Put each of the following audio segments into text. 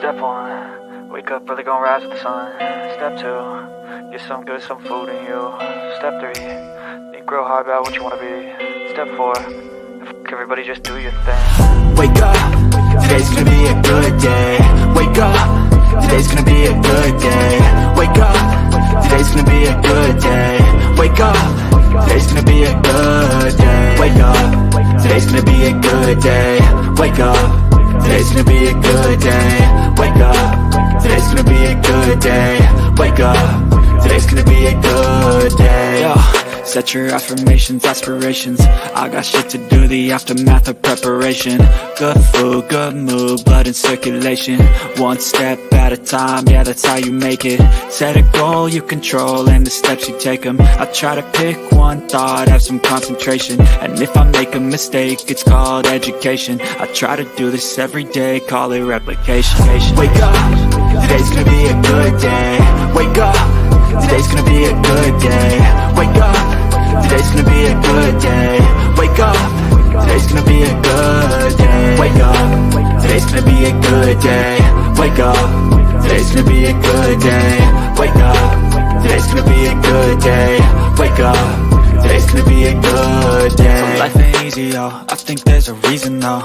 Step one, wake up early, gonna rise with the sun. Step two, get some good, some food in you. Step three, think real hard about what you wanna be. Step four, everybody just do your thing. Wake up, today's gonna be a good day. Wake up, today's gonna be a good day. Wake up, today's gonna be a good day. Wake up, today's gonna be a good day. Wake up, today's gonna be a good day. Wake up, today's gonna be a good day. Wake up, today's gonna be a good day. Wake up, today's gonna be a good day. Yo. Set your affirmations, aspirations. I got shit to do, the aftermath of preparation. Good food, good mood, blood in circulation. One step at a time, yeah, that's how you make it. Set a goal you control and the steps you take them. I try to pick one thought, have some concentration. And if I make a mistake, it's called education. I try to do this every day, call it replication. Wake up, today's gonna be a good day. Wake up, today's gonna be a good day. Wake up, today's gonna be a good day. Wake up, today's gonna be a good day. Wake up, today's gonna be a good day. Wake up, today's gonna be a good day. Wake up, today's gonna be a good day. Wake up, today's gonna be a good day. So life ain't easy, yo, I think there's a reason though.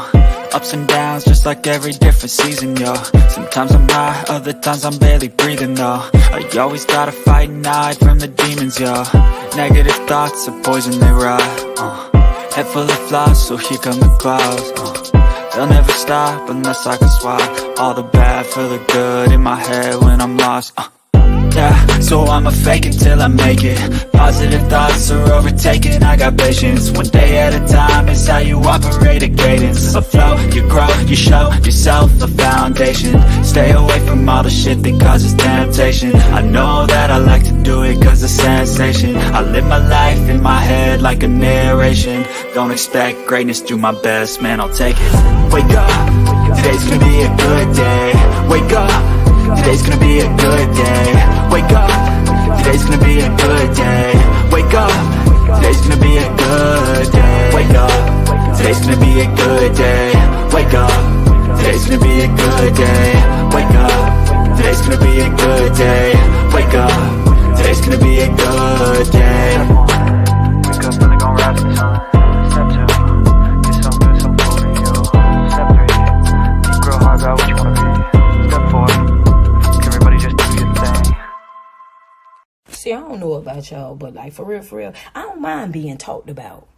Ups and downs, just like every different season, yo. Sometimes I'm high, other times I'm barely breathing, though. I always gotta fight and hide from the demons, yo. Negative thoughts are poison, they rot. Head full of flies, so here come the clouds. They'll never stop unless I can swap all the bad for the good in my head when I'm lost. Yeah, so I'ma fake it till I make it. Positive thoughts are overtaken, I got patience. One day at a time is how you operate a cadence. A flow, you grow, you show yourself a foundation. Stay away from all the shit that causes temptation. I know that I like to do it cause it's sensation. I live my life in my head like a narration. Don't expect greatness, do my best, man, I'll take it. Wake up, today's gonna be a good day. Wake up, today's gonna be a good day. Wake up, today's gonna be a good day. Wake up, today's gonna be a good day. Wake up, today's gonna be a good day. Wake up, today's gonna be a good day. Wake up, today's gonna be a good day. Wake up, today's gonna be a good day. Wake up early, gonna rise with the sun. Step two, get some good, some food in you. Step three, think real hard about what you wanna be. Step four, everybody just do your thing. See, I don't know about y'all, but like for real, I don't mind being talked about.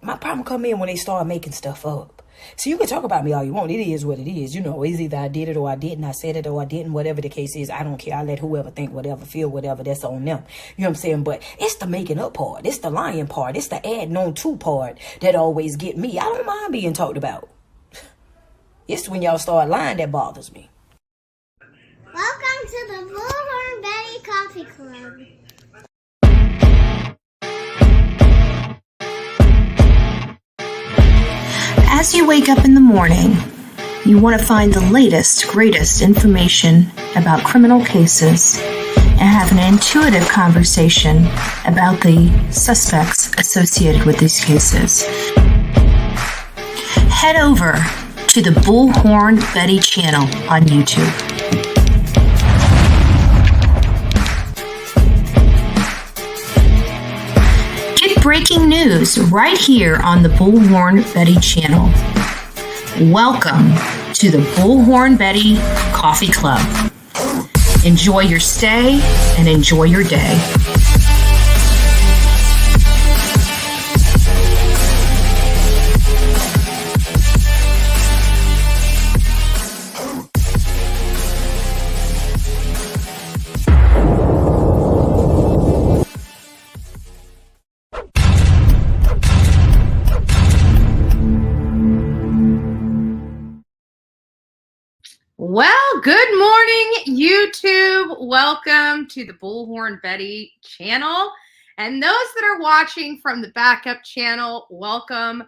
My problem come in when they start making stuff up. So you can talk about me all you want. It is what it is. You know, it's either I did it or I didn't. I said it or I didn't. Whatever the case is, I don't care. I let whoever think whatever, feel whatever. That's on them. You know what I'm saying? But it's the making up part. It's the lying part. It's the adding on to part that always get me. I don't mind being talked about. It's when y'all start lying that bothers me. Welcome to the Bullhorn Betty Coffee Club. As you wake up in the morning, you want to find the latest, greatest information about criminal cases and have an intuitive conversation about the suspects associated with these cases. Head over to the Bullhorn Betty channel on YouTube. Get breaking news right here on the Bullhorn Betty channel. Welcome to the Bullhorn Betty Coffee Club. Enjoy your stay and enjoy your day. Well, good morning, YouTube. Welcome to the Bullhorn Betty channel. And those that are watching from the backup channel, welcome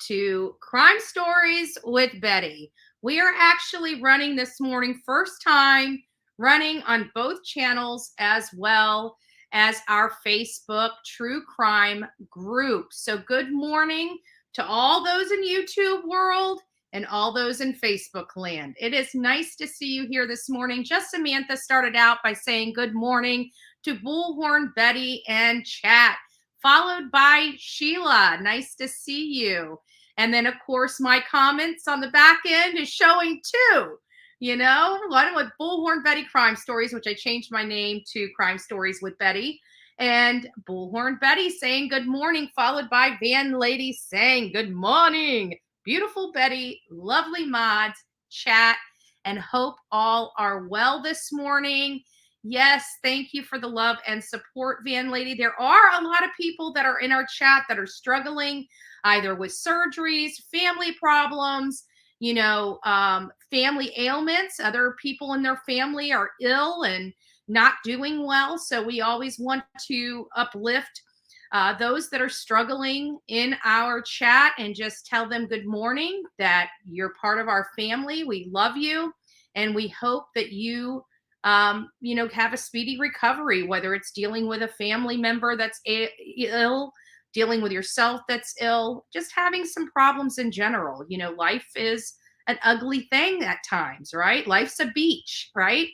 to Crime Stories with Betty. We are actually running this morning, first time running on both channels as well as our Facebook True Crime group. So good morning to all those in YouTube world and all those in Facebook land. It is nice to see you here this morning. Just Samantha started out by saying good morning to Bullhorn, Betty, and chat, followed by Sheila. Nice to see you. And then, of course, my comments on the back end is showing too. You know, one with Bullhorn Betty Crime Stories, which I changed my name to Crime Stories with Betty. And Bullhorn Betty saying good morning, followed by Van Lady saying good morning. Beautiful Betty, lovely mods, chat, and hope all are well this morning. Yes, thank you for the love and support, Van Lady. There are a lot of people that are in our chat that are struggling either with surgeries, family problems, you know, family ailments. Other people in their family are ill and not doing well. So we always want to uplift those that are struggling in our chat and just tell them good morning, that you're part of our family. We love you. And we hope that you, you know, have a speedy recovery, whether it's dealing with a family member that's ill, dealing with yourself that's ill, just having some problems in general. You know, life is an ugly thing at times, right? Life's a beach, right?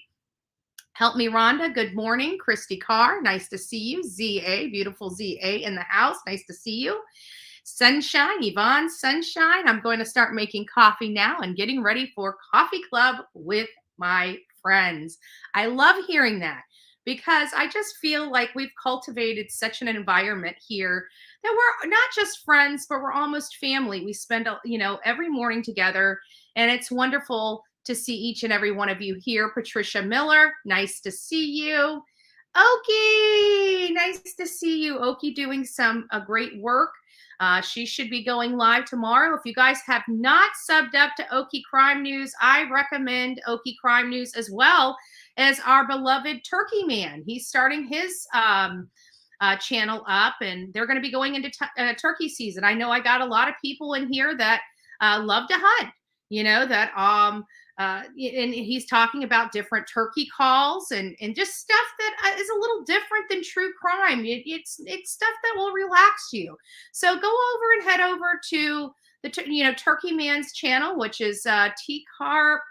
Help me, Rhonda. Good morning. Christy Carr. Nice to see you. ZA, beautiful ZA in the house. Nice to see you. Sunshine, Yvonne Sunshine. I'm going to start making coffee now and getting ready for Coffee Club with my friends. I love hearing that because I just feel like we've cultivated such an environment here that we're not just friends, but we're almost family. We spend, you know, every morning together, and it's wonderful to see each and every one of you here. Patricia Miller, nice to see you. Okie, nice to see you. Okie doing some great work. She should be going live tomorrow. If you guys have not subbed up to Okie Crime News, I recommend Okie Crime News as well as our beloved Turkey Man. He's starting his channel up, and they're going to be going into turkey season. I know I got a lot of people in here that love to hunt, you know, that and he's talking about different turkey calls and just stuff that is a little different than true crime. It's stuff that will relax you. So go over and head over to the Turkey Man's channel, which is T-Carp.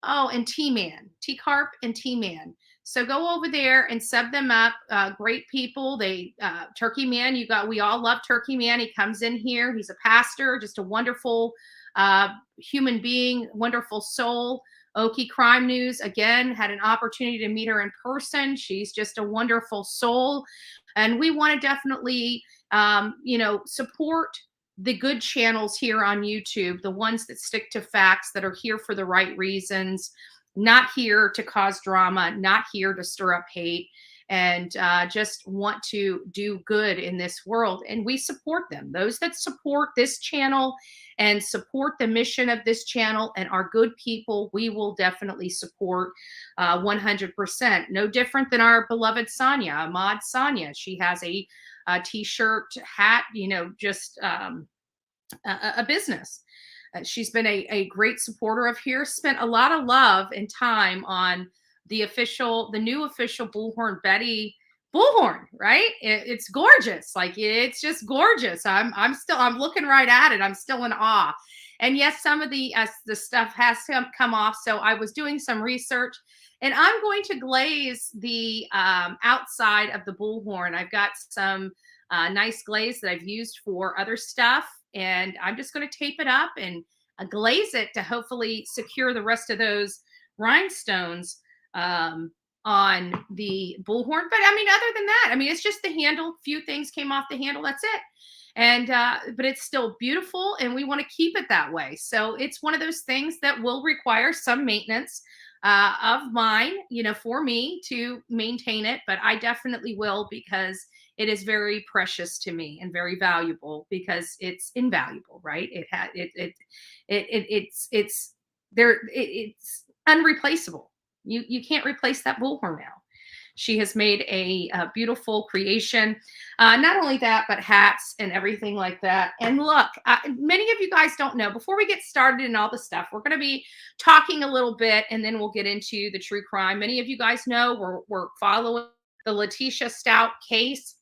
Oh, and T-Man, T-Carp and T-Man. So go over there and sub them up. Great people. They Turkey Man. We all love Turkey Man. He comes in here. He's a pastor, just a wonderful human being, wonderful soul. Okie Crime News, again, had an opportunity to meet her in person. She's just a wonderful soul. And we want to definitely, support the good channels here on YouTube, the ones that stick to facts, that are here for the right reasons, not here to cause drama, not here to stir up hate, and just want to do good in this world. And we support them. Those that support this channel and support the mission of this channel and are good people, we will definitely support 100%. No different than our beloved Sonia, Ahmad Sonia. She has a t-shirt, hat, just a business. She's been a great supporter of here, spent a lot of love and time on the new official Bullhorn Betty Bullhorn, right? It's gorgeous. Like, it's just gorgeous. I'm looking right at it. I'm still in awe. And yes, some of the stuff has come off. So I was doing some research, and I'm going to glaze the outside of the Bullhorn. I've got some nice glaze that I've used for other stuff, and I'm just going to tape it up and glaze it to hopefully secure the rest of those rhinestones on the Bullhorn. But I mean, other than that, I mean, it's just the handle. Few things came off the handle. That's it. And but it's still beautiful, and we want to keep it that way. So it's one of those things that will require some maintenance of mine, for me to maintain it. But I definitely will, because it is very precious to me and very valuable, because it's invaluable, right? It's unreplaceable. You can't replace that Bullhorn now. She has made a beautiful creation. Not only that, but hats and everything like that. And look, many of you guys don't know, before we get started and all the stuff, we're going to be talking a little bit, and then we'll get into the true crime. Many of you guys know we're following the Letecia Stauch case.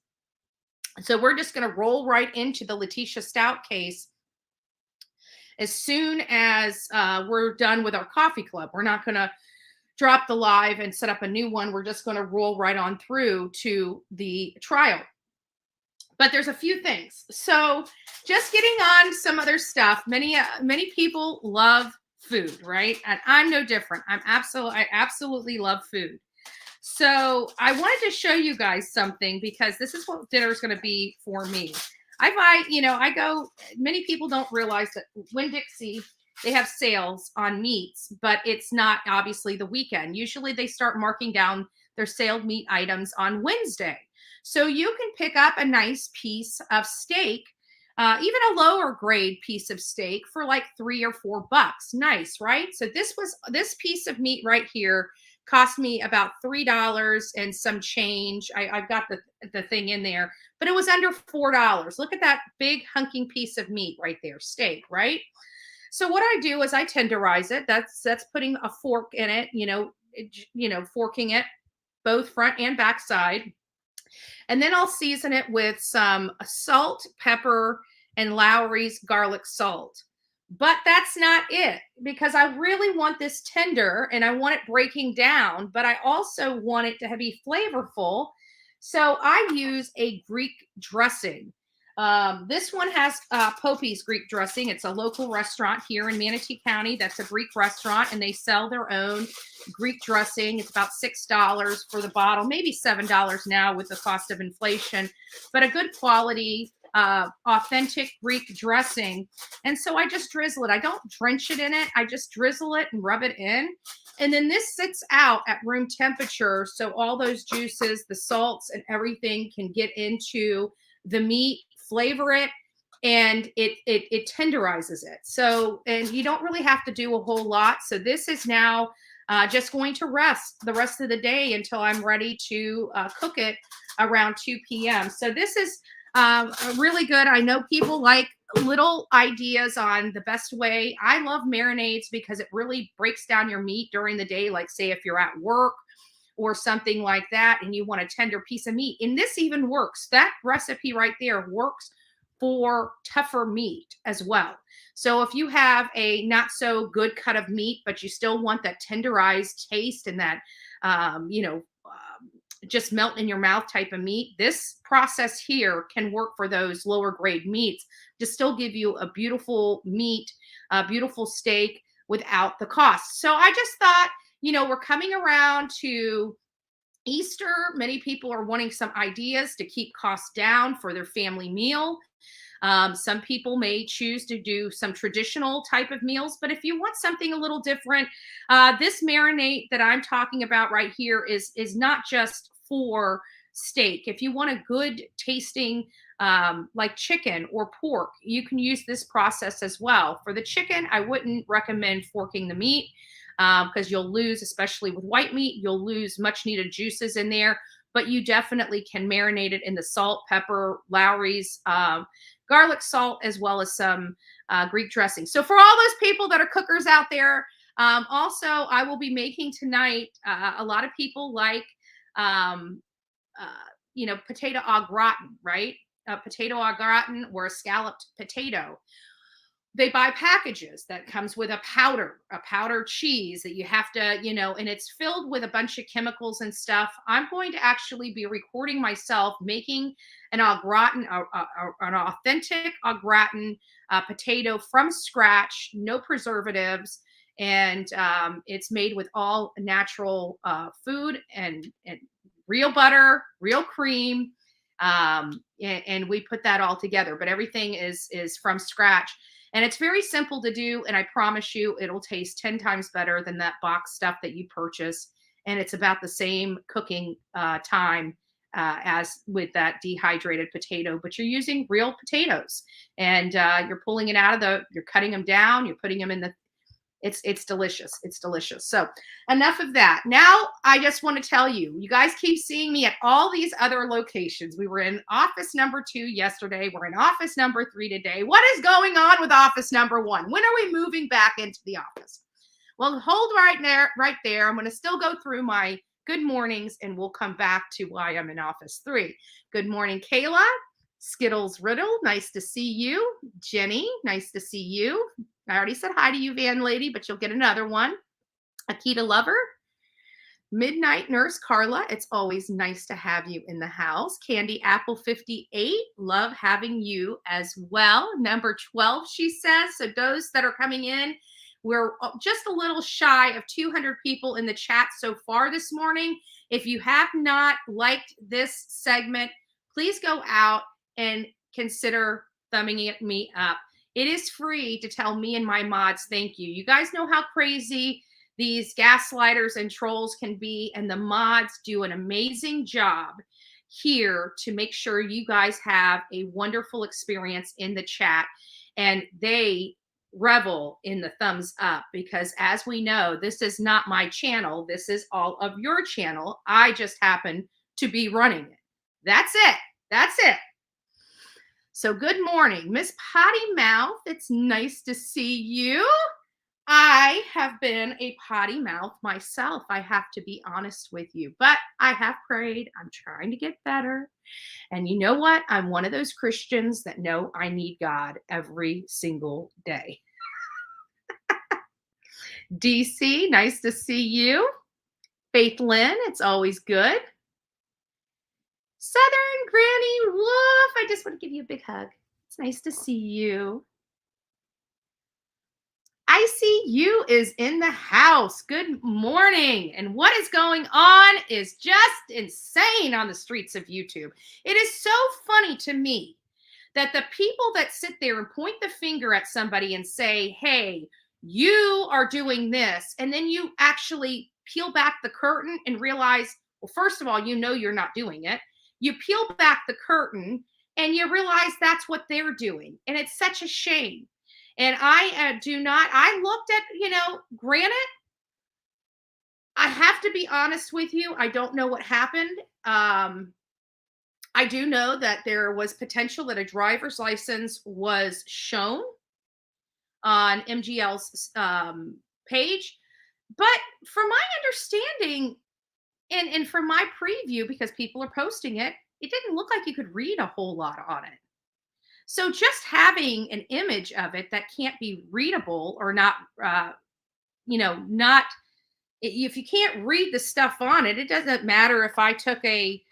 So we're just going to roll right into the Letecia Stauch case. as soon as we're done with our coffee club. We're not going to drop the live and set up a new one. We're just going to roll right on through to the trial. But there's a few things. So just getting on some other stuff. Many people love food, right? And I'm no different. I absolutely love food. So I wanted to show you guys something because this is what dinner is going to be for me. Many people don't realize that Winn-Dixie, they have sales on meats, but it's not obviously the weekend. Usually they start marking down their sale meat items on Wednesday. So you can pick up a nice piece of steak, even a lower grade piece of steak for like $3 or $4. Nice, right? So this piece of meat right here cost me about $3 and some change. I've got the thing in there, but it was under $4. Look at that big hunking piece of meat right there, steak, right? So what I do is I tenderize it. That's putting a fork in it, forking it both front and back side. And then I'll season it with some salt, pepper, and Lowry's garlic salt. But that's not it, because I really want this tender and I want it breaking down, but I also want it to be flavorful. So I use a Greek dressing. This one has Popey's Greek dressing. It's a local restaurant here in Manatee County. That's a Greek restaurant, and they sell their own Greek dressing. It's about $6 for the bottle, maybe $7 now with the cost of inflation, but a good quality, authentic Greek dressing. And so I just drizzle it. I don't drench it in it. I just drizzle it and rub it in. And then this sits out at room temperature. So all those juices, the salts and everything can get into the meat, flavor it, and it tenderizes it. So, and you don't really have to do a whole lot. So this is now just going to rest the rest of the day until I'm ready to cook it around 2 p.m. So this is really good. I know people like little ideas on the best way. I love marinades because it really breaks down your meat during the day. Like say if you're at work or something like that and you want a tender piece of meat. And this even works. That recipe right there works for tougher meat as well. So if you have a not so good cut of meat, but you still want that tenderized taste and that, just melt in your mouth type of meat, this process here can work for those lower grade meats to still give you a beautiful meat, a beautiful steak without the cost. So I just thought, we're coming around to Easter. Many people are wanting some ideas to keep costs down for their family meal. Some people may choose to do some traditional type of meals, but if you want something a little different, this marinade that I'm talking about right here is not just for steak. If you want a good tasting, like chicken or pork, you can use this process as well. For the chicken, I wouldn't recommend forking the meat because you'll lose, especially with white meat, you'll lose much needed juices in there, but you definitely can marinate it in the salt, pepper, Lowry's, garlic salt, as well as some Greek dressing. So for all those people that are cookers out there, also I will be making tonight, a lot of people like, potato au gratin, right? A potato au gratin or a scalloped potato. They buy packages that comes with a powder cheese that you have to, and it's filled with a bunch of chemicals and stuff. I'm going to actually be recording myself making an au gratin, an authentic au gratin potato from scratch, no preservatives. And it's made with all natural food and real butter, real cream. And we put that all together, but everything is from scratch. And it's very simple to do. And I promise you, it'll taste 10 times better than that box stuff that you purchase. And it's about the same cooking time as with that dehydrated potato, but you're using real potatoes and you're pulling it out of you're cutting them down, you're putting them in it's delicious. It's delicious. So enough of that. Now I just want to tell you, you guys keep seeing me at all these other locations. We were in office number 2 yesterday. We're in office number 3 today. What is going on with office number 1? When are we moving back into the office? Well, hold right there. I'm going to still go through my good mornings and we'll come back to why I'm in office 3. Good morning, Kayla. Skittles Riddle, nice to see you. Jenny, nice to see you. I already said hi to you, Van Lady, but you'll get another one. Akita Lover. Midnight Nurse Carla, it's always nice to have you in the house. Candy Apple 58, love having you as well. Number 12, she says. So those that are coming in, we're just a little shy of 200 people in the chat so far this morning. If you have not liked this segment, please go out and consider thumbing me up. It is free to tell me and my mods thank you. You guys know how crazy these gaslighters and trolls can be, and the mods do an amazing job here to make sure you guys have a wonderful experience in the chat, and they revel in the thumbs up, because as we know, this is not my channel. This is all of your channel. I just happen to be running it. That's it. That's it. So good morning, Miss Potty Mouth. It's nice to see you. I have been a potty mouth myself. I have to be honest with you, but I have prayed. I'm trying to get better. And you know what? I'm one of those Christians that know I need God every single day. DC, nice to see you. Faith Lynn, it's always good. Southern Granny Wolf, I just want to give you a big hug. It's nice to see you. ICU is in the house. Good morning. And what is going on is just insane on the streets of YouTube. It is so funny to me that the people that sit there and point the finger at somebody and say, hey, you are doing this, and then you actually peel back the curtain and realize, well, first of all, you know you're not doing it. You peel back the curtain and you realize that's what they're doing. And it's such a shame. And I looked at, granted, I have to be honest with you. I don't know what happened. I do know that there was potential that a driver's license was shown on MGL's page. But from my understanding and from my preview, because people are posting it, it didn't look like you could read a whole lot on it. So just having an image of it that can't be readable or not, if you can't read the stuff on it, it doesn't matter if I took a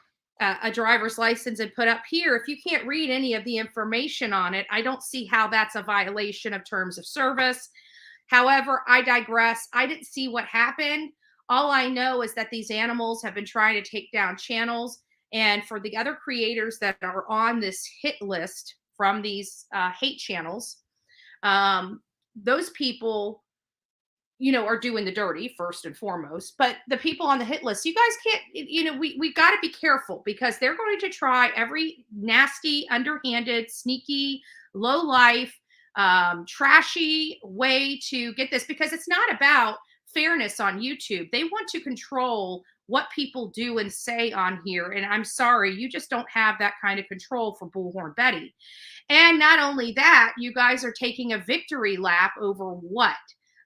driver's license and put up here. If you can't read any of the information on it, I don't see how that's a violation of terms of service. However, I digress. I didn't see what happened. All I know is that these animals have been trying to take down channels. And for the other creators that are on this hit list from these hate channels, those people, are doing the dirty first and foremost. But the people on the hit list, you guys can't, we've got to be careful, because they're going to try every nasty, underhanded, sneaky, low life, trashy way to get this, because it's not about fairness on YouTube. They want to control what people do and say on here. And I'm sorry, you just don't have that kind of control for Bullhorn Betty. And not only that, you guys are taking a victory lap over what?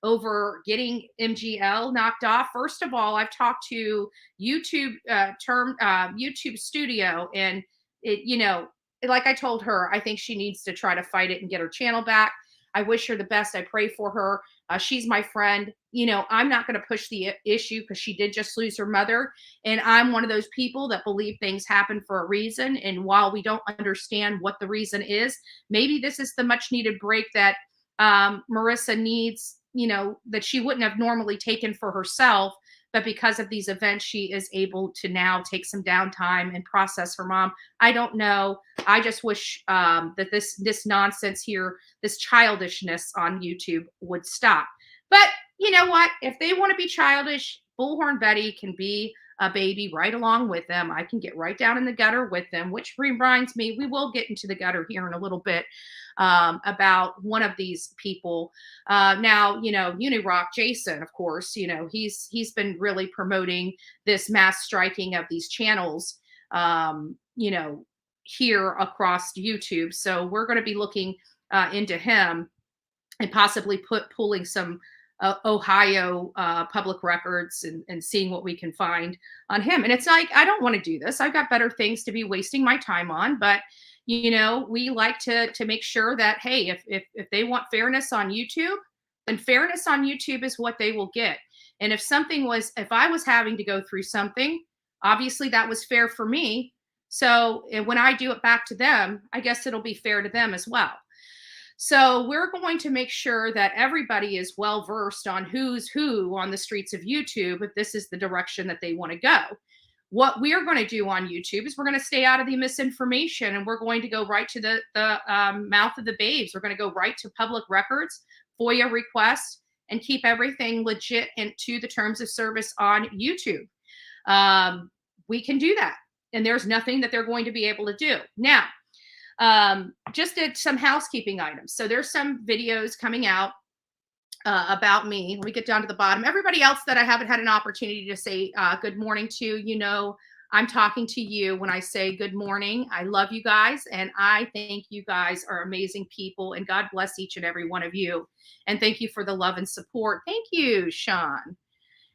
Over getting MGL knocked off. First of all, I've talked to YouTube YouTube Studio, and it, like I told her, I think she needs to try to fight it and get her channel back. I wish her the best. I pray for her. She's my friend. I'm not going to push the issue, because she did just lose her mother. And I'm one of those people that believe things happen for a reason. And while we don't understand what the reason is, maybe this is the much needed break that Marissa needs, that she wouldn't have normally taken for herself. But because of these events, she is able to now take some downtime and process her mom. I don't know. I just wish that this nonsense here, this childishness on YouTube would stop. But you know what? If they want to be childish, Bullhorn Betty can be a baby right along with them. I can get right down in the gutter with them, which reminds me, we will get into the gutter here in a little bit about one of these people. Now, Unirock Jason, of course, he's been really promoting this mass striking of these channels, here across YouTube. So we're going to be looking into him and possibly pulling some Ohio public records and seeing what we can find on him. And it's like, I don't want to do this. I've got better things to be wasting my time on. But, You know, we like to make sure that, hey, if they want fairness on YouTube, then fairness on YouTube is what they will get. And if I was having to go through something, obviously that was fair for me. So when I do it back to them, I guess it'll be fair to them as well. So we're going to make sure that everybody is well versed on who's who on the streets of YouTube if this is the direction that they want to go. What we are going to do on YouTube is we're going to stay out of the misinformation, and we're going to go right to the mouth of the babes. We're going to go right to public records, FOIA requests, and keep everything legit and to the terms of service on YouTube. We can do that, and there's nothing that they're going to be able to do. Now, just did some housekeeping items. So there's some videos coming out about me. Let me get down to the bottom. Everybody else that I haven't had an opportunity to say good morning to, you know, I'm talking to you when I say good morning. I love you guys, and I think you guys are amazing people, and God bless each and every one of you. And thank you for the love and support. Thank you, Sean.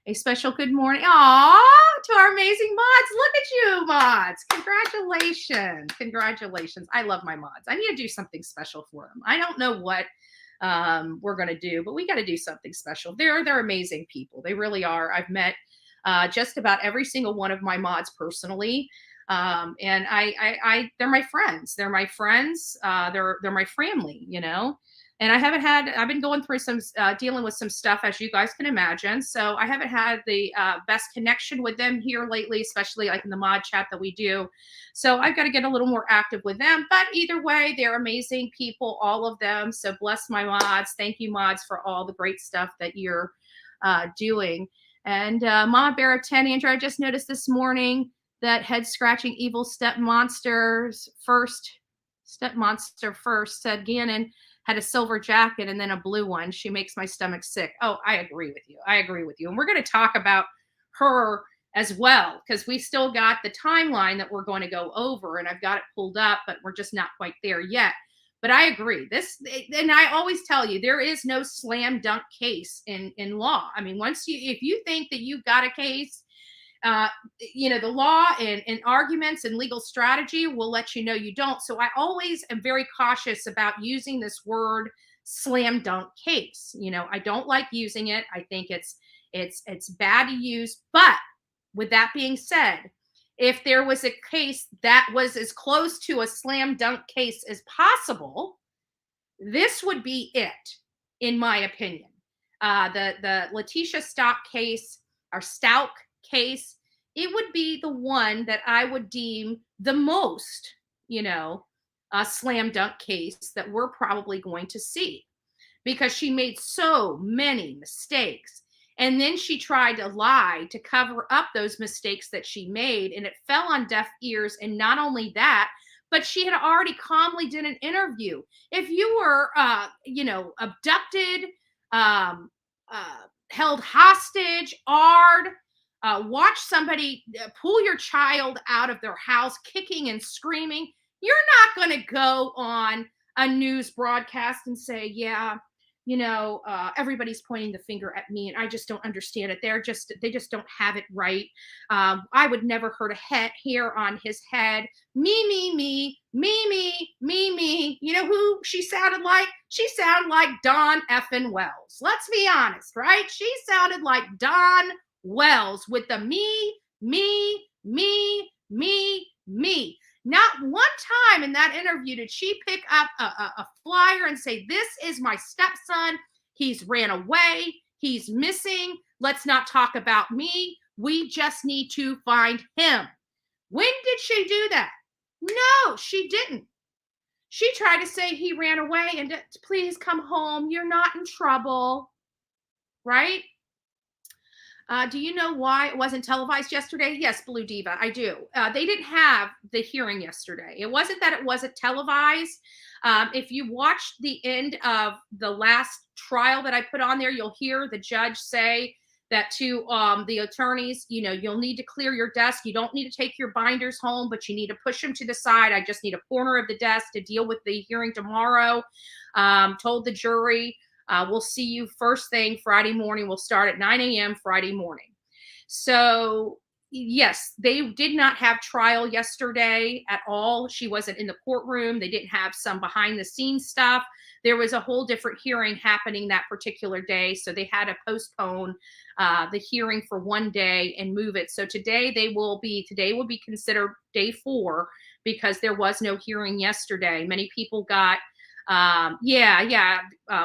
A special good morning. Aw, to our amazing mods. Look at you, mods. Congratulations. Congratulations. I love my mods. I need to do something special for them. I don't know what we're going to do, but we got to do something special. They're amazing people. They really are. I've met just about every single one of my mods personally. And they're my friends. They're my friends. They're my family, you know. And I've been going through some, dealing with some stuff, as you guys can imagine. So I haven't had the best connection with them here lately, especially like in the mod chat that we do. So I've got to get a little more active with them. But either way, they're amazing people, all of them. So bless my mods. Thank you, mods, for all the great stuff that you're doing. And Mama Bear of 10, Andrew, I just noticed this morning that head-scratching evil stepmonster first said Gannon had a silver jacket and then a blue one. She makes my stomach sick. Oh, I agree with you. I agree with you. And we're going to talk about her as well, because we still got the timeline that we're going to go over, and I've got it pulled up, but we're just not quite there yet. But I agree. And I always tell you, there is no slam dunk case in law. I mean, if you think that you've got a case, you know, the law and arguments and legal strategy will let you know you don't. So I always am very cautious about using this word slam dunk case. You know, I don't like using it. I think it's bad to use. But with that being said, if there was a case that was as close to a slam dunk case as possible, this would be it, in my opinion. The Letecia Stauch case, or Stauch case, it would be the one that I would deem the most, you know, a slam dunk case that we're probably going to see, because she made so many mistakes. And then she tried to lie to cover up those mistakes that she made, and it fell on deaf ears. And not only that, but she had already calmly did an interview. If you were, you know, abducted, held hostage, watch somebody pull your child out of their house kicking and screaming, you're not going to go on a news broadcast and say, yeah, you know, everybody's pointing the finger at me and I just don't understand it. They just don't have it right. I would never hurt a hair on his head. Me. You know who she sounded like? She sounded like Don effing Wells. Let's be honest, right? She sounded like Don Wells with the me. Not one time in that interview did she pick up a flyer and say, this is my stepson. He's ran away. He's missing. Let's not talk about me. We just need to find him. When did she do that? No, she didn't. She tried to say he ran away and please come home. You're not in trouble, right? Do you know why it wasn't televised yesterday? Yes, Blue Diva, I do. They didn't have the hearing yesterday. It wasn't that it wasn't televised. If you watch the end of the last trial that I put on there, you'll hear the judge say that to the attorneys, you know, you'll need to clear your desk. You don't need to take your binders home, but you need to push them to the side. I just need a corner of the desk to deal with the hearing tomorrow. Told the jury, we'll see you first thing Friday morning. We'll start at 9 a.m. Friday morning. So yes, they did not have trial yesterday at all. She wasn't in the courtroom. They didn't have some behind the scenes stuff. There was a whole different hearing happening that particular day. So they had to postpone the hearing for one day and move it. So today will be considered day 4 because there was no hearing yesterday. Many people got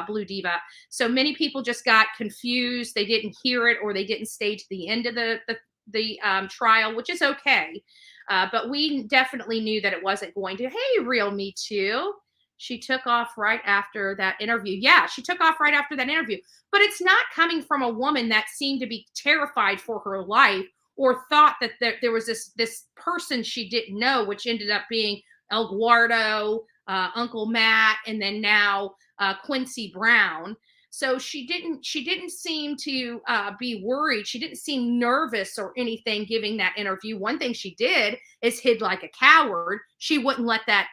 Blue Diva. So many people just got confused. They didn't hear it, or they didn't stay to the end of the trial, which is okay. But we definitely knew that it wasn't going to. Hey, Real Me Too. She took off right after that interview. Yeah, she took off right after that interview. But it's not coming from a woman that seemed to be terrified for her life, or thought that there was this person she didn't know, which ended up being El Guardo, Uncle Matt, and then now Quincy Brown. So she didn't seem to be worried. She didn't seem nervous or anything giving that interview. One thing she did is hid like a coward. She wouldn't let that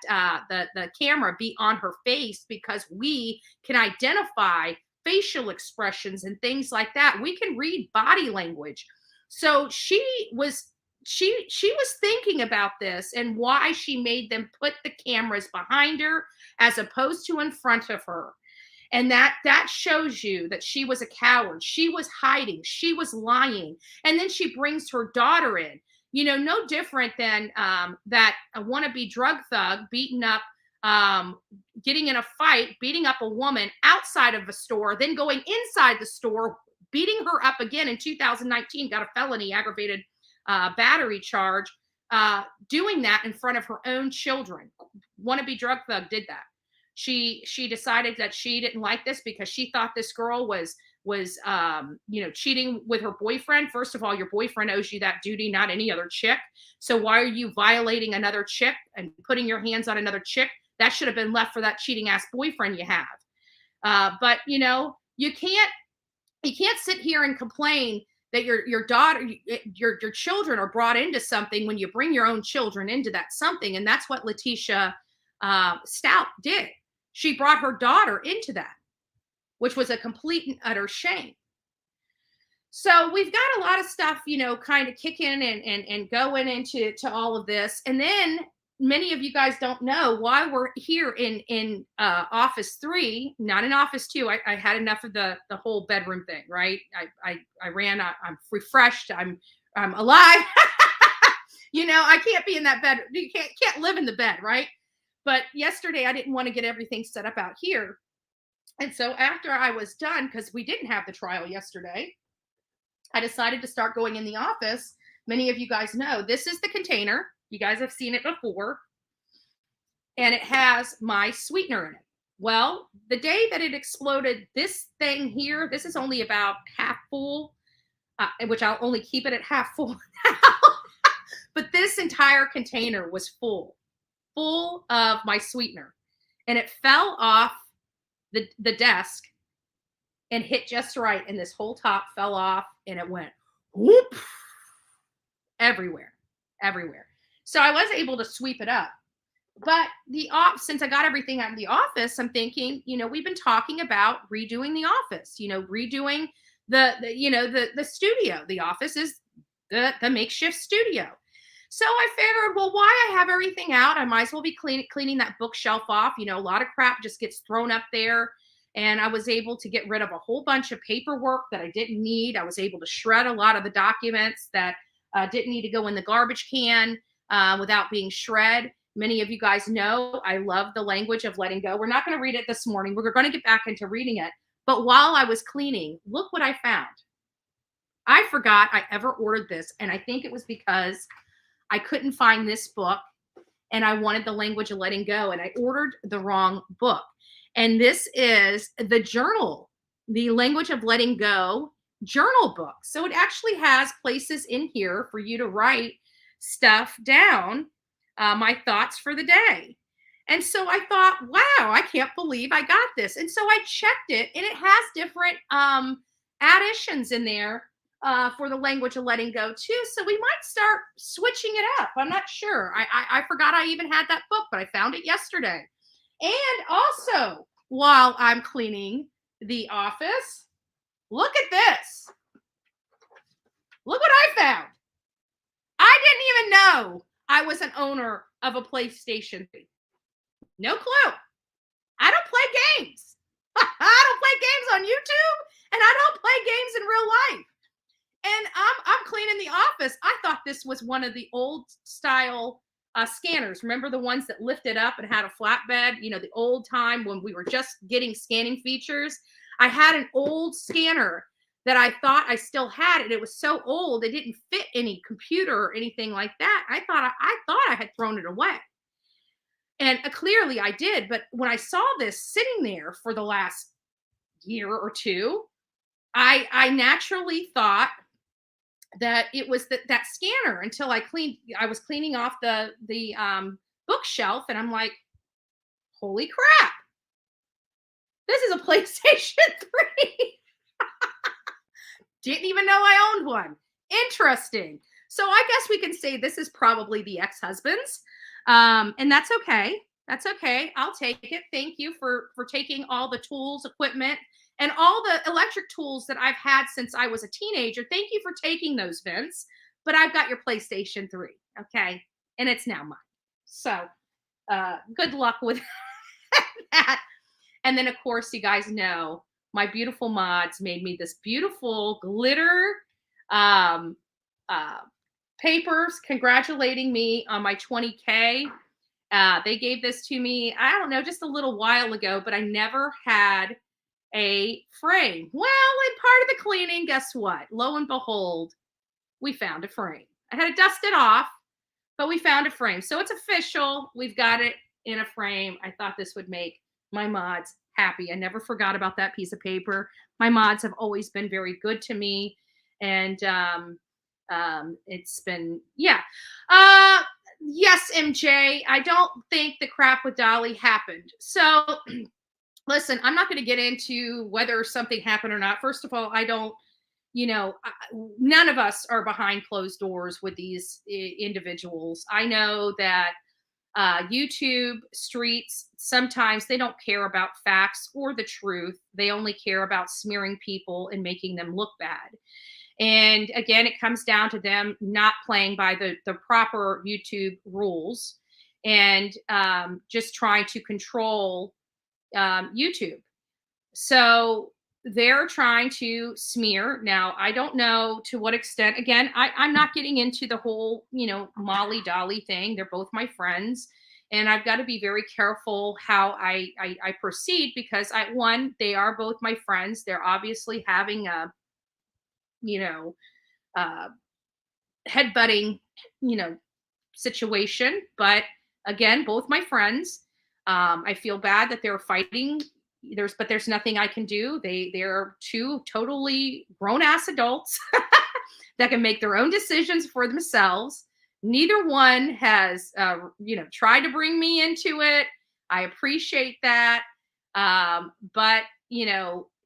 the camera be on her face, because we can identify facial expressions and things like that. We can read body language. So she was thinking about this and why she made them put the cameras behind her as opposed to in front of her. And that shows you that she was a coward. She was hiding. She was lying. And then she brings her daughter in, no different than that a wannabe drug thug beating up, getting in a fight, beating up a woman outside of a store, then going inside the store, beating her up again in 2019, got a felony aggravated battery charge, doing that in front of her own children. Wannabe drug thug did that. She decided that she didn't like this because she thought this girl was cheating with her boyfriend. First of all, your boyfriend owes you that duty, not any other chick. So why are you violating another chick and putting your hands on another chick? That should have been left for that cheating ass boyfriend you have. But you can't sit here and complain that your daughter, your children are brought into something when you bring your own children into that something. And that's what Letecia Stauch did. She brought her daughter into that, which was a complete and utter shame. So we've got a lot of stuff, kind of kicking and going into all of this. And then many of you guys don't know why we're here in office 3, not in office 2. I had enough of the whole bedroom thing, right? I ran, I'm refreshed. I'm alive. I can't be in that bed. You can't live in the bed, right? But yesterday I didn't want to get everything set up out here. And so after I was done, because we didn't have the trial yesterday, I decided to start going in the office. Many of you guys know this is the container. You guys have seen it before. And it has my sweetener in it. Well, the day that it exploded, this thing here, this is only about half full, which I'll only keep it at half full now. But this entire container was full of my sweetener. And it fell off the desk and hit just right. And this whole top fell off and it went whoop everywhere. So I was able to sweep it up. But since I got everything out of the office, I'm thinking, we've been talking about redoing the office, redoing the studio. The office is the makeshift studio. So I figured, well, why I have everything out, I might as well be cleaning that bookshelf off. A lot of crap just gets thrown up there. And I was able to get rid of a whole bunch of paperwork that I didn't need. I was able to shred a lot of the documents that didn't need to go in the garbage can without being shred. Many of you guys know I love the language of letting go. We're not going to read it this morning. We're going to get back into reading it. But while I was cleaning, look what I found. I forgot I ever ordered this. And I think it was because I couldn't find this book and I wanted the language of letting go. And I ordered the wrong book. And this is the journal, the language of letting go journal book. So it actually has places in here for you to write stuff down, my thoughts for the day. And so I thought, wow, I can't believe I got this. And so I checked it and it has different additions in there for the language of letting go too. So we might start switching it up. I'm not sure. I forgot I even had that book, but I found it yesterday. And also, while I'm cleaning the office, look at this. Look what I found. I was an owner of a PlayStation 3? No clue. I don't play games. I don't play games on YouTube, and I don't play games in real life. And I'm cleaning the office. I thought this was one of the old style scanners. Remember the ones that lifted up and had a flatbed? You know, the old time when we were just getting scanning features. I had an old scanner that I thought I still had, and it was so old it didn't fit any computer or anything like that. I thought I had thrown it away. And clearly I did. But when I saw this sitting there for the last year or two, I naturally thought that it was that scanner until I was cleaning off the bookshelf, and I'm like, holy crap, this is a PlayStation 3. Didn't even know I owned one. Interesting. So I guess we can say this is probably the ex-husband's. And that's okay. That's okay. I'll take it. Thank you for taking all the tools, equipment, and all the electric tools that I've had since I was a teenager. Thank you for taking those, Vince. But I've got your PlayStation 3. Okay. And it's now mine. So good luck with that. And then, of course, you guys know my beautiful mods made me this beautiful glitter papers congratulating me on my 20K. They gave this to me, I don't know, just a little while ago, but I never had a frame. Well, in part of the cleaning, guess what? Lo and behold, we found a frame. I had to dust it off, but we found a frame. So it's official. We've got it in a frame. I thought this would make my mods happy. I never forgot about that piece of paper. My mods have always been very good to me. And it's been, yeah. Yes, MJ, I don't think the crap with Dolly happened. So listen, I'm not going to get into whether something happened or not. First of all, I don't, none of us are behind closed doors with these individuals. I know that YouTube streets, sometimes they don't care about facts or the truth. They only care about smearing people and making them look bad. And again, it comes down to them not playing by the proper YouTube rules and just trying to control YouTube. So they're trying to smear. Now, I don't know to what extent. Again, I'm not getting into the whole, Molly Dolly thing. They're both my friends. And I've got to be very careful how I proceed because they are both my friends. They're obviously having a headbutting, situation. But again, both my friends. I feel bad that they're fighting. But there's nothing I can do. They're two totally grown-ass adults that can make their own decisions for themselves. Neither one has, tried to bring me into it. I appreciate that. But,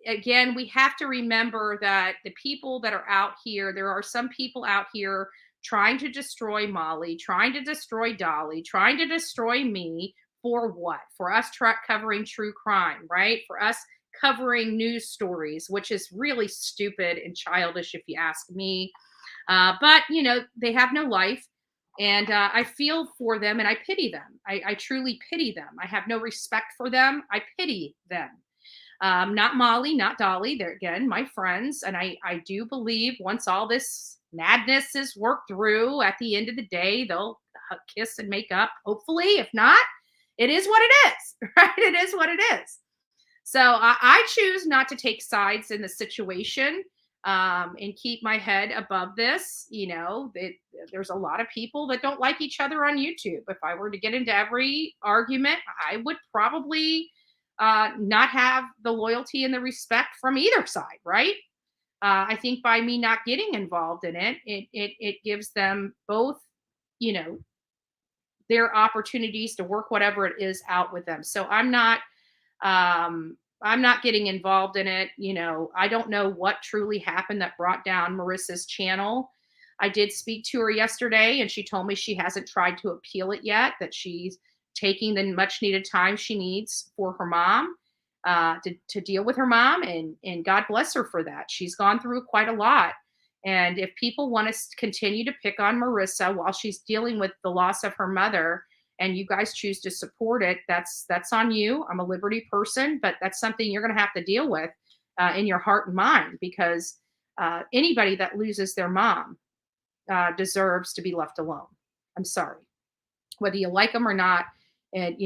again, we have to remember that the people that are out here, there are some people out here trying to destroy Molly, trying to destroy Dolly, trying to destroy me. For what? For us covering true crime, right? For us covering news stories, which is really stupid and childish if you ask me. But, they have no life. And I feel for them and I pity them. I truly pity them. I have no respect for them. I pity them. Not Molly, not Dolly. They're, again, my friends. And I do believe once all this madness is worked through, at the end of the day, they'll kiss and make up, hopefully. If not, it is what it is, right? It is what it is. So I choose not to take sides in the situation and keep my head above this. There's a lot of people that don't like each other on YouTube. If I were to get into every argument, I would probably not have the loyalty and the respect from either side, right? I think by me not getting involved in it, it gives them both, their opportunities to work whatever it is out with them. So I'm not getting involved in it. I don't know what truly happened that brought down Marissa's channel. I did speak to her yesterday and she told me she hasn't tried to appeal it yet, that she's taking the much needed time she needs for her mom to deal with her mom. And God bless her for that. She's gone through quite a lot. And if people want to continue to pick on Marissa while she's dealing with the loss of her mother, and you guys choose to support it, that's on you. I'm a Liberty person, but that's something you're going to have to deal with in your heart and mind, because anybody that loses their mom deserves to be left alone. I'm sorry, whether you like them or not. And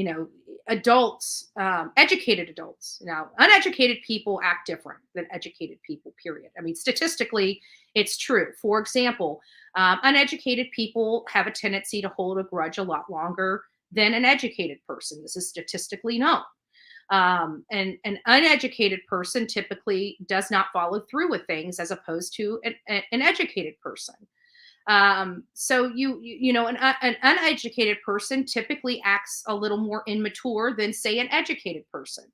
adults, educated adults. Now, uneducated people act different than educated people, period. I mean, statistically, it's true. For example, uneducated people have a tendency to hold a grudge a lot longer than an educated person. This is statistically known. And an uneducated person typically does not follow through with things, as opposed to an educated person. So an uneducated person typically acts a little more immature than, say, an educated person.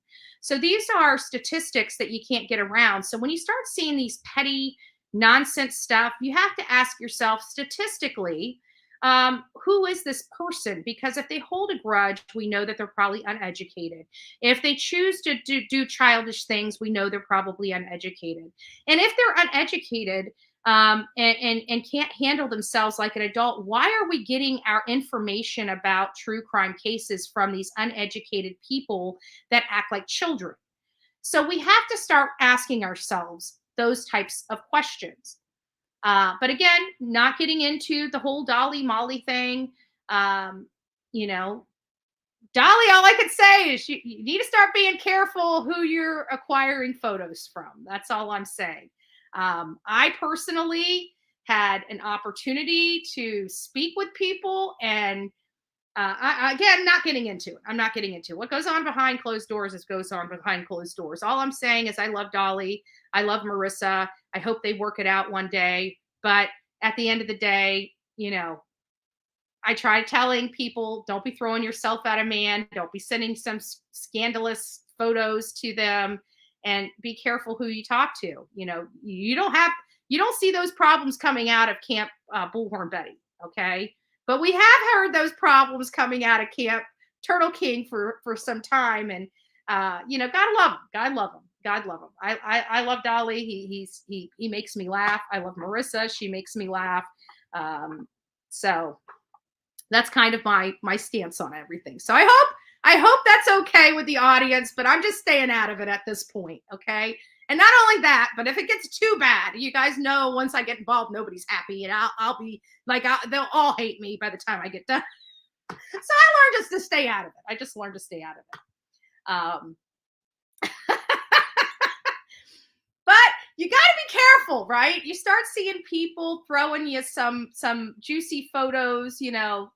So these are statistics that you can't get around. So when you start seeing these petty nonsense stuff, you have to ask yourself, statistically, who is this person? Because if they hold a grudge, we know that they're probably uneducated. If they choose to do childish things, we know they're probably uneducated. And if they're uneducated, and can't handle themselves like an adult, why are we getting our information about true crime cases from these uneducated people that act like children? So we have to start asking ourselves those types of questions. But again, not getting into the whole Dolly Molly thing. Dolly, all I could say is you need to start being careful who you're acquiring photos from. That's all I'm saying. I personally had an opportunity to speak with people, and again, not getting into it. I'm not getting into it. What goes on behind closed doors goes on behind closed doors. All I'm saying is I love Dolly. I love Marissa. I hope they work it out one day. But at the end of the day, I try telling people, don't be throwing yourself at a man. Don't be sending some scandalous photos to them. And be careful who you talk to. You don't see those problems coming out of Camp Bullhorn Betty, okay? But we have heard those problems coming out of Camp Turtle King for some time, and gotta love him. God love him. God love him. I love Dolly. He makes me laugh. I love Marissa. She makes me laugh. So that's kind of my stance on everything. So I hope that's okay with the audience, but I'm just staying out of it at this point, okay? And not only that, but if it gets too bad, you guys know once I get involved, nobody's happy, and I'll be like, they'll all hate me by the time I get done. So I learned just to stay out of it. I just learned to stay out of it. But you got to be careful, right? You start seeing people throwing you some juicy photos, you never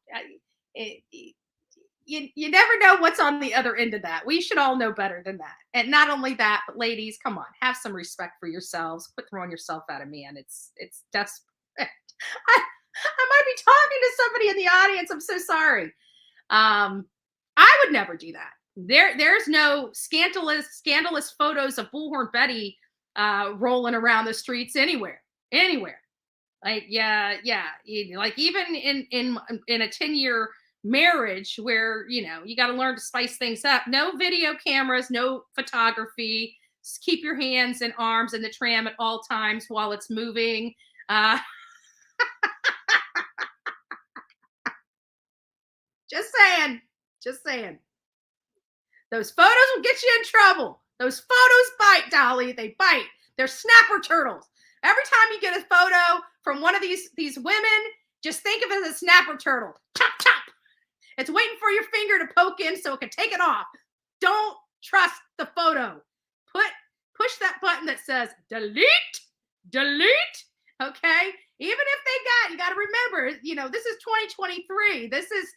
know what's on the other end of that. We should all know better than that. And not only that, but ladies, come on, have some respect for yourselves. Quit throwing yourself at a man. It's desperate. I might be talking to somebody in the audience. I'm so sorry. I would never do that. There's no scandalous photos of Bullhorn Betty rolling around the streets anywhere. Like, yeah. Like even in a 10-year marriage where, you got to learn to spice things up. No video cameras, no photography. Just keep your hands and arms in the tram at all times while it's moving. Just saying. Those photos will get you in trouble. Those photos bite, Dolly. They bite. They're snapper turtles. Every time you get a photo from one of these women, just think of it as a snapper turtle. Chop, chop. It's waiting for your finger to poke in so it can take it off. Don't trust the photo. Push that button that says delete. Okay? Even if you got to remember, this is 2023. This is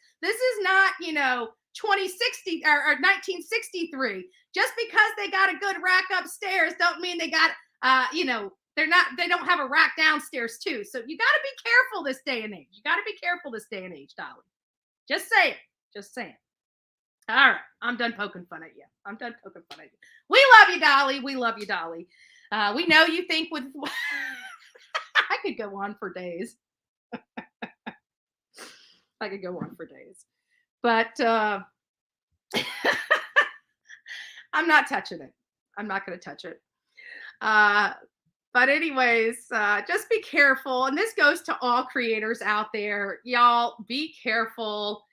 not, 2060 or 1963. Just because they got a good rack upstairs don't mean they got, they don't have a rack downstairs too. So you got to be careful this day and age. Dolly. Just saying. All right. I'm done poking fun at you. We love you, Dolly. We know you think with, I could go on for days. But I'm not touching it. I'm not going to touch it. But anyways, just be careful. And this goes to all creators out there. Y'all, be careful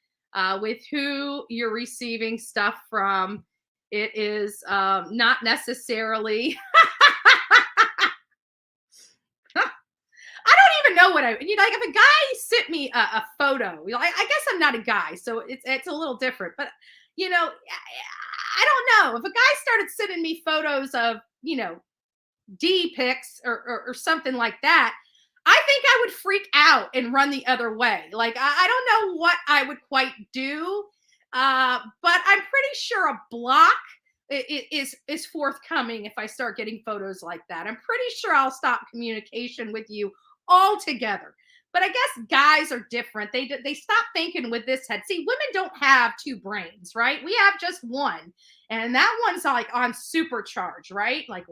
with who you're receiving stuff from. It is not necessarily... I don't even know what like if a guy sent me a photo, I guess I'm not a guy, so it's a little different. But, I don't know. If a guy started sending me photos of, D pics or something like that, I think I would freak out and run the other way. Like, I don't know what I would quite do, but I'm pretty sure a block is forthcoming if I start getting photos like that. I'm pretty sure I'll stop communication with you altogether. But I guess guys are different. They stop thinking with this head. See, women don't have two brains, right? We have just one, and that one's like on supercharge, right? Like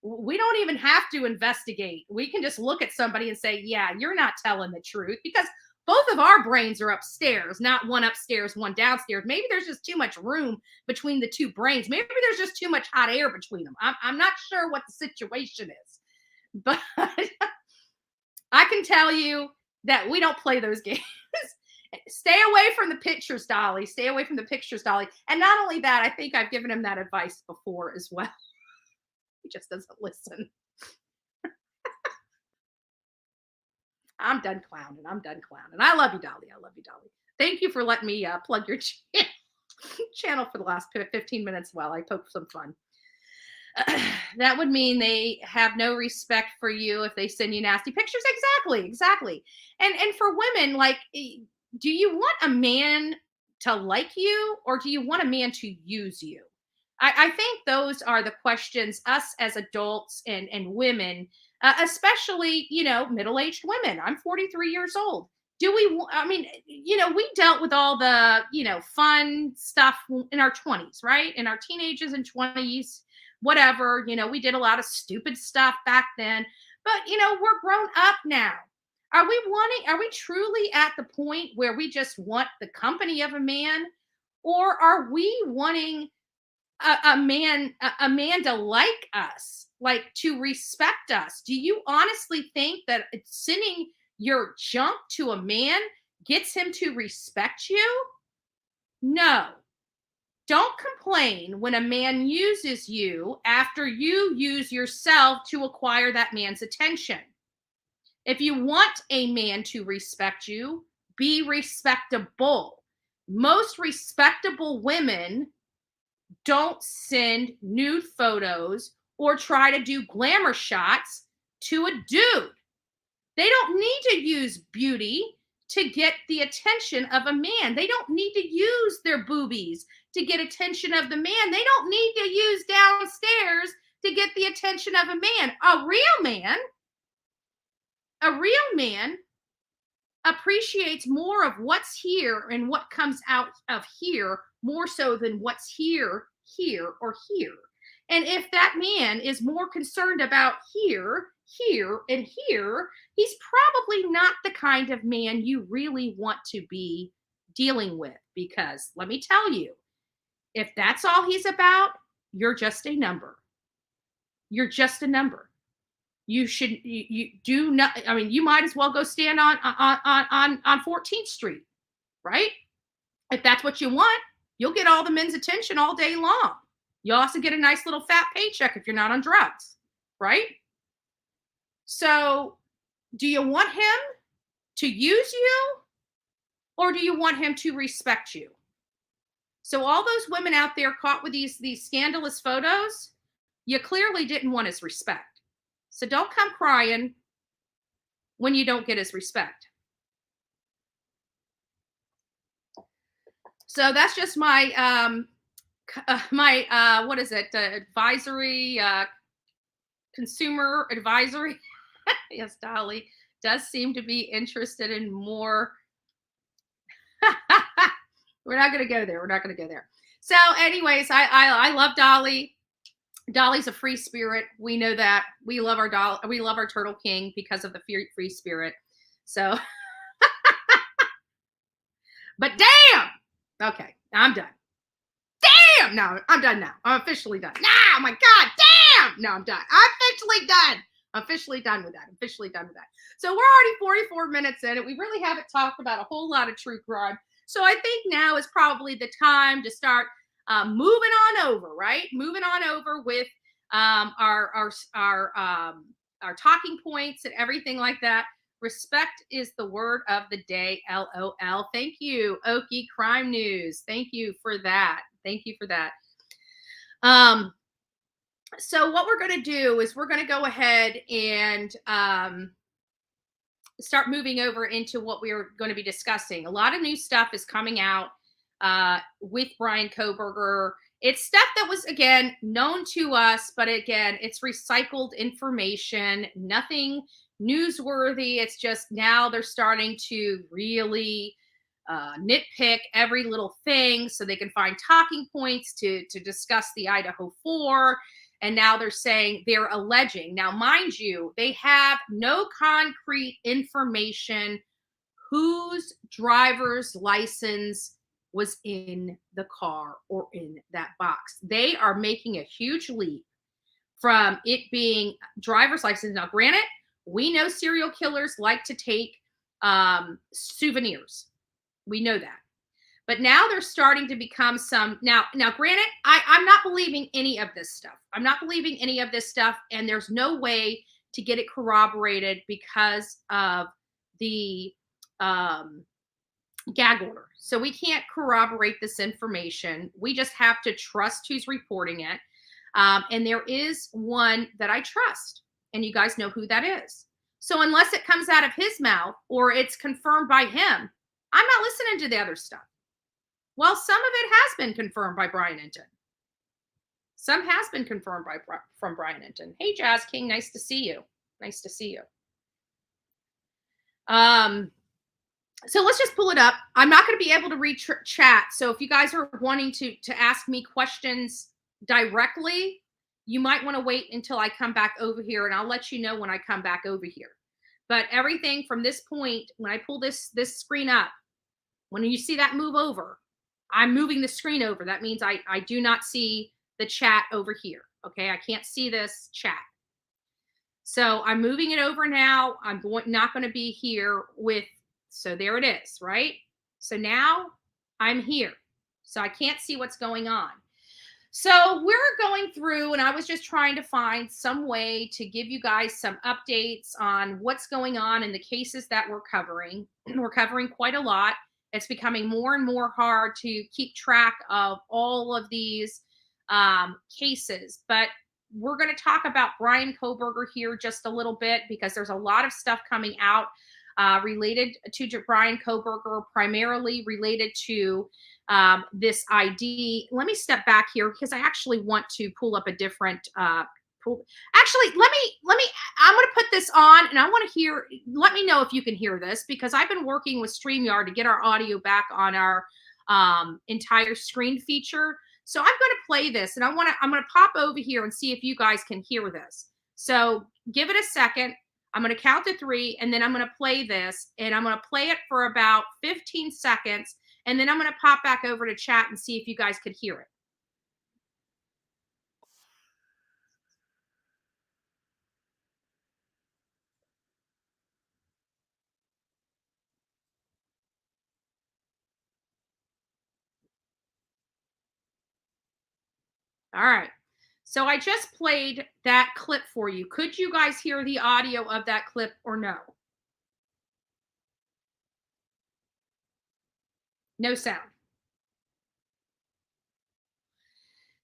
we don't even have to investigate. We can just look at somebody and say, yeah, you're not telling the truth, because both of our brains are upstairs, not one upstairs, one downstairs. Maybe there's just too much room between the two brains. Maybe there's just too much hot air between them. I'm not sure what the situation is, but I can tell you that we don't play those games. Stay away from the pictures, Dolly. Stay away from the pictures, Dolly. And not only that, I think I've given him that advice before as well. He just doesn't listen. I'm done clowning. I love you, Dolly. Thank you for letting me plug your channel for the last 15 minutes while I poke some fun. That would mean they have no respect for you if they send you nasty pictures. Exactly. And for women, like, do you want a man to like you, or do you want a man to use you? I think those are the questions us as adults and women, especially, middle-aged women. I'm 43 years old. We dealt with all the, fun stuff in our 20s, right? In our teenagers and 20s, whatever, we did a lot of stupid stuff back then, but, we're grown up now. Are we truly at the point where we just want the company of a man, or are we wanting a man to like us, like to respect us? Do you honestly think that sending your junk to a man gets him to respect you? No. Don't complain when a man uses you after you use yourself to acquire that man's attention. If you want a man to respect you, be respectable. Most respectable women don't send nude photos or try to do glamour shots to a dude. They don't need to use beauty to get the attention of a man. They don't need to use their boobies to get attention of the man. They don't need to use downstairs to get the attention of a man. A real man appreciates more of what's here and what comes out of here more so than what's here, or here. And if that man is more concerned about here, and here, he's probably not the kind of man you really want to be dealing with. Because let me tell you, if that's all he's about, you're just a number. You're just a number. You do not. I mean, you might as well go stand on 14th Street, right? If that's what you want, you'll get all the men's attention all day long. You also get a nice little fat paycheck if you're not on drugs, right? So, do you want him to use you, or do you want him to respect you? So, all those women out there caught with these scandalous photos, you clearly didn't want his respect. So don't come crying when you don't get his respect. So that's just my what is it? Advisory, consumer advisory. Yes, Dolly does seem to be interested in more. We're not going to go there. So anyways, I love Dolly. Dolly's a free spirit. We know that. We love our we love our Turtle King because of the free spirit. So, but damn. Okay, I'm done. Damn. No, I'm done now. I'm officially done. Nah, oh my God. Damn. No, I'm done. I'm officially done. Officially done with that. Officially done with that. So we're already 44 minutes in, and we really haven't talked about a whole lot of true crime. So I think now is probably the time to start moving on over, right? Moving on over with our talking points and everything like that. Respect is the word of the day. LOL. Thank you, Okie Crime News. Thank you for that. Thank you for that. So what we're going to do is we're going to go ahead and start moving over into what we're going to be discussing. A lot of new stuff is coming out with Bryan Kohberger. It's stuff that was, again, known to us, but again, it's recycled information, nothing newsworthy. It's just now they're starting to really nitpick every little thing so they can find talking points to discuss the Idaho 4. And now they're saying they're alleging. Now, mind you, they have no concrete information whose driver's license was in the car or in that box. They are making a huge leap from it being driver's license. Now, granted, we know serial killers like to take souvenirs. We know that. But now they're starting to become some. Now, granted, I'm not believing any of this stuff. I'm not believing any of this stuff. And there's no way to get it corroborated because of the gag order. So we can't corroborate this information. We just have to trust who's reporting it. And there is one that I trust. And you guys know who that is. So unless it comes out of his mouth or it's confirmed by him, I'm not listening to the other stuff. Well, some of it has been confirmed by Brian Enton. Some has been confirmed from Brian Enton. Hey, Jazz King, nice to see you. Nice to see you. So let's just pull it up. I'm not going to be able to read chat. So if you guys are wanting to ask me questions directly, you might want to wait until I come back over here, and I'll let you know when I come back over here. But everything from this point, when I pull this screen up, when you see that move over, I'm moving the screen over. That means I do not see the chat over here. Okay, I can't see this chat. So I'm moving it over now. I'm not going to be here with, so there it is, right? So now I'm here. So I can't see what's going on. So we're going through, and I was just trying to find some way to give you guys some updates on what's going on in the cases that we're covering. We're covering quite a lot. It's becoming more and more hard to keep track of all of these cases. But we're going to talk about Bryan Kohberger here just a little bit because there's a lot of stuff coming out related to Bryan Kohberger, primarily related to this ID. Let me step back here because I actually want to pull up a different Actually, let me, I'm going to put this on and I want to hear, let me know if you can hear this because I've been working with StreamYard to get our audio back on our entire screen feature. So I'm going to play this and I'm going to pop over here and see if you guys can hear this. So give it a second. I'm going to count to 3 and then I'm going to play this and I'm going to play it for about 15 seconds. And then I'm going to pop back over to chat and see if you guys could hear it. All right. So I just played that clip for you. Could you guys hear the audio of that clip or no? No sound.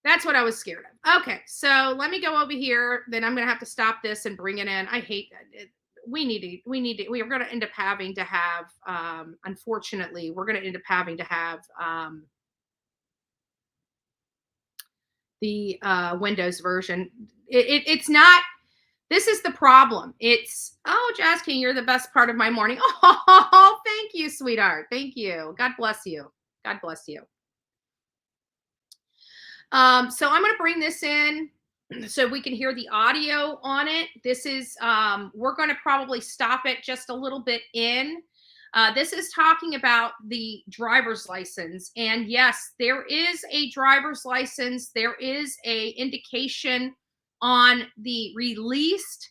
That's what I was scared of. Okay, so let me go over here. Then I'm going to have to stop this and bring it in. I hate that. We are going to end up having to have, unfortunately, we're going to end up having to have the Windows version. It's not, this is the problem. It's, oh, Jazz King, you're the best part of my morning. Oh, thank you, sweetheart. Thank you. God bless you. God bless you. So I'm going to bring this in so we can hear the audio on it. This is, we're going to probably stop it just a little bit in. This is talking about the driver's license. And yes, there is a driver's license. There is a indication on the released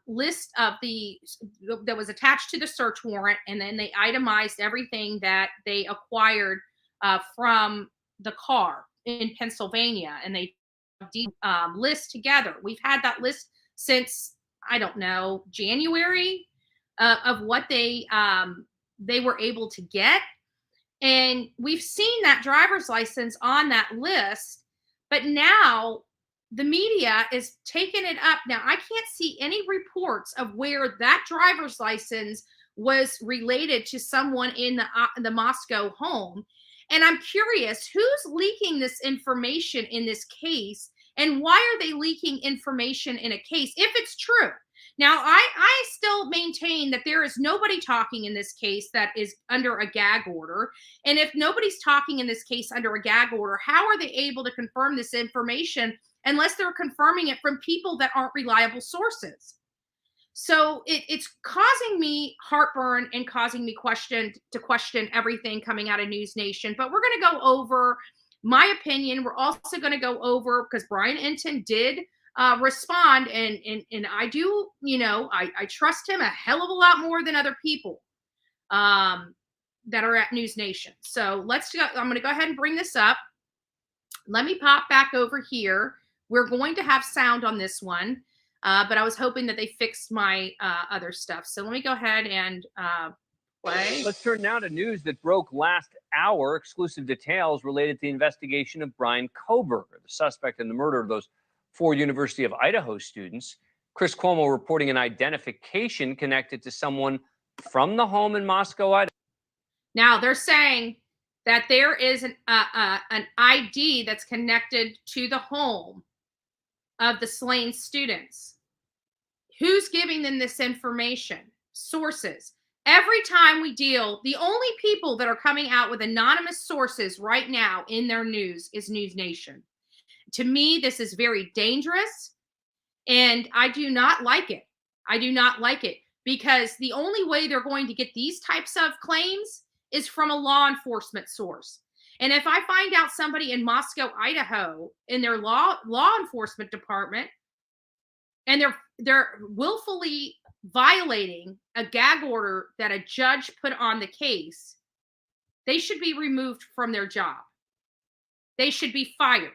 list of that was attached to the search warrant, and then they itemized everything that they acquired from the car in Pennsylvania, and they list together. We've had that list since, I don't know, January, of what they were able to get. And we've seen that driver's license on that list, but now the media is taking it up. Now, I can't see any reports of where that driver's license was related to someone in the Moscow home. And I'm curious, who's leaking this information in this case, and why are they leaking information in a case if it's true? Now, I still maintain that there is nobody talking in this case that is under a gag order. And if nobody's talking in this case under a gag order, how are they able to confirm this information unless they're confirming it from people that aren't reliable sources? So it's causing me heartburn and causing me to question everything coming out of News Nation. But we're going to go over my opinion. We're also going to go over, because Brian Entin did respond, and I do, I trust him a hell of a lot more than other people that are at News Nation. So let's go. I'm going to go ahead and bring this up. Let me pop back over here. We're going to have sound on this one, but I was hoping that they fixed my other stuff. So let me go ahead and play. Let's turn now to news that broke last hour. Exclusive details related to the investigation of Brian Kohberger, the suspect in the murder of those 4 University of Idaho students. Chris Cuomo reporting an identification connected to someone from the home in Moscow, Idaho. Now they're saying that there is an ID that's connected to the home of the slain students. Who's giving them this information? Sources. Every time we deal, the only people that are coming out with anonymous sources right now in their news is News Nation. To me, this is very dangerous, and I do not like it. I do not like it, because the only way they're going to get these types of claims is from a law enforcement source. And if I find out somebody in Moscow, Idaho, in their law enforcement department, and they're willfully violating a gag order that a judge put on the case, they should be removed from their job. They should be fired,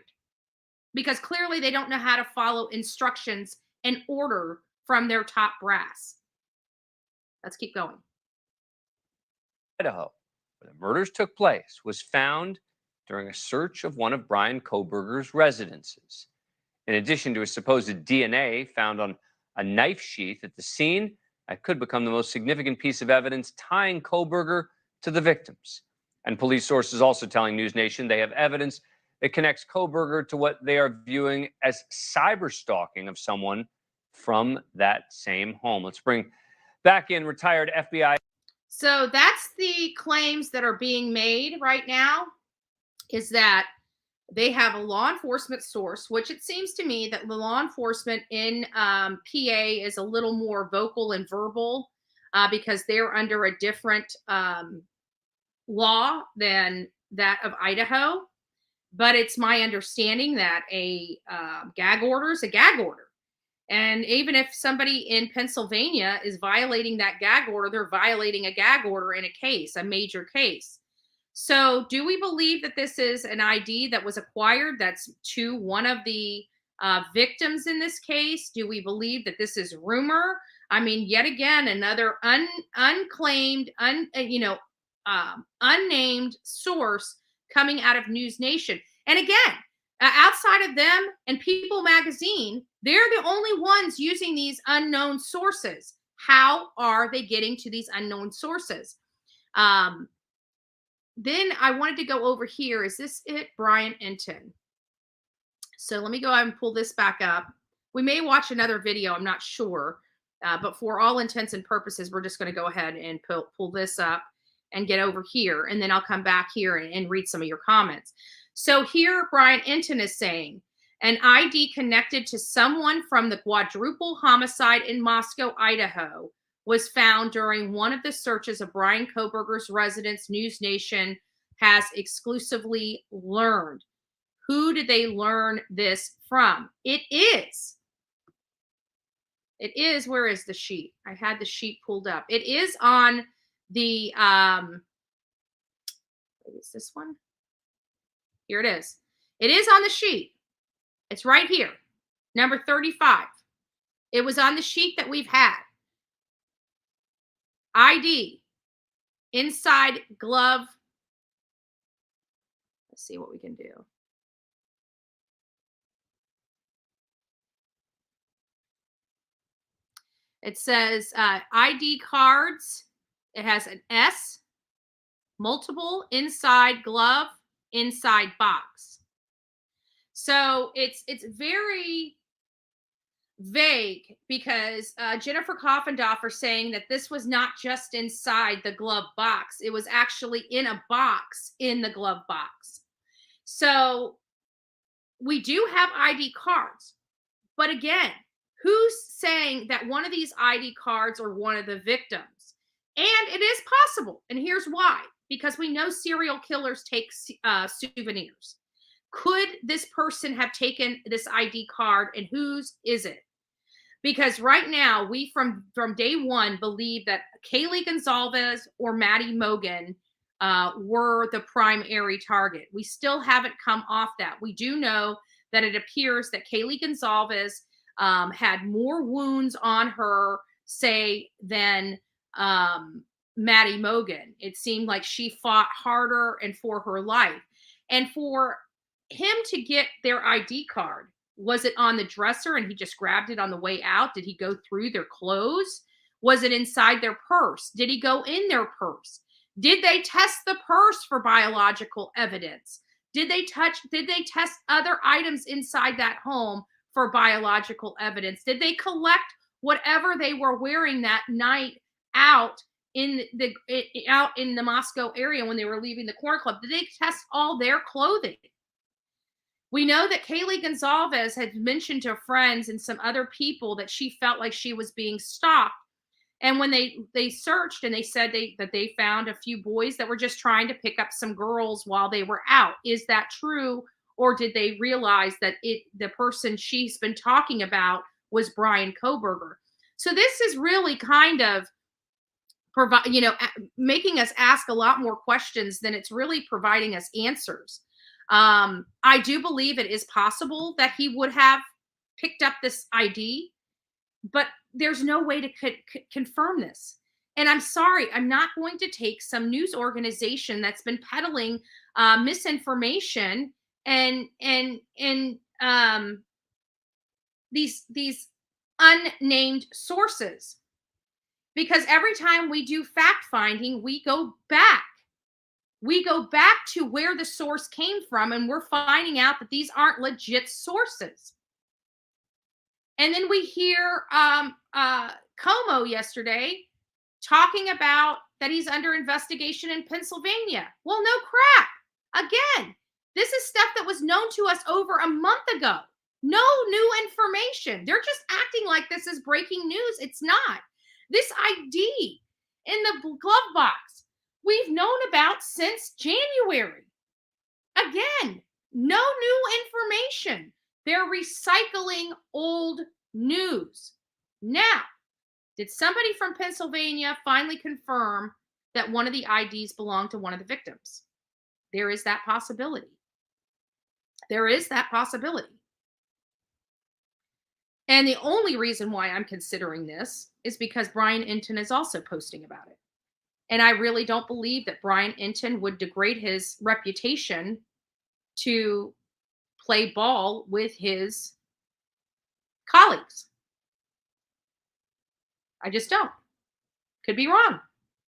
because clearly they don't know how to follow instructions and order from their top brass. Let's keep going. Idaho, where the murders took place, was found during a search of one of Brian Kohberger's residences. In addition to a supposed DNA found on a knife sheath at the scene, that could become the most significant piece of evidence tying Kohberger to the victims. And police sources also telling News Nation they have evidence that connects Kohberger to what they are viewing as cyber stalking of someone from that same home. Let's bring back in retired FBI. So that's the claims that are being made right now, is that they have a law enforcement source, which it seems to me that the law enforcement in PA is a little more vocal and verbal because they're under a different law than that of Idaho. But it's my understanding that a gag order is a gag order. And even if somebody in Pennsylvania is violating that gag order, they're violating a gag order in a case, a major case. So do we believe that this is an ID that was acquired that's to one of the victims in this case? Do we believe that this is rumor? I mean, yet again, another unclaimed, unnamed source coming out of News Nation. And again, outside of them and People Magazine, they're the only ones using these unknown sources. How are they getting to these unknown sources? Then I wanted to go over here. Is this it? Brian Entin. So let me go ahead and pull this back up. We may watch another video. I'm not sure. But for all intents and purposes, we're just going to go ahead and pull this up and get over here. And then I'll come back here and read some of your comments. So here, Brian Entin is saying, an ID connected to someone from the quadruple homicide in Moscow, Idaho, was found during one of the searches of Brian Kohberger's residence, News Nation has exclusively learned. Who did they learn this from? It is It is, where is the sheet? I had the sheet pulled up. It is on the, is this one? Here it is. It is on the sheet. It's right here. Number 35. It was on the sheet that we've had. ID, inside glove. Let's see what we can do. It says ID cards. It has an S, multiple, inside glove, inside box. So it's very vague, because Jennifer Koffendorfer saying that this was not just inside the glove box. It was actually in a box in the glove box. So we do have ID cards. But again, who's saying that one of these ID cards are one of the victims? And it is possible. And here's why. Because we know serial killers take souvenirs. Could this person have taken this ID card, and whose is it? Because right now, we from day one believe that Kaylee Gonzalez or Maddie Mogen were the primary target. We still haven't come off that. We do know that it appears that Kaylee Gonzalez had more wounds on her, say, than Maddie Mogen. It seemed like she fought harder and for her life. And for him to get their ID card, was it on the dresser and he just grabbed it on the way out? Did he go through their clothes? Was it inside their purse? Did he go in their purse? Did they test the purse for biological evidence? Did they test other items inside that home for biological evidence? Did they collect whatever they were wearing that night out in the Moscow area when they were leaving the Corn Club? Did they test all their clothing? We know that Kaylee Gonzalez had mentioned to friends and some other people that she felt like she was being stalked. And when they searched, and they said that they found a few boys that were just trying to pick up some girls while they were out. Is that true? Or did they realize that the person she's been talking about was Brian Kohberger? So this is really kind of making us ask a lot more questions than it's really providing us answers. I do believe it is possible that he would have picked up this ID, but there's no way to confirm this. And I'm sorry, I'm not going to take some news organization that's been peddling misinformation and these unnamed sources, because every time we do fact finding, we go back to where the source came from, and we're finding out that these aren't legit sources. And then we hear Como yesterday talking about that he's under investigation in Pennsylvania. Well, no crap. Again, this is stuff that was known to us over a month ago. No new information. They're just acting like this is breaking news. It's not. This ID in the glove box, we've known about since January. Again, no new information. They're recycling old news. Now, did somebody from Pennsylvania finally confirm that one of the IDs belonged to one of the victims? There is that possibility. There is that possibility. And the only reason why I'm considering this is because Brian Entin is also posting about it. And I really don't believe that Brian Entin would degrade his reputation to play ball with his colleagues. I just don't. Could be wrong.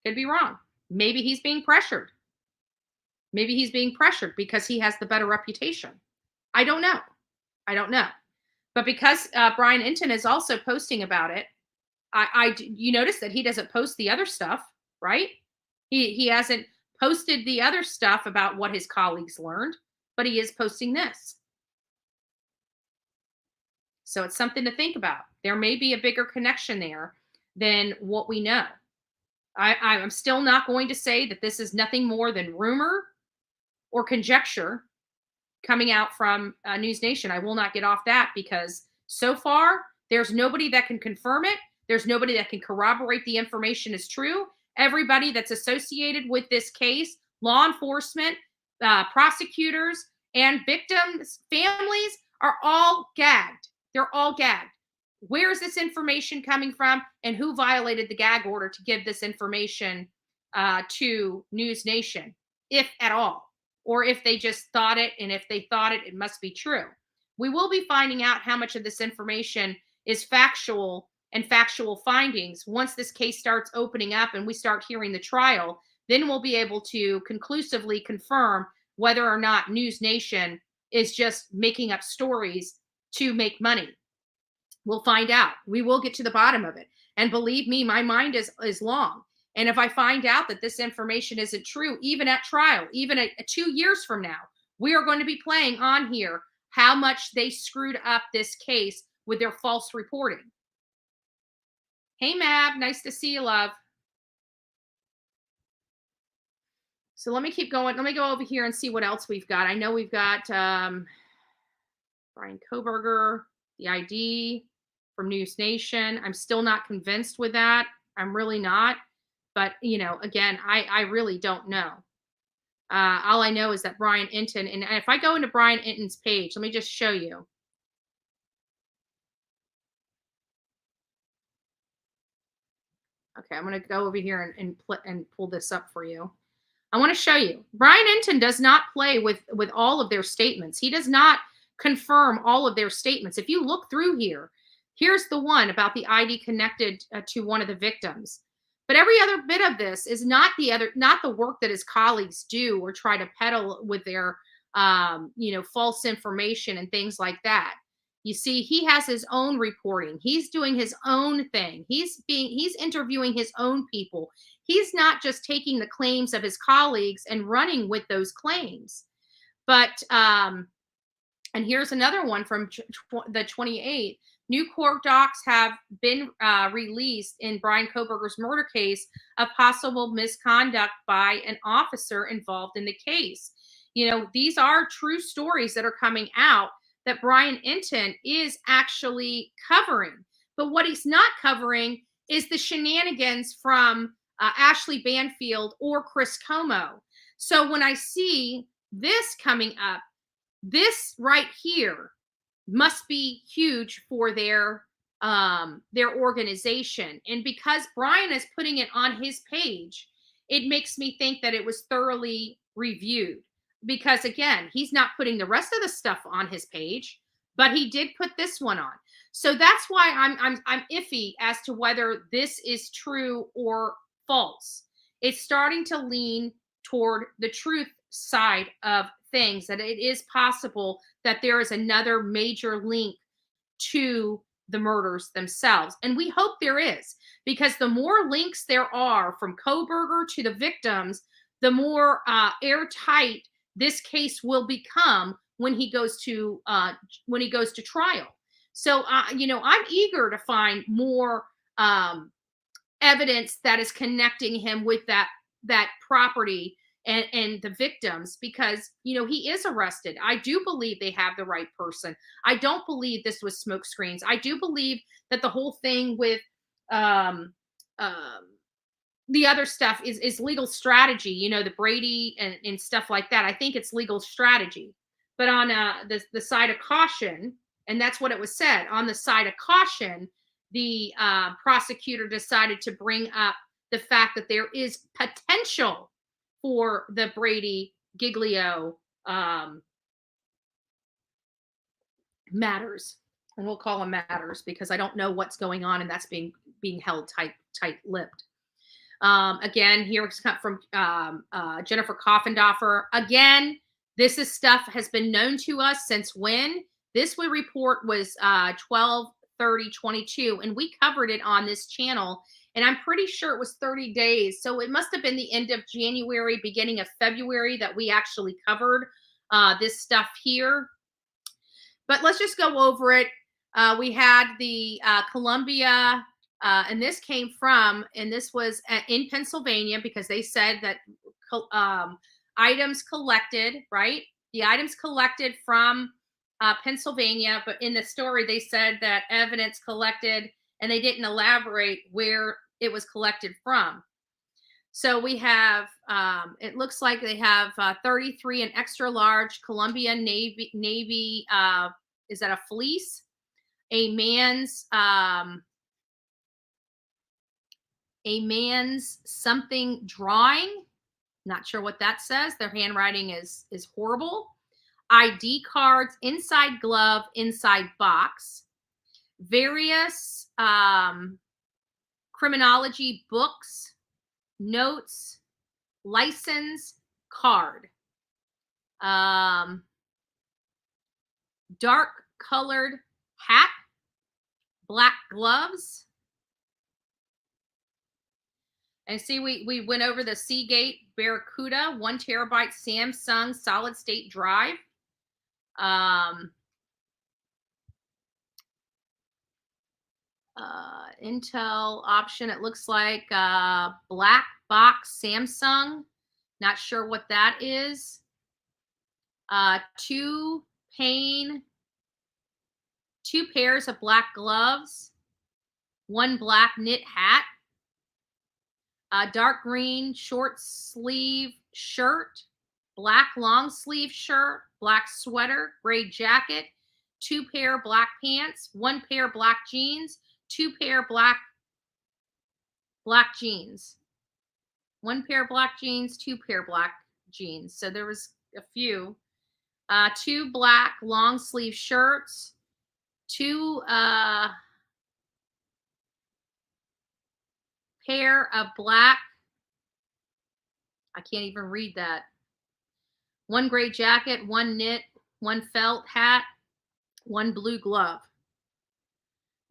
Could be wrong. Maybe he's being pressured. Maybe he's being pressured because he has the better reputation. I don't know. I don't know. But because Brian Entin is also posting about it, you notice that he doesn't post the other stuff, right? He hasn't posted the other stuff about what his colleagues learned, but he is posting this. So it's something to think about. There may be a bigger connection there than what we know. I'm still not going to say that this is nothing more than rumor or conjecture coming out from News Nation. I will not get off that because so far There's nobody that can confirm it. There's nobody that can corroborate the information is true. Everybody that's associated with this case, law enforcement, prosecutors, and victims' families are all gagged. They're all gagged. Where is this information coming from, and who violated the gag order to give this information to News Nation, if at all, or if they just thought it, and if they thought it, it must be true. We will be finding out how much of this information is factual and factual findings once this case starts opening up and we start hearing the trial. Then we'll be able to conclusively confirm whether or not News Nation is just making up stories to make money. We'll find out. We will get to the bottom of it. And believe me, my mind is long. And if I find out that this information isn't true, even at trial, even at 2 years from now, we are going to be playing on here how much they screwed up this case with their false reporting. Hey, Mab, nice to see you, love. So let me keep going. Let me go over here and see what else we've got. I know we've got Brian Kohberger, the ID from News Nation. I'm still not convinced with that. I'm really not. But, you know, again, I really don't know. All I know is that Brian Inton, and if I go into Brian Inton's page, let me just show you. Okay, I'm going to go over here and pull this up for you. I want to show you. Brian Inton does not play with all of their statements. He does not confirm all of their statements. If you look through here, here's the one about the ID connected to one of the victims. But every other bit of this is not the work that his colleagues do or try to peddle with their false information and things like that. You see, he has his own reporting. He's doing his own thing. He's interviewing his own people. He's not just taking the claims of his colleagues and running with those claims. But and here's another one from the 28th. New court docs have been released in Brian Kohberger's murder case of possible misconduct by an officer involved in the case. You know, these are true stories that are coming out that Brian Inton is actually covering. But what he's not covering is the shenanigans from Ashley Banfield or Chris Como. So when I see this coming up, this right here must be huge for their organization. And because Brian is putting it on his page, it makes me think that it was thoroughly reviewed. Because again, he's not putting the rest of the stuff on his page, but he did put this one on. So that's why I'm iffy as to whether this is true or false. It's starting to lean toward the truth side of things, that it is possible that there is another major link to the murders themselves. And we hope there is, because the more links there are from Kohberger to the victims, the more airtight this case will become when he goes to trial. So I'm eager to find more evidence that is connecting him with that property and the victims, because he is arrested. I do believe they have the right person. I don't believe this was smoke screens. I do believe that the whole thing with the other stuff is legal strategy, the Brady and stuff like that. I think it's legal strategy. But on the side of caution, and that's what it was said, on the side of caution, the prosecutor decided to bring up the fact that there is potential for the Brady Giglio matters. And we'll call them matters because I don't know what's going on, and that's being held tight-lipped. Again, here it's from Jennifer Koffendorfer. Again, this is stuff has been known to us since when? This report was 12/30/22, and we covered it on this channel, and I'm pretty sure it was 30 days. So it must have been the end of January, beginning of February that we actually covered this stuff here. But let's just go over it. We had the Columbia, and this came from, and this was in Pennsylvania, because they said that items collected, right? The items collected from Pennsylvania. But in the story, they said that evidence collected, and they didn't elaborate where it was collected from. So we have, it looks like they have 33 an extra large Columbia Navy is that a fleece? A man's something drawing. Not sure what that says. Their handwriting is horrible. ID cards, inside glove, inside box. Various criminology books, notes, license, card. Dark colored hat, black gloves. And see, we went over the Seagate Barracuda 1 terabyte Samsung solid state drive. Intel option, it looks like black box Samsung. Not sure what that is. 2 pairs of black gloves, 1 black knit hat, dark green short sleeve shirt, black long sleeve shirt, black sweater, gray jacket, 2 pair black pants, 1 pair black jeans, 2 pair black jeans, 1 pair black jeans, 2 pair black jeans. So there was a few. 2 black long sleeve shirts, 2 pair of black, I can't even read that, 1 gray jacket, 1 knit, 1 felt hat, 1 blue glove.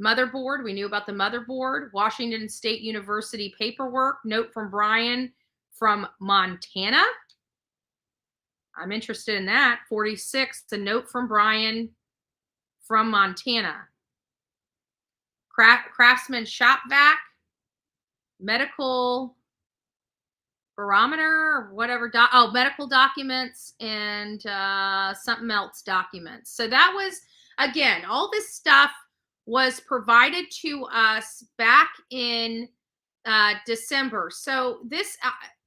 Motherboard, we knew about the motherboard. Washington State University paperwork, note from Brian from Montana. I'm interested in that. 46, a note from Brian from Montana. Craftsman shop vac, medical barometer, or whatever. Medical documents, and something else documents. So that was, again, all this stuff was provided to us back in December. So this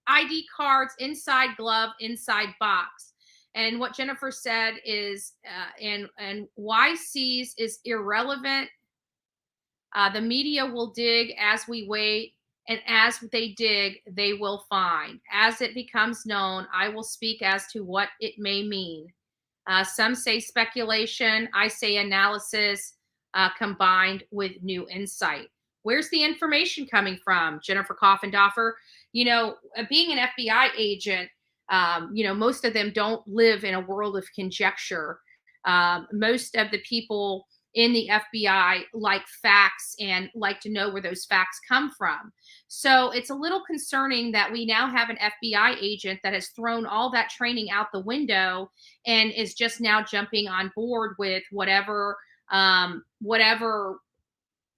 ID cards, inside glove, inside box. And what Jennifer said is, and YCs is irrelevant. The media will dig as we wait, and as they dig, they will find. As it becomes known, I will speak as to what it may mean. Some say speculation, I say analysis, combined with new insight. Where's the information coming from, Jennifer Coffendoffer? You know, being an FBI agent, you know, most of them don't live in a world of conjecture. Most of the people in the FBI like facts and like to know where those facts come from. So it's a little concerning that we now have an FBI agent that has thrown all that training out the window and is just now jumping on board with whatever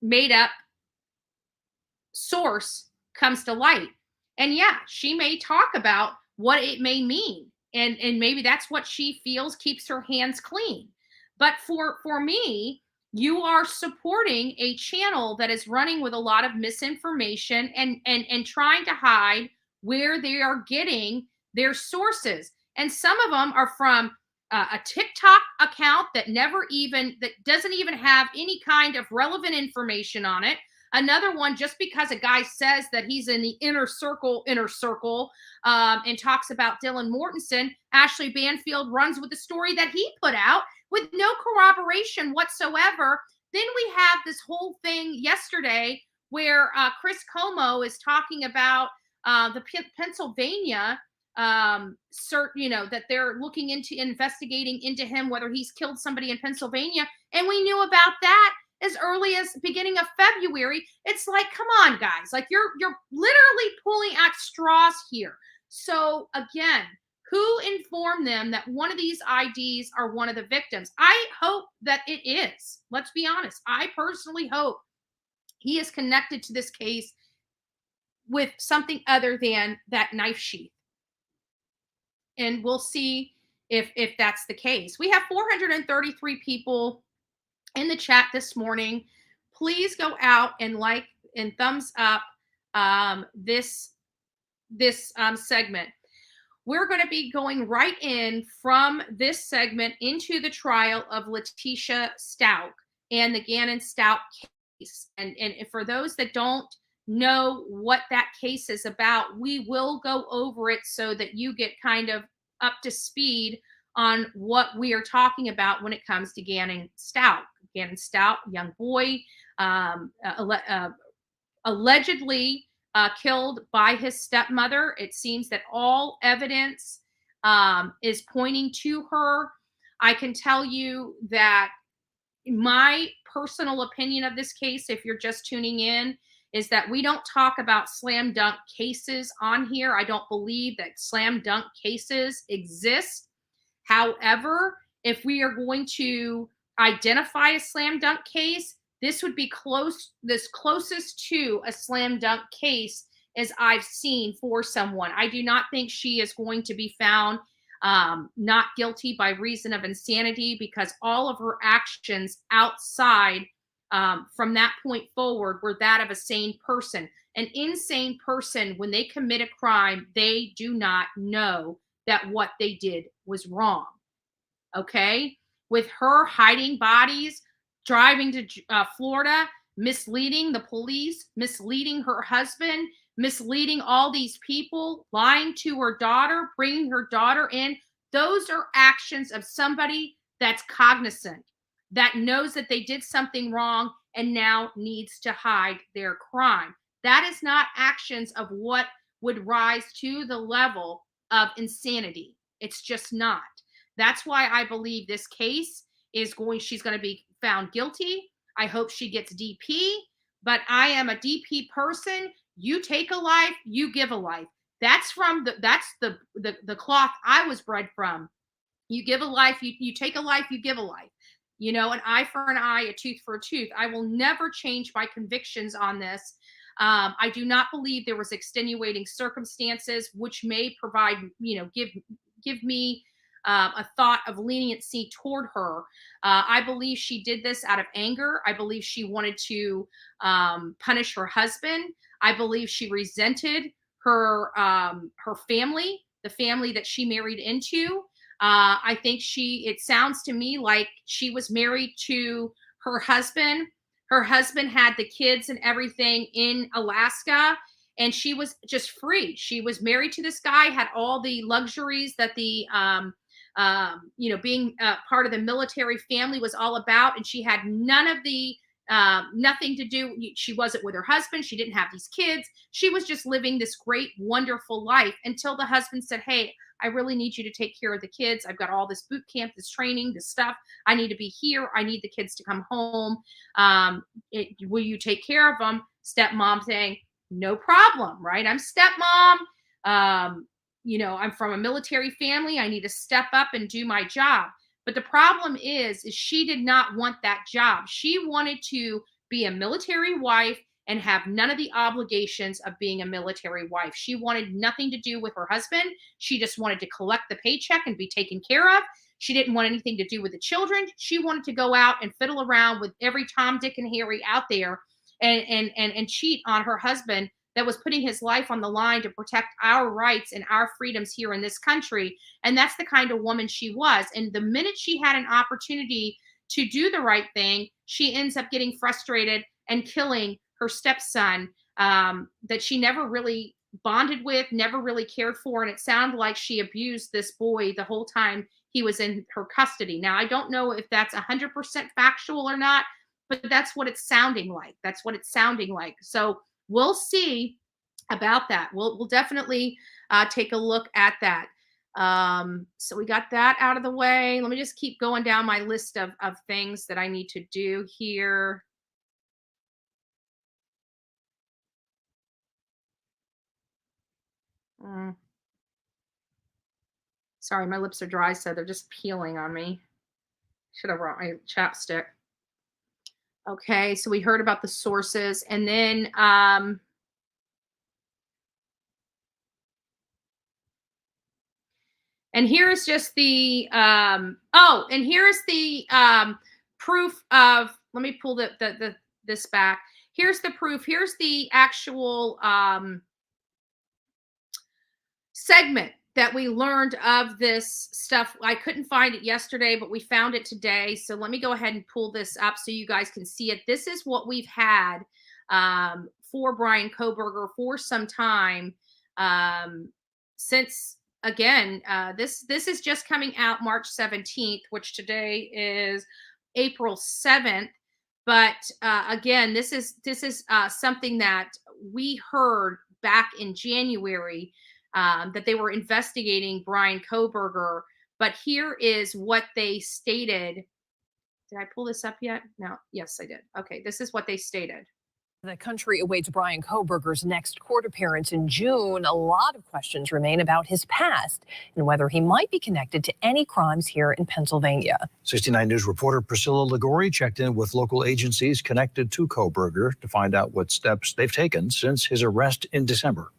made up source comes to light. And yeah, she may talk about what it may mean. And maybe that's what she feels keeps her hands clean. But for me, you are supporting a channel that is running with a lot of misinformation and trying to hide where they are getting their sources. And some of them are from a TikTok account that doesn't even have any kind of relevant information on it. Another one, just because a guy says that he's in the inner circle, and talks about Dylan Mortensen, Ashley Banfield runs with the story that he put out with no corroboration whatsoever. Then we have this whole thing yesterday where Chris Como is talking about the Pennsylvania that they're looking into, investigating into him, whether he's killed somebody in Pennsylvania. And we knew about that as early as beginning of February. It's like, come on, guys, like you're literally pulling at straws here. So again, who informed them that one of these IDs are one of the victims? I hope that it is. Let's be honest. I personally hope he is connected to this case with something other than that knife sheath. And we'll see if that's the case. We have 433 people in the chat this morning. Please go out and like and thumbs up this segment. We're going to be going right in from this segment into the trial of Letecia Stauch and the Gannon Stauch case. And for those that don't know what that case is about, we will go over it so that you get kind of up to speed on what we are talking about when it comes to Gannon Stauch. Gannon Stauch, young boy, allegedly killed by his stepmother. It seems that all evidence is pointing to her. I can tell you that my personal opinion of this case, if you're just tuning in, is that we don't talk about slam dunk cases on here. I don't believe that slam dunk cases exist. However, if we are going to identify a slam dunk case, this would be closest to a slam dunk case as I've seen for someone. I do not think she is going to be found not guilty by reason of insanity, because all of her actions outside from that point forward were that of a sane person. An insane person, when they commit a crime, they do not know that what they did was wrong. Okay? With her hiding bodies, driving to Florida, misleading the police, misleading her husband, misleading all these people, lying to her daughter, bringing her daughter in. Those are actions of somebody that's cognizant, that knows that they did something wrong and now needs to hide their crime. That is not actions of what would rise to the level of insanity. It's just not. That's why I believe this case is she's going to be found guilty. I hope she gets DP, but I am a DP person. You take a life, you give a life. That's the cloth I was bred from. You give a life, you take a life, you give a life. You know, an eye for an eye, a tooth for a tooth. I will never change my convictions on this. I do not believe there was extenuating circumstances which may provide, give me a thought of leniency toward her. I believe she did this out of anger. I believe she wanted to punish her husband. I believe she resented her family, the family that she married into. I think it sounds to me like she was married to her husband. Her husband had the kids and everything in Alaska, and she was just free. She was married to this guy, had all the luxuries that the being part of the military family was all about, and she had none of the nothing to do. She wasn't with her husband. She didn't have these kids. She was just living this great, wonderful life until the husband said, "Hey, I really need you to take care of the kids. I've got all this boot camp, this training, this stuff. I need to be here. I need the kids to come home. Will you take care of them?" Stepmom saying, "No problem," right? I'm stepmom. I'm from a military family. I need to step up and do my job. But the problem is she did not want that job. She wanted to be a military wife and have none of the obligations of being a military wife. She wanted nothing to do with her husband. She just wanted to collect the paycheck and be taken care of. She didn't want anything to do with the children. She wanted to go out and fiddle around with every Tom, Dick, and Harry out there and cheat on her husband that was putting his life on the line to protect our rights and our freedoms here in this country. And that's the kind of woman she was. And the minute she had an opportunity to do the right thing, she ends up getting frustrated and killing her stepson that she never really bonded with, never really cared for. And it sounded like she abused this boy the whole time he was in her custody. Now, I don't know if that's 100% factual or not, but that's what it's sounding like. That's what it's sounding like. So we'll see about that. We'll definitely take a look at that. So we got that out of the way. Let me just keep going down my list of things that I need to do here. Sorry, my lips are dry, so they're just peeling on me. Should have brought my chapstick. Okay, so we heard about the sources, and then And here is just the and here's the proof of. Let me pull this back. Here's the proof. Here's the actual segment that we learned of this stuff. I couldn't find it yesterday, but we found it today. So let me go ahead and pull this up so you guys can see it. This is what we've had for Bryan Kohberger for some time since. Again, this is just coming out March 17th, which today is April 7th. But again, this is something that we heard back in January that they were investigating Bryan Kohberger. But here is what they stated. Did I pull this up yet? No. Yes, I did. Okay, this is what they stated. The country awaits Bryan Kohberger's next court appearance in June. A lot of questions remain about his past and whether he might be connected to any crimes here in Pennsylvania. 69 News reporter Priscilla Ligori checked in with local agencies connected to Kohberger to find out what steps they've taken since his arrest in December.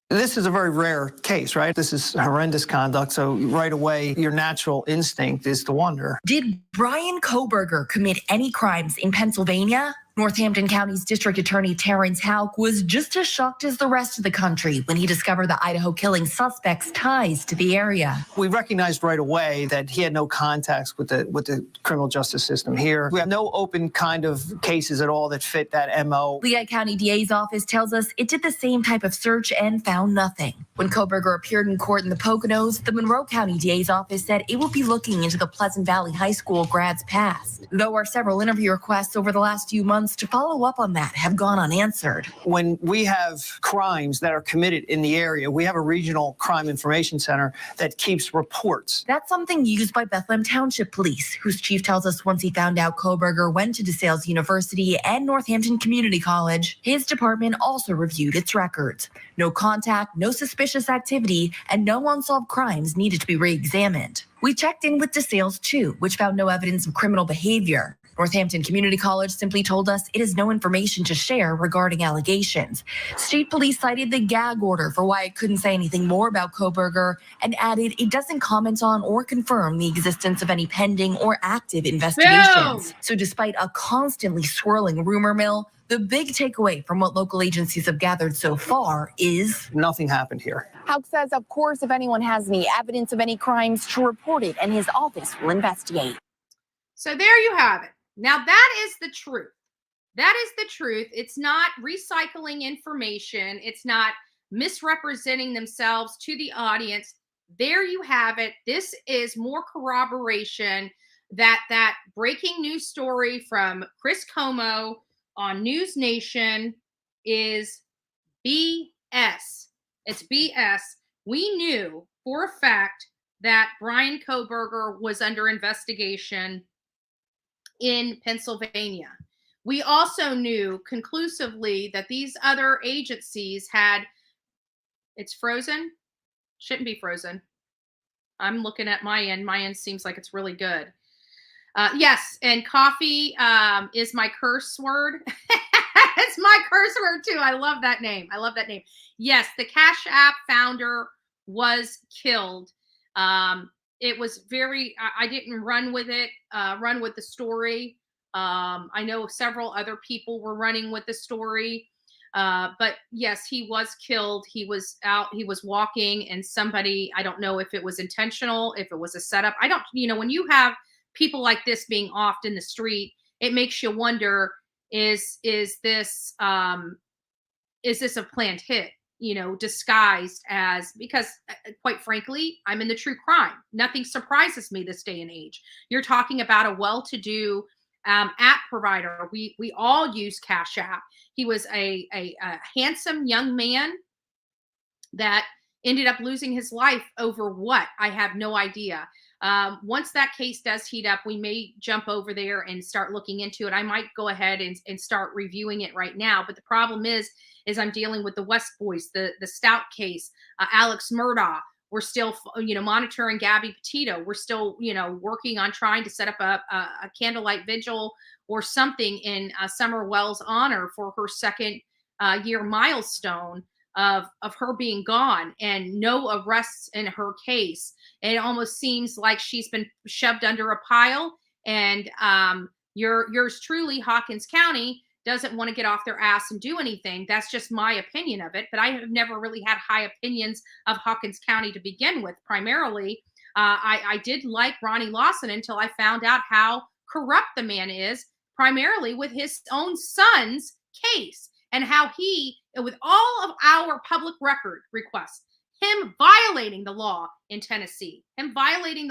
This is a very rare case, right? This is horrendous conduct, so right away, your natural instinct is to wonder. Did Bryan Kohberger commit any crimes in Pennsylvania? Northampton County's District Attorney Terrence Houck was just as shocked as the rest of the country when he discovered the Idaho killing suspect's ties to the area. We recognized right away that he had no contacts with the criminal justice system here. We have no open kind of cases at all that fit that MO. Lehigh County DA's office tells us it did the same type of search and found nothing. When Kohberger appeared in court in the Poconos, the Monroe County DA's office said it will be looking into the Pleasant Valley High School grad's past. Though our several interview requests over the last few months to follow up on that have gone unanswered. When we have crimes that are committed in the area, we have a regional crime information center that keeps reports. That's something used by Bethlehem Township Police, whose chief tells us once he found out Kohberger went to DeSales University and Northampton Community College, his department also reviewed its records. No contact, no suspicious activity, and no unsolved crimes needed to be re-examined. We checked in with DeSales too, which found no evidence of criminal behavior. Northampton Community College simply told us it has no information to share regarding allegations. State police cited the gag order for why it couldn't say anything more about Kohberger and added it doesn't comment on or confirm the existence of any pending or active investigations. So despite a constantly swirling rumor mill, the big takeaway from what local agencies have gathered so far is nothing happened here. Houck says, of course, if anyone has any evidence of any crimes, to report it and his office will investigate. So there you have it. Now, that is the truth. That is the truth. It's not recycling information. It's not misrepresenting themselves to the audience. There you have it. This is more corroboration that breaking news story from Chris Como on News Nation is BS. It's BS. We knew for a fact that Bryan Kohberger was under investigation in Pennsylvania. We also knew conclusively that these other agencies had, it's frozen, shouldn't be frozen. I'm looking at my end. My end seems like it's really good. Yes, and coffee is my curse word. It's my curse word too. I love that name. I love that name. Yes, the Cash App founder was killed. It was very, I didn't run with it, run with the story. I know several other people were running with the story. But yes, he was killed. He was out, he was walking, and somebody, I don't know if it was intentional, if it was a setup. I don't, when you have people like this being offed in the street, it makes you wonder, is this a planned hit? Disguised as, because quite frankly, I'm in the true crime. Nothing surprises me this day and age. You're talking about a well-to-do app provider. We all use Cash App. He was a handsome young man that ended up losing his life over what? I have no idea. Once that case does heat up, we may jump over there and start looking into it. I might go ahead and start reviewing it right now. But the problem is I'm dealing with the West Boys, the Stauch case, Alex Murdaugh. We're still, monitoring Gabby Petito. We're still, working on trying to set up a candlelight vigil or something in Summer Wells' honor for her second year milestone of her being gone and no arrests in her case. And it almost seems like she's been shoved under a pile. And yours truly, Hawkins County, doesn't want to get off their ass and do anything. That's just my opinion of it. But I have never really had high opinions of Hawkins County to begin with. Primarily, I did like Ronnie Lawson until I found out how corrupt the man is, primarily with his own son's case, and how he, with all of our public record requests, him violating the law in Tennessee, and hiding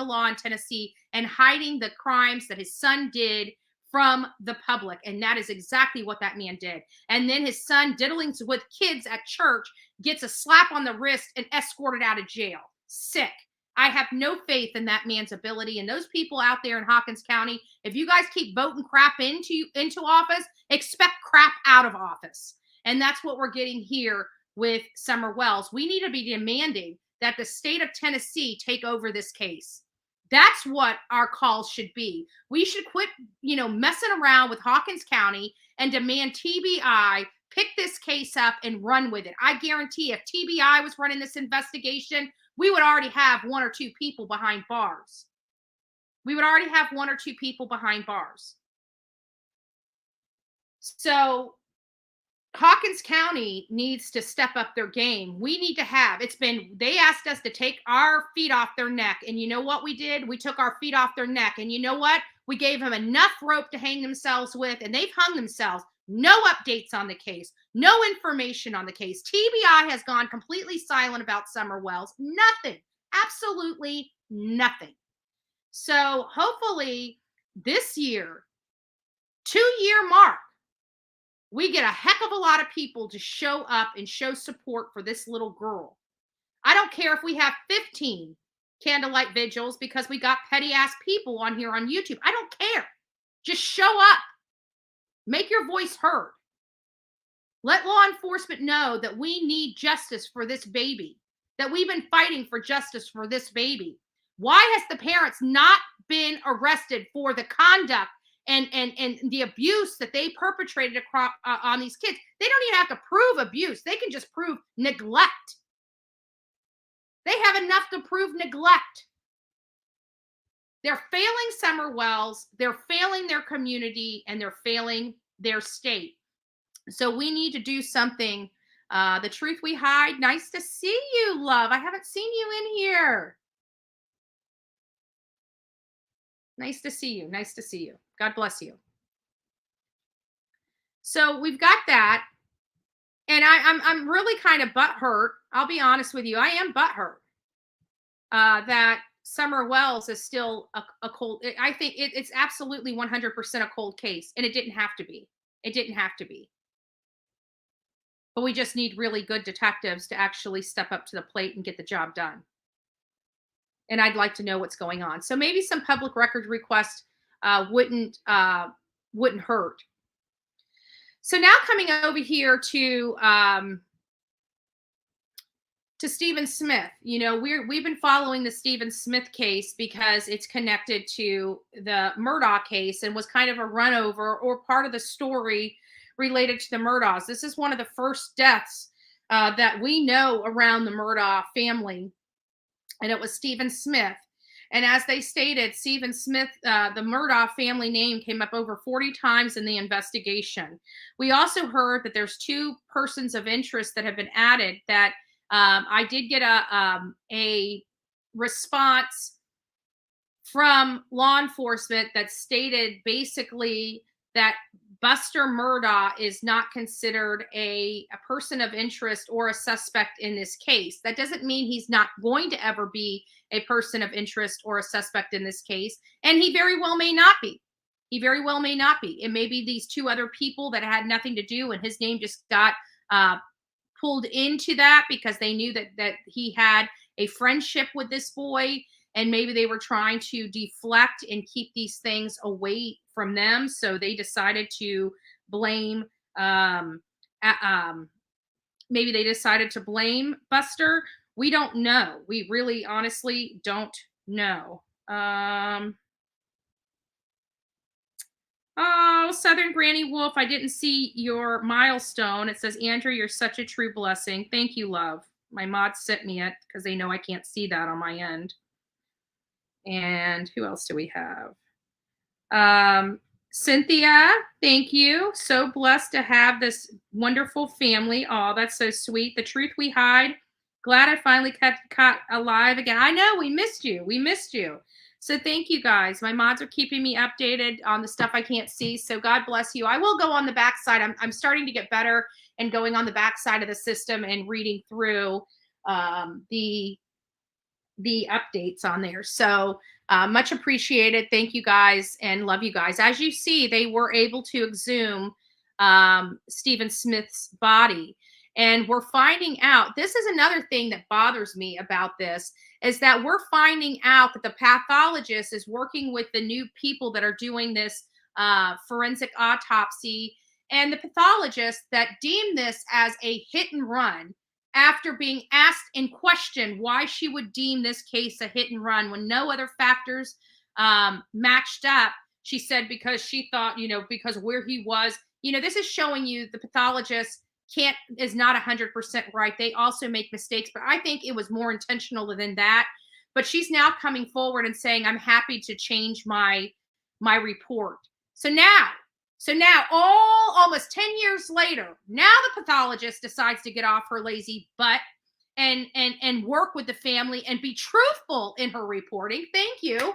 the crimes that his son did from the public. And that is exactly what that man did. And then his son, diddling with kids at church, gets a slap on the wrist and escorted out of jail. Sick. I have no faith in that man's ability. And those people out there in Hawkins County, if you guys keep voting crap into office, expect crap out of office. And that's what we're getting here with Summer Wells. We need to be demanding that the state of Tennessee take over this case. That's what our calls should be. We should quit, messing around with Hawkins County and demand TBI pick this case up and run with it. I guarantee if TBI was running this investigation, we would already have one or two people behind bars. So Hawkins County needs to step up their game. We need to have, they asked us to take our feet off their neck. And you know what we did? We took our feet off their neck. And you know what? We gave them enough rope to hang themselves with, and they've hung themselves. No updates on the case, no information on the case. TBI has gone completely silent about Summer Wells. Nothing, absolutely nothing. So hopefully this year, 2-year mark, we get a heck of a lot of people to show up and show support for this little girl. I don't care if we have 15 candlelight vigils because we got petty ass people on here on YouTube. I don't care. Just show up. Make your voice heard. Let law enforcement know that we need justice for this baby, that we've been fighting for justice for this baby. Why has the parents not been arrested for the conduct and the abuse that they perpetrated across on these kids? They don't even have to prove abuse. They can just prove neglect. They have enough to prove neglect. They're failing Summer Wells, they're failing their community, and they're failing their state. So we need to do something. The truth we hide. Nice to see you, love. I haven't seen you in here. Nice to see you. Nice to see you. God bless you. So we've got that. And I'm really kind of butthurt. I'll be honest with you. I am butthurt that Summer Wells is still a cold. I think it's absolutely 100% a cold case. And it didn't have to be. It didn't have to be. But we just need really good detectives to actually step up to the plate and get the job done. And I'd like to know what's going on. So maybe some public record requests wouldn't hurt. So now coming over here to Stephen Smith. We've been following the Stephen Smith case because it's connected to the Murdaugh case and was kind of a runover or part of the story related to the Murdaughs. This is one of the first deaths that we know around the Murdaugh family, and it was Stephen Smith. And as they stated, Stephen Smith, the Murdaugh family name came up over 40 times in the investigation. We also heard that there's 2 persons of interest that have been added that I did get a response from law enforcement that stated basically that Buster Murdaugh is not considered a person of interest or a suspect in this case. That doesn't mean he's not going to ever be a person of interest or a suspect in this case. And he very well may not be. He very well may not be. It may be these 2 other people that had nothing to do, and his name just got pulled into that because they knew that he had a friendship with this boy, and maybe they were trying to deflect and keep these things away from them. So they decided to blame, maybe they decided to blame Buster. We don't know. We really honestly don't know. Oh, Southern Granny Wolf, I didn't see your milestone. It says, Andrew, you're such a true blessing. Thank you, love. My mods sent me it because they know I can't see that on my end. And who else do we have? Cynthia, thank you. So blessed to have this wonderful family. Oh, that's so sweet. The truth we hide. Glad I finally caught alive again. I know we missed you. We missed you. So thank you guys. My mods are keeping me updated on the stuff I can't see. So God bless you. I will go on the backside. I'm starting to get better and going on the backside of the system and reading through the updates on there. So much appreciated. Thank you guys and love you guys. As you see, they were able to exhume Stephen Smith's body. And we're finding out, this is another thing that bothers me about this, is that we're finding out that the pathologist is working with the new people that are doing this forensic autopsy, and the pathologist that deemed this as a hit and run after being asked in question why she would deem this case a hit and run when no other factors matched up. She said because she thought, because where he was, this is showing you the pathologist is not 100% right. They also make mistakes, but I think it was more intentional than that. But she's now coming forward and saying, I'm happy to change my report. So now, almost 10 years later, now the pathologist decides to get off her lazy butt and work with the family and be truthful in her reporting. Thank you.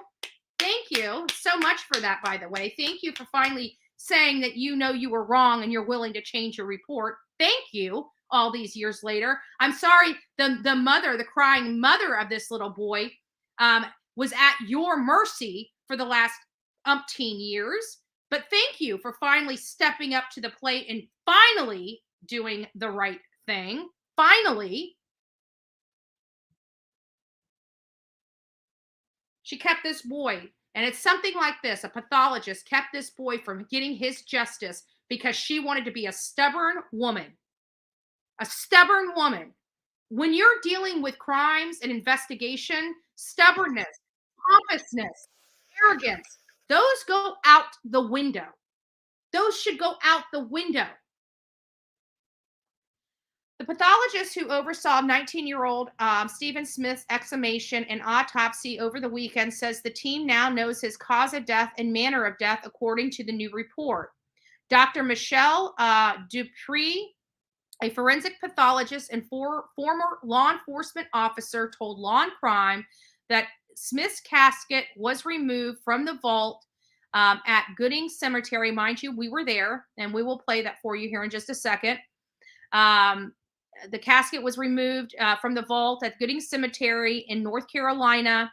Thank you so much for that, by the way. Thank you for finally saying that you were wrong and you're willing to change your report. Thank you all these years later. I'm sorry, the mother, the crying mother of this little boy was at your mercy for the last umpteen years. But thank you for finally stepping up to the plate and finally doing the right thing. Finally. She kept this boy, and it's something like this. A pathologist kept this boy from getting his justice because she wanted to be a stubborn woman. A stubborn woman. When you're dealing with crimes and investigation, stubbornness, pompousness, arrogance, those go out the window. Those should go out the window. The pathologist who oversaw 19-year-old Stephen Smith's exhumation and autopsy over the weekend says the team now knows his cause of death and manner of death according to the new report. Dr. Michelle Dupree, a forensic pathologist and former law enforcement officer, told Law and Crime that Smith's casket was removed from the vault at Gooding Cemetery. Mind you, we were there, and we will play that for you here in just a second. The casket was removed from the vault at Gooding Cemetery in North Carolina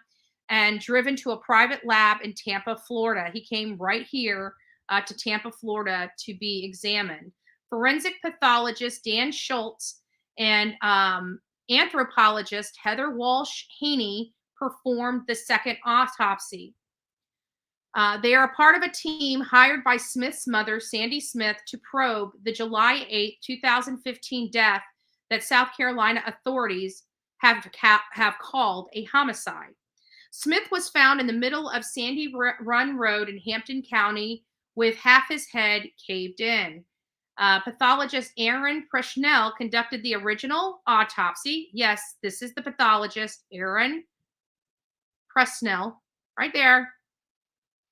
and driven to a private lab in Tampa, Florida. He came right here to Tampa, Florida to be examined. Forensic pathologist Dan Schultz and anthropologist Heather Walsh Haney performed the second autopsy. They are a part of a team hired by Smith's mother, Sandy Smith, to probe the July 8, 2015 death that South Carolina authorities have called a homicide. Smith was found in the middle of Sandy Run Road in Hampton County with half his head caved in. Pathologist Aaron Presnell conducted the original autopsy. Yes, this is the pathologist, Aaron Presnell, right there.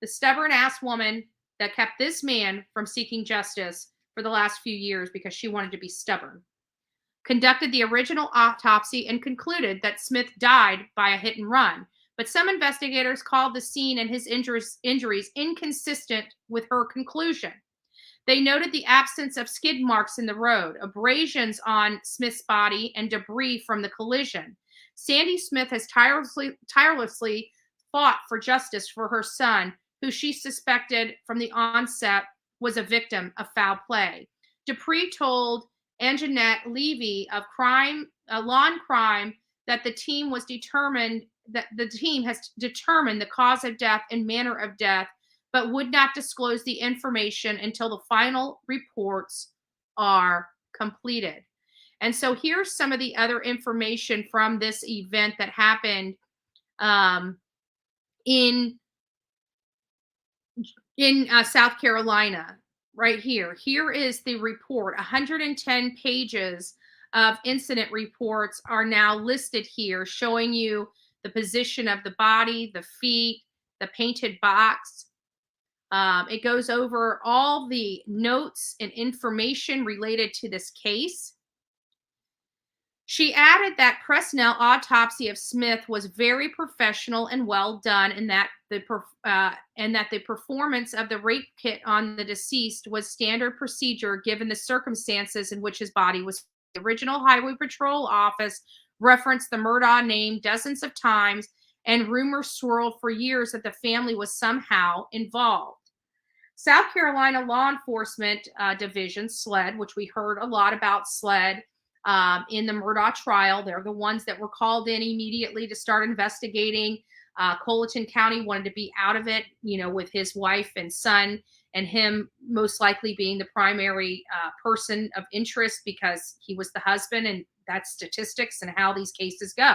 The stubborn-ass woman that kept this man from seeking justice for the last few years because she wanted to be stubborn. Conducted the original autopsy and concluded that Smith died by a hit and run. But some investigators called the scene and his injuries inconsistent with her conclusion. They noted the absence of skid marks in the road, abrasions on Smith's body, and debris from the collision. Sandy Smith has tirelessly fought for justice for her son, who she suspected from the onset was a victim of foul play. Dupree told Anjanette Levy of Law and Crime that the team has determined the cause of death and manner of death, but would not disclose the information until the final reports are completed. And so here's some of the other information from this event that happened in in South Carolina, right here. Here is the report. 110 pages of incident reports are now listed here, showing you the position of the body, the feet, the painted box. It goes over all the notes and information related to this case. She added that Presnell autopsy of Smith was very professional and well done, and that the performance of the rape kit on the deceased was standard procedure given the circumstances in which his body was. The original Highway Patrol office referenced the Murdaugh name dozens of times, and rumors swirled for years that the family was somehow involved. South Carolina Law Enforcement Division, SLED, which we heard a lot about SLED in the Murdaugh trial. They're the ones that were called in immediately to start investigating. Colleton County wanted to be out of it, with his wife and son, and him most likely being the primary person of interest because he was the husband, and that's statistics and how these cases go.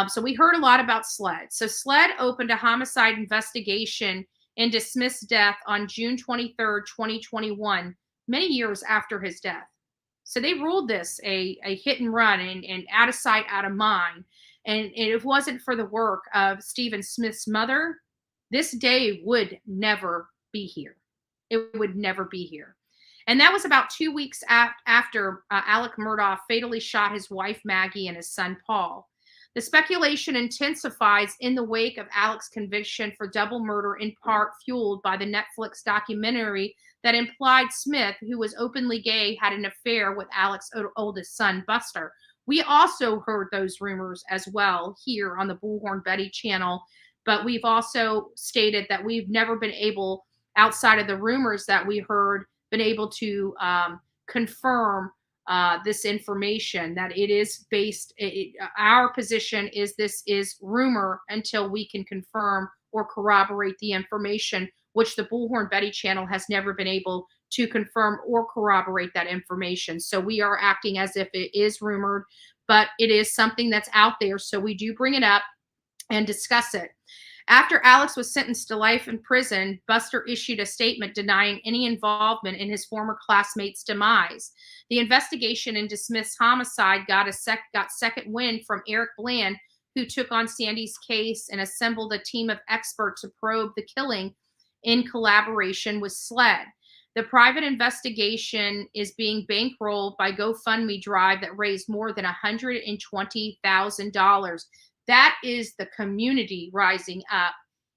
So we heard a lot about SLED. So SLED opened a homicide investigation into Smith's death on June 23rd, 2021, many years after his death. So they ruled this a hit and run and out of sight, out of mind. And if it wasn't for the work of Stephen Smith's mother, this day would never be here. It would never be here. And that was about 2 weeks after Alec Murdaugh fatally shot his wife, Maggie, and his son, Paul. The speculation intensifies in the wake of Alec's conviction for double murder, in part fueled by the Netflix documentary that implied Smith, who was openly gay, had an affair with Alec's oldest son, Buster. We also heard those rumors as well here on the Bullhorn Betty channel, but we've also stated that we've never been able, outside of the rumors that we heard, been able to confirm this information, that it is based, our position is this is rumor until we can confirm or corroborate the information, which the Bullhorn Betty channel has never been able to confirm or corroborate that information. So we are acting as if it is rumored, but it is something that's out there. So we do bring it up and discuss it. After Alex was sentenced to life in prison, Buster issued a statement denying any involvement in his former classmate's demise. The investigation into Smith's homicide got second wind from Eric Bland, who took on Sandy's case and assembled a team of experts to probe the killing in collaboration with SLED. The private investigation is being bankrolled by GoFundMe drive that raised more than $120,000. That is the community rising up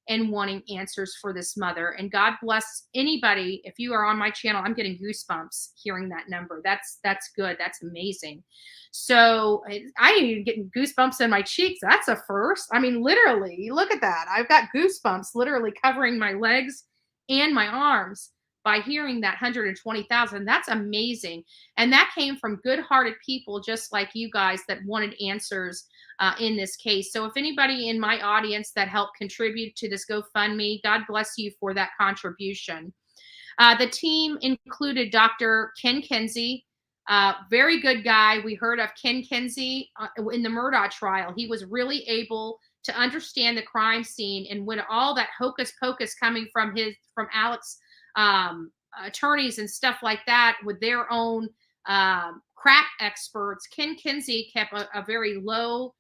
and wanting answers for this mother. And God bless anybody. If you are on my channel, I'm getting goosebumps hearing that number. That's good. That's amazing. So I ain't even getting goosebumps in my cheeks. That's a first. I mean, literally, look at that. I've got goosebumps literally covering my legs and my arms by hearing that 120,000. That's amazing. And that came from good-hearted people just like you guys that wanted answers in this case. So if anybody in my audience that helped contribute to this GoFundMe, God bless you for that contribution. The team included Dr. Ken Kinsey, very good guy. We heard of Ken Kinsey in the Murdaugh trial. He was really able to understand the crime scene, and when all that hocus pocus coming from Alex attorneys and stuff like that with their own crack experts, Ken Kinsey kept a very low,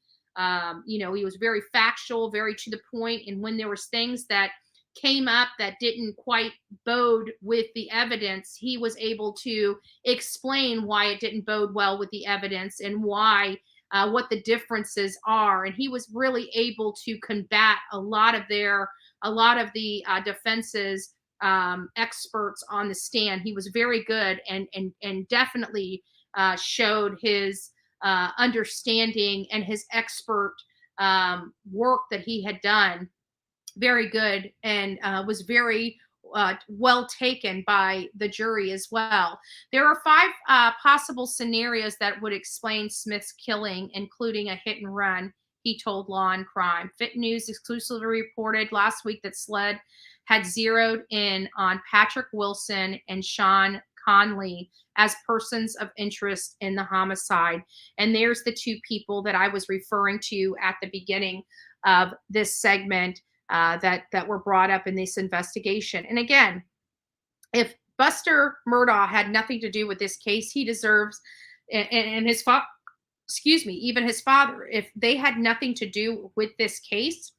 he was very factual, very to the point. And when there was things that came up that didn't quite bode with the evidence, he was able to explain why it didn't bode well with the evidence and why, what the differences are. And he was really able to combat a lot of the defense's experts on the stand. He was very good and definitely showed his understanding and his expert work that he had done. Very good, and was very well taken by the jury as well. There are 5 possible scenarios that would explain Smith's killing, including a hit and run, he told Law and Crime. Fit News exclusively reported last week that SLED had zeroed in on Patrick Wilson and Sean Conley as persons of interest in the homicide. And there's the 2 people that I was referring to at the beginning of this segment. that were brought up in this investigation. And again, if Buster Murdaugh had nothing to do with this case, he deserves, and his father, excuse me, even his father, if they had nothing to do with this case,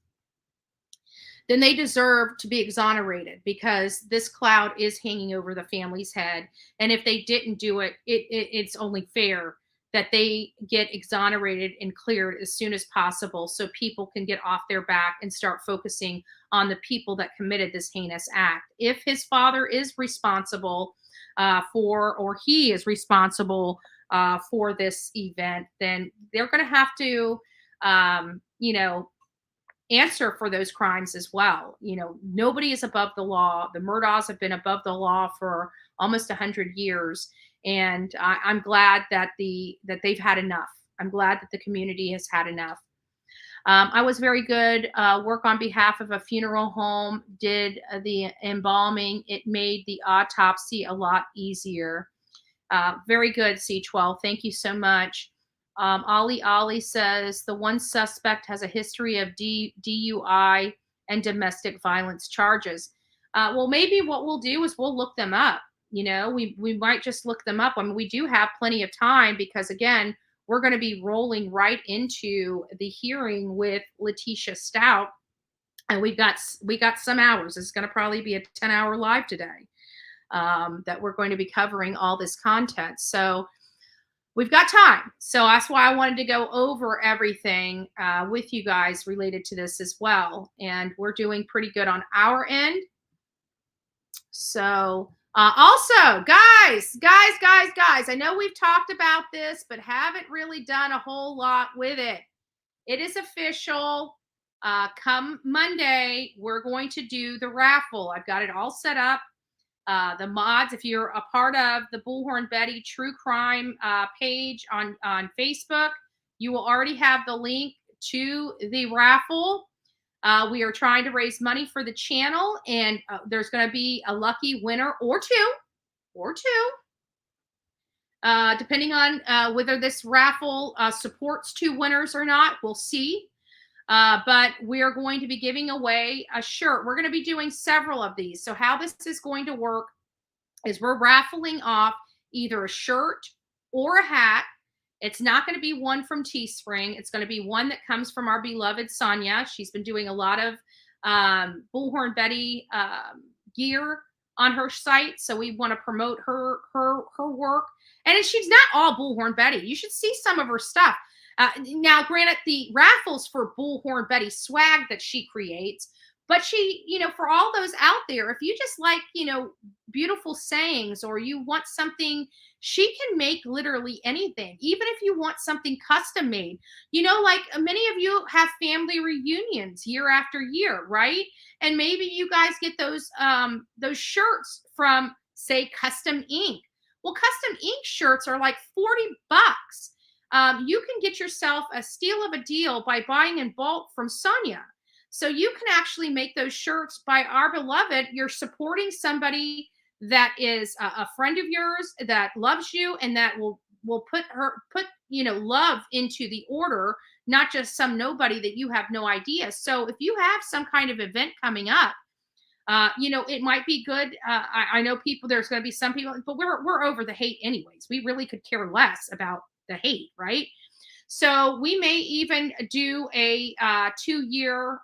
then they deserve to be exonerated, because this cloud is hanging over the family's head. And if they didn't do it, it's only fair that they get exonerated and cleared as soon as possible, so people can get off their back and start focusing on the people that committed this heinous act. If his father is responsible or he is responsible for this event, then they're going to have to, answer for those crimes as well. Nobody is above the law. The Murdaughs have been above the law for almost 100 years. And I'm glad that they've had enough. I'm glad that the community has had enough. I was very good work on behalf of a funeral home, did the embalming. It made the autopsy a lot easier. Very good, C12. Thank you so much. Ali says the one suspect has a history of DUI and domestic violence charges. Well, maybe what we'll do is we'll look them up. We might just look them up. I mean, we do have plenty of time, because again, we're going to be rolling right into the hearing with Letecia Stauch, and we got some hours. It's going to probably be a 10-hour live today that we're going to be covering all this content. So we've got time. So that's why I wanted to go over everything with you guys related to this as well. And we're doing pretty good on our end. So also, guys, I know we've talked about this, but haven't really done a whole lot with it. It is official. Come Monday, we're going to do the raffle. I've got it all set up. The mods, if you're a part of the Bullhorn Betty True Crime page on Facebook, you will already have the link to the raffle. We are trying to raise money for the channel, and there's going to be a lucky winner or two, depending on whether this raffle supports 2 winners or not. We'll see. But we are going to be giving away a shirt. We're going to be doing several of these. So how this is going to work is we're raffling off either a shirt or a hat. It's not going to be one from Teespring. It's going to be one that comes from our beloved Sonia. She's been doing a lot of Bullhorn Betty gear on her site. So we want to promote her work. And she's not all Bullhorn Betty. You should see some of her stuff. Now, granted, the raffles for Bullhorn Betty swag that she creates, but she, for all those out there, if you just like, beautiful sayings, or you want something, she can make literally anything, even if you want something custom made. Like many of you have family reunions year after year, right? And maybe you guys get those shirts from, say, Custom Ink. Well, Custom Ink shirts are like $40. You can get yourself a steal of a deal by buying in bulk from Sonia. So you can actually make those shirts by our beloved. You're supporting somebody that is a friend of yours that loves you, and that will put love into the order, not just some nobody that you have no idea. So if you have some kind of event coming up, it might be good. I know there's going to be some people, but we're over the hate anyways. We really could care less about the hate, right? So we may even do a 2-year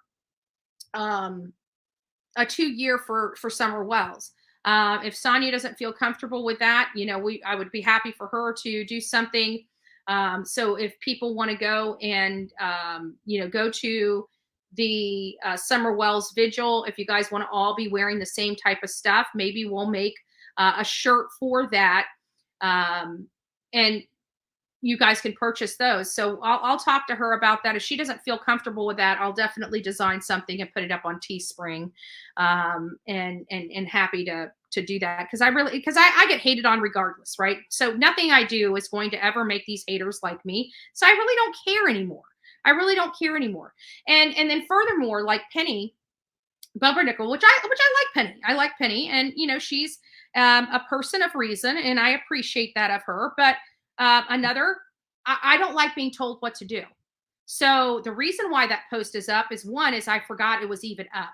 for Summer Wells. If Sonia doesn't feel comfortable with that, I would be happy for her to do something. So if people want to go and go to the Summer Wells Vigil, if you guys want to all be wearing the same type of stuff, maybe we'll make a shirt for that, and you guys can purchase those. So I'll talk to her about that. If she doesn't feel comfortable with that, I'll definitely design something and put it up on Teespring, and happy to do that, because I get hated on regardless, right? So nothing I do is going to ever make these haters like me. So I really don't care anymore. And then furthermore, like Penny Bumpernickel, which I like Penny. I like Penny, and she's a person of reason, and I appreciate that of her. But I don't like being told what to do. So the reason why that post is up is, one, is I forgot it was even up.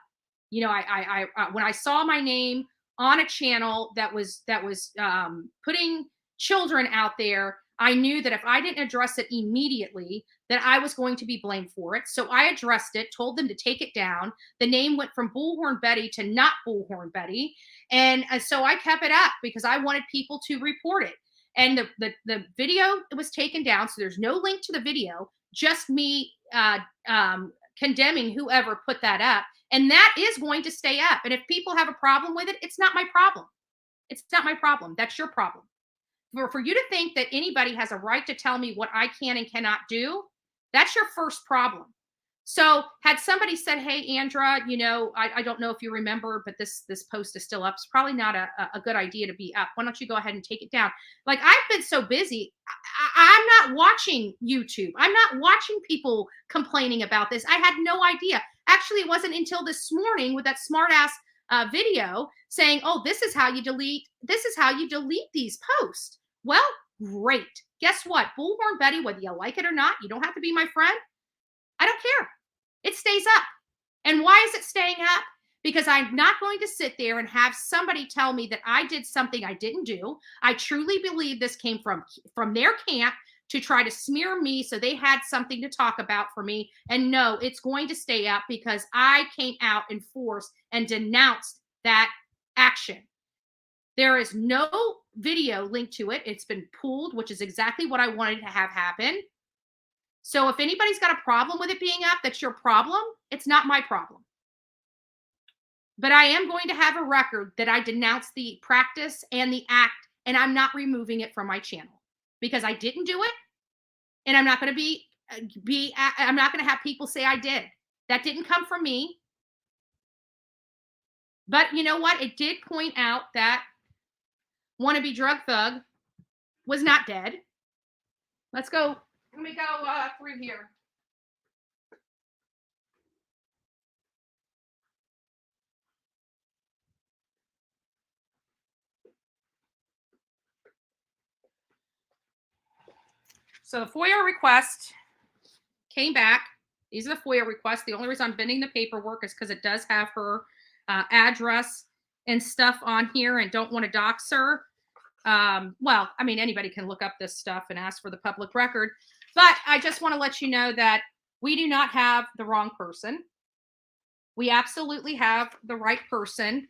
You know, I when I saw my name on a channel that was putting children out there, I knew that if I didn't address it immediately, that I was going to be blamed for it. So I addressed it, told them to take it down. The name went from Bullhorn Betty to not Bullhorn Betty. And so I kept it up because I wanted people to report it. And the video was taken down. So there's no link to the video, just me condemning whoever put that up. And that is going to stay up. And if people have a problem with it, it's not my problem. It's not my problem. That's your problem. For you to think that anybody has a right to tell me what I can and cannot do, that's your first problem. So had somebody said, hey, Andra, you know, I don't know if you remember, but this post is still up. It's probably not a good idea to be up. Why don't you go ahead and take it down? Like, I've been so busy. I'm not watching YouTube. I'm not watching people complaining about this. I had no idea. Actually, it wasn't until this morning with that smart ass video saying, oh, this is how you delete these posts. Well, great. Guess what? Bullhorn Betty, whether you like it or not, you don't have to be my friend. I don't care. It stays up. And why is it staying up? Because I'm not going to sit there and have somebody tell me that I did something I didn't do. I truly believe this came from their camp to try to smear me so they had something to talk about for me. And no, it's going to stay up because I came out in force and denounced that action. There is no video linked to it. It's been pulled, which is exactly what I wanted to have happen. So if anybody's got a problem with it being up, that's your problem. It's not my problem. But I am going to have a record that I denounced the practice and the act, and I'm not removing it from my channel because I didn't do it. And I'm not going to I'm not going to have people say I did. That didn't come from me. But you know what? It did point out that wannabe drug thug was not dead. Let me go through here. So the FOIA request came back. These are the FOIA requests. The only reason I'm bending the paperwork is because it does have her address and stuff on here and don't want to dox her. Well, I mean, anybody can look up this stuff and ask for the public record. But I just want to let you know that we do not have the wrong person. We absolutely have the right person.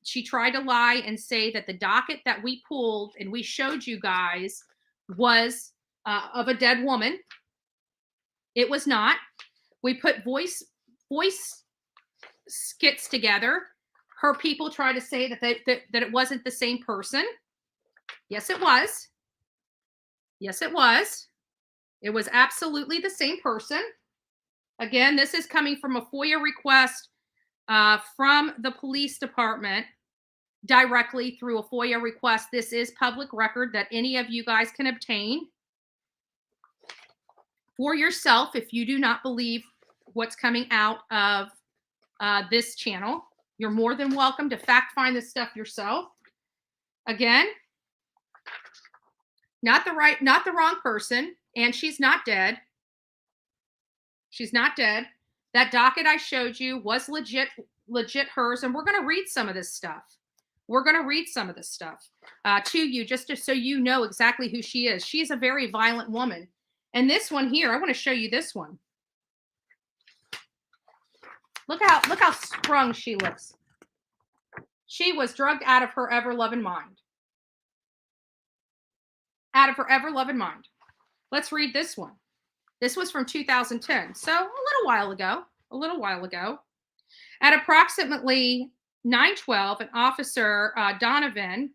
She tried to lie and say that the docket that we pulled and we showed you guys was of a dead woman. It was not. We put voice skits together. Her people try to say that it wasn't the same person. Yes, it was. Yes, it was. It was absolutely the same person. Again, this is coming from a FOIA request from the police department directly through a FOIA request. This is public record that any of you guys can obtain for yourself if you do not believe what's coming out of this channel. You're more than welcome to fact find this stuff yourself. Again, not the wrong person, and she's not dead. She's not dead. That docket I showed you was legit hers, and we're going to read some of this stuff. We're going to read some of this stuff to you just so you know exactly who she is. She's a very violent woman. And this one here, I want to show you this one. Look how sprung she looks. She was drugged out of her ever-loving mind. Out of her ever-loving mind. Let's read this one. This was from 2010, so a little while ago. At approximately 9:12, an officer, Donovan,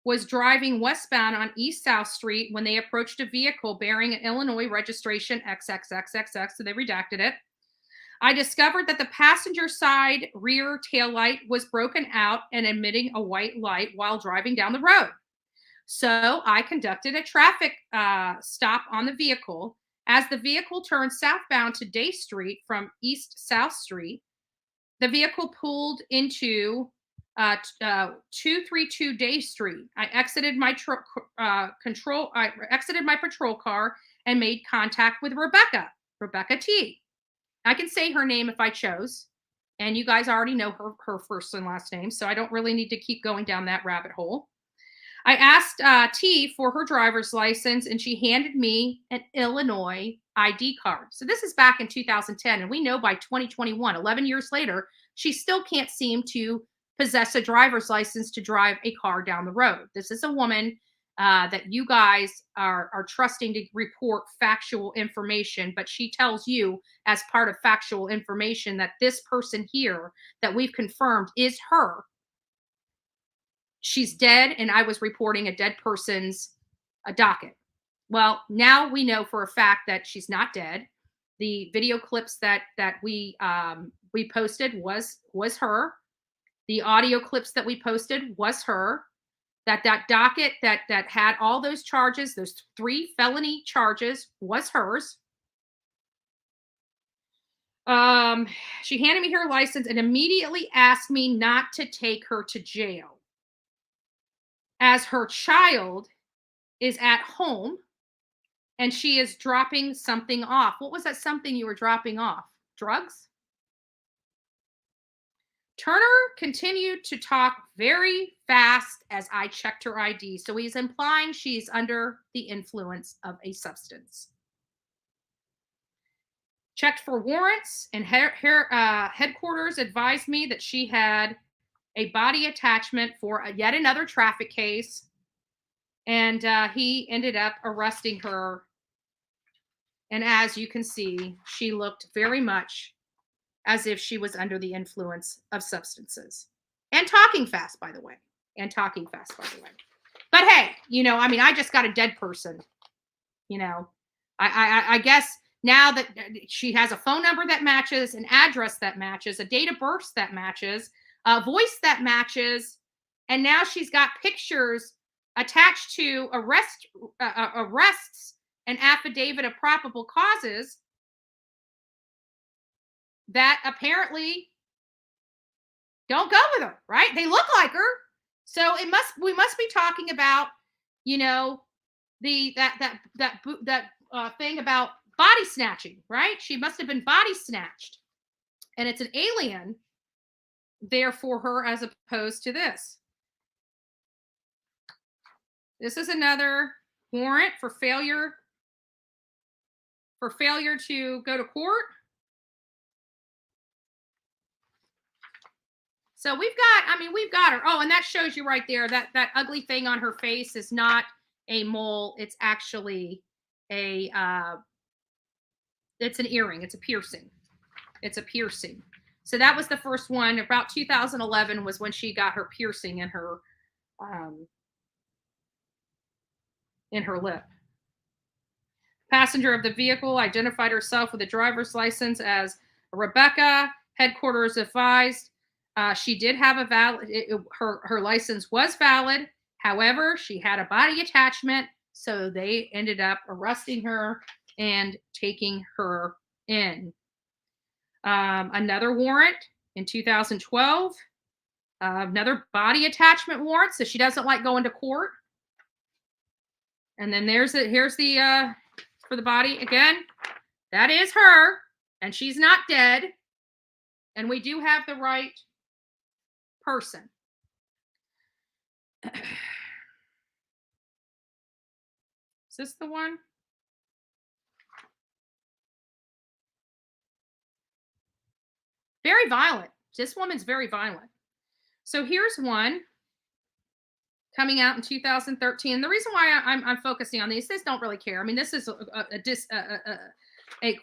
was driving westbound on East South Street when they approached a vehicle bearing an Illinois registration XXXXX, so they redacted it. I discovered that the passenger side rear taillight was broken out and emitting a white light while driving down the road. So I conducted a traffic stop on the vehicle. As the vehicle turned southbound to Day Street from East South Street, the vehicle pulled into 232 Day Street. I exited my patrol car and made contact with Rebecca. Rebecca T. I can say her name if I chose, and you guys already know her first and last name, so I don't really need to keep going down that rabbit hole. I asked T for her driver's license, and she handed me an Illinois ID card. So this is back in 2010, and we know by 2021, 11 years later, she still can't seem to possess a driver's license to drive a car down the road. This is a woman that you guys are trusting to report factual information, but she tells you as part of factual information that this person here that we've confirmed is her. She's dead, and I was reporting a dead person's docket. Well, now we know for a fact that she's not dead. The video clips that we posted was her. The audio clips that we posted was her. That docket that had all those charges, those 3 felony charges, was hers. She handed me her license and immediately asked me not to take her to jail, as her child is at home and she is dropping something off. What was that something you were dropping off? Drugs? Turner continued to talk very fast as I checked her ID. So he's implying she's under the influence of a substance. Checked for warrants, and headquarters advised me that she had a body attachment for yet another traffic case. And he ended up arresting her. And as you can see, she looked very much as if she was under the influence of substances. And talking fast, by the way. But hey, I just got a dead person. I guess now that she has a phone number that matches, an address that matches, a date of birth that matches, a voice that matches, and now she's got pictures attached to arrests and affidavit of probable causes that apparently don't go with her, right? They look like her. So we must be talking about, that thing about body snatching, right? She must have been body snatched. And it's an alien there for her as opposed to this. This is another warrant for failure to go to court. So we've got her. Oh, and that shows you right there that ugly thing on her face is not a mole. It's actually it's an earring. It's a piercing. So that was the first one. About 2011 was when she got her piercing in her lip. Passenger of the vehicle identified herself with a driver's license as Rebecca. Headquarters advised she did have a valid, her license was valid. However, she had a body attachment, so they ended up arresting her and taking her in. Another warrant in 2012, another body attachment warrant, so she doesn't like going to court. And then here's the for the body again. That is her, and she's not dead. And we do have the right person. Is this the one? Very violent. This woman's very violent. So here's one coming out in 2013. The reason why I'm focusing on these don't really care. I mean, this is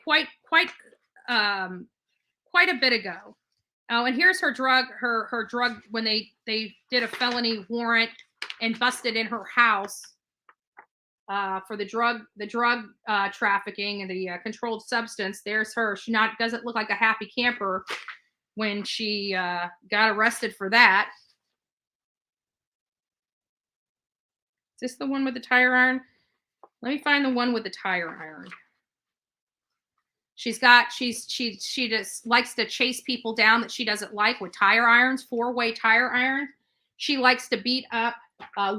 quite a bit ago. Oh, and here's her drug when they did a felony warrant and busted in her house for the drug trafficking and the controlled substance. There's her. She doesn't look like a happy camper when she got arrested for that. Is this the one with the tire iron? Let me find the one with the tire iron. She just likes to chase people down that she doesn't like with tire irons, 4-way tire iron. She likes to beat up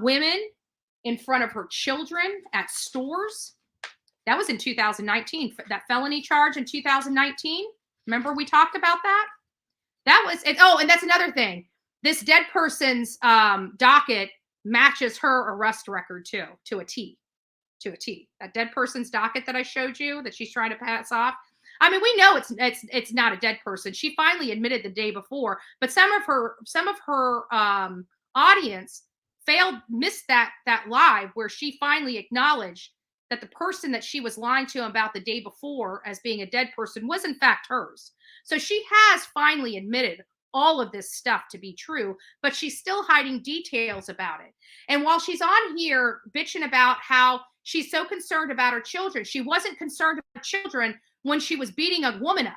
women in front of her children at stores. That was in 2019. That felony charge in 2019. Remember we talked about that? That was it. Oh, and that's another thing. This dead person's docket matches her arrest record too, to a T. To a T. That dead person's docket that I showed you that she's trying to pass off. I mean, we know it's not a dead person. She finally admitted the day before, but some of her audience missed that live where she finally acknowledged that the person that she was lying to about the day before as being a dead person was in fact hers. So she has finally admitted all of this stuff to be true, but she's still hiding details about it. And while she's on here bitching about how she's so concerned about her children, she wasn't concerned about children when she was beating a woman up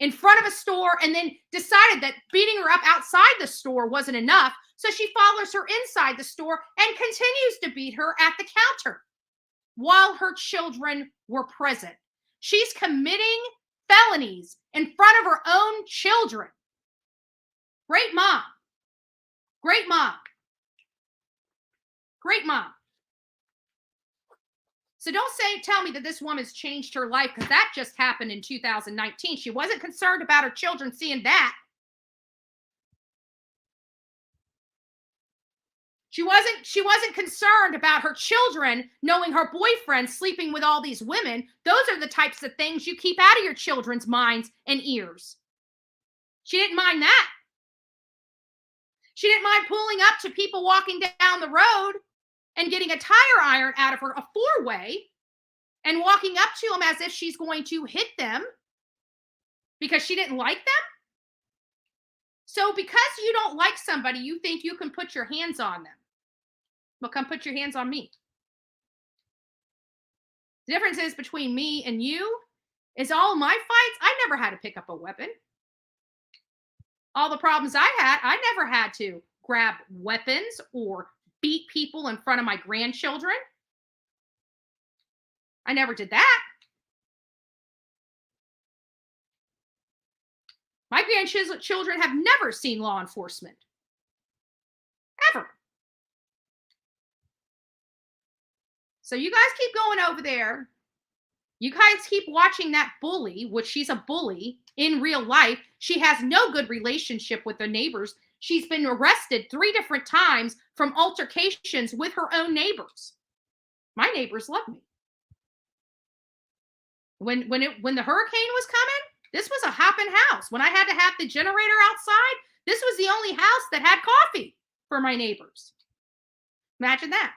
in front of a store and then decided that beating her up outside the store wasn't enough. So she follows her inside the store and continues to beat her at the counter while her children were present. She's committing felonies in front of her own children. Great mom. Great mom. Great mom. So don't tell me that this woman's changed her life, because that just happened in 2019. She wasn't concerned about her children seeing that. She wasn't concerned about her children knowing her boyfriend sleeping with all these women. Those are the types of things you keep out of your children's minds and ears. She didn't mind that. She didn't mind pulling up to people walking down the road and getting a tire iron out of her, a four-way, and walking up to them as if she's going to hit them because she didn't like them. So because you don't like somebody, you think you can put your hands on them. Well, come put your hands on me. The difference is between me and you is all my fights, I never had to pick up a weapon. All the problems I never had to grab weapons or beat people in front of my grandchildren. I never did that. My grandchildren have never seen law enforcement. Ever. So you guys keep going over there. You guys keep watching that bully, which she's a bully in real life. She has no good relationship with the neighbors. She's been arrested 3 different times from altercations with her own neighbors. My neighbors love me. When the hurricane was coming, this was a hopping house. When I had to have the generator outside, this was the only house that had coffee for my neighbors. Imagine that,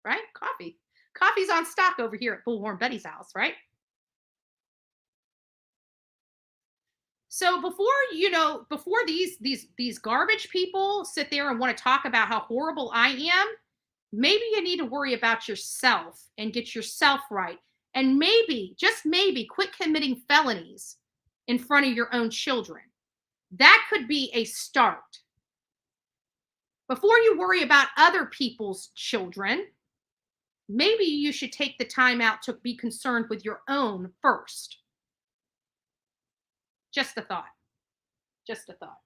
right? Coffee. Coffee's on stock over here at Bullhorn Betty's house, right? So before these garbage people sit there and want to talk about how horrible I am, maybe you need to worry about yourself and get yourself right. And maybe, just maybe, quit committing felonies in front of your own children. That could be a start. Before you worry about other people's children, maybe you should take the time out to be concerned with your own first. Just a thought. Just a thought.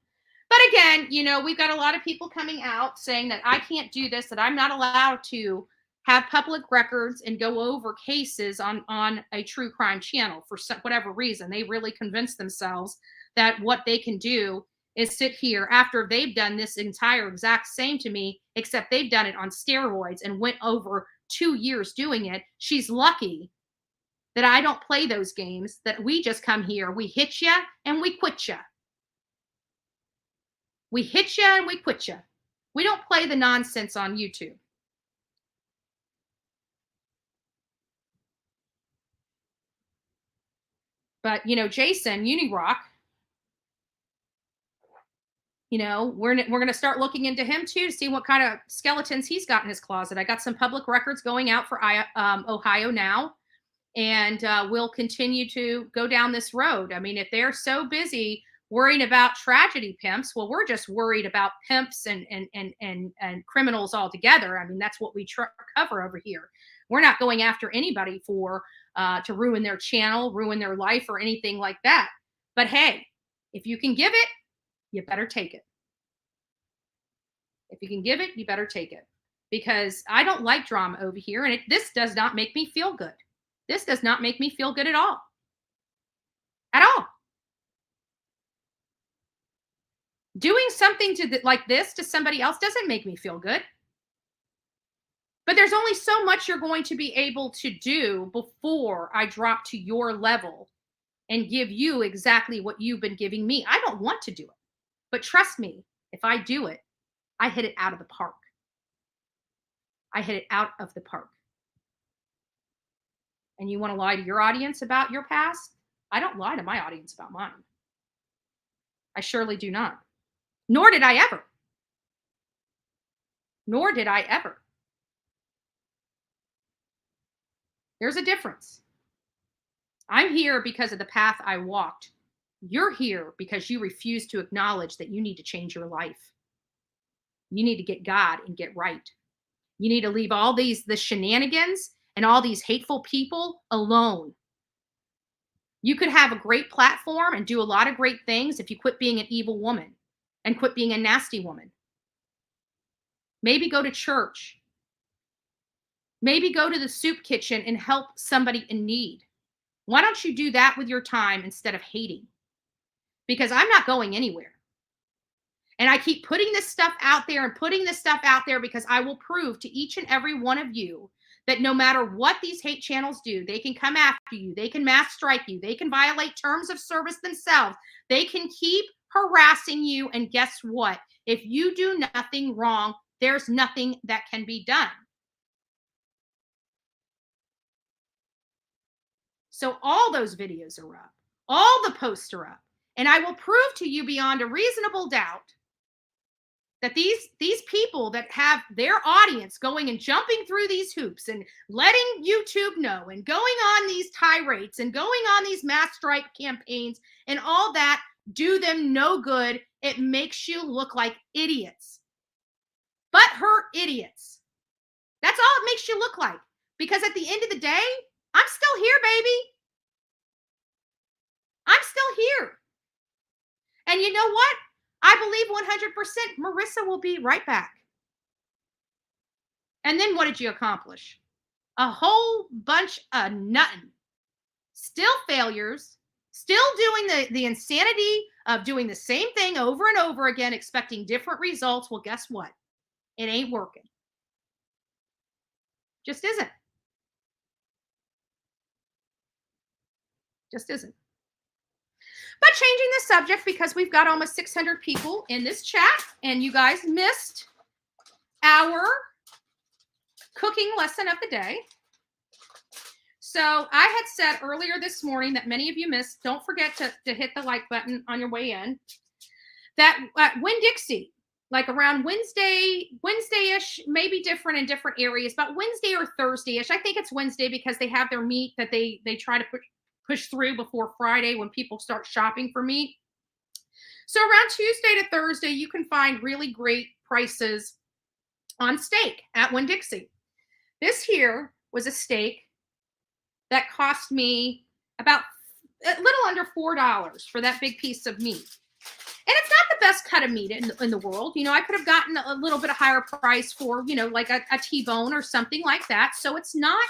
But again, we've got a lot of people coming out saying that I can't do this, that I'm not allowed to have public records and go over cases on a true crime channel for whatever reason. They really convince themselves that what they can do is sit here after they've done this entire exact same to me, except they've done it on steroids and went over 2 years doing it. She's lucky that I don't play those games, that we just come here, we hit you and we quit you. We hit you and we quit you. We don't play the nonsense on YouTube. But, Jason Unirock, we're going to start looking into him too to see what kind of skeletons he's got in his closet. I got some public records going out for Ohio now, and we'll continue to go down this road. I mean, if they're so busy worrying about tragedy pimps, well, we're just worried about pimps and criminals altogether. I mean, that's what we cover over here. We're not going after anybody to ruin their channel, ruin their life, or anything like that. But hey, if you can give it, you better take it. If you can give it, you better take it. Because I don't like drama over here, and this does not make me feel good. This does not make me feel good at all. At all. Doing something like this to somebody else doesn't make me feel good. But there's only so much you're going to be able to do before I drop to your level and give you exactly what you've been giving me. I don't want to do it. But trust me, if I do it, I hit it out of the park. I hit it out of the park. And you want to lie to your audience about your past? I don't lie to my audience about mine. I surely do not. Nor did I ever. Nor did I ever. There's a difference. I'm here because of the path I walked. You're here because you refuse to acknowledge that you need to change your life. You need to get God and get right. You need to leave all the shenanigans and all these hateful people alone. You could have a great platform and do a lot of great things if you quit being an evil woman and quit being a nasty woman. Maybe go to church. Maybe go to the soup kitchen and help somebody in need. Why don't you do that with your time instead of hating? Because I'm not going anywhere. And I keep putting this stuff out there and putting this stuff out there because I will prove to each and every one of you that no matter what these hate channels do, they can come after you. They can mass strike you. They can violate terms of service themselves. They can keep harassing you. And guess what? If you do nothing wrong, there's nothing that can be done. So all those videos are up. All the posts are up. And I will prove to you beyond a reasonable doubt that these people that have their audience going and jumping through these hoops and letting YouTube know and going on these tirades and going on these mass strike campaigns and all that do them no good. It makes you look like idiots. Butthurt idiots. That's all it makes you look like. Because at the end of the day, I'm still here, baby. I'm still here. And you know what? I believe 100% Marissa will be right back. And then what did you accomplish? A whole bunch of nothing. Still failures. Still doing the insanity of doing the same thing over and over again, expecting different results. Well, guess what? It ain't working. Just isn't. Just isn't. But changing the subject because we've got almost 600 people in this chat and you guys missed our cooking lesson of the day. So I had said earlier this morning that many of you missed, don't forget to hit the like button on your way in, that at Winn-Dixie, like around Wednesday-ish, maybe different in different areas, but Wednesday or Thursday-ish. I think it's Wednesday because they have their meat that they try to push through before Friday when people start shopping for meat. So around Tuesday to Thursday, you can find really great prices on steak at Winn-Dixie. This here was a steak that cost me about a little under $4 for that big piece of meat. And it's not the best cut of meat in the world. You know, I could have gotten a little bit higher price for, you know, like a T-bone or something like that. So it's not,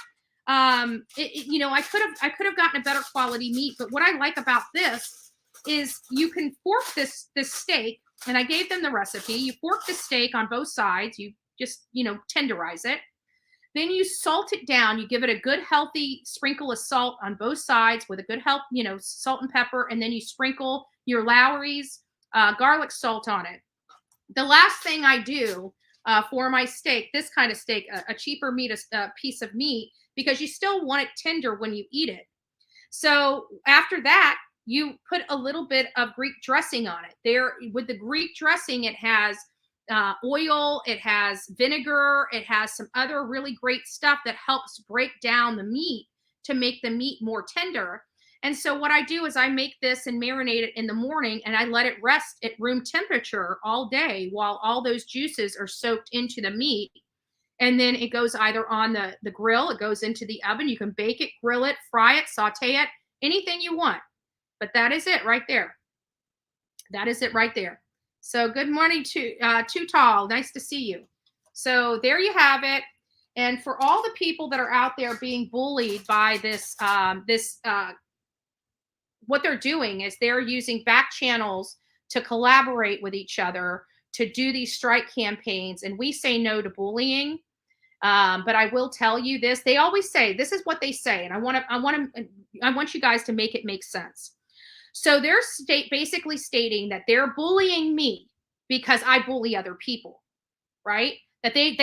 you know, I could have gotten a better quality meat. But what I like about this is you can fork this steak, and I gave them the recipe. You fork the steak on both sides. You just, you know, tenderize it. Then you salt it down. You give it a good, healthy sprinkle of salt on both sides with a good you know, salt and pepper. And then you sprinkle your Lowry's garlic salt on it. The last thing I do for my steak, this kind of steak, a cheaper meat, a piece of meat, because you still want it tender when you eat it. So after that, you put a little bit of Greek dressing on it. There, with the Greek dressing, it has oil, it has vinegar, it has some other really great stuff that helps break down the meat to make the meat more tender. And so what I do is I make this and marinate it in the morning, and I let it rest at room temperature all day while all those juices are soaked into the meat. And then it goes either on the grill, it goes into the oven. You can bake it, grill it, fry it, saute it, anything you want. But that is it right there. That is it right there. So good morning to Too Tall. Nice to see you. So there you have it. And for all the people that are out there being bullied by this, what they're doing is they're using back channels to collaborate with each other to do these strike campaigns. And we say no to bullying. But I will tell you this: they always say, this is what they say, and I want you guys to make it make sense. So they're basically stating that they're bullying me because I bully other people, right? That they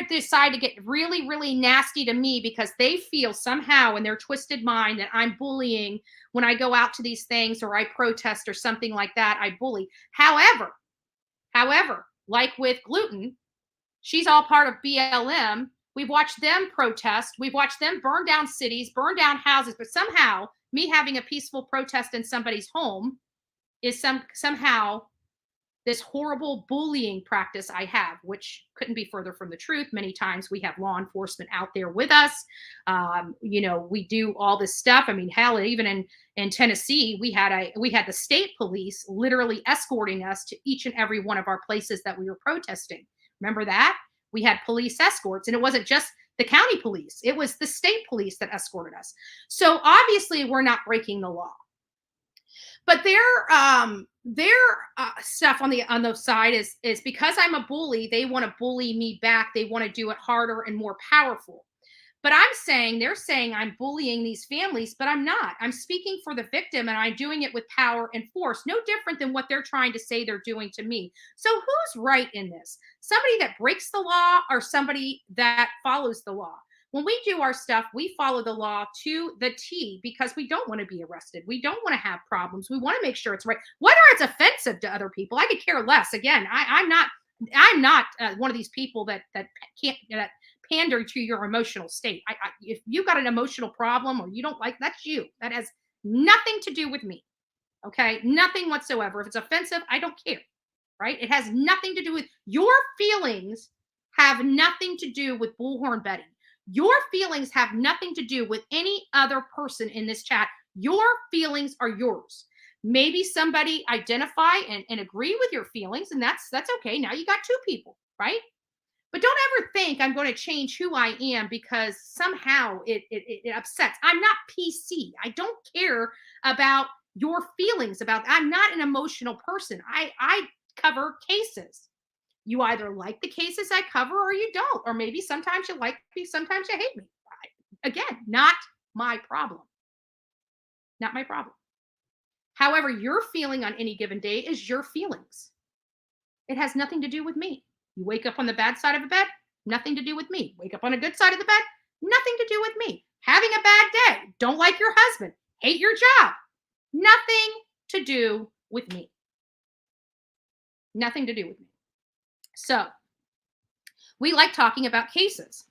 decide to get really, really nasty to me because they feel somehow in their twisted mind that I'm bullying when I go out to these things or I protest or something like that. I bully. However, like with gluten, she's all part of BLM. We've watched them protest. We've watched them burn down cities, burn down houses. But somehow, me having a peaceful protest in somebody's home is somehow this horrible bullying practice I have, which couldn't be further from the truth. Many times we have law enforcement out there with us. We do all this stuff. I mean, hell, even in Tennessee, we had the state police literally escorting us to each and every one of our places that we were protesting. Remember that? We had police escorts, and it wasn't just the county police. It was the state police that escorted us. So obviously we're not breaking the law. But their stuff on the side is because I'm a bully, they want to bully me back. They want to do it harder and more powerful. But they're saying I'm bullying these families, but I'm not. I'm speaking for the victim, and I'm doing it with power and force, no different than what they're trying to say they're doing to me. So who's right in this? Somebody that breaks the law or somebody that follows the law? When we do our stuff, we follow the law to the T because we don't want to be arrested. We don't want to have problems. We want to make sure it's right. Whether it's offensive to other people, I could care less. Again, I'm not one of these people that pander to your emotional state. If you got an emotional problem or you don't like, that's you. That has nothing to do with me. Okay, nothing whatsoever. If it's offensive, I don't care. Right? It has nothing to do with your feelings. Have nothing to do with Bullhorn Betty. Your feelings have nothing to do with any other person in this chat. Your feelings are yours. Maybe somebody identify and agree with your feelings, and that's okay. Now you got two people, right? But don't ever think I'm going to change who I am because somehow it upsets. I'm not PC. I don't care about your feelings. I'm not an emotional person. I cover cases. You either like the cases I cover or you don't. Or maybe sometimes you like me, sometimes you hate me. Again, not my problem. Not my problem. However, your feeling on any given day is your feelings. It has nothing to do with me. You wake up on the bad side of the bed, nothing to do with me. Wake up on a good side of the bed, nothing to do with me. Having a bad day, don't like your husband, hate your job, nothing to do with me. Nothing to do with me. So, we like talking about cases.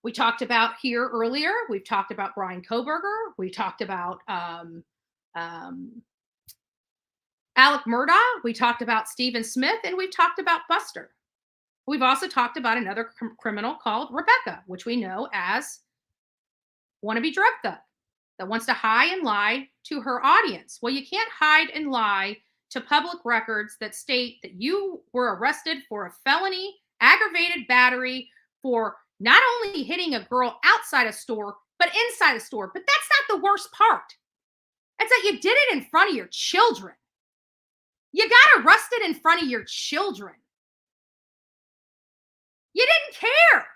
We talked about here earlier, we've talked about Bryan Kohberger, we talked about Alec Murdaugh, we talked about Stephen Smith, and we've talked about Buster. We've also talked about another criminal called Rebecca, which we know as wannabe drug thug that wants to hide and lie to her audience. Well, you can't hide and lie to public records that state that you were arrested for a felony aggravated battery for not only hitting a girl outside a store, but inside a store. But that's not the worst part. It's that you did it in front of your children. You got arrested in front of your children. You didn't care.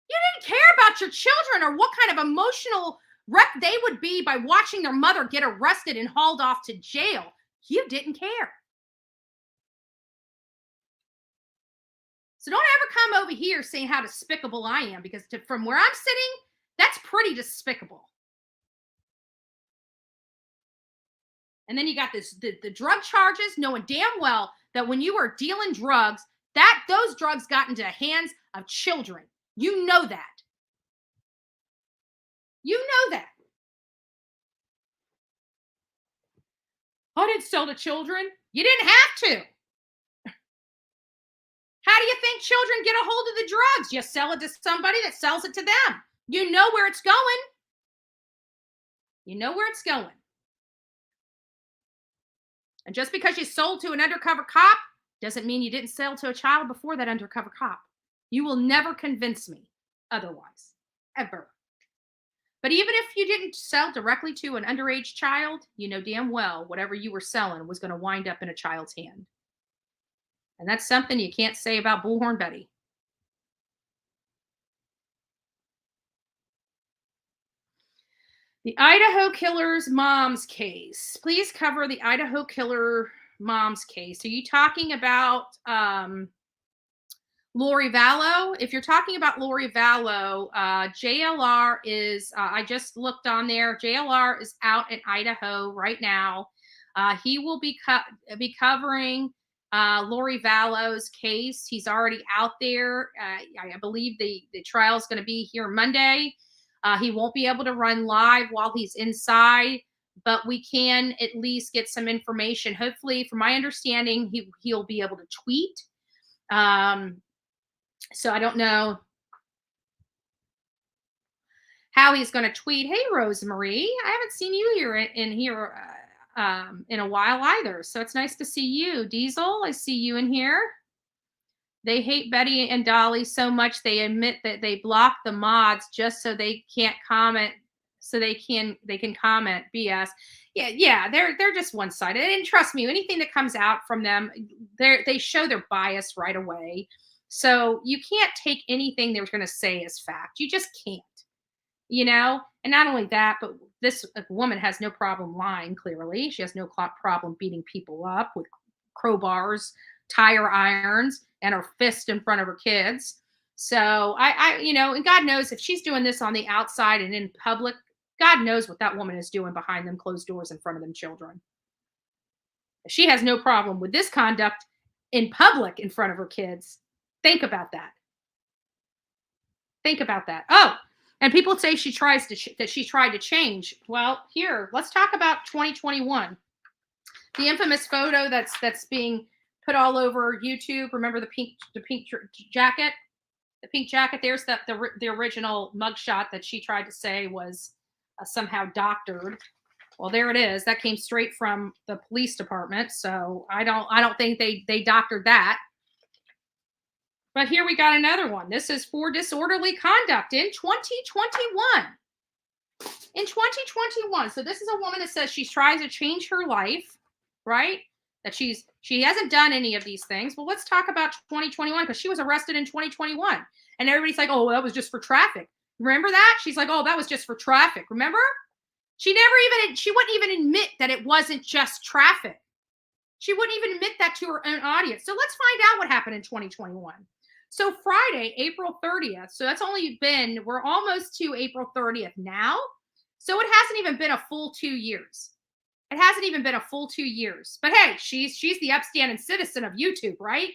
You didn't care about your children or what kind of emotional wreck they would be by watching their mother get arrested and hauled off to jail. You didn't care. So don't ever come over here saying how despicable I am, because from where I'm sitting, that's pretty despicable. And then you got the drug charges, knowing damn well that when you were dealing drugs, those drugs got into the hands of children. You know that. You know that. I didn't sell to children. You didn't have to. How do you think children get a hold of the drugs? You sell it to somebody that sells it to them. You know where it's going. You know where it's going. And just because you sold to an undercover cop doesn't mean you didn't sell to a child before that undercover cop. You will never convince me otherwise, ever. But even if you didn't sell directly to an underage child, you know damn well whatever you were selling was going to wind up in a child's hand. And that's something you can't say about Bullhorn Betty. The Idaho killer's mom's case. Please cover the Idaho killer mom's case. Are you talking about Lori Vallow? If you're talking about Lori Vallow, JLR is, I just looked on there, JLR is out in Idaho right now. He will be covering Lori Vallow's case. He's already out there. I believe the trial is going to be here Monday. He won't be able to run live while he's inside, but we can at least get some information. Hopefully, from my understanding, he'll be able to tweet. So I don't know how he's going to tweet. Hey, Rosemary, I haven't seen you here in a while either. So it's nice to see you. Diesel, I see you in here. They hate Betty and Dolly so much they admit that they block the mods just so they can't comment, so they can comment BS. Yeah, they're just one-sided. And trust me, anything that comes out from them, they show their bias right away. So you can't take anything they're going to say as fact. You just can't. You know, and not only that, but this woman has no problem lying. Clearly, she has no problem beating people up with crowbars, tire irons, and her fist in front of her kids. So you know, and God knows if she's doing this on the outside and in public, God knows what that woman is doing behind them closed doors in front of them children. She has no problem with this conduct in public in front of her kids. Think about that. Think about that. Oh, and people say she tried to change. Well, here, let's talk about 2021. The infamous photo that's being put all over YouTube. Remember the pink jacket? The pink jacket. There's the original mugshot that she tried to say was somehow doctored. Well, there it is. That came straight from the police department. So I don't think they doctored that. But here we got another one. This is for disorderly conduct in 2021. In 2021. So this is a woman that says she's trying to change her life, right? That she hasn't done any of these things. Well, let's talk about 2021 because she was arrested in 2021. And everybody's like, oh, well, that was just for traffic. Remember that? She's like, oh, that was just for traffic. Remember? She wouldn't even admit that it wasn't just traffic. She wouldn't even admit that to her own audience. So let's find out what happened in 2021. So Friday, April 30th. So that's only been, we're almost to April 30th now. So it hasn't even been a full 2 years. It hasn't even been a full 2 years. But hey, she's the upstanding citizen of YouTube, right?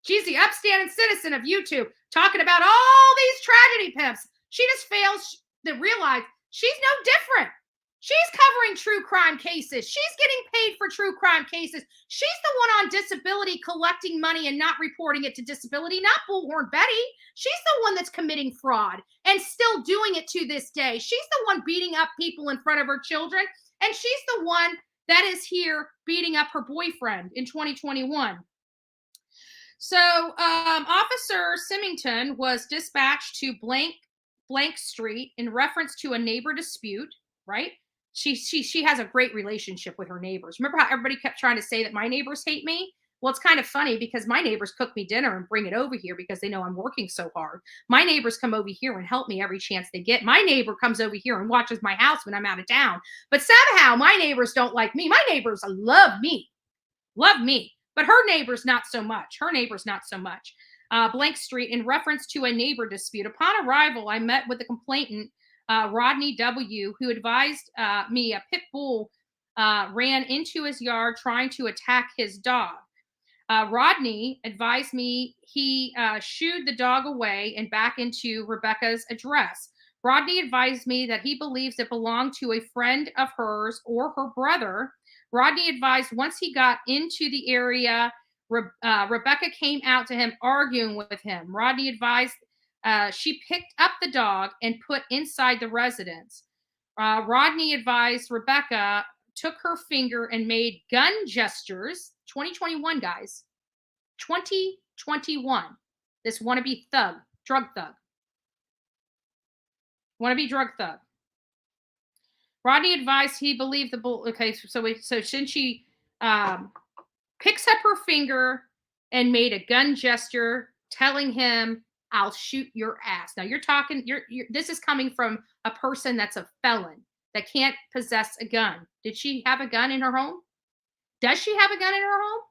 She's the upstanding citizen of YouTube talking about all these tragedy pimps. She just fails to realize she's no different. She's covering true crime cases. She's getting paid for true crime cases. She's the one on disability collecting money and not reporting it to disability, not Bullhorn Betty. She's the one that's committing fraud and still doing it to this day. She's the one beating up people in front of her children. And she's the one that is here beating up her boyfriend in 2021. So Officer Symington was dispatched to blank street in reference to a neighbor dispute, right? She has a great relationship with her neighbors. Remember how everybody kept trying to say that my neighbors hate me? Well, it's kind of funny because my neighbors cook me dinner and bring it over here because they know I'm working so hard. My neighbors come over here and help me every chance they get. My neighbor comes over here and watches my house when I'm out of town. But somehow my neighbors don't like me. My neighbors love me. But her neighbors not so much. Blank Street in reference to a neighbor dispute. Upon arrival, I met with the complainant, Rodney W., who advised me a pit bull ran into his yard trying to attack his dog. Rodney advised me he shooed the dog away and back into Rebecca's address. Rodney advised me that he believes it belonged to a friend of hers or her brother. Rodney advised once he got into the area, Rebecca came out to him arguing with him. Rodney advised she picked up the dog and put inside the residence. Rodney advised Rebecca took her finger and made gun gestures. 2021, guys. 2021. This wannabe thug, drug thug. Wannabe drug thug. Rodney advised he believed the bull. Okay, so since she picks up her finger and made a gun gesture, telling him, "I'll shoot your ass." Now you're talking. This is coming from a person that's a felon that can't possess a gun. Did she have a gun in her home? Does she have a gun in her home?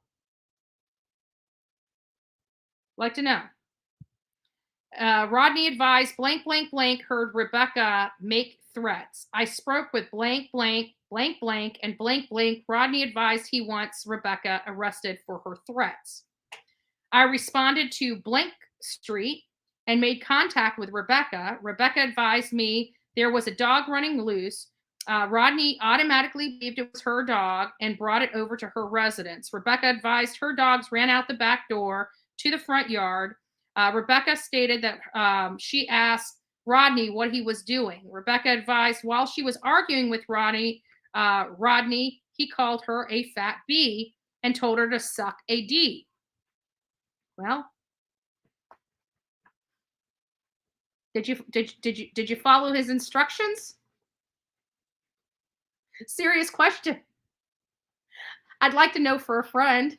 Like to know. Rodney advised blank, blank, blank heard Rebecca make threats. I spoke with blank, blank, blank, blank, and blank, blank. Rodney advised he wants Rebecca arrested for her threats. I responded to blank street and made contact with Rebecca. Rebecca advised me there was a dog running loose. Rodney automatically believed it was her dog and brought it over to her residence. Rebecca advised her dogs ran out the back door to the front yard. Rebecca stated that she asked Rodney what he was doing. Rebecca advised while she was arguing with Rodney, he called her a fat B and told her to suck a D. Well, did you follow his instructions? Serious question. I'd like to know for a friend.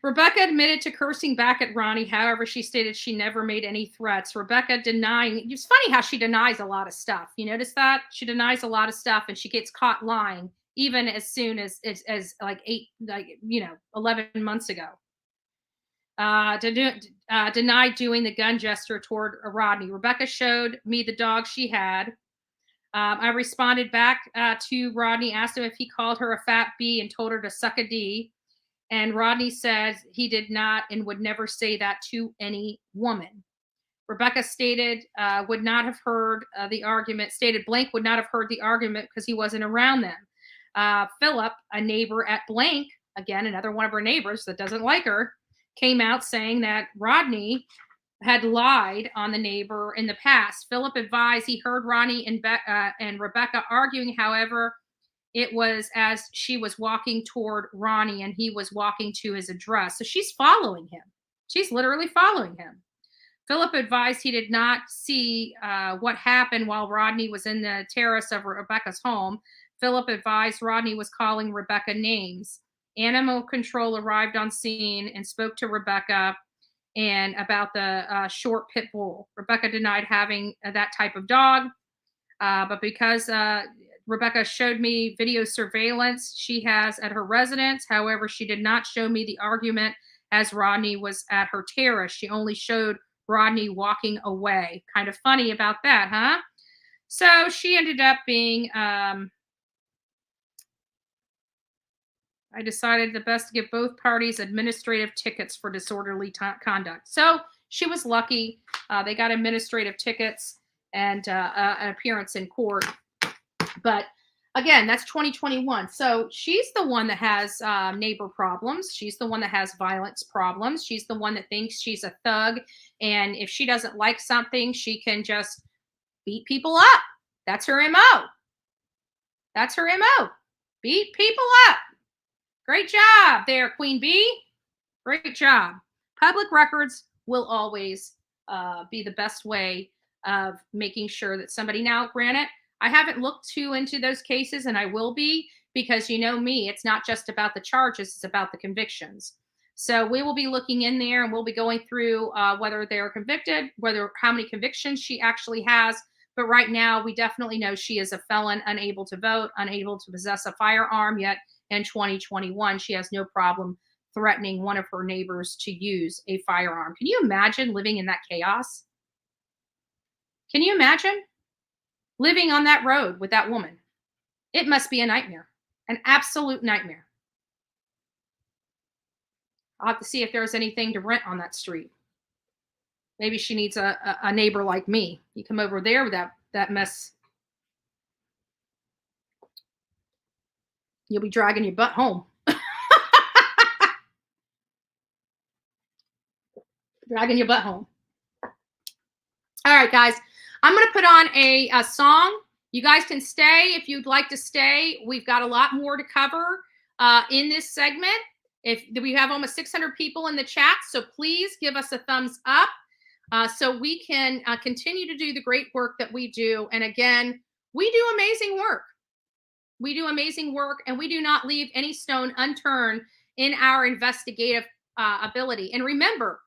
Rebecca admitted to cursing back at Ronnie. However, she stated she never made any threats. Rebecca denying. It's funny how she denies a lot of stuff. You notice that? She denies a lot of stuff and she gets caught lying even as soon as like 11 months ago. Denied doing the gun gesture toward Rodney. Rebecca showed me the dog she had. I responded back to Rodney, asked him if he called her a fat B and told her to suck a D. And Rodney says he did not and would never say that to any woman. Rebecca stated would not have heard the argument, stated blank would not have heard the argument because he wasn't around them. Philip, a neighbor at blank, again, another one of her neighbors that doesn't like her, came out saying that Rodney had lied on the neighbor in the past. Philip advised he heard Rodney and Rebecca arguing. However, it was as she was walking toward Ronnie and he was walking to his address. So she's following him. She's literally following him. Philip advised he did not see what happened while Rodney was in the terrace of Rebecca's home. Philip advised Rodney was calling Rebecca names. Animal control arrived on scene and spoke to Rebecca and about the short pit bull. Rebecca denied having that type of dog, but because Rebecca showed me video surveillance she has at her residence. However, she did not show me the argument as Rodney was at her terrace. She only showed Rodney walking away. Kind of funny about that, huh? So she ended up being, I decided the best to give both parties administrative tickets for disorderly conduct. So she was lucky. They got administrative tickets and an appearance in court. But again, that's 2021. So she's the one that has neighbor problems. She's the one that has violence problems. She's the one that thinks she's a thug. And if she doesn't like something, she can just beat people up. That's her MO. That's her MO. Beat people up. Great job there, Queen Bee. Great job. Public records will always be the best way of making sure that somebody, now granted, I haven't looked too into those cases, and I will be, because you know me, it's not just about the charges, it's about the convictions. So we will be looking in there and we'll be going through whether they're convicted, how many convictions she actually has. But right now, we definitely know she is a felon, unable to vote, unable to possess a firearm, yet in 2021, she has no problem threatening one of her neighbors to use a firearm. Can you imagine living in that chaos? Can you imagine living on that road with that woman? It must be a nightmare, an absolute nightmare. I'll have to see if there's anything to rent on that street. Maybe she needs a neighbor like me. You come over there with that mess, you'll be dragging your butt home. Dragging your butt home. All right, guys. I'm going to put on a song. You guys can stay if you'd like to stay. We've got a lot more to cover. in this segment. If we have almost 600 people in the chat, so please give us a thumbs up so we can continue to do the great work that we do. And again, we do amazing work. We do amazing work, and we do not leave any stone unturned in our investigative ability. And remember,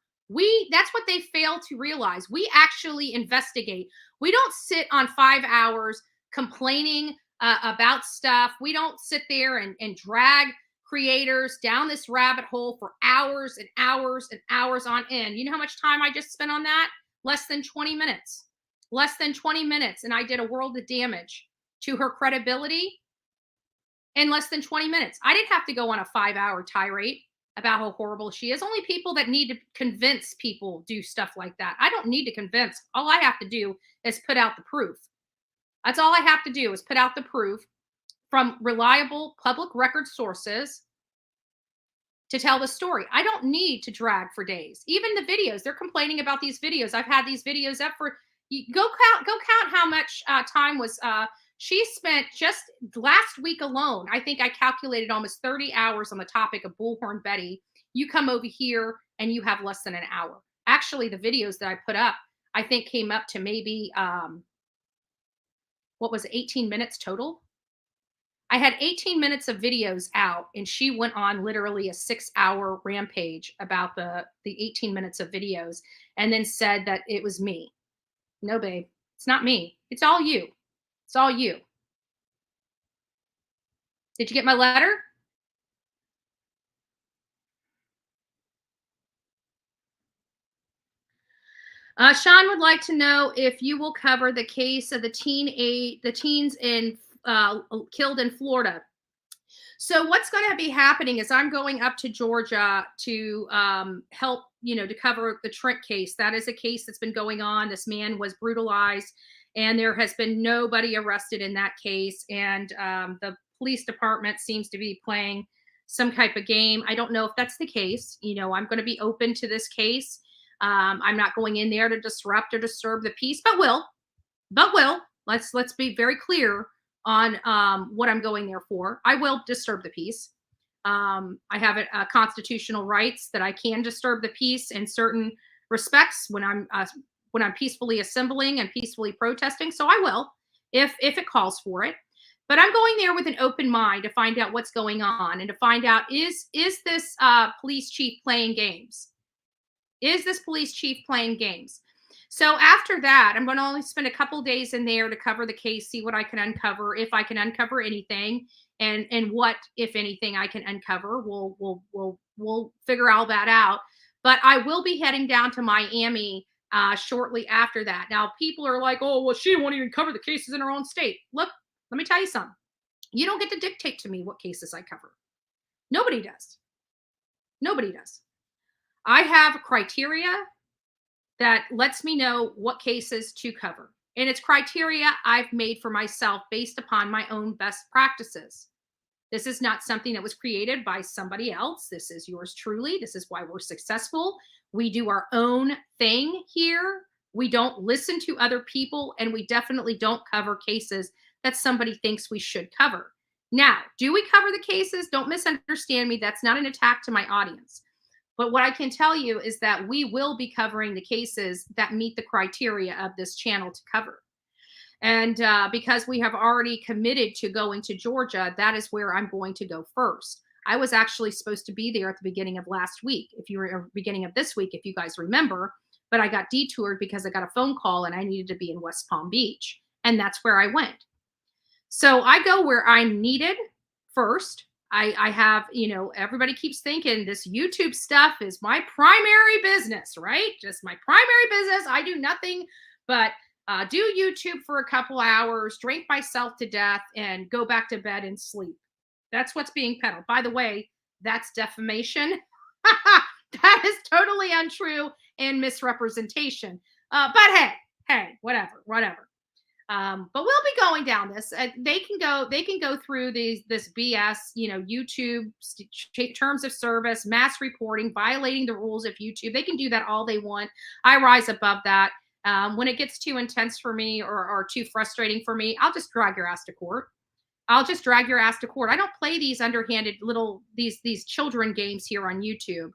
that's what they fail to realize. We actually investigate. We don't sit on 5 hours complaining about stuff. We don't sit there and drag creators down this rabbit hole for hours and hours and hours on end. You know how much time I just spent on that? Less than 20 minutes. Less than 20 minutes. And I did a world of damage to her credibility in less than 20 minutes. I didn't have to go on a 5-hour tirade about how horrible she is. Only people that need to convince people do stuff like that. I don't need to convince. All I have to do is put out the proof. That's all I have to do is put out the proof from reliable public record sources to tell the story. I don't need to drag for days. Even the videos, they're complaining about these videos. I've had these videos up for, go count how much time was, she spent just last week alone. I think I calculated almost 30 hours on the topic of Bullhorn Betty. You come over here and you have less than an hour. Actually, the videos that I put up, I think came up to maybe, 18 minutes total? I had 18 minutes of videos out, and she went on literally a 6-hour rampage about the 18 minutes of videos, and then said that it was me. No, babe, it's not me. It's all you. It's all you. Did you get my letter? Sean would like to know if you will cover the case of the teens killed in Florida. So what's going to be happening is I'm going up to Georgia to help, to cover the Trent case. That is a case that's been going on. This man was brutalized, and there has been nobody arrested in that case. And the police department seems to be playing some type of game. I don't know if that's the case. I'm going to be open to this case. I'm not going in there to disrupt or disturb the peace, but will. Let's be very clear on what I'm going there for. I will disturb the peace. I have constitutional rights that I can disturb the peace in certain respects when I'm peacefully assembling and peacefully protesting. So I will, if it calls for it. But I'm going there with an open mind to find out what's going on and to find out is this police chief playing games? Is this police chief playing games? So after that, I'm going to only spend a couple days in there to cover the case, see what I can uncover, if I can uncover anything, and what, if anything, I can uncover. We'll figure all that out. But I will be heading down to Miami shortly after that. Now, people are like, oh, well, she won't even cover the cases in her own state. Look, let me tell you something. You don't get to dictate to me what cases I cover. Nobody does. Nobody does. I have criteria that lets me know what cases to cover. And it's criteria I've made for myself based upon my own best practices. This is not something that was created by somebody else. This is yours truly. This is why we're successful. We do our own thing here. We don't listen to other people, and we definitely don't cover cases that somebody thinks we should cover. Now, do we cover the cases? Don't misunderstand me. That's not an attack to my audience. But what I can tell you is that we will be covering the cases that meet the criteria of this channel to cover. And because we have already committed to going to Georgia, that is where I'm going to go first. I was actually supposed to be there at the beginning of last week, beginning of this week, if you guys remember, but I got detoured because I got a phone call and I needed to be in West Palm Beach. And that's where I went. So I go where I'm needed first. I have, everybody keeps thinking this YouTube stuff is my primary business, right? Just my primary business. I do nothing but do YouTube for a couple hours, drink myself to death, and go back to bed and sleep. That's what's being peddled. By the way, that's defamation. That is totally untrue and misrepresentation. But hey, whatever. But we'll be going down this. They can go through this BS, YouTube terms of service, mass reporting, violating the rules of YouTube. They can do that all they want. I rise above that. When it gets too intense for me or too frustrating for me, I'll just drag your ass to court. I'll just drag your ass to court. I don't play these underhanded little, these children games here on YouTube.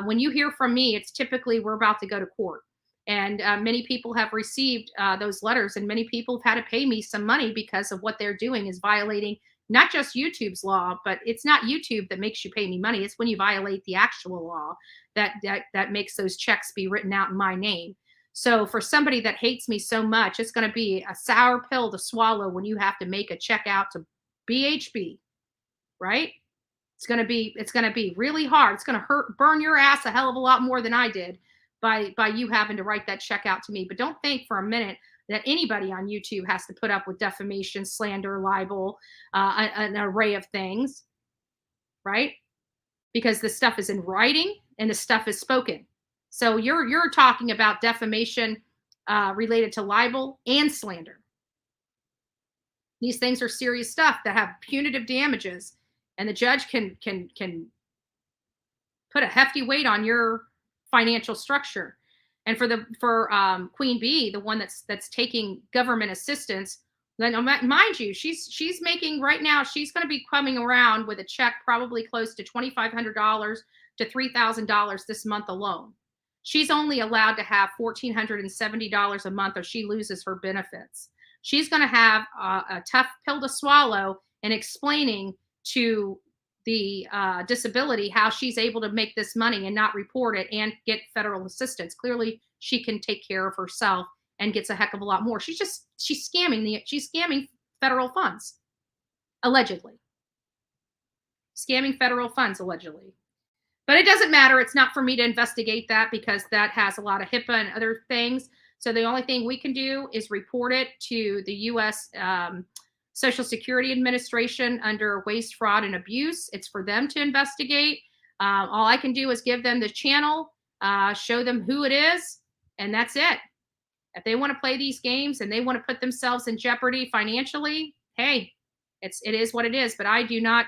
When you hear from me, it's typically we're about to go to court. And many people have received those letters, and many people have had to pay me some money because of what they're doing is violating not just YouTube's law, but it's not YouTube that makes you pay me money. It's when you violate the actual law that makes those checks be written out in my name. So for somebody that hates me so much, it's going to be a sour pill to swallow when you have to make a check out to BHB, right? It's going to be really hard. It's going to burn your ass a hell of a lot more than I did by you having to write that check out to me. But don't think for a minute that anybody on YouTube has to put up with defamation, slander, libel, an array of things, right? Because the stuff is in writing and the stuff is spoken. So you're talking about defamation related to libel and slander. These things are serious stuff that have punitive damages, and the judge can put a hefty weight on your financial structure. And for Queen Bee, the one that's taking government assistance, then mind you, she's making right now, she's going to be coming around with a check probably close to $2,500 to $3,000 this month alone. She's only allowed to have $1,470 a month, or she loses her benefits. She's going to have a tough pill to swallow in explaining to the disability how she's able to make this money and not report it and get federal assistance. Clearly, she can take care of herself and gets a heck of a lot more. She's scamming federal funds, allegedly. Scamming federal funds, allegedly. But it doesn't matter. It's not for me to investigate that because that has a lot of HIPAA and other things. So the only thing we can do is report it to the U.S. Social Security Administration under waste, fraud, and abuse. It's for them to investigate. All I can do is give them the channel, show them who it is, and that's it. If they want to play these games and they want to put themselves in jeopardy financially, hey, it is what it is. But I do not.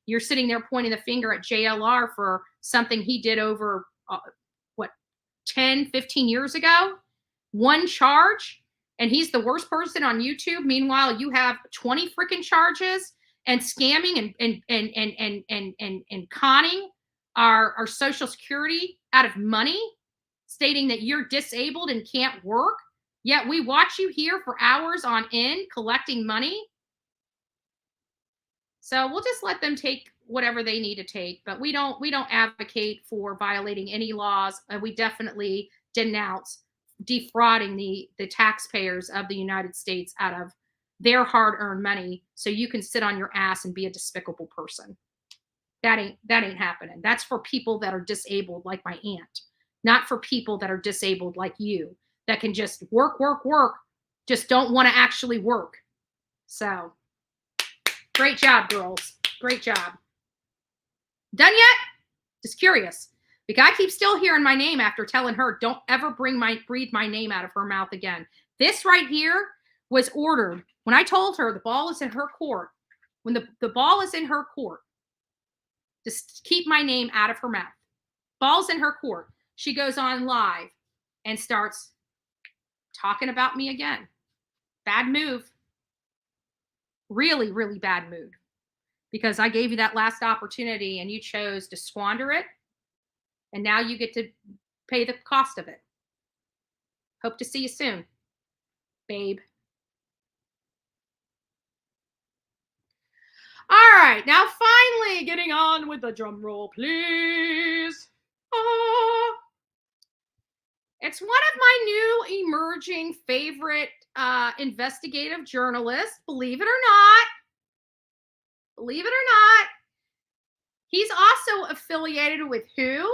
You're sitting there pointing the finger at JLR for something he did over 10, 15 years ago. One charge, and he's the worst person on YouTube. Meanwhile, you have 20 freaking charges and scamming and conning our Social Security out of money, stating that you're disabled and can't work. Yet we watch you here for hours on end collecting money. So we'll just let them take whatever they need to take, but we don't advocate for violating any laws. We definitely denounce defrauding the taxpayers of the United States out of their hard-earned money so you can sit on your ass and be a despicable person. That ain't happening. That's for people that are disabled like my aunt, not for people that are disabled like you that can just work, just don't want to actually work. So great job, girls. Great job. Done yet? Just curious. Because I keep still hearing my name after telling her, don't ever breathe my name out of her mouth again. This right here was ordered. When I told her the ball is in her court, when the ball is in her court, just keep my name out of her mouth. Ball's in her court. She goes on live and starts talking about me again. Bad move. Really, really bad mood. Because I gave you that last opportunity and you chose to squander it. And now you get to pay the cost of it. Hope to see you soon, babe. All right, now finally getting on with the drum roll, please. It's one of my new emerging favorite investigative journalists, believe it or not. Believe it or not. He's also affiliated with who?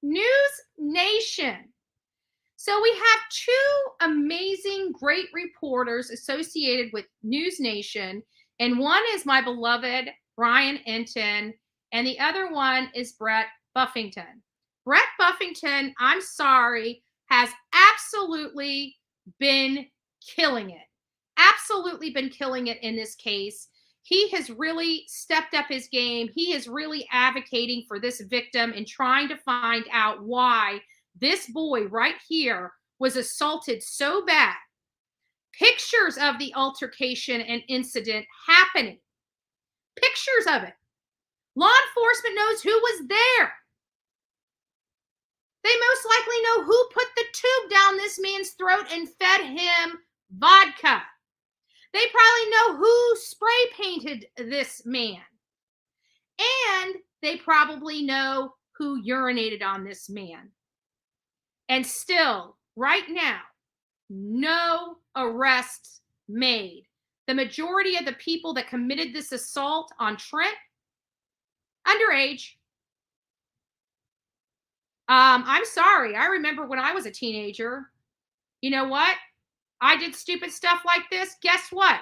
News Nation. So we have two amazing, great reporters associated with News Nation. And one is my beloved Brian Enton, and the other one is Brett Buffington. Brett Buffington, I'm sorry, has absolutely been killing it. Absolutely been killing it in this case. He has really stepped up his game. He is really advocating for this victim and trying to find out why this boy right here was assaulted so bad. pictures of the altercation and incident happening. Pictures of it. Law enforcement knows who was there. They most likely know who put the tube down this man's throat and fed him vodka. They probably know who spray painted this man. And they probably know who urinated on this man. And still, right now, no arrests made. The majority of the people that committed this assault on Trent, underage. I'm sorry. I remember when I was a teenager. You know what? I did stupid stuff like this. Guess what?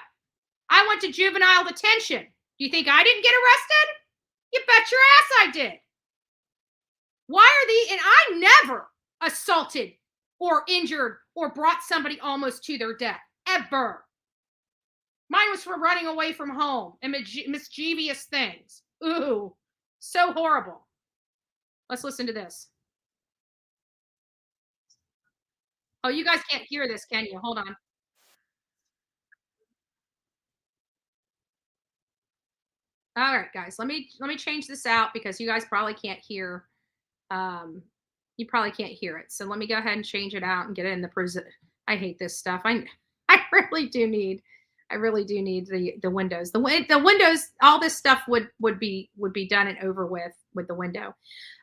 I went to juvenile detention. Do you think I didn't get arrested? You bet your ass I did. Why are these? And I never assaulted or injured or brought somebody almost to their death, ever. Mine was for running away from home and mischievous things. Ooh, so horrible. Let's listen to this. Oh, you guys can't hear this, can you? Hold on. All right, guys, let me change this out because you guys probably can't hear. You probably can't hear it. So let me go ahead and change it out and get it in the prison. I hate this stuff. I really do need the windows. The windows, all this stuff would be done and over with the window.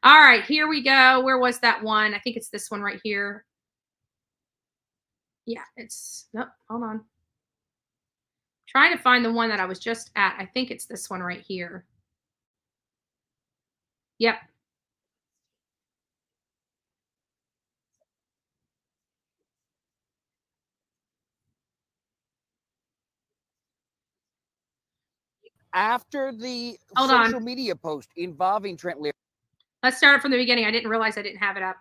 All right, here we go. Where was that one? I think it's this one right here. Yeah, it's nope, hold on. Trying to find the one that I was just at. I think it's this one right here. Yep. After the social media post involving Trent Lear. Let's start from the beginning. I didn't realize I didn't have it up.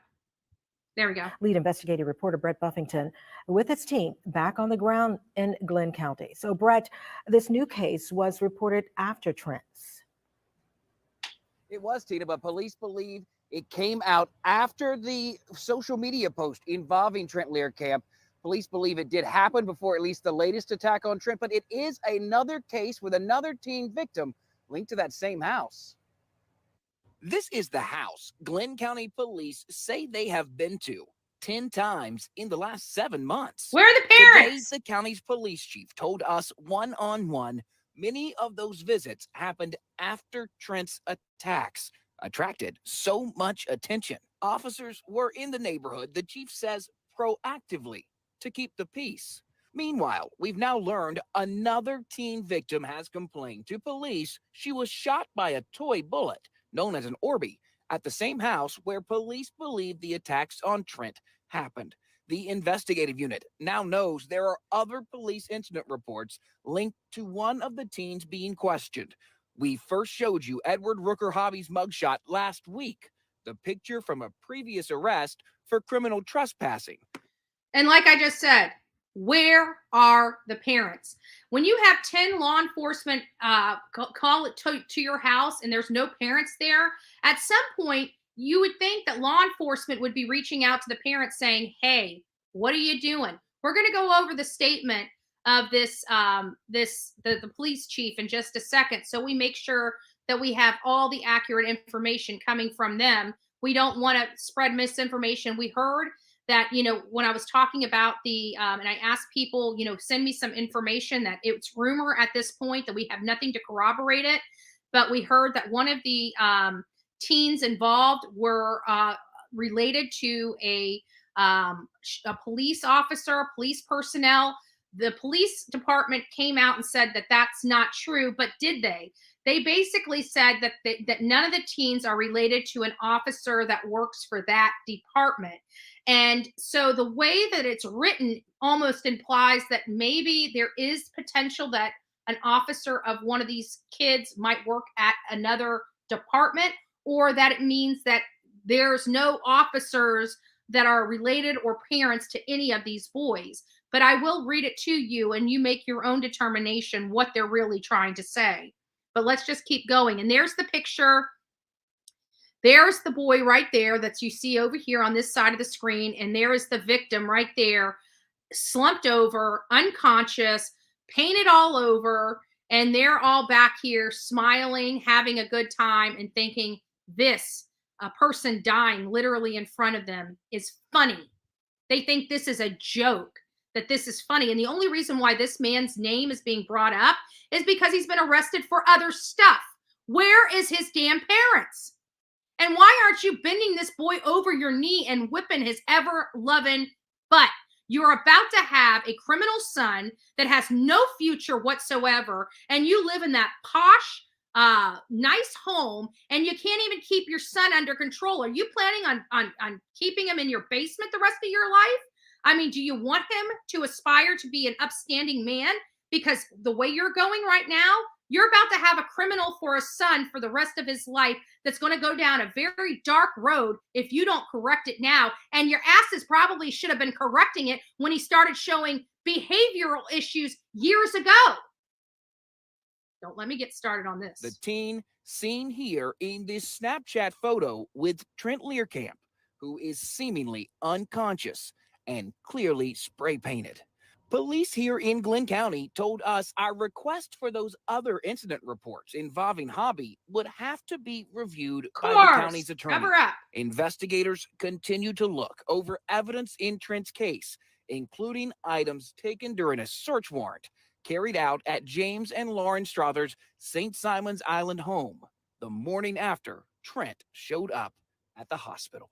There we go. Lead investigative reporter Brett Buffington with his team back on the ground in Glenn County. So, Brett, this new case was reported after Trent's. It was, Tina, but police believe it came out after the social media post involving Trent Learcamp. Police believe it did happen before at least the latest attack on Trent, but it is another case with another teen victim linked to that same house. This is the house Glenn County police say they have been to 10 times in the last 7 months. Where are the parents? Today, the county's police chief told us one-on-one many of those visits happened after Trent's attacks attracted so much attention. Officers were in the neighborhood, the chief says, proactively to keep the peace. Meanwhile, we've now learned another teen victim has complained to police she was shot by a toy bullet known as an Orby, at the same house where police believe the attacks on Trent happened. The investigative unit now knows there are other police incident reports linked to one of the teens being questioned. We first showed you Edward Rooker Hobby's mugshot last week, the picture from a previous arrest for criminal trespassing. And like I just said, where are the parents? When you have 10 law enforcement call it to your house and there's no parents there, at some point you would think that law enforcement would be reaching out to the parents saying, hey, what are you doing? We're going to go over the statement of this, the police chief in just a second. So we make sure that we have all the accurate information coming from them. We don't want to spread misinformation. We heard that, when I was talking about and I asked people, send me some information that it's rumor at this point that we have nothing to corroborate it. But we heard that one of the teens involved were related to a police officer, police personnel. The police department came out and said that that's not true, but did they? They basically said that that none of the teens are related to an officer that works for that department. And so the way that it's written almost implies that maybe there is potential that an officer of one of these kids might work at another department, or that it means that there's no officers that are related or parents to any of these boys. But I will read it to you and you make your own determination what they're really trying to say. But let's just keep going. And there's the picture. There's the boy right there that you see over here on this side of the screen. And there is the victim right there slumped over, unconscious, painted all over, and they're all back here smiling, having a good time, and thinking this, a person dying literally in front of them, is funny. They think this is a joke, that this is funny. And the only reason why this man's name is being brought up is because he's been arrested for other stuff. Where is his damn parents? And why aren't you bending this boy over your knee and whipping his ever-loving butt? You're about to have a criminal son that has no future whatsoever, and you live in that posh, nice home, and you can't even keep your son under control. Are you planning on keeping him in your basement the rest of your life? I mean, do you want him to aspire to be an upstanding man? Because the way you're going right now, you're about to have a criminal for a son for the rest of his life that's going to go down a very dark road if you don't correct it now. And your asses probably should have been correcting it when he started showing behavioral issues years ago. Don't let me get started on this. The teen seen here in this Snapchat photo with Trent Learcamp, who is seemingly unconscious and clearly spray painted. Police here in Glenn County told us our request for those other incident reports involving Hobby would have to be reviewed by the county's attorney. Cover up. Investigators continue to look over evidence in Trent's case, including items taken during a search warrant carried out at James and Lauren Strother's St. Simon's Island home the morning after Trent showed up at the hospital.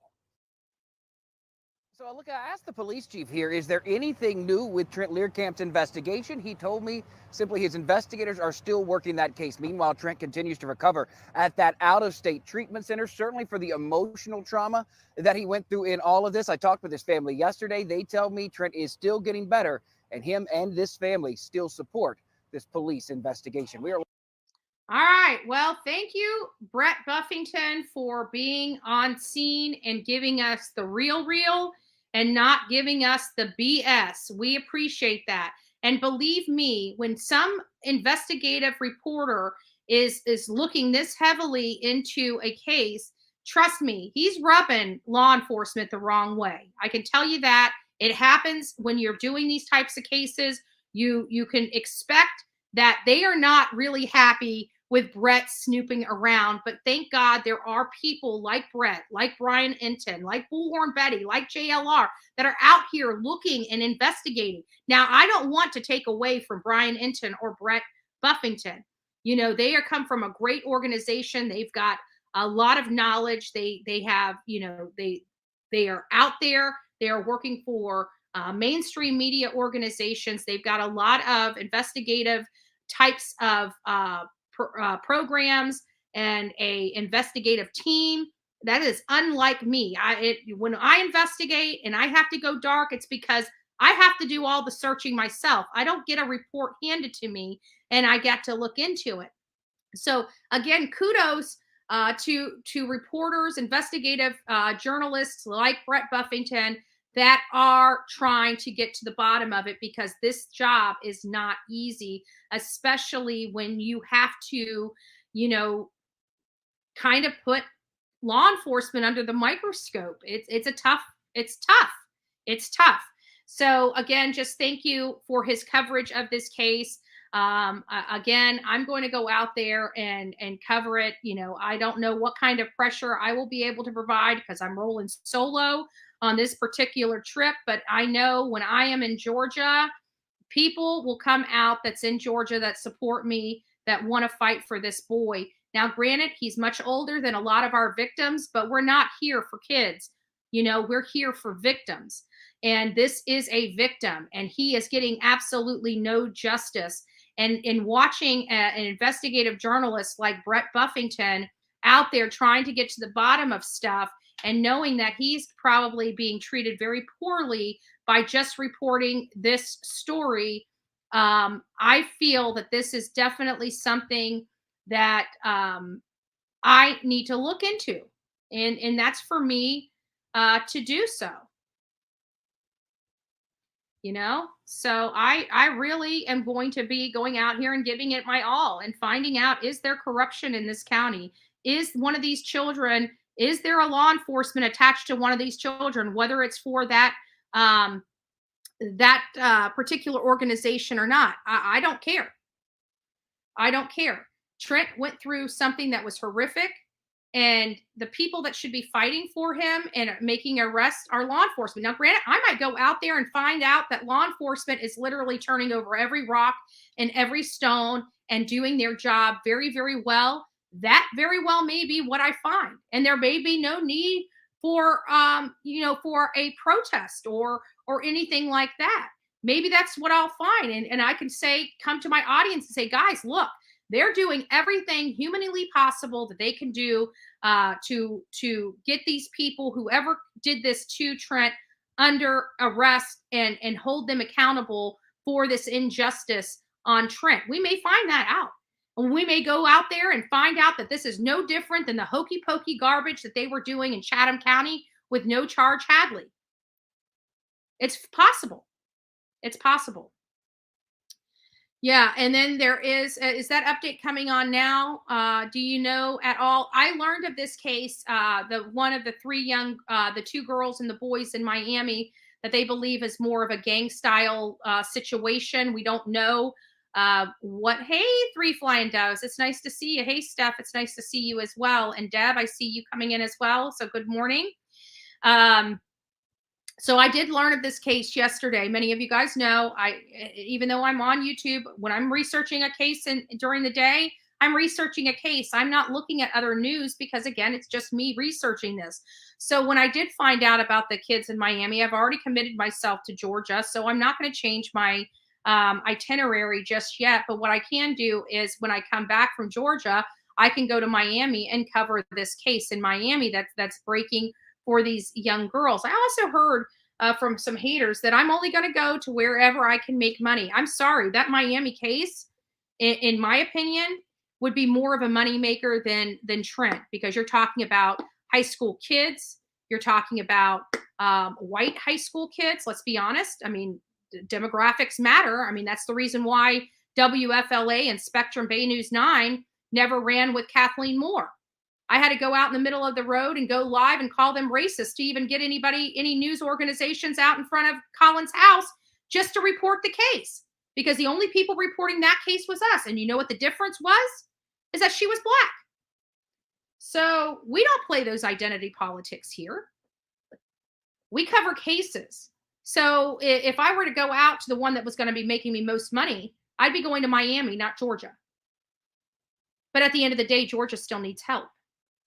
So I asked the police chief here, is there anything new with Trent Learcamp's investigation? He told me simply his investigators are still working that case. Meanwhile, Trent continues to recover at that out-of-state treatment center, certainly for the emotional trauma that he went through in all of this. I talked with his family yesterday. They tell me Trent is still getting better, and him and this family still support this police investigation. We are. All right. Well, thank you, Brett Buffington, for being on scene and giving us the real and not giving us the BS. We appreciate that. And believe me, when some investigative reporter is looking this heavily into a case, trust me, he's rubbing law enforcement the wrong way. I can tell you that. It happens when you're doing these types of cases. You can expect that they are not really happy with Brett snooping around, but thank God there are people like Brett, like Brian Enton, like Bullhorn Betty, like JLR that are out here looking and investigating. Now, I don't want to take away from Brian Enton or Brett Buffington. You know, they are come from a great organization. They've got a lot of knowledge. They have, you know, they are out there. They are working for mainstream media organizations. They've got a lot of investigative types of programs and a investigative team that is unlike me. When I investigate and I have to go dark, it's because I have to do all the searching myself. I don't get a report handed to me and I get to look into it. So again, kudos to reporters, investigative journalists like Brett Buffington that are trying to get to the bottom of it, because this job is not easy, especially when you have to, you know, kind of put law enforcement under the microscope. It's tough. So again, just thank you for his coverage of this case. Again, I'm going to go out there and cover it. You know, I don't know what kind of pressure I will be able to provide because I'm rolling solo on this particular trip, but I know when I am in Georgia, people will come out that's in Georgia that support me, that want to fight for this boy. Now, granted, he's much older than a lot of our victims, but we're not here for kids. You know, we're here for victims. And this is a victim, and he is getting absolutely no justice. And in watching an investigative journalist like Brett Buffington out there trying to get to the bottom of stuff, and knowing that he's probably being treated very poorly by just reporting this story, I feel that this is definitely something that I need to look into. And that's for me to do so. You know, so I really am going to be going out here and giving it my all and finding out, is there corruption in this county? Is one of these children, is there a law enforcement attached to one of these children, whether it's for that that particular organization or not. I don't care. I don't care. Trent went through something that was horrific, and the people that should be fighting for him and making arrests are law enforcement. Now, granted, I might go out there and find out that law enforcement is literally turning over every rock and every stone and doing their job very, very well. That very well may be what I find, and there may be no need for for a protest or anything like that. Maybe that's what I'll find, and I can say, come to my audience and say, guys, look, they're doing everything humanly possible that they can do to get these people, whoever did this to Trent, under arrest and hold them accountable for this injustice on Trent. We may find that out. And we may go out there and find out that this is no different than the hokey pokey garbage that they were doing in Chatham County with no charge Hadley. It's possible. It's possible. Yeah, and then there is that update coming on now? Do you know at all? I learned of this case, the one of the the two girls and the boys in Miami, that they believe is more of a gang style situation. We don't know what. Hey, Three Flying Doves, it's nice to see you. Hey, Steph, it's nice to see you as well. And Deb, I see you coming in as well. So good morning. So I did learn of this case yesterday. Many of you guys know, even though I'm on YouTube, when I'm researching a case during the day, I'm researching a case. I'm not looking at other news because, again, it's just me researching this. So when I did find out about the kids in Miami, I've already committed myself to Georgia. So I'm not going to change my itinerary just yet. But what I can do is when I come back from Georgia, I can go to Miami and cover this case in Miami that's breaking for these young girls. I also heard from some haters that I'm only going to go to wherever I can make money. I'm sorry, that Miami case, in my opinion, would be more of a moneymaker than Trent, because you're talking about high school kids. You're talking about white high school kids. Let's be honest. I mean, demographics matter. I mean, that's the reason why WFLA and Spectrum Bay News 9 never ran with Kathleen Moore. I had to go out in the middle of the road and go live and call them racist to even get any news organizations out in front of Colin's house just to report the case, because the only people reporting that case was us. And you know what the difference was? Is that she was black. So we don't play those identity politics here. We cover cases. So if I were to go out to the one that was going to be making me most money, I'd be going to Miami, not Georgia. But at the end of the day, Georgia still needs help.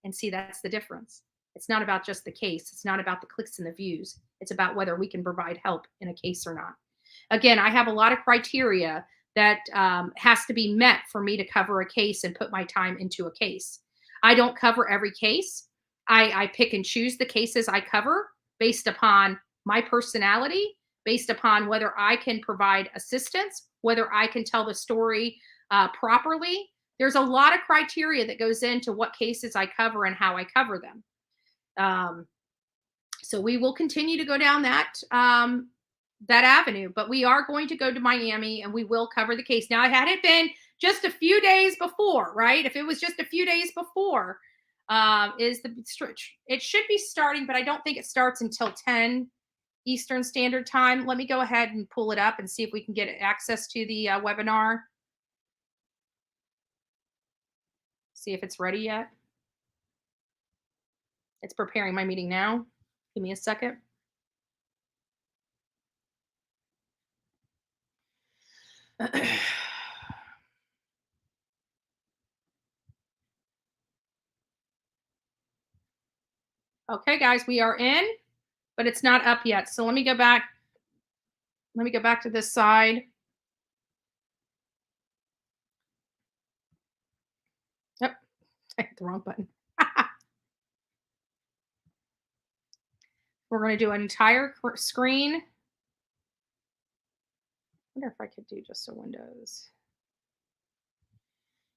And see, that's the difference. It's not about just the case. It's not about the clicks and the views. It's about whether we can provide help in a case or not. Again, I have a lot of criteria that has to be met for me to cover a case and put my time into a case. I don't cover every case. I pick and choose the cases I cover based upon my personality, based upon whether I can provide assistance, whether I can tell the story properly. There's a lot of criteria that goes into what cases I cover and how I cover them. So we will continue to go down that avenue, but we are going to go to Miami and we will cover the case. Now, had it been just a few days before, right? If it was just a few days before, it should be starting, but I don't think it starts until 10 Eastern Standard Time. Let me go ahead and pull it up and see if we can get access to the webinar. See if it's ready yet. It's preparing my meeting now. Give me a second. Okay, guys, we are in, but it's not up yet. So let me go back. Let me go back to this side. Yep, I hit the wrong button. We're going to do an entire screen. I wonder if I could do just a Windows.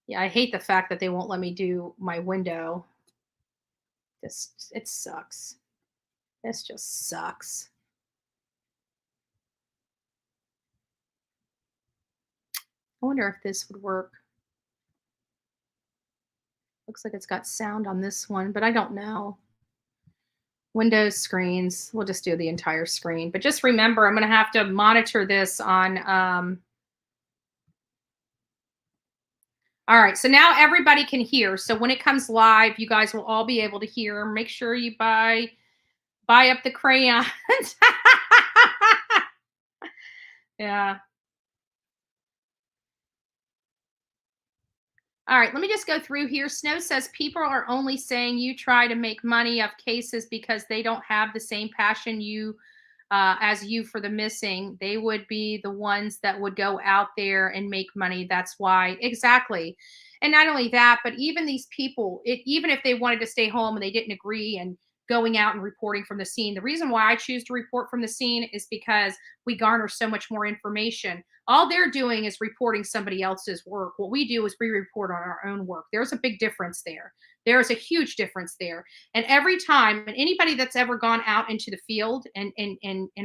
Yeah, I hate the fact that they won't let me do my window. It sucks. This just sucks. I wonder if this would work. Looks like it's got sound on this one, but I don't know. Windows screens. We'll just do the entire screen. But just remember, I'm going to have to monitor this on. All right. So now everybody can hear. So when it comes live, you guys will all be able to hear. Make sure you buy up the crayons. Yeah. All right, let me just go through here. Snow says people are only saying you try to make money off cases because they don't have the same passion as you for the missing. They would be the ones that would go out there and make money. That's why. Exactly. And not only that, but even these people, even if they wanted to stay home and they didn't agree and going out and reporting from the scene, the reason why I choose to report from the scene is because we garner so much more information. All they're doing is reporting somebody else's work. What we do is we report on our own work. There's a big difference there. There's a huge difference there. And every time, and anybody that's ever gone out into the field and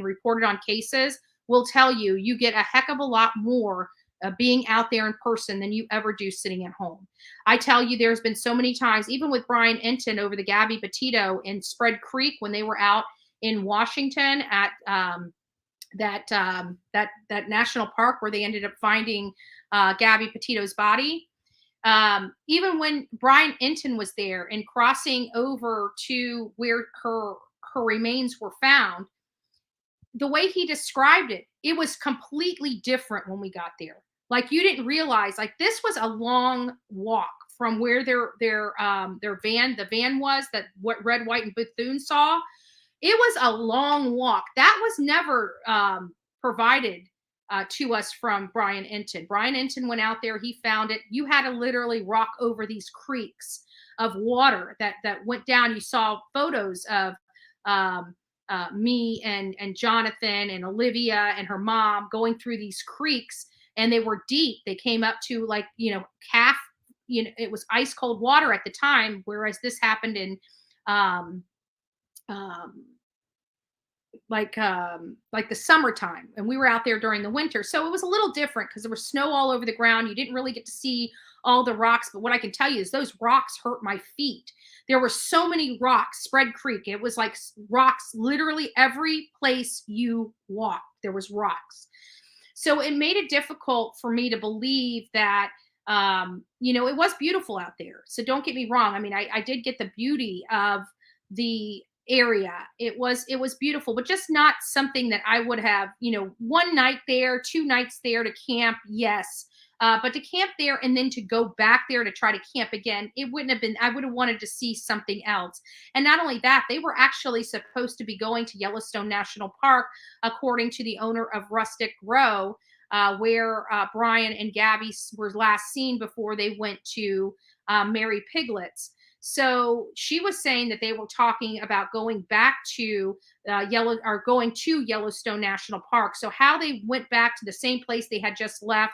reported on cases will tell you, you get a heck of a lot more being out there in person than you ever do sitting at home. I tell you, there's been so many times, even with Brian Enton over the Gabby Petito in Spread Creek, when they were out in Washington at that national park where they ended up finding Gabby Petito's body. Even when Brian Enton was there and crossing over to where her remains were found, the way he described it, it was completely different when we got there. Like, you didn't realize, like, this was a long walk from where their van was, that what Red, White, and Bethune saw. It was a long walk. That was never provided to us from Brian Enton. Brian Enton went out there. He found it. You had to literally walk over these creeks of water that went down. You saw photos of me and Jonathan and Olivia and her mom going through these creeks, and they were deep. They came up to, like, calf, it was ice cold water at the time, whereas this happened in like the summertime, and we were out there during the winter. So it was a little different because there was snow all over the ground. You didn't really get to see all the rocks, but what I can tell you is those rocks hurt my feet. There were so many rocks. Spread Creek, it was like rocks literally every place you walked, there was rocks. So it made it difficult for me to believe that it was beautiful out there. So don't get me wrong. I mean, I did get the beauty of the area. It was beautiful, but just not something that I would have, one night there, 2 nights there to camp. Yes. But to camp there and then to go back there to try to camp again, it wouldn't have been. I would have wanted to see something else. And not only that, they were actually supposed to be going to Yellowstone National Park, according to the owner of Rustic Grow, where Brian and Gabby were last seen before they went to Mary Piglets. So she was saying that they were talking about going back to going to Yellowstone National Park. So how they went back to the same place they had just left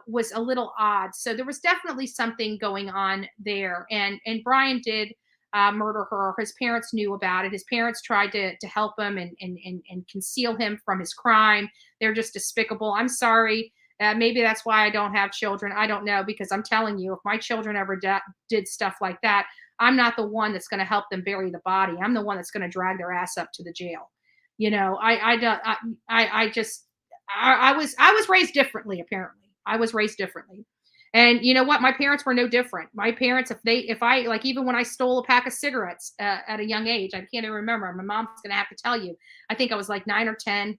was a little odd. So there was definitely something going on there. And Brian did murder her. His parents knew about it. His parents tried to help him and conceal him from his crime. They're just despicable. I'm sorry. Maybe that's why I don't have children. I don't know, because I'm telling you, if my children ever did stuff like that, I'm not the one that's going to help them bury the body. I'm the one that's going to drag their ass up to the jail. I was raised differently. Apparently, I was raised differently. And you know what? My parents were no different. My parents, if I like, even when I stole a pack of cigarettes at a young age, I can't even remember. My mom's going to have to tell you. I think I was like 9 or 10. I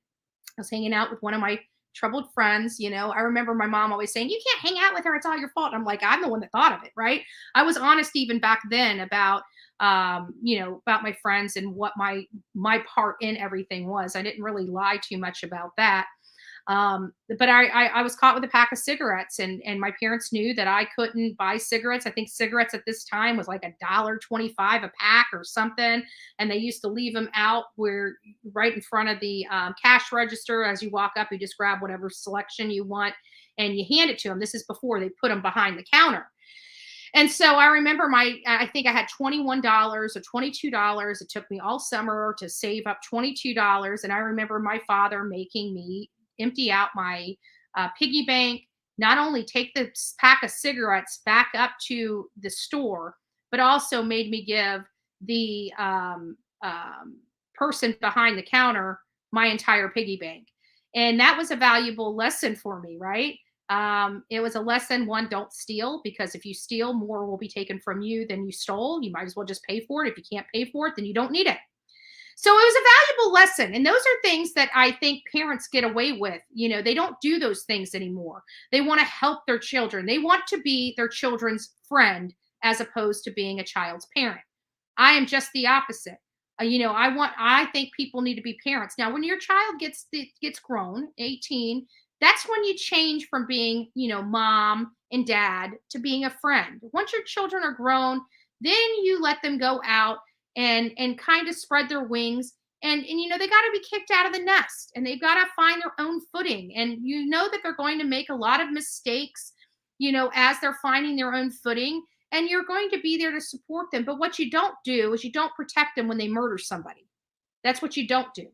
was hanging out with one of my troubled friends. I remember my mom always saying, "You can't hang out with her. It's all your fault." And I'm like, I'm the one that thought of it, right? I was honest even back then about, about my friends and what my part in everything was. I didn't really lie too much about that. But I was caught with a pack of cigarettes, and my parents knew that I couldn't buy cigarettes. I think cigarettes at this time was like $1.25 a pack or something. And they used to leave them out right in front of the cash register. As you walk up, you just grab whatever selection you want and you hand it to them. This is before they put them behind the counter. And so I remember I think I had $21 or $22. It took me all summer to save up $22. And I remember my father making me empty out my piggy bank, not only take the pack of cigarettes back up to the store, but also made me give the person behind the counter my entire piggy bank. And that was a valuable lesson for me, right? It was a lesson, one, don't steal, because if you steal, more will be taken from you than you stole. You might as well just pay for it. If you can't pay for it, then you don't need it. So it was a valuable lesson. And those are things that I think parents get away with. You know, they don't do those things anymore. They want to help their children. They want to be their children's friend as opposed to being a child's parent. I am just the opposite. I think people need to be parents. Now, when your child gets grown, 18, that's when you change from being, mom and dad to being a friend. Once your children are grown, then you let them go out and kind of spread their wings. And they got to be kicked out of the nest, and they've got to find their own footing. And that they're going to make a lot of mistakes, as they're finding their own footing. And you're going to be there to support them. But what you don't do is you don't protect them when they murder somebody. That's what you don't do.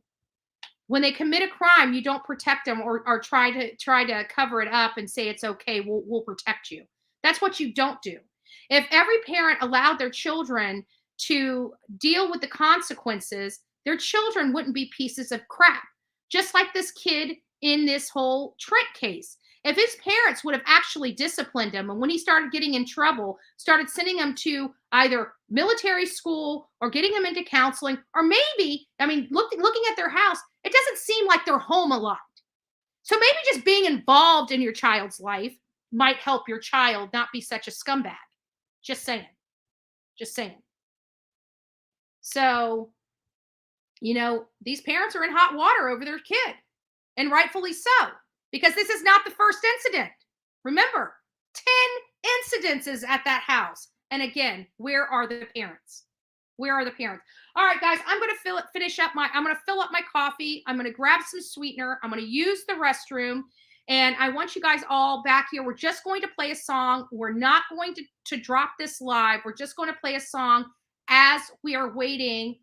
When they commit a crime, you don't protect them or try to cover it up and say it's okay, we'll protect you. That's what you don't do. If every parent allowed their children to deal with the consequences, their children wouldn't be pieces of crap. Just like this kid in this whole Trent case. If his parents would have actually disciplined him, and when he started getting in trouble, started sending him to either military school or getting him into counseling, or maybe, looking at their house, it doesn't seem like they're home a lot. So maybe just being involved in your child's life might help your child not be such a scumbag. Just saying. So, these parents are in hot water over their kid, and rightfully so. Because this is not the first incident. Remember, 10 incidences at that house. And again, where are the parents? Where are the parents? All right, guys, I'm going to I'm going to fill up my coffee. I'm going to grab some sweetener. I'm going to use the restroom. And I want you guys all back here. We're just going to play a song. We're not going to drop this live. We're just going to play a song as we are waiting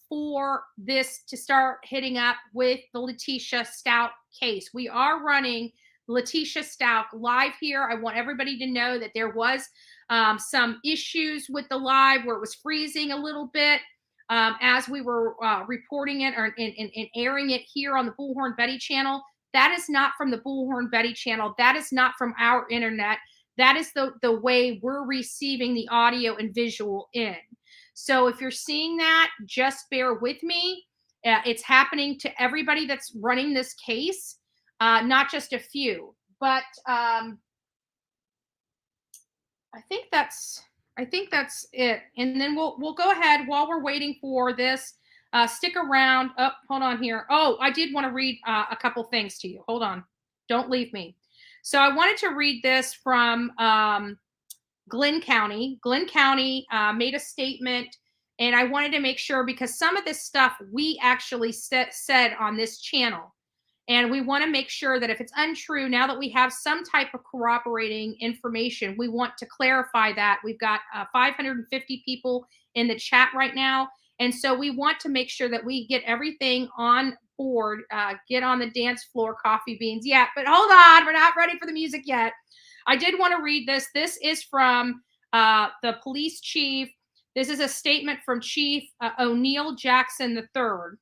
for this to start hitting up with the Letecia Stauch case. We are running Letecia Stauch live here. I want everybody to know that there was some issues with the live where it was freezing a little bit as we were reporting it and airing it here on the Bullhorn Betty channel. That is not from the Bullhorn Betty channel. That is not from our internet. That is the way we're receiving the audio and visual in. So if you're seeing that, just bear with me. It's happening to everybody that's running this case, not just a few. But I think that's it. And then we'll go ahead while we're waiting for this. Stick around. Oh, hold on here. Oh, I did want to read a couple things to you. Hold on. Don't leave me. So I wanted to read this from Glenn County. Glenn County made a statement, and I wanted to make sure, because some of this stuff we actually said on this channel, and we want to make sure that if it's untrue, now that we have some type of corroborating information, we want to clarify that. We've got 550 people in the chat right now, and so we want to make sure that we get everything on board, get on the dance floor, coffee beans. Yeah, but hold on, we're not ready for the music yet. I did want to read this. This is from the police chief. This is a statement from Chief O'Neill Jackson III.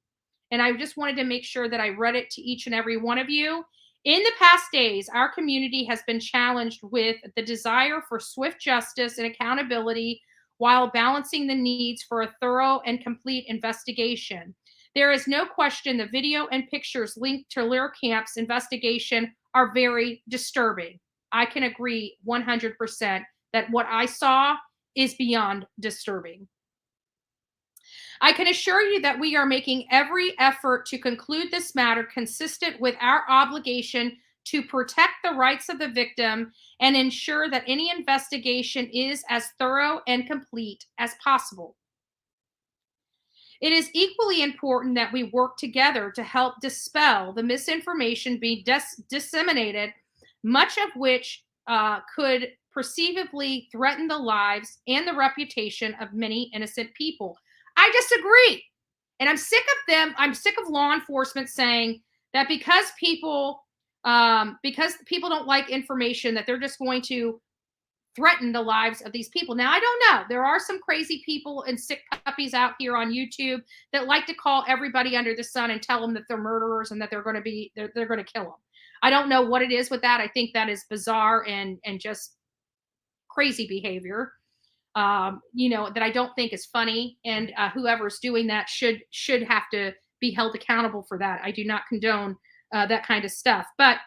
And I just wanted to make sure that I read it to each and every one of you. In the past days, our community has been challenged with the desire for swift justice and accountability while balancing the needs for a thorough and complete investigation. There is no question the video and pictures linked to Learcamp's investigation are very disturbing. I can agree 100% that what I saw is beyond disturbing. I can assure you that we are making every effort to conclude this matter consistent with our obligation to protect the rights of the victim and ensure that any investigation is as thorough and complete as possible. It is equally important that we work together to help dispel the misinformation being disseminated, much of which could perceivably threaten the lives and the reputation of many innocent people. I disagree. And I'm sick of them. I'm sick of law enforcement saying that because people don't like information, that they're just going to threaten the lives of these people. Now, I don't know. There are some crazy people and sick puppies out here on YouTube that like to call everybody under the sun and tell them that they're murderers and that they're going to kill them. I don't know what it is with that. I think that is bizarre and just crazy behavior. That I don't think is funny, and whoever's doing that should have to be held accountable for that. I do not condone that kind of stuff, but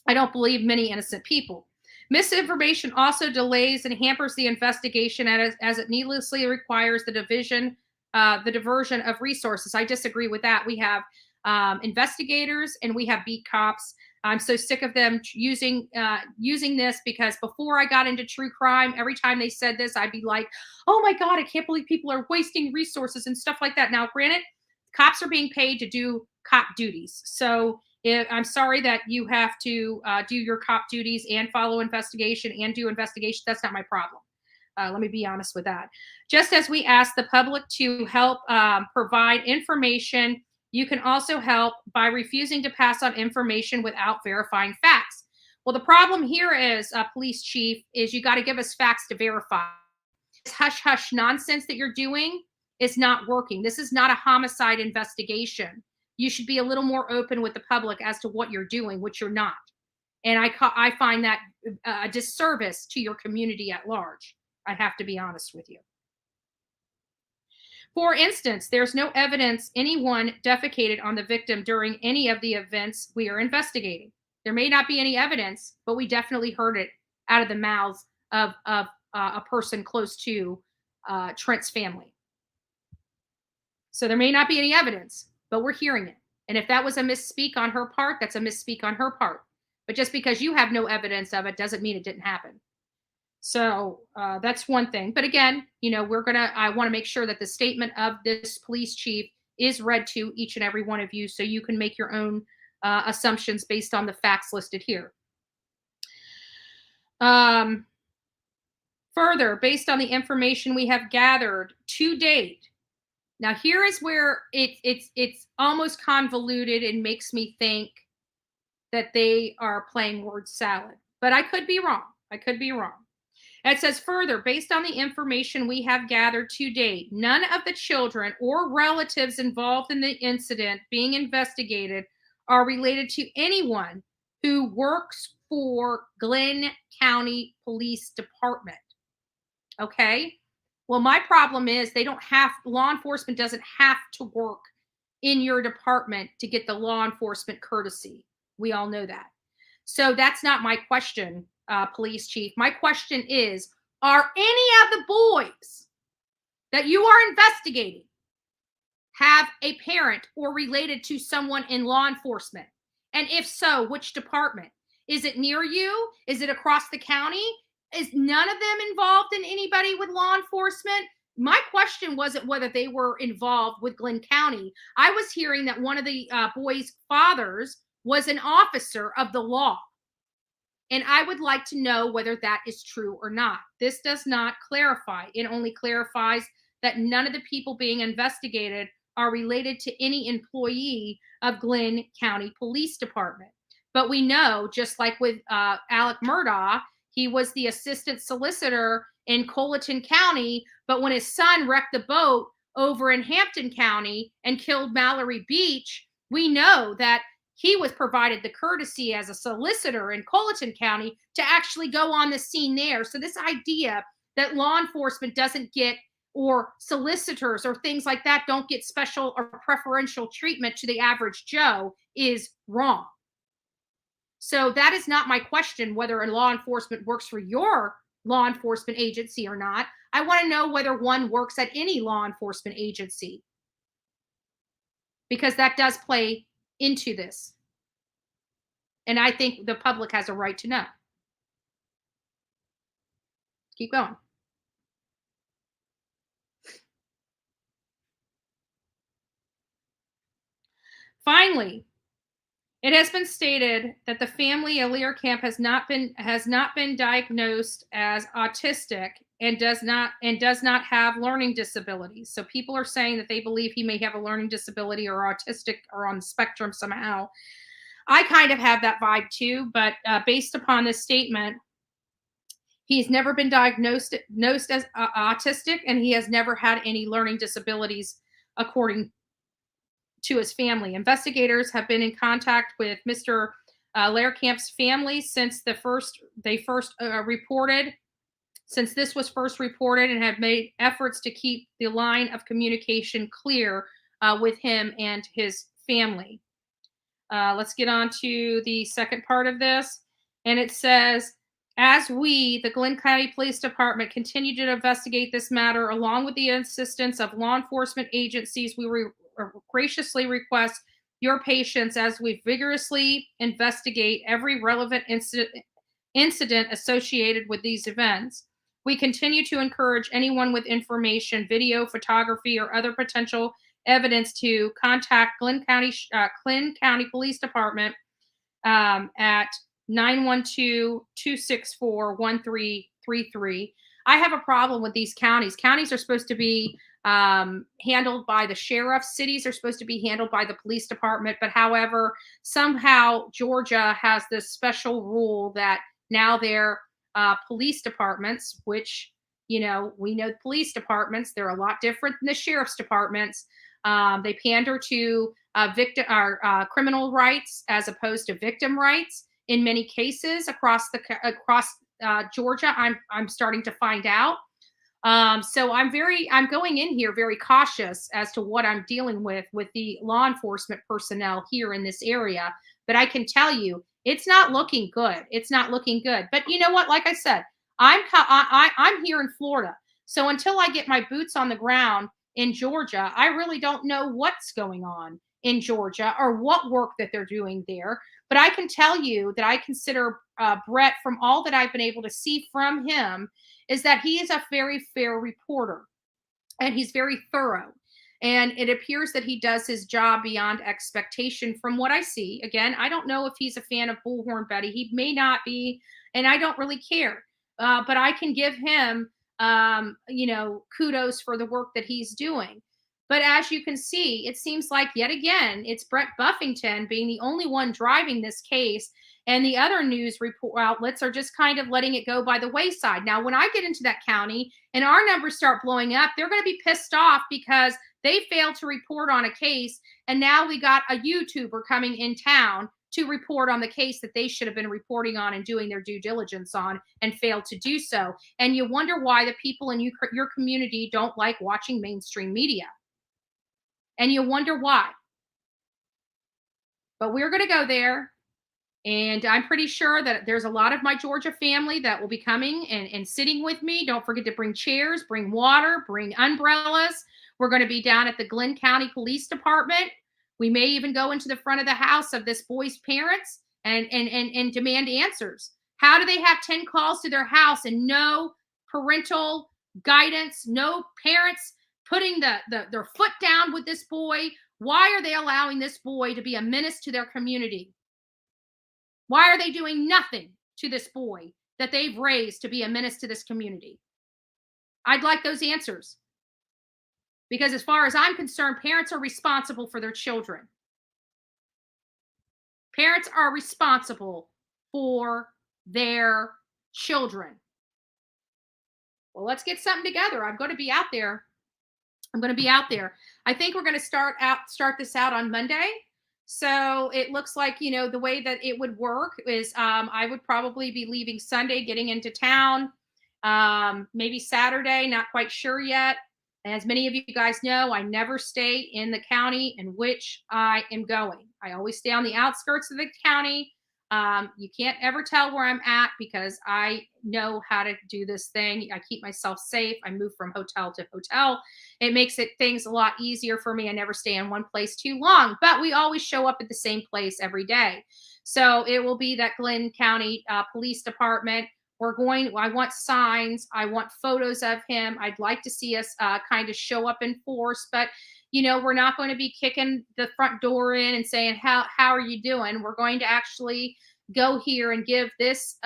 I don't believe many innocent people. Misinformation also delays and hampers the investigation as it needlessly requires the diversion of resources. I disagree with that. We have investigators and we have beat cops. I'm so sick of them using this, because before I got into true crime, every time they said this, I'd be like, oh my God, I can't believe people are wasting resources and stuff like that. Now, granted, cops are being paid to do cop duties. So I'm sorry that you have to do your cop duties and follow investigation and do investigation. That's not my problem. Let me be honest with that. Just as we ask the public to help provide information, you can also help by refusing to pass on information without verifying facts. Well, the problem here is, police chief, is you got to give us facts to verify. This hush-hush nonsense that you're doing is not working. This is not a homicide investigation. You should be a little more open with the public as to what you're doing, which you're not. And I find that a disservice to your community at large. I have to be honest with you. For instance, there's no evidence anyone defecated on the victim during any of the events we are investigating. There may not be any evidence, but we definitely heard it out of the mouths of a person close to Trent's family. So there may not be any evidence, but we're hearing it. And if that was a misspeak on her part, that's a misspeak on her part. But just because you have no evidence of it doesn't mean it didn't happen. So that's one thing. But again, I want to make sure that the statement of this police chief is read to each and every one of you so you can make your own assumptions based on the facts listed here. Further, based on the information we have gathered to date, now here is where it's almost convoluted and makes me think that they are playing word salad. But I could be wrong. It says further, based on the information we have gathered to date, none of the children or relatives involved in the incident being investigated are related to anyone who works for Glenn County Police Department. Okay? Well, my problem is law enforcement doesn't have to work in your department to get the law enforcement courtesy. We all know that. So that's not my question, police chief. My question is, are any of the boys that you are investigating have a parent or related to someone in law enforcement? And if so, which department? Is it near you? Is it across the county? Is none of them involved in anybody with law enforcement? My question wasn't whether they were involved with Glenn County. I was hearing that one of the boys' fathers was an officer of the law. And I would like to know whether that is true or not. This does not clarify. It only clarifies that none of the people being investigated are related to any employee of Glenn County Police Department. But we know, just like with Alec Murdaugh, he was the assistant solicitor in Colleton County, but when his son wrecked the boat over in Hampton County and killed Mallory Beach, we know that he was provided the courtesy as a solicitor in Colleton County to actually go on the scene there. So this idea that law enforcement doesn't get, or solicitors or things like that don't get special or preferential treatment to the average Joe is wrong. So that is not my question, whether a law enforcement works for your law enforcement agency or not. I want to know whether one works at any law enforcement agency, because that does play into this. And I think the public has a right to know. Keep going. Finally, it has been stated that the family at Letecia has not been diagnosed as autistic and does not have learning disabilities. So people are saying that they believe he may have a learning disability or autistic or on the spectrum somehow. I kind of have that vibe too, but based upon this statement, He's never been diagnosed as autistic, and he has never had any learning disabilities, according to his family. Investigators have been in contact with Mr. Lehrkamp's family since this was first reported, and have made efforts to keep the line of communication clear with him and his family. Let's get on to the second part of this. And it says, as we, the Glenn County Police Department, continue to investigate this matter, along with the assistance of law enforcement agencies, we graciously request your patience as we vigorously investigate every relevant incident associated with these events. We continue to encourage anyone with information, video, photography, or other potential evidence to contact Glenn County Police Department at 912-264-1333. I have a problem with these counties. Counties are supposed to be handled by the sheriff. Cities are supposed to be handled by the police department. But however, somehow Georgia has this special rule that now their police departments, which, we know police departments, they're a lot different than the sheriff's departments. They pander to criminal rights as opposed to victim rights in many cases across Georgia. I'm starting to find out. So I'm going in here very cautious as to what I'm dealing with the law enforcement personnel here in this area. But I can tell you, it's not looking good. It's not looking good. But you know what? Like I said, I'm here in Florida. So until I get my boots on the ground in Georgia, I really don't know what's going on in Georgia or what work that they're doing there. But I can tell you that I consider Brett, from all that I've been able to see from him, is that he is a very fair reporter, and he's very thorough. And it appears that he does his job beyond expectation from what I see. Again, I don't know if he's a fan of Bullhorn Betty. He may not be, and I don't really care. But I can give him, kudos for the work that he's doing. But as you can see, it seems like yet again, it's Brett Buffington being the only one driving this case. And the other news report outlets are just kind of letting it go by the wayside. Now, when I get into that county and our numbers start blowing up, they're going to be pissed off because they failed to report on a case. And now we got a YouTuber coming in town to report on the case that they should have been reporting on and doing their due diligence on, and failed to do so. And you wonder why the people in your community don't like watching mainstream media. And you wonder why. But we're going to go there. And I'm pretty sure that there's a lot of my Georgia family that will be coming and sitting with me. Don't forget to bring chairs, bring water, bring umbrellas. We're going to be down at the Glenn County Police Department. We may even go into the front of the house of this boy's parents and demand answers. How do they have 10 calls to their house and no parental guidance, no parents putting their foot down with this boy? Why are they allowing this boy to be a menace to their community? Why are they doing nothing to this boy that they've raised to be a menace to this community? I'd like those answers. Because as far as I'm concerned, parents are responsible for their children. Parents are responsible for their children. Well, let's get something together. I'm going to be out there. I think we're going to start this out on Monday. So it looks like, the way that it would work is I would probably be leaving Sunday, getting into town, maybe Saturday, not quite sure yet. As many of you guys know, I never stay in the county in which I am going. I always stay on the outskirts of the county. You can't ever tell where I'm at because I know how to do this thing. I keep myself safe. I move from hotel to hotel. It makes things a lot easier for me. I never stay in one place too long, but we always show up at the same place every day. So it will be that Glenn County Police Department. I want signs. I want photos of him. I'd like to see us kind of show up in force, but we're not going to be kicking the front door in and saying, how are you doing? We're going to actually go here and give this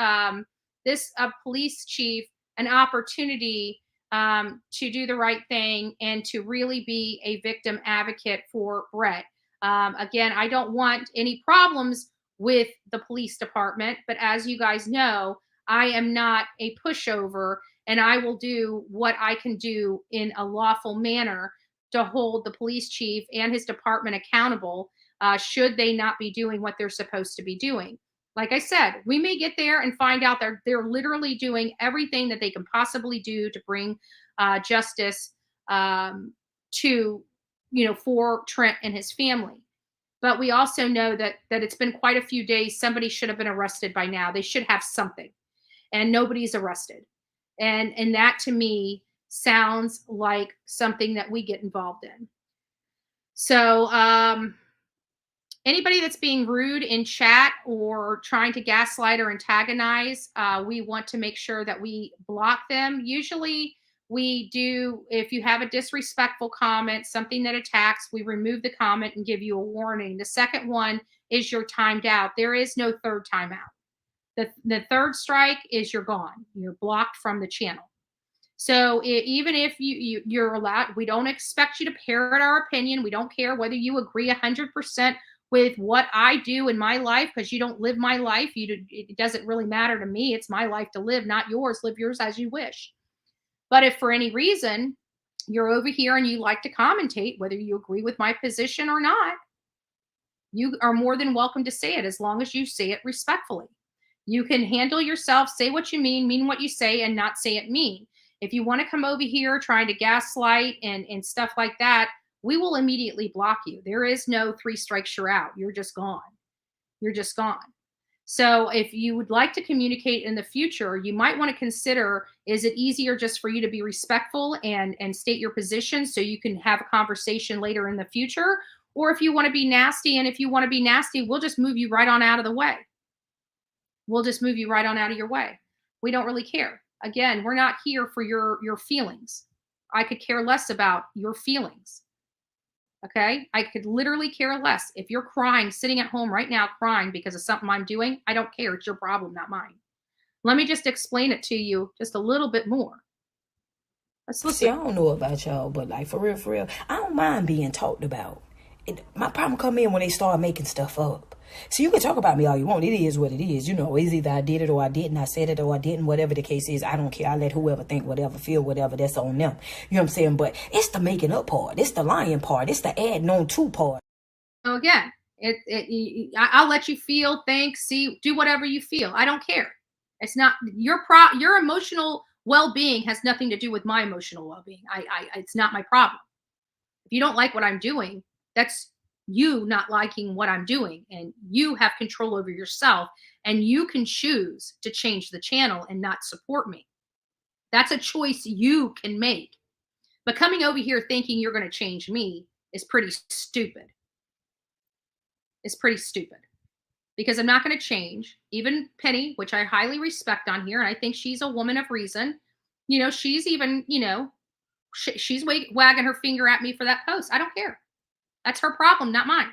police chief an opportunity to do the right thing and to really be a victim advocate for Brett. Again, I don't want any problems with the police department, but as you guys know, I am not a pushover, and I will do what I can do in a lawful manner to hold the police chief and his department accountable should they not be doing what they're supposed to be doing. Like I said, we may get there and find out that they're literally doing everything that they can possibly do to bring justice to, for Trent and his family. But we also know that it's been quite a few days. Somebody should have been arrested by now. They should have something, and nobody's arrested. And that to me sounds like something that we get involved in. So anybody that's being rude in chat or trying to gaslight or antagonize, we want to make sure that we block them. Usually we do, if you have a disrespectful comment, something that attacks, we remove the comment and give you a warning. The second one is you're timed out. There is no third timeout. The third strike is you're gone. You're blocked from the channel. So even if you're allowed, we don't expect you to parrot our opinion. We don't care whether you agree 100% with what I do in my life, because you don't live my life. It doesn't really matter to me. It's my life to live, not yours. Live yours as you wish. But if for any reason you're over here and you like to commentate, whether you agree with my position or not, you are more than welcome to say it, as long as you say it respectfully. You can handle yourself, say what you mean what you say, and not say it mean. If you want to come over here trying to gaslight and stuff like that, we will immediately block you. There is no 3 strikes, you're out. You're just gone. You're just gone. So if you would like to communicate in the future, you might want to consider, is it easier just for you to be respectful and state your position so you can have a conversation later in the future? Or if you want to be nasty, and if you want to be nasty, we'll just move you right on out of the way. We'll just move you right on out of your way. We don't really care. Again, we're not here for your feelings. I could care less about your feelings. Okay? I could literally care less. If you're crying, sitting at home right now crying because of something I'm doing, I don't care. It's your problem, not mine. Let me just explain it to you just a little bit more. Let's listen. See, I don't know about y'all, but like for real, I don't mind being talked about. My problem come in when they start making stuff up. So you can talk about me all you want. It is what it is. It's either I did it or I didn't. I said it or I didn't. Whatever the case is, I don't care. I let whoever think whatever, feel whatever. That's on them. You know what I'm saying? But it's the making up part. It's the lying part. It's the adding on to part. So again, I'll let you feel, think, see, do whatever you feel. I don't care. It's not your emotional well-being has nothing to do with my emotional well-being. It's not my problem. If you don't like what I'm doing, that's you not liking what I'm doing, and you have control over yourself, and you can choose to change the channel and not support me. That's a choice you can make. But coming over here thinking you're going to change me is pretty stupid. It's pretty stupid, because I'm not going to change. Even Penny, which I highly respect on here, and I think she's a woman of reason. She's even, she's wagging her finger at me for that post. I don't care. That's her problem, not mine.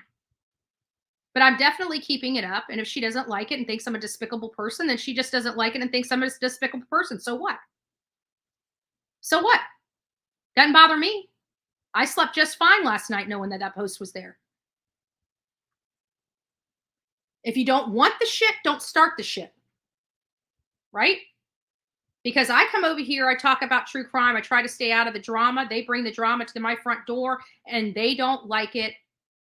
But I'm definitely keeping it up. And if she doesn't like it and thinks I'm a despicable person, then she just doesn't like it and thinks I'm a despicable person. So what? So what? Doesn't bother me. I slept just fine last night knowing that post was there. If you don't want the shit, don't start the shit. Right? Because I come over here, I talk about true crime, I try to stay out of the drama. They bring the drama to my front door, and they don't like it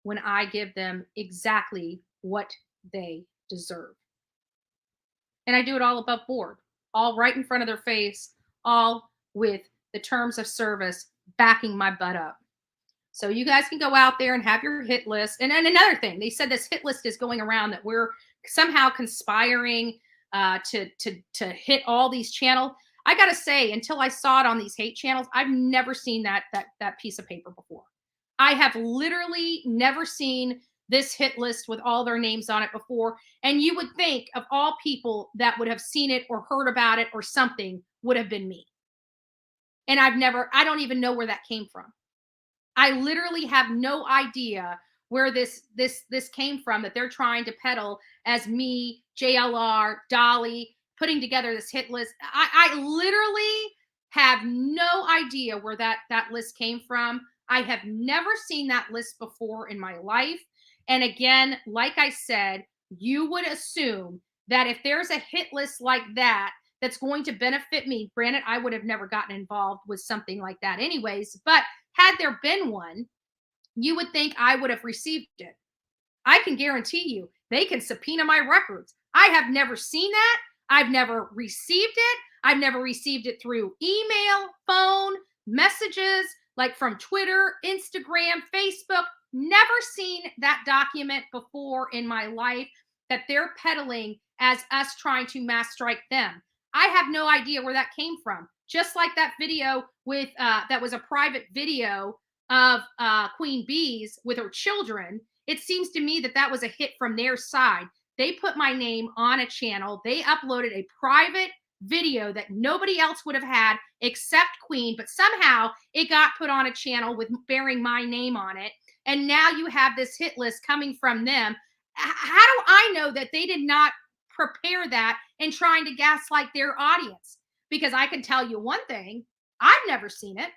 when I give them exactly what they deserve. And I do it all above board, all right in front of their face, all with the terms of service backing my butt up. So you guys can go out there and have your hit list. And then another thing, they said this hit list is going around that we're somehow conspiring to hit all these channels. I gotta say, until I saw it on these hate channels, I've never seen that piece of paper before. I have literally never seen this hit list with all their names on it before. And you would think of all people that would have seen it or heard about it or something would have been me. And I don't even know where that came from. I literally have no idea where this came from, that they're trying to peddle as me, JLR, Dolly, putting together this hit list. I literally have no idea where that list came from. I have never seen that list before in my life. And again, like I said, you would assume that if there's a hit list like that, that's going to benefit me. Granted, I would have never gotten involved with something like that anyways, but had there been one, you would think I would have received it. I can guarantee you they can subpoena my records. I have never seen that. I've never received it. I've never received it through email, phone, messages, like from Twitter, Instagram, Facebook. Never seen that document before in my life that they're peddling as us trying to mass strike them. I have no idea where that came from. Just like that video with that was a private video of Queen Bees with her children. It seems to me that that was a hit from their side. They put my name on a channel. They uploaded a private video that nobody else would have had except Queen, but somehow it got put on a channel with bearing my name on it. And now you have this hit list coming from them. How do I know that they did not prepare that and trying to gaslight their audience? Because I can tell you one thing, I've never seen it.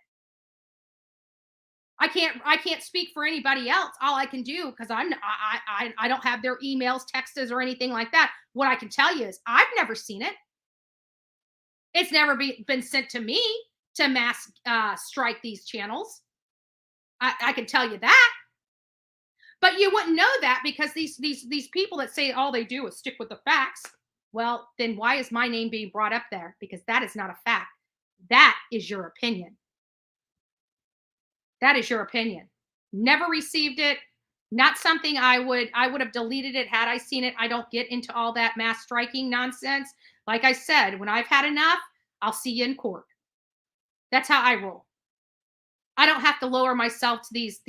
I can't speak for anybody else. All I can do, because I don't have their emails, texts, or anything like that. What I can tell you is I've never seen it. It's never been sent to me to mass strike these channels. I can tell you that. But you wouldn't know that because these people that say all they do is stick with the facts. Well, then why is my name being brought up there? Because that is not a fact. That is your opinion. That is your opinion. Never received it. Not something I would have deleted it had I seen it. I don't get into all that mass striking nonsense. Like I said, when I've had enough, I'll see you in court. That's how I roll. I don't have to lower myself to these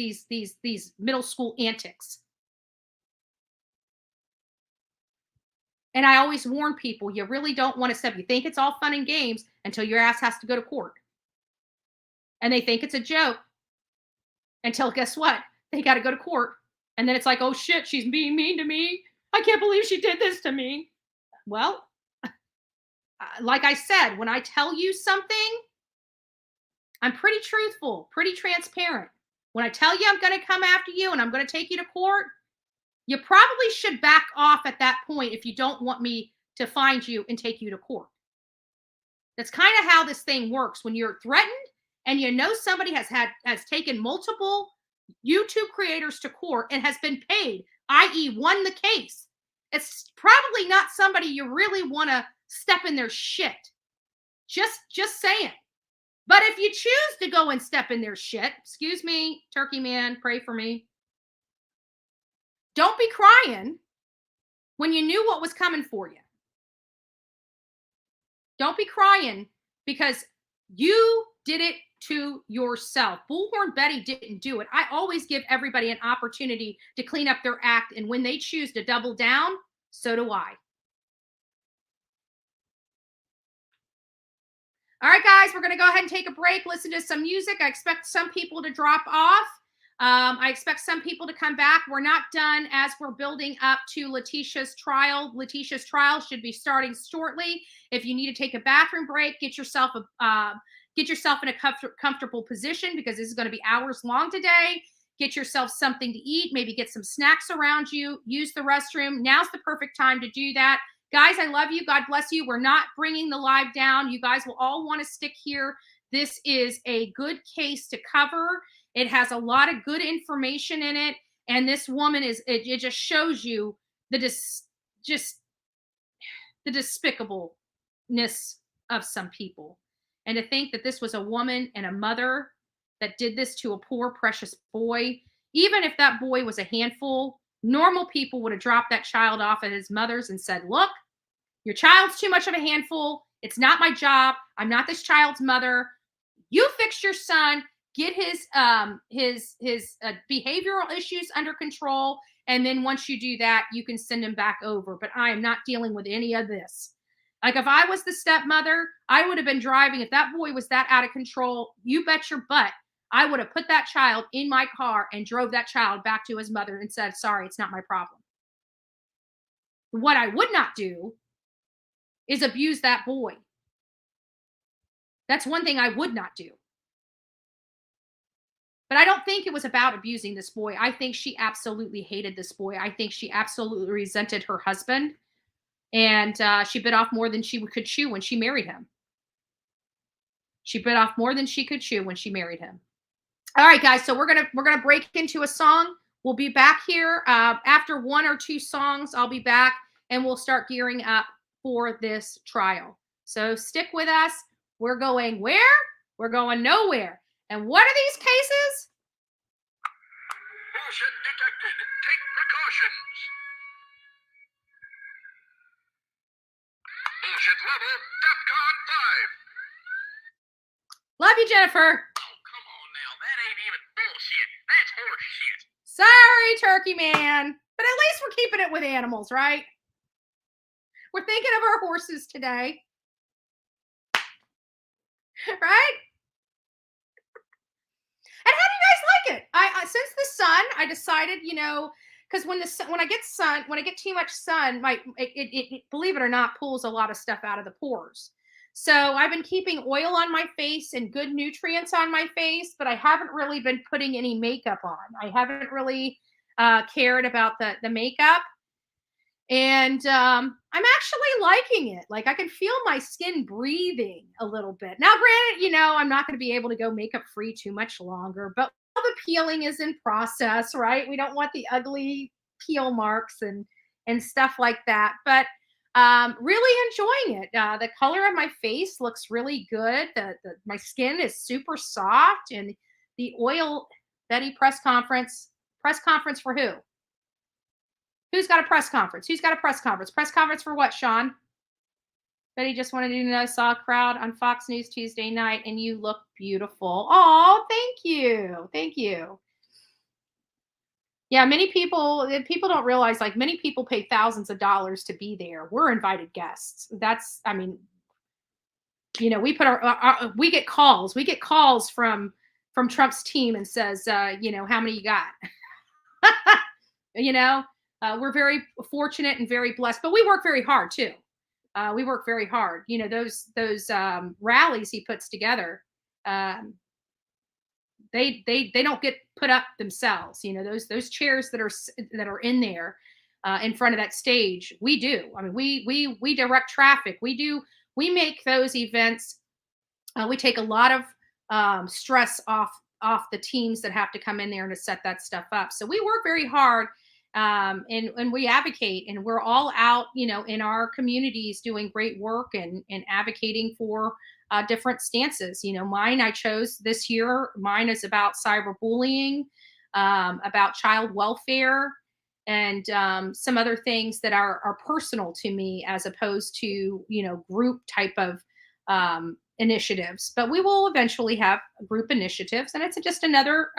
middle school antics. And I always warn people, you really don't want to step. You think it's all fun and games until your ass has to go to court. And they think it's a joke until, guess what? They got to go to court. And then it's like, oh shit, she's being mean to me. I can't believe she did this to me. Well, like I said, when I tell you something, I'm pretty truthful, pretty transparent. When I tell you I'm going to come after you and I'm going to take you to court, you probably should back off at that point if you don't want me to find you and take you to court. That's kind of how this thing works. When you're threatened and you know somebody has taken multiple YouTube creators to court and has been paid, i.e. won the case, it's probably not somebody you really want to step in their shit. Just saying. But if you choose to go and step in their shit, excuse me, Turkey Man, pray for me. Don't be crying when you knew what was coming for you. Don't be crying because you did it to yourself. Bullhorn Betty didn't do it. I always give everybody an opportunity to clean up their act. And when they choose to double down, so do I. All right, guys, we're going to go ahead and take a break, listen to some music. I expect some people to drop off. I expect some people to come back. We're not done as we're building up to Letecia's trial. Letecia's trial should be starting shortly. If you need to take a bathroom break, get yourself in a comfortable position because this is going to be hours long today. Get yourself something to eat, maybe get some snacks around you, use the restroom. Now's the perfect time to do that. Guys, I love you. God bless you. We're not bringing the live down. You guys will all want to stick here. This is a good case to cover. It has a lot of good information in it. And this woman it just shows you the despicableness of some people. And to think that this was a woman and a mother that did this to a poor, precious boy, even if that boy was a handful, normal people would have dropped that child off at his mother's and said, look, your child's too much of a handful. It's not my job. I'm not this child's mother. You fix your son, get his behavioral issues under control. And then once you do that, you can send him back over. But I am not dealing with any of this. Like if I was the stepmother, I would have been driving. If that boy was that out of control, you bet your butt I would have put that child in my car and drove that child back to his mother and said, sorry, it's not my problem. What I would not do is abuse that boy. That's one thing I would not do. But I don't think it was about abusing this boy. I think she absolutely hated this boy. I think she absolutely resented her husband. And she bit off more than she could chew when she married him. She bit off more than she could chew when she married him. All right, guys. So we're gonna break into a song. We'll be back here after 1 or 2 songs. I'll be back, and we'll start gearing up for this trial. So stick with us. We're going where? We're going nowhere. And what are these cases? Bullshit detected. Take precautions. Bullshit level DEFCON 5. Love you, Jennifer. Oh, come on now. That ain't even bullshit. That's horse shit. Sorry, Turkey Man. But at least we're keeping it with animals, right? We're thinking of our horses today. Right? And how do you guys like it? I since the sun, I decided, because when I get too much sun, it believe it or not, pulls a lot of stuff out of the pores. So I've been keeping oil on my face and good nutrients on my face, but I haven't really been putting any makeup on. I haven't really cared about the makeup. And I'm actually liking it. Like I can feel my skin breathing a little bit. Now, granted, I'm not going to be able to go makeup free too much longer, but all the peeling is in process, right? We don't want the ugly peel marks and stuff like that. But really enjoying it. The color of my face looks really good. My skin is super soft, and the oil Betty press conference for who? Who's got a press conference? Who's got a press conference? Press conference for what, Sean? Betty just wanted to know, I saw a crowd on Fox News Tuesday night, and you look beautiful. Oh, thank you. Thank you. Yeah, many people don't realize, like, many people pay thousands of dollars to be there. We're invited guests. We put we get calls. We get calls from Trump's team and says, how many you got? We're very fortunate and very blessed, but we work very hard too. We work very hard. Those rallies he puts together, they don't get put up themselves. Those chairs that are in there in front of that stage, we do. I mean, we direct traffic. We make those events. We take a lot of stress off the teams that have to come in there and to set that stuff up. So we work very hard. And we advocate, and we're all out, in our communities doing great work and advocating for different stances. Mine I chose this year. Mine is about cyberbullying, about child welfare, and some other things that are personal to me as opposed to, group type of initiatives. But we will eventually have group initiatives, and it's just another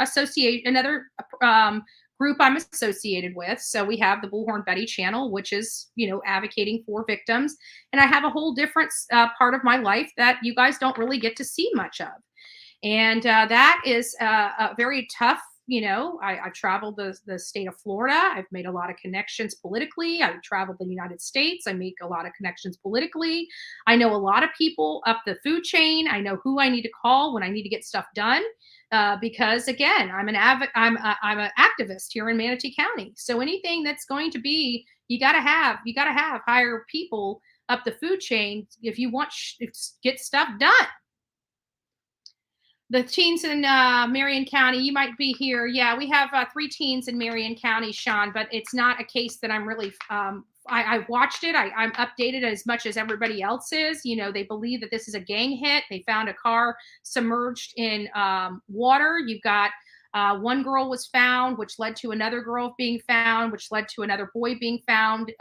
group I'm associated with. So we have the Bullhorn Betty channel, which is, advocating for victims. And I have a whole different part of my life that you guys don't really get to see much of. And that is a very tough, I've traveled the state of Florida. I've made a lot of connections politically. I've traveled the United States. I make a lot of connections politically. I know a lot of people up the food chain. I know who I need to call when I need to get stuff done. Because again, I'm an activist here in Manatee County. So anything that's going to be, you got to have higher people up the food chain if you want to get stuff done. The teens in Marion County, you might be here. Yeah, we have 3 teens in Marion County, Sean, but it's not a case that I'm really, I watched it. I'm updated as much as everybody else is. They believe that this is a gang hit. They found a car submerged in water. You've got one girl was found, which led to another girl being found, which led to another boy being found.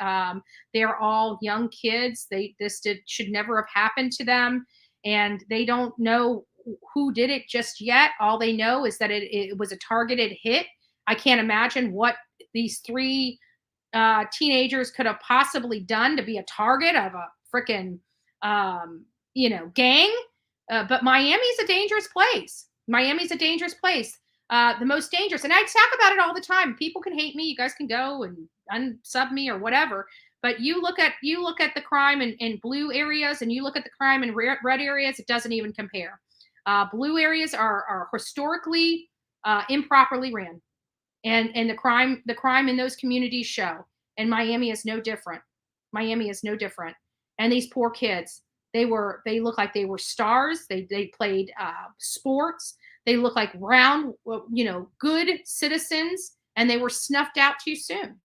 They're all young kids. This should never have happened to them. And they don't know who did it just yet. All they know is that it was a targeted hit. I can't imagine what these 3 teenagers could have possibly done to be a target of a freaking, gang. But Miami's a dangerous place. The most dangerous. And I talk about it all the time. People can hate me. You guys can go and unsub me or whatever. But you look at the crime in blue areas, and you look at the crime in red areas, it doesn't even compare. Blue areas are historically improperly ran, and the crime in those communities show. And Miami is no different. Miami is no different. And these poor kids, they look like they were stars. They played sports. They look like round, good citizens, and they were snuffed out too soon.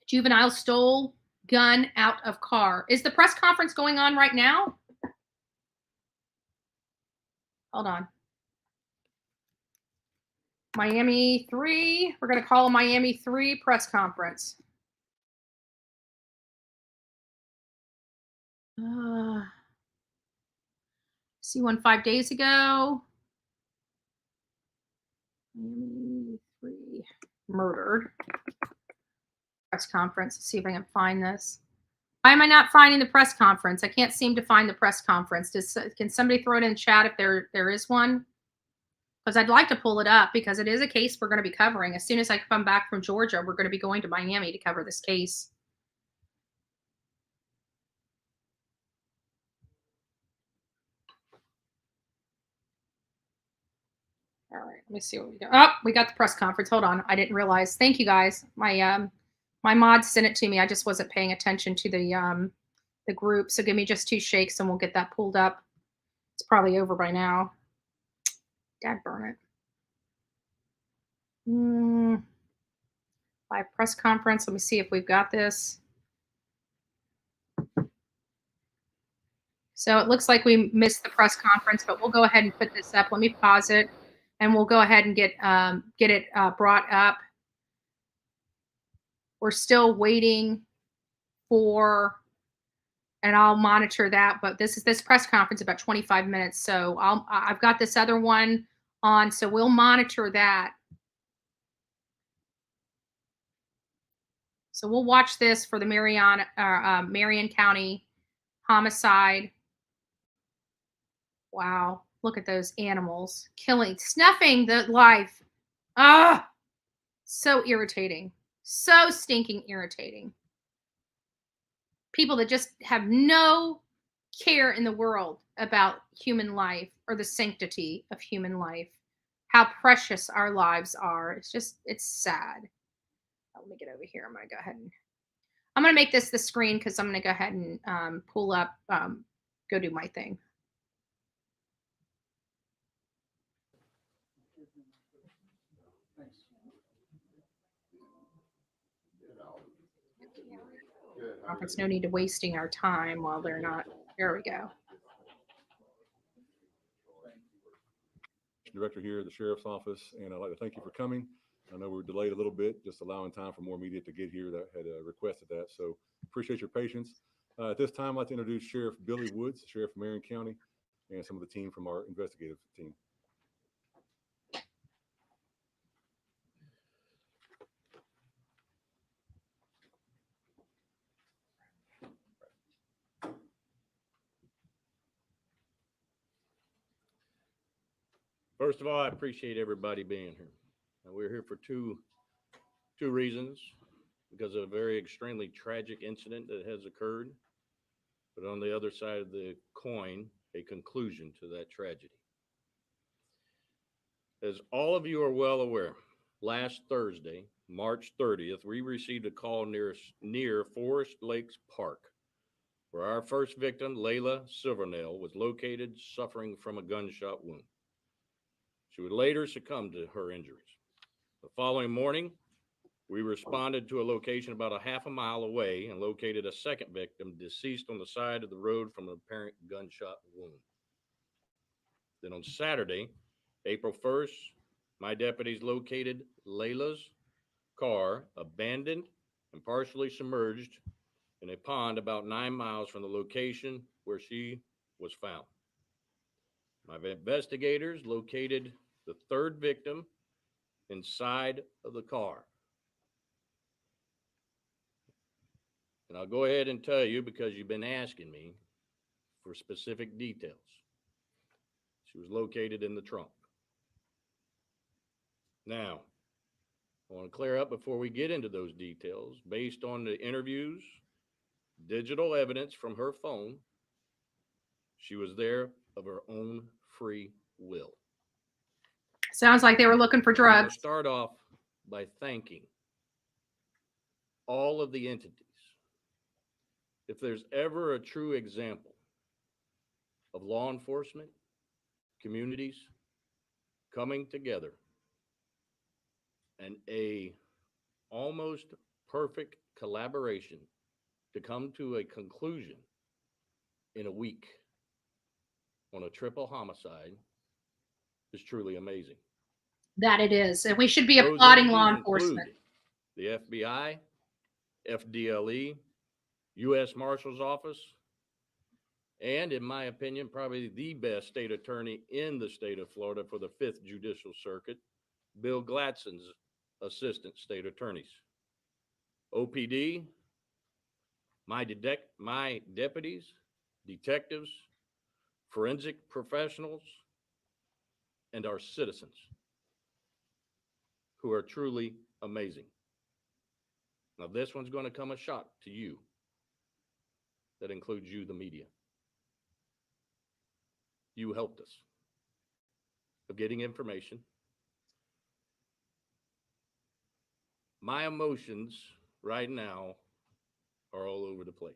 Juvenile stole gun out of car. Is the press conference going on right now? Hold on. Miami 3. We're going to call a Miami 3 press conference. See one 5 days ago. Miami 3 murdered. Press conference. Let's see if I can find this. Why am I not finding the press conference? I can't seem to find the press conference. Can somebody throw it in the chat if there is one? Because I'd like to pull it up because it is a case we're going to be covering. As soon as I come back from Georgia, we're going to be going to Miami to cover this case. All right, let me see what we got. Oh, we got the press conference. Hold on. I didn't realize. Thank you, guys. My mod sent it to me. I just wasn't paying attention to the group. So give me just 2 shakes and we'll get that pulled up. It's probably over by now. Dad burn it. Live press conference. Let me see if we've got this. So it looks like we missed the press conference, but we'll go ahead and put this up. Let me pause it, and we'll go ahead and get it brought up. We're still waiting for, and I'll monitor that. But this press conference about 25 minutes, so I've got this other one on, so we'll monitor that. So we'll watch this for the Marion County homicide. Wow, look at those animals snuffing the life. So irritating. So stinking irritating. People that just have no care in the world about human life or the sanctity of human life. How precious our lives are. It's sad. Let me get over here. I'm going to go ahead and I'm going to make this the screen because I'm going to go ahead and pull up, go do my thing. There's no need to wasting our time while they're not. There we go. Director here at the Sheriff's Office, and I'd like to thank you for coming. I know we were delayed a little bit, just allowing time for more media to get here that had requested that. So appreciate your patience. At this time, I'd like to introduce Sheriff Billy Woods, Sheriff of Marion County, and some of the team from our investigative team. First of all, I appreciate everybody being here. And we're here for two reasons, because of a very extremely tragic incident that has occurred, but on the other side of the coin, a conclusion to that tragedy. As all of you are well aware, last Thursday, March 30th, we received a call near Forest Lakes Park, where our first victim, Layla Silvernail, was located suffering from a gunshot wound. She would later succumb to her injuries. The following morning, we responded to a location about a half a mile away and located a second victim deceased on the side of the road from an apparent gunshot wound. Then on Saturday, April 1st, my deputies located Layla's car abandoned and partially submerged in a pond about 9 miles from the location where she was found. My investigators located the third victim inside of the car. And I'll go ahead and tell you, because you've been asking me for specific details. She was located in the trunk. Now, I want to clear up before we get into those details. Based on the interviews, digital evidence from her phone, she was there of her own free will. Sounds like they were looking for drugs. To start off by thanking all of the entities. If there's ever a true example of law enforcement, communities coming together and a almost perfect collaboration to come to a conclusion in a week on a triple homicide is truly amazing. That it is. And we should be Those applauding law entities enforcement. include the FBI, FDLE, U.S. Marshal's Office, and in my opinion, probably the best state attorney in the state of Florida for the 5th Judicial Circuit, Bill Gladson's assistant state attorneys. OPD, my deputies, detectives, forensic professionals, and our citizens who are truly amazing. Now, this one's going to come a shock to you. That includes you, the media. You helped us of getting information. My emotions right now are all over the place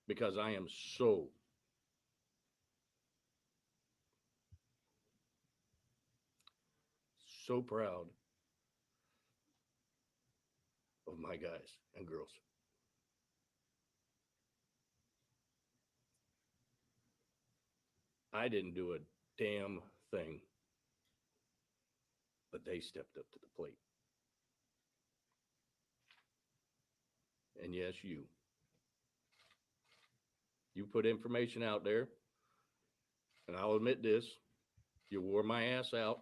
because I am so proud of my guys and girls. I didn't do a damn thing, but they stepped up to the plate. And yes, you put information out there, and I'll admit this, you wore my ass out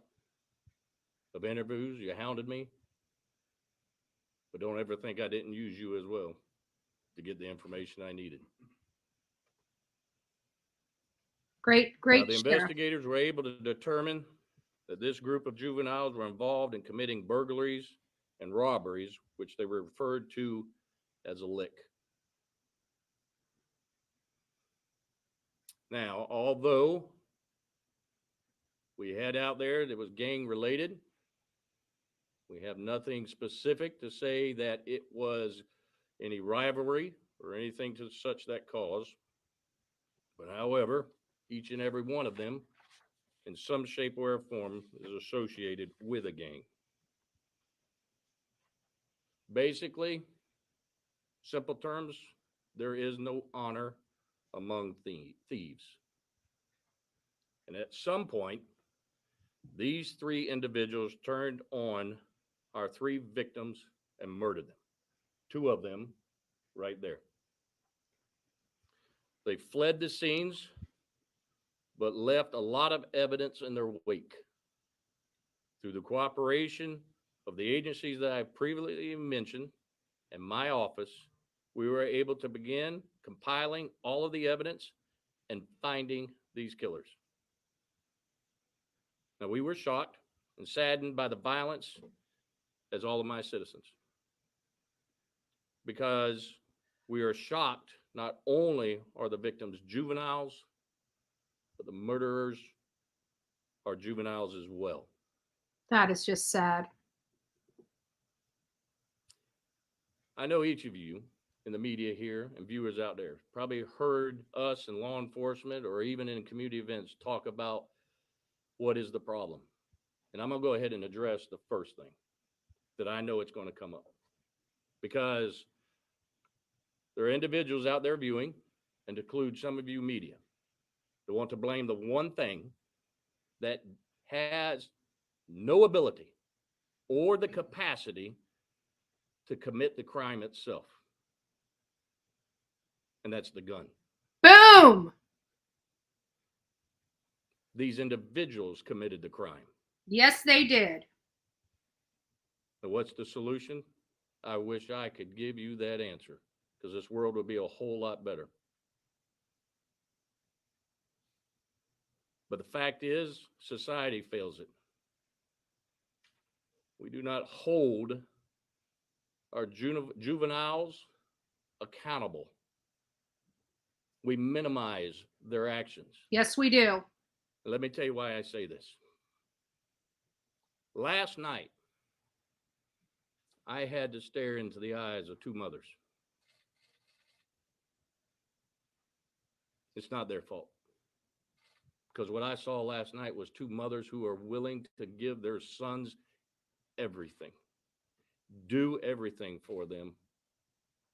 of interviews, you hounded me, but don't ever think I didn't use you as well to get the information I needed. Great, Now, the Sheriff. investigators were able to determine that this group of juveniles were involved in committing burglaries and robberies, which they were referred to as a lick. Now, although we had out there that was gang related, we have nothing specific to say that it was any rivalry or anything to such that cause. But however, each and every one of them in some shape or form is associated with a gang. Basically, simple terms, there is no honor among thieves. And at some point, these 3 individuals turned on our 3 victims and murdered them. 2 of them right there. They fled the scenes, but left a lot of evidence in their wake. Through the cooperation of the agencies that I previously mentioned and my office, we were able to begin compiling all of the evidence and finding these killers. Now, we were shocked and saddened by the violence, as all of my citizens, because we are shocked not only are the victims juveniles, but the murderers are juveniles as well. That is just sad. I know each of you in the media here and viewers out there probably heard us in law enforcement or even in community events talk about what is the problem. And I'm going to go ahead and address the first thing that I know it's going to come up, because there are individuals out there viewing, and to include some of you media, that want to blame the one thing that has no ability or the capacity to commit the crime itself. And that's the gun. Boom! These individuals committed the crime. Yes, they did. So what's the solution? I wish I could give you that answer, because this world would be a whole lot better. But the fact is, society fails it. We do not hold our juveniles accountable. We minimize their actions. Yes, we do. Let me tell you why I say this. Last night, I had to stare into the eyes of two mothers. It's not their fault. Because what I saw last night was two mothers who are willing to give their sons everything, do everything for them,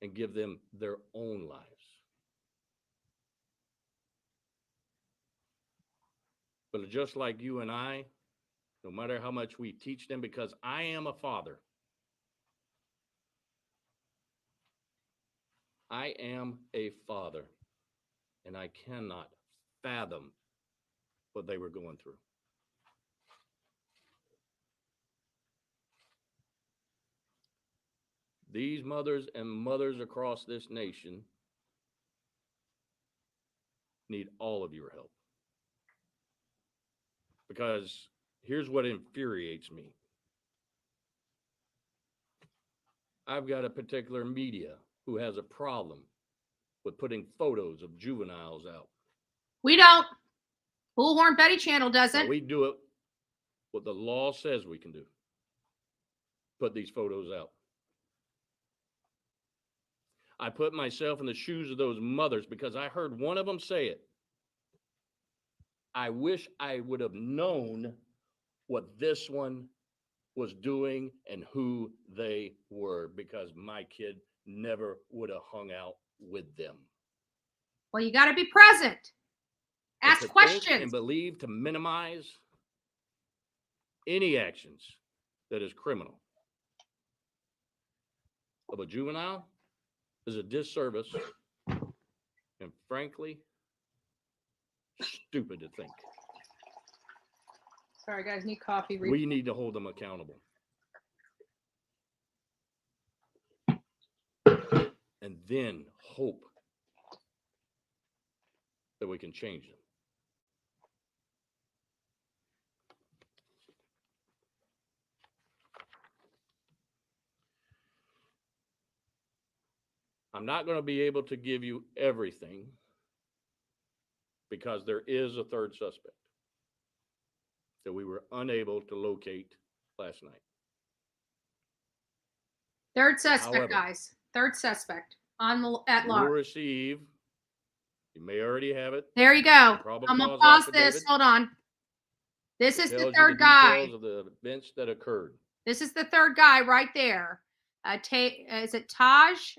and give them their own lives. But just like you and I, no matter how much we teach them, because I am a father, I am a father, and I cannot fathom what they were going through. These mothers and mothers across this nation need all of your help. Because here's what infuriates me. I've got a particular media who has a problem with putting photos of juveniles out. We don't. Bullhorn Betty channel doesn't. Now, we do it what the law says we can do. Put these photos out. I put myself in the shoes of those mothers because I heard one of them say it. I wish I would have known what this one was doing and who they were, because my kid never would have hung out with them. Well, you got to be present. Ask And to questions. think and believe to minimize any actions that is criminal of a juvenile is a disservice and, frankly, stupid to think. Sorry, guys, need coffee. We need to hold them accountable. And then hope that we can change them. I'm not going to be able to give you everything because there is a third suspect that we were unable to locate last night. Third suspect, However, guys. Third suspect at You will large. receive, you may already have it. There you go. Probable I'm gonna cause pause affidavit. this. Hold on. This It is the tells you third guy. details of the events that occurred. This is the third guy right there. Is it Taj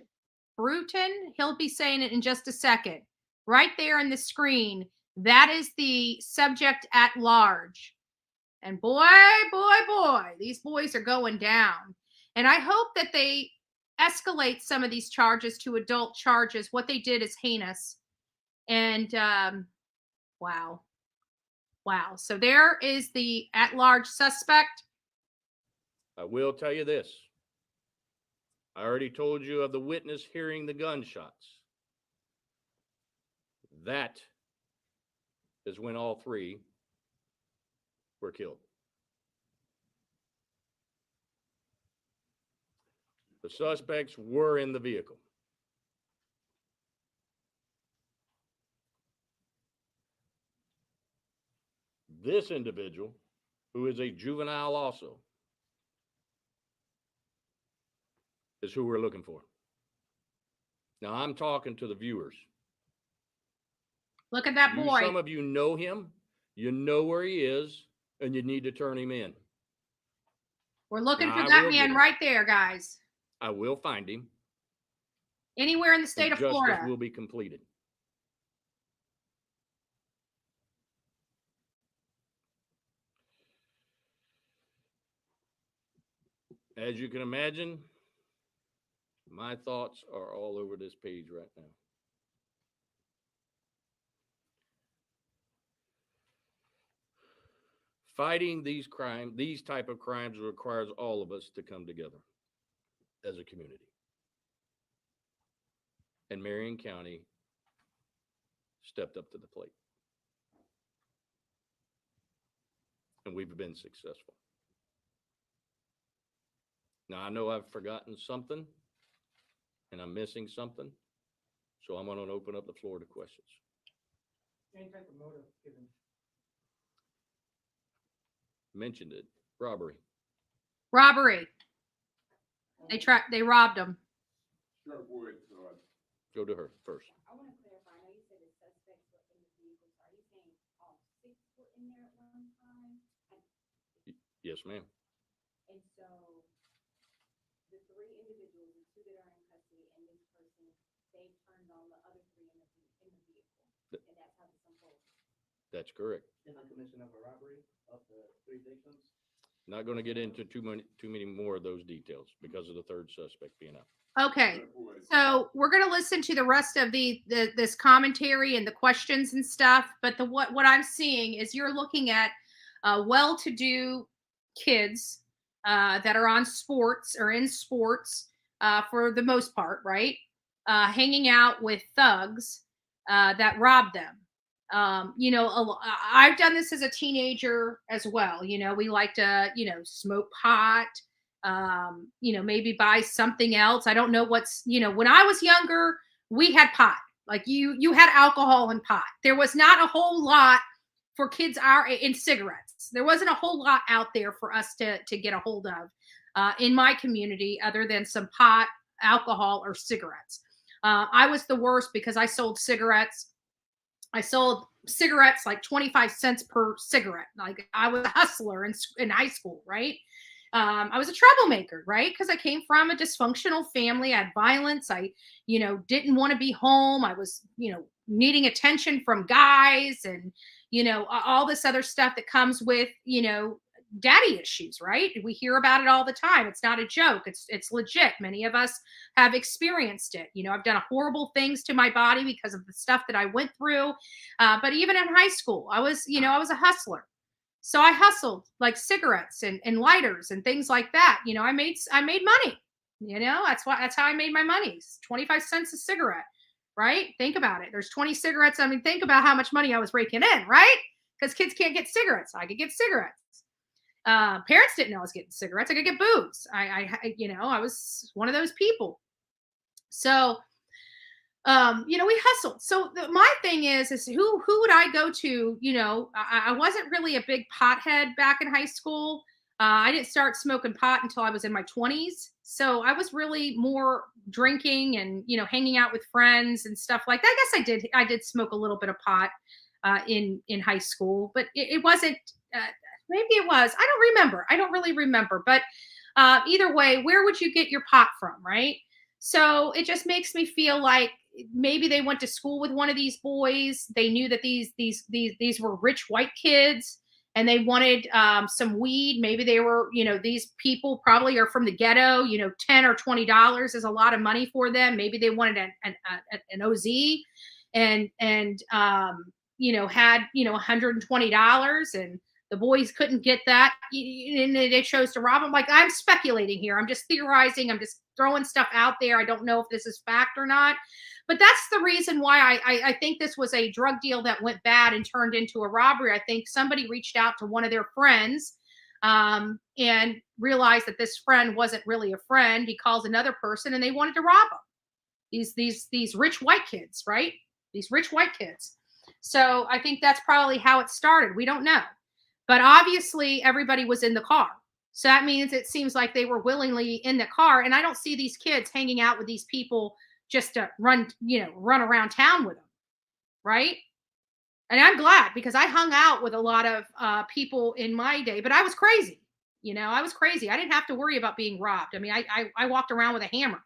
Bruton? He'll be saying it in just a second. Right there in the screen. That is the subject at large. And boy, these boys are going down. And I hope that they escalate some of these charges to adult charges. What they did is heinous. And wow. So there is the at-large suspect. I will tell you this. I already told you of the witness hearing the gunshots. That is when all three were killed. The suspects were in the vehicle. This individual, who is a juvenile also, is who we're looking for. Now, I'm talking to the viewers. Look at that boy. Some of you know him, you know where he is, and you need to turn him in. We're looking Now, for I that will get man him. right there, guys. I will find him. Anywhere in the state of Justice Florida. will be completed. As you can imagine, my thoughts are all over this page right now. Fighting these type of crimes requires all of us to come together as a community. And Marion County stepped up to the plate. And we've been successful. Now, I know I've forgotten something and I'm missing something, so I'm going to open up the floor to questions. Any type of motive given? Mentioned it, robbery. Robbery. They robbed him. Go to her first. I want to clarify. I know you said the suspects were in the vehicle. So are you saying all 6 were in there at one time? Yes, ma'am. And so the 3 individuals, the 2 that are in custody, and this person, they turned on the other 3 in the vehicle, and that's how this unfolded. That's correct. In the commission of a robbery of the 3 victims. Not going to get into too many more of those details because of the third suspect being out. Okay, so we're going to listen to the rest of this commentary and the questions and stuff. But what I'm seeing is you're looking at well-to-do kids that are on sports or in sports for the most part, right? Hanging out with thugs that rob them. I've done this as a teenager as well. We like to, smoke pot, maybe buy something else. I don't know when I was younger, we had pot. Like you had alcohol and pot. There was not a whole lot for kids in cigarettes. There wasn't a whole lot out there for us to get a hold of in my community other than some pot, alcohol, or cigarettes. I was the worst because I sold cigarettes. I sold cigarettes like 25 cents per cigarette. Like I was a hustler in high school, right? I was a troublemaker, right? Because I came from a dysfunctional family. I had violence. I, didn't want to be home. I was, needing attention from guys and, all this other stuff that comes with, daddy issues, right? We hear about it all the time. It's not a joke. It's legit. Many of us have experienced it. I've done horrible things to my body because of the stuff that I went through. But even in high school, I was a hustler. So I hustled like cigarettes and lighters and things like that. I made money. That's how I made my money. 25 cents a cigarette, right? Think about it. There's 20 cigarettes. I mean, think about how much money I was raking in, right? Because kids can't get cigarettes. I could get cigarettes. Parents didn't know I was getting cigarettes. I could get booze. I was one of those people. So, we hustled. So my thing is who would I go to? I wasn't really a big pothead back in high school. I didn't start smoking pot until I was in my 20s. So I was really more drinking and, hanging out with friends and stuff like that. I guess I did smoke a little bit of pot in high school, but it wasn't, maybe it was. I don't really remember. But either way, where would you get your pot from, right? So it just makes me feel like maybe they went to school with one of these boys. They knew that these were rich white kids and they wanted some weed. Maybe they were, these people probably are from the ghetto. $10 or $20 is a lot of money for them. Maybe they wanted an OZ and had $120 and the boys couldn't get that and they chose to rob them. Like, I'm speculating here. I'm just theorizing. I'm just throwing stuff out there. I don't know if this is fact or not, but that's the reason why I think this was a drug deal that went bad and turned into a robbery. I think somebody reached out to one of their friends and realized that this friend wasn't really a friend. He calls another person and they wanted to rob them. These rich white kids, right? These rich white kids. So I think that's probably how it started. We don't know. But obviously, everybody was in the car. So that means it seems like they were willingly in the car. And I don't see these kids hanging out with these people just to run around town with them. Right. And I'm glad because I hung out with a lot of people in my day, but I was crazy. I was crazy. I didn't have to worry about being robbed. I mean, I walked around with a hammer.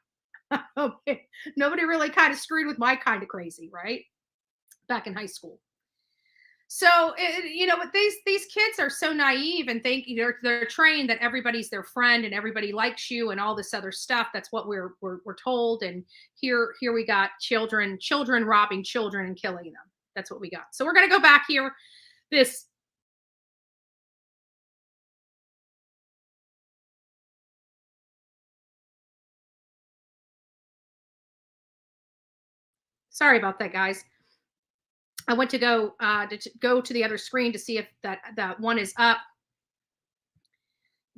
Nobody really kind of screwed with my kind of crazy. Right. Back in high school. So, but these kids are so naive and think they're trained that everybody's their friend and everybody likes you and all this other stuff. That's what we're told. And here we got children robbing children and killing them. That's what we got. So we're going to go back here. Sorry about that, guys. I went to go to the other screen to see if that one is up.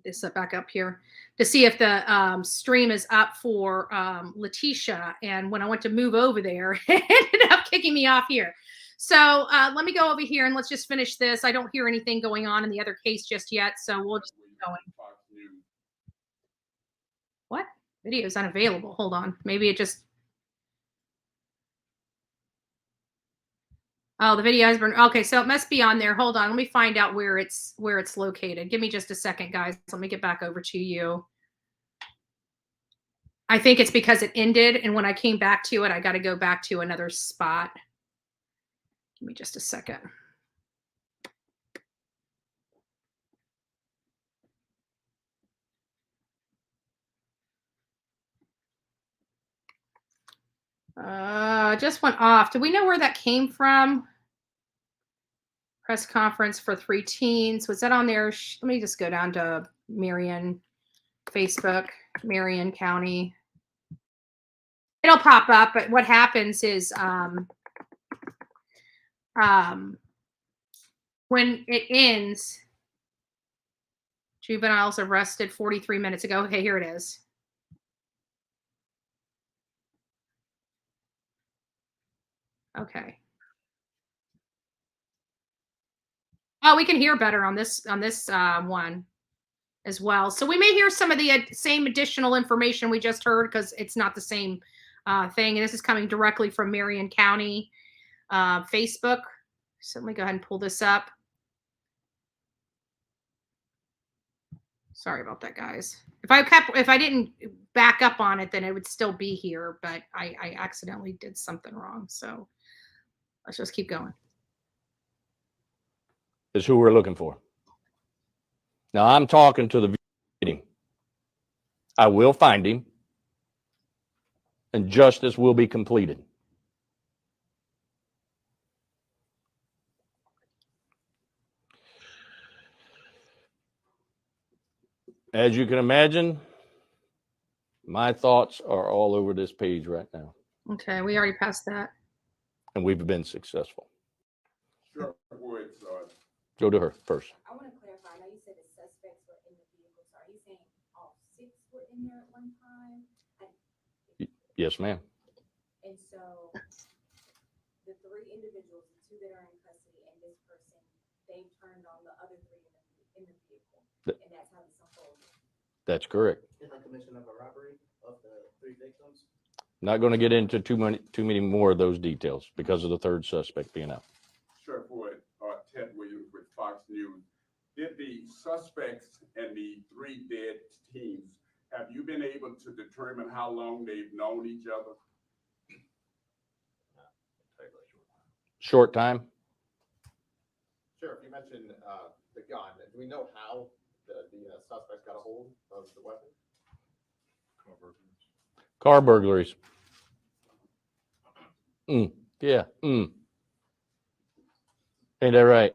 This back up here to see if the stream is up for Letecia. And when I went to move over there, it ended up kicking me off here. So let me go over here and let's just finish this. I don't hear anything going on in the other case just yet. So we'll just keep going. What? Video is unavailable. Hold on. Maybe it just. Oh, the video has been. Okay, so it must be on there. Hold on. Let me find out where it's located. Give me just a second, guys. Let me get back over to you. I think it's because it ended, and when I came back to it, I got to go back to another spot. Give me just a second. Just went off. Do we know where that came from? Press conference for 3 teens. Was that on there? Let me just go down to Marion, Facebook, Marion County. It'll pop up, but what happens is when it ends, juveniles arrested 43 minutes ago. Okay, here it is. Okay. Oh, we can hear better on this one as well. So we may hear some of the same additional information we just heard because it's not the same thing. And this is coming directly from Marion County Facebook. So let me go ahead and pull this up. Sorry about that, guys. If I didn't back up on it, then it would still be here, but I accidentally did something wrong. So let's just keep going. Is who we're looking for. Now I'm talking to the meeting. I will find him, and justice will be completed. As you can imagine, my thoughts are all over this page right now. Okay, we already passed that. And we've been successful. Sure. Go to her first. I want to clarify. I know you said the suspects were in the vehicle. So are you saying all 6 were in there at one time? Yes, ma'am. And so the 3 individuals, the 2 that are in custody, and this person, they turned on the other 3 in the vehicle, and that's how this unfolded. That's correct. In the commission of a robbery of the 3 victims. Not going to get into too many more of those details because of the 3rd suspect being out. Sheriff Wood, Ted Williams with Fox News. Did the suspects and the 3 dead teens, have you been able to determine how long they've known each other? Short time. Sheriff, you mentioned the gun. Do we know how the suspects got a hold of the weapon? Car burglaries. Yeah. Ain't that right?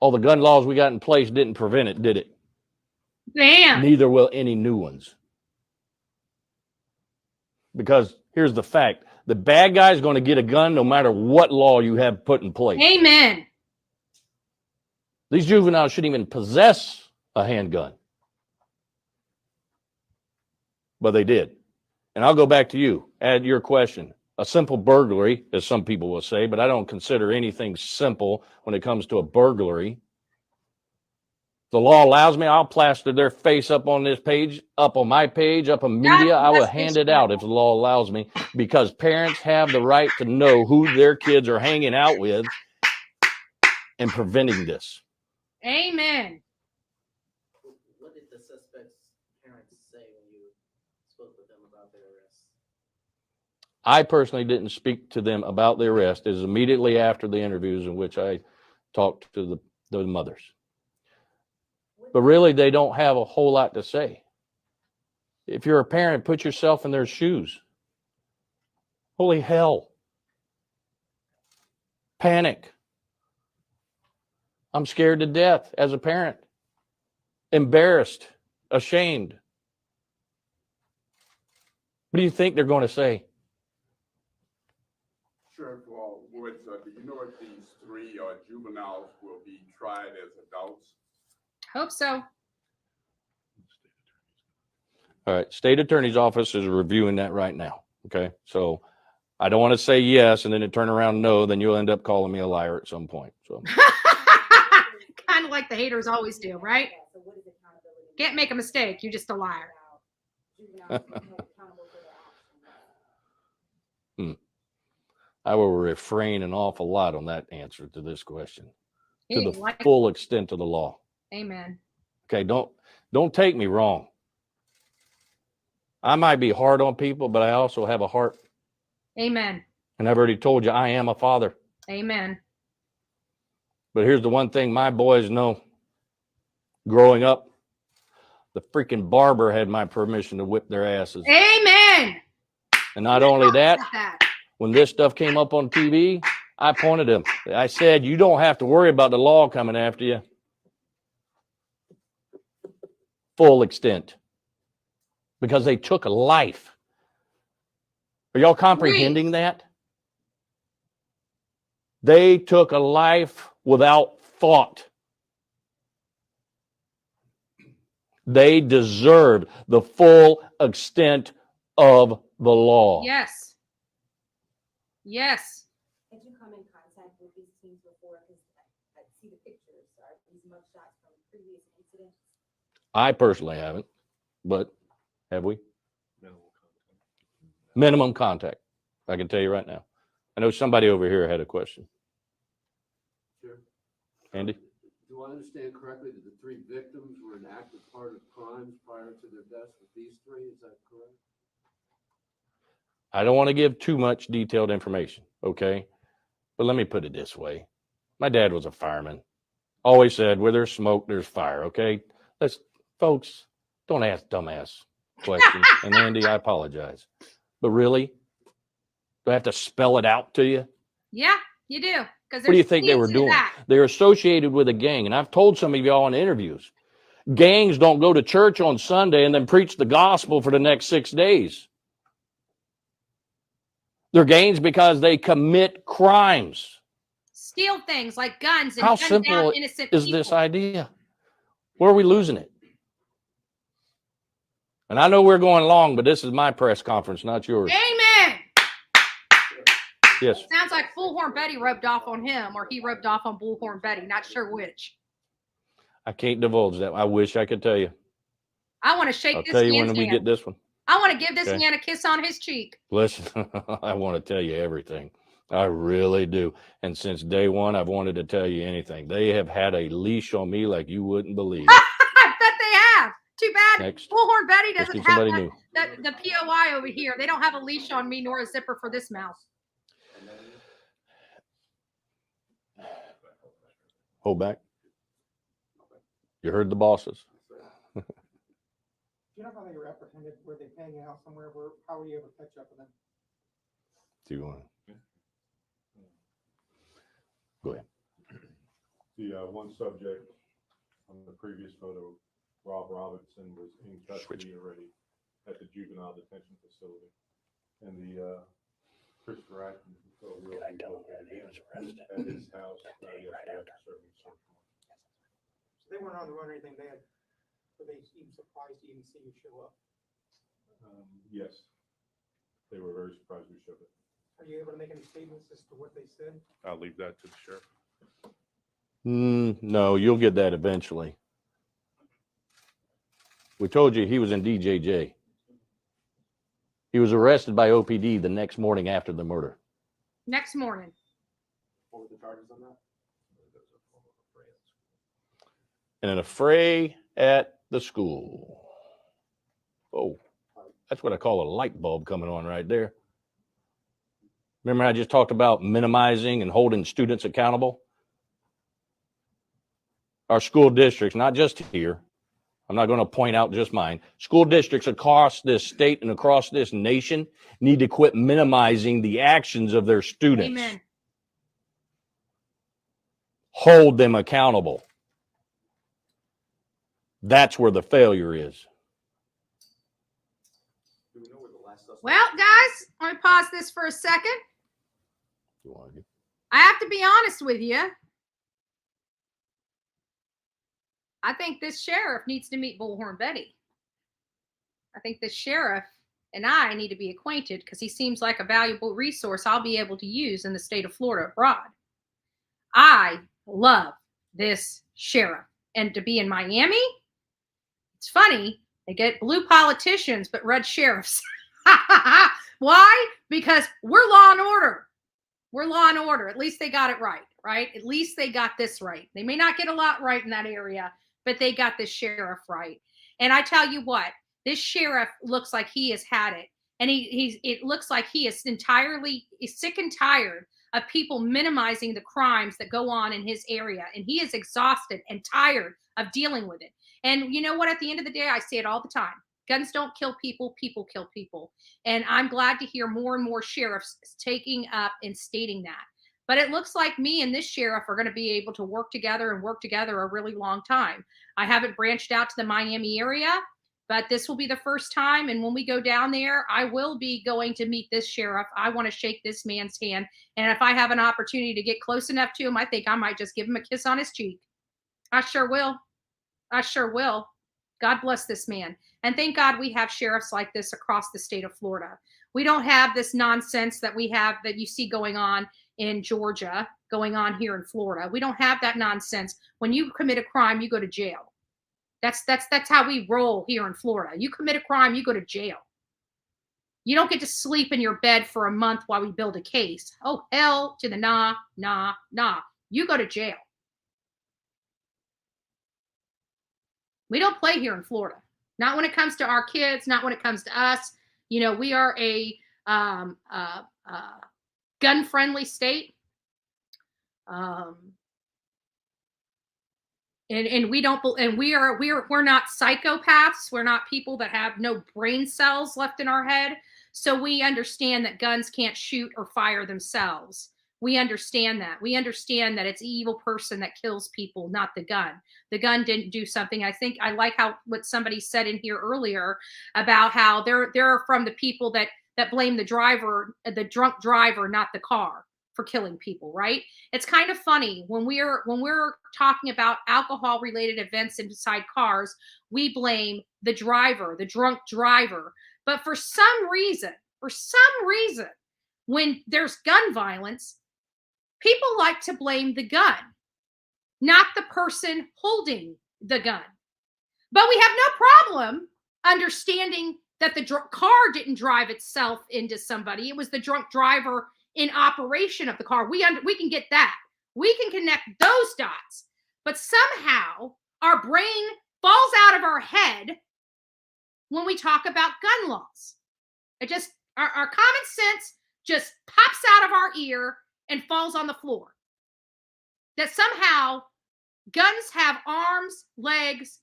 All the gun laws we got in place didn't prevent it, did it? Damn. Neither will any new ones. Because here's the fact. The bad guy's going to get a gun no matter what law you have put in place. Amen. These juveniles shouldn't even possess a handgun. But they did. And I'll go back to you. Add your question. A simple burglary, as some people will say, but I don't consider anything simple when it comes to a burglary. The law allows me, I'll plaster their face up on this page, up on my page, up on media. I will hand it out if the law allows me, because parents have the right to know who their kids are hanging out with and preventing this. Amen. What did the suspect's parents say when you spoke with them about their arrest? I personally didn't speak to them about the arrest. It was immediately after the interviews in which I talked to the mothers. But really, they don't have a whole lot to say. If you're a parent, put yourself in their shoes. Holy hell. Panic. I'm scared to death as a parent. Embarrassed. Ashamed. What do you think they're going to say? Sheriff Woods, do you know if these 3 juveniles will be tried as adults? Hope so. All right. State Attorney's Office is reviewing that right now. Okay. So I don't want to say yes and then it turn around no, then you'll end up calling me a liar at some point. So Kind of like the haters always do, right? Can't make a mistake. You're just a liar. juveniles being held accountable for their actions. I will refrain an awful lot on that answer to this question, He to the didn't like full extent of the law. Amen. Okay, don't take me wrong. I might be hard on people, but I also have a heart. Amen. And I've already told you I am a father. Amen. But here's the one thing my boys know. Growing up, the freaking barber had my permission to whip their asses. Amen. And not only that, That. when this stuff came up on TV, I pointed them. I said, you don't have to worry about the law coming after you. Full extent. Because they took a life. Are y'all comprehending that? They took a life without thought. They deserve the full extent of the law. Yes. Yes. Did you come in contact with these teams before? Because I see the pictures. Are these mugshots from previous incidents? I personally haven't, but have we? Minimum contact. I can tell you right now. I know somebody over here had a question. Sure. Andy? Do I understand correctly that the 3 victims were an active part of crimes prior to their deaths with these 3? Is that correct? I don't want to give too much detailed information, okay? But let me put it this way. My dad was a fireman. Always said, where there's smoke, there's fire, okay? Folks, don't ask dumbass questions. And Andy, I apologize. But really? Do I have to spell it out to you? Yeah, you do. What do you think they were doing? They're associated with a gang. And I've told some of y'all in interviews, gangs don't go to church on Sunday and then preach the gospel for the next 6 days. They're gangs because they commit crimes. Steal things like guns and How gun simple down innocent is people. this idea? Where are we losing it? And I know we're going long, but this is my press conference, not yours. Amen. Yes. Sounds like Bullhorn Betty rubbed off on him, or he rubbed off on Bullhorn Betty. Not sure which. I can't divulge that. I wish I could tell you. I want to shake I'll this tell you man's when we hand. get this one. I want to give this Okay. man a kiss on his cheek. Listen, I want to tell you everything. I really do. And since day one, I've wanted to tell you anything. They have had a leash on me like you wouldn't believe. I bet they have. Too bad Next. Bullhorn Betty Let's doesn't get have somebody the POI over here. They don't have a leash on me nor a zipper for this mouth. Hold back. You heard the bosses. Do you know how they were apprehended? Were they hanging out somewhere? How were you able to catch up with them? Do you want to? Go ahead. The one subject on the previous photo, Rob Robinson, was in custody already at the juvenile detention facility. And the Christopher Atkins will be located at his house yesterday after serving search warrant. So they weren't on the run or anything. Were they even surprised to even see you show up? Yes, they were very surprised we showed up. Are you able to make any statements as to what they said? I'll leave that to the sheriff. No, you'll get that eventually. We told you he was in DJJ. He was arrested by OPD the next morning after the murder. Next morning. What were the charges on that? And an affray at the school. Oh, that's what I call a light bulb coming on right there. Remember I just talked about minimizing and holding students accountable? Our school districts, not just here, I'm not going to point out just mine. School districts across this state and across this nation need to quit minimizing the actions of their students. Amen. Hold them accountable. That's where the failure is. Well, guys, let me pause this for a second. I have to be honest with you. I think this sheriff needs to meet Bullhorn Betty. I think this sheriff and I need to be acquainted because he seems like a valuable resource I'll be able to use in the state of Florida abroad. I love this sheriff. And to be in Miami, it's funny. They get blue politicians, but red sheriffs. Why? Because we're law and order. We're law and order. At least they got it right, right? At least they got this right. They may not get a lot right in that area, but they got this sheriff right. And I tell you what, this sheriff looks like he has had it. And it looks like he is entirely sick and tired of people minimizing the crimes that go on in his area. And he is exhausted and tired of dealing with it. And you know what? At the end of the day, I say it all the time. Guns don't kill people, people kill people. And I'm glad to hear more and more sheriffs taking up and stating that. But it looks like me and this sheriff are going to be able to work together and work together a really long time. I haven't branched out to the Miami area, but this will be the first time. And when we go down there, I will be going to meet this sheriff. I want to shake this man's hand. And if I have an opportunity to get close enough to him, I think I might just give him a kiss on his cheek. I sure will. I sure will. God bless this man. And thank God we have sheriffs like this across the state of Florida. We don't have this nonsense that we have that you see going on in Georgia, going on here in Florida. We don't have that nonsense. When you commit a crime, you go to jail. That's how we roll here in Florida. You commit a crime, you go to jail. You don't get to sleep in your bed for a month while we build a case. Oh, hell to the nah, nah, nah. You go to jail. We don't play here in Florida. Not when it comes to our kids, not when it comes to us. You know, we are a gun-friendly state. And we don't, and we're not psychopaths. We're not people that have no brain cells left in our head. So we understand that guns can't shoot or fire themselves. We understand that. We understand that it's an evil person that kills people, not the gun. The gun didn't do something. I think I like what somebody said in here earlier about how they're from the people that blame the driver, the drunk driver, not the car, for killing people, right? It's kind of funny when we're talking about alcohol related events inside cars, we blame the driver, the drunk driver. But for some reason, when there's gun violence, people like to blame the gun, not the person holding the gun. But we have no problem understanding that the car didn't drive itself into somebody. It was the drunk driver in operation of the car. We can get that. We can connect those dots. But somehow our brain falls out of our head when we talk about gun laws. It just, our common sense just pops out of our ear and falls on the floor. That somehow guns have arms, legs,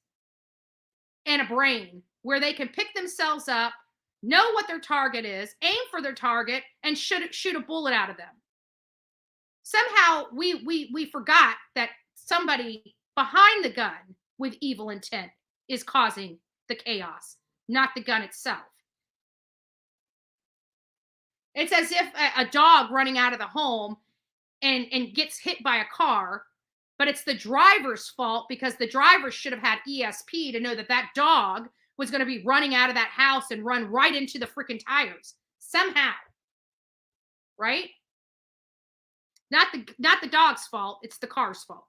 and a brain where they can pick themselves up, know what their target is, aim for their target, and shoot a bullet out of them. Somehow we forgot that somebody behind the gun with evil intent is causing the chaos, not the gun itself. It's as if a dog running out of the home and gets hit by a car, but it's the driver's fault because the driver should have had ESP to know that dog was going to be running out of that house and run right into the freaking tires somehow, right? Not the dog's fault. It's the car's fault.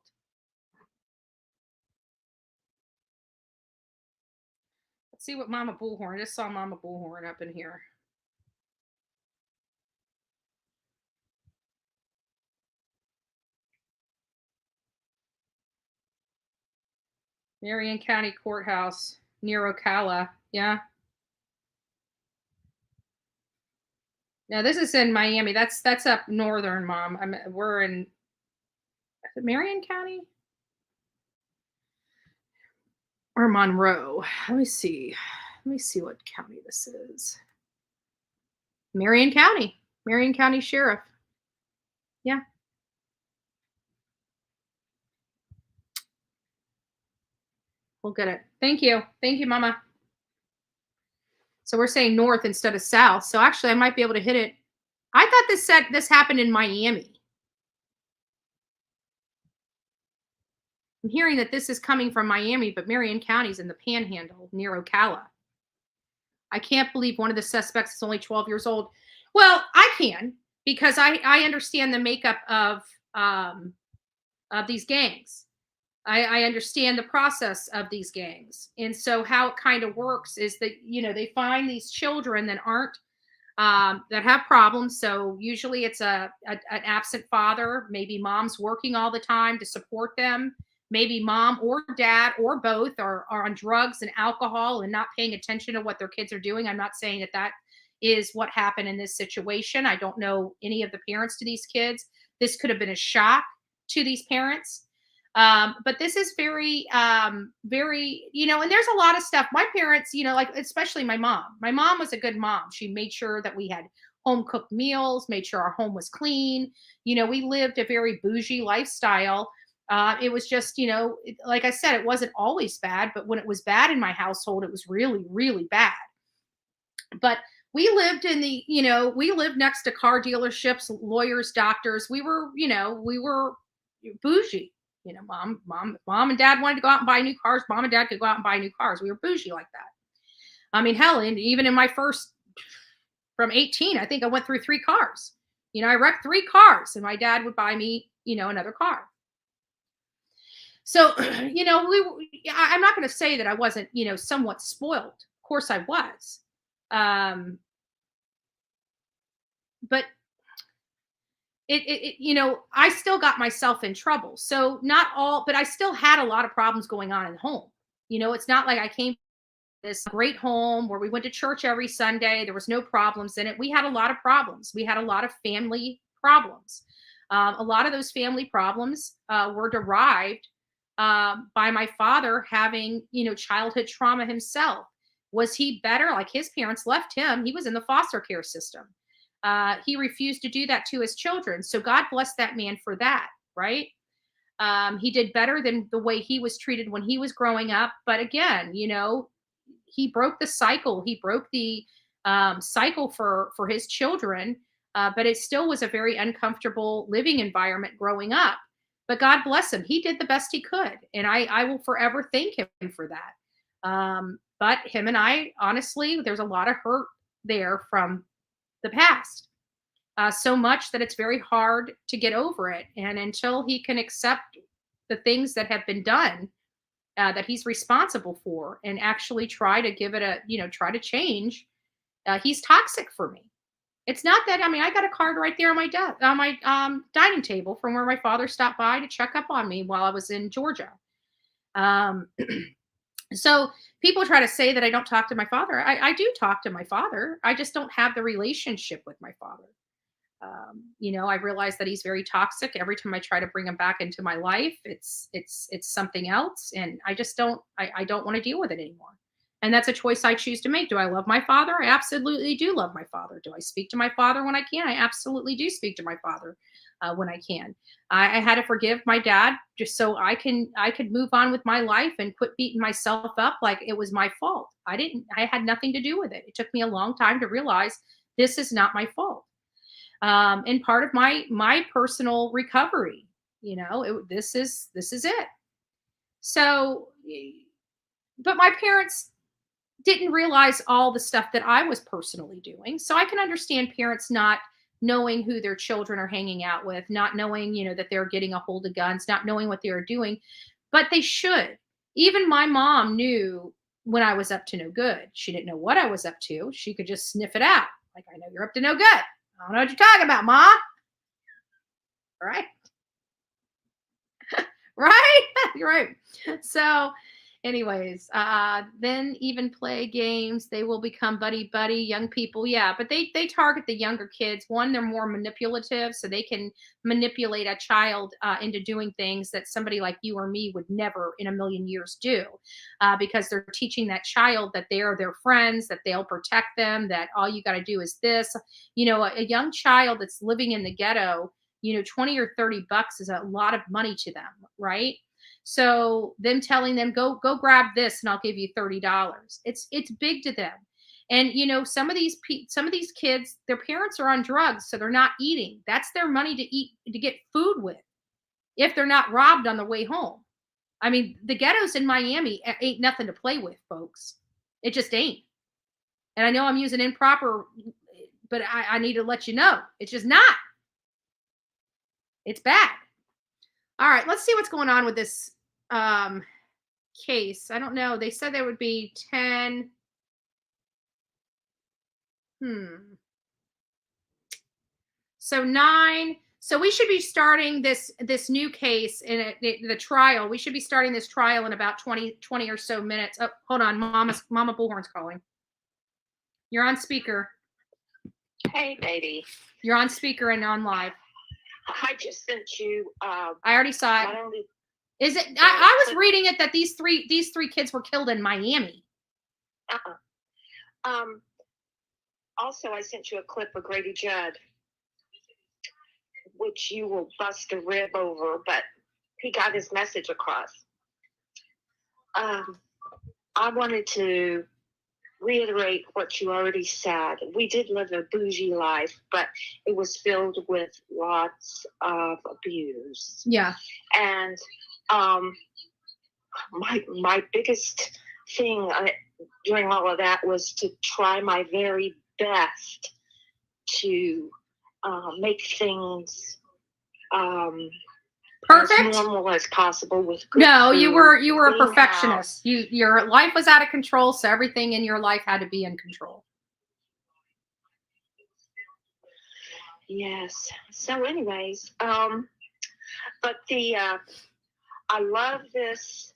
Let's see what Mama Bullhorn. I just saw Mama Bullhorn up in here. Marion County Courthouse near Ocala. Yeah. Now this is in Miami. That's up northern, Mom. We're in Marion County or Monroe. Let me see what county this is. Marion County Sheriff. Yeah. We'll get it. Thank you, Mama. So we're saying north instead of south. So actually, I might be able to hit it. I thought this happened in Miami. I'm hearing that this is coming from Miami, but Marion County's in the Panhandle near Ocala. I can't believe one of the suspects is only 12 years old. Well, I can because I understand the makeup of these gangs. I understand the process of these gangs. And so how it kind of works is that, they find these children that aren't, that have problems. So usually it's an absent father. Maybe mom's working all the time to support them. Maybe mom or dad or both are on drugs and alcohol and not paying attention to what their kids are doing. I'm not saying that is what happened in this situation. I don't know any of the parents to these kids. This could have been a shock to these parents. But this is very, very, and there's a lot of stuff. My parents, like, especially my mom was a good mom. She made sure that we had home cooked meals, made sure our home was clean. We lived a very bougie lifestyle. It was just, like I said, it wasn't always bad, but when it was bad in my household, it was really, really bad. But we lived we lived next to car dealerships, lawyers, doctors. We were bougie. Mom and dad wanted to go out and buy new cars. Mom and dad could go out and buy new cars. We were bougie like that. I mean, hell, and even in my first, from 18, I think I went through 3 cars. I wrecked 3 cars and my dad would buy me, another car. So, I'm not going to say that I wasn't, somewhat spoiled. Of course I was. But I still got myself in trouble. So not all, but I still had a lot of problems going on in the home. It's not like I came from this great home where we went to church every Sunday. There was no problems in it. We had a lot of problems. We had a lot of family problems. A lot of those family problems were derived by my father having, childhood trauma himself. Was he better? Like, his parents left him. He was in the foster care system. He refused to do that to his children. So God bless that man for that, right? He did better than the way he was treated when he was growing up. But again, he broke the cycle. He broke the cycle for his children. But it still was a very uncomfortable living environment growing up. But God bless him. He did the best he could. And I will forever thank him for that. But him and I, honestly, there's a lot of hurt there from the past, so much that it's very hard to get over it. And until he can accept the things that have been done, that he's responsible for, and actually try to give it try to change, he's toxic for me. It's not that, I got a card right there on my dining table from where my father stopped by to check up on me while I was in Georgia. So people try to say that I don't talk to my father. I do talk to my father. I just don't have the relationship with my father. I realize that he's very toxic. Every time I try to bring him back into my life, it's something else. And I just don't want to deal with it anymore. And that's a choice I choose to make. Do I love my father? I absolutely do love my father. Do I speak to my father when I can? I absolutely do speak to my father when I can. I had to forgive my dad just so I could move on with my life and quit beating myself up like it was my fault. I had nothing to do with it. It took me a long time to realize this is not my fault. And part of my personal recovery, this is it. So, but my parents didn't realize all the stuff that I was personally doing. So I can understand parents not knowing who their children are hanging out with, not knowing, that they're getting a hold of guns, not knowing what they are doing, but they should. Even my mom knew when I was up to no good. She didn't know what I was up to. She could just sniff it out. Like, I know you're up to no good. I don't know what you're talking about, Ma. Right? Right? You're right. So anyways, then even play games, they will become buddy young people. Yeah, but they target the younger kids. One, they're more manipulative, so they can manipulate a child into doing things that somebody like you or me would never in a million years do, because they're teaching that child that they are their friends, that they'll protect them, that all you got to do is this. A young child that's living in the ghetto, 20 or 30 bucks is a lot of money to them, right? So them telling them, go grab this and I'll give you $30. It's big to them. And, some of these kids, their parents are on drugs, so they're not eating. That's their money to eat, to get food with, if they're not robbed on the way home. I mean, the ghettos in Miami ain't nothing to play with, folks. It just ain't. And I know I'm using improper, but I need to let you know, it's just not. It's bad. All right, let's see what's going on with this case. I don't know. They said there would be 10. So 9. So we should be starting this new case in the trial. We should be starting this trial in about 20 or so minutes. Oh, hold on. Mama Bullhorn's calling. You're on speaker. Hey, baby. You're on speaker and on live. I just sent you. I already saw it. Not only Is it? I was reading it that these three kids were killed in Miami. Also, I sent you a clip of Grady Judd, which you will bust a rib over, but he got his message across. I wanted to reiterate what you already said. We did live a bougie life, but it was filled with lots of abuse. Yeah. And my biggest thing during all of that was to try my very best to make things perfect, as normal as possible with good No, food, you were a clean house. perfectionist. Your life was out of control, so everything in your life had to be in control. Yes. So anyways, but I love this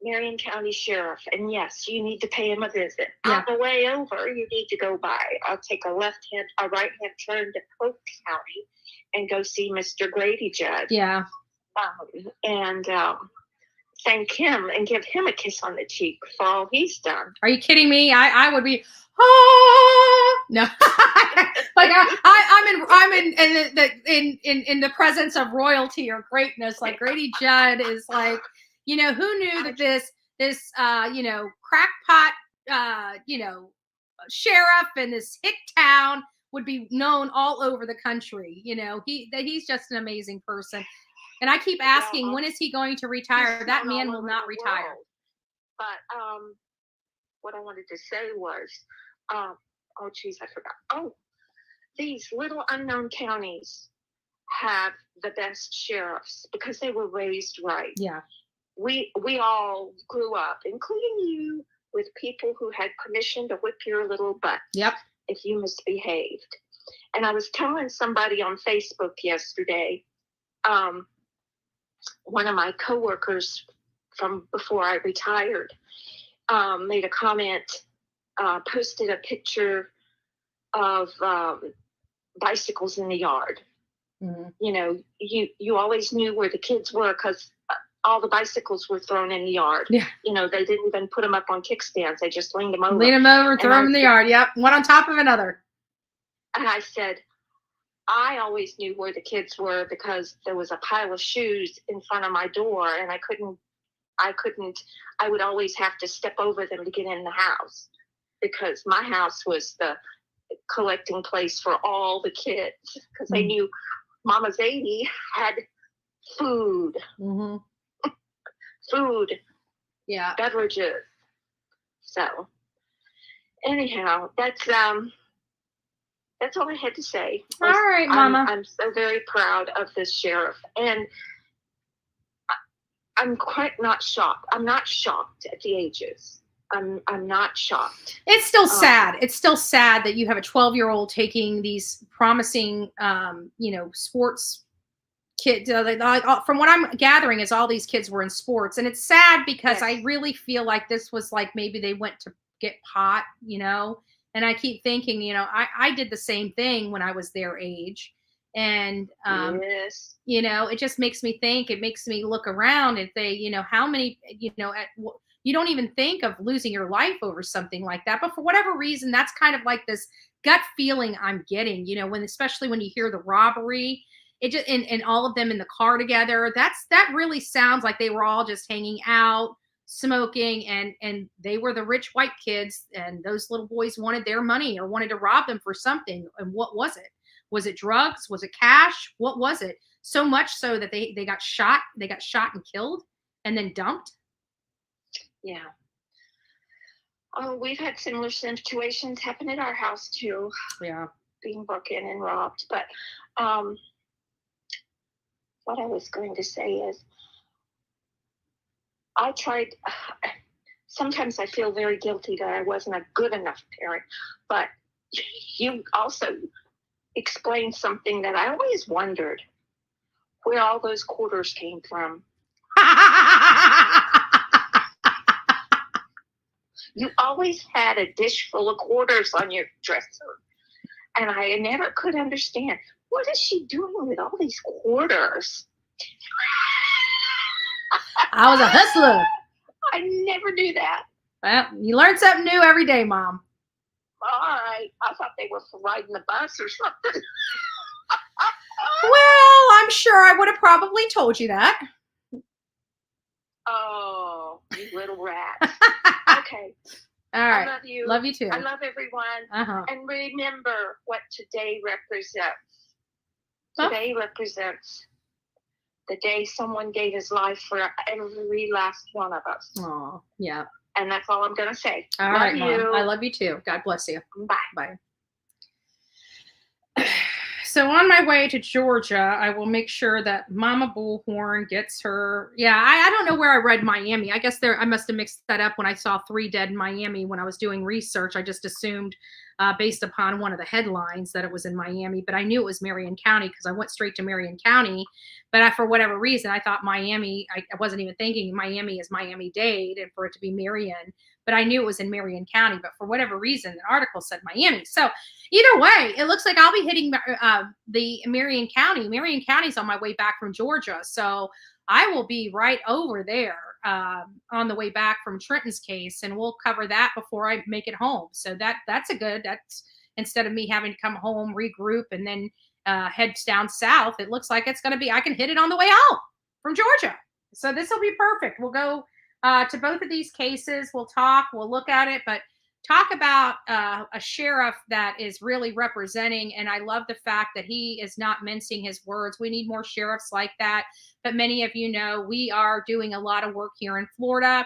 Marion County Sheriff, and yes, you need to pay him a visit. Yeah. On the way over, you need to go by. I'll take a right hand turn to Polk County and go see Mr. Grady Judd. Yeah. And thank him and give him a kiss on the cheek for all he's done. Are you kidding me? I would be. No. Like I'm in the presence of royalty or greatness. Like Grady Judd is like, who knew that this crackpot sheriff in this hick town would be known all over the country. He's just an amazing person. And I keep asking, when is he going to retire? That man will not retire. But what I wanted to say was, oh geez, I forgot. Oh, these little unknown counties have the best sheriffs because they were raised right. Yeah. We all grew up, including you, with people who had permission to whip your little butt. Yep. If you misbehaved. And I was telling somebody on Facebook yesterday, one of my coworkers from before I retired made a comment, posted a picture of bicycles in the yard. Mm-hmm. You always knew where the kids were because all the bicycles were thrown in the yard. Yeah. They didn't even put them up on kickstands. They just leaned them over. Lean them over, throw them in the yard. Yep. One on top of another. And I said, I always knew where the kids were because there was a pile of shoes in front of my door and I would always have to step over them to get in the house because my house was the collecting place for all the kids because they knew Mama Zadie had food. Mm-hmm. Food. Yeah. Beverages. So anyhow, that's all I had to say. All right, Mama. I'm so very proud of this sheriff, and I'm quite not shocked. I'm not shocked at the ages. I'm not shocked. It's still sad. It's still sad that you have a 12-year-old taking these promising, sports kids. From what I'm gathering, is all these kids were in sports, and it's sad because I really feel like this was like maybe they went to get pot, And I keep thinking, I did the same thing when I was their age. And, yes. It just makes me think, it makes me look around and say, how many, you don't even think of losing your life over something like that. But for whatever reason, that's kind of like this gut feeling I'm getting, especially when you hear the robbery, it just, and all of them in the car together, that really sounds like they were all just hanging out, smoking, and they were the rich white kids, and those little boys wanted their money or wanted to rob them for something. And what was it? Was it drugs? Was it cash? What was it? So much so that they got shot. They got shot and killed and then dumped. Yeah. Oh, we've had similar situations happen at our house too. Yeah. Being broken and robbed. But what I was going to say is I tried, sometimes I feel very guilty that I wasn't a good enough parent, but you also explained something that I always wondered, where all those quarters came from. You always had a dish full of quarters on your dresser. And I never could understand, what is she doing with all these quarters? I was a hustler. I never knew that. Well, you learn something new every day, Mom. All right. I thought they were for riding the bus or something. Well, I'm sure I would have probably told you that. Oh, you little rat. Okay. All right. I love you. Love you too. I love everyone. And remember what today represents. Today represents the day someone gave his life for every last one of us. Oh, yeah. And that's all I'm going to say. All love right, you. Mom. I love you too. God bless you. Bye. Bye. So on my way to Georgia, I will make sure that Mama Bullhorn gets her. Yeah, I don't know where I read Miami. I guess I must have mixed that up when I saw 3 dead in Miami when I was doing research. I just assumed based upon one of the headlines that it was in Miami, but I knew it was Marion County because I went straight to Marion County. But for whatever reason, I thought Miami, I wasn't even thinking Miami is Miami-Dade and for it to be Marion, but I knew it was in Marion County. But for whatever reason, the article said Miami. So either way, it looks like I'll be hitting the Marion County. Marion County's on my way back from Georgia. So I will be right over there on the way back from Trenton's case, and we'll cover that before I make it home. So that's instead of me having to come home, regroup, and then head down south, it looks like it's going to be, I can hit it on the way home from Georgia. So this will be perfect. We'll go to both of these cases. We'll talk, we'll look at it, but talk about a sheriff that is really representing, and I love the fact that he is not mincing his words. We need more sheriffs like that. But many of you know we are doing a lot of work here in Florida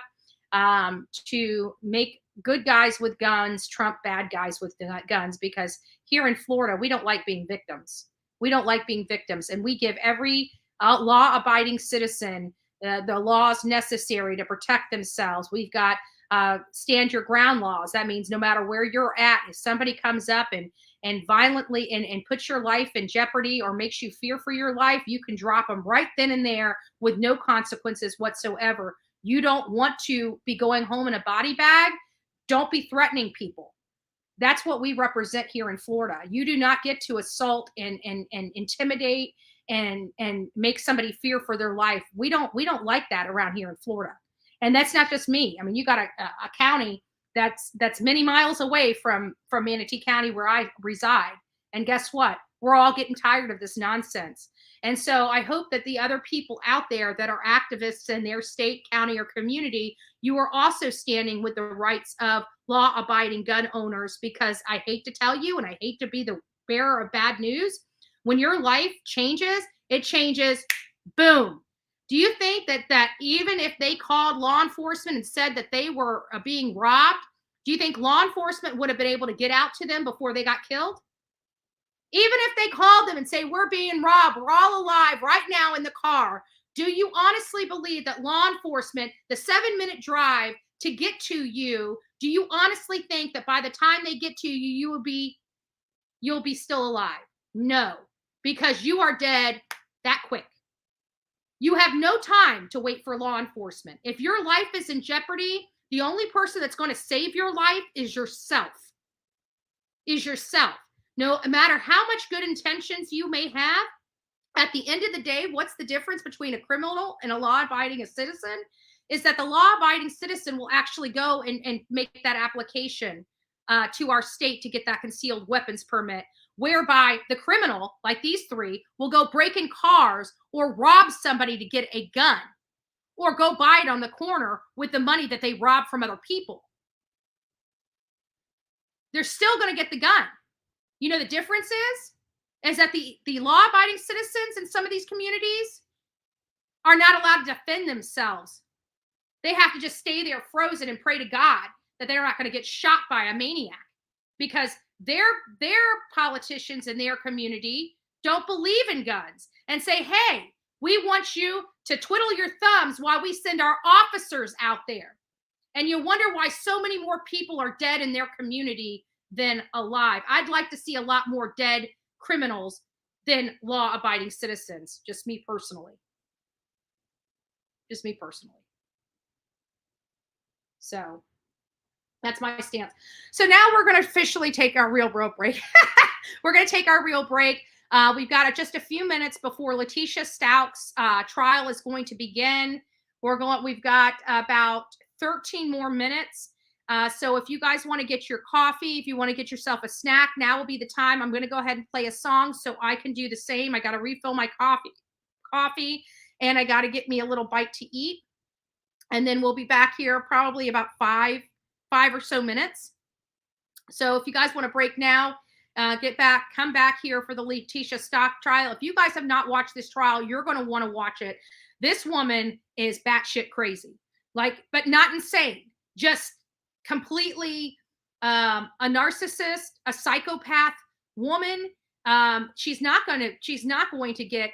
to make good guys with guns trump bad guys with guns, because here in Florida, we don't like being victims. We don't like being victims, and we give every law-abiding citizen the laws necessary to protect themselves. We've got stand your ground laws. That means no matter where you're at, if somebody comes up and violently and puts your life in jeopardy or makes you fear for your life, you can drop them right then and there with no consequences whatsoever. You don't want to be going home in a body bag. Don't be threatening people. That's what we represent here in Florida. You do not get to assault and intimidate and make somebody fear for their life. We don't like that around here in Florida. And that's not just me. I mean, you got a county that's many miles away from Manatee County where I reside. And guess what? We're all getting tired of this nonsense. And so I hope that the other people out there that are activists in their state, county, or community, you are also standing with the rights of law-abiding gun owners, because I hate to tell you, and I hate to be the bearer of bad news, when your life changes, it changes, boom. Do you think that even if they called law enforcement and said that they were being robbed, do you think law enforcement would have been able to get out to them before they got killed? Even if they called them and say, we're being robbed, we're all alive right now in the car, do you honestly believe that law enforcement, the 7-minute drive to get to you, do you honestly think that by the time they get to you, you'll be still alive? No, because you are dead that quick. You have no time to wait for law enforcement. If your life is in jeopardy, the only person that's going to save your life is yourself. No matter how much good intentions you may have, at the end of the day, what's the difference between a criminal and a law-abiding citizen? Is that the law-abiding citizen will actually go and make that application to our state to get that concealed weapons permit, whereby the criminal, like these 3, will go break in cars or rob somebody to get a gun, or go buy it on the corner with the money that they robbed from other people. They're still going to get the gun. You know, the difference is that the law-abiding citizens in some of these communities are not allowed to defend themselves. They have to just stay there frozen and pray to God that they're not going to get shot by a maniac, because their politicians in their community don't believe in guns and say, hey, we want you to twiddle your thumbs while we send our officers out there. And you wonder why so many more people are dead in their community than alive. I'd like to see a lot more dead criminals than law-abiding citizens. Just me personally. Just me personally. So that's my stance. So now we're going to officially take our real break. We're going to take our real break. We've got just a few minutes before Letecia Stauch's trial is going to begin. We've got about 13 more minutes. So if you guys want to get your coffee, if you want to get yourself a snack, now will be the time. I'm going to go ahead and play a song so I can do the same. I got to refill my coffee, and I got to get me a little bite to eat. And then we'll be back here probably about five or so minutes. So if you guys want to break now, come back here for the Letecia Stauch trial. If you guys have not watched this trial, you're going to want to watch it. This woman is batshit crazy, but not insane, just completely a narcissist, a psychopath woman. She's not going to get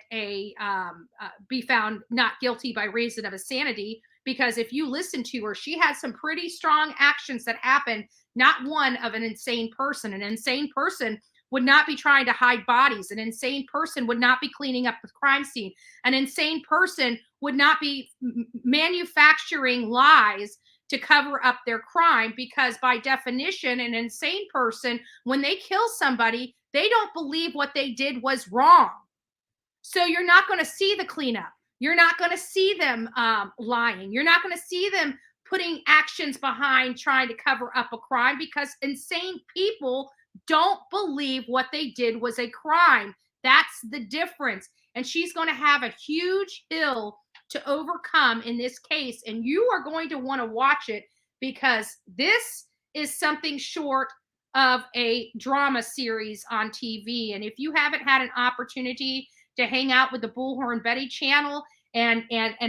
be found not guilty by reason of insanity, because if you listen to her, she has some pretty strong actions that happen, not one of an insane person. An insane person would not be trying to hide bodies. An insane person would not be cleaning up the crime scene. An insane person would not be manufacturing lies to cover up their crime, because by definition, an insane person, when they kill somebody, they don't believe what they did was wrong. So you're not going to see the cleanup. You're not going to see them lying. You're not going to see them putting actions behind trying to cover up a crime, because insane people don't believe what they did was a crime. That's the difference. And she's going to have a huge hill to overcome in this case. And you are going to want to watch it, because this is something short of a drama series on TV. And if you haven't had an opportunity to hang out with the Bullhorn Betty channel and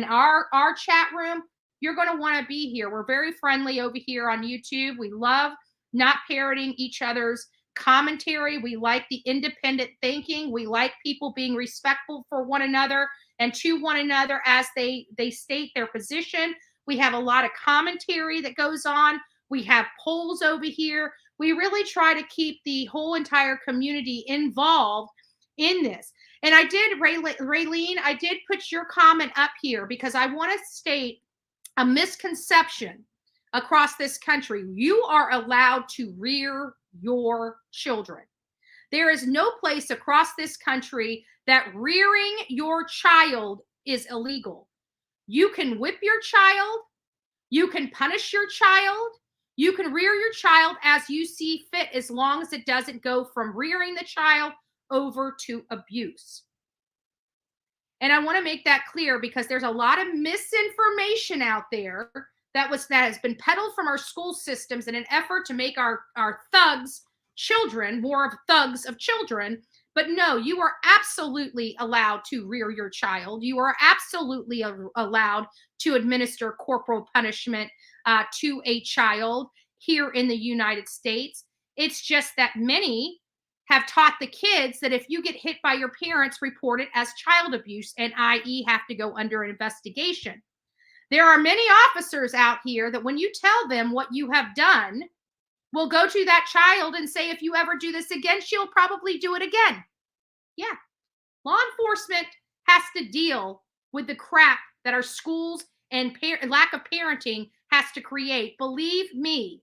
our chat room, you're going to want to be here. We're very friendly over here on YouTube. We love not parroting each other's commentary. We like the independent thinking. We like people being respectful for one another and to one another as they state their position. We have a lot of commentary that goes on. We have polls over here. We really try to keep the whole entire community involved in this. And I did, Raylene, I did put your comment up here because I want to state a misconception across this country. You are allowed to rear your children. There is no place across this country that rearing your child is illegal. You can whip your child. You can punish your child. You can rear your child as you see fit, as long as it doesn't go from rearing the child over to abuse. And I want to make that clear, because there's a lot of misinformation out there that has been peddled from our school systems in an effort to make our thugs children more of thugs of children. But no, you are absolutely allowed to rear your child. You are absolutely allowed to administer corporal punishment to a child here in the United States. It's just that many have taught the kids that if you get hit by your parents, report it as child abuse, and i.e. have to go under an investigation. There are many officers out here that when you tell them what you have done, will go to that child and say, if you ever do this again, she'll probably do it again. Yeah. Law enforcement has to deal with the crap that our schools and lack of parenting has to create. Believe me,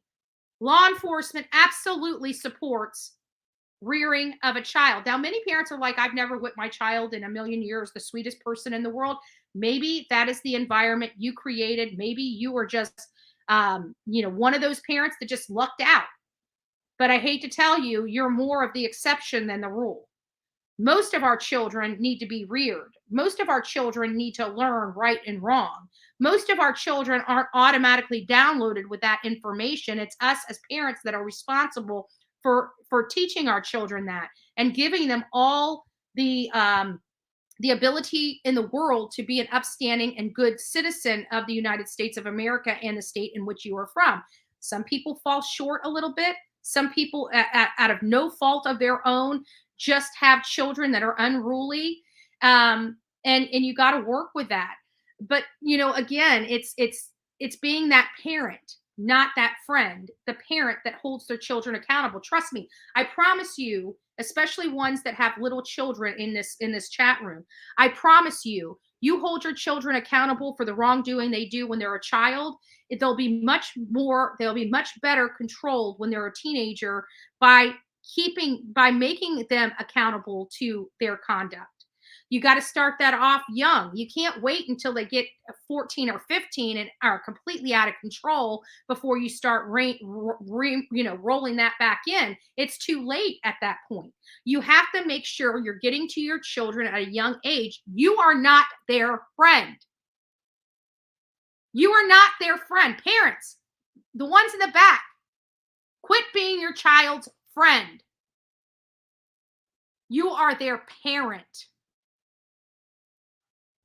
law enforcement absolutely supports rearing of a child. Now, many parents are like, I've never whipped my child in a million years, the sweetest person in the world. Maybe that is the environment you created. Maybe you were just, one of those parents that just lucked out. But I hate to tell you, you're more of the exception than the rule. Most of our children need to be reared. Most of our children need to learn right and wrong. Most of our children aren't automatically downloaded with that information. It's us as parents that are responsible for teaching our children that and giving them all the ability in the world to be an upstanding and good citizen of the United States of America and the state in which you are from. Some people fall short a little bit. Some people, out of no fault of their own, just have children that are unruly. And you got to work with that. But, you know, again, it's being that parent, not that friend, the parent that holds their children accountable. Trust me, I promise you, especially ones that have little children in this chat room, I promise you, you hold your children accountable for the wrongdoing they do when they're a child, they'll be much better controlled when they're a teenager by making them accountable to their conduct. You got to start that off young. You can't wait until they get 14 or 15 and are completely out of control before you start rolling that back in. It's too late at that point. You have to make sure you're getting to your children at a young age. You are not their friend. You are not their friend. Parents, the ones in the back, quit being your child's friend. You are their parent.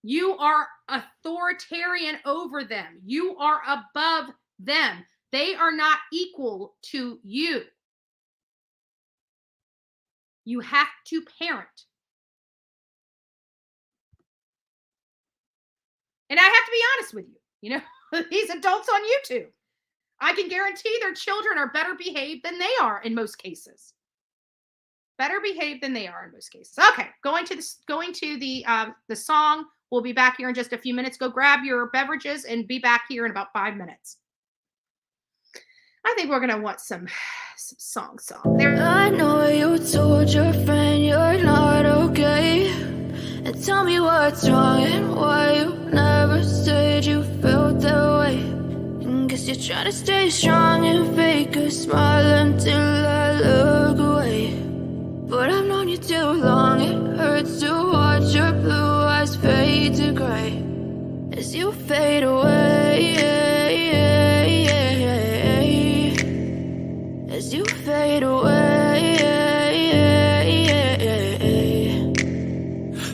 You are authoritarian over them. You are above them. They are not equal to you. You have to parent. And I have to be honest with you. You know, these adults on YouTube, I can guarantee their children are better behaved than they are in most cases. Better behaved than they are in most cases. Okay, going to the song. We'll be back here in just a few minutes. Go grab your beverages and be back here in about 5 minutes. I think we're gonna want some song. I know you told your friend you're not okay, and tell me what's wrong and why you never said you felt that way. And guess you're trying to stay strong and fake a smile until I look away. But I've known you too long, it hurts to watch your blue eyes fade to gray as you fade away, as you fade away.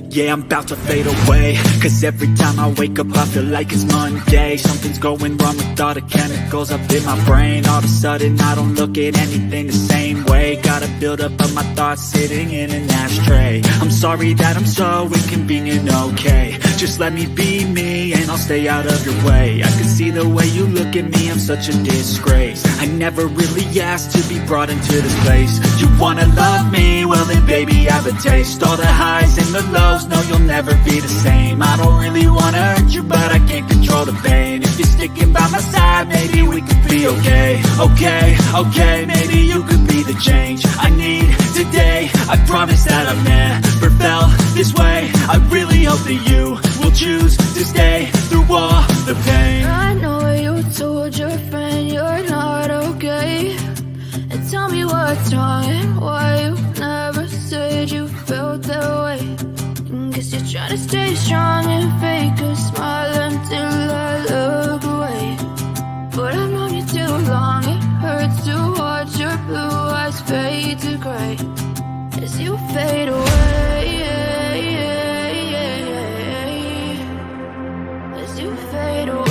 Yeah, I'm about to fade away, cause every time I wake up I feel like it's Monday. Something's going wrong with all the chemicals up in my brain. All of a sudden I don't look at anything the same way. Gotta build up of my thoughts sitting in an ashtray. I'm sorry that I'm so inconvenient, okay. Just let me be me and I'll stay out of your way. I can see the way you look at me, I'm such a disgrace. I never really asked to be brought into this place. You wanna love me? Well then baby have a taste. All the highs and the lows, no you'll never be the same. I don't really wanna hurt you, but I can't control the pain. If you're sticking by my side, maybe we could be okay. Okay, maybe you could be the change I need today. I promise that I've never felt this way. I really hope that you will choose to stay through all the pain. I know you told your friend you're not okay, and tell me what's wrong and why you never said you felt that way. And guess you're trying to stay strong and fake a smile until I look away. But I've known you too long, it hurts to watch your blue eyes fade to gray as you fade away, as you fade away.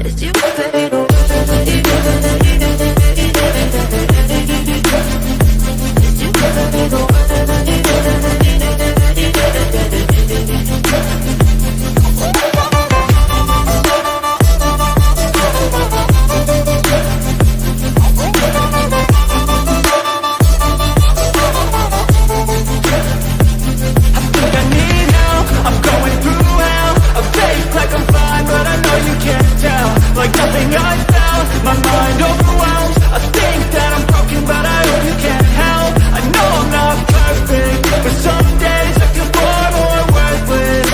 As you fade away. Like nothing I found, my mind overwhelmed. I think that I'm broken, but I hope you can't help. I know I'm not perfect, but some days I feel far more worthless.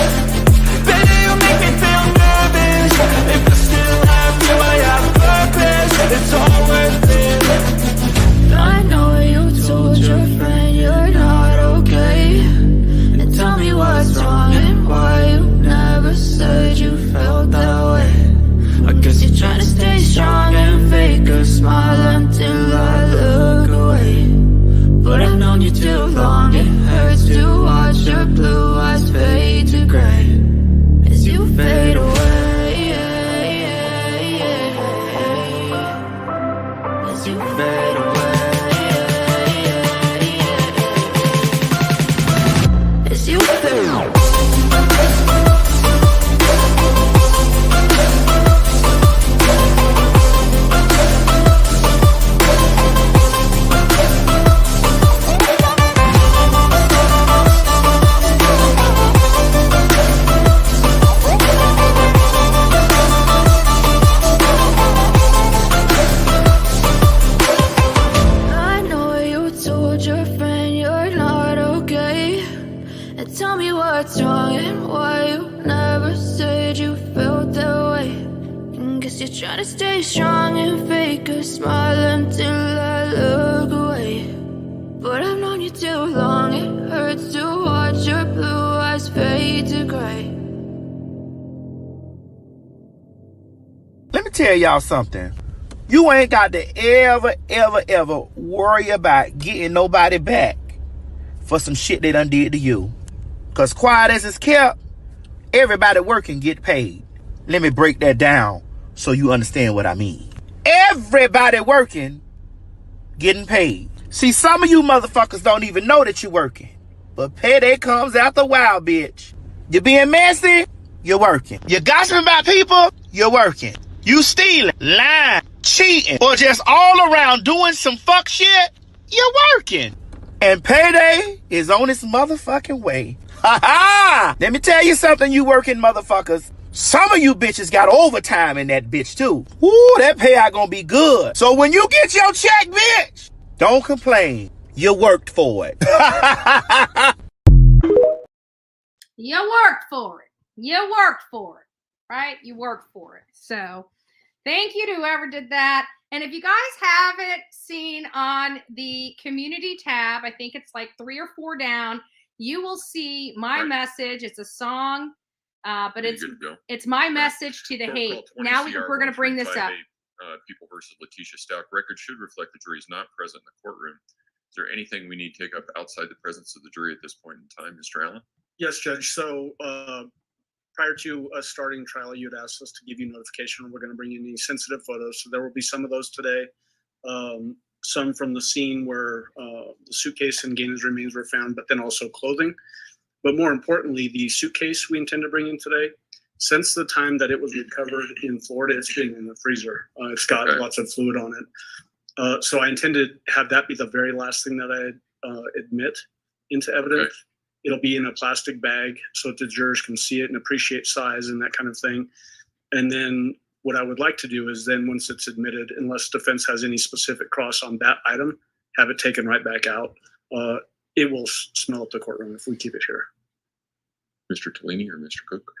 Baby, you make me feel nervous. If I still have you, I have purpose. It's all worth it. I know you told your friend you're not okay, and tell me what's wrong and why you never said you felt that way. I guess you're trying to stay strong and fake a smile until I look away. But I've known you too long, it hurts to watch your blue eyes fade to gray as you fade away, as you fade away. guess you're trying to stay strong and fake a smile until I look away. But I've known you too long, it hurts to watch your blue eyes fade to gray. Let me tell y'all something. You ain't got to ever worry about getting nobody back for some shit they done did to you. Cause quiet as it's kept, everybody working get paid. Let me break that down so you understand what I mean. Everybody working getting paid. See, some of you motherfuckers don't even know that you're working. But payday comes after a while, bitch. You being messy, you're working. You gossiping about people, you're working. You stealing, lying, cheating, or just all around doing some fuck shit, you're working. And payday is on its motherfucking way. Ha ha! Let me tell you something, you working motherfuckers. Some of you bitches got overtime in that bitch too. Ooh, that payout gonna be good. So when you get your check, bitch, don't complain. You worked for it. You worked for it. You worked for it, right? You worked for it. So thank you to whoever did that. And if you guys haven't seen on the community tab, I think it's like 3 or 4 down, you will see my message. It's a song, but it's my message to the hate. Now we're going to bring this up. People versus Letecia Stauch. Record should reflect the jury is not present in the courtroom. Is there anything we need to take up outside the presence of the jury at this point in time, Mr. Allen? Yes, Judge. So prior to us starting trial, you had asked us to give you notification. We're going to bring you any sensitive photos. So there will be some of those today. Some from the scene where the suitcase and Gaines remains were found, but then also clothing. But more importantly, the suitcase we intend to bring in today, since the time that it was recovered in Florida, it's been in the freezer. It's got lots of fluid on it. So I intend to have that be the very last thing that I admit into evidence. Okay. It'll be in a plastic bag so that the jurors can see it and appreciate size and that kind of thing. And then what I would like to do is then once it's admitted, unless defense has any specific cross on that item, have it taken right back out. It will smell up the courtroom if we keep it here. Mr. Tellini or Mr. Cook?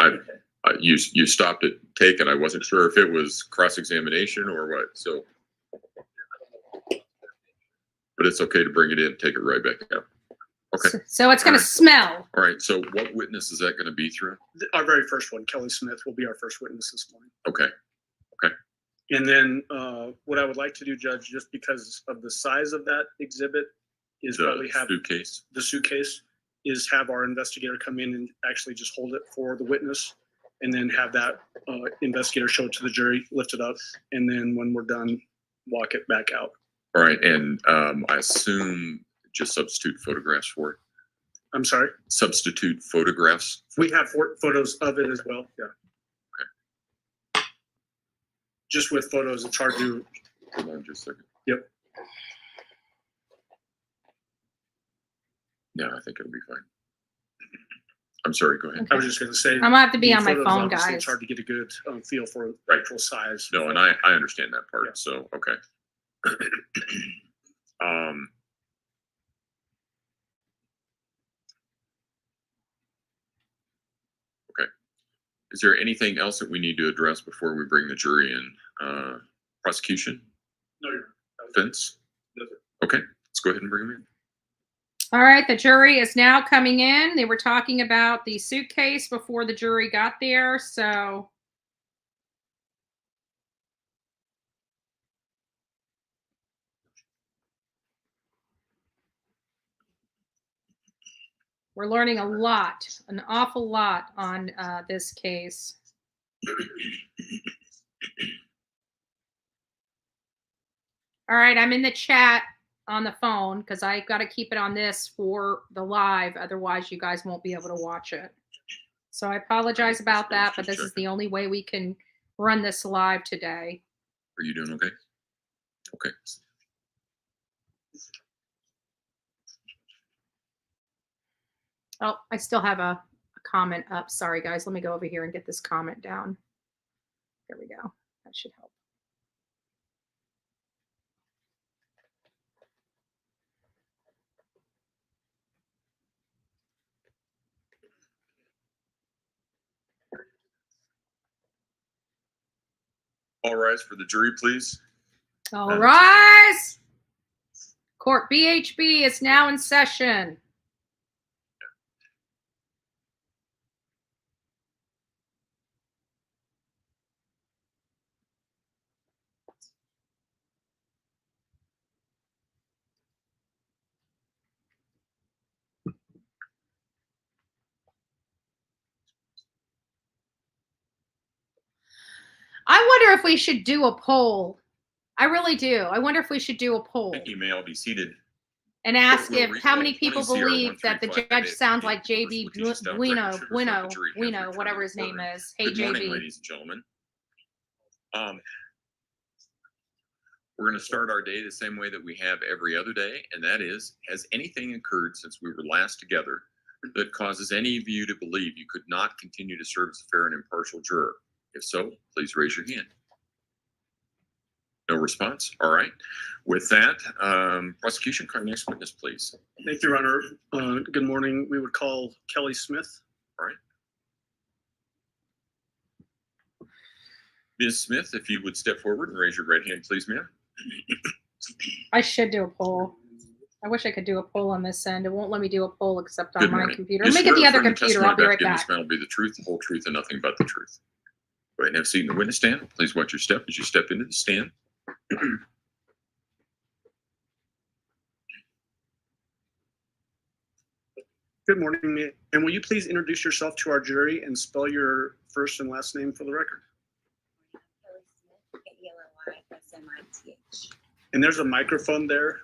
I I, you stopped it taken. I wasn't sure if it was cross-examination or what. So, but it's okay to bring it in, take it right back out. Okay. So it's going to smell. All right. So what witness is that going to be through? Our very first one, Kelly Smith, will be our first witness this morning. Okay. Okay. And then what I would like to do, Judge, just because of the size of that exhibit, is probably have the suitcase, is have our investigator come in and actually just hold it for the witness, and then have that investigator show it to the jury, lift it up, and then when we're done, walk it back out. All right. And I assume just substitute photographs for it. I'm sorry? Substitute photographs. We have photos of it as well. Yeah. Okay. Just with photos, it's hard to. Hold on just a second. Yep. No, I think it'll be fine. I'm sorry. Go ahead. I was just going to say. I'm gonna have to be the on my photos, phone, obviously, guys. It's hard to get a good feel for actual size. No, and I understand that part. So, okay. Okay. Is there anything else that we need to address before we bring the jury in? Prosecution? No, you're. Defense? No, sir. Okay. Let's go ahead and bring them in. All right, the jury is now coming in. They were talking about the suitcase before the jury got there, so we're learning a lot, an awful lot on this case. All right, I'm in the chat on the phone because I got to keep it on this for the live. Otherwise, you guys won't be able to watch it. So I apologize about that, but this is the only way we can run this live today. Are you doing okay? Okay. Oh, I still have a comment up. Sorry, guys. Let me go over here and get this comment down. There we go. That should help. All rise for the jury, please. All rise. Court BHB is now in session. I wonder if we should do a poll. I really do. I wonder if we should do a poll Thank you. May all be seated. and ask Court will if how many resolve people 20 CR believe that the 135 judge sounds like Letecia JB Stauch Bueno, record should reflect Bueno, the jury has Bueno, returned whatever to his the name courtroom. is. Hey, Good morning, JB. ladies and gentlemen. We're going to start our day the same way that we have every other day, and that is, has anything occurred since we were last together that causes any of you to believe you could not continue to serve as a fair and impartial juror? If so, please raise your hand. No response? All right. With that, prosecution, call next witness, please. Thank you, Your Honor. Good morning. We would call Kelly Smith. All right. Ms. Smith, if you would step forward and raise your right hand, please, ma'am. I should do a poll. I wish I could do a poll on this end. It won't let me do a poll except on Good my morning. computer. You Let me get the swear other affirm computer. I'll be testimony right about back. This man will be the truth, the whole truth, and nothing but the truth. Go ahead and have a seat in the witness stand. Please watch your step as you step into the stand. Good morning, and will you please introduce yourself to our jury and spell your first and last name for the record? Kelly Smith, K-E-L-L-Y-S-M-I-T-H. And there's a microphone there.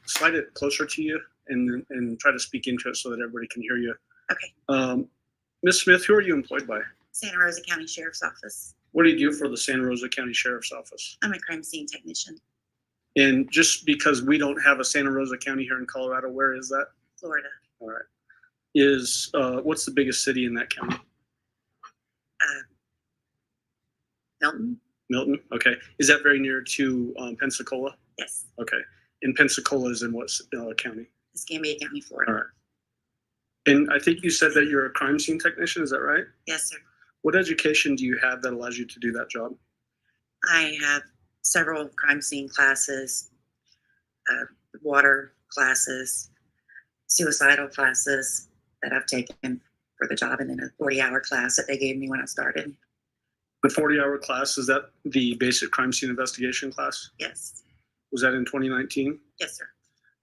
Slide it closer to you and try to speak into it so that everybody can hear you. Okay. Ms. Smith, who are you employed by? Santa Rosa County Sheriff's Office. What do you do for the Santa Rosa County Sheriff's Office? I'm a crime scene technician. And just because we don't have a Santa Rosa County here in Colorado, where is that? Florida. All right. What's the biggest city in that county? Milton? Milton. Okay. Is that very near to Pensacola? Yes. Okay. And Pensacola is in what county? Escambia County, Florida. All right. And I think you said that you're a crime scene technician. Is that right? Yes, sir. What education do you have that allows you to do that job? I have several crime scene classes, water classes, suicidal classes that I've taken for the job, and then a 40-hour class that they gave me when I started. The 40-hour class, is that the basic crime scene investigation class? Yes. Was that in 2019? Yes, sir.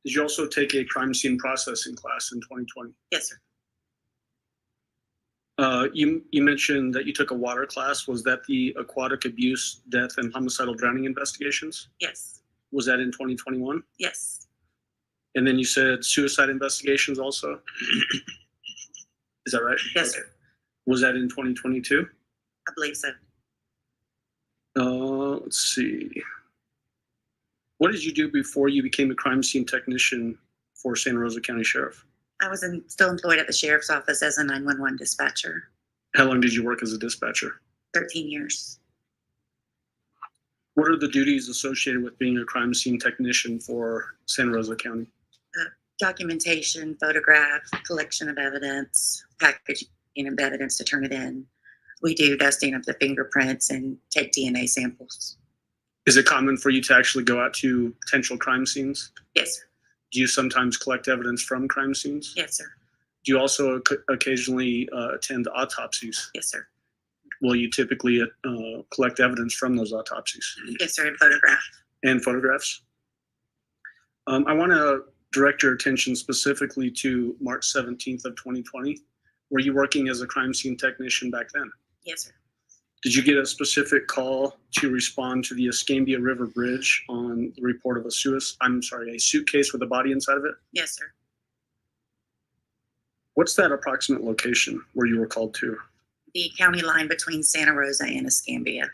Did you also take a crime scene processing class in 2020? Yes, sir. You mentioned that you took a water class. Was that the aquatic abuse, death, and homicidal drowning investigations? Yes. Was that in 2021? Yes. And then you said suicide investigations also? Is that right? Yes, sir. Was that in 2022? I believe so. Let's see. What did you do before you became a crime scene technician for Santa Rosa County Sheriff? I was still employed at the Sheriff's Office as a 911 dispatcher. How long did you work as a dispatcher? 13 years. What are the duties associated with being a crime scene technician for Santa Rosa County? Documentation, photograph, collection of evidence, packaging of evidence to turn it in. We do dusting of the fingerprints and take DNA samples. Is it common for you to actually go out to potential crime scenes? Yes, sir. Do you sometimes collect evidence from crime scenes? Yes, sir. Do you also occasionally attend autopsies? Yes, sir. Will you typically collect evidence from those autopsies? Yes, sir, and photograph. And photographs? I want to direct your attention specifically to March 17th of 2020. Were you working as a crime scene technician back then? Yes, sir. Did you get a specific call to respond to the Escambia River Bridge on the report of a suitcase with a body inside of it? Yes, sir. What's that approximate location where you were called to? The county line between Santa Rosa and Escambia.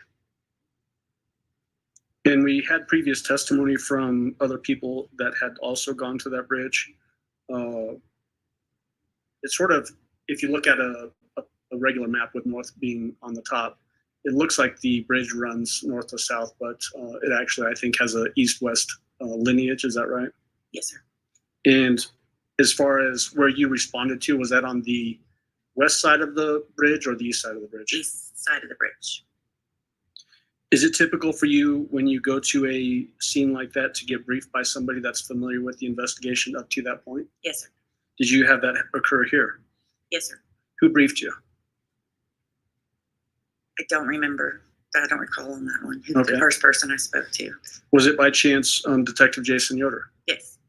And we had previous testimony from other people that had also gone to that bridge. It's sort of, if you look at a regular map with north being on the top, it looks like the bridge runs north to south, but it actually, I think, has a east-west lineage. Is that right? Yes, sir. And as far as where you responded to, was that on the west side of the bridge or the east side of the bridge? East side of the bridge. Is it typical for you when you go to a scene like that to get briefed by somebody that's familiar with the investigation up to that point? Yes, sir. Did you have that occur here? Yes, sir. Who briefed you? I don't remember. I don't recall on that one. Who Okay. the first person I spoke to? Was it by chance Detective Jason Yoder? Yes.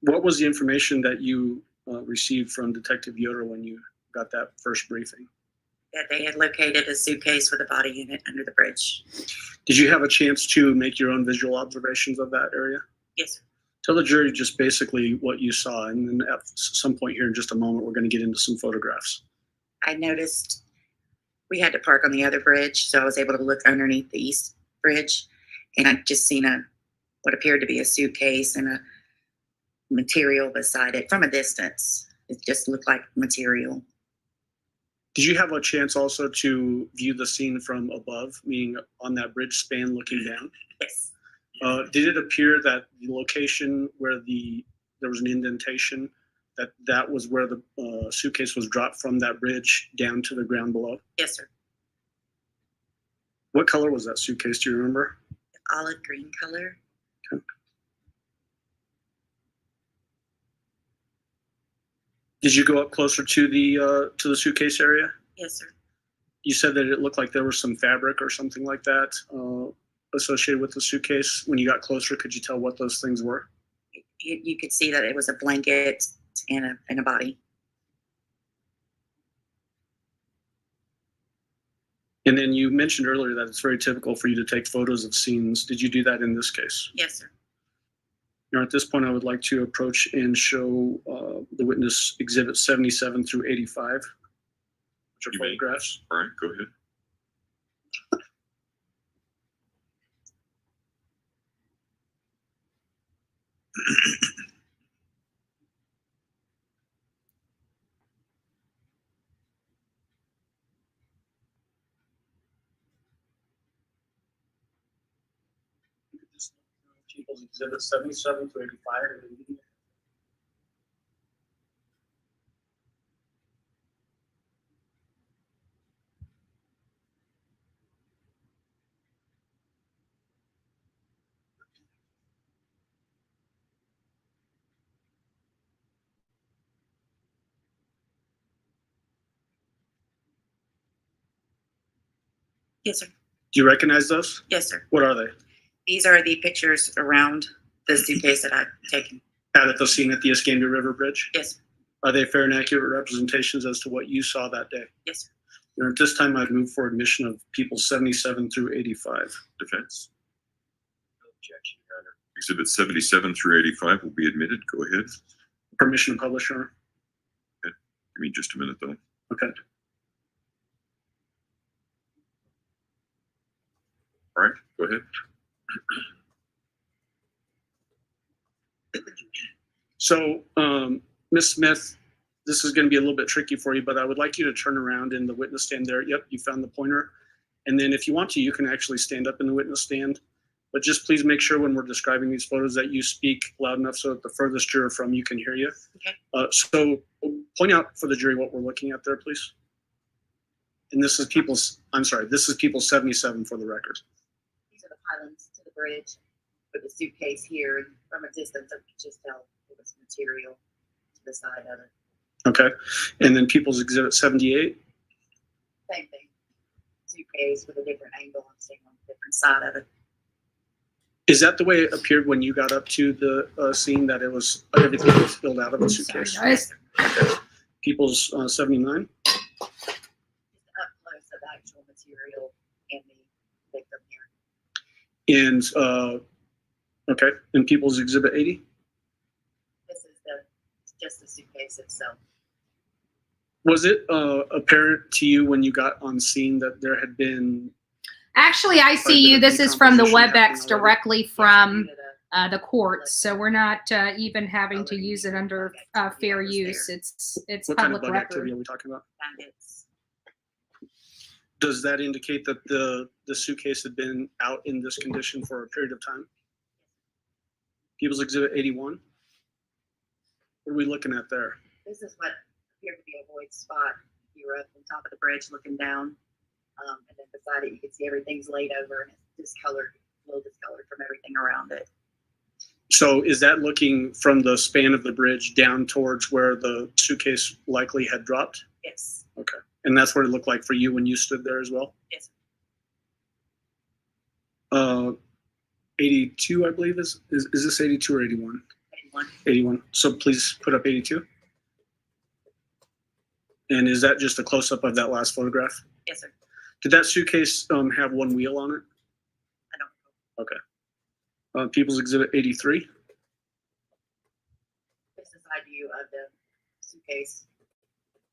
What was the information that you received from Detective Yoder when you got that first briefing? That they had located a suitcase with a body in it under the bridge. Did you have a chance to make your own visual observations of that area? Yes, sir. Tell the jury just basically what you saw, and then at some point here in just a moment, we're going to get into some photographs. I noticed we had to park on the other bridge, so I was able to look underneath the east bridge, and I just seen what appeared to be a suitcase and a material beside it from a distance. It just looked like material. Did you have a chance also to view the scene from above, meaning on that bridge span looking down? Yes. Did it appear that the location where there was an indentation, that was where the suitcase was dropped from that bridge down to the ground below? Yes, sir. What color was that suitcase? Do you remember? Olive green color. Okay. Did you go up closer to the suitcase area? Yes, sir. You said that it looked like there was some fabric or something like that associated with the suitcase. When you got closer, could you tell what those things were? You could see that it was a blanket and a body. And then you mentioned earlier that it's very typical for you to take photos of scenes. Did you do that in this case? Yes, sir. Now, at this point, I would like to approach and show the witness exhibit 77 through 85, which are photographs. All right, go ahead. People's exhibit 77 through 85. Yes, sir. Do you recognize those? Yes, sir. What are they? These are the pictures around the suitcase that I've taken. Out at the scene at the Escambia River Bridge? Yes, sir. Are they fair and accurate representations as to what you saw that day? Yes, sir. Now, at this time, I'd move for admission of people 77 through 85. Defense. Objection, Your Honor. Exhibit 77 through 85 will be admitted. Go ahead. Permission to publish, Your Honor. Okay. Give me just a minute, though. Okay. All right, go ahead. So, Ms. Smith, this is going to be a little bit tricky for you, but I would like you to turn around in the witness stand there. Yep, you found the pointer. And then if you want to, you can actually stand up in the witness stand. But just please make sure when we're describing these photos that you speak loud enough so that the furthest juror from you can hear you. Okay. So point out for the jury what we're looking at there, please. And this is people's 77 for the record. These are the pylons to the bridge with the suitcase here. And from a distance, I could just tell it was material to the side of it. Okay. And then people's exhibit 78. Same thing. Suitcase with a different angle. I'm seeing on the different side of it. Is that the way it appeared when you got up to the scene, that it was everything was spilled out of the suitcase? Sorry, guys. Okay. People's 79. Just up close of the actual material and the victim here. And okay, and people's exhibit 80. This is just the suitcase itself. Was it apparent to you when you got on scene that there had been? Actually, I see you. This is from the WebEx directly from the courts, so we're not even having to use it under fair use. It's What kind of public bug activity are record. we talking about? Bandits. Does that indicate that the suitcase had been out in this condition for a period of time? People's exhibit 81. What are we looking at there? This is what appeared to be a void spot. You were up on top of the bridge looking down. And then beside it, you can see everything's laid over and it's discolored, a little discolored from everything around it. So is that looking from the span of the bridge down towards where the suitcase likely had dropped? Yes. Okay. And that's what it looked like for you when you stood there as well? Yes. 82, I believe is this 82 or 81? 81. 81. So please put up 82. And is that just a close-up of that last photograph? Yes, sir. Did that suitcase have one wheel on it? I don't know. Okay. People's Exhibit 83. This is side view of the suitcase.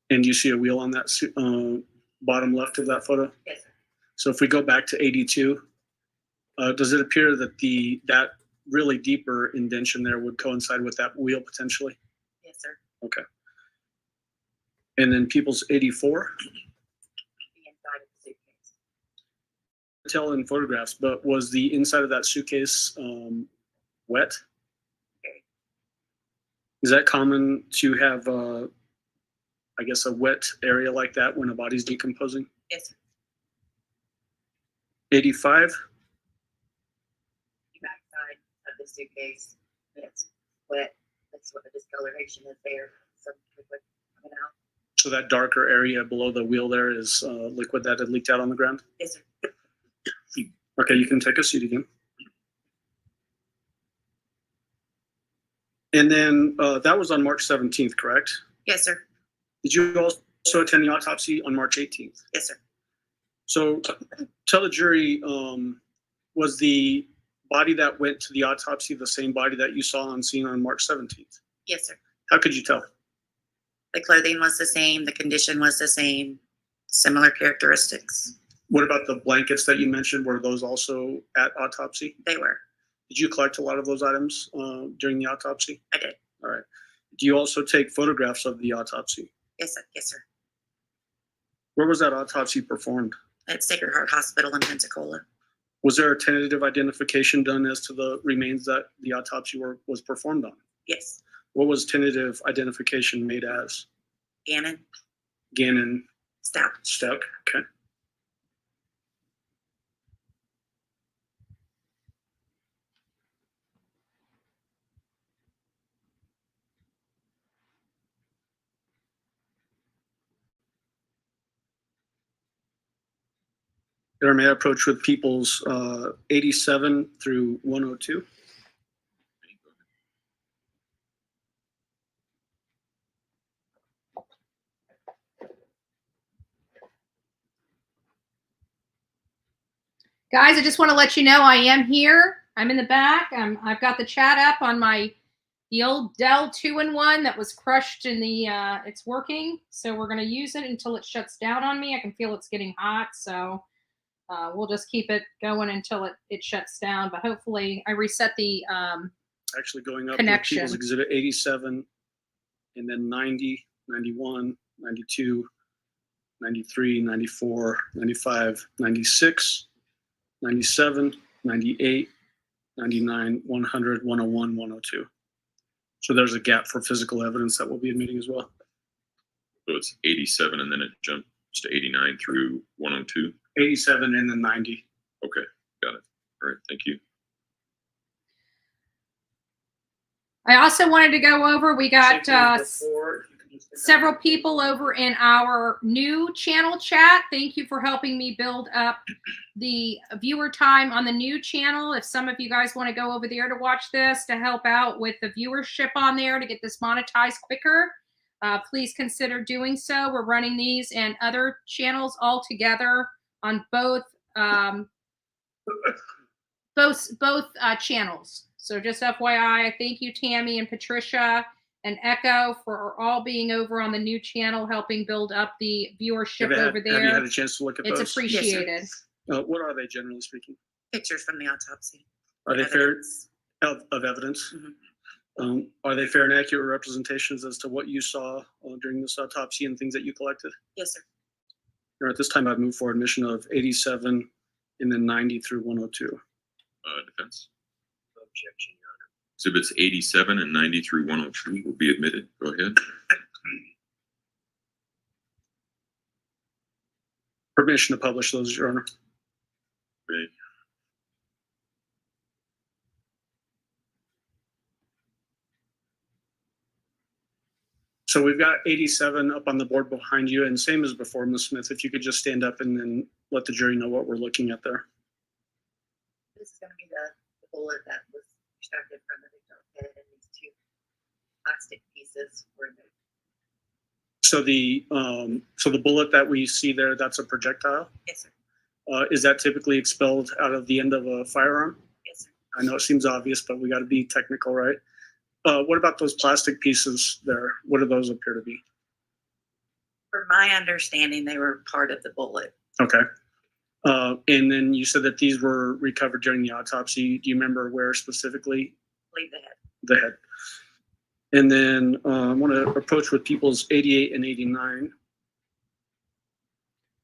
And you see a wheel on that bottom left of that photo? Yes, sir. So if we go back to 82, does it appear that that really deeper indention there would coincide with that wheel potentially? Yes, sir. Okay. And then People's 84? The inside of the suitcase. Tell in photographs, but was the inside of that suitcase wet? Okay. Is that common to have, I guess, a wet area like that when a body's decomposing? Yes, sir. 85? The back side of the suitcase, it's wet. That's what the discoloration is there. Some liquid coming out. So that darker area below the wheel there is liquid that had leaked out on the ground? Yes, sir. Okay, you can take a seat again. And then that was on March 17th, correct? Yes, sir. Did you also attend the autopsy on March 18th? Yes, sir. So tell the jury, was the body that went to the autopsy the same body that you saw on scene on March 17th? Yes, sir. How could you tell? The clothing was the same. The condition was the same. Similar characteristics. What about the blankets that you mentioned? Were those also at autopsy? They were. Did you collect a lot of those items during the autopsy? I did. All right. Do you also take photographs of the autopsy? Yes, sir. Yes, sir. Where was that autopsy performed? At Sacred Heart Hospital in Pensacola. Was there a tentative identification done as to the remains that the autopsy was performed on? Yes. What was tentative identification made as? Gannon. Gannon. Stauch. Stauch. Okay. May I approach with People's 87 through 102? Guys, I just want to let you know I am here. I'm in the back. I've got the chat up on the old Dell 2-in-1 that was crushed in the, it's working. So we're going to use it until it shuts down on me. I can feel it's getting hot. So we'll just keep it going until it shuts down. But hopefully I reset the actually going up connection. With People's Exhibit 87 and then 90, 91, 92, 93, 94, 95, 96, 97, 98, 99, 100, 101, 102. So there's a gap for physical evidence that we'll be admitting as well. So it's 87 and then it jumps to 89 through 102? 87 and then 90. Okay, got it. All right, thank you. I also wanted to go over, we got several people over in our new channel chat. Thank you for helping me build up the viewer time on the new channel. If some of you guys want to go over there to watch this, to help out with the viewership on there, to get this monetized quicker, please consider doing so. We're running these and other channels all together on both channels. So just FYI, thank you, Tammy and Patricia and Echo, for all being over on the new channel, helping build up the viewership over there. Have you had a chance to look at those? It's appreciated. Yes, what are they, generally speaking? pictures from the autopsy. Are they Evidence. fair of evidence? Mm-hmm. Are they fair and accurate representations as to what you saw during this autopsy and things that you collected? Yes, sir. Or at this time, I'd move for admission of 87 and then 90 through 102. Defense? Objection, Your Honor. Exhibits 87 and 90 through 102 will be admitted. Go ahead. Permission to publish those, Your Honor. Okay. So we've got 87 up on the board behind you, and same as before, Ms. Smith, if you could just stand up and then let the jury know what we're looking at there. This is going to be the bullet that was extracted from the victim's head, and these two plastic pieces were the. So the bullet that we see there, that's a projectile? Yes, sir. Is that typically expelled out of the end of a firearm? Yes, sir. I know it seems obvious, but we got to be technical, right? What about those plastic pieces there? What do those appear to be? From my understanding, they were part of the bullet. Okay. And then you said that these were recovered during the autopsy. Do you remember where specifically? Leave the head. The head. And then I want to approach with people's 88 and 89.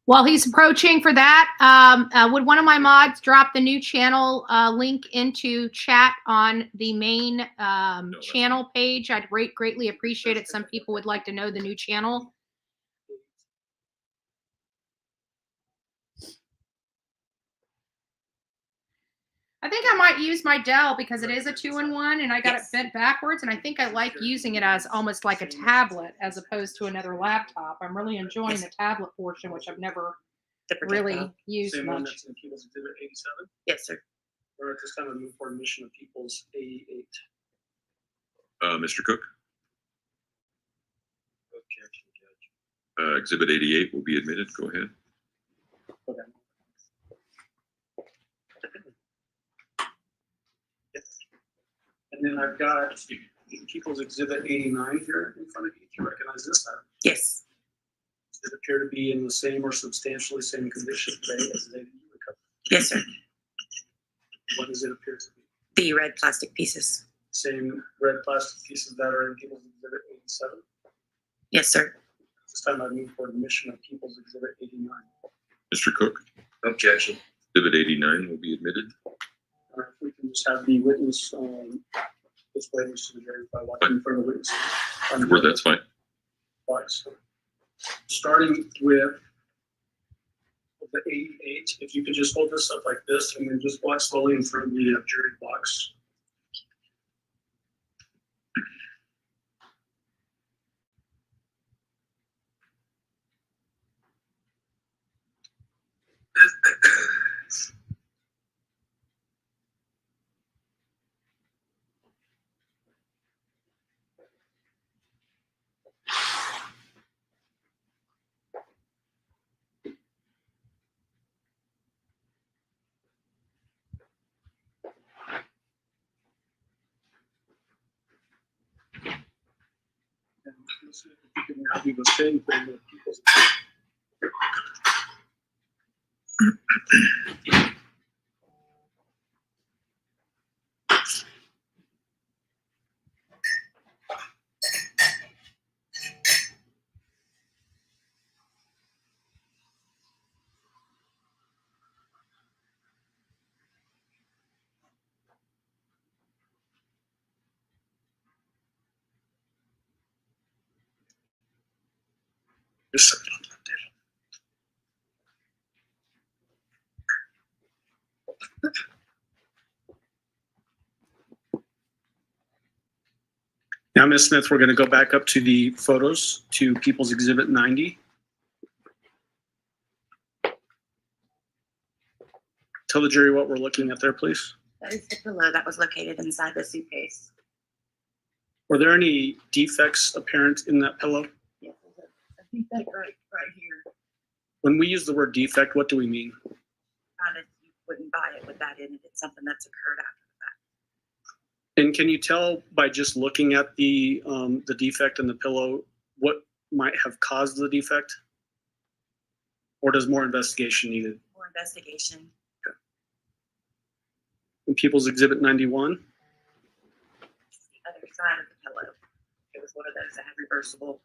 While he's approaching for that, would one of my mods drop the new channel link into chat on the main channel page? I'd greatly appreciate it. Some people would like to know the new channel. I think I might use my Dell because it is a 2-in-1 and I got it bent backwards, and I think I like using it as almost like a tablet as opposed to another laptop. I'm really enjoying the tablet portion, which I've never really used Same one much. that's in People's Exhibit 87? Yes, sir. Or at this time, I move for admission of People's 88. Mr. Cook, Objection, Judge. Exhibit 88 will be admitted. Go ahead. Okay. And then I've got People's Exhibit 89 here in front of you. Do you recognize this? Yes. Does it appear to be in the same or substantially same condition today as the day that you recovered? Yes, sir. What does it appear to be? The red plastic pieces. Same red plastic pieces that are in People's Exhibit 87? Yes, sir. This time I move for admission of People's Exhibit 89. Mr. Cook. Objection. Exhibit 89 will be admitted. If we can just have the witness display this to the jury by walking in front of the witness. Where that's fine. Twice. Starting with the 88, if you could just hold this up like this and then just walk slowly in front of the jury box. And let's see if you can now do the same thing with People's. Just a second. Now, Ms. Smith, we're going to go back up to the photos to People's Exhibit 90. Tell the jury what we're looking at there, please. That is the pillow that was located inside the suitcase. Were there any defects apparent in that pillow? Yes, I think that right here. When we use the word defect, what do we mean? Not that you wouldn't buy it with that in it. It's something that's occurred after. And can you tell by just looking at the defect in the pillow what might have caused the defect? Or does more investigation needed? More investigation. Okay. In People's Exhibit 91? The other side of the pillow. It was one of those that had reversible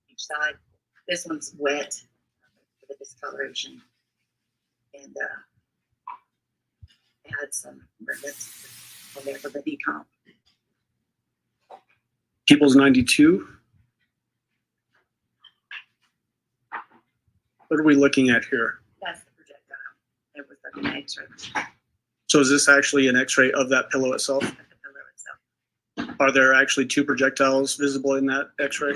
each side. This one's wet for the discoloration. And it had some remnants on there for the decomp. People's 92? What are we looking at here? That's the projectile. It was the X-ray. So is this actually an X-ray of that pillow itself? The pillow itself. Are there actually two projectiles visible in that X-ray?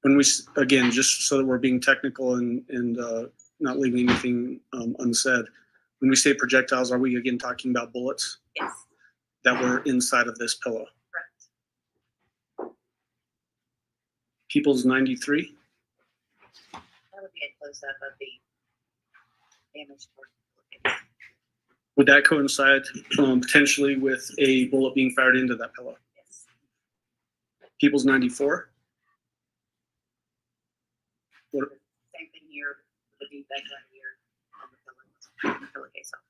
When we, again, just so that we're being technical and not leaving anything unsaid, when we say projectiles, are we again talking about bullets? Yes. That were inside of this pillow? Correct. People's 93? That would be a close-up of the damaged part. Would that coincide potentially with a bullet being fired into that pillow? Yes. People's 94? What, Same thing here, the defect right here on the pillowcase off.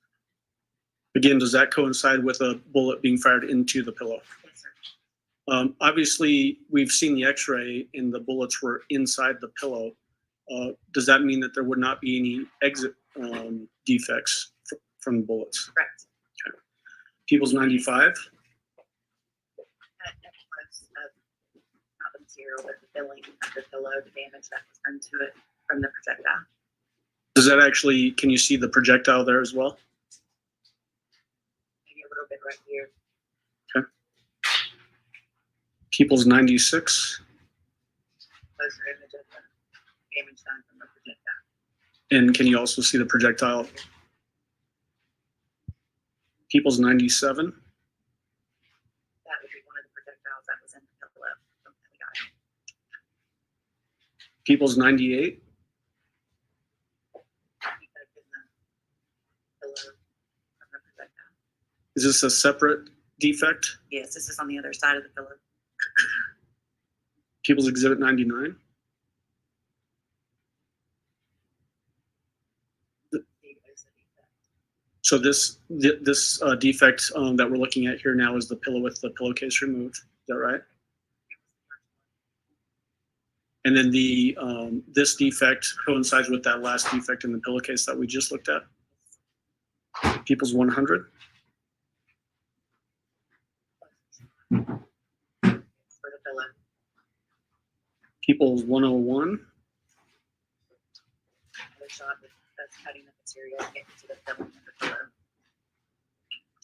again, does that coincide with a bullet being fired into the pillow? Yes, sir. Obviously, we've seen the X-ray and the bullets were inside the pillow. Does that mean that there would not be any exit defects from the bullets? Correct. Okay. People's 95? That was not the material, but the filling of the pillow, the damage that was done to it from the projectile. Does that actually, can you see the projectile there as well? Maybe a little bit right here. Okay. People's 96? Closer image of the damage done from the projectile. And can you also see the projectile? People's 97? That would be one of the projectiles that was in the pillow from the guy. People's 98? Is this a separate defect? Yes, this is on the other side of the pillow. People's Exhibit 99? So this defect that we're looking at here now is the pillow with the pillowcase removed. Is that right? And then the this defect coincides with that last defect in the pillowcase that we just looked at. People's 100. For the pillow. People's 101. Another shot that's cutting the material and getting to the filling of the pillow.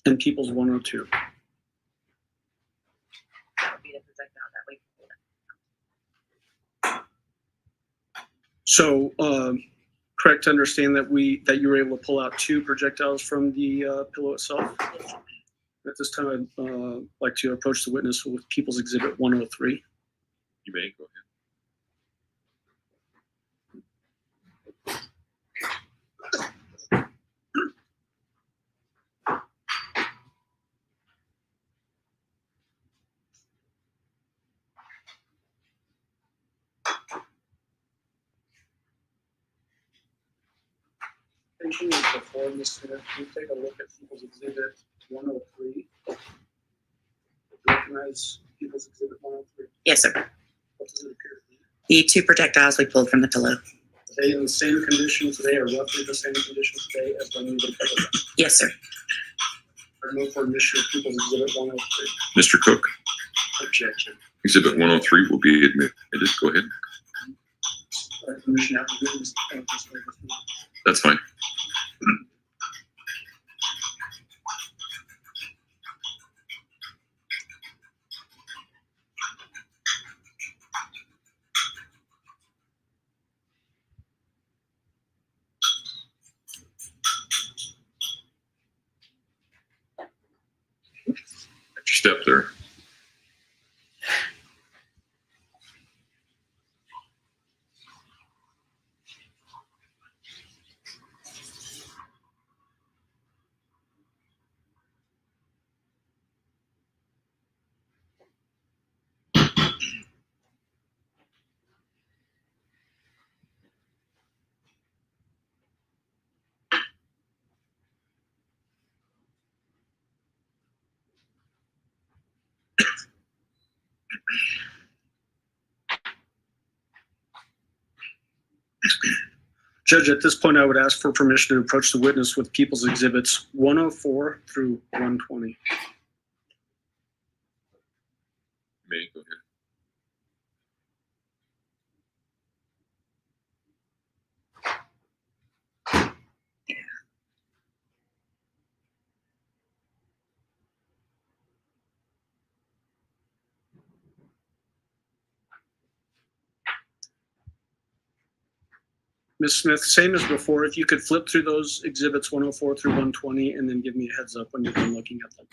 And people's 102. That would be the projectile that we pulled. So correct to understand that you were able to pull out two projectiles from the pillow itself? Yes. At this time, I'd like to approach the witness with People's Exhibit 103. You may go ahead. Patient is before Ms. Smith. Can you take a look at People's Exhibit 103? Recognize People's Exhibit 103? Yes, sir. What does it appear to be? The two projectiles we pulled from the pillow. Are they in the same condition today or roughly the same condition today as when we looked at them? Yes, sir. Or no for admission of People's Exhibit 103? Mr. Cook, Objection. Exhibit 103 will be admitted. Go ahead. Commission after witness. That's fine. Step there. Judge, at this point, I would ask for permission to approach the witness with People's Exhibits 104 through 120. You may go ahead. Ms. Smith, same as before, if you could flip through those exhibits 104 through 120 and then give me a heads up when you're done looking at them.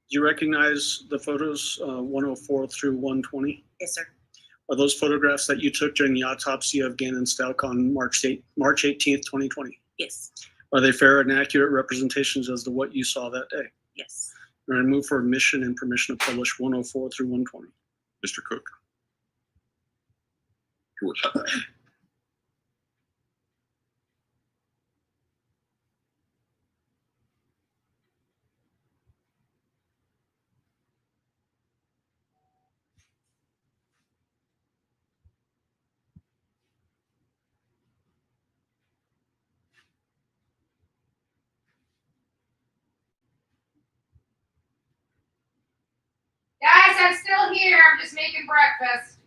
Do you recognize the photos 104 through 120? Yes, sir. Are those photographs that you took during the autopsy of Gannon Stauch on March 18th, 2020? Yes. Are they fair and accurate representations as to what you saw that day? Yes. And I move for admission and permission to publish 104 through 120. Mr. Cook. Guys, I'm still here. I'm just making breakfast.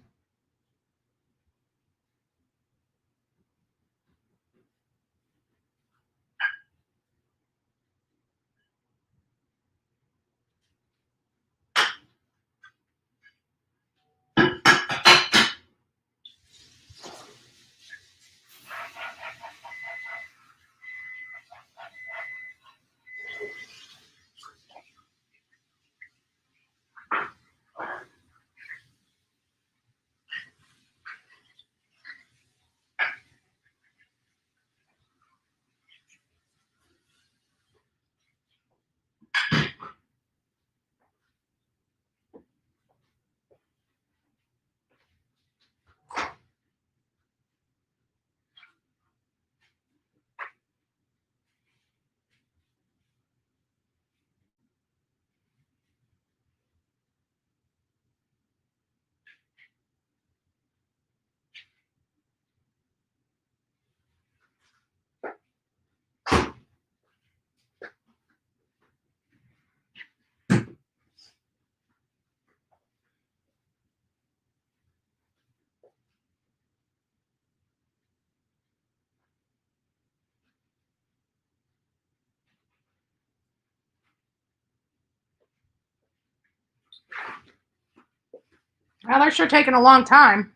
Well, they're sure taking a long time.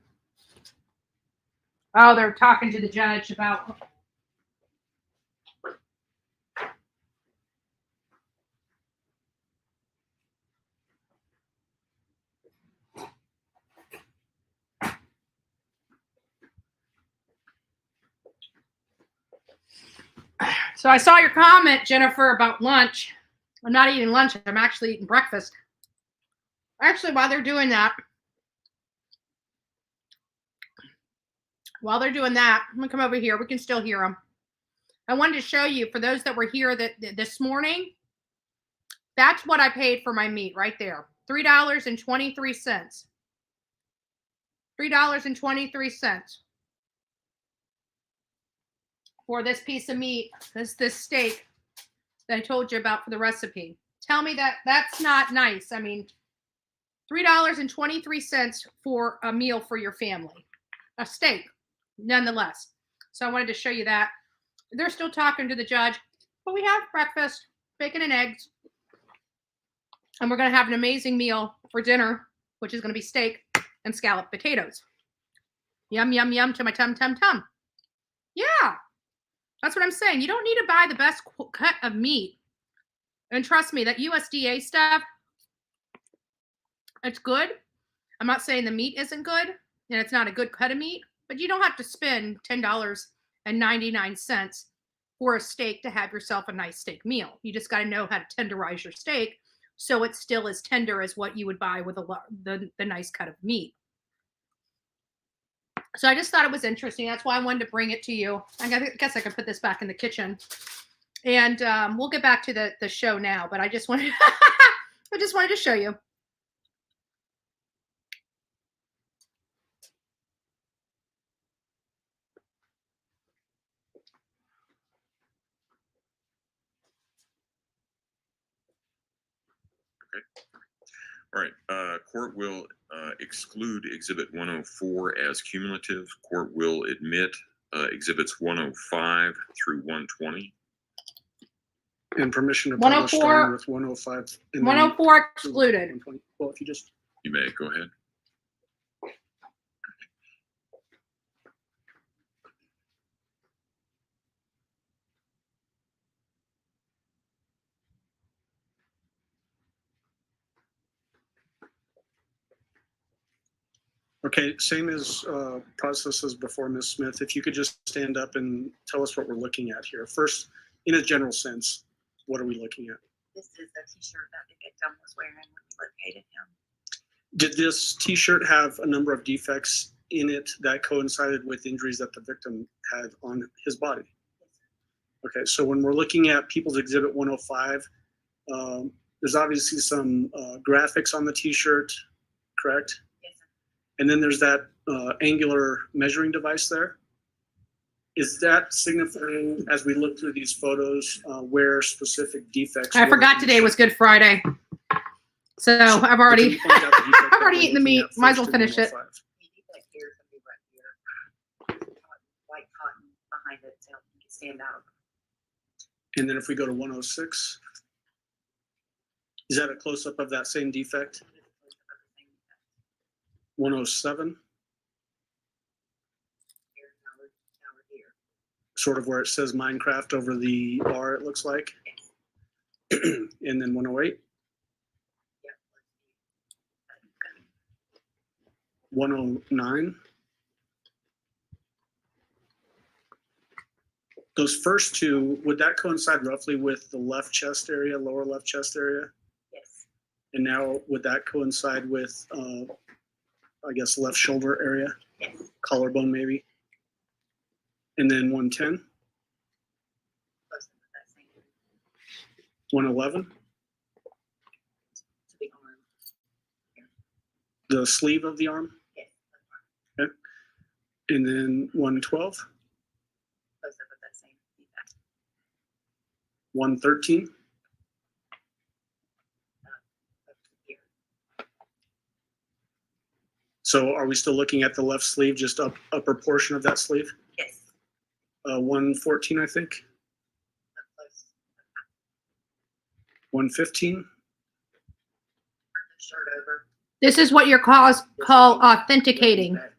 Oh, they're talking to the judge about. So I saw your comment, Jennifer, about lunch. I'm not eating lunch. I'm actually eating breakfast. Actually, while they're doing that, I'm going to come over here. We can still hear them. I wanted to show you, for those that were here this morning, that's what I paid for my meat right there. $3.23. $3.23 for this piece of meat, this steak that I told you about for the recipe. Tell me that that's not nice. I mean, $3.23 for a meal for your family. A steak, nonetheless. So I wanted to show you that. They're still talking to the judge, but we have breakfast, bacon and eggs. And we're going to have an amazing meal for dinner, which is going to be steak and scalloped potatoes. Yum, yum, yum to my tum, tum, tum. Yeah, that's what I'm saying. You don't need to buy the best cut of meat. And trust me, that USDA stuff, it's good. I'm not saying the meat isn't good and it's not a good cut of meat, but you don't have to spend $10.99 for a steak to have yourself a nice steak meal. You just got to know how to tenderize your steak so it's still as tender as what you would buy with the nice cut of meat. So I just thought it was interesting. That's why I wanted to bring it to you. I guess I could put this back in the kitchen. And we'll get back to the show now, but I just wanted to show you. Okay. All right. Court will exclude Exhibit 104 as cumulative. Court will admit Exhibits 105 through 120. And permission to publish 104 starting with 105. And then 104 excluded. 120. Well, if you just. You may go ahead. Okay, same as process as before, Ms. Smith. If you could just stand up and tell us what we're looking at here. First, in a general sense, what are we looking at? This is the t-shirt that the victim was wearing when we located him. Did this t-shirt have a number of defects in it that coincided with injuries that the victim had on his body? Okay, so when we're looking at People's Exhibit 105, there's obviously some graphics on the t-shirt, correct? Yes, sir. And then there's that angular measuring device there. Is that signifying, as we look through these photos, where specific defects? I were forgot in today the was Good Friday. So I've already, Can you point out the defect I've that already we're eaten the looking meat. at Might as well first in finish it. 105? The defect here is gonna be right here. White cotton behind it to help it stand out. And then if we go to 106, is that a close-up of that same defect? 107, Here, now we're here. sort of where it says Minecraft over the bar, it looks like. And then 108, 109. Those first two, would that coincide roughly with the left chest area, lower left chest area? Yes. And now would that coincide with, I guess, left shoulder area? Yes. Collarbone maybe? And then 110, Close to that same. 111, To the arm. the sleeve of the arm? Yes. Okay. And then 112, Close up with that same defect. 113, Up to here. so are we still looking at the left sleeve, just upper portion of that sleeve? Yes. 114, I think, Up close. 115, Turn the shirt over. This is what your cause call authenticating. Defect.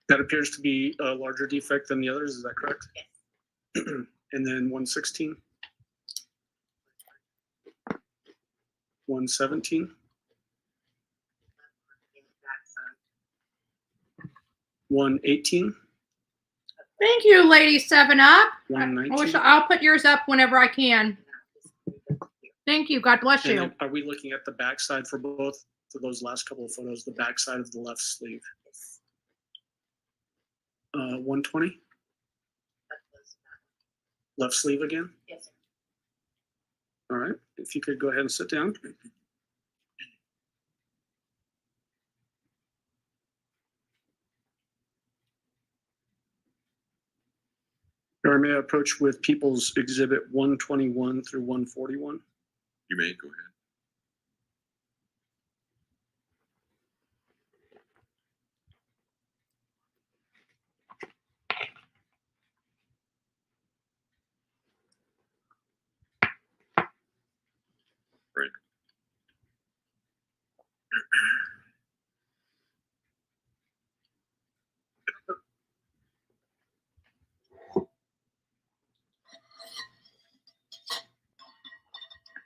that appears to be a larger defect than the others, is that correct? Yes. And then 116, 117, In the backside. 118, Thank you, Lady 7 Up. I 119. wish I'll put yours up whenever I can. Thank you. God bless And you. then are we looking at the backside for both, for those last couple of photos, the backside of the left sleeve? Yes. 120, Up close to that. left sleeve again? Yes, sir. All right, if you could go ahead and sit down. Or may I approach with People's Exhibit 121 through 141? You may go ahead. Right.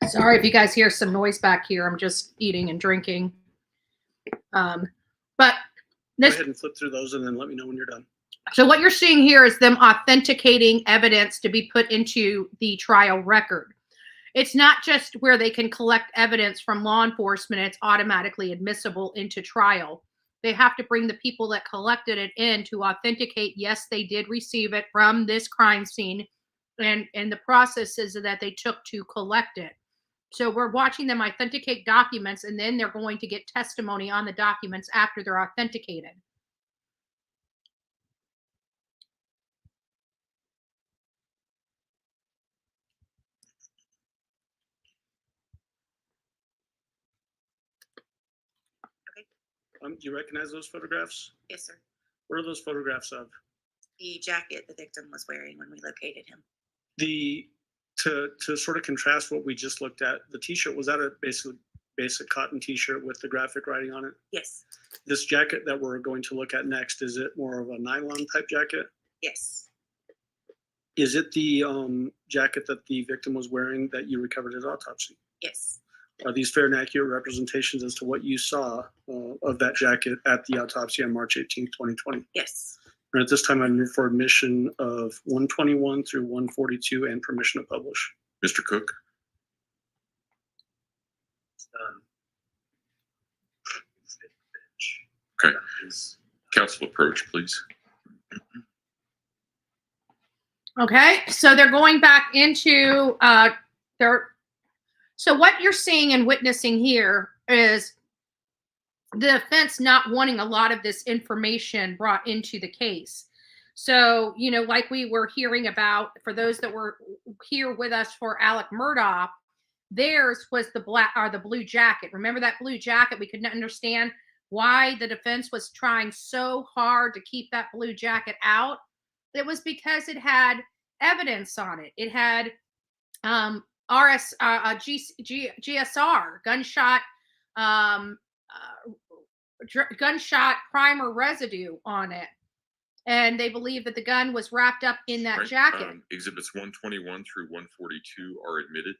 Sorry if you guys hear some noise back here. I'm just eating and drinking. But Go this, ahead and flip through those and then let me know when you're done. so what you're seeing here is them authenticating evidence to be put into the trial record. It's not just where they can collect evidence from law enforcement, it's automatically admissible into trial. They have to bring the people that collected it in to authenticate, yes, they did receive it from this crime scene and the processes that they took to collect it. So we're watching them authenticate documents, and then they're going to get testimony on the documents after they're authenticated. Do you recognize those photographs? Yes, sir. What are those photographs of? The jacket the victim was wearing when we located him. To sort of contrast what we just looked at, the T-shirt, was that a basic cotton T-shirt with the graphic writing on it? Yes. This jacket that we're going to look at next, is it more of a nylon type jacket? Yes. Is it the jacket that the victim was wearing that you recovered at autopsy? Yes. Are these fair and accurate representations as to what you saw of that jacket at the autopsy on March 18th, 2020? Yes. And at this time, I move for admission of 121 through 142 and permission to publish. Mr. Cook? Okay. Council approach, please. Okay, so they're going back into so what you're seeing and witnessing here is the defense not wanting a lot of this information brought into the case. So, you know, like we were hearing about, for those that were here with us for Alec Murdaugh, theirs was the black or the blue jacket. Remember that blue jacket? We couldn't understand why the defense was trying so hard to keep that blue jacket out. It was because it had evidence on it. It had GSR, gunshot primer residue on it. And they believe that the gun was wrapped up in that jacket. Exhibits 121 through 142 are admitted.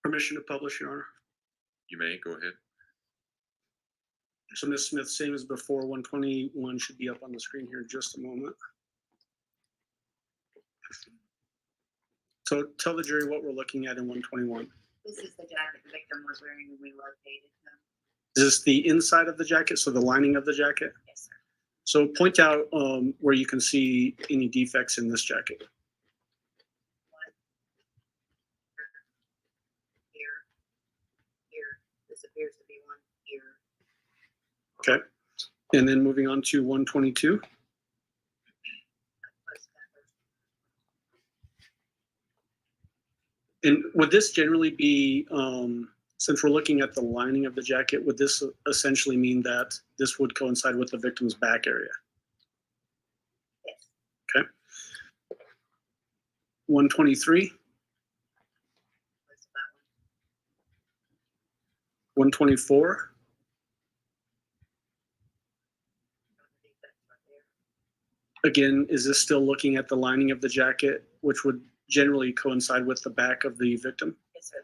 Permission to publish, Your Honor. You may, go ahead. So Ms. Smith, same as before, 121 should be up on the screen here in just a moment. So tell the jury what we're looking at in 121. This is the jacket the victim was wearing when we located him. Is this the inside of the jacket, so the lining of the jacket? Yes, sir. So point out where you can see any defects in this jacket. Here. This appears to be one here. Okay. And then moving on to 122. And would this generally be, since we're looking at the lining of the jacket, would this essentially mean that this would coincide with the victim's back area? Yes. Okay. 123. 124. Again, is this still looking at the lining of the jacket, which would generally coincide with the back of the victim? Yes, sir.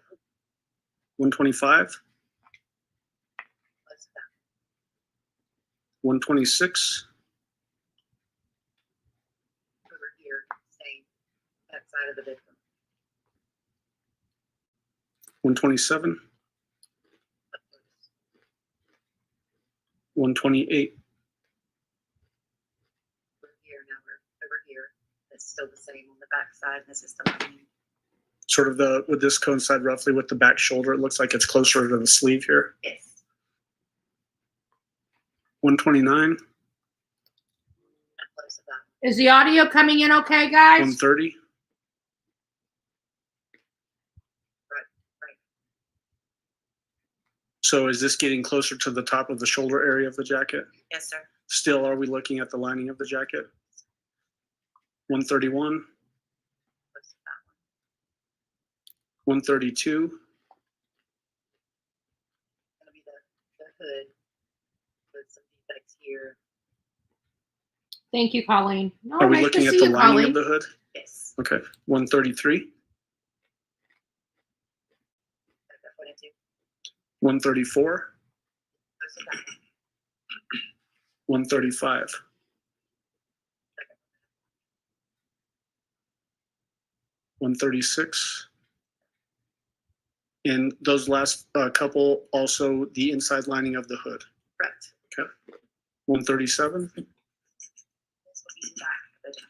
125. 126. Over here, same, that side of the victim. 127. 128. Over here. It's still the same on the back side. This is the lining. Sort of would this coincide roughly with the back shoulder? It looks like it's closer to the sleeve here. Yes. 129. Is the audio coming in okay, guys? 130. So is this getting closer to the top of the shoulder area of the jacket? Yes, sir. Still, are we looking at the lining of the jacket? 131. 132. Gonna be the hood with some defects here. Thank you, Colleen. Oh, Are we nice looking to at see the you, lining Colleen. of the hood? Yes. Okay. 133. 134. 135. 136. And those last couple, also the inside lining of the hood. Correct. Okay. 137. This will be the back of the jacket.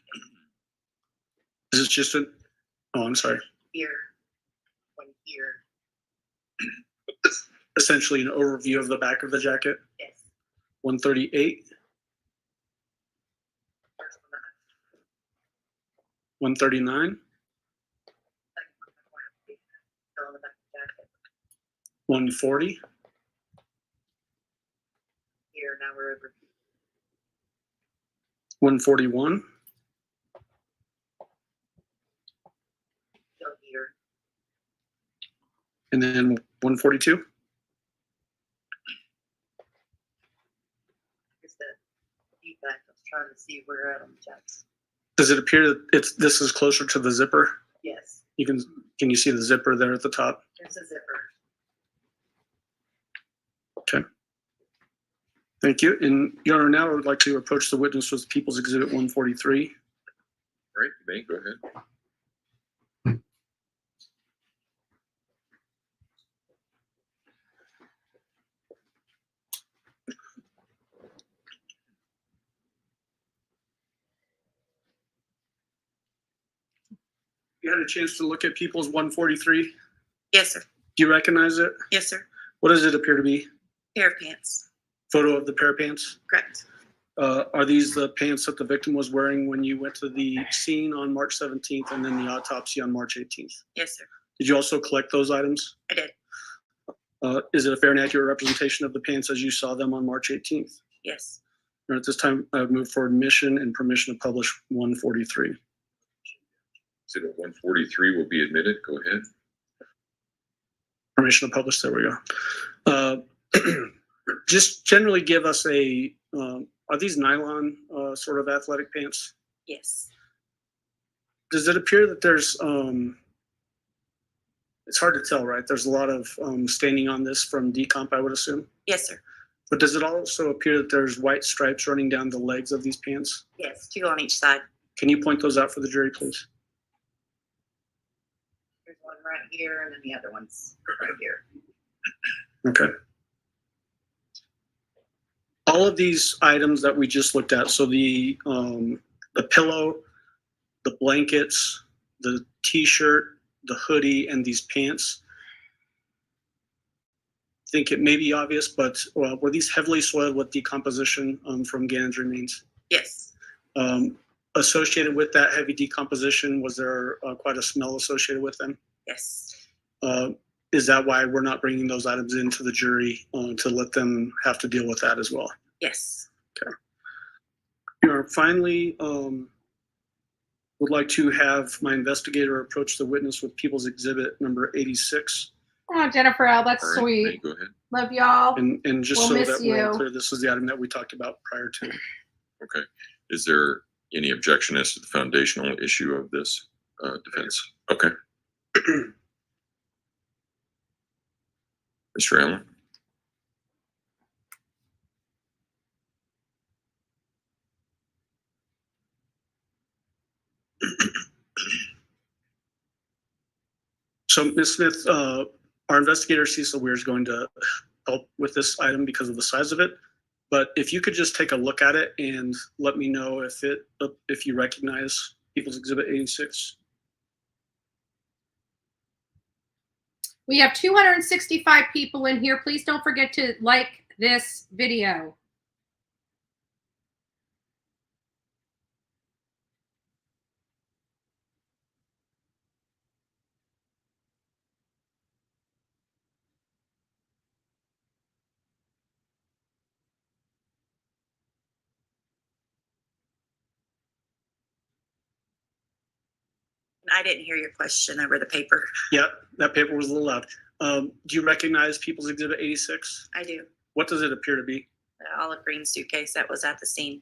Is this just a, oh, I'm sorry. Here, one here. Essentially an overview of the back of the jacket. Yes. 138. 139. Still on the back of the jacket. 140. here, now we're over. 141. Still here. And then 142. Here's the feedback. I was trying to see where we're at on the checks. Does it appear that this is closer to the zipper? Yes, Can you see the zipper there at the top? there's a zipper. Okay. Thank you. And Your Honor, now I would like to approach the witness with People's Exhibit 143. All right, you may go ahead. You had a chance to look at People's 143? Yes, sir. Do you recognize it? Yes, sir. What does it appear to be? Pair of pants. Photo of the pair of pants? Correct. Are these the pants that the victim was wearing when you went to the scene on March 17th and then the autopsy on March 18th? Yes, sir. Did you also collect those items? I did. Is it a fair and accurate representation of the pants as you saw them on March 18th? Yes. And at this time, I would move for admission and permission to publish 143. Exhibit 143 will be admitted. Go ahead. Permission to publish, there we go. Just generally give us a, are these nylon sort of athletic pants? Yes. Does it appear that there's, it's hard to tell, right? There's a lot of staining on this from decomp, I would assume. Yes, sir. But does it also appear that there's white stripes running down the legs of these pants? Yes, 2 on each side. Can you point those out for the jury, please? There's one right here, and then the other one's right here. Okay. All of these items that we just looked at, so the pillow, the blankets, the t-shirt, the hoodie, and these pants, I think it may be obvious, but were these heavily soiled with decomposition from Gannon's remains? Yes. Associated with that heavy decomposition, was there quite a smell associated with them? Yes. Is that why we're not bringing those items into the jury to let them have to deal with that as well? Yes. Okay. Finally, would like to have my investigator approach the witness with People's Exhibit number 86. Oh, Jennifer L., that's All right, you may sweet. go ahead. Love y'all. And just We'll so miss that we're all you. clear, this is the item that we talked about prior to. Okay. Is there any objection as to the foundational issue of this defense? Okay. Mr. Allen? So, Ms. Smith, our investigator Cecil Weir is going to help with this item because of the size of it. But if you could just take a look at it and let me know if you recognize People's Exhibit 86. We have 265 people in here. Please don't forget to like this video. I didn't hear your question over the paper. Yeah, that paper was a little loud. Do you recognize People's Exhibit 86? I do. What does it appear to be? The olive green suitcase that was at the scene.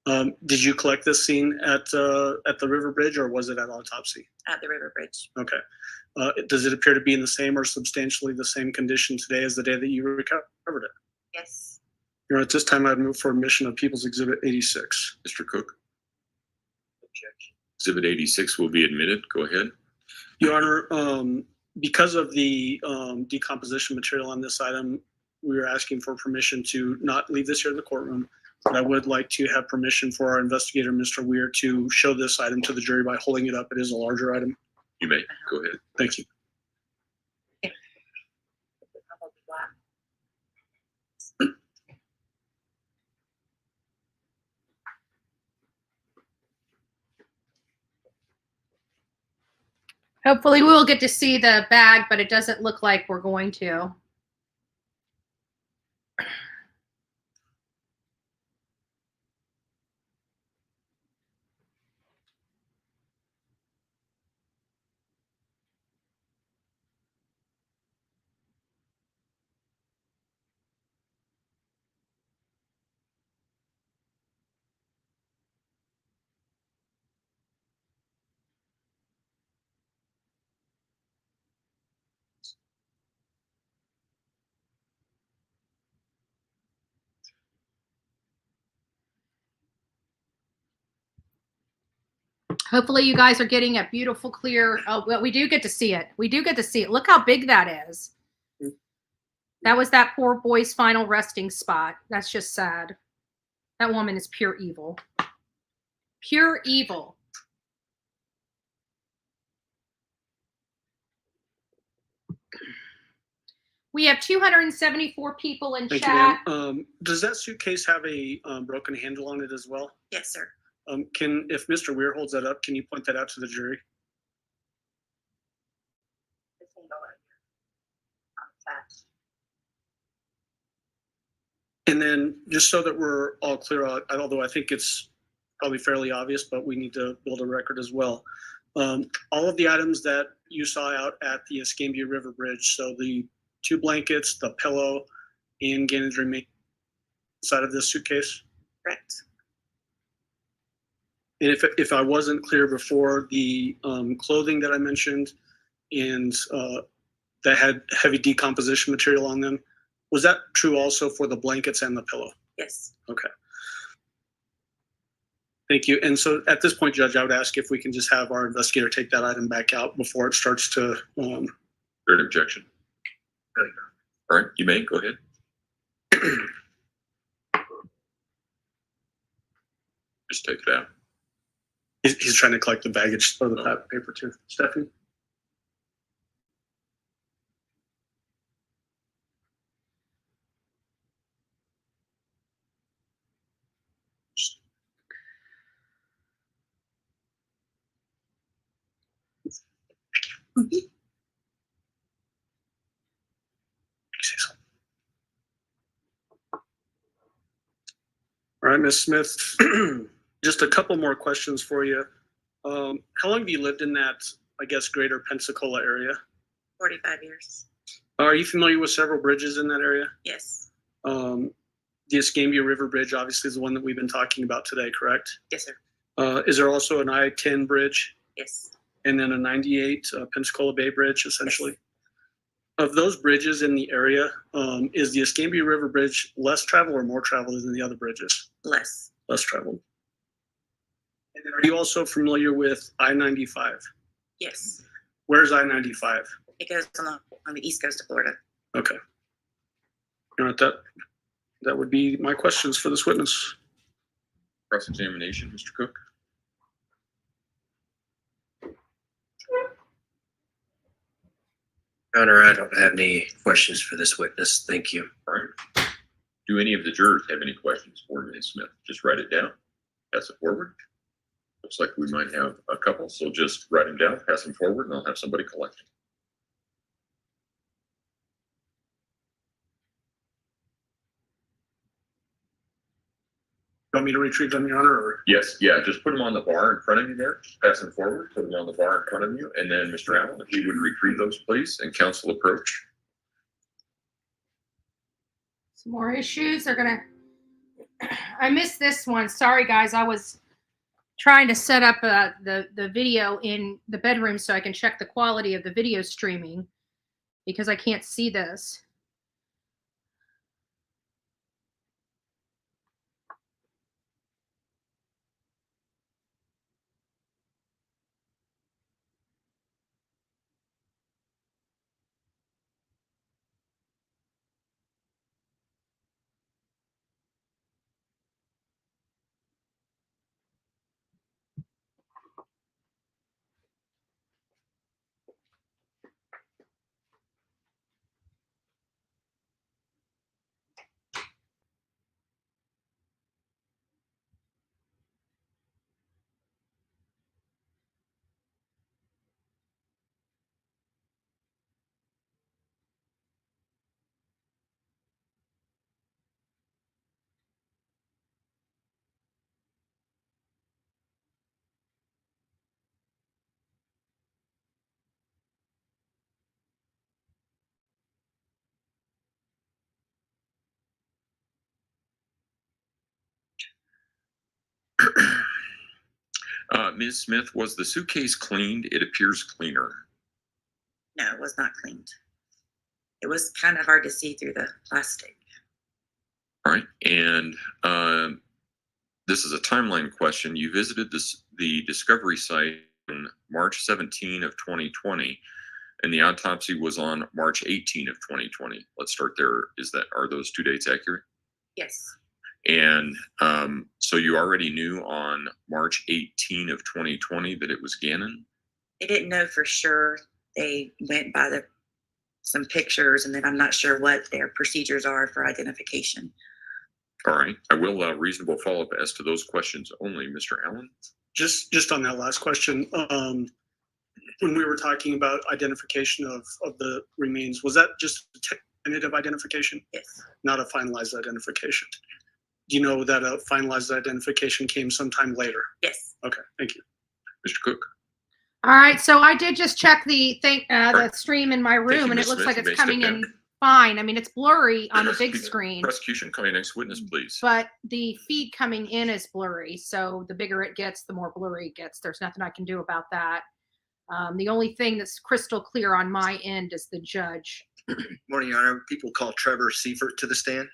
Did you collect this scene at the River Bridge, or was it at autopsy? At the River Bridge. Okay. Does it appear to be in the same or substantially the same condition today as the day that you recovered it? Yes. At this time, I'd move for admission of People's Exhibit 86. Mr. Cook? Exhibit 86 will be admitted. Go ahead. Your Honor, because of the decomposition material on this item, we are asking for permission to not leave this here in the courtroom. But I would like to have permission for our investigator, Mr. Weir, to show this item to the jury by holding it up. It is a larger item. You may. Go ahead. Thank you. Hopefully we will get to see the bag, but it doesn't look like we're going to. Hopefully you guys are getting a beautiful, clear, oh, well, we do get to see it. We do get to see it. Look how big that is. That was that poor boy's final resting spot. That's just sad. That woman is pure evil. Pure evil. We have 274 people in Thank chat. you, ma'am. Does that suitcase have a broken handle on it as well? Yes, sir. If Mr. Weir holds that up, can you point that out to the jury? And then just so that we're all clear, although I think it's probably fairly obvious, but we need to build a record as well. All of the items that you saw out at the Escambia River Bridge, so the 2 blankets, the pillow, and Gannon's remain inside of this suitcase? Correct. And if I wasn't clear before, the clothing that I mentioned and that had heavy decomposition material on them, was that true also for the blankets and the pillow? Yes. Okay. Thank you. And so at this point, Judge, I would ask if we can just have our investigator take that item back out before it starts to. Third objection. All right, you may go ahead. Just take it out. He's trying to collect the baggage or the paper too. Stephanie? All right, Ms. Smith, just a couple more questions for you. How long have you lived in that, I guess, greater Pensacola area? 45 years. Are you familiar with several bridges in that area? Yes. The Escambia River Bridge obviously is the one that we've been talking about today, correct? Yes, sir. Is there also an I-10 bridge? Yes. And then a 98 Pensacola Bay Bridge, essentially? Yes. Of those bridges in the area, is the Escambia River Bridge less traveled or more traveled than the other bridges? Less. Less traveled. And then are you also familiar with I-95? Yes. Where's I-95? It goes on the east coast of Florida. Okay. All right, that would be my questions for this witness. Cross-examination, Mr. Cook. Your Honor, I don't have any questions for this witness. Thank you. All right. Do any of the jurors have any questions for Ms. Smith? Just write it down. Pass it forward. Looks like we might have a couple, so just write them down, pass them forward, and I'll have somebody collect them. You want me to retrieve them, Your Honor? Or? Yes, yeah, just put them on the bar in front of you there. Pass them forward, put them on the bar in front of you, and then Mr. Allen, if you would retrieve those, please, and counsel approach. Some more issues. They're gonna. I missed this one. Sorry, guys. I was trying to set up the video in the bedroom so I can check the quality of the video streaming because I can't see this. Ms. Smith, was the suitcase cleaned? It appears cleaner. No, it was not cleaned. It was kind of hard to see through the plastic. All right, and this is a timeline question. You visited the discovery site on March 17 of 2020, and the autopsy was on March 18 of 2020. Let's start there. Are those 2 dates accurate? Yes. And so you already knew on March 18 of 2020 that it was Gannon? They didn't know for sure. They went by some pictures, and then I'm not sure what their procedures are for identification. All right. I will allow reasonable follow-up as to those questions only. Mr. Allen? Just on that last question, when we were talking about identification of the remains, was that just a tentative identification? Yes. Not a finalized identification? Do you know that a finalized identification came sometime later? Yes. Okay, thank you. Mr. Cook? All right, so I did just check the stream in my room, Thank you, and Ms. it looks Smith. like You may it's coming step in down. fine. I mean, it's blurry on the big screen, Prosecution, call your next witness, please. but the feed coming in is blurry. So the bigger it gets, the more blurry it gets. There's nothing I can do about that. The only thing that's crystal clear on my end is the judge. Morning, Your Honor. People call Trevor Seifert to the stand.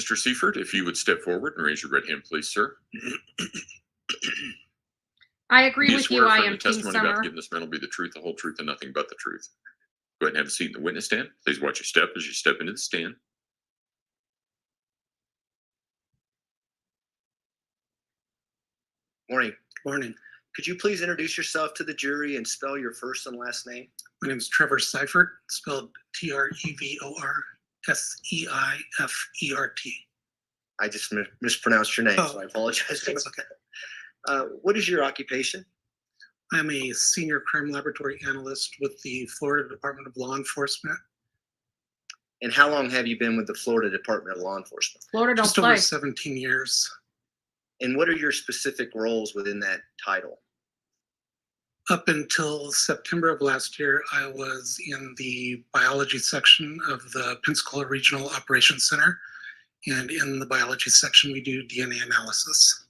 Mr. Seifert, if you would step forward and raise your right hand, please, sir. I agree Do you with swear you. I affirm am the King testimony about Summer. to give this man will be the truth, the whole truth, and nothing but the truth. Go ahead and have a seat in the witness stand. Please watch your step as you step into the stand. Morning. Morning. Could you please introduce yourself to the jury and spell your first and last name? My name is Trevor Seifert, spelled Trevor. I just mispronounced your name, so I Oh. apologize. It's okay. What is your occupation? I'm a senior crime laboratory analyst with the Florida Department of Law Enforcement. And how long have you been with the Florida Department of Law Enforcement? Florida don't Just play. over 17 years. And what are your specific roles within that title? Up until September of last year, I was in the biology section of the Pensacola Regional Operations Center. And in the biology section, we do DNA analysis.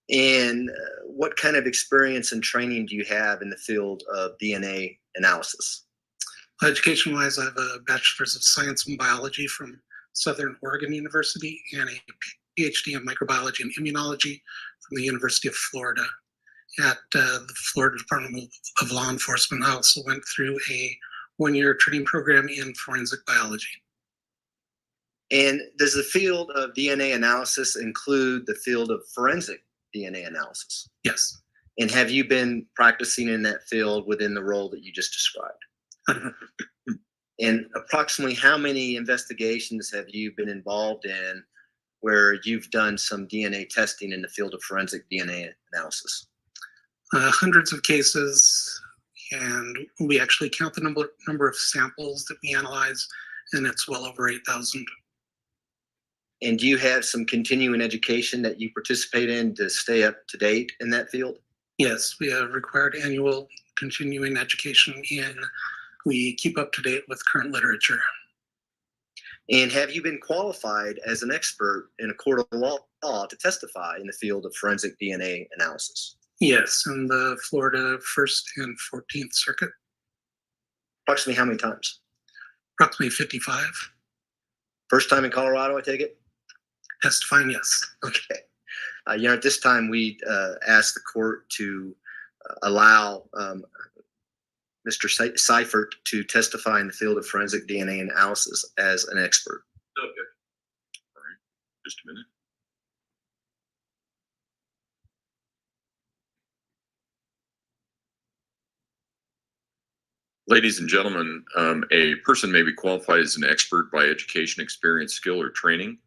And what kind of experience and training do you have in the field of DNA analysis? Education-wise, I have a Bachelor's of Science in Biology from Southern Oregon University and a PhD in Microbiology and Immunology from the University of Florida. At the Florida Department of Law Enforcement, I also went through a one-year training program in forensic biology. And does the field of DNA analysis include the field of forensic DNA analysis? Yes. And have you been practicing in that field within the role that you just described? And approximately how many investigations have you been involved in where you've done some DNA testing in the field of forensic DNA analysis? Hundreds of cases, and we actually count the number of samples that we analyze, and it's well over 8,000. And do you have some continuing education that you participate in to stay up to date in that field? Yes, we have required annual continuing education, and we keep up to date with current literature. And have you been qualified as an expert in a court of law to testify in the field of forensic DNA analysis? Yes, in the Florida 1st and 14th Circuit. Approximately how many times? Approximately 55. First time in Colorado, I take it? Testifying, yes. Okay. At this time, we ask the court to allow Mr. Seifert to testify in the field of forensic DNA analysis as an expert. Okay. All right. Just a minute. Ladies and gentlemen, a person may be qualified as an expert by education, experience, skill, or training.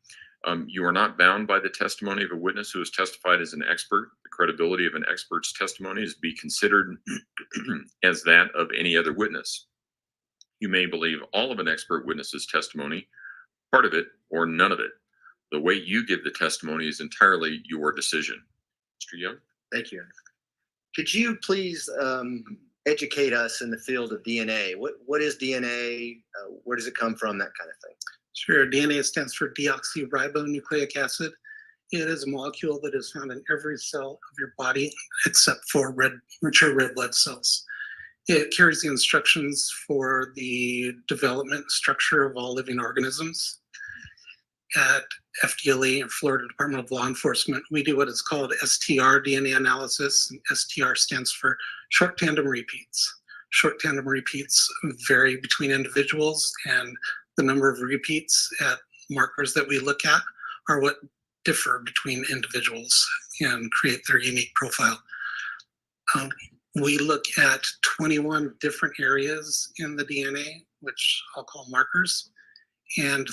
You are not bound by the testimony of a witness who has testified as an expert. The credibility of an expert's testimony is to be considered as that of any other witness. You may believe all of an expert witness's testimony, part of it, or none of it. The way you give the testimony is entirely your decision. Mr. Young? Thank you. Could you please educate us in the field of DNA? What is DNA? Where does it come from? That kind of thing. Sure. DNA stands for deoxyribonucleic acid, It is a molecule that is found in every cell of your body except for mature red blood cells. It carries the instructions for the development structure of all living organisms. At FDLE, Florida Department of Law Enforcement, we do what is called STR DNA analysis. And STR stands for short tandem repeats. Short tandem repeats vary between individuals, and the number of repeats at markers that we look at are what differ between individuals and create their unique profile. We look at 21 different areas in the DNA, which I'll call markers, and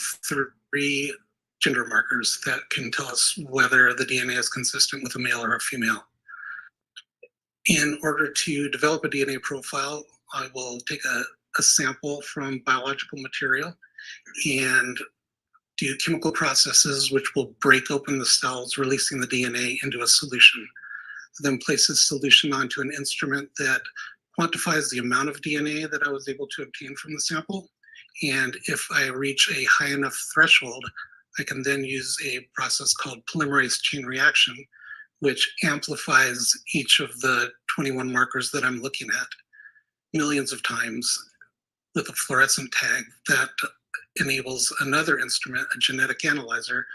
3 gender markers that can tell us whether the DNA is consistent with a male or a female. In order to develop a DNA profile, I will take a sample from biological material and do chemical processes which will break open the cells, releasing the DNA into a solution. Then place this solution onto an instrument that quantifies the amount of DNA that I was able to obtain from the sample. And if I reach a high enough threshold, I can then use a process called polymerase chain reaction, which amplifies each of the 21 markers that I'm looking at millions of times with a fluorescent tag that enables another instrument, a genetic analyzer,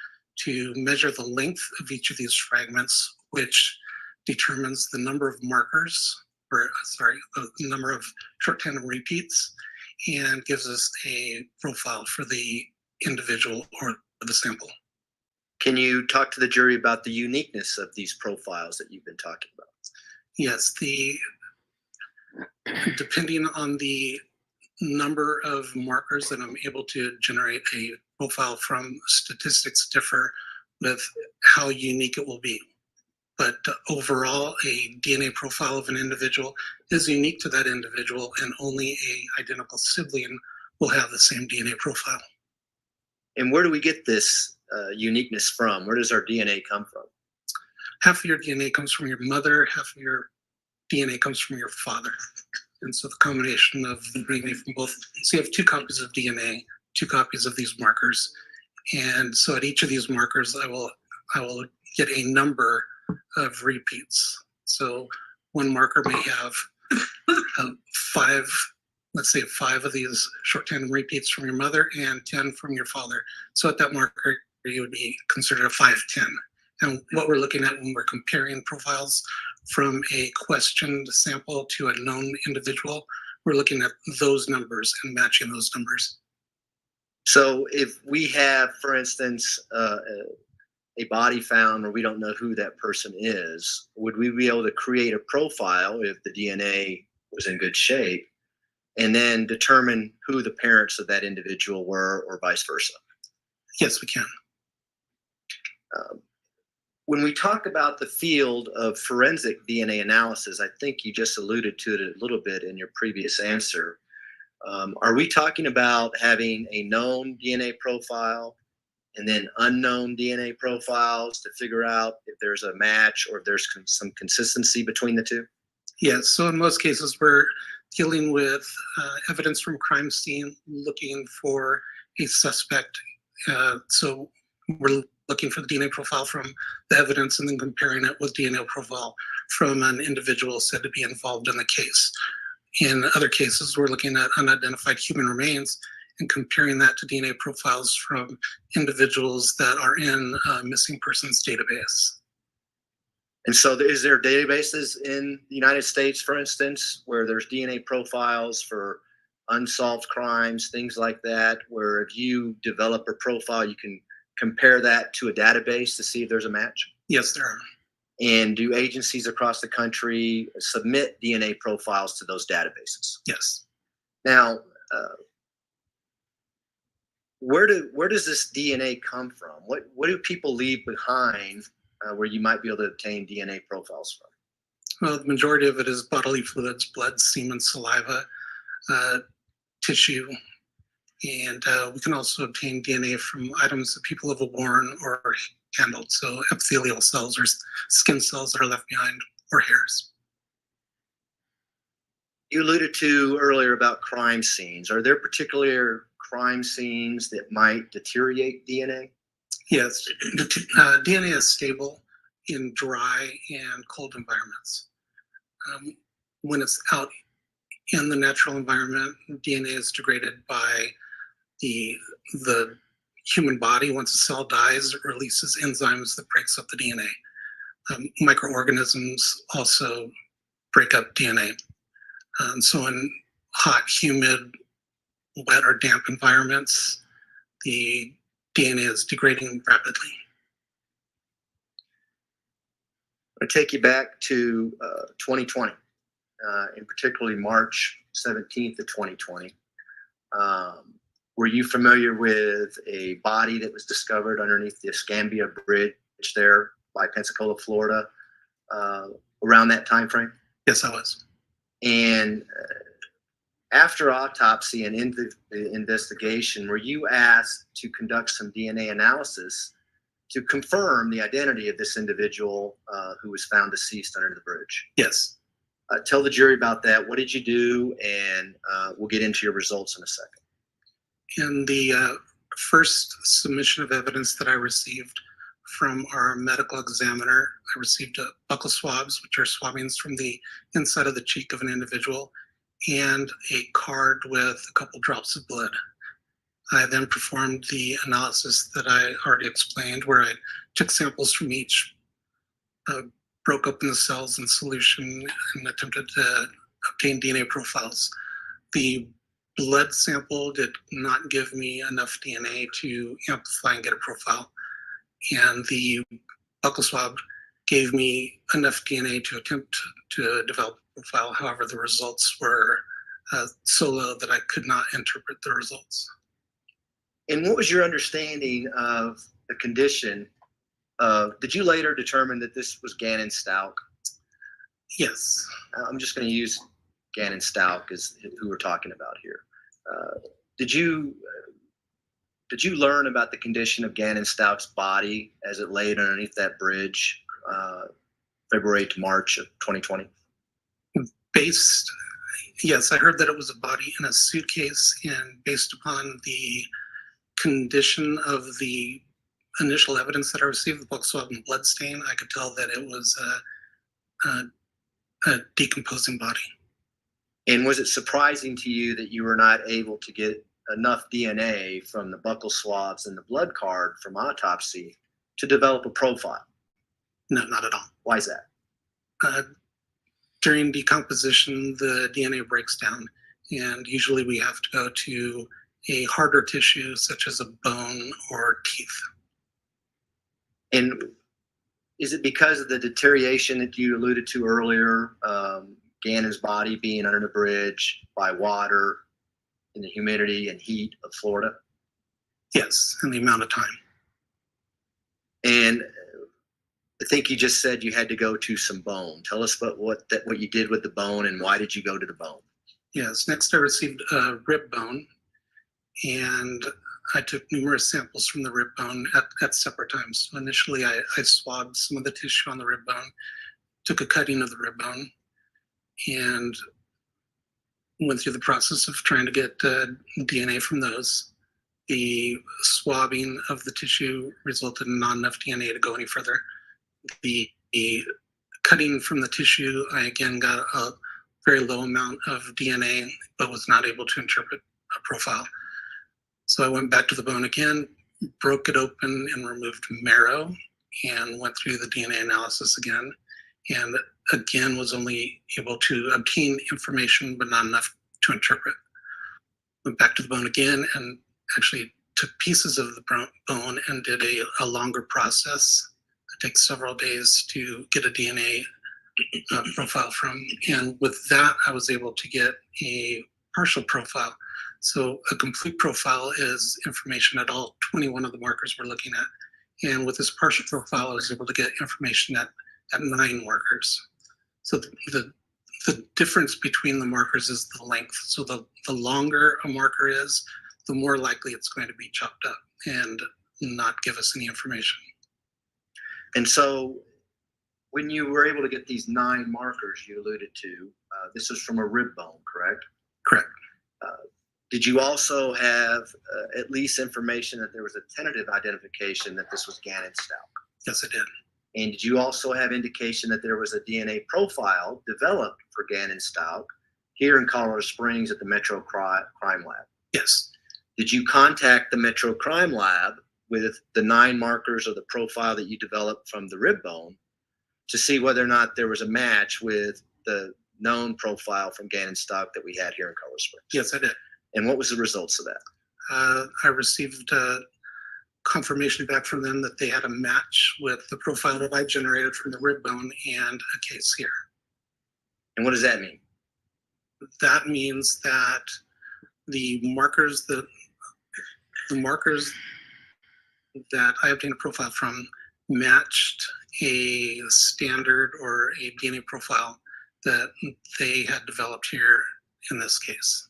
to measure the length of each of these fragments, which determines the number of markers, the number of short tandem repeats, and gives us a profile for the individual or the sample. Can you talk to the jury about the uniqueness of these profiles that you've been talking about? Yes, depending on the number of markers that I'm able to generate a profile from, statistics differ with how unique it will be. But overall, a DNA profile of an individual is unique to that individual, and only an identical sibling will have the same DNA profile. And where do we get this uniqueness from? Where does our DNA come from? Half of your DNA comes from your mother, half of your DNA comes from your father. And so the combination of the DNA from both, so you have 2 copies of DNA, 2 copies of these markers. And so at each of these markers, I will get a number of repeats. So one marker may have 5, let's say 5 of these short tandem repeats from your mother and 10 from your father. So at that marker, you would be considered a 5-10. And what we're looking at when we're comparing profiles from a questioned sample to a known individual, we're looking at those numbers and matching those numbers. So if we have, for instance, a body found where we don't know who that person is, would we be able to create a profile if the DNA was in good shape and then determine who the parents of that individual were, or vice versa? Yes, we can. When we talk about the field of forensic DNA analysis, I think you just alluded to it a little bit in your previous answer. Are we talking about having a known DNA profile and then unknown DNA profiles to figure out if there's a match or if there's some consistency between the two? Yes, so in most cases, we're dealing with evidence from crime scene, looking for a suspect. So we're looking for the DNA profile from the evidence and then comparing it with DNA profile from an individual said to be involved in the case. In other cases, we're looking at unidentified human remains and comparing that to DNA profiles from individuals that are in a missing persons database. And so is there databases in the United States, for instance, where there's DNA profiles for unsolved crimes, things like that, where if you develop a profile, you can compare that to a database to see if there's a match? Yes, there are. And do agencies across the country submit DNA profiles to those databases? Yes. Now, where does this DNA come from? What do people leave behind where you might be able to obtain DNA profiles from? Well, the majority of it is bodily fluids, blood, semen, saliva, tissue, and we can also obtain DNA from items that people have worn or handled, so epithelial cells or skin cells that are left behind, or hairs. You alluded to earlier about crime scenes. Are there particular crime scenes that might deteriorate DNA? Yes, DNA is stable in dry and cold environments. When it's out in the natural environment, DNA is degraded by the human body. Once a cell dies, it releases enzymes that breaks up the DNA. Microorganisms also break up DNA. So in hot, humid, wet, or damp environments, the DNA is degrading rapidly. I'm going to take you back to 2020, in particularly March 17th of 2020. Were you familiar with a body that was discovered underneath the Escambia Bridge there by Pensacola, Florida, around that time frame? Yes, I was. And after autopsy and in the investigation, were you asked to conduct some DNA analysis to confirm the identity of this individual who was found deceased under the bridge? Yes. Tell the jury about that. What did you do? And we'll get into your results in a second. In the first submission of evidence that I received from our medical examiner, I received buccal swabs, which are swabbings from the inside of the cheek of an individual, and a card with a couple drops of blood. I then performed the analysis that I already explained, where I took samples from each, broke open the cells in solution, and attempted to obtain DNA profiles. The blood sample did not give me enough DNA to amplify and get a profile. And the buccal swab gave me enough DNA to attempt to develop a profile. However, the results were so low that I could not interpret the results. And what was your understanding of the condition? Did you later determine that this was Gannon-Stauch? Yes. I'm just going to use Gannon-Stauch as who we're talking about here. Did you learn about the condition of Gannon-Stauch's body as it laid underneath that bridge, February to March of 2020? Yes, I heard that it was a body in a suitcase, and based upon the condition of the initial evidence that I received, the buccal swab and blood stain, I could tell that it was a decomposing body. And was it surprising to you that you were not able to get enough DNA from the buccal swabs and the blood card from autopsy to develop a profile? No, not at all. Why is that? During decomposition, the DNA breaks down, and usually we have to go to a harder tissue such as a bone or teeth. And is it because of the deterioration that you alluded to earlier, Gannon's body being under the bridge by water in the humidity and heat of Florida? Yes, and the amount of time. And I think you just said you had to go to some bone. Tell us about what you did with the bone, and why did you go to the bone? Yes, next I received a rib bone, and I took numerous samples from the rib bone at separate times. So initially, I swabbed some of the tissue on the rib bone, took a cutting of the rib bone, and went through the process of trying to get DNA from those. The swabbing of the tissue resulted in not enough DNA to go any further. The cutting from the tissue, I again got a very low amount of DNA, but was not able to interpret a profile. So I went back to the bone again, broke it open and removed marrow, and went through the DNA analysis again, and again was only able to obtain information, but not enough to interpret. Went back to the bone again and actually took pieces of the bone and did a longer process. It takes several days to get a DNA profile from. And with that, I was able to get a partial profile. So a complete profile is information at all 21 of the markers we're looking at. And with this partial profile, I was able to get information at 9 markers. So the difference between the markers is the length. So the longer a marker is, the more likely it's going to be chopped up and not give us any information. And so when you were able to get these 9 markers you alluded to, this was from a rib bone, correct? Correct. Did you also have at least information that there was a tentative identification that this was Gannon Stauch? Yes, I did. And did you also have indication that there was a DNA profile developed for Gannon Stauch here in Colorado Springs at the Metro Crime Lab? Yes. Did you contact the Metro Crime Lab with the 9 markers of the profile that you developed from the rib bone to see whether or not there was a match with the known profile from Gannon Stauch that we had here in Colorado Springs? Yes, I did. And what was the results of that? I received confirmation back from them that they had a match with the profile that I generated from the rib bone and a case here. And what does that mean? That means that the markers that I obtained a profile from matched a standard or a DNA profile that they had developed here in this case.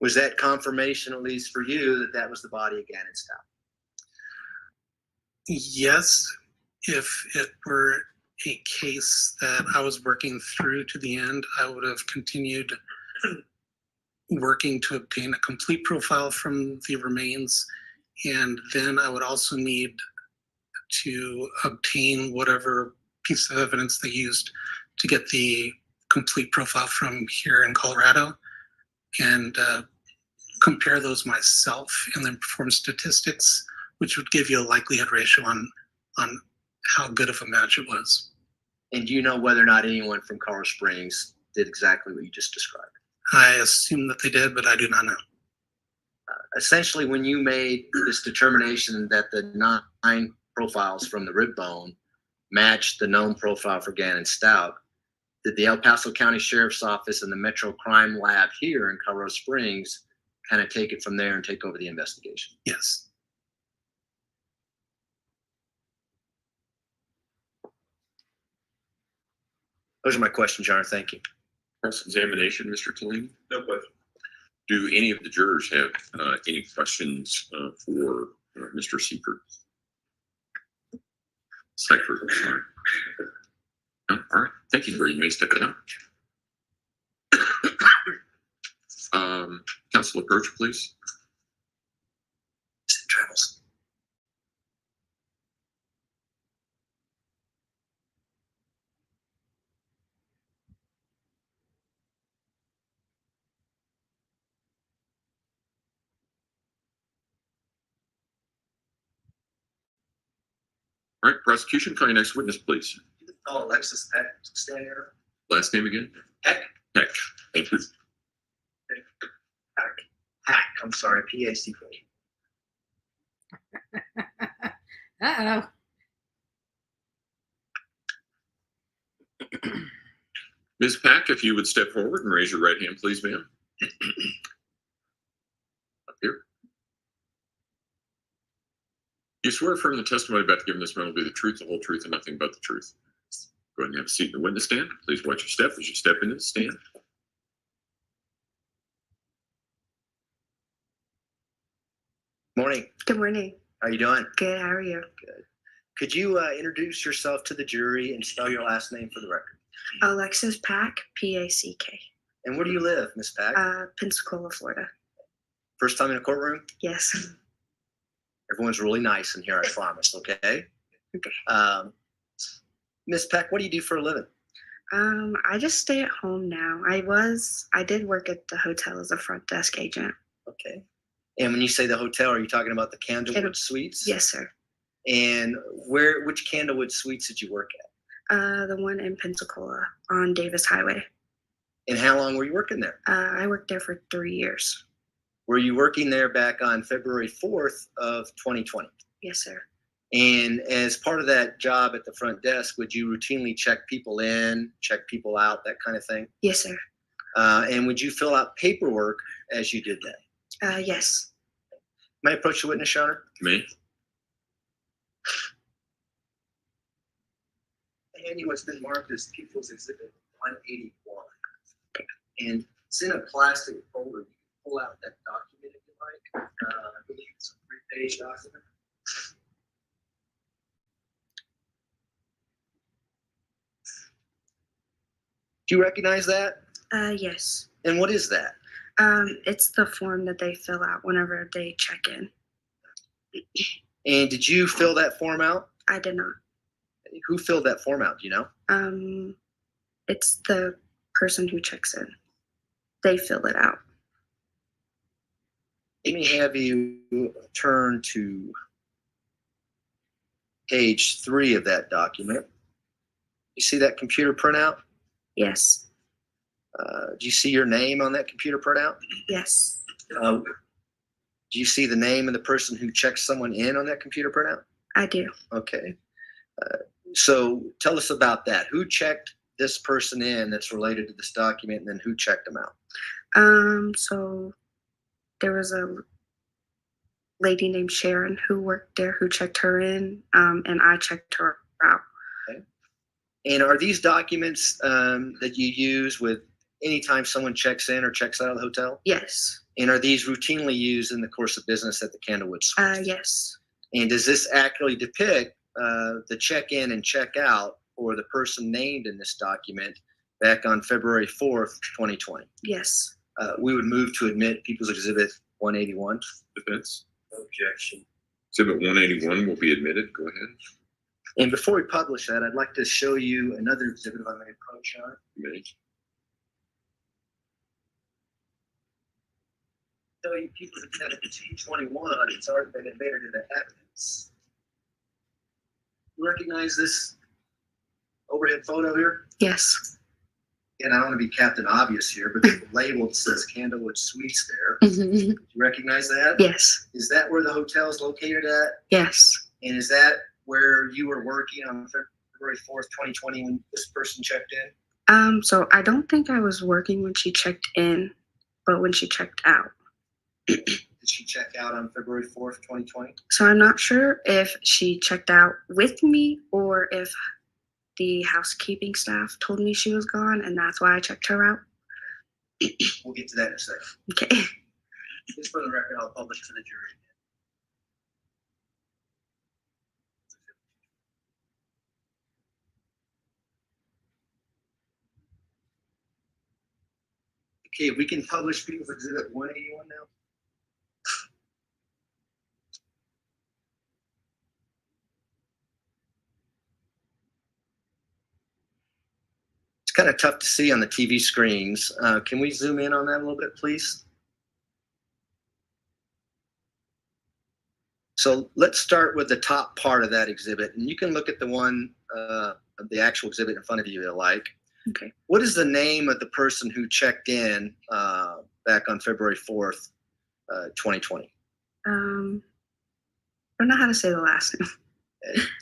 Was that confirmation, at least for you, that that was the body of Gannon Stauch? Yes, if it were a case that I was working through to the end, I would have continued working to obtain a complete profile from the remains. And then I would also need to obtain whatever piece of evidence they used to get the complete profile from here in Colorado and compare those myself and then perform statistics, which would give you a likelihood ratio on how good of a match it was. And do you know whether or not anyone from Colorado Springs did exactly what you just described? I assume that they did, but I do not know. Essentially, when you made this determination that the 9 profiles from the rib bone matched the known profile for Gannon Stauch, did the El Paso County Sheriff's Office and the Metro Crime Lab here in Colorado Springs kind of take it from there and take over the investigation? Yes. Those are my questions, Your Honor. Thank you. Cross-examination, Mr. Tilley? No question. Do any of the jurors have any questions for Mr. Seifert? Seifert, I'm sorry. No? All right, thank you. You may step down. Council approach, please. Travels. All right, prosecution, call your next witness, please. Oh, Alexis Peck, stand here. Last name again? Peck. Peck. Thank you. Hack. I'm sorry, PAC. Uh-oh. Ms. Pack, if you would step forward and raise your right hand, please, ma'am. Up here. You swear affirm the testimony about to give in this matter will be the truth, the whole truth, and nothing but the truth. Go ahead and have a seat in the witness stand. Please watch your step as you step into the stand. Morning. Good morning. How are you doing? Good. How are you? Good. Could you introduce yourself to the jury and spell your last name for the record? Alexis Pack, P-A-C-K. And where do you live, Miss Pack? Pensacola, Florida. First time in a courtroom? Yes. Everyone's really nice in here, I promise, okay? Okay. Miss Peck, what do you do for a living? I just stay at home now. I did work at the hotel as a front desk agent. Okay. And when you say the hotel, are you talking about the Candlewood Suites? Yes, sir. And which Candlewood Suites did you work at? The one in Pensacola on Davis Highway. And how long were you working there? I worked there for 3 years. Were you working there back on February 4th of 2020? Yes, sir. And as part of that job at the front desk, would you routinely check people in, check people out, that kind of thing? Yes, sir. And would you fill out paperwork as you did that? Yes. May I approach the witness, Your Honor? Me? And what's been marked as People's Exhibit 181. And it's in a plastic folder. You can pull out that document if you like. I believe it's a 3-page document. Do you recognize that? Yes. And what is that? It's the form that they fill out whenever they check in. And did you fill that form out? I did not. Who filled that form out? Do you know? It's the person who checks in. They fill it out. Let me have you turn to page 3 of that document. You see that computer printout? Yes. Do you see your name on that computer printout? Yes. Do you see the name of the person who checks someone in on that computer printout? I do. Okay. So tell us about that. Who checked this person in that's related to this document, and then who checked them out? So there was a lady named Sharon who worked there who checked her in, and I checked her out. Okay. And are these documents that you use with anytime someone checks in or checks out of the hotel? Yes. And are these routinely used in the course of business at the Candlewood Suites? Yes. And does this accurately depict the check-in and check-out for the person named in this document back on February 4th, 2020? Yes. We would move to admit People's Exhibit 181. Defense. Objection. Exhibit 181 will be admitted. Go ahead. And before we publish that, I'd like to show you another exhibit if I may approach on it. You may. Show you People's Exhibit 221. It's already been admitted into evidence. You recognize this overhead photo here? Yes. And I don't want to be Captain Obvious here, but the label says Candlewood Suites there. Mm-hmm. Do you recognize that? Yes. Is that where the hotel is located at? Yes. And is that where you were working on February 4th, 2020 when this person checked in? So I don't think I was working when she checked in, but when she checked out. Did she check out on February 4th, 2020? So I'm not sure if she checked out with me or if the housekeeping staff told me she was gone, and that's why I checked her out. We'll get to that in a second. Okay. Just for the record, I'll publish to the jury. Okay, if we can publish People's Exhibit 181 now. It's kind of tough to see on the TV screens. Can we zoom in on that a little bit, please? So let's start with the top part of that exhibit, and you can look at the one, the actual exhibit in front of you if you like. Okay. What is the name of the person who checked in back on February 4th, 2020? I don't know how to say the last name,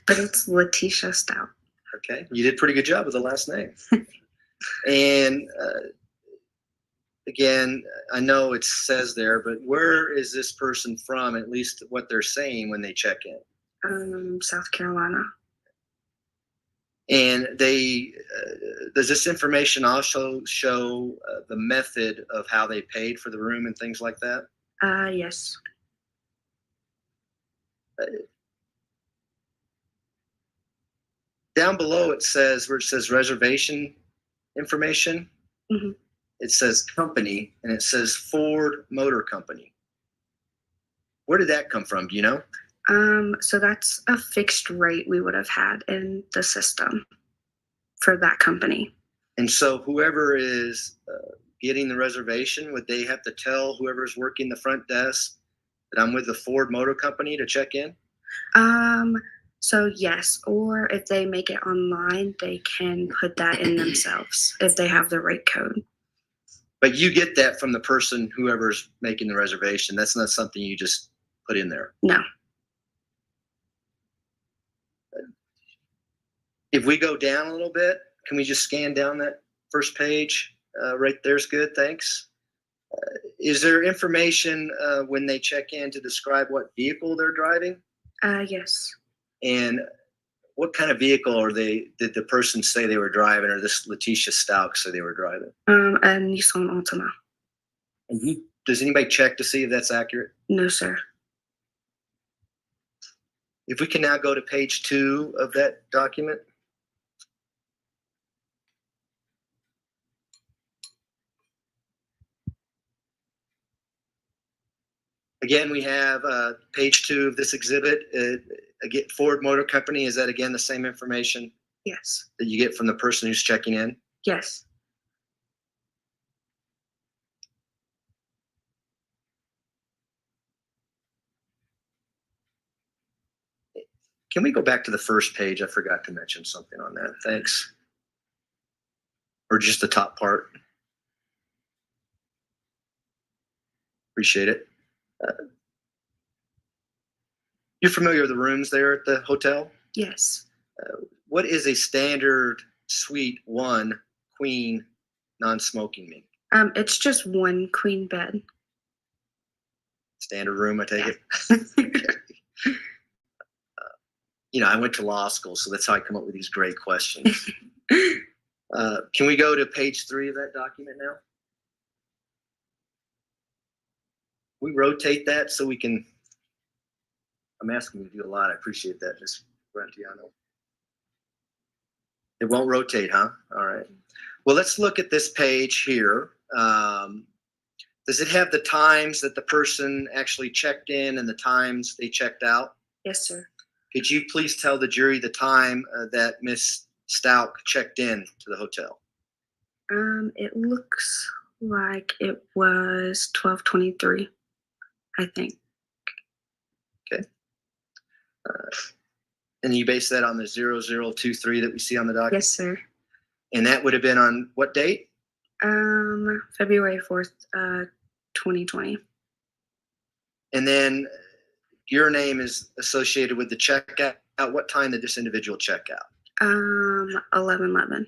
but it's Letecia Stauch. Okay, you did a pretty good job with the last name. And again, I know it says there, but where is this person from, at least what they're saying when they check in? South Carolina. And they, does this information also show the method of how they paid for the room and things like that? Yes. Down below it says, where it says reservation information, Mm-hmm. it says company, and it says Ford Motor Company. Where did that come from? Do you know? So that's a fixed rate we would have had in the system for that company. And so whoever is getting the reservation, would they have to tell whoever's working the front desk that I'm with the Ford Motor Company to check in? So yes, or if they make it online, they can put that in themselves if they have the right code. But you get that from the person, whoever's making the reservation. That's not something you just put in there. No. If we go down a little bit, can we just scan down that first page? Right there's good, thanks. Is there information when they check in to describe what vehicle they're driving? Yes. And what kind of vehicle did the person say they were driving, or this Letecia Stauch say they were driving? A Nissan Altima. And does anybody check to see if that's accurate? No, sir. If we can now go to page 2 of that document. Again, we have page 2 of this exhibit. Again, Ford Motor Company, is that again the same information Yes. that you get from the person who's checking in? Yes. Can we go back to the first page? I forgot to mention something on that. Thanks. Or just the top part. Appreciate it. You're familiar with the rooms there at the hotel? Yes. What is a standard suite 1 queen non-smoking mean? It's just one queen bed. Standard room, I take it? You know, I went to law school, so that's how I come up with these great questions. Can we go to page 3 of that document now? We rotate that so we can, I'm asking you to do a lot. I appreciate that, Ms. Grantiano. It won't rotate, huh? All right. Well, let's look at this page here. Does it have the times that the person actually checked in and the times they checked out? Yes, sir. Could you please tell the jury the time that Miss Stauch checked in to the hotel? It looks like it was 12:23, I think. Okay. And you base that on the 0023 that we see on the document? Yes, sir. And that would have been on what date? February 4th, 2020. And then your name is associated with the checkout. At what time did this individual check out? 11:11.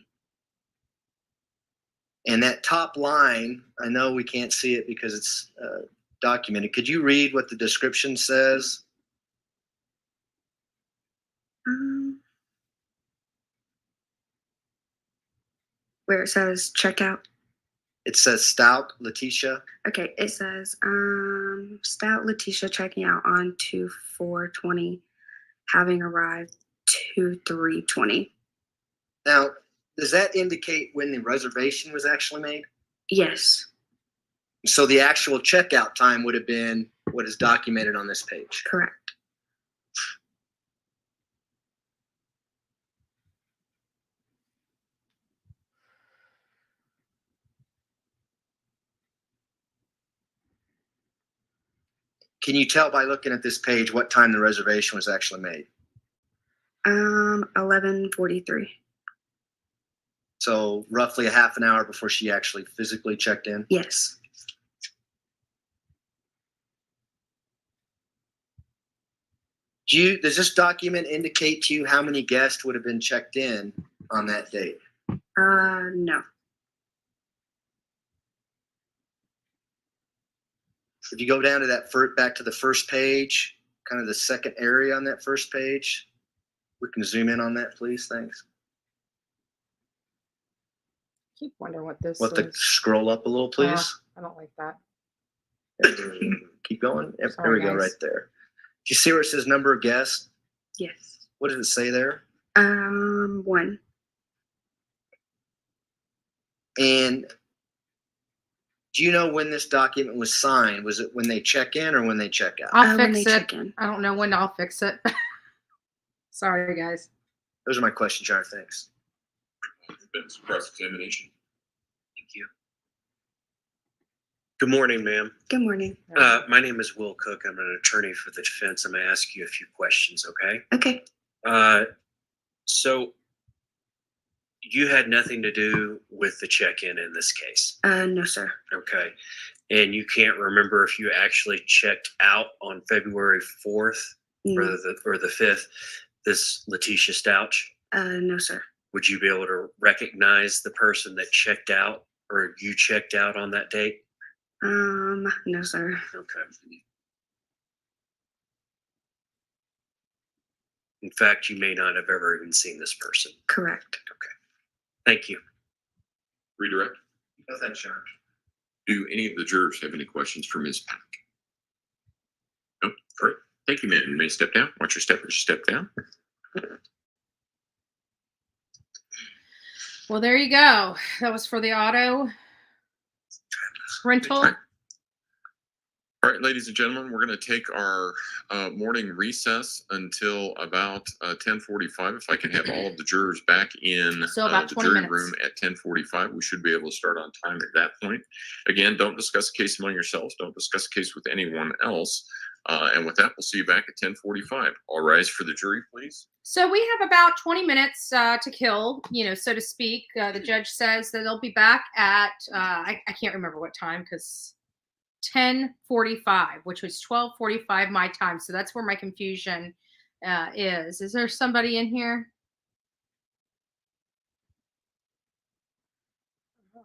And that top line, I know we can't see it because it's documented. Could you read what the description says? Where it says checkout. It says Stauch, Letecia. Okay, it says Stauch Letecia checking out on 2/4/20, having arrived 2/3/20. Now, does that indicate when the reservation was actually made? Yes. So the actual checkout time would have been what is documented on this page. Correct. Can you tell by looking at this page what time the reservation was actually made? 11:43. So roughly a half an hour before she actually physically checked in? Yes. Does this document indicate to you how many guests would have been checked in on that date? No. If you go down to that back to the first page, kind of the second area on that first page, we can zoom in on that, please. Thanks. Keep wondering what this What the is. scroll up a little, please. I don't like that. Keep going. There Sorry, we go, guys. right there. Do you see where it says number of guests? Yes. What does it say there? 1. And do you know when this document was signed? Was it when they check in or when they check out? I'll when fix they it. check in. I don't know when I'll fix it. Sorry, guys. Those are my questions, Jar. Thanks. Been some cross-examination. Thank you. Good morning, ma'am. Good morning. My name is Will Cook. I'm an attorney for the defense. I'm going to ask you a few questions, okay? Okay. So you had nothing to do with the check-in in this case? No, sir. Okay. And you can't remember if you actually checked out on February 4th or the 5th, this Letecia Stauch? No, sir. Would you be able to recognize the person that checked out or you checked out on that date? No, sir. Okay. In fact, you may not have ever even seen this person. Correct. Okay. Thank you. Redirect. No, thanks, Jar. Do any of the jurors have any questions for Ms. Pack? No? All right. Thank you, ma'am. You may step down. Watch your step as you step down. Well, there you go. That was for the auto rental. All right, ladies and gentlemen, we're going to take our morning recess until about 10:45. If I can have all of the jurors back in So about the 20 jury minutes. room at 10:45, we should be able to start on time at that point. Again, don't discuss a case among yourselves. Don't discuss a case with anyone else. And with that, we'll see you back at 10:45. All rise for the jury, please. So we have about 20 minutes to kill, so to speak. The judge says that they'll be back at, I can't remember what time, because 10:45, which was 12:45 my time. So that's where my confusion is. Is there somebody in here?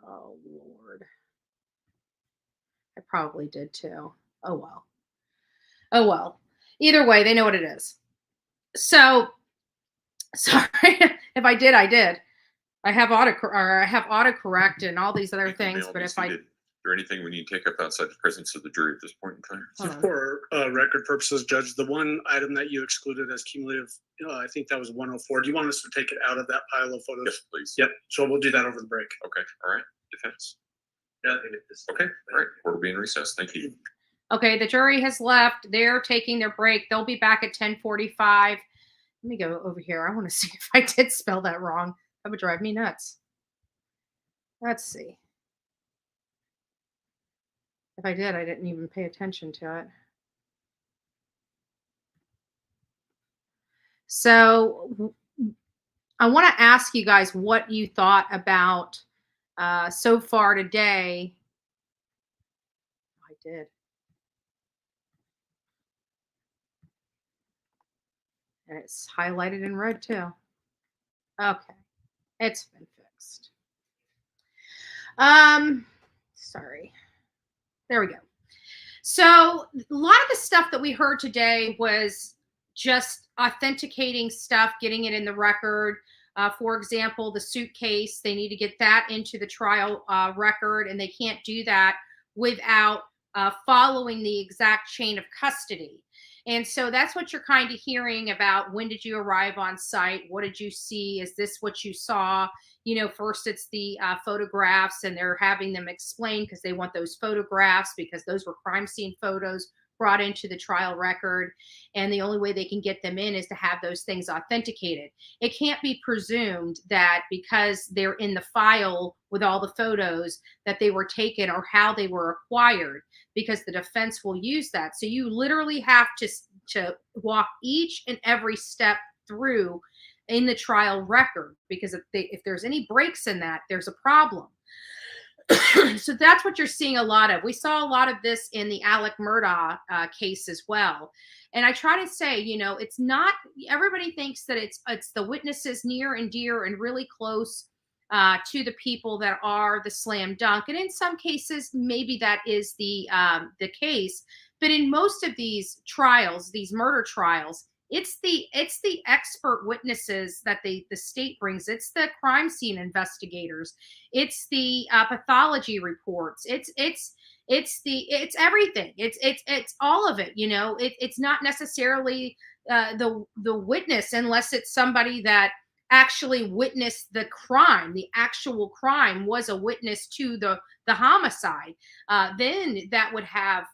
Oh, Lord. I probably did too. Oh, well. Oh, well. Either way, they know what it is. So, sorry. If I did, I did. I have autocorrect and all these other things, but if I... Is there anything we need to take up outside the presence of the jury at this point in time? So for record purposes, Judge, the one item that you excluded as cumulative, I think that was 104. Do you want us to take it out of that pile of photos? Yes, please. Yep. So we'll do that over the break. Okay. All right. Defense. Yeah, I think it's Okay. All right. We'll be in recess. Thank you. Okay, the jury has left. They're taking their break. They'll be back at 10:45. Let me go over here. I want to see if I did spell that wrong. That would drive me nuts. Let's see. If I did, I didn't even pay attention to it. So I want to ask you guys what you thought about so far today. I did. And it's highlighted in red too. Okay. It's been fixed. Sorry. There we go. So a lot of the stuff that we heard today was just authenticating stuff, getting it in the record. For example, the suitcase, they need to get that into the trial record, and they can't do that without following the exact chain of custody. And so that's what you're kind of hearing about. When did you arrive on site? What did you see? Is this what you saw? First it's the photographs, and they're having them explain because they want those photographs because those were crime scene photos brought into the trial record. And the only way they can get them in is to have those things authenticated. It can't be presumed that because they're in the file with all the photos that they were taken or how they were acquired, because the defense will use that. So you literally have to walk each and every step through in the trial record, because if there's any breaks in that, there's a problem. So that's what you're seeing a lot of. We saw a lot of this in the Alec Murdaugh case as well. And I try to say, it's not, everybody thinks that it's the witnesses near and dear and really close to the people that are the slam dunk. And in some cases, maybe that is the case. But in most of these trials, these murder trials, it's the expert witnesses that the state brings. It's the crime scene investigators. It's the pathology reports. It's everything. It's all of it. It's not necessarily the witness, unless it's somebody that actually witnessed the crime. The actual crime was a witness to the homicide. Then that would have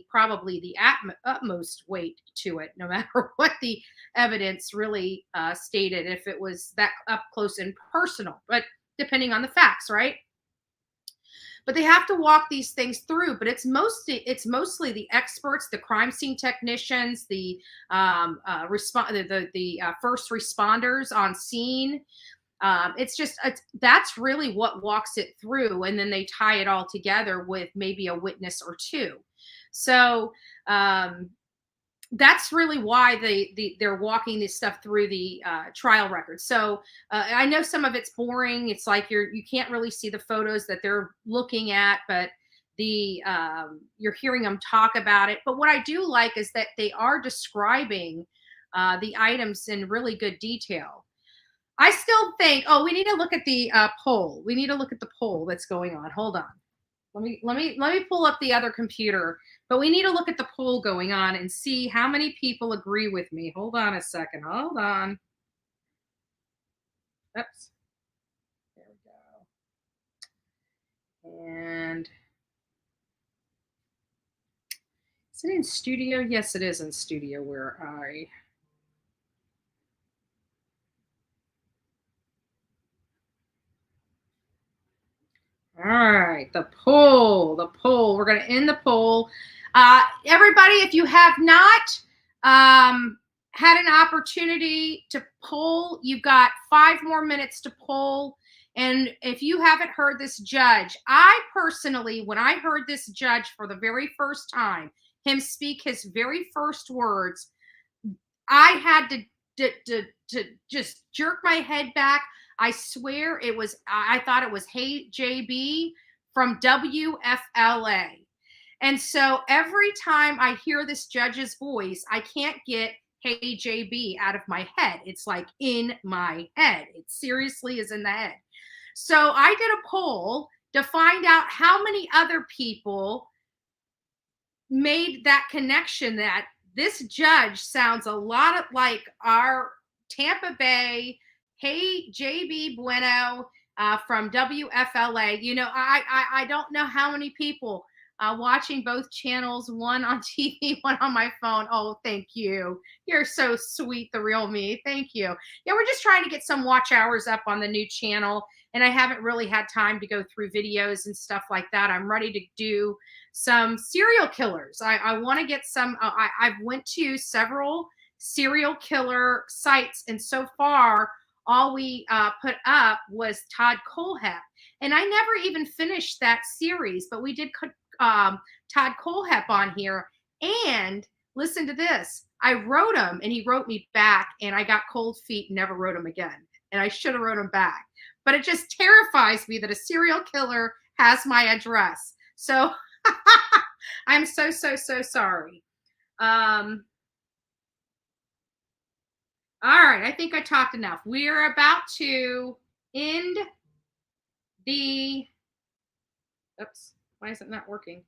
probably the utmost weight to it, no matter what the evidence really stated, if it was that up close and personal, but depending on the facts, right? But they have to walk these things through. But it's mostly the experts, the crime scene technicians, the first responders on scene. That's really what walks it through, and then they tie it all together with maybe a witness or two. So that's really why they're walking this stuff through the trial record. So I know some of it's boring. It's like you can't really see the photos that they're looking at, but you're hearing them talk about it. But what I do like is that they are describing the items in really good detail. I still think, we need to look at the poll. We need to look at the poll that's going on. Hold on. Let me pull up the other computer, but we need to look at the poll going on and see how many people agree with me. Hold on a second. Hold on. Oops. There we go. And Is it in studio? Yes, it is in studio where I. All right, the poll. We're going to end the poll. Everybody, if you have not had an opportunity to poll, you've got 5 more minutes to poll. And if you haven't heard this judge, I personally, when I heard this judge for the very first time, him speak his very first words, I had to just jerk my head back. I swear I thought it was Hey JB from WFLA. And so every time I hear this judge's voice, I can't get Hey JB out of my head. It's like in my head. It seriously is in the head. So I did a poll to find out how many other people made that connection that this judge sounds a lot like our Tampa Bay, Hey JB Bueno from WFLA. You know, I don't know how many people watching both channels, one on TV, one on my phone. Oh, thank you. You're so sweet, the real me. Thank you. Yeah, we're just trying to get some watch hours up on the new channel, and I haven't really had time to go through videos and stuff like that. I'm ready to do some serial killers. I want to get some. I've went to several serial killer sites, and so far all we put up was Todd Kohlhepp, and I never even finished that series, but we did Todd Kohlhepp on here. And listen to this, I wrote him and he wrote me back, and I got cold feet and never wrote him again, and I should have wrote him back. But it just terrifies me that a serial killer has my address. So I'm so sorry. All right, I think I talked enough. We're about to end the, oops, why is it not working?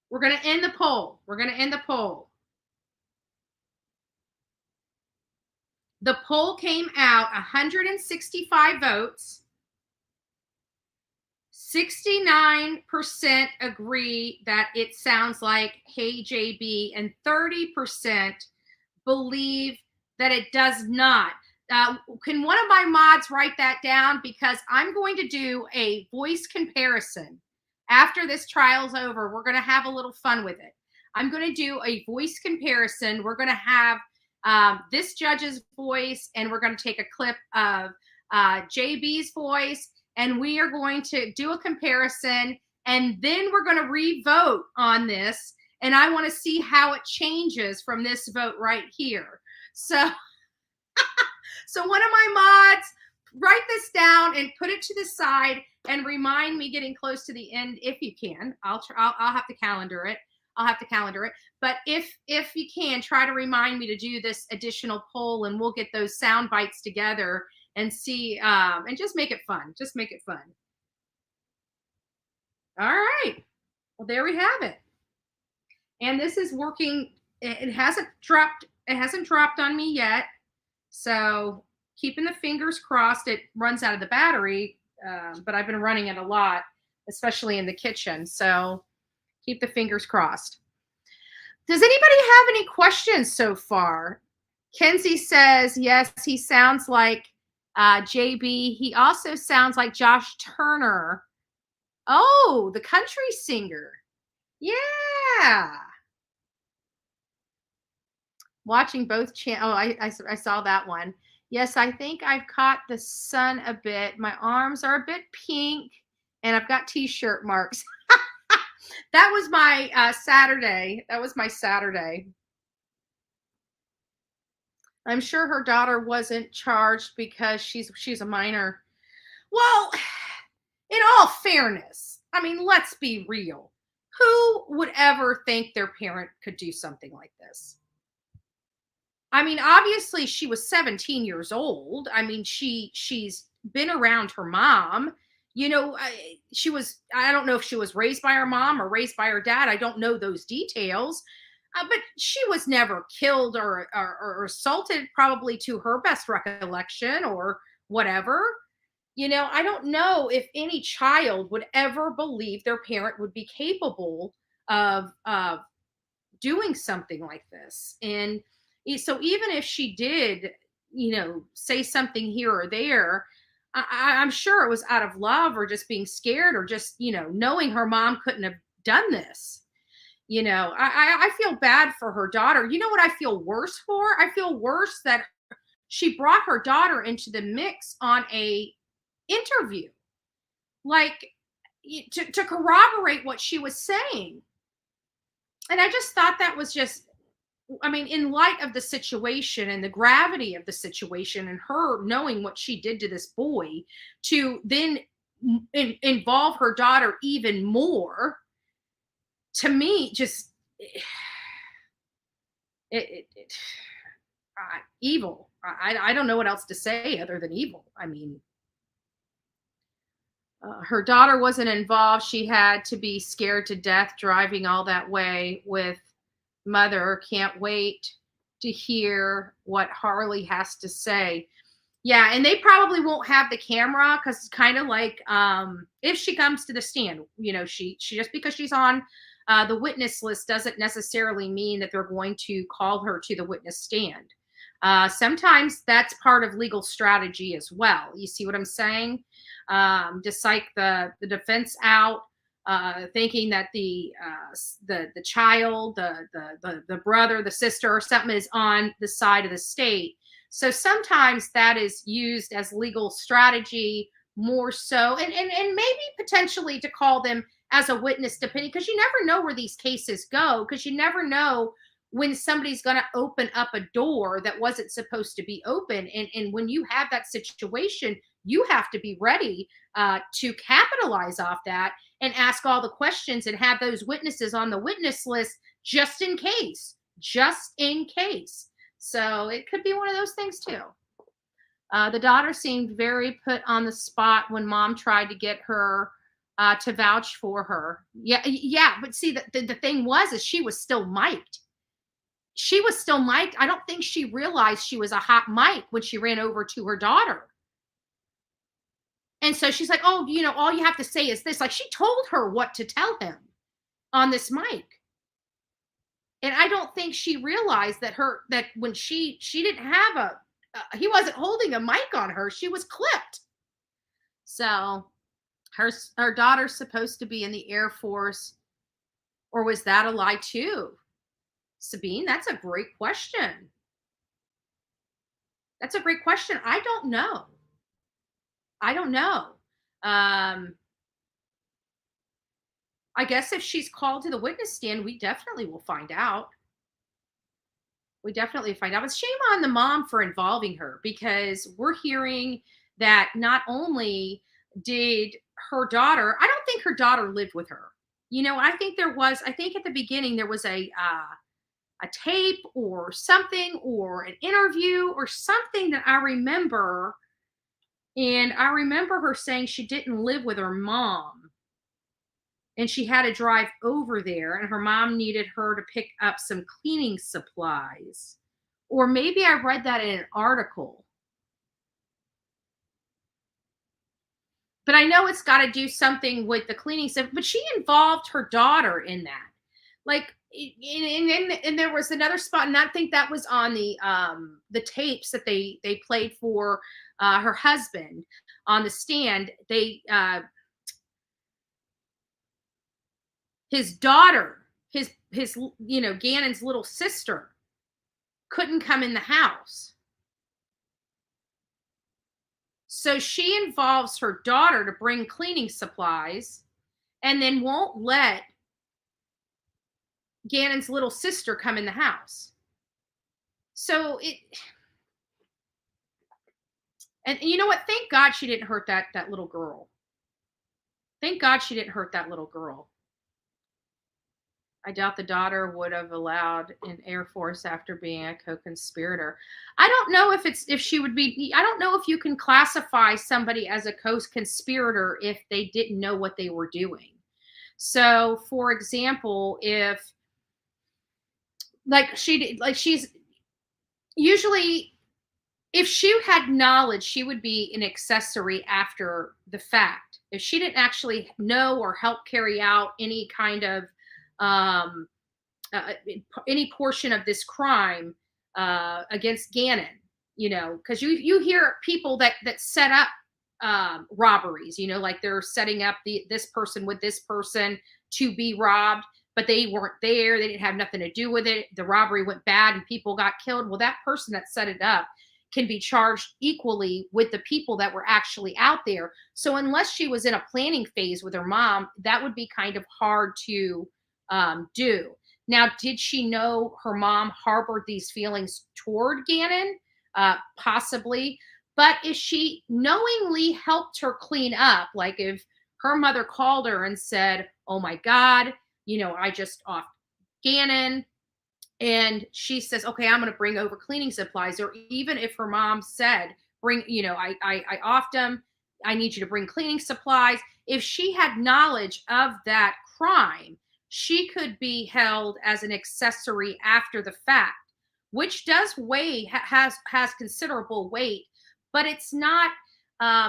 We're going to end the poll. The poll came out 165 votes. 69% agree that it sounds like Hey JB, and 30% believe that it does not. Can one of my mods write that down? Because I'm going to do a voice comparison. After this trial's over, we're going to have a little fun with it. I'm going to do a voice comparison. We're going to have this judge's voice, and we're going to take a clip of JB's voice, and we are going to do a comparison, and then we're going to re-vote on this, and I want to see how it changes from this vote right here. So, so one of my mods, write this down and put it to the side and remind me getting close to the end if you can. I'll have to calendar it. But if you can, try to remind me to do this additional poll, and we'll get those sound bites together and see, and just make it fun. All right. Well, there we have it. And this is working. It hasn't dropped on me yet. So keeping the fingers crossed. It runs out of the battery, but I've been running it a lot, especially in the kitchen. So keep the fingers crossed. Does anybody have any questions so far? Kenzie says, yes, he sounds like JB. He also sounds like Josh Turner. Oh, the country singer. Yeah. Watching both channels. Oh, I saw that one. Yes, I think I've caught the sun a bit. My arms are a bit pink, and I've got t-shirt marks. That was my Saturday. I'm sure her daughter wasn't charged because she's a minor. Well, in all fairness, I mean, let's be real. Who would ever think their parent could do something like this? I mean, obviously she was 17 years old. I mean, she's been around her mom. You know, I don't know if she was raised by her mom or raised by her dad. I don't know those details. But she was never killed or assaulted, probably to her best recollection or whatever. You know, I don't know if any child would ever believe their parent would be capable of doing something like this. And so even if she did, say something here or there, I'm sure it was out of love or just being scared or just, knowing her mom couldn't have done this. I feel bad for her daughter. You know what I feel worse for? I feel worse that she brought her daughter into the mix on a interview, like to corroborate what she was saying. And I just thought that was just, I mean, in light of the situation and the gravity of the situation and her knowing what she did to this boy, to then involve her daughter even more, to me, just evil. I don't know what else to say other than evil. I mean, her daughter wasn't involved. She had to be scared to death driving all that way with mother. Can't wait to hear what Harley has to say. Yeah, and they probably won't have the camera because it's kind of like if she comes to the stand, she just because she's on the witness list doesn't necessarily mean that they're going to call her to the witness stand. Sometimes that's part of legal strategy as well. You see what I'm saying? To psych the defense out, thinking that the child, the brother, the sister, or something is on the side of the state. So sometimes that is used as legal strategy more so, and maybe potentially to call them as a witness, depending, because you never know where these cases go, because you never know when somebody's going to open up a door that wasn't supposed to be open. And when you have that situation, you have to be ready to capitalize off that and ask all the questions and have those witnesses on the witness list just in case. So it could be one of those things too. The daughter seemed very put on the spot when mom tried to get her to vouch for her. Yeah. But see, the thing is she was still mic'd. I don't think she realized she was a hot mic when she ran over to her daughter. And so she's like, oh, all you have to say is this. Like, she told her what to tell him on this mic. And I don't think she realized that when she didn't have he wasn't holding a mic on her. She was clipped. So her daughter's supposed to be in the Air Force, or was that a lie too? Sabine, that's a great question. I don't know. I guess if she's called to the witness stand, we definitely will find out. But shame on the mom for involving her, because we're hearing that not only did her daughter, I don't think her daughter lived with her. I think at the beginning there was a tape or something, or an interview or something that I remember. And I remember her saying she didn't live with her mom and she had to drive over there, and her mom needed her to pick up some cleaning supplies. Or maybe I read that in an article. But I know it's got to do something with the cleaning stuff. But she involved her daughter in that. Like, and there was another spot, and I think that was on the tapes that they played for her husband on the stand. His daughter, his Gannon's little sister, couldn't come in the house. So she involves her daughter to bring cleaning supplies and then won't let Gannon's little sister come in the house. So and you know what? Thank God she didn't hurt that little girl. I doubt the daughter would have allowed an Air Force after being a co-conspirator. I don't know if she would be. I don't know if you can classify somebody as a co-conspirator if they didn't know what they were doing. So, for example, if she's usually, if she had knowledge, she would be an accessory after the fact. If she didn't actually know or help carry out any kind of any portion of this crime against Gannon, because you hear people that set up robberies, like they're setting up this person with this person to be robbed, but they weren't there. They didn't have nothing to do with it. The robbery went bad and people got killed. Well, that person that set it up can be charged equally with the people that were actually out there. So unless she was in a planning phase with her mom, that would be kind of hard to do. Now, did she know her mom harbored these feelings toward Gannon? Possibly. But if she knowingly helped her clean up, like if her mother called her and said, oh my God, I just offed Gannon, and she says, okay, I'm going to bring over cleaning supplies. Or even if her mom said, bring, I offed him, I need you to bring cleaning supplies. If she had knowledge of that crime, she could be held as an accessory after the fact, which does weigh, has considerable weight, but it's not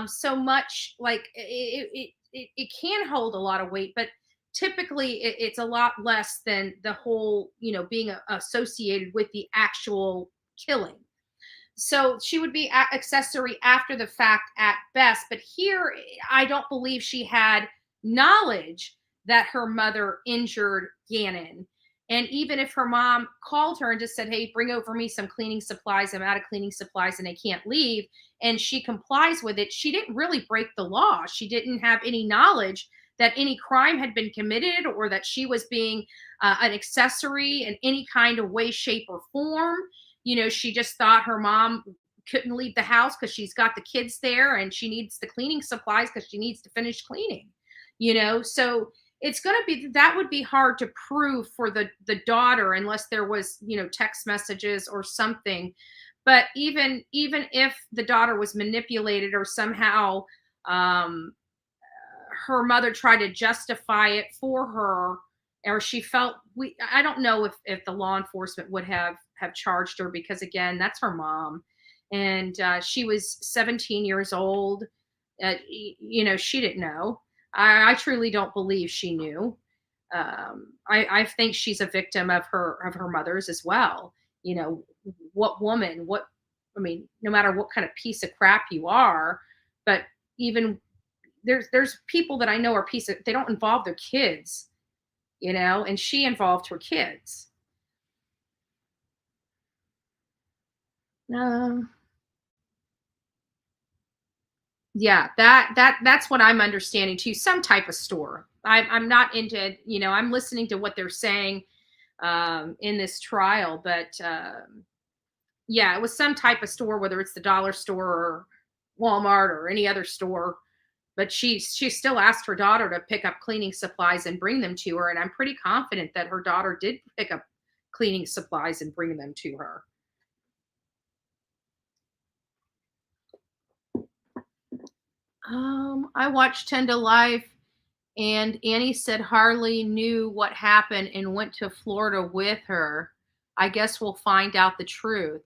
so much like it can hold a lot of weight, but typically it's a lot less than the whole, being associated with the actual killing. So she would be accessory after the fact at best. But here, I don't believe she had knowledge that her mother injured Gannon. And even if her mom called her and just said, hey, bring over me some cleaning supplies, I'm out of cleaning supplies and I can't leave, and she complies with it, she didn't really break the law. She didn't have any knowledge that any crime had been committed or that she was being an accessory in any kind of way, shape, or form. She just thought her mom couldn't leave the house because she's got the kids there and she needs the cleaning supplies because she needs to finish cleaning. So it's going to be, that would be hard to prove for the daughter unless there was, text messages or something. But even if the daughter was manipulated or somehow her mother tried to justify it for her, or she felt, I don't know if the law enforcement would have charged her, because again, that's her mom. And she was 17 years old. She didn't know. I truly don't believe she knew. I think she's a victim of her mother's as well. What woman, no matter what kind of piece of crap you are, but even there's people that I know are they don't involve their kids, and she involved her kids. Yeah, that's what I'm understanding too. Some type of store. I'm not into, I'm listening to what they're saying in this trial, but yeah, it was some type of store, whether it's the dollar store or Walmart or any other store. But she still asked her daughter to pick up cleaning supplies and bring them to her, and I'm pretty confident that her daughter did pick up cleaning supplies and bring them to her. I watched 10 to Life, and Annie said Harley knew what happened and went to Florida with her. I guess we'll find out the truth.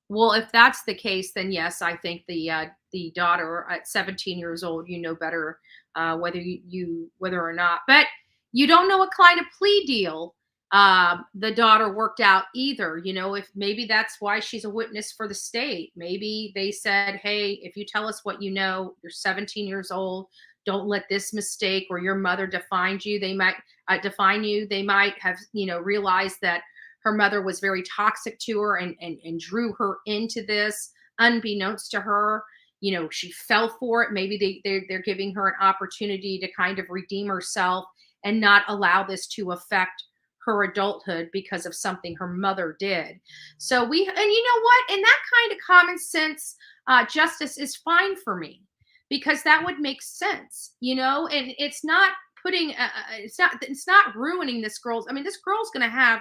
Well, if that's the case, then yes, I think the daughter at 17 years old, better whether or not. But you don't know what kind of plea deal the daughter worked out either. If maybe that's why she's a witness for the state. Maybe they said, hey, if you tell us what you're 17 years old, don't let this mistake or your mother define you. They might define you. They might have, realized that her mother was very toxic to her and drew her into this unbeknownst to her. She fell for it. Maybe they're giving her an opportunity to kind of redeem herself and not allow this to affect her adulthood because of something her mother did. So and you know what? And that kind of common sense justice is fine for me, because that would make sense, and it's not putting, it's not ruining this girl's. This girl's going to have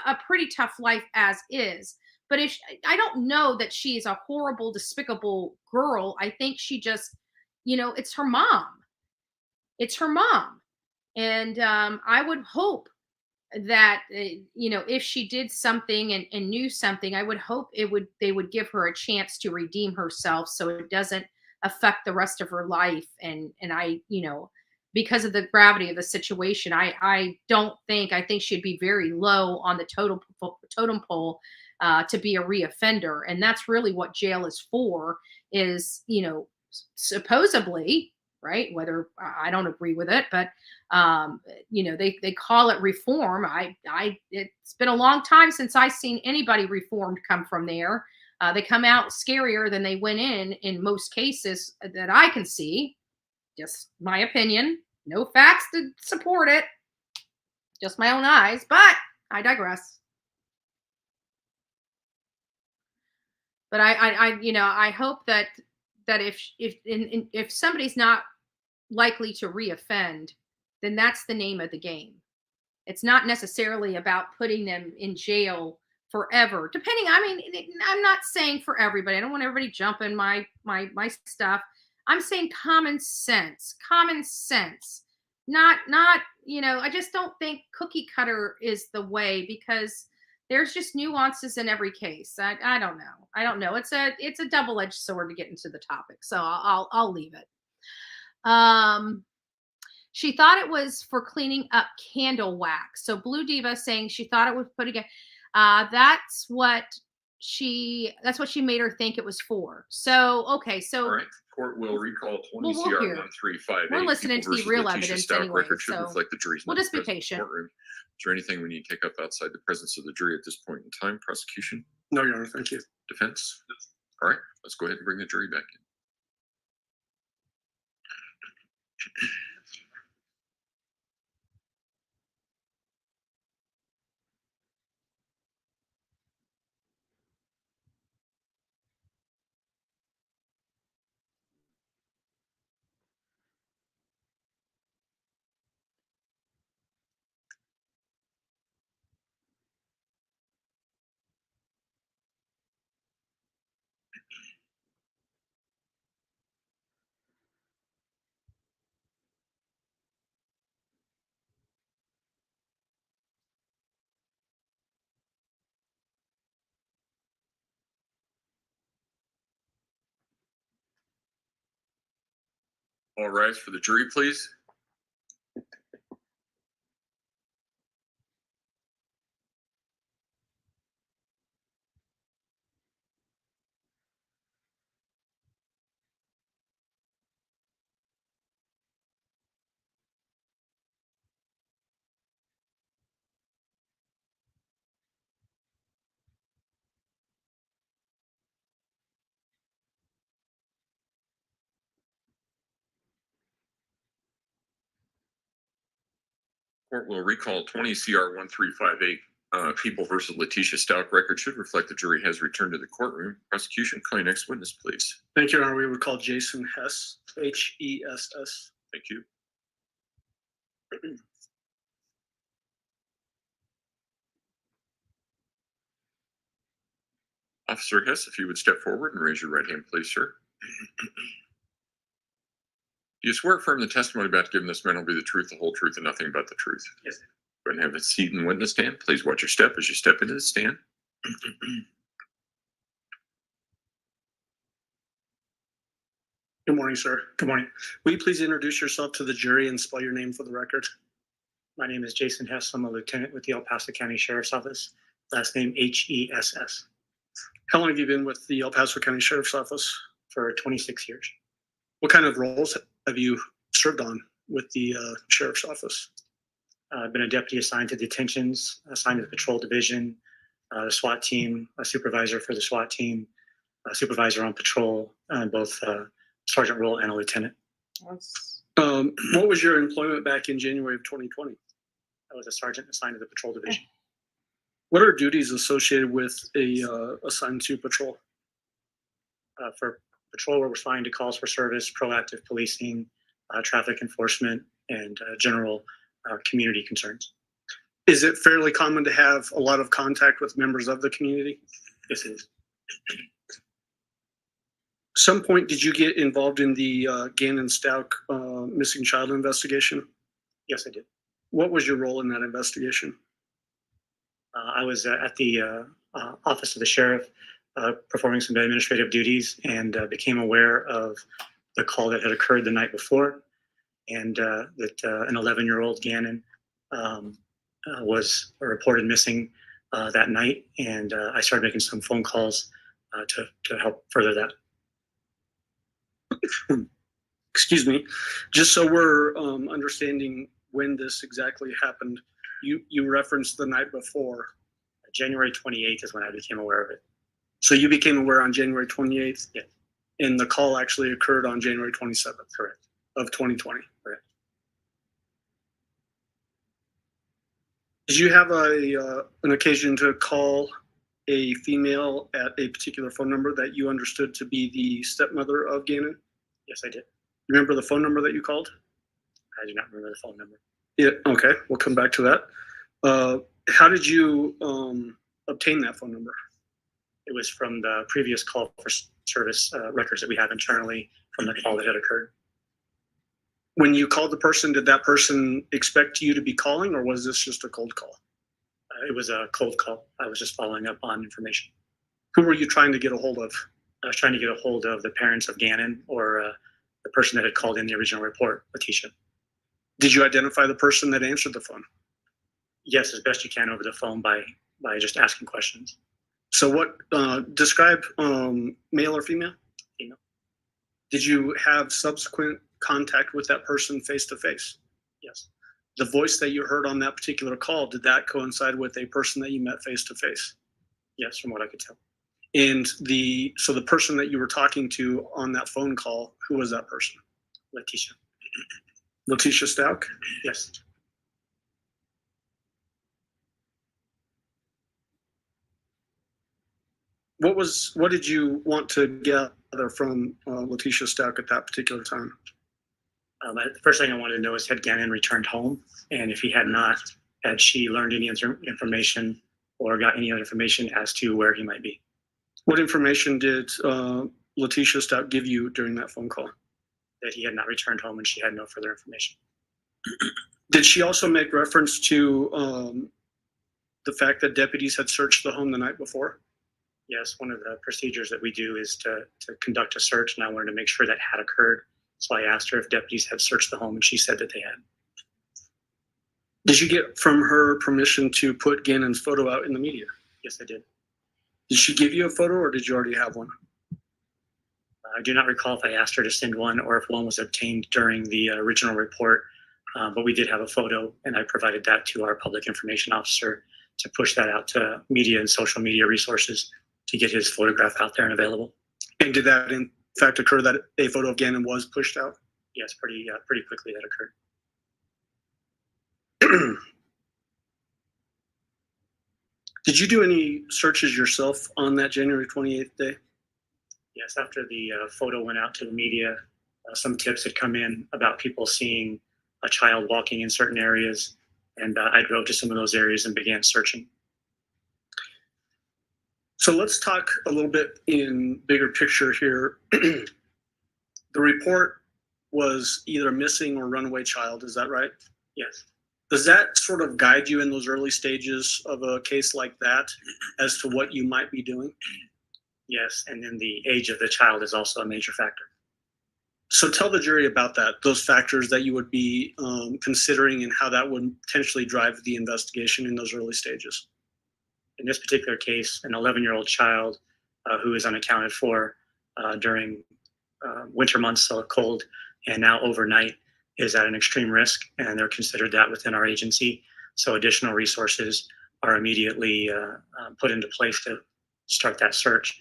a pretty tough life as is. But I don't know that she is a horrible, despicable girl. I think she just, it's her mom. It's her mom. And I would hope that, if she did something and knew something, I would hope they would give her a chance to redeem herself so it doesn't affect the rest of her life. And I, because of the gravity of the situation. I think she'd be very low on the totem pole to be a reoffender. And that's really what jail is for, is, supposedly, right? Whether I don't agree with it, but they call it reform. It's been a long time since I've seen anybody reformed come from there. They come out scarier than they went in most cases that I can see. Just my opinion. No facts to support it. Just my own eyes, but I digress. But I hope that if somebody's not likely to reoffend, then that's the name of the game. It's not necessarily about putting them in jail forever. Depending, I'm not saying for everybody. I don't want everybody jumping my stuff. I'm saying common sense. Common sense. Not I just don't think cookie cutter is the way, because there's just nuances in every case. I don't know. I don't know. It's a double-edged sword to get into the topic. So I'll leave it. She thought it was for cleaning up candle wax. So Blue Diva saying she thought it was put again. That's what she made her think it was for. So okay, so all right. Court will recall 20 we'll CR hear. 1358. We're listening to the real evidence Stauch anyway, record should so reflect the jury's we'll just be presence in the patient. courtroom. Is there anything we need to take up outside the presence of the jury at this point in time? Prosecution? No, Your Honor, thank you. Defense? All right, let's go ahead and bring the jury back in. All rise for the jury, please. Court will recall 20 CR 1358. People versus Letecia Stauch record should reflect the jury has returned to the courtroom. Prosecution, call your next witness, please. Thank you, Your Honor. We would call Jason Hess, Hess. Thank you. Officer Hess, if you would step forward and raise your right hand, please, sir. Do you swear affirm the testimony about to give in this matter will be the truth, the whole truth, and nothing but the truth? Yes. Go ahead and have a seat in the witness stand. Please watch your step as you step into the stand. Good morning, sir. Good morning. Will you please introduce yourself to the jury and spell your name for the record? My name is Jason Hess. I'm a lieutenant with the El Paso County Sheriff's Office. Last name Hess. How long have you been with the El Paso County Sheriff's Office? For 26 years. What kind of roles have you served on with the Sheriff's Office? I've been a deputy assigned to detentions, assigned to the patrol division, the SWAT team, a supervisor for the SWAT team, a supervisor on patrol, both sergeant role and a lieutenant. What was your employment back in January of 2020? I was a sergeant assigned to the patrol division. What are duties associated with a assigned to patrol? For patrol, we're responding to calls for service, proactive policing, traffic enforcement, and general community concerns. Is it fairly common to have a lot of contact with members of the community? Yes, it is. Some point, did you get involved in the Gannon Stauch missing child investigation? Yes, I did. What was your role in that investigation? I was at the office of the sheriff performing some administrative duties, and became aware of the call that had occurred the night before. and that an 11-year-old Gannon was reported missing that night, and I started making some phone calls to help further that. Excuse me. Just so we're understanding when this exactly happened, you referenced the night before. January 28th is when I became aware of it. So you became aware on January 28th? Yeah. And the call actually occurred on January 27th? Correct. Of 2020? Correct. Did you have an occasion to call a female at a particular phone number that you understood to be the stepmother of Gannon? Yes, I did. Remember the phone number that you called? I do not remember the phone number. Yeah, okay, we'll come back to that. How did you obtain that phone number? It was from the previous call for service records that we have internally from the call that had occurred. When you called the person, did that person expect you to be calling, or was this just a cold call? It was a cold call. I was just following up on information. Who were you trying to get a hold of? I was trying to get a hold of the parents of Gannon, or the person that had called in the original report, Letecia. Did you identify the person that answered the phone? Yes, as best you can over the phone by just asking questions. So what, describe male or female? Female. Did you have subsequent contact with that person face to face? Yes. The voice that you heard on that particular call, did that coincide with a person that you met face to face? Yes, from what I could tell. And so the person that you were talking to on that phone call, who was that person? Letecia. Letecia Stauch? Yes. What did you want to gather from Letecia Stauch at that particular time? The first thing I wanted to know is, had Gannon returned home? And if he had not, had she learned any information or got any other information as to where he might be? What information did Letecia Stauch give you during that phone call? That he had not returned home and she had no further information. Did she also make reference to the fact that deputies had searched the home the night before? Yes, one of the procedures that we do is to conduct a search, and I wanted to make sure that had occurred. So I asked her if deputies had searched the home, and she said that they had. Did you get from her permission to put Gannon's photo out in the media? Yes, I did. Did she give you a photo, or did you already have one? I do not recall if I asked her to send one or if one was obtained during the original report, but we did have a photo, and I provided that to our public information officer to push that out to media and social media resources to get his photograph out there and available. And did that in fact occur, that a photo of Gannon was pushed out? Yes, pretty quickly that occurred. Did you do any searches yourself on that January 28th day? Yes, after the photo went out to the media, some tips had come in about people seeing a child walking in certain areas, and I drove to some of those areas and began searching. So let's talk a little bit in bigger picture here. The report was either missing or runaway child, is that right? Yes. Does that sort of guide you in those early stages of a case like that as to what you might be doing? Yes, and then the age of the child is also a major factor. So tell the jury about that, those factors that you would be considering and how that would potentially drive the investigation in those early stages. In this particular case, an 11-year-old child who is unaccounted for during winter months, so cold, and now overnight, is at an extreme risk, and they're considered that within our agency. So additional resources are immediately put into place to start that search,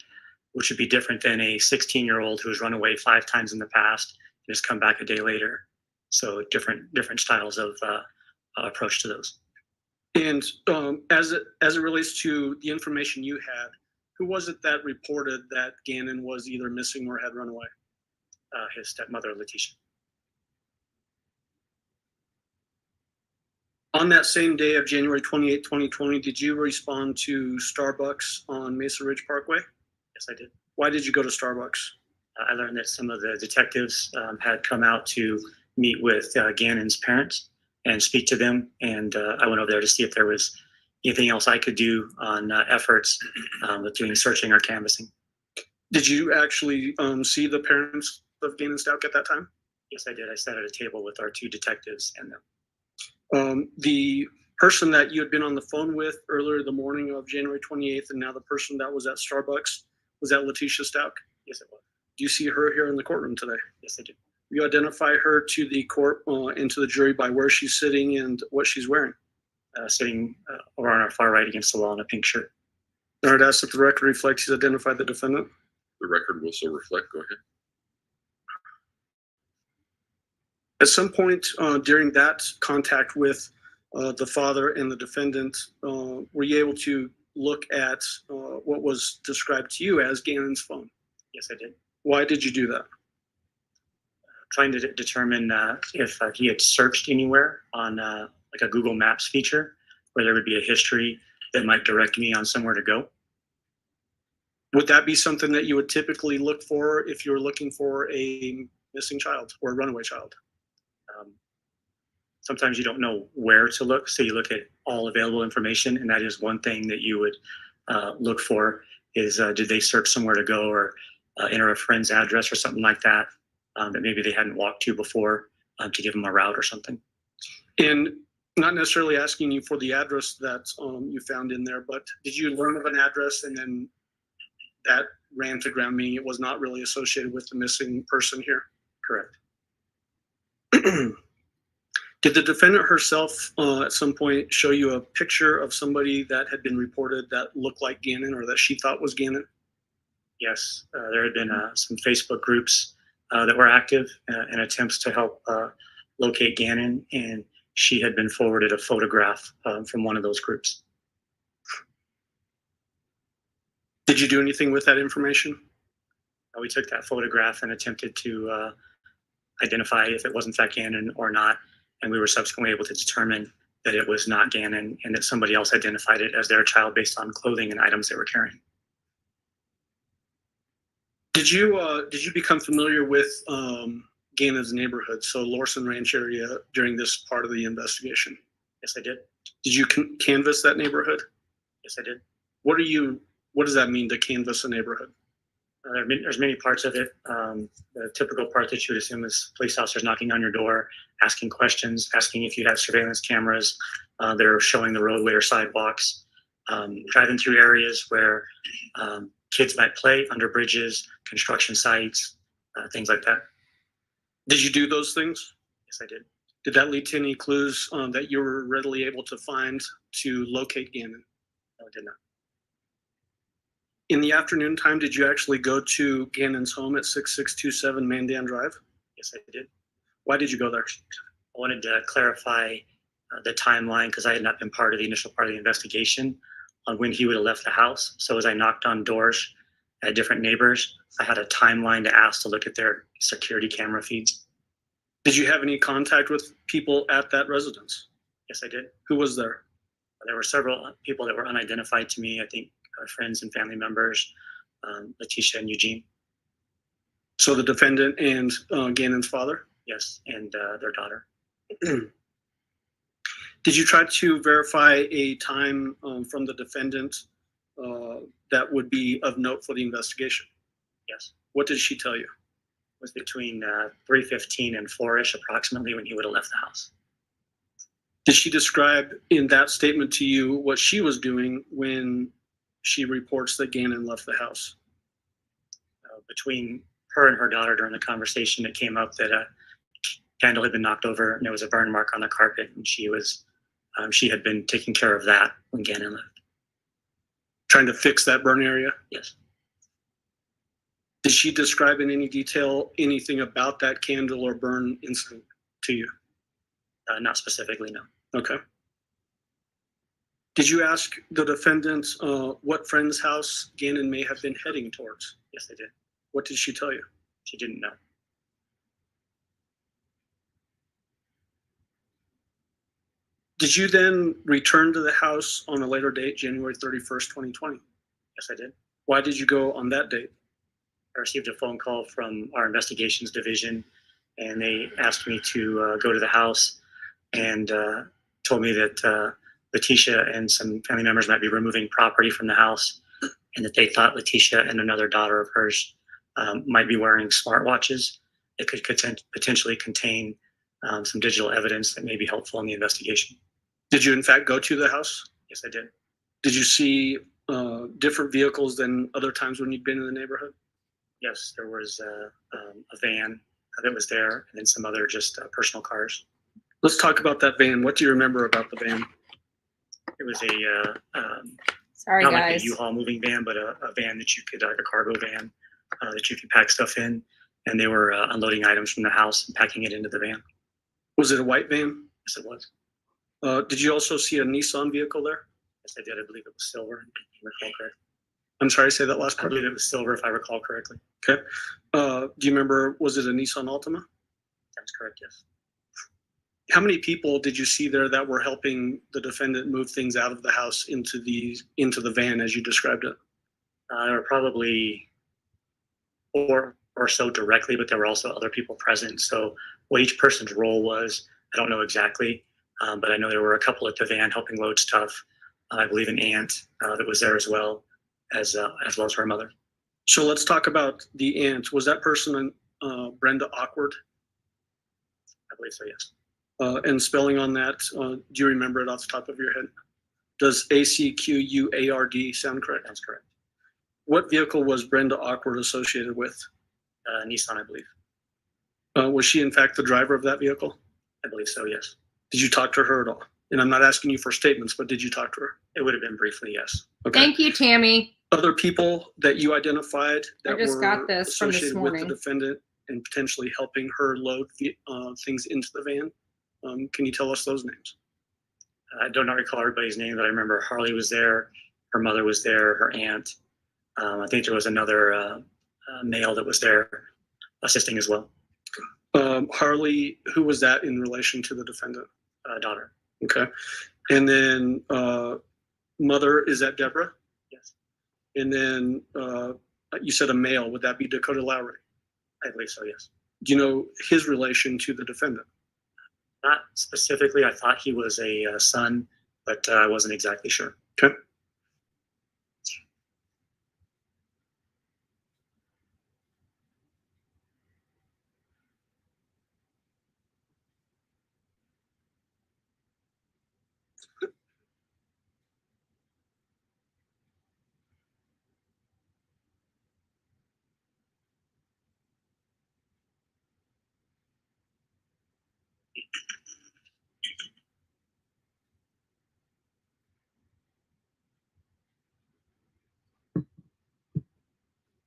which would be different than a 16-year-old who has run away 5 times in the past and has come back a day later. So different styles of approach to those. And as it relates to the information you had, who was it that reported that Gannon was either missing or had run away? His stepmother, Letecia. On that same day of January 28, 2020, did you respond to Starbucks on Mesa Ridge Parkway? Yes, I did. Why did you go to Starbucks? I learned that some of the detectives had come out to meet with Gannon's parents and speak to them, and I went over there to see if there was anything else I could do on efforts with doing searching or canvassing. Did you actually see the parents of Gannon Stauch at that time? Yes, I did. I sat at a table with our two detectives and them. The person that you had been on the phone with earlier the morning of January 28th, and now the person that was at Starbucks, was that Letecia Stauch? Yes, it was. Do you see her here in the courtroom today? Yes, I do. You identify her to the court and to the jury by where she's sitting and what she's wearing? Sitting over on our far right against the wall in a pink shirt. I would ask that the record reflects he's identified the defendant. The record will so reflect. Go ahead. At some point during that contact with the father and the defendant, were you able to look at what was described to you as Gannon's phone? Yes, I did. Why did you do that? Trying to determine if he had searched anywhere on like a Google Maps feature where there would be a history that might direct me on somewhere to go. Would that be something that you would typically look for if you were looking for a missing child or a runaway child? Sometimes you don't know where to look, so you look at all available information, and that is one thing that you would look for is did they search somewhere to go or enter a friend's address or something like that that maybe they hadn't walked to before to give them a route or something. And not necessarily asking you for the address that you found in there, but did you learn of an address and then that ran to ground, meaning it was not really associated with the missing person here? Correct. Did the defendant herself at some point show you a picture of somebody that had been reported that looked like Gannon or that she thought was Gannon? Yes, there had been some Facebook groups that were active in attempts to help locate Gannon, and she had been forwarded a photograph from one of those groups. Did you do anything with that information? We took that photograph and attempted to identify if it was in fact Gannon or not, and we were subsequently able to determine that it was not Gannon and that somebody else identified it as their child based on clothing and items they were carrying. Did you become familiar with Gannon's neighborhood, so Lorson Ranch area, during this part of the investigation? Yes, I did. Did you canvass that neighborhood? Yes, I did. What does that mean to canvass a neighborhood? There's many parts of it. The typical part that you would assume is police officers knocking on your door, asking questions, asking if you have surveillance cameras that are showing the roadway or sidewalks, driving through areas where kids might play, under bridges, construction sites, things like that. Did you do those things? Yes, I did. Did that lead to any clues that you were readily able to find to locate Gannon? No, I did not. In the afternoon time, did you actually go to Gannon's home at 6627 Mandan Drive? Yes, I did. Why did you go there? I wanted to clarify the timeline because I had not been part of the initial part of the investigation on when he would have left the house. So as I knocked on doors at different neighbors, I had a timeline to ask to look at their security camera feeds. Did you have any contact with people at that residence? Yes, I did. Who was there? There were several people that were unidentified to me. I think friends and family members, Letecia and Eugene. So the defendant and Gannon's father? Yes, and their daughter. Did you try to verify a time from the defendant that would be of note for the investigation? Yes. What did she tell you? It was between 3:15 and 4-ish approximately when he would have left the house. Did she describe in that statement to you what she was doing when she reports that Gannon left the house? Between her and her daughter during the conversation, it came up that a candle had been knocked over and there was a burn mark on the carpet, and she had been taking care of that when Gannon left. Trying to fix that burn area? Yes. Did she describe in any detail anything about that candle or burn incident to you? Not specifically, no. Okay. Did you ask the defendant what friend's house Gannon may have been heading towards? Yes, I did. What did she tell you? She didn't know. Did you then return to the house on a later date, January 31st, 2020? Yes, I did. Why did you go on that date? I received a phone call from our investigations division, and they asked me to go to the house and told me that Letecia and some family members might be removing property from the house, and that they thought Letecia and another daughter of hers might be wearing smartwatches. it could potentially contain some digital evidence that may be helpful in the investigation. Did you in fact go to the house? Yes, I did. Did you see different vehicles than other times when you'd been in the neighborhood? Yes, there was a van that was there, and then some other just personal cars. Let's talk about that van. What do you remember about the van? It was a Sorry, not guys. like a U-Haul moving van, but a van that you could, like a cargo van that you could pack stuff in, and they were unloading items from the house and packing it into the van. Was it a white van? Yes, it was. Did you also see a Nissan vehicle there? Yes, I did. I believe it was silver, if I recall correctly. I'm sorry, say that last I part. believe it was silver, if I recall correctly. Okay. Do you remember, was it a Nissan Altima? That's correct, yes. How many people did you see there that were helping the defendant move things out of the house into the van as you described it? There were probably 4 or so directly, but there were also other people present. So what each person's role was, I don't know exactly, but I know there were a couple at the van helping load stuff. I believe an aunt that was there as well as her mother. So let's talk about the aunt. Was that person Brenda Awkward? I believe so, yes. And spelling on that, do you remember it off the top of your head? Does ACQUARD sound correct? That's correct. What vehicle was Brenda Awkward associated with? Nissan, I believe. Was she in fact the driver of that vehicle? I believe so, yes. Did you talk to her at all? And I'm not asking you for statements, but did you talk to her? It would have been briefly, yes. Okay. Thank you, Tammy. Other people that you identified that I just were got this from this associated with the morning. defendant and potentially helping her load things into the van. Can you tell us those names? I do not recall everybody's name, but I remember Harley was there, her mother was there, her aunt. I think there was another male that was there assisting as well. Harley, who was that in relation to the defendant? Daughter. Okay. And then mother, is that Deborah? Yes. And then you said a male. Would that be Dakota Lowry? I believe so, yes. Do you know his relation to the defendant? Not specifically. I thought he was a son, but I wasn't exactly sure. Okay.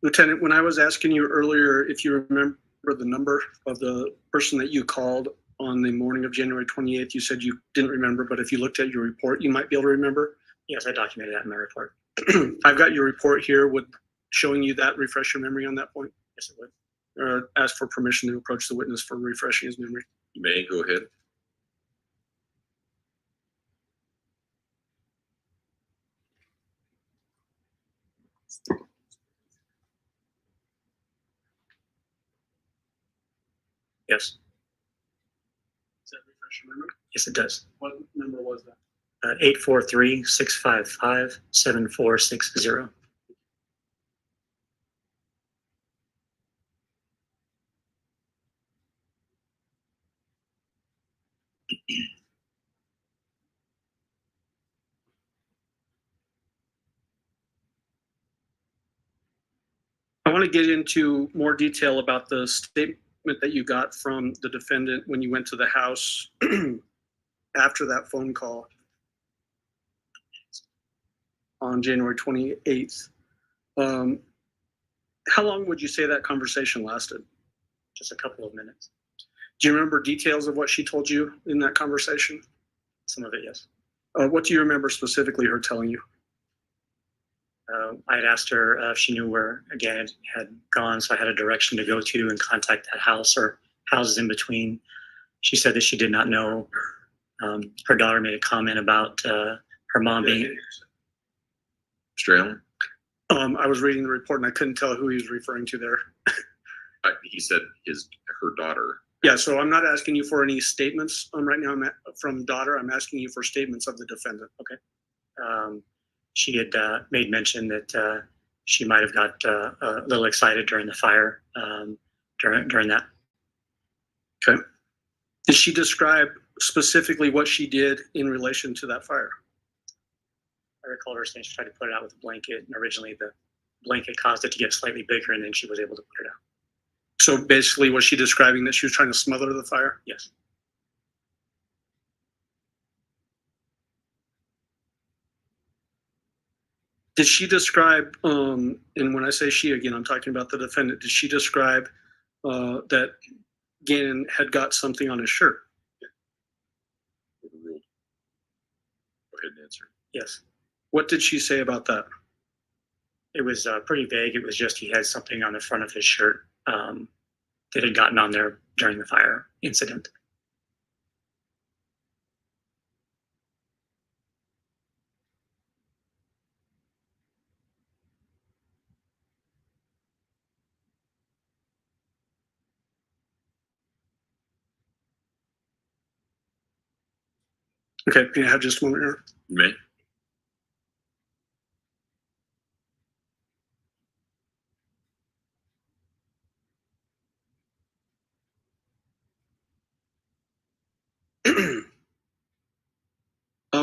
Lieutenant, when I was asking you earlier if you remember the number of the person that you called on the morning of January 28th, you said you didn't remember, but if you looked at your report, you might be able to remember. Yes, I documented that in my report. I've got your report here with showing you that. Refresh your memory on that point. Yes, it would. Or ask for permission to approach the witness for refreshing his memory. You may go ahead. Yes. Does that refresh your memory? Yes, it does. What number was that? 843-655-7460. I want to get into more detail about the statement that you got from the defendant when you went to the house after that phone call on January 28th. How long would you say that conversation lasted? Just a couple of minutes. Do you remember details of what she told you in that conversation? Some of it, yes. What do you remember specifically her telling you? I had asked her if she knew where, again, it had gone, so I had a direction to go to and contact that house or houses in between. She said that she did not know. Her daughter made a comment about her mom being... Mr. Allen? I was reading the report and I couldn't tell who he was referring to there. He said her daughter. Yeah, so I'm not asking you for any statements right now from daughter. I'm asking you for statements of the defendant. Okay. She had made mention that she might have got a little excited during the fire during that. Okay. Did she describe specifically what she did in relation to that fire? I recall her saying she tried to put it out with a blanket, and originally the blanket caused it to get slightly bigger, and then she was able to put it out. So basically, was she describing that she was trying to smother the fire? Yes. Did she describe, and when I say she again, I'm talking about the defendant, did she describe that Gannon had got something on his shirt? Overruled. Go ahead and answer. Yes. What did she say about that? It was pretty vague. It was just he had something on the front of his shirt that had gotten on there during the fire incident. Okay, can you have just a moment here? You may.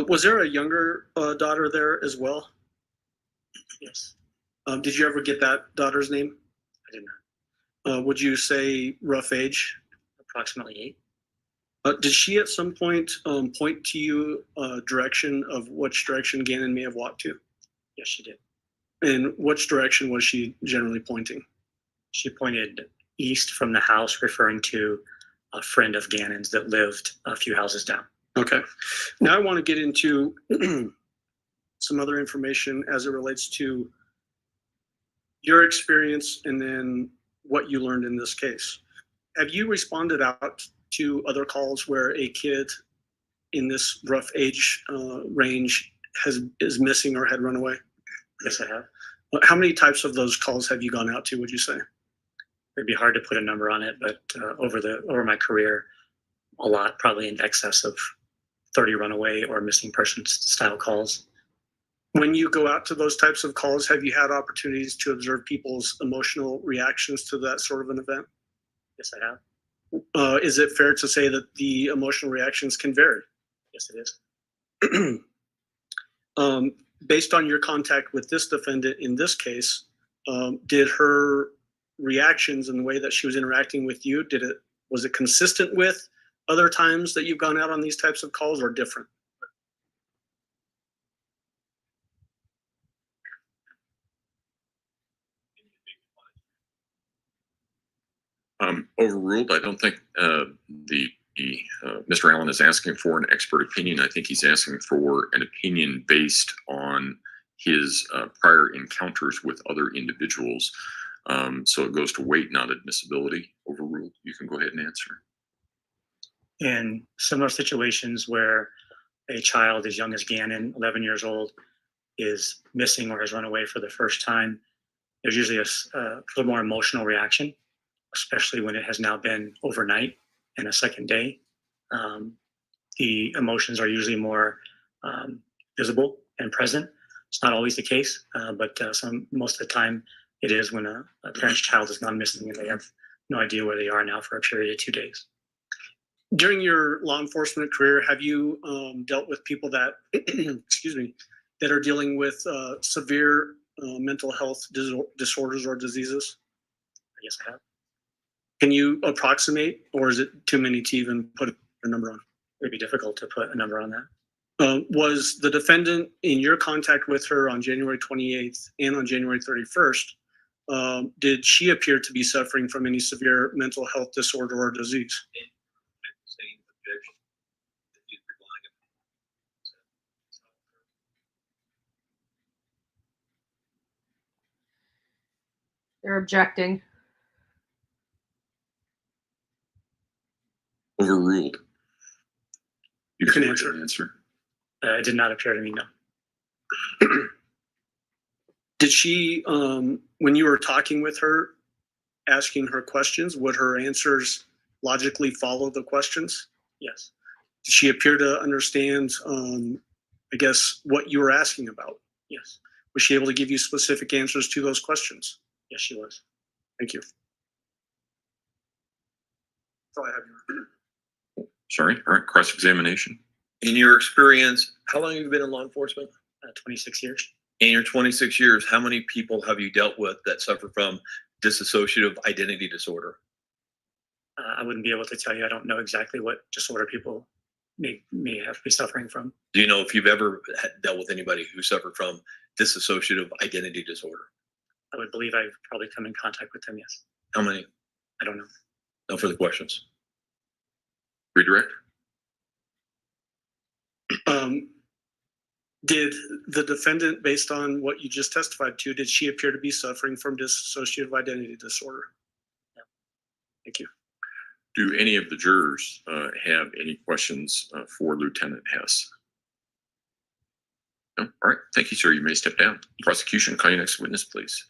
Was there a younger daughter there as well? Yes. Did you ever get that daughter's name? I did not. Would you say rough age? Approximately 8. Did she at some point point to you direction of which direction Gannon may have walked to? Yes, she did. And which direction was she generally pointing? She pointed east from the house, referring to a friend of Gannon's that lived a few houses down. Okay. Now I want to get into some other information as it relates to your experience and then what you learned in this case. Have you responded out to other calls where a kid in this rough age range is missing or had run away? Yes, I have. How many types of those calls have you gone out to, would you say? It'd be hard to put a number on it, but over my career, a lot, probably in excess of 30 runaway or missing persons style calls. When you go out to those types of calls, have you had opportunities to observe people's emotional reactions to that sort of an event? Yes, I have. Is it fair to say that the emotional reactions can vary? Yes, it is. Based on your contact with this defendant in this case, did her reactions and the way that she was interacting with you, was it consistent with other times that you've gone out on these types of calls or different? Overruled. I don't think Mr. Allen is asking for an expert opinion. I think he's asking for an opinion based on his prior encounters with other individuals. So it goes to weight, not admissibility. Overruled. You can go ahead and answer. In similar situations where a child as young as Gannon, 11 years old, is missing or has run away for the first time, there's usually a little more emotional reaction, especially when it has now been overnight and a second day. The emotions are usually more visible and present. It's not always the case, but most of the time it is when a parent's child has gone missing and they have no idea where they are now for a period of 2 days. During your law enforcement career, have you dealt with people that, excuse me, that are dealing with severe mental health disorders or diseases? Yes, I have. Can you approximate, or is it too many to even put a number on? It'd be difficult to put a number on that. Was the defendant in your contact with her on January 28th and on January 31st, did she appear to be suffering from any severe mental health disorder or disease? They're objecting. Overruled. You can answer. It did not appear to me, no. Did she, when you were talking with her, asking her questions, would her answers logically follow the questions? Yes. Did she appear to understand, I guess, what you were asking about? Yes. Was she able to give you specific answers to those questions? Yes, she was. Thank you. That's all I have. Sorry. All right. Cross-examination. In your experience, how long have you been in law enforcement? 26 years. In your 26 years, how many people have you dealt with that suffer from dissociative identity disorder? I wouldn't be able to tell you. I don't know exactly what disorder people may have to be suffering from. Do you know if you've ever dealt with anybody who suffered from dissociative identity disorder? I would believe I've probably come in contact with them, yes. How many? I don't know. No further questions. Redirect. Did the defendant, based on what you just testified to, did she appear to be suffering from dissociative identity disorder? No. Thank you. Do any of the jurors have any questions for Lieutenant Hess? No? All right. Thank you, sir. You may step down. Prosecution, call your next witness, please.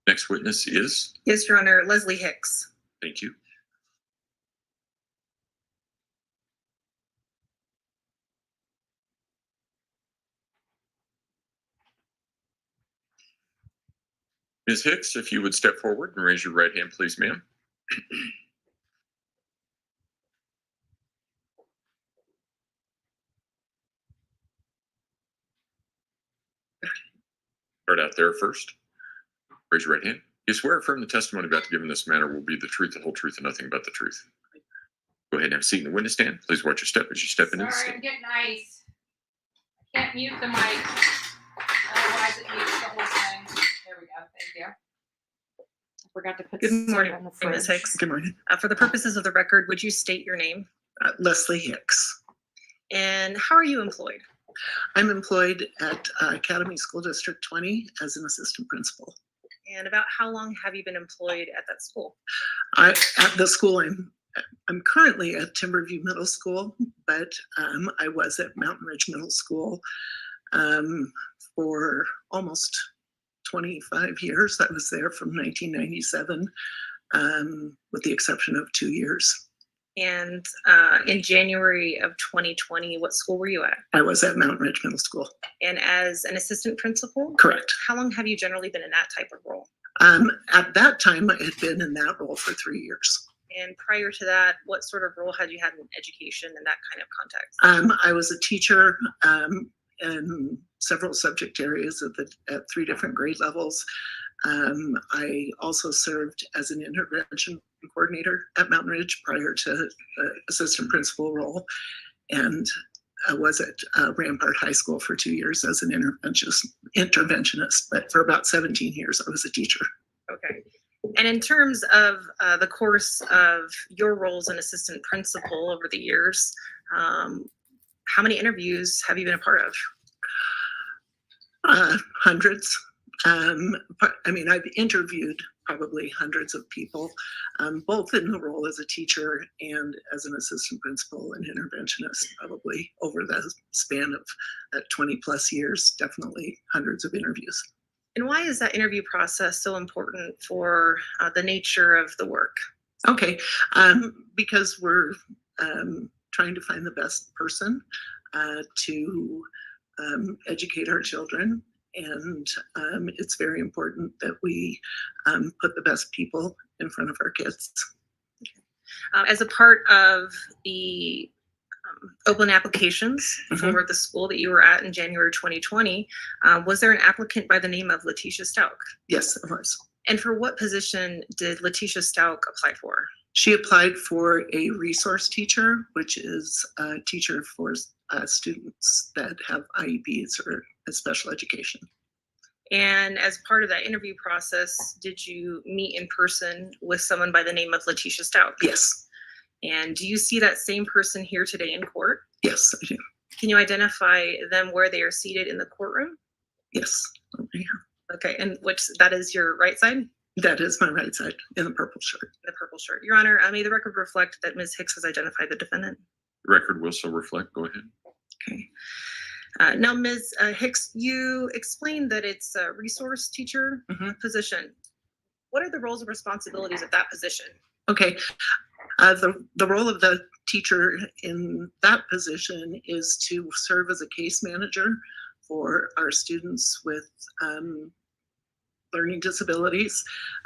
Next witness is? Yes, Your Honor, Leslie Hicks. Thank you. Ms. Hicks, if you would step forward and raise your right hand, please, ma'am. Start out there first. Raise your right hand. You swear affirm the testimony about to give in this matter will be the truth, the whole truth, and nothing but the truth. Go ahead and have a seat in the witness stand. Please watch your step as you step into the Sorry, stand. I'm getting ice. I can't mute the mic. Otherwise it mutes the whole thing. There we go. Thank you. I forgot to put Good the morning, on the Ms. fridge. Hicks. Good morning. For the purposes of the record, would you state your name? Leslie Hicks. And how are you employed? I'm employed at Academy School District 20 as an assistant principal. And about how long have you been employed at that school? At the school, I'm currently at Timberview Middle School, but I was at Mountain Ridge Middle School for almost 25 years. I was there from 1997, with the exception of 2 years. And in January of 2020, what school were you at? I was at Mountain Ridge Middle School. And as an assistant principal? Correct. How long have you generally been in that type of role? At that time, I had been in that role for 3 years. And prior to that, what sort of role had you had in education and that kind of context? I was a teacher in several subject areas at 3 different grade levels. I also served as an intervention coordinator at Mountain Ridge prior to the assistant principal role. And I was at Rampart High School for 2 years as an interventionist, but for about 17 years, I was a teacher. Okay. And in terms of the course of your roles as an assistant principal over the years, how many interviews have you been a part of? Hundreds. I've interviewed probably hundreds of people, both in the role as a teacher and as an assistant principal and interventionist, probably over the span of 20 plus years, definitely hundreds of interviews. And why is that interview process so important for the nature of the work? Okay, because we're trying to find the best person to educate our children. And it's very important that we put the best people in front of our kids. As a part of the open applications for the school that you were at in January 2020, was there an applicant by the name of Letecia Stauch? Yes, it was. And for what position did Letecia Stauch apply for? She applied for a resource teacher, which is a teacher for students that have IEPs or special education. And as part of that interview process, did you meet in person with someone by the name of Letecia Stauch? Yes. And do you see that same person here today in court? Yes, I do. Can you identify them where they are seated in the courtroom? Yes, over here. Okay, and that is your right side? That is my right side, in the purple shirt. The purple shirt. Your Honor, may the record reflect that Ms. Hicks has identified the defendant. The record will so reflect. Go ahead. Okay. Now, Ms. Hicks, you explained that it's a resource teacher position. What are the roles and responsibilities of that position? Okay. The role of the teacher in that position is to serve as a case manager for our students with learning disabilities.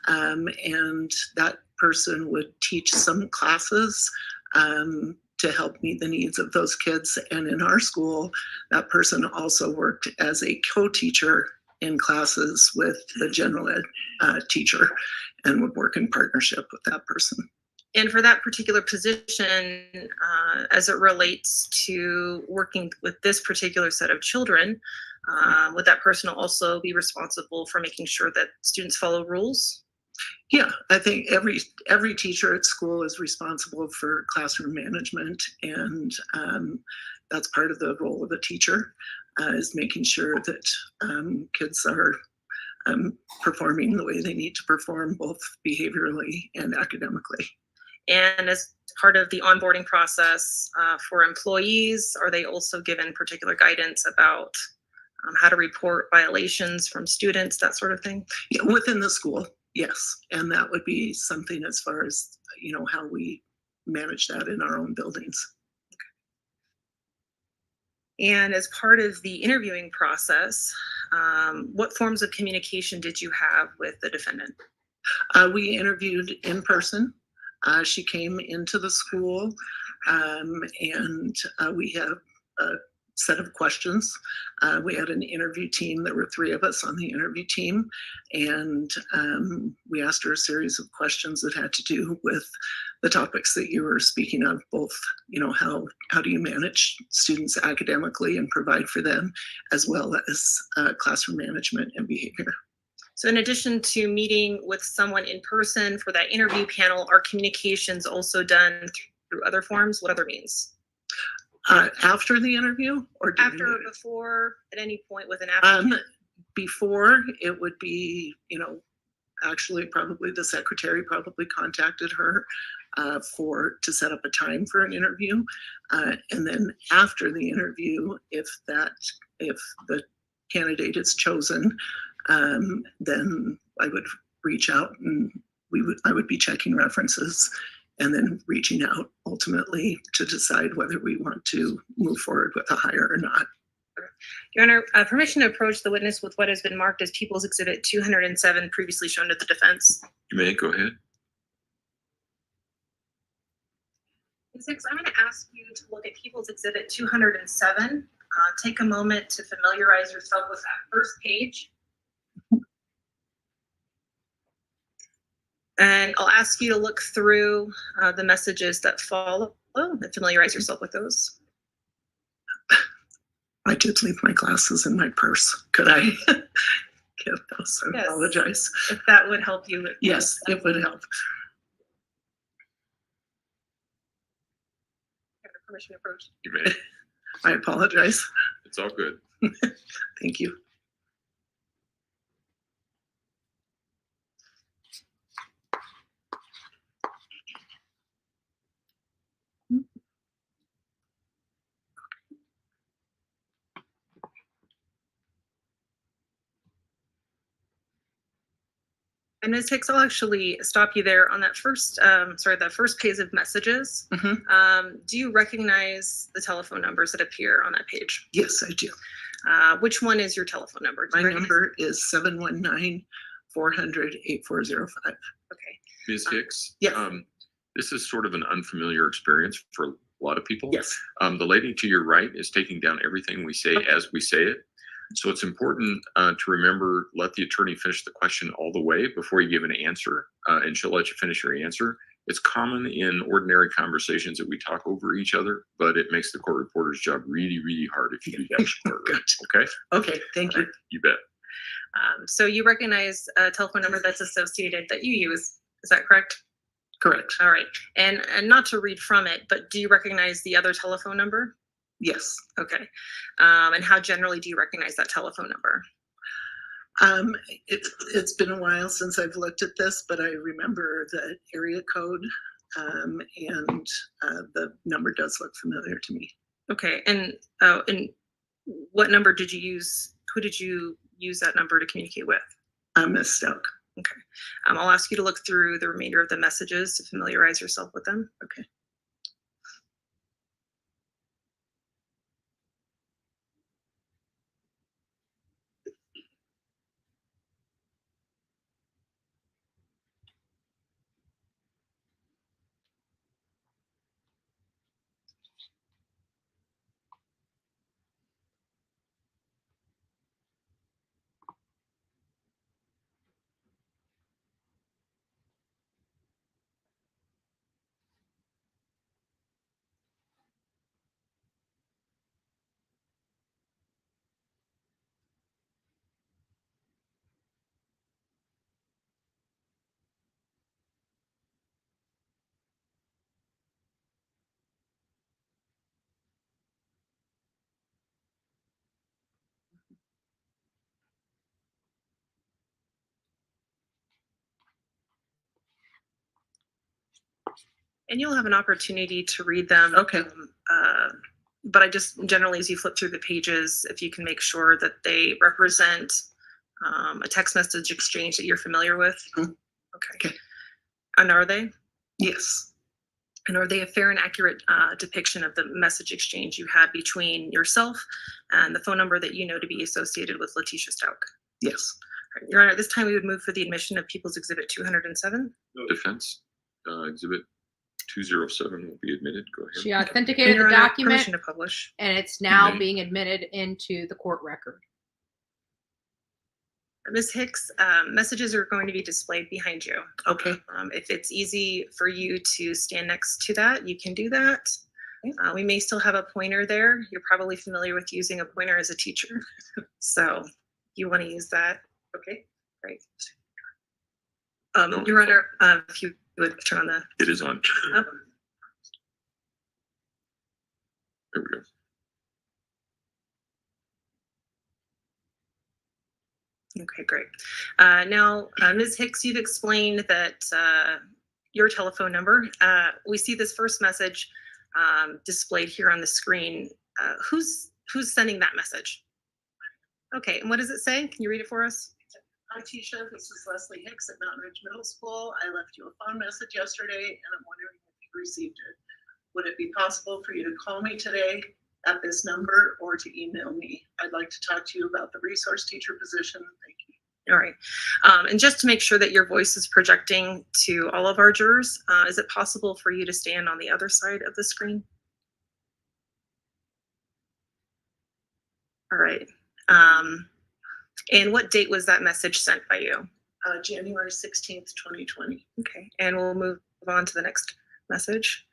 And that person would teach some classes to help meet the needs of those kids. And in our school, that person also worked as a co-teacher in classes with the general ed teacher and would work in partnership with that person. And for that particular position, as it relates to working with this particular set of children, would that person also be responsible for making sure that students follow rules? Yeah, I think every teacher at school is responsible for classroom management, and that's part of the role of a teacher, is making sure that kids are performing the way they need to perform, both behaviorally and academically. And as part of the onboarding process for employees, are they also given particular guidance about how to report violations from students, that sort of thing? Yeah, within the school, yes. And that would be something as far as, you know, how we manage that in our own buildings. And as part of the interviewing process, what forms of communication did you have with the defendant? We interviewed in person. She came into the school and we had a set of questions. We had an interview team. There were 3 of us on the interview team, and we asked her a series of questions that had to do with the topics that you were speaking of, both, you know, how do you manage students academically and provide for them, as well as classroom management and behavior. So in addition to meeting with someone in person for that interview panel, are communications also done through other forms? What other means? After the interview, or after, or before, at any point with an applicant? Before, it would be, you know, actually probably the secretary probably contacted her to set up a time for an interview. And then after the interview, if the candidate is chosen, then I would reach out and I would be checking references and then reaching out ultimately to decide whether we want to move forward with a hire or not. Your Honor, permission to approach the witness with what has been marked as People's Exhibit 207 previously shown to the defense. You may go ahead. Ms. Hicks, I'm going to ask you to look at People's Exhibit 207. Take a moment to familiarize yourself with that first page. And I'll ask you to look through the messages that follow and familiarize yourself with those. I did leave my glasses in my purse. Could I get those? I apologize. If that would help you. Yes, it would help. Permission to approach. You may. I apologize. It's all good. Thank you. And Ms. Hicks, I'll actually stop you there on that first, that first page of messages. Do you recognize the telephone numbers that appear on that page? Yes, I do. Which one is your telephone number? My number is 719-400-8405. Okay. Ms. Hicks? Yeah. This is sort of an unfamiliar experience for a lot of people. Yes. The lady to your right is taking down everything we say as we say it. So it's important to remember, let the attorney finish the question all the way before you give an answer, and she'll let you finish your answer. It's common in ordinary conversations that we talk over each other, but it makes the court reporter's job really, really hard if you do that. Okay? Okay, thank you. You bet. So you recognize a telephone number that's associated that you use, is that correct? Correct. All right. And not to read from it, but do you recognize the other telephone number? Yes. Okay. And how generally do you recognize that telephone number? It's been a while since I've looked at this, but I remember the area code, and the number does look familiar to me. Okay. And what number did you use? Who did you use that number to communicate with? Ms. Stauch. Okay. I'll ask you to look through the remainder of the messages to familiarize yourself with them. Okay. And you'll have an opportunity to read them. Okay. But I just generally, as you flip through the pages, if you can make sure that they represent a text message exchange that you're familiar with. Okay. And are they? Yes. And are they a fair and accurate depiction of the message exchange you had between yourself and the phone number that you know to be associated with Letecia Stauch? Yes. All right, Your Honor, at this time we would move for the admission of People's Exhibit 207. Defense, exhibit 207 will be admitted. Go ahead. She authenticated Your the Honor, document, permission to publish. and it's now may. being admitted into the court record. Ms. Hicks, messages are going to be displayed behind you. Okay. If it's easy for you to stand next to that, you can do that. We may still have a pointer there. You're probably familiar with using a pointer as a teacher. So you want to use that. Okay, great. Your Honor, if you would turn on the. It is on. There we go. Okay, great. Now, Ms. Hicks, you've explained that your telephone number. We see this first message displayed here on the screen. Who's sending that message? Okay, and what does it say? Can you read it for us? Hi, Tisha. This is Leslie Hicks at Mountain Ridge Middle School. I left you a phone message yesterday, and I'm wondering if you received it. Would it be possible for you to call me today at this number or to email me? I'd like to talk to you about the resource teacher position. Thank you. All right. And just to make sure that your voice is projecting to all of our jurors, is it possible for you to stand on the other side of the screen? All right. And what date was that message sent by you? January 16th, 2020. Okay. And we'll move on to the next message.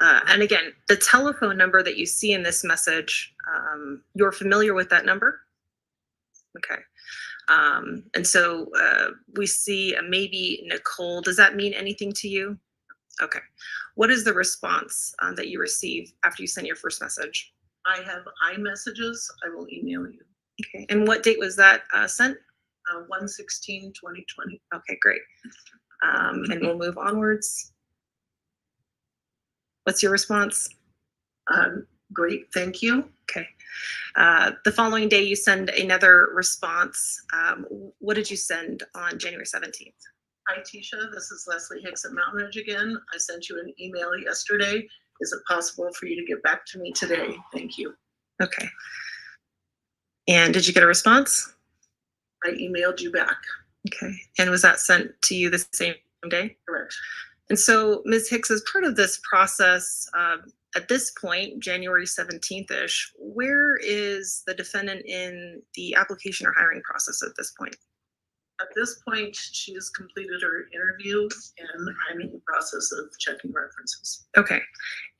And again, the telephone number that you see in this message, you're familiar with that number? Okay. And so we see a maybe Nicole. Does that mean anything to you? Okay. What is the response that you receive after you send your first message? I have iMessages. I will email you. Okay. And what date was that sent? 1/16/2020. Okay, great. And we'll move onwards. What's your response? Great, thank you. Okay. The following day, you send another response. What did you send on January 17th? Hi, Tisha. This is Leslie Hicks at Mountain Ridge again. I sent you an email yesterday. Is it possible for you to get back to me today? Thank you. Okay. And did you get a response? I emailed you back. Okay. And was that sent to you the same day? Correct. And so, Ms. Hicks, as part of this process, at this point, January 17th-ish, where is the defendant in the application or hiring process at this point? At this point, she has completed her interview and I'm in the process of checking references. Okay.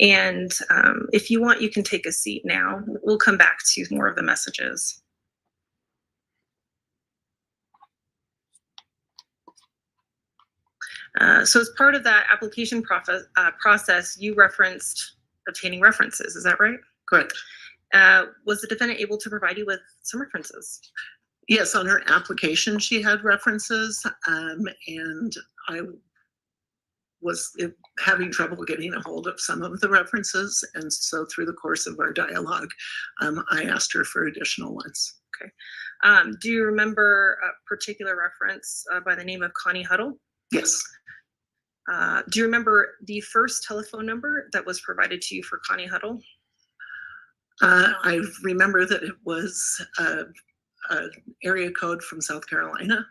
And if you want, you can take a seat now. We'll come back to more of the messages. So as part of that application process, you referenced obtaining references. Is that right? Correct. Was the defendant able to provide you with some references? Yes, on her application, she had references, and was having trouble getting a hold of some of the references. And so through the course of our dialogue, I asked her for additional ones. Okay. Do you remember a particular reference by the name of Connie Huddle? Yes. Do you remember the first telephone number that was provided to you for Connie Huddle? I remember that it was an area code from South Carolina.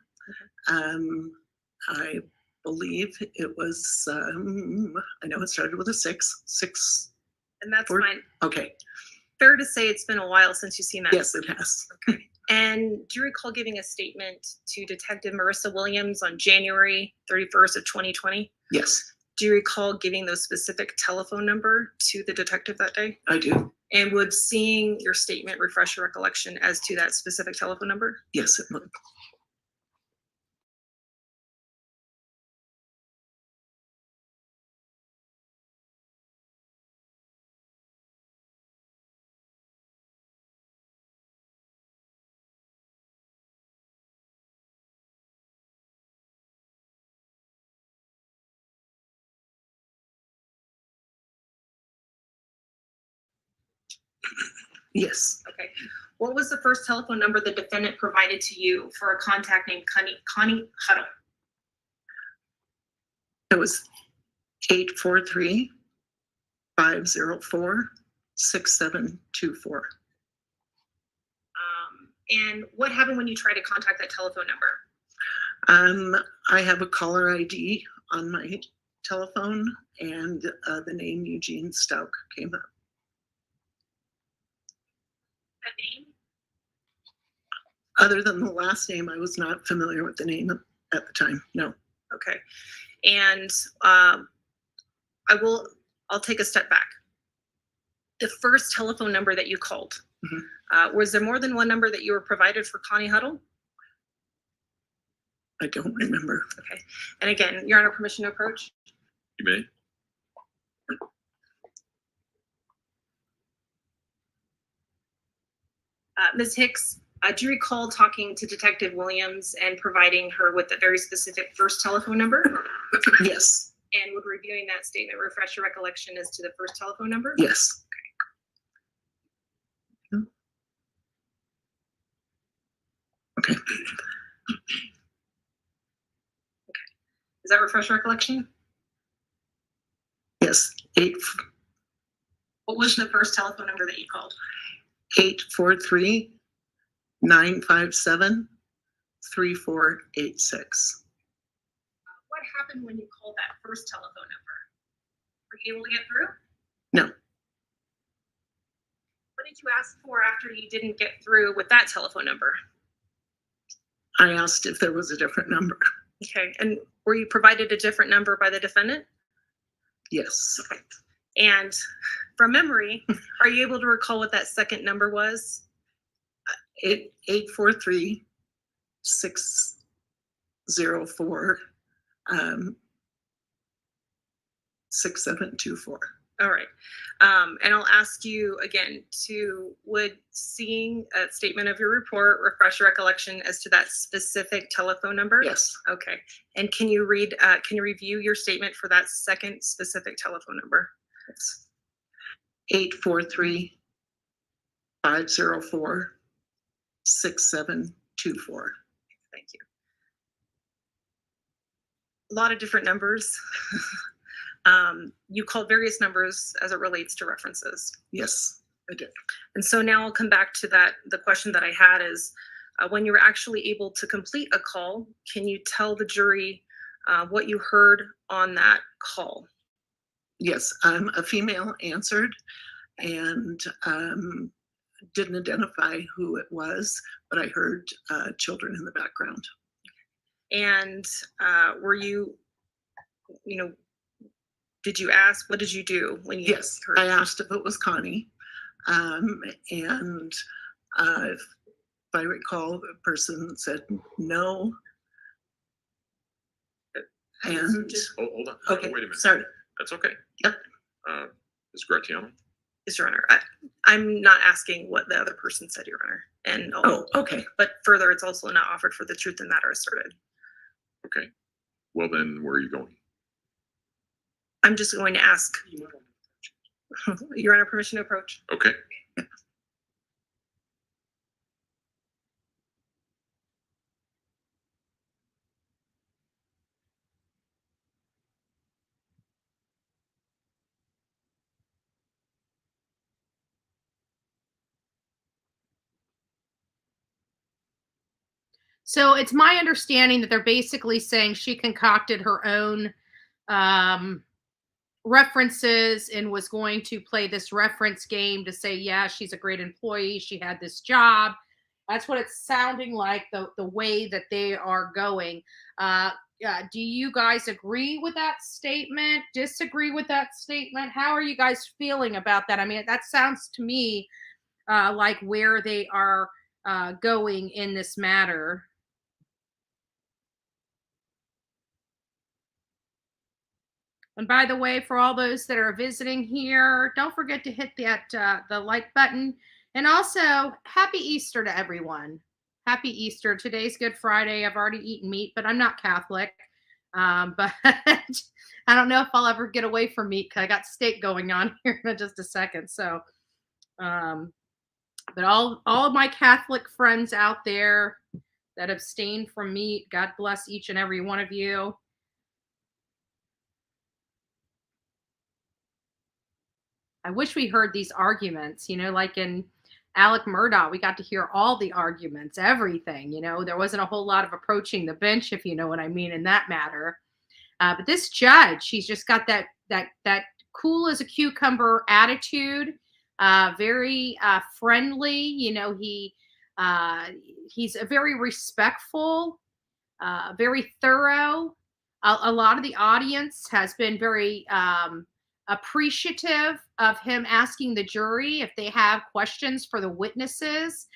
I believe it was, I know it started with a six. And that's fine. Okay. Fair to say it's been a while since you've seen that? Yes, it has. Okay. And do you recall giving a statement to Detective Marissa Williams on January 31st of 2020? Yes, Do you recall giving those specific telephone number to the detective that day? I do. And would seeing your statement refresh your recollection as to that specific telephone number? Yes, it would. Yes. Okay. What was the first telephone number the defendant provided to you for a contact named Connie Huddle? It was 843-504-6724. And what happened when you tried to contact that telephone number? I have a caller ID on my telephone, and the name Eugene Stauch came up. That name? Other than the last name, I was not familiar with the name at the time. No. Okay. And I'll take a step back. The first telephone number that you called, was there more than one number that you were provided for Connie Huddle? I don't remember. Okay. And again, Your Honor, permission to approach? You may. Ms. Hicks, do you recall talking to Detective Williams and providing her with a very specific first telephone number? Yes. And would reviewing that statement refresh your recollection as to the first telephone number? Yes. Okay. Does that refresh your recollection? Yes. What was the first telephone number that you called? 843-957-3486. What happened when you called that first telephone number? Were you able to get through? No. What did you ask for after you didn't get through with that telephone number? I asked if there was a different number. Okay. And were you provided a different number by the defendant? Yes. Okay. And from memory, are you able to recall what that second number was? 843-604-6724. All right. And I'll ask you again would seeing a statement of your report refresh your recollection as to that specific telephone number? Yes. Okay. And can you review your statement for that second specific telephone number? Yes. 843-504-6724. Thank you. A lot of different numbers. You called various numbers as it relates to references. Yes, I did. And so now I'll come back to that. The question that I had is, when you were actually able to complete a call, can you tell the jury what you heard on that call? Yes, a female answered and didn't identify who it was, but I heard children in the background. And were you, did you ask, what did you do when you Yes, heard? I asked if it was Connie. And if I recall, the person said no. And Hold on. okay, Wait a minute. sorry. That's okay. Yep. Ms. Gratiano? Yes, Your Honor. I'm not asking what the other person said, Your Honor. And okay. But further, it's also not offered for the truth in the matter asserted. Okay. Well, then where are you going? I'm just going to ask. Your Honor, permission to approach. Okay. So it's my understanding that they're basically saying she concocted her own references and was going to play this reference game to say, yeah, she's a great employee. She had this job. That's what it's sounding like, the way that they are going. Do you guys agree with that statement? Disagree with that statement? How are you guys feeling about that? I mean, that sounds to me like where they are going in this matter. And by the way, for all those that are visiting here, don't forget to hit that the like button. And also, happy Easter to everyone. Happy Easter. Today's Good Friday. I've already eaten meat, but I'm not Catholic. But I don't know if I'll ever get away from meat because I got steak going on here in just a second. So, but all of my Catholic friends out there that abstain from meat, God bless each and every one of you. I wish we heard these arguments, like in Alec Murdaugh, we got to hear all the arguments, everything, there wasn't a whole lot of approaching the bench, if you know what I mean, in that matter. But this judge, she's just got that cool as a cucumber attitude, very friendly, he's a very respectful, very thorough. A lot of the audience has been very appreciative of him asking the jury if they have questions for the witnesses.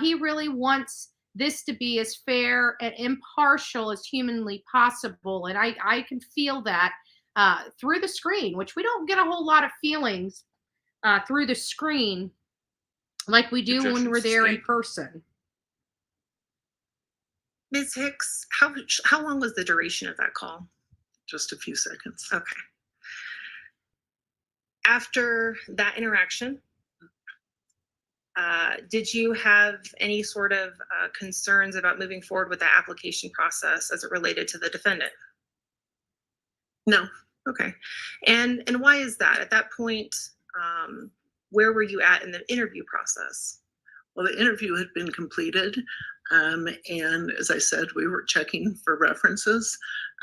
He really wants this to be as fair and impartial as humanly possible. And I can feel that through the screen, which we don't get a whole lot of feelings through the screen like we do when we're there in person. Ms. Hicks, how long was the duration of that call? Just a few seconds. Okay. After that interaction, did you have any sort of concerns about moving forward with the application process as it related to the defendant? No. Okay. And why is that? At that point, where were you at in the interview process? Well, the interview had been completed. And as I said, we were checking for references.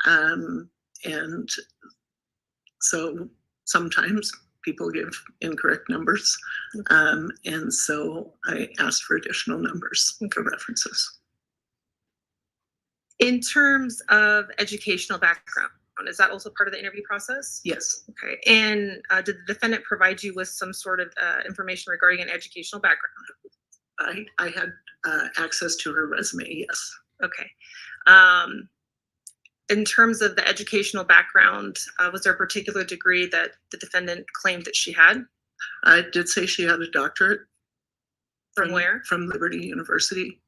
And so sometimes people give incorrect numbers. And so I asked for additional numbers for references. In terms of educational background, is that also part of the interview process? Yes. Okay. And did the defendant provide you with some sort of information regarding an educational background? I had access to her resume, yes. Okay. In terms of the educational background, was there a particular degree that the defendant claimed that she had? I did say she had a doctorate. From where? From Liberty University.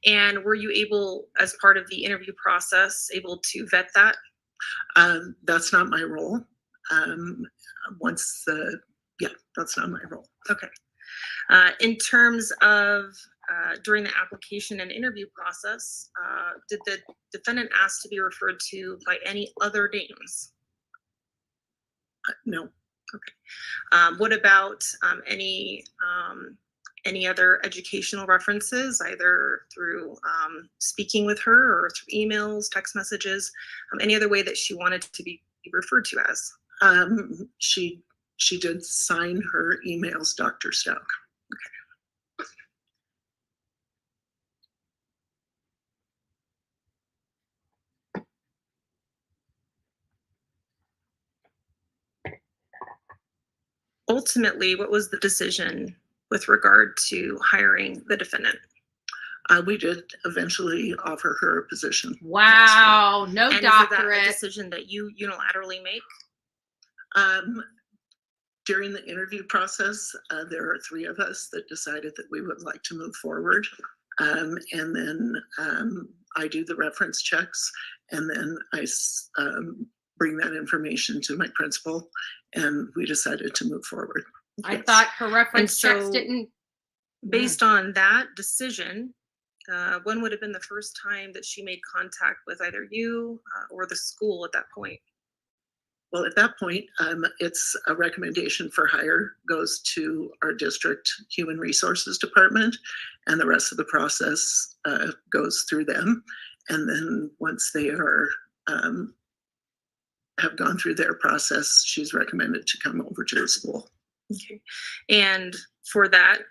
And were you able, as part of the interview process, able to vet that? That's not my role. That's not my role. Okay. In terms of during the application and interview process, did the defendant ask to be referred to by any other names? No. Okay. What about any other educational references, either through speaking with her or through emails, text messages, any other way that she wanted to be referred to as? She did sign her emails, Dr. Stauch. Ultimately, what was the decision with regard to hiring the defendant? We did eventually offer her a position. Wow, no And doctorate. Is that a decision that you unilaterally make? During the interview process, there are 3 of us that decided that we would like to move forward. And then I do the reference checks, and then I bring that information to my principal, and we decided to move forward. I thought her reference And checks so, didn't. Based on that decision, when would have been the first time that she made contact with either you or the school at that point? Well, at that point, it's a recommendation for hire goes to our district human resources department, and the rest of the process goes through them. And then once they are have gone through their process, she's recommended to come over to the school. Okay. And for that,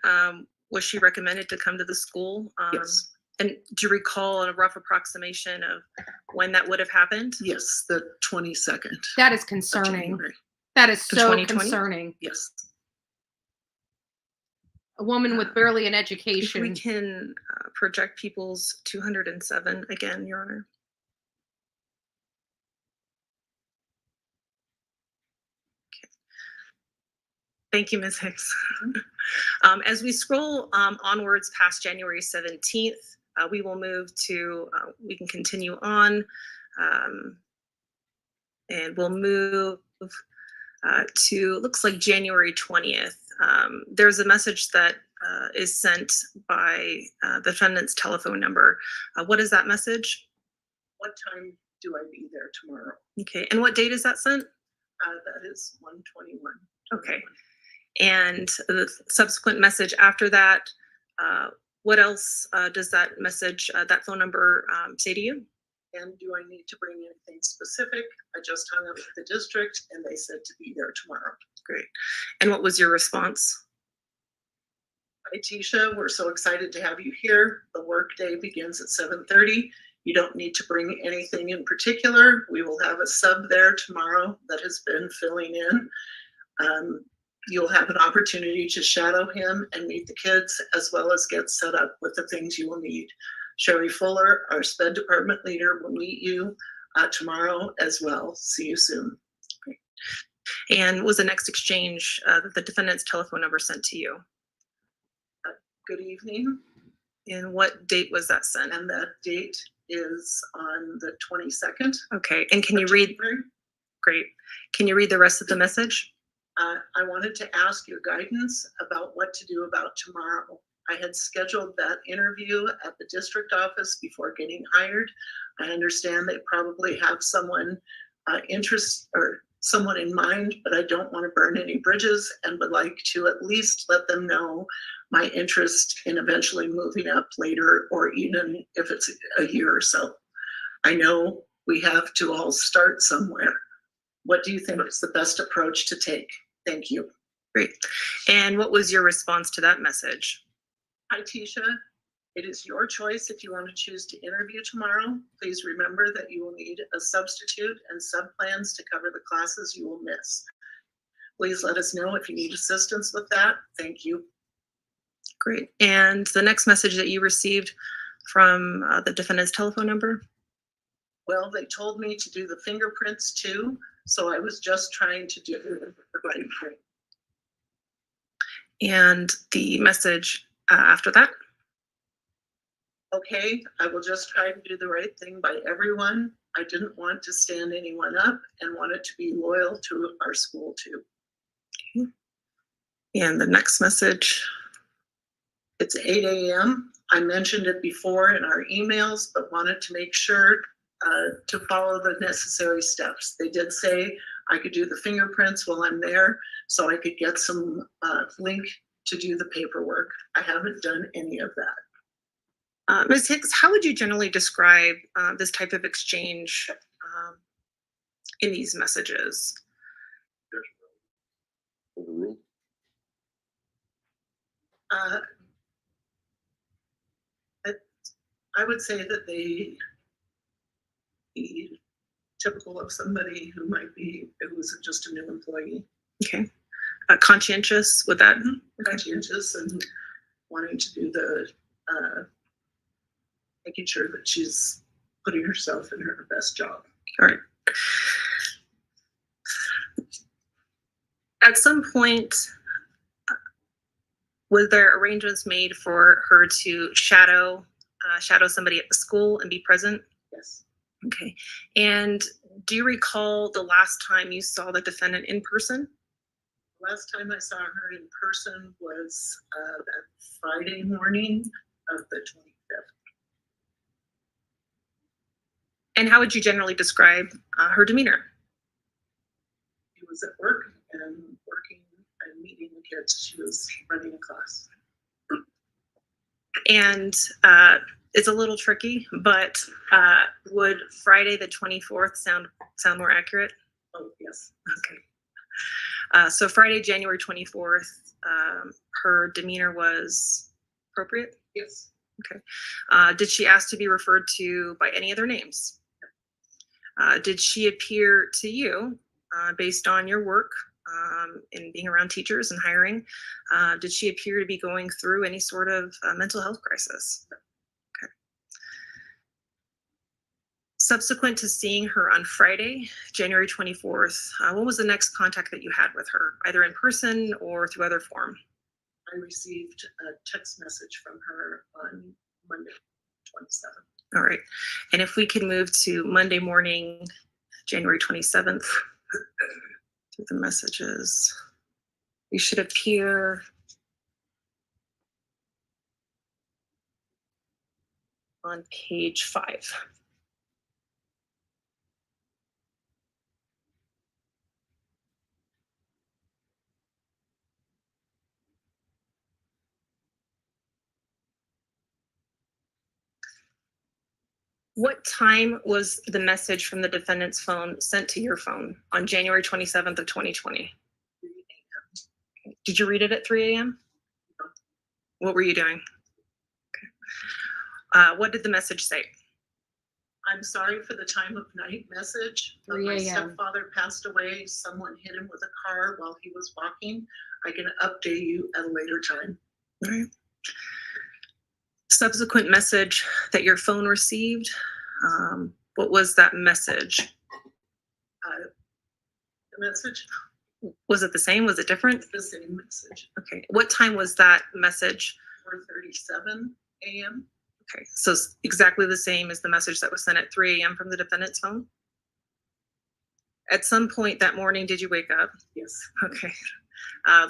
was she recommended to come to the school? Yes. And do you recall a rough approximation of when that would have happened? Yes, the 22nd. That is concerning. January. That is The so 2020? concerning. Yes. A woman with barely an If education. we can project people's 207 again, Your Honor. Okay. Thank you, Ms. Hicks. As we scroll onwards past January 17th, we will move to, we can continue on, and we'll move to, looks like January 20th. There's a message that is sent by the defendant's telephone number. What is that message? What time do I be there tomorrow? Okay, and what date is that sent? That is 1/21. Okay, and the subsequent message after that, what else does that message, that phone number say to you? And do I need to bring anything specific? I just hung up with the district and they said to be there tomorrow. Great. And what was your response? Hi, Tisha. We're so excited to have you here. The work day begins at 7:30. You don't need to bring anything in particular. We will have a sub there tomorrow that has been filling in. You'll have an opportunity to shadow him and meet the kids, as well as get set up with the things you will need. Sherry Fuller, our SPED department leader, will meet you tomorrow as well. See you soon. Great. And was the next exchange that the defendant's telephone number sent to you? Good evening. And what date was that sent? And that date is on the 22nd. Okay, and can you read? Great. Can you read the rest of the message? I wanted to ask your guidance about what to do about tomorrow. I had scheduled that interview at the district office before getting hired. I understand they probably have someone someone in mind, but I don't want to burn any bridges and would like to at least let them know my interest in eventually moving up later, or even if it's a year or so. I know we have to all start somewhere. What do you think is the best approach to take? Thank you. Great. And what was your response to that message? Hi, Tisha. It is your choice if you want to choose to interview tomorrow. Please remember that you will need a substitute and sub-plans to cover the classes you will miss. Please let us know if you need assistance with that. Thank you. Great. And the next message that you received from the defendant's telephone number? Well, they told me to do the fingerprints too, so I was just trying to do the right thing. And the message after that? Okay, I will just try to do the right thing by everyone. I didn't want to stand anyone up and wanted to be loyal to our school too. Okay. And the next message? It's 8 a.m. I mentioned it before in our emails, but wanted to make sure to follow the necessary steps. They did say I could do the fingerprints while I'm there, so I could get some link to do the paperwork. I haven't done any of that. Ms. Hicks, how would you generally describe this type of exchange in these messages? Overruled. I would say that they be typical of somebody who might be, who's just a new employee. Okay. Conscientious with that? Conscientious and wanting to do the, making sure that she's putting herself in her best job. All right. At some point, was there arrangements made for her to shadow somebody at the school and be present? Yes. Okay. And do you recall the last time you saw the defendant in person? Last time I saw her in person was that Friday morning of the 25th. And how would you generally describe her demeanor? She was at work and working and meeting the kids. She was running a class. And it's a little tricky, but would Friday the 24th sound more accurate? Oh, yes. Okay. So Friday, January 24th, her demeanor was appropriate? Yes. Okay. Did she ask to be referred to by any other names? Did she appear to you, based on your work in being around teachers and hiring, did she appear to be going through any sort of mental health crisis? Okay. Subsequent to seeing her on Friday, January 24th, what was the next contact that you had with her, either in person or through other form? I received a text message from her on Monday, 27th. All right. And if we could move to Monday morning, January 27th, through the messages, you should appear on page 5. What time was the message from the defendant's phone sent to your phone on January 27th of 2020? Did you read it at 3 a.m.? What were you doing? Okay. What did the message say? I'm sorry for the time of night message. 3 My a.m. stepfather passed away. Someone hit him with a car while he was walking. I can update you at a later time. All right. Subsequent message that your phone received, what was that message? The message? Was it the same? Was it different? The same message. Okay. What time was that message? 4:37 a.m. Okay. So it's exactly the same as the message that was sent at 3 a.m. from the defendant's phone? At some point that morning, did you wake up? Yes. Okay.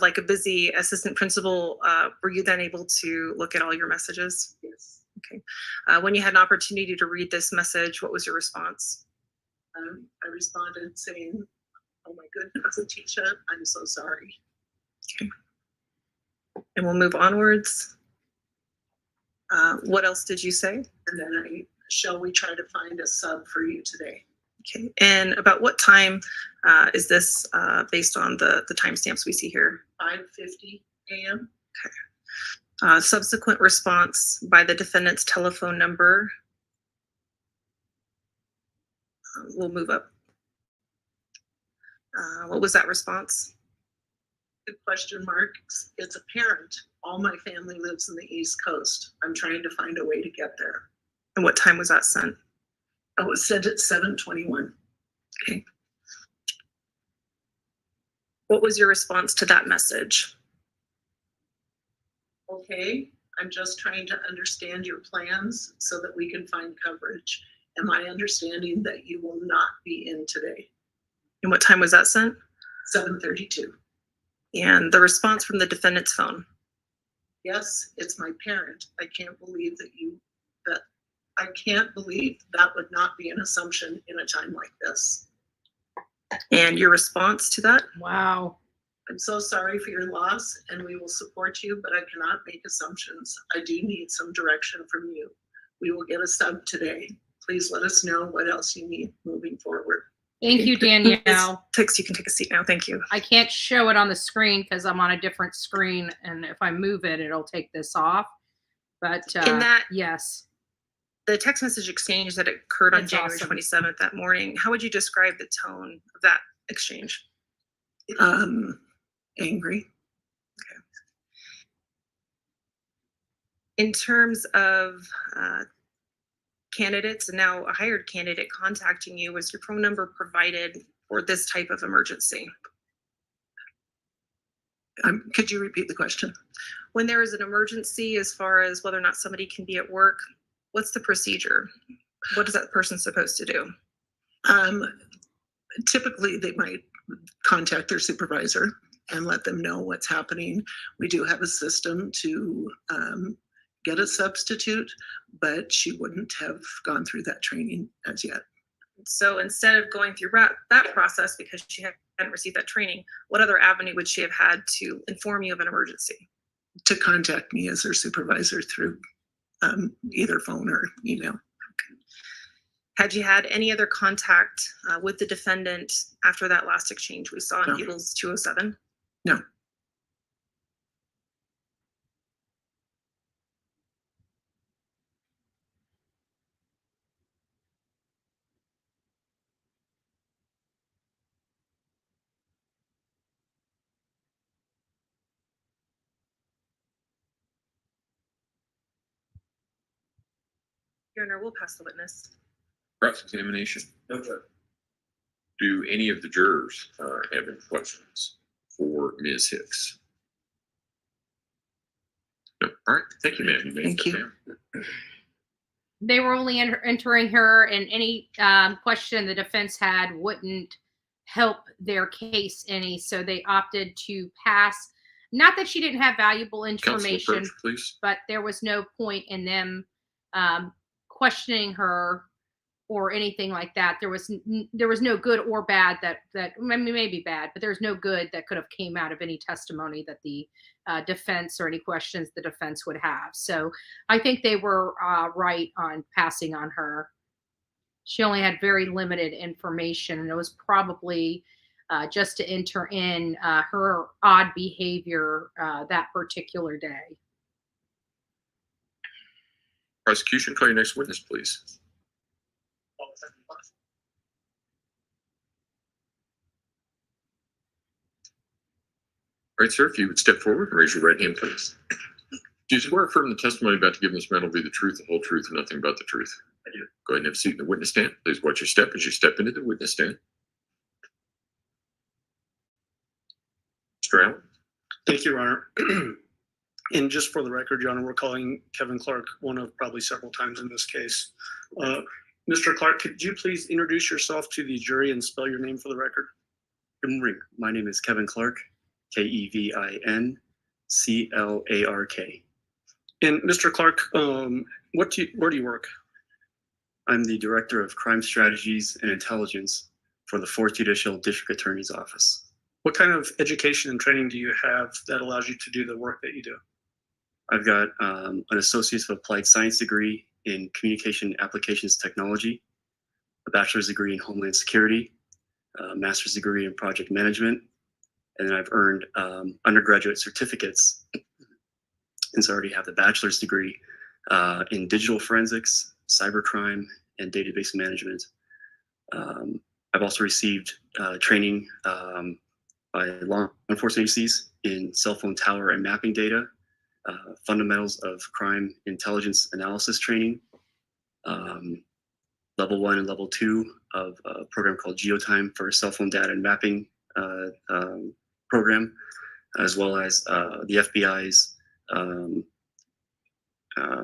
Like a busy assistant principal, were you then able to look at all your messages? Yes. Okay. When you had an opportunity to read this message, what was your response? I responded saying, "Oh my goodness, Letecia, I'm so sorry." Okay. And we'll move onwards. What else did you say? And then shall we try to find a sub for you today? Okay. And about what time is this based on the timestamps we see here? 5:50 a.m. Okay. Subsequent response by the defendant's telephone number. We'll move up. What was that response? Good question marks. It's apparent. All my family lives in the East Coast. I'm trying to find a way to get there. And what time was that sent? It was sent at 7:21. Okay. What was your response to that message? Okay, I'm just trying to understand your plans so that we can find coverage. Am I understanding that you will not be in today? And what time was that sent? 7:32. And the response from the defendant's phone? Yes, it's my parent. I can't believe that would not be an assumption in a time like this. And your response to that? Wow. I'm so sorry for your loss and we will support you, but I cannot make assumptions. I do need some direction from you. We will get a sub today. Please let us know what else you need moving forward. Thank you, Danielle. You can take a seat now. Thank you. I can't show it on the screen because I'm on a different screen, and if I move it, it'll take this off. But In that, yes, the text message exchange that occurred on That's January awesome. 27th that morning, how would you describe the tone of that exchange? Angry. Okay. In terms of candidates, and now a hired candidate contacting you, was your phone number provided for this type of emergency? Could you repeat the question? When there is an emergency, as far as whether or not somebody can be at work, what's the procedure? What is that person supposed to do? Typically, they might contact their supervisor and let them know what's happening. We do have a system to get a substitute, but she wouldn't have gone through that training as yet. So instead of going through that process because she hadn't received that training, what other avenue would she have had to inform you of an emergency? To contact me as her supervisor through either phone or email. Had you had any other contact with the defendant after that last exchange we saw in No. Beatles 207? No. Your Honor, we'll pass the witness. Cross-examination. Do any of the jurors have any questions for Ms. Hicks? No. All right. Thank you, ma'am. You may Thank sit you. down. They were only entering her, and any question the defense had wouldn't help their case any, so they opted to pass. Not that she didn't have valuable information, approach, please. but there was no point in them questioning her or anything like that. There was no good or bad that I mean, maybe bad, but there's no good that could have came out of any testimony that the defense or any questions the defense would have. So I think they were right on passing on her. She only had very limited information, and it was probably just to enter in her odd behavior that particular day. Prosecution, call your next witness, please. All right, sir, if you would step forward and raise your right hand, please. Do you swear or affirm the testimony about to give in this matter will be the truth, the whole truth, and nothing but the truth? I do. Go ahead and have a seat in the witness stand. Please watch your step as you step into the witness stand. Mr. Allen. Thank you, Your Honor. And just for the record, Your Honor, we're calling Kevin Clark one of probably several times in this case. Mr. Clark, could you please introduce yourself to the jury and spell your name for the record? Good morning. My name is Kevin Clark, Kevinclark. And Mr. Clark, where do you work? I'm the Director of Crime Strategies and Intelligence for the 4th Judicial District Attorney's Office. What kind of education and training do you have that allows you to do the work that you do? I've got an Associate's of Applied Science degree in Communication Applications Technology, a bachelor's degree in Homeland Security, a master's degree in Project Management, and then I've earned undergraduate certificates, since I already have the bachelor's degree in Digital Forensics, Cybercrime, and Database Management. I've also received training by law enforcement agencies in cell phone tower and mapping data, fundamentals of crime intelligence analysis training, level 1 and level 2 of a program called GeoTime for cell phone data and mapping program, as well as the FBI's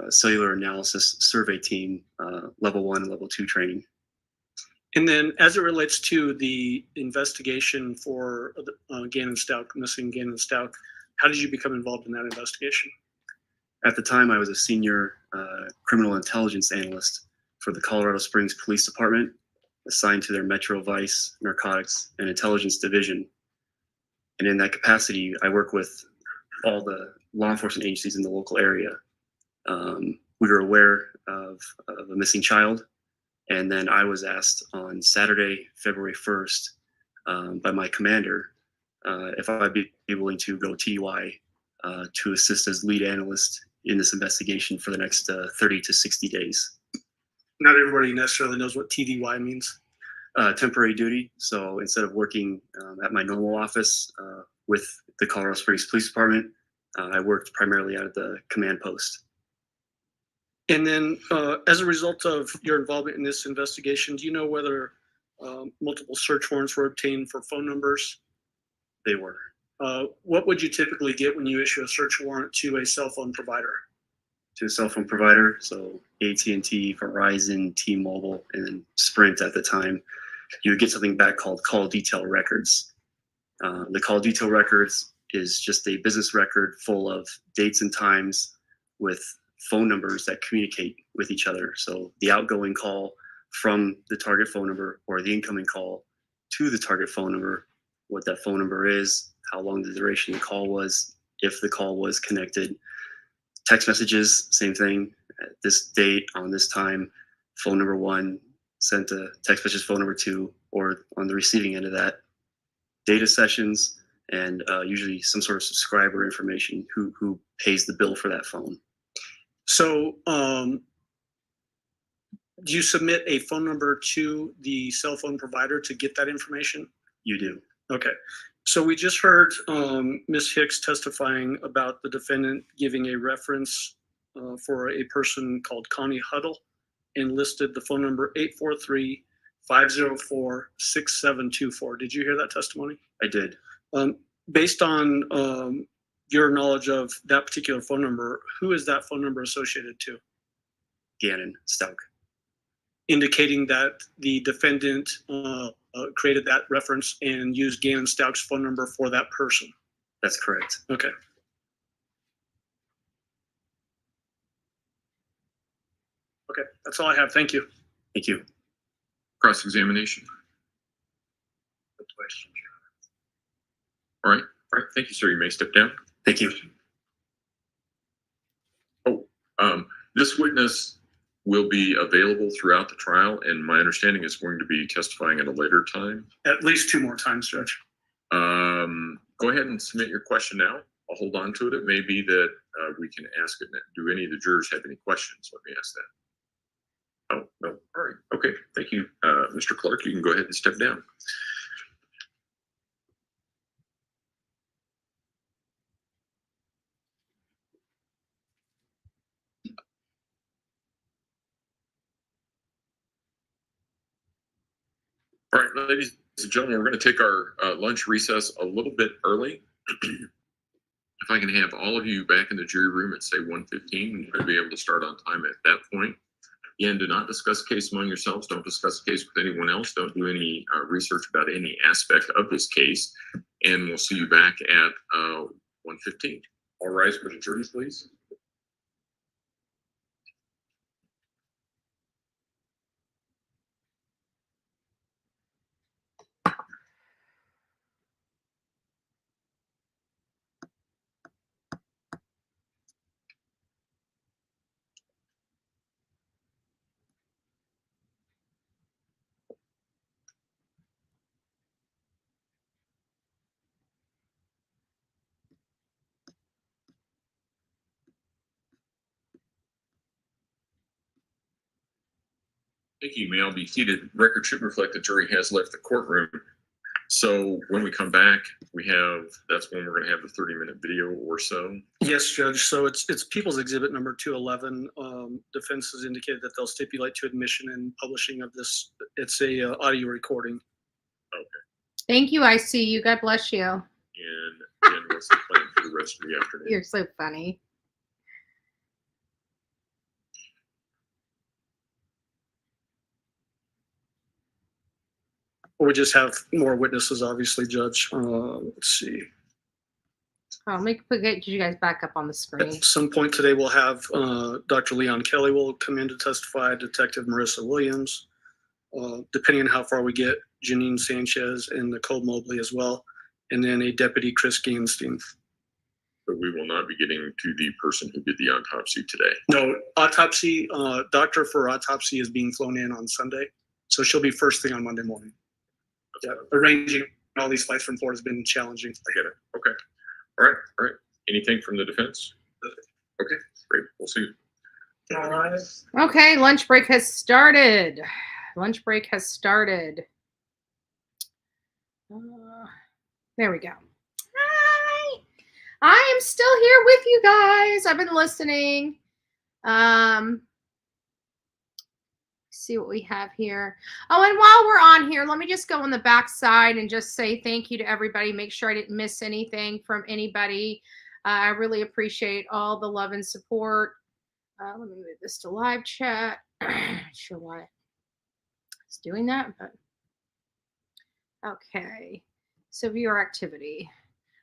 cellular analysis survey team, level 1 and level 2 training. And then as it relates to the investigation for Gannon Stauch, missing Gannon Stauch, how did you become involved in that investigation? At the time, I was a senior criminal intelligence analyst for the Colorado Springs Police Department, assigned to their Metro Vice, Narcotics, and Intelligence Division. And in that capacity, I work with all the law enforcement agencies in the local area. We were aware of a missing child, and then I was asked on Saturday, February 1st, by my commander, if I'd be willing to go TDY to assist as lead analyst in this investigation for the next 30 to 60 days. Not everybody necessarily knows what TDY means. Temporary duty. So instead of working at my normal office with the Colorado Springs Police Department, I worked primarily out of the command post. And then as a result of your involvement in this investigation, do you know whether multiple search warrants were obtained for phone numbers? They were. What would you typically get when you issue a search warrant to a cell phone provider? to a cell phone provider. So AT&T, Verizon, T-Mobile, and then Sprint at the time. You would get something back called call detail records. The call detail records is just a business record full of dates and times with phone numbers that communicate with each other. So the outgoing call from the target phone number or the incoming call to the target phone number, what that phone number is, how long the duration of the call was, if the call was connected. Text messages, same thing. At this date, on this time, phone number 1 sent a text message, phone number 2, or on the receiving end of that. Data sessions, and usually some sort of subscriber information, who pays the bill for that phone. So, do you submit a phone number to the cell phone provider to get that information? You do. Okay. So we just heard Ms. Hicks testifying about the defendant giving a reference for a person called Connie Huddle and listed the phone number 843-504-6724. Did you hear that testimony? I did. Based on your knowledge of that particular phone number, who is that phone number associated to? Gannon, Stauch. Indicating that the defendant created that reference and used Gannon Stauch's phone number for that person. That's correct. Okay. Okay, that's all I have. Thank you. Thank you. Cross-examination. All right. Thank you, sir. You may step down. Thank you. This witness will be available throughout the trial, and my understanding is going to be testifying at a later time. At least 2 more times, Judge. Go ahead and submit your question now. I'll hold on to it. It may be that we can ask it. Do any of the jurors have any questions? Let me ask that. Oh, no. All right. Okay. Thank you, Mr. Clark. You can go ahead and step down. All right, ladies and gentlemen, we're going to take our lunch recess a little bit early. If I can have all of you back in the jury room at, say, 1:15, we're going to be able to start on time at that point. Again, do not discuss the case among yourselves. Don't discuss the case with anyone else. Don't do any research about any aspect of this case. And we'll see you back at 1:15. All rise for the jury, please. Thank you. May all be seated. Record should reflect the jury has left the courtroom. So when we come back, that's when we're going to have the 30-minute video or so. Yes, Judge. So it's People's Exhibit number 211. Defense has indicated that they'll stipulate to admission and publishing of this. It's a audio recording. Okay. Thank you, I see you. God bless you. And then what's the plan for the rest of the afternoon? You're so funny. We just have more witnesses, obviously, Judge. Let's see. Oh, get you guys back up on the screen. At some point today, we'll have Dr. Leon Kelly will come in to testify, Detective Marissa Williams. Depending on how far we get, Janine Sanchez and Nicole Mobley as well, and then a Deputy Chris Gainstein. But we will not be getting to the person who did the autopsy today. No, autopsy, doctor for autopsy is being flown in on Sunday, so she'll be first thing on Monday morning. Yeah, arranging all these flights from Florida has been challenging. I get it. Okay. All right. Anything from the defense? Okay, great. We'll see you. All right. Okay, lunch break has started. There we go. Hi. I am still here with you guys. I've been listening. See what we have here. Oh, and while we're on here, let me just go on the back side and just say thank you to everybody. Make sure I didn't miss anything from anybody. I really appreciate all the love and support. Let me move this to live chat. Not sure why it's doing that, but okay. So viewer activity.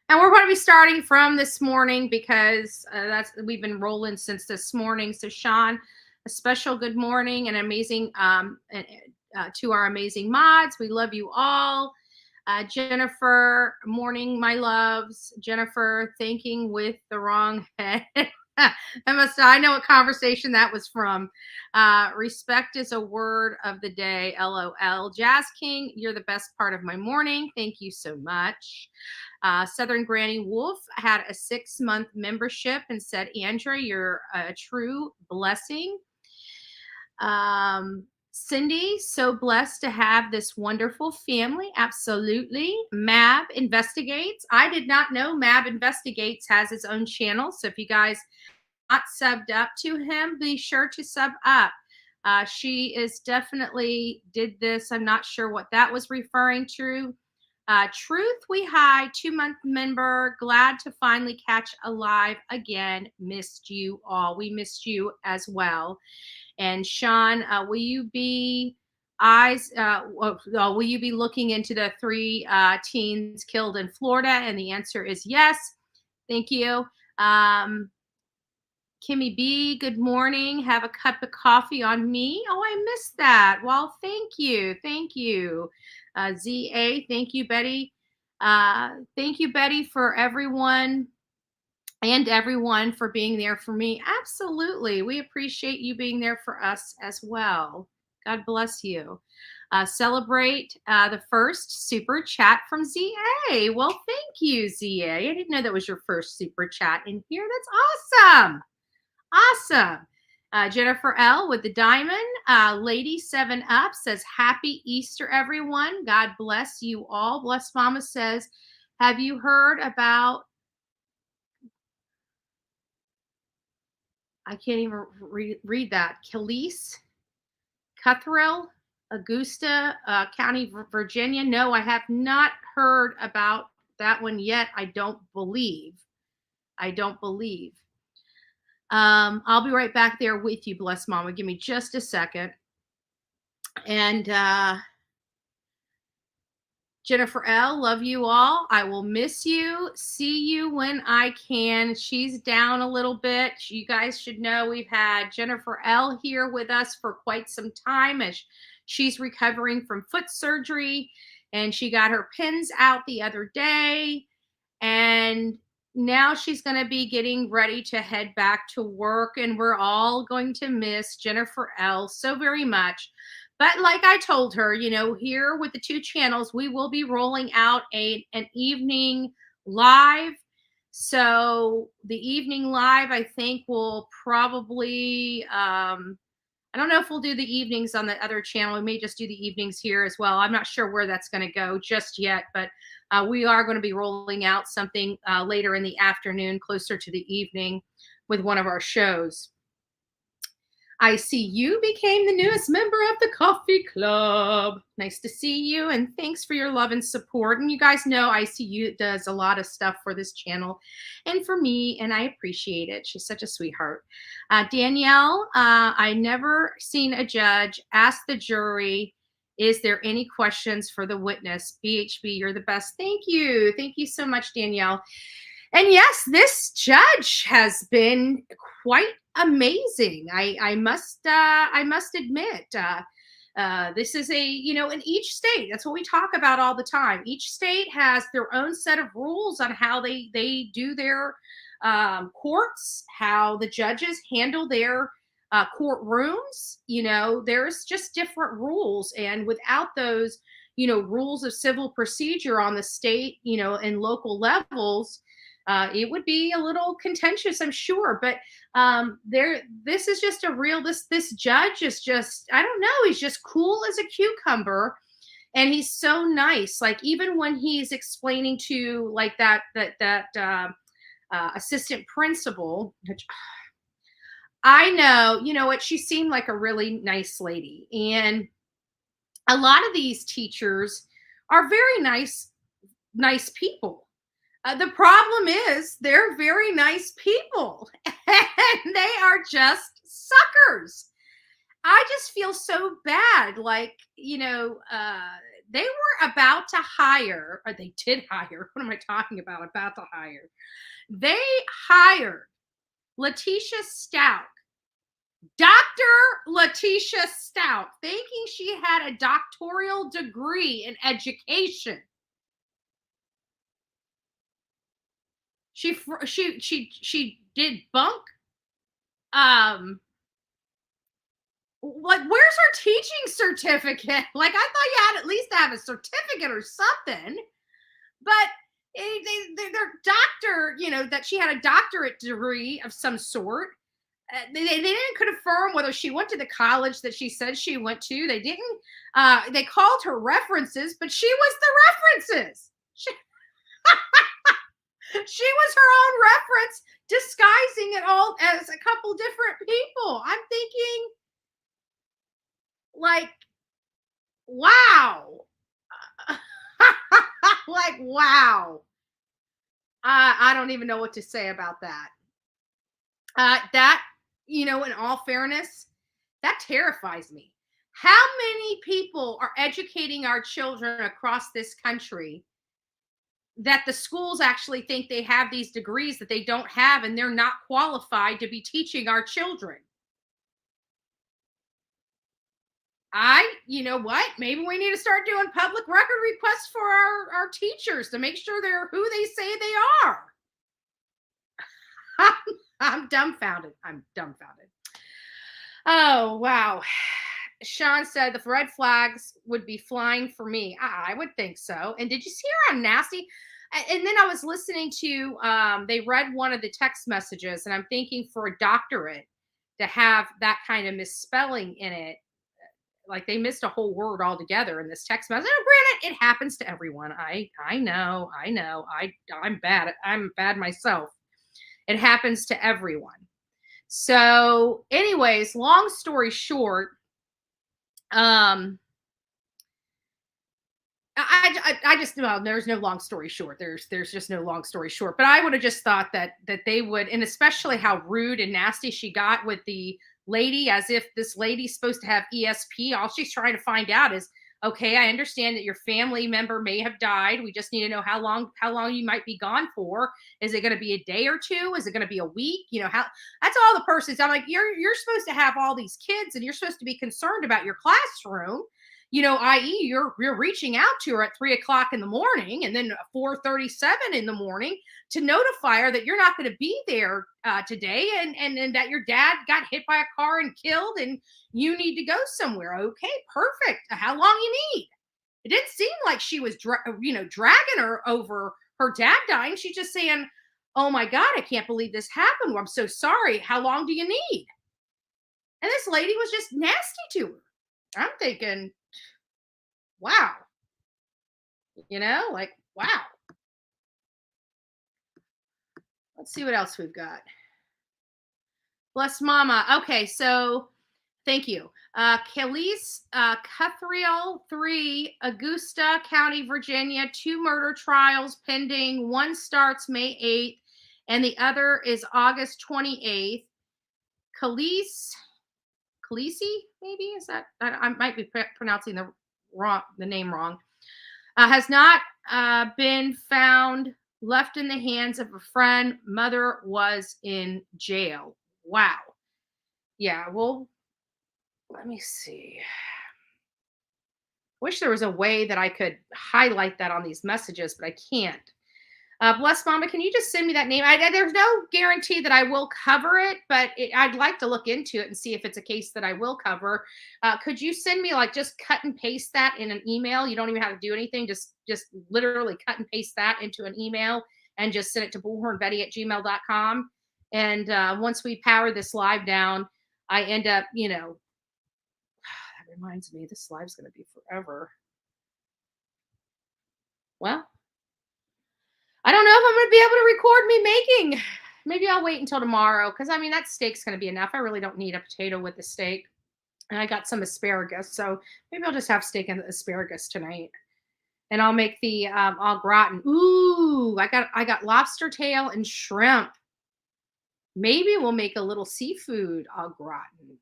And we're going to be starting from this morning because we've been rolling since this morning. So Sean, a special good morning and amazing to our amazing mods. We love you all. Jennifer, morning, my loves. Jennifer, thinking with the wrong head. I know what conversation that was from. Respect is a word of the day. LOL. Jazz King, you're the best part of my morning. Thank you so much. Southern Granny Wolf had a 6-month membership and said, Andrea, you're a true blessing. Cindy, so blessed to have this wonderful family. Absolutely. Mab Investigates. I did not know Mab Investigates has his own channel. So if you guys not subbed up to him, be sure to sub up. She is definitely did this. I'm not sure what that was referring to. Truth We Hide, 2-month member. Glad to finally catch a live again. Missed you all. We missed you as well. And Sean, will you be will you be looking into the 3 teens killed in Florida? And the answer is yes. Thank you. Kimmy B, good morning. Have a cup of coffee on me. Oh, I missed that. Well, thank you. Thank you. ZA, thank you, Betty. Thank you, Betty, for everyone for being there for me. Absolutely. We appreciate you being there for us as well. God bless you. Celebrate the first super chat from ZA. Well, thank you, ZA. I didn't know that was your first super chat in here. That's awesome. Awesome. Jennifer L with the diamond. Lady 7 Up says, Happy Easter, everyone. God bless you all. Bless Mama says, have you heard about, I can't even read that, Khalees, Cuthrell, Augusta County, Virginia? No, I have not heard about that one yet. I don't believe. I'll be right back there with you, bless Mama. Give me just a second. And Jennifer L, love you all. I will miss you. See you when I can. She's down a little bit. You guys should know we've had Jennifer L here with us for quite some time as she's recovering from foot surgery. And she got her pins out the other day. And now she's going to be getting ready to head back to work, and we're all going to miss Jennifer L so very much. But like I told her, here with the 2 channels, we will be rolling out an evening live. So the evening live, I think, will probably, I don't know if we'll do the evenings on the other channel. We may just do the evenings here as well. I'm not sure where that's going to go just yet, but we are going to be rolling out something later in the afternoon, closer to the evening with one of our shows. I see you became the newest member of the coffee club. Nice to see you, and thanks for your love and support. And you guys know ICU does a lot of stuff for this channel and for me, and I appreciate it. She's such a sweetheart. Danielle, I never seen a judge ask the jury, is there any questions for the witness? BHB, you're the best. Thank you. Thank you so much, Danielle. And yes, this judge has been quite amazing. I must admit, this is in each state, that's what we talk about all the time. Each state has their own set of rules on how they do their courts, how the judges handle their courtrooms. There's just different rules, and without those, rules of civil procedure on the state, and local levels, it would be a little contentious, I'm sure. But this is just this judge is just, I don't know, he's just cool as a cucumber, and he's so nice. Like, even when he's explaining to like that assistant principal, which I know, what, she seemed like a really nice lady, and a lot of these teachers are very nice people. The problem is they're very nice people, and they are just suckers. I just feel so bad. Like, you know, they were about to hire, or they did hire. What am I talking about? About to hire. They hired Letecia Stauch, Dr. Letecia Stauch, thinking she had a doctoral degree in education. She did bunk. Like, where's her teaching certificate? Like, I thought you had at least to have a certificate or something. But their doctor, you know, that she had a doctorate degree of some sort. They didn't confirm whether she went to the college that she said she went to. They didn't. They called her references, but she was the references. She was her own reference, disguising it all as a couple different people. I'm thinking, like, wow. Like, wow. I don't even know what to say about that. That, you know, in all fairness, that terrifies me. How many people are educating our children across this country that the schools actually think they have these degrees that they don't have, and they're not qualified to be teaching our children? You know what? Maybe we need to start doing public record requests for our teachers to make sure they're who they say they are. I'm dumbfounded. Oh, wow. Sean said the red flags would be flying for me. I would think so. And did you see how nasty? And then I was listening to, they read one of the text messages, and I'm thinking for a doctorate to have that kind of misspelling in it, like they missed a whole word altogether in this text message. Now, granted, it happens to everyone. I know. I'm bad. I'm bad myself. It happens to everyone. So, anyways, long story short, I just, well, there's no long story short. There's just no long story short. But I would have just thought that they would, and especially how rude and nasty she got with the lady, as if this lady's supposed to have ESP. All she's trying to find out is, okay, I understand that your family member may have died. We just need to know how long you might be gone for. Is it going to be a day or two? Is it going to be a week? You know, how, that's all the persons. I'm like, you're supposed to have all these kids, and you're supposed to be concerned about your classroom. You know, i.e., you're reaching out to her at 3:00 in the morning, and then 4:37 in the morning to notify her that you're not going to be there today, and that your dad got hit by a car and killed, and you need to go somewhere. Okay, perfect. How long you need? It didn't seem like she was, dragging her over her dad dying. She's just saying, "Oh my God, I can't believe this happened. Well, I'm so sorry. How long do you need?" And this lady was just nasty to her. I'm thinking, wow. You know, like, wow. Let's see what else we've got. Bless Mama. Okay, so thank you. Khalees Cuthriel, 3, Augusta County, Virginia, 2 murder trials pending. One starts May 8th, and the other is August 28th. Khaleesi, maybe? Is that, I might be pronouncing the name wrong. Has not been found, left in the hands of a friend. Mother was in jail. Wow. Yeah, well, let me see. Wish there was a way that I could highlight that on these messages, but I can't. Bless Mama, can you just send me that name? There's no guarantee that I will cover it, but I'd like to look into it and see if it's a case that I will cover. Could you send me, like, just cut and paste that in an email? You don't even have to do anything. Just literally cut and paste that into an email and just send it to bullhornbetty@gmail.com. And once we power this live down, I end up, that reminds me, this live's going to be forever. Well, I don't know if I'm going to be able to record me making. Maybe I'll wait until tomorrow, because, I mean, that steak's going to be enough. I really don't need a potato with the steak. And I got some asparagus, so maybe I'll just have steak and asparagus tonight. And I'll make the au gratin. Ooh, I got lobster tail and shrimp. Maybe we'll make a little seafood au gratin.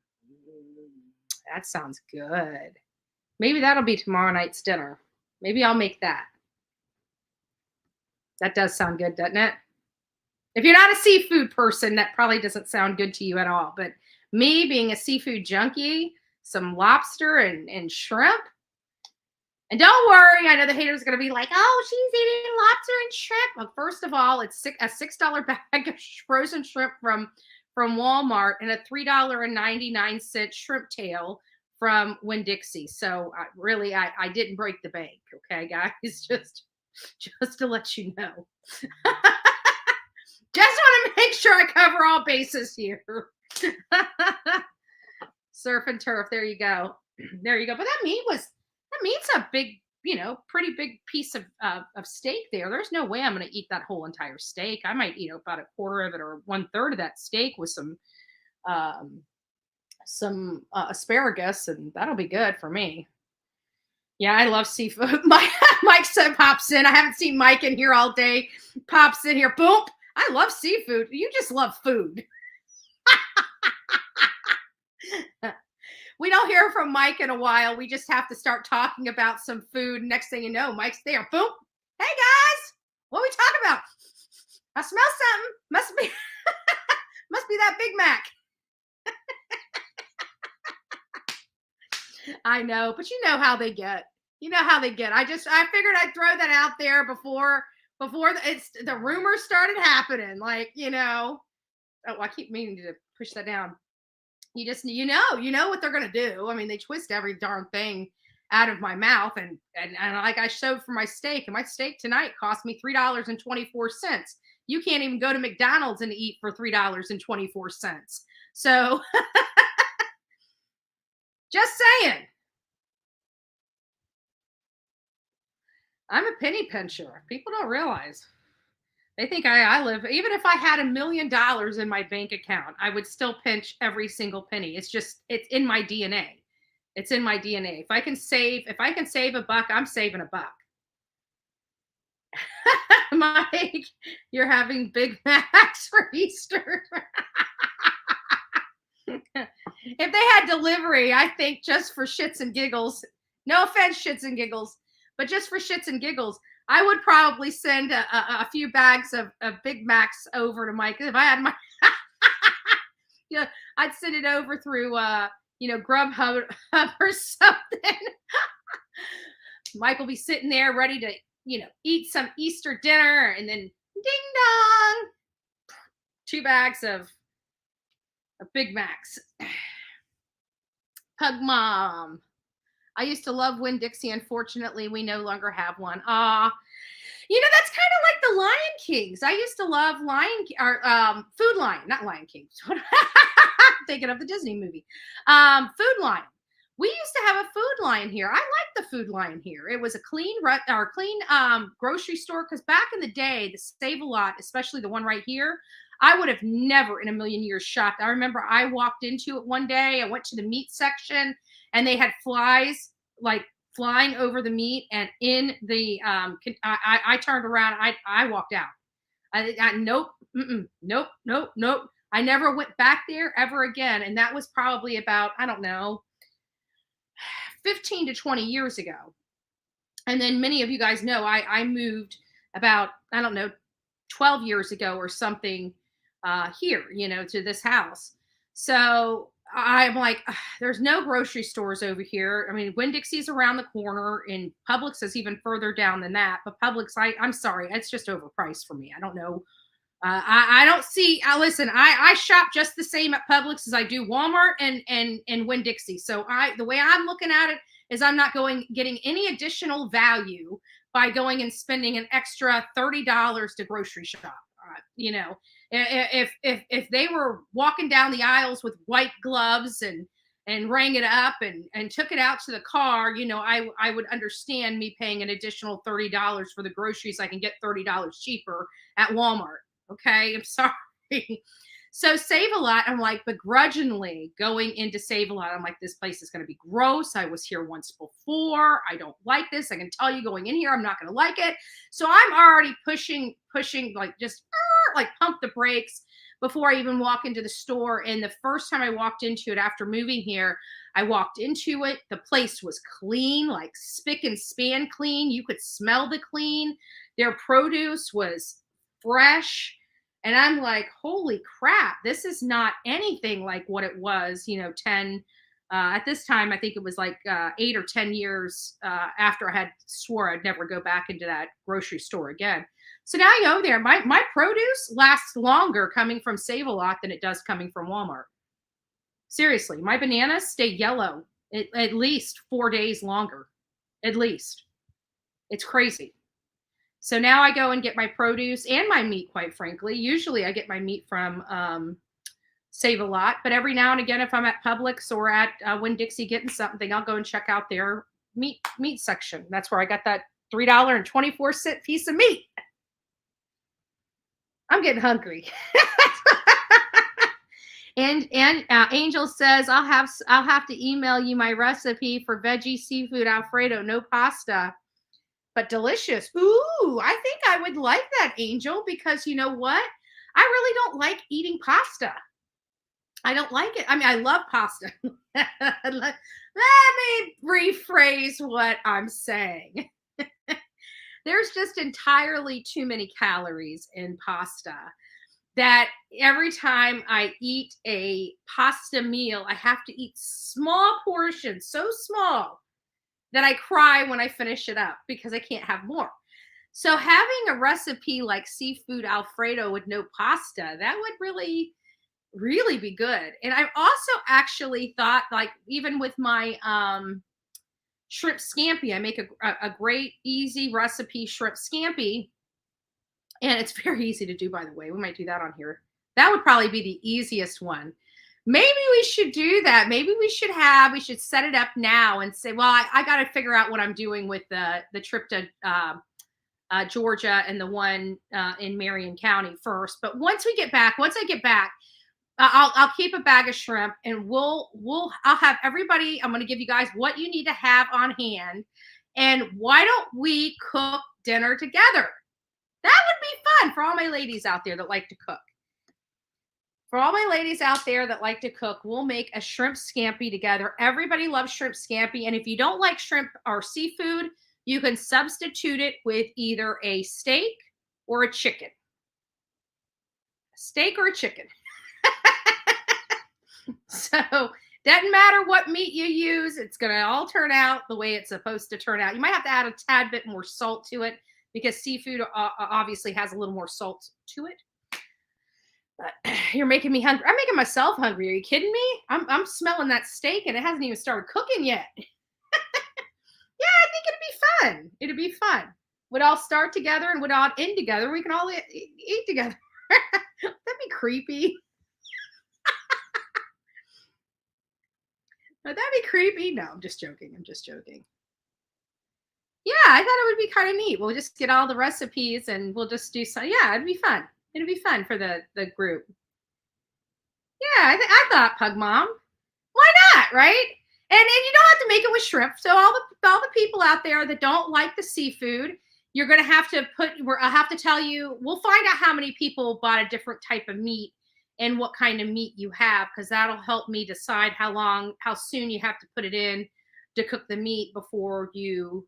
That sounds good. Maybe that'll be tomorrow night's dinner. Maybe I'll make that. That does sound good, doesn't it? If you're not a seafood person, that probably doesn't sound good to you at all. But me being a seafood junkie, some lobster and shrimp. And don't worry, I know the haters are going to be like, oh, she's eating lobster and shrimp. Well, first of all, it's a $6 bag of frozen shrimp from Walmart and a $3.99 shrimp tail from Winn-Dixie. So really, I didn't break the bank. Okay, guys, just to let you know. Just want to make sure I cover all bases here. Surf and turf. There you go. There you go. But that meat's a big, pretty big piece of steak there. There's no way I'm going to eat that whole entire steak. I might eat about a quarter of it or 1/3 of that steak with some asparagus, and that'll be good for me. Yeah, I love seafood. Mike said pops in. I haven't seen Mike in here all day. Pops in here. Boom. I love seafood. You just love food. We don't hear from Mike in a while. We just have to start talking about some food. Next thing you know, Mike's there. Boom. Hey, guys. What are we talking about? I smell something. Must be that Big Mac. I know, but you know how they get. I figured I'd throw that out there before the rumors started happening. Like, oh, I keep meaning to push that down. You know what they're gonna do. I mean, they twist every darn thing out of my mouth, and like I showed for my steak, and my steak tonight cost me $3.24. You can't even go to McDonald's and eat for $3.24. So just saying. I'm a penny pincher. People don't realize. They think I live, even if I had $1 million in my bank account, I would still pinch every single penny. It's in my DNA. It's in my DNA. If I can save $1, I'm saving $1. Mike, you're having Big Macs for Easter. If they had delivery, I think just for shits and giggles, no offense, shits and giggles, but just for shits and giggles, I would probably send a few bags of Big Macs over to Mike. If I had my, I'd send it over through, Grubhub or something. Mike will be sitting there ready to, eat some Easter dinner, and then ding dong, 2 bags of Big Macs. Pug mom. I used to love Winn-Dixie. Unfortunately, we no longer have one. That's kind of like the Lion Kings. I used to love Food Lion, not Lion Kings. Thinking of the Disney movie. Food Lion. We used to have a Food Lion here. I liked the Food Lion here. It was a clean grocery store, because back in the day, the Save-A-Lot, especially the one right here, I would have never in a million years shopped. I remember I walked into it one day. I went to the meat section, and they had flies like flying over the meat, and in the I turned around. I walked out. Nope. I never went back there ever again. And that was probably about, I don't know, 15 to 20 years ago. And then many of you guys know I moved about, I don't know, 12 years ago or something here, to this house. So I'm like, there's no grocery stores over here. I mean, Winn-Dixie's around the corner, and Publix is even further down than that. But Publix, I'm sorry, it's just overpriced for me. I don't know. I don't see. Listen, I shop just the same at Publix as I do Walmart and Winn-Dixie. So the way I'm looking at it is I'm not getting any additional value by going and spending an extra $30 to grocery shop. If they were walking down the aisles with white gloves and rang it up and took it out to the car, I would understand me paying an additional $30 for the groceries I can get $30 cheaper at Walmart. Okay, I'm sorry. So Save-A-Lot, I'm like begrudgingly going into Save-A-Lot. I'm like, this place is going to be gross. I was here once before. I don't like this. I can tell you going in here, I'm not going to like it. So I'm already pushing, like just like pump the brakes. before I even walk into the store. And the first time I walked into it after moving here, I walked into it. The place was clean, like spick and span clean. You could smell the clean. Their produce was fresh. And I'm like, holy crap, this is not anything like what it was, 10, at this time, I think it was like 8 or 10 years after I had swore I'd never go back into that grocery store again. So now I go there. My produce lasts longer coming from Save-A-Lot than it does coming from Walmart. Seriously, my bananas stay yellow at least 4 days longer. At least. It's crazy. So now I go and get my produce and my meat, quite frankly. Usually I get my meat from Save-A-Lot, but every now and again, if I'm at Publix or at Winn-Dixie getting something, I'll go and check out their meat section. That's where I got that $3.24 piece of meat. I'm getting hungry. And Angel says, I'll have to email you my recipe for veggie seafood Alfredo, no pasta, but delicious. Ooh, I think I would like that, Angel, because you know what? I really don't like eating pasta. I don't like it. I mean, I love pasta. Let me rephrase what I'm saying. There's just entirely too many calories in pasta that every time I eat a pasta meal, I have to eat small portions, so small that I cry when I finish it up because I can't have more. So having a recipe like seafood Alfredo with no pasta, that would really be good. And I've also actually thought, like, even with my shrimp scampi, I make a great easy recipe shrimp scampi, and it's very easy to do, by the way. We might do that on here. That would probably be the easiest one. Maybe we should do that. Maybe we should set it up now and say, well, I got to figure out what I'm doing with the trip to Georgia and the one in Marion County first. But once I get back, I'll keep a bag of shrimp, and I'll have everybody. I'm going to give you guys what you need to have on hand, and why don't we cook dinner together? That would be fun for all my ladies out there that like to cook. For all my ladies out there that like to cook, we'll make a shrimp scampi together. Everybody loves shrimp scampi, and if you don't like shrimp or seafood, you can substitute it with either a steak or a chicken. Steak or a chicken. So doesn't matter what meat you use, it's going to all turn out the way it's supposed to turn out. You might have to add a tad bit more salt to it because seafood obviously has a little more salt to it. But you're making me hungry. I'm making myself hungry. Are you kidding me? I'm smelling that steak and it hasn't even started cooking yet. Yeah, I think it'd be fun. It'd be fun. We'd all start together and we'd all end together. We can all eat together. That'd be creepy. Would that be creepy? No, I'm just joking. Yeah, I thought it would be kind of neat. We'll just get all the recipes and we'll just do some. Yeah, it'd be fun. It'd be fun for the group. Yeah, I thought, Pug Mom. Why not, right? And you don't have to make it with shrimp. So all the people out there that don't like the seafood, you're going to have to I'll have to tell you, we'll find out how many people bought a different type of meat and what kind of meat you have, because that'll help me decide how soon you have to put it in to cook the meat before you.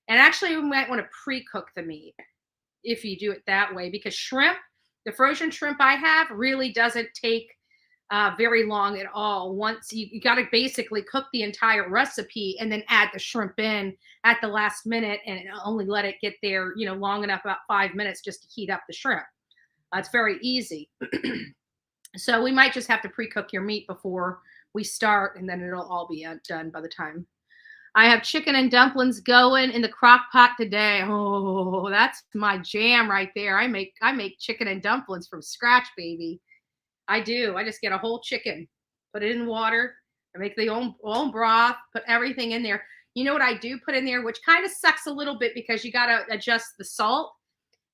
And actually, we might want to pre-cook the meat if you do it that way, because shrimp, the frozen shrimp I have, really doesn't take very long at all. Once you got to basically cook the entire recipe and then add the shrimp in at the last minute and only let it get there, long enough, about 5 minutes, just to heat up the shrimp. It's very easy. So we might just have to pre-cook your meat before we start, and then it'll all be done by the time. I have chicken and dumplings going in the crock pot today. Oh, that's my jam right there. I make chicken and dumplings from scratch, baby. I do. I just get a whole chicken, put it in water, I make the own broth, put everything in there. You know what I do put in there, which kind of sucks a little bit because you got to adjust the salt,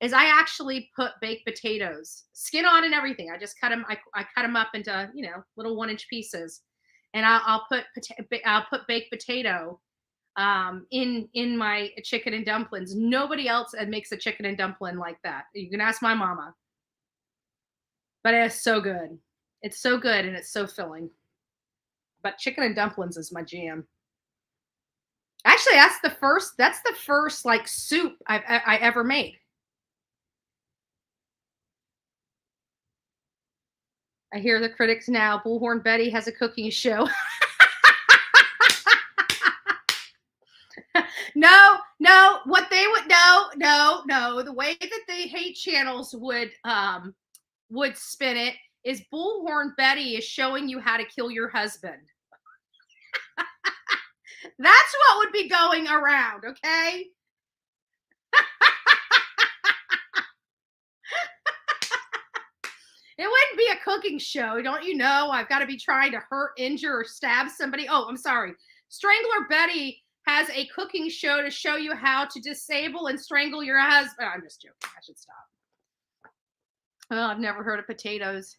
is I actually put baked potatoes, skin on and everything. I just cut them. I cut them up into, little 1-inch pieces, and I'll put baked potato in my chicken and dumplings. Nobody else makes a chicken and dumpling like that. You can ask my mama. But it's so good. It's so good and it's so filling. But chicken and dumplings is my jam. Actually, that's the first like soup I ever made. I hear the critics now. Bullhorn Betty has a cooking show. No, what they would no. The way that the hate channels would spin it is Bullhorn Betty is showing you how to kill your husband. That's what would be going around, okay? It wouldn't be a cooking show, don't you know? I've got to be trying to hurt, injure, or stab somebody. Oh, I'm sorry. Strangler Betty has a cooking show to show you how to disable and strangle your husband. I'm just joking. I should stop. Oh, I've never heard of potatoes.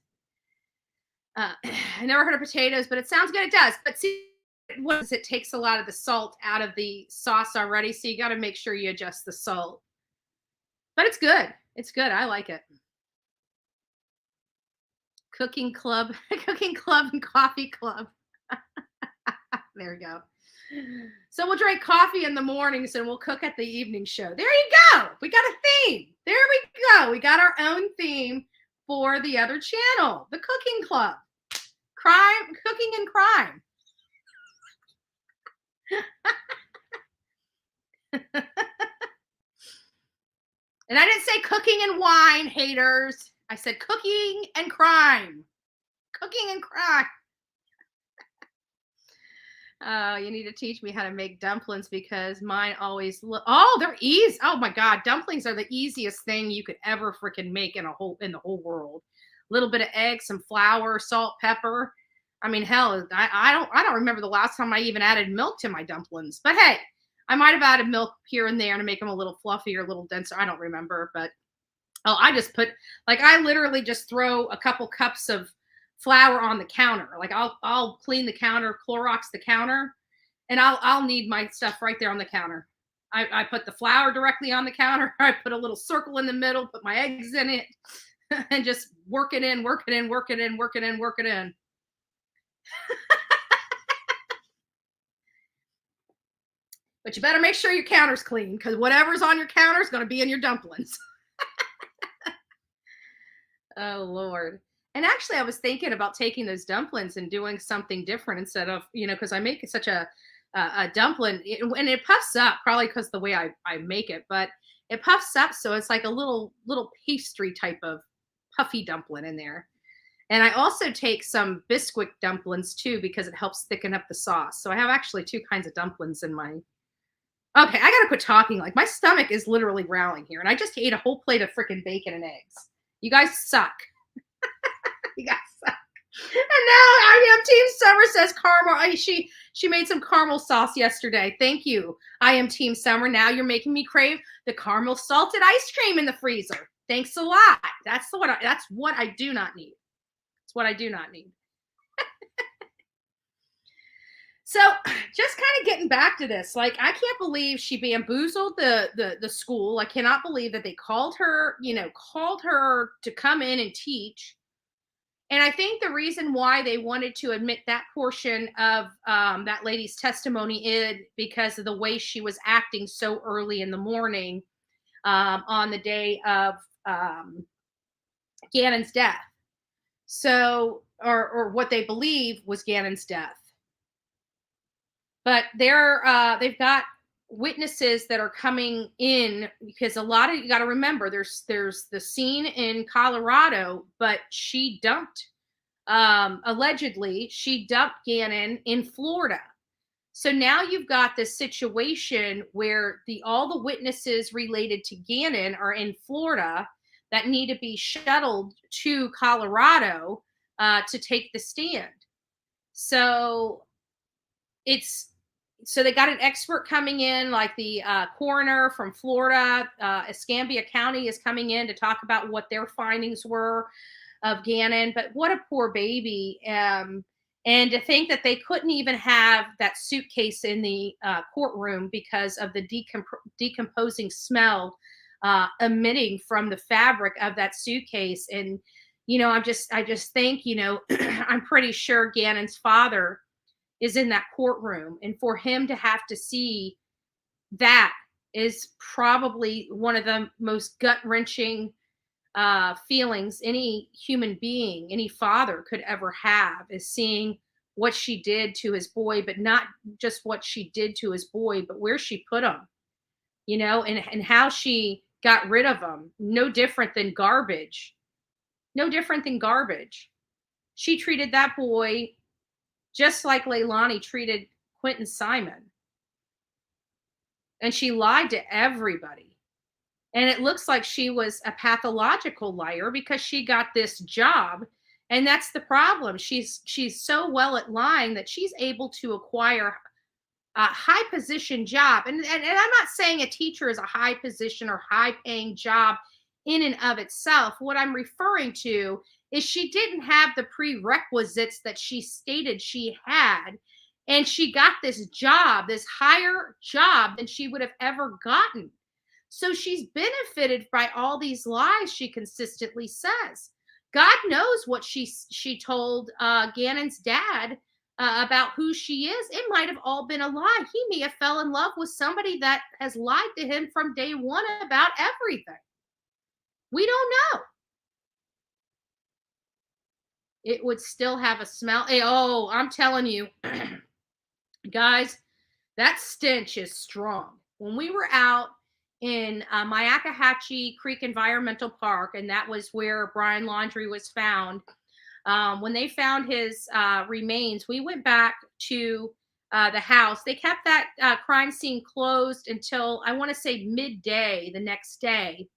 I never heard of potatoes, but it sounds good. It does. But see, what is it takes a lot of the salt out of the sauce already, so you got to make sure you adjust the salt. But it's good. It's good. I like it. Cooking club and coffee club. There we go. So we'll drink coffee in the mornings and we'll cook at the evening show. There you go. We got a theme. There we go. We got our own theme for the other channel, the cooking club. Cooking and crime. And I didn't say cooking and wine, haters. I said cooking and crime. Cooking and crime. You need to teach me how to make dumplings because mine always they're easy. Oh my God. Dumplings are the easiest thing you could ever freaking make in the whole world. A little bit of egg, some flour, salt, pepper. I mean, hell, I don't remember the last time I even added milk to my dumplings, but hey, I might have added milk here and there to make them a little fluffier, a little denser. I don't remember, but I just put, like, I literally just throw a couple cups of flour on the counter. Like I'll clean the counter, Clorox the counter, and I'll knead my stuff right there on the counter. I put the flour directly on the counter. I put a little circle in the middle, put my eggs in it, and just work it in. But you better make sure your counter's clean because whatever's on your counter is going to be in your dumplings. Oh, Lord. And actually, I was thinking about taking those dumplings and doing something different instead of, because I make such a dumpling and it puffs up probably because the way I make it, but it puffs up. So it's like a little pastry type of puffy dumpling in there. And I also take some Bisquick dumplings too, because it helps thicken up the sauce. So I have actually two kinds of dumplings in my. Okay, I got to quit talking. Like my stomach is literally growling here. And I just ate a whole plate of freaking bacon and eggs. You guys suck. You guys suck. And now I am Team Summer says caramel. She made some caramel sauce yesterday. Thank you. I am Team Summer. Now you're making me crave the caramel salted ice cream in the freezer. Thanks a lot. That's what I do not need. It's what I do not need. So just kind of getting back to this, like, I can't believe she bamboozled the school. I cannot believe that they called her to come in and teach. And I think the reason why they wanted to admit that portion of that lady's testimony is because of the way she was acting so early in the morning on the day of Gannon's death. So, or what they believe was Gannon's death. But they've got witnesses that are coming in because you got to remember there's the scene in Colorado, but she dumped allegedly she dumped Gannon in Florida. So now you've got this situation where all the witnesses related to Gannon are in Florida that need to be shuttled to Colorado to take the stand. So they got an expert coming in, like the coroner from Florida. Escambia County is coming in to talk about what their findings were of Gannon. But what a poor baby. And to think that they couldn't even have that suitcase in the courtroom because of the decomposing smell emitting from the fabric of that suitcase. And, I just think, I'm pretty sure Gannon's father is in that courtroom, and for him to have to see that is probably one of the most gut-wrenching feelings any human being, any father could ever have, is seeing what she did to his boy, but not just what she did to his boy, but where she put him, and how she got rid of him. No different than garbage. No different than garbage. She treated that boy just like Leilani treated Quentin Simon. And she lied to everybody. And it looks like she was a pathological liar because she got this job. And that's the problem. She's so well at lying that she's able to acquire a high position job. And I'm not saying a teacher is a high position or high paying job in and of itself. What I'm referring to is she didn't have the prerequisites that she stated she had. And she got this job, this higher job than she would have ever gotten. So she's benefited by all these lies she consistently says. God knows what she told Gannon's dad about who she is. It might have all been a lie. He may have fell in love with somebody that has lied to him from day one about everything. We don't know. It would still have a smell. Oh, I'm telling you, guys, that stench is strong. When we were out in Myakkahatchee Creek Environmental Park, and that was where Brian Laundrie was found, when they found his remains, we went back to the house. They kept that crime scene closed until, I want to say, midday the next day.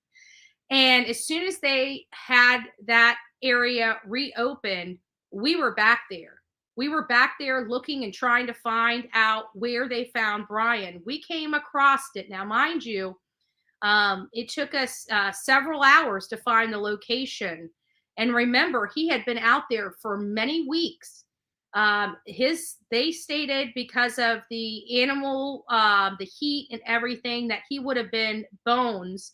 And as soon as they had that area reopened, we were back there. We were back there looking and trying to find out where they found Brian. We came across it. Now, mind you, it took us several hours to find the location. And remember, he had been out there for many weeks. They stated because of the animal, the heat and everything, that he would have been bones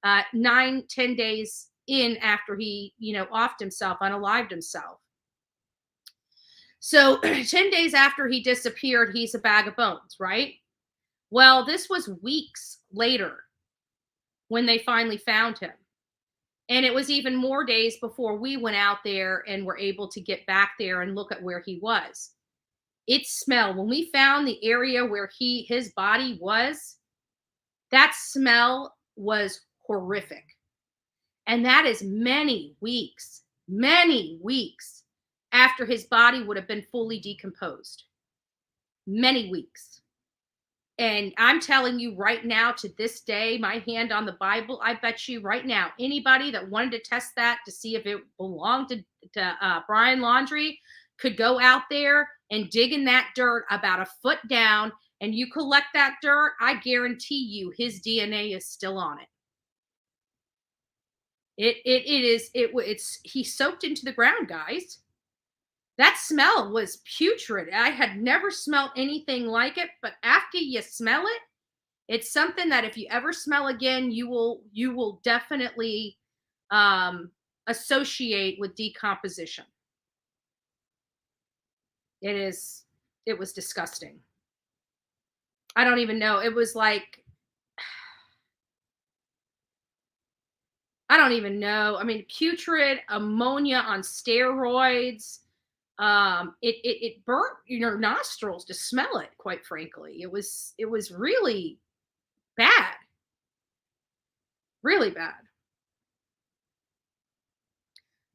9-10 days in after he, offed himself, unalived himself. So 10 days after he disappeared, he's a bag of bones, right? Well, this was weeks later when they finally found him. And it was even more days before we went out there and were able to get back there and look at where he was. It smelled. When we found the area where his body was, that smell was horrific. And that is many weeks after his body would have been fully decomposed. Many weeks. And I'm telling you right now, to this day, my hand on the Bible, I bet you right now, anybody that wanted to test that to see if it belonged to Brian Laundrie could go out there and dig in that dirt about a foot down, and you collect that dirt, I guarantee you his DNA is still on it. He soaked into the ground, guys. That smell was putrid. I had never smelled anything like it, but after you smell it, it's something that if you ever smell again, you will definitely associate with decomposition. It was disgusting. I don't even know. It was like, I don't even know. I mean, putrid, ammonia on steroids. It burnt your nostrils to smell it, quite frankly. It was really bad. Really bad.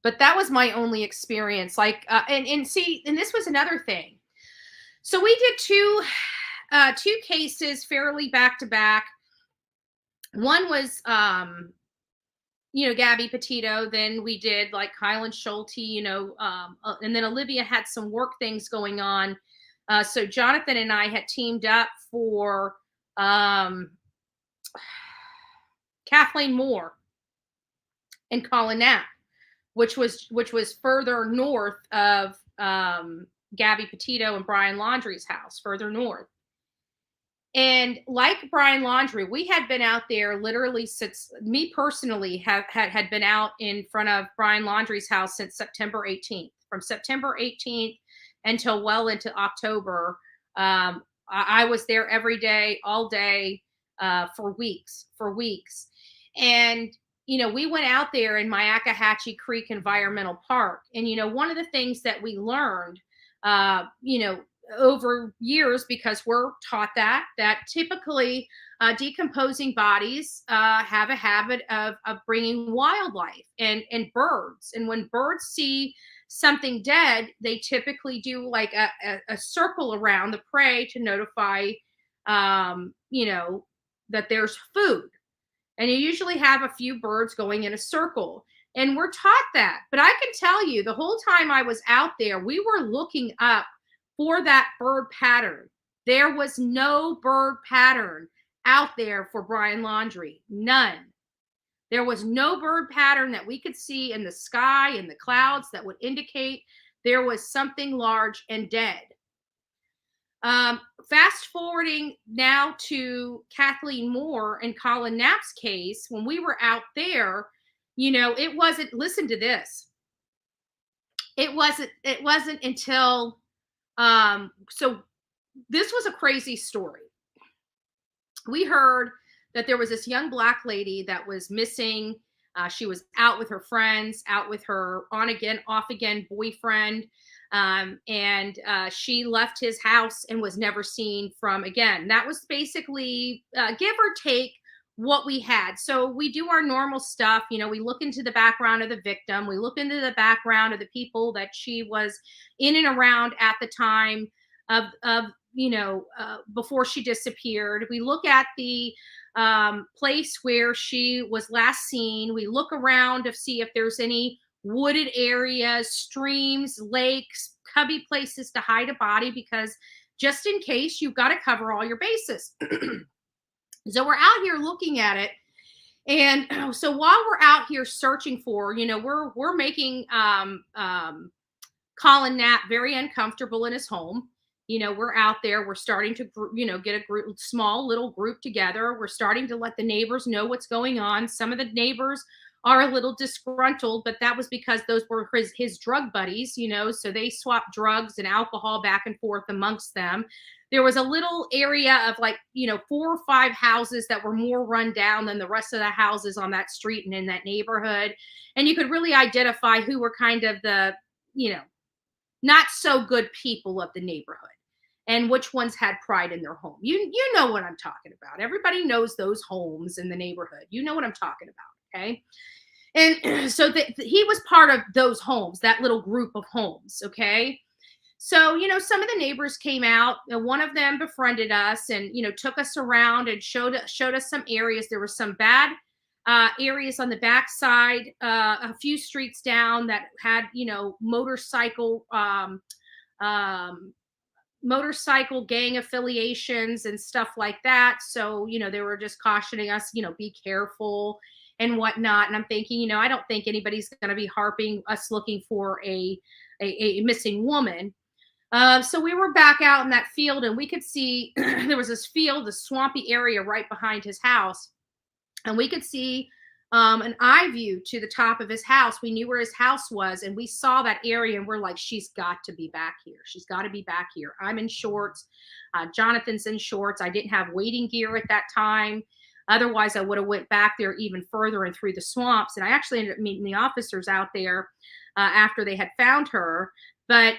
But that was my only experience. Like, and this was another thing. So we did two cases fairly back to back. One was, Gabby Petito. Then we did like Kylan Schulte, and then Olivia had some work things going on. So Jonathan and I had teamed up for Kathleen Moore and Colin Knapp, which was further north of Gabby Petito and Brian Laundrie's house, further north. And like Brian Laundrie, we had been out there literally since, me personally had been out in front of Brian Laundrie's house since September 18th. From September 18th until well into October, I was there every day, all day, for weeks. And, we went out there in Myakkahatchee Creek Environmental Park. And, one of the things that we learned, over years, because we're taught that typically decomposing bodies have a habit of bringing wildlife and birds. And when birds see something dead, they typically do like a circle around the prey to notify, that there's food. And you usually have a few birds going in a circle. And we're taught that. But I can tell you, the whole time I was out there, we were looking up for that bird pattern. There was no bird pattern out there for Brian Laundrie. None. There was no bird pattern that we could see in the sky, in the clouds, that would indicate there was something large and dead. Fast forwarding now to Kathleen Moore and Colin Knapp's case, when we were out there, it wasn't, listen to this. It wasn't until, so this was a crazy story. We heard that there was this young Black lady that was missing. She was out with her friends, out with her on again, off again boyfriend. And she left his house and was never seen from again. That was basically, give or take, what we had. So we do our normal stuff. We look into the background of the victim. We look into the background of the people that she was in and around at the time of before she disappeared. We look at the place where she was last seen. We look around to see if there's any wooded areas, streams, lakes, cubby places to hide a body, because just in case, you've got to cover all your bases. So we're out here looking at it. And so while we're out here searching for, we're making Colin Knapp very uncomfortable in his home. We're out there, we're starting to, get a group, small little group together. We're starting to let the neighbors know what's going on. Some of the neighbors are a little disgruntled, but that was because those were his drug buddies, so they swapped drugs and alcohol back and forth amongst them. There was a little area of 4 or 5 houses that were more run down than the rest of the houses on that street and in that neighborhood. And you could really identify who were kind of the, not so good people of the neighborhood, and which ones had pride in their home. You know what I'm talking about. Everybody knows those homes in the neighborhood. You know what I'm talking about, okay? And so he was part of those homes, that little group of homes, okay? So, some of the neighbors came out, and one of them befriended us and, took us around and showed us some areas. There were some bad areas on the backside, a few streets down that had, motorcycle gang affiliations and stuff like that. So, they were just cautioning us, be careful and whatnot. And I'm thinking, I don't think anybody's going to be harping us looking for a missing woman. So we were back out in that field, and we could see there was this field, a swampy area right behind his house. And we could see an eye view to the top of his house. We knew where his house was, and we saw that area, and we're like, she's got to be back here. She's got to be back here. I'm in shorts. Jonathan's in shorts. I didn't have wading gear at that time. Otherwise, I would have went back there even further and through the swamps. And I actually ended up meeting the officers out there after they had found her. But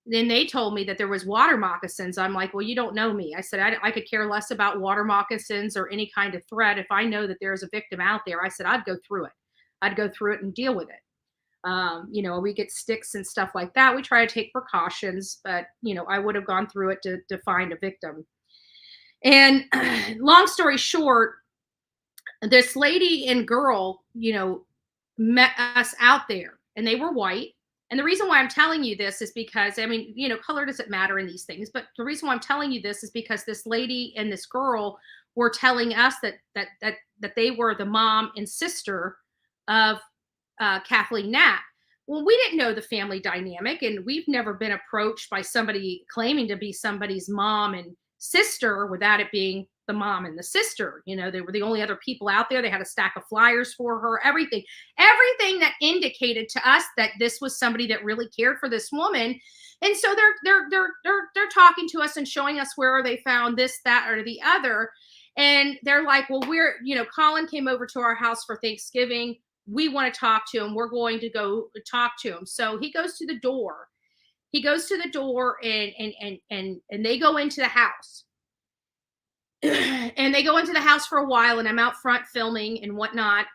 then they told me that there was water moccasins. I'm like, well, you don't know me. I said, I could care less about water moccasins or any kind of threat. If I know that there's a victim out there, I said, I'd go through it. I'd go through it and deal with it. We get sticks and stuff like that. We try to take precautions, but, I would have gone through it to find a victim. And long story short, this lady and girl, met us out there, and they were white. And the reason why I'm telling you this is because, color doesn't matter in these things, but the reason why I'm telling you this is because this lady and this girl were telling us that they were the mom and sister of Kathleen Knapp. Well, we didn't know the family dynamic, and we've never been approached by somebody claiming to be somebody's mom sister, without it being the mom and the sister. You know, they were the only other people out there. They had a stack of flyers for her, everything that indicated to us that this was somebody that really cared for this woman. And so they're talking to us and showing us where they found this, that, or the other. And they're like, well, Colin came over to our house for Thanksgiving. We want to talk to him. We're going to go talk to him. So he goes to the door. And they go into the house. And they go into the house for a while, and I'm out front filming and whatnot.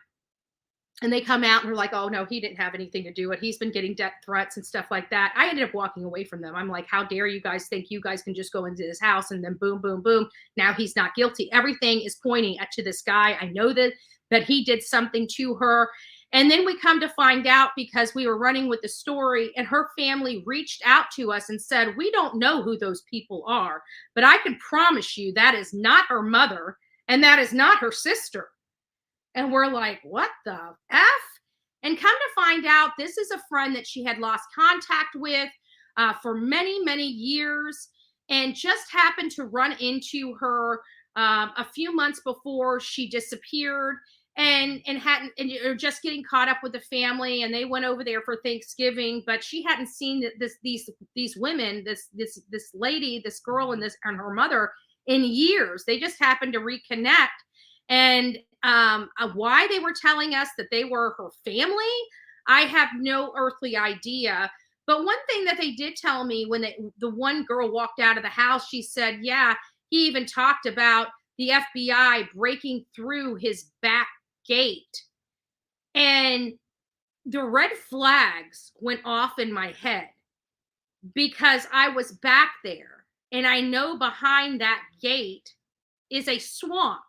And they come out and we're like, oh no, he didn't have anything to do with it. He's been getting death threats and stuff like that. I ended up walking away from them. I'm like, how dare you guys think you guys can just go into this house, and then boom, boom, boom. Now he's not guilty. Everything is pointing to this guy. I know that he did something to her. And then we come to find out, because we were running with the story, and her family reached out to us and said, we don't know who those people are, but I can promise you that is not her mother, and that is not her sister. And we're like, what the F? And come to find out, this is a friend that she had lost contact with for many, many years, and just happened to run into her a few months before she disappeared, and just getting caught up with the family. And they went over there for Thanksgiving, but she hadn't seen these women, this lady, this girl, and her mother in years. They just happened to reconnect. And why they were telling us that they were her family, I have no earthly idea. But one thing that they did tell me, when the one girl walked out of the house, she said, yeah, he even talked about the FBI breaking through his back gate. And the red flags went off in my head, because I was back there, and I know behind that gate is a swamp.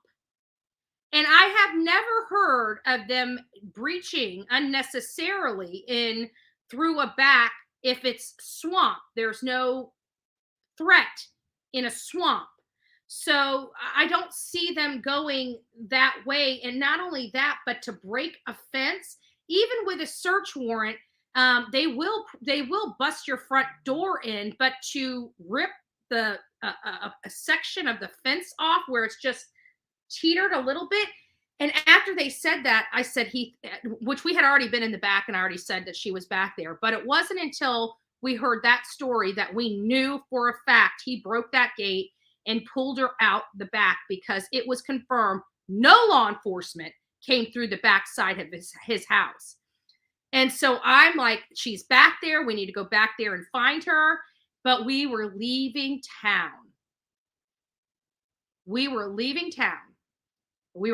And I have never heard of them breaching unnecessarily through a back if it's swamp. There's no threat in a swamp. So I don't see them going that way. And not only that, but to break a fence, even with a search warrant, they will bust your front door in, but to rip a section of the fence off where it's just teetered a little bit. And after they said that, I said, which we had already been in the back, and I already said that she was back there, but it wasn't until we heard that story that we knew for a fact he broke that gate and pulled her out the back, because it was confirmed no law enforcement came through the back side of his house. And so I'm like, she's back there. We need to go back there and find her. But we were leaving town. We were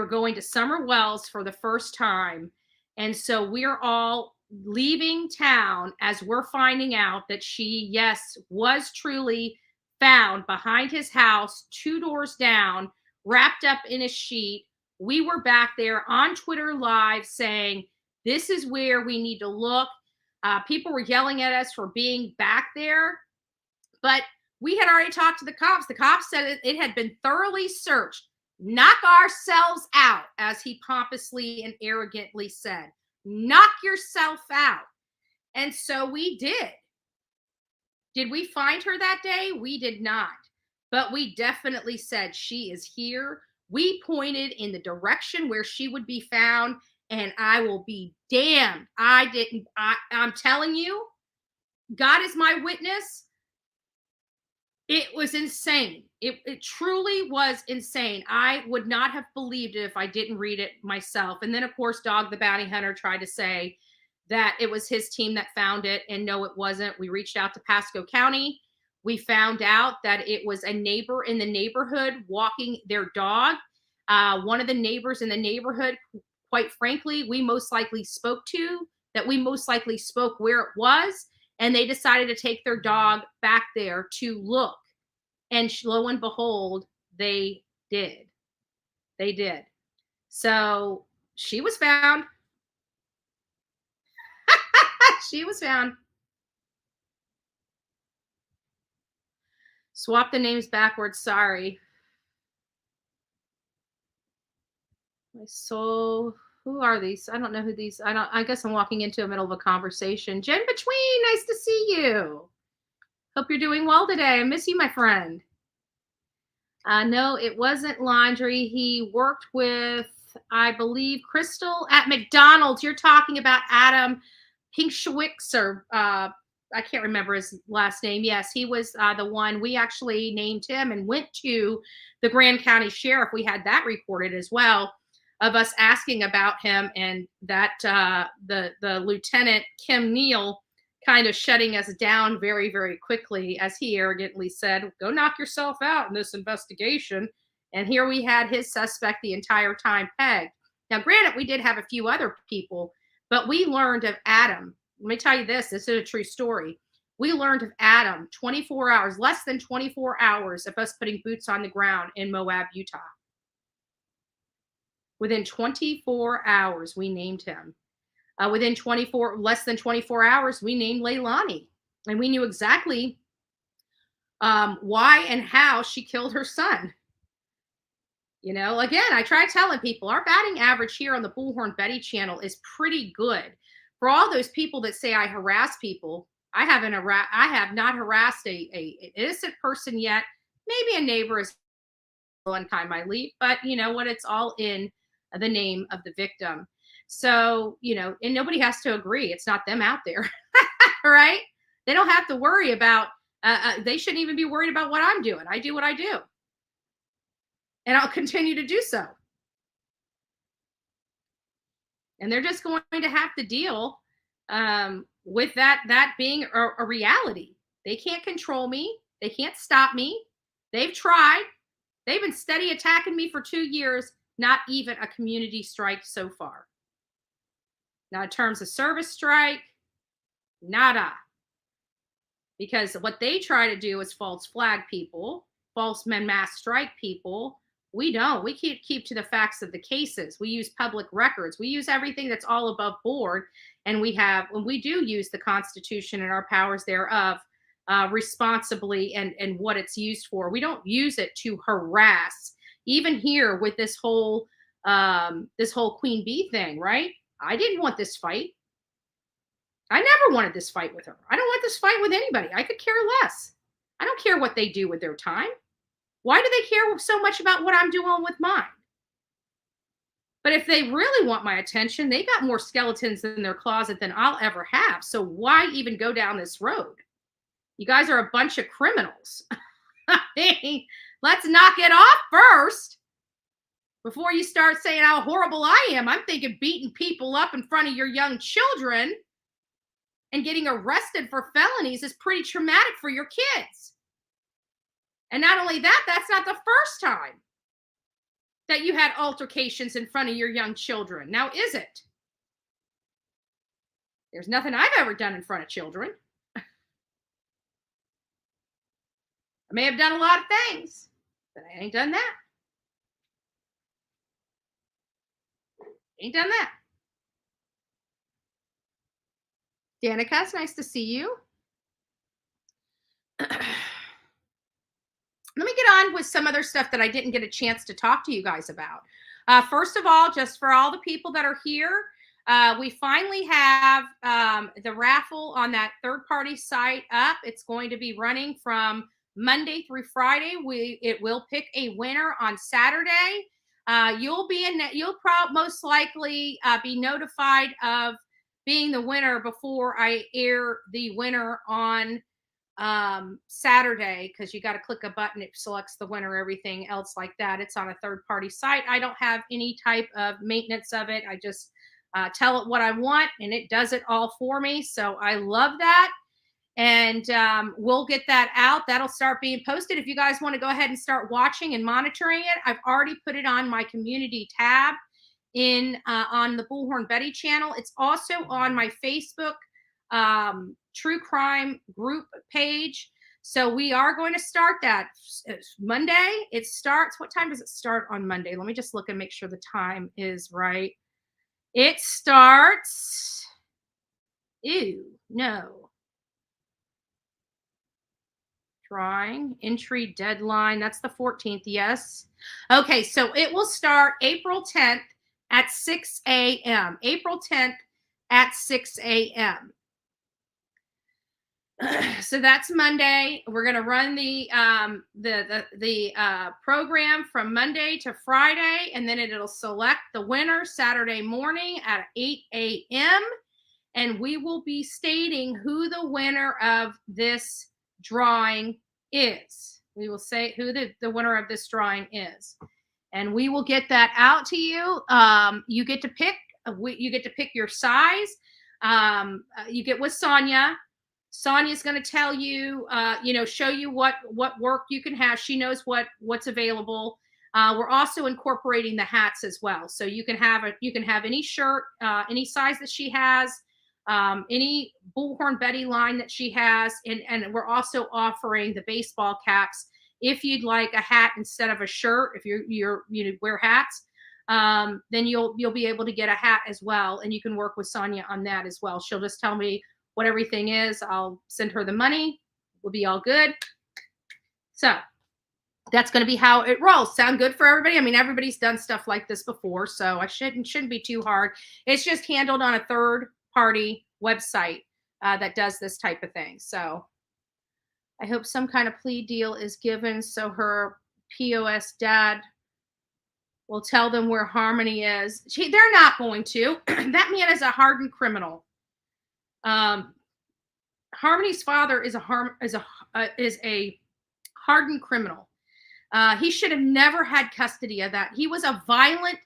going to Summer Wells for the first time. And so we're all leaving town as we're finding out that she, yes, was truly found behind his house, 2 doors down, wrapped up in a sheet. We were back there on Twitter Live saying, this is where we need to look. People were yelling at us for being back there, but we had already talked to the cops. The cops said it had been thoroughly searched. Knock ourselves out, as he pompously and arrogantly said. Knock yourself out. And so we did. Did we find her that day? We did not. But we definitely said, she is here. We pointed in the direction where she would be found, and I will be damned. I'm telling you, God is my witness. It was insane. It truly was insane. I would not have believed it if I didn't read it myself. And then, of course, Dog the Bounty Hunter tried to say that it was his team that found it. And no, it wasn't. We reached out to Pasco County. We found out that it was a neighbor in the neighborhood walking their dog. One of the neighbors in the neighborhood, quite frankly, we most likely spoke where it was. And they decided to take their dog back there to look. And lo and behold, they did. They did. So she was found. She was found. Swap the names backwards. Sorry. So who are these? I don't know who these. I guess I'm walking into the middle of a conversation. Jen Between, nice to see you. Hope you're doing well today. I miss you, my friend. No, it wasn't laundry. He worked with, I believe, Crystal at McDonald's. You're talking about Adam Pinkschwicks, or I can't remember his last name. Yes, he was the one. We actually named him and went to the Grand County Sheriff. We had that recorded as well, of us asking about him, and that the Lieutenant Kim Neal kind of shutting us down very, very quickly, as he arrogantly said, go knock yourself out in this investigation. And here we had his suspect the entire time pegged. Now, granted, we did have a few other people, but we learned of Adam. Let me tell you this is a true story. We learned of Adam 24 hours, less than 24 hours of us putting boots on the ground in Moab, Utah. Within 24 hours, we named him. Within less than 24 hours, we named Leilani, and we knew exactly why and how she killed her son. You know, again, I try telling people our batting average here on the Bullhorn Betty channel is pretty good. For all those people that say I harass people, I have not harassed an innocent person yet. Maybe a neighbor is one time I leave, but you know what? It's all in the name of the victim. So, you know, and nobody has to agree. It's not them out there, right? They don't have to worry about, they shouldn't even be worried about what I'm doing. I do what I do. And I'll continue to do so. And they're just going to have to deal with that being a reality. They can't control me. They can't stop me. They've tried. They've been steady attacking me for 2 years, not even a community strike so far. Now, in terms of service strike, nada. Because what they try to do is false flag people, false mass strike people. We don't. We keep to the facts of the cases. We use public records. We use everything that's all above board. And we do use the Constitution and our powers thereof responsibly and what it's used for. We don't use it to harass. Even here with this whole Queen Bee thing, right? I didn't want this fight. I never wanted this fight with her. I don't want this fight with anybody. I could care less. I don't care what they do with their time. Why do they care so much about what I'm doing with mine? But if they really want my attention, they got more skeletons in their closet than I'll ever have. So why even go down this road? You guys are a bunch of criminals. I mean, let's knock it off first. Before you start saying how horrible I am, I'm thinking beating people up in front of your young children and getting arrested for felonies is pretty traumatic for your kids. And not only that, that's not the first time that you had altercations in front of your young children. Now, is it? There's nothing I've ever done in front of children. I may have done a lot of things, but I ain't done that. Ain't done that. Danica, it's nice to see you. Let me get on with some other stuff that I didn't get a chance to talk to you guys about. First of all, just for all the people that are here, we finally have the raffle on that third-party site up. It's going to be running from Monday through Friday. It will pick a winner on Saturday. You'll most likely be notified of being the winner before I air the winner on Saturday, because you got to click a button, it selects the winner, everything else like that. It's on a third-party site. I don't have any type of maintenance of it. I just tell it what I want and it does it all for me. So I love that. And we'll get that out. That'll start being posted. If you guys want to go ahead and start watching and monitoring it, I've already put it on my community tab on the Bullhorn Betty channel. It's also on my Facebook true crime group page. So we are going to start that Monday. It starts. What time does it start on Monday? Let me just look and make sure the time is right. It starts. Drawing entry deadline. That's the 14th. Yes. Okay. So it will start April 10th at 6 a.m. April 10th at 6 a.m. So that's Monday. We're going to run the program from Monday to Friday, and then it'll select the winner Saturday morning at 8 a.m. And we will be stating who the winner of this drawing is. We will say who the winner of this drawing is, and we will get that out to you. You get to pick. You get to pick your size. You get with Sonia. Sonia's going to tell you, show you what work you can have. She knows what's available. We're also incorporating the hats as well, so you can have any shirt, any size that she has, any Bullhorn Betty line that she has, and we're also offering the baseball caps. If you'd like a hat instead of a shirt, if you wear hats, then you'll be able to get a hat as well, and you can work with Sonia on that as well. She'll just tell me what everything is. I'll send her the money. We'll be all good. So that's going to be how it rolls. Sound good for everybody? I mean, everybody's done stuff like this before, so I shouldn't be too hard. It's just handled on a third-party website that does this type of thing. So I hope some kind of plea deal is given so her POS dad will tell them where Harmony is. They're not going to. That man is a hardened criminal. Harmony's father is a hardened criminal. He should have never had custody of that. He was a violent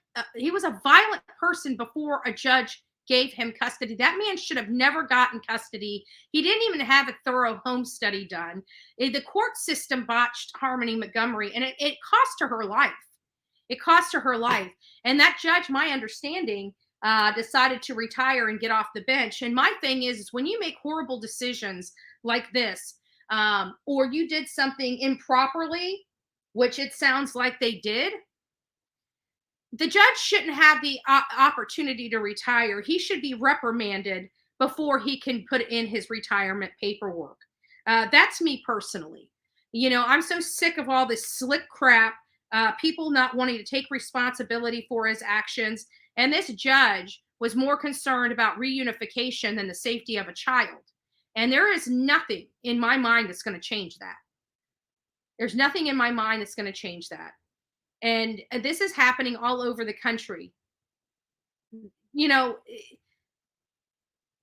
person before a judge gave him custody. That man should have never gotten custody. He didn't even have a thorough home study done. The court system botched Harmony Montgomery, and it cost her life. It cost her life. And that judge, my understanding, decided to retire and get off the bench. And my thing is when you make horrible decisions like this, or you did something improperly, which it sounds like they did, the judge shouldn't have the opportunity to retire. He should be reprimanded before he can put in his retirement paperwork. That's me personally. I'm so sick of all this slick crap, people not wanting to take responsibility for his actions. And this judge was more concerned about reunification than the safety of a child. And there is nothing in my mind that's going to change that. There's nothing in my mind that's going to change that. And this is happening all over the country.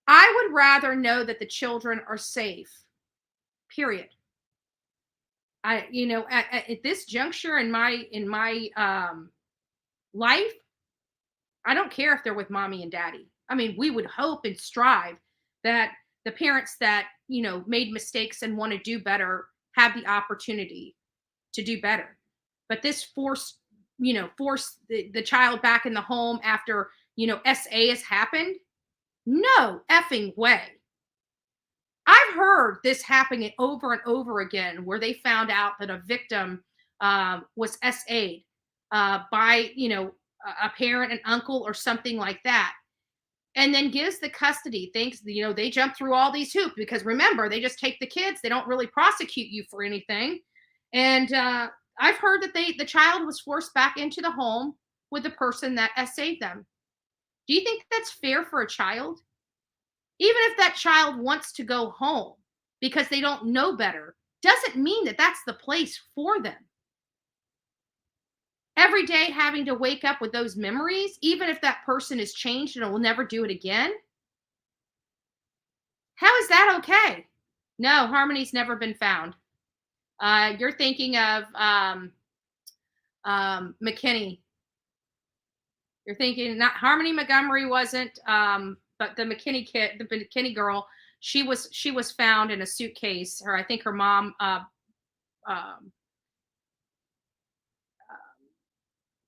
I would rather know that the children are safe, period. At this juncture in my life, I don't care if they're with mommy and daddy. I mean, we would hope and strive that the parents that, made mistakes and want to do better have the opportunity to do better. But this force the child back in the home after, SA has happened. No effing way. I've heard this happening over and over again where they found out that a victim was SA'd by, a parent, an uncle, or something like that, and then gives the custody. Thinks, they jump through all these hoops because remember, they just take the kids. They don't really prosecute you for anything. And I've heard that the child was forced back into the home with the person that SA'd them. Do you think that's fair for a child? Even if that child wants to go home because they don't know better, doesn't mean that that's the place for them. Every day having to wake up with those memories, even if that person is changed and will never do it again. How is that okay? No, Harmony's never been found. You're thinking of McKinney. You're thinking not Harmony Montgomery wasn't, but the McKinney kid, the McKinney girl, she was found in a suitcase. I think her mom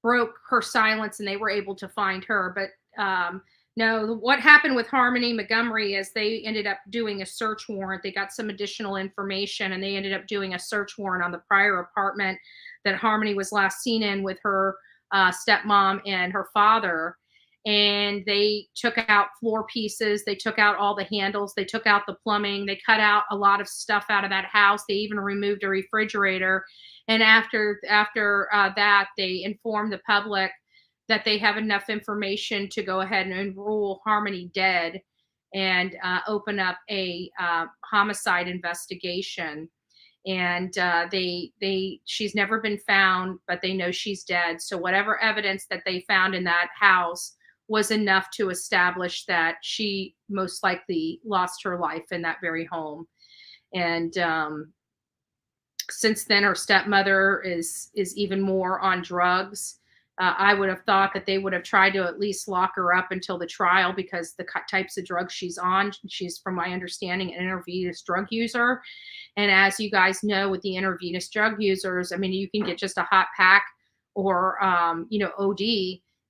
broke her silence and they were able to find her. But no, what happened with Harmony Montgomery is they ended up doing a search warrant. They got some additional information and they ended up doing a search warrant on the prior apartment that Harmony was last seen in with her stepmom and her father. And they took out floor pieces. They took out all the handles. They took out the plumbing. They cut out a lot of stuff out of that house. They even removed a refrigerator. And after that, they informed the public that they have enough information to go ahead and rule Harmony dead. and open up a homicide investigation. And she's never been found, but they know she's dead. So whatever evidence that they found in that house was enough to establish that she most likely lost her life in that very home. And since then, her stepmother is even more on drugs. I would have thought that they would have tried to at least lock her up until the trial, because the types of drugs she's on, she's, from my understanding, an intravenous drug user. And as you guys know, with the intravenous drug users, I mean, you can get just a hot pack or, OD,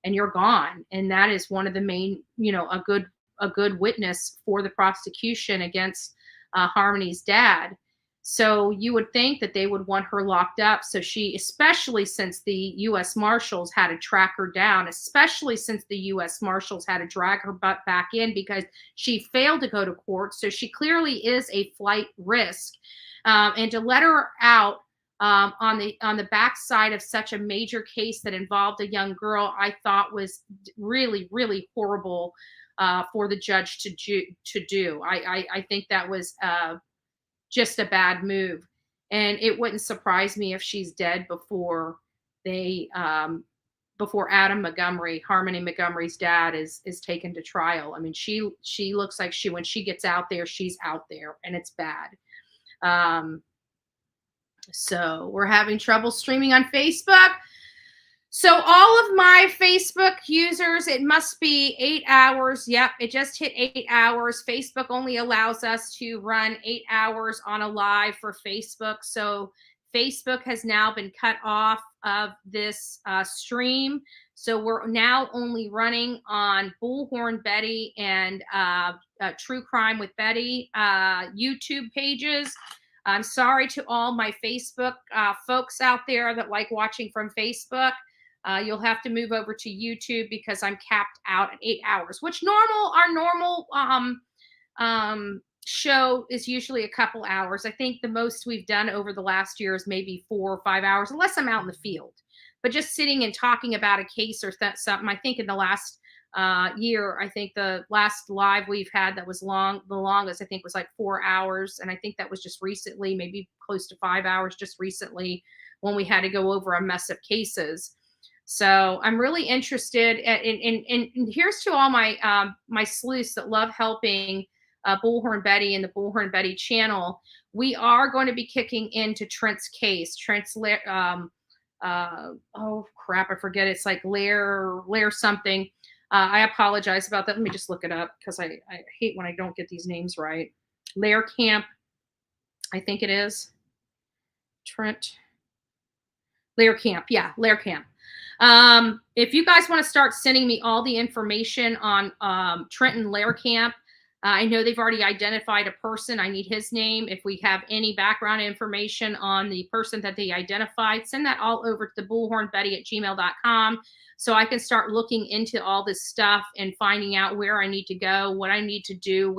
and you're gone. And that is one of the main, a good witness for the prosecution against Harmony's dad. So you would think that they would want her locked up. So she, especially since the U.S. Marshals had to track her down, especially since the U.S. Marshals had to drag her butt back in because she failed to go to court. So she clearly is a flight risk. And to let her out on the backside of such a major case that involved a young girl, I thought was really, really horrible for the judge to do. I think that was just a bad move. And it wouldn't surprise me if she's dead before Adam Montgomery, Harmony Montgomery's dad, is taken to trial. I mean, she looks like when she gets out there, she's out there, and it's bad. So we're having trouble streaming on Facebook. So all of my Facebook users, it must be 8 hours. Yep, it just hit 8 hours. Facebook only allows us to run 8 hours on a live for Facebook. So Facebook has now been cut off of this stream. So we're now only running on Bullhorn Betty and True Crime with Betty YouTube pages. I'm sorry to all my Facebook folks out there that like watching from Facebook. You'll have to move over to YouTube because I'm capped out at 8 hours, which our normal show is usually a couple hours. I think the most we've done over the last year is maybe 4 or 5 hours, unless I'm out in the field. But just sitting and talking about a case or something, I think in the last year, I think the last live we've had that was the longest, I think, was like 4 hours. And I think that was just recently, maybe close to 5 hours just recently, when we had to go over a mess of cases. So I'm really interested and here's to all my my sleuths that love helping Bullhorn Betty and the Bullhorn Betty channel. We are going to be kicking into Trent's case. Trent's oh crap, I forget. It's like Lair something. I apologize about that. Let me just look it up because I hate when I don't get these names right. Lair Camp, I think it is. Trent. Lair Camp. Yeah, Lair Camp. If you guys want to start sending me all the information on Trenton Lair Camp, I know they've already identified a person. I need his name. If we have any background information on the person that they identified, send that all over to bullhornbetty@gmail.com so I can start looking into all this stuff and finding out where I need to go, what I need to do,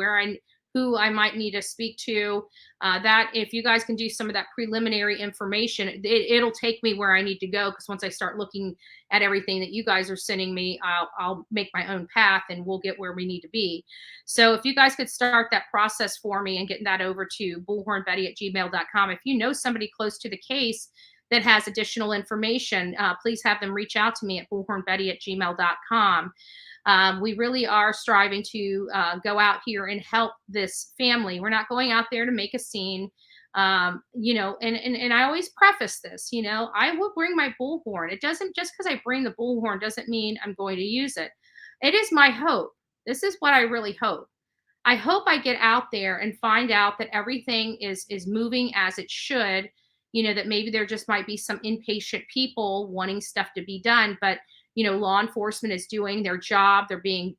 who I might need to speak to. That if you guys can do some of that preliminary information, it'll take me where I need to go, because once I start looking at everything that you guys are sending me, I'll make my own path and we'll get where we need to be. So if you guys could start that process for me and getting that over to bullhornbetty@gmail.com. If you know somebody close to the case that has additional information, please have them reach out to me at bullhornbetty@gmail.com. We really are striving to go out here and help this family. We're not going out there to make a scene, and I always preface this, I will bring my bullhorn. It doesn't, just because I bring the bullhorn doesn't mean I'm going to use it. It is my hope. This is what I really hope. I hope I get out there and find out that everything is moving as it should, that maybe there just might be some impatient people wanting stuff to be done, but law enforcement is doing their job. They're being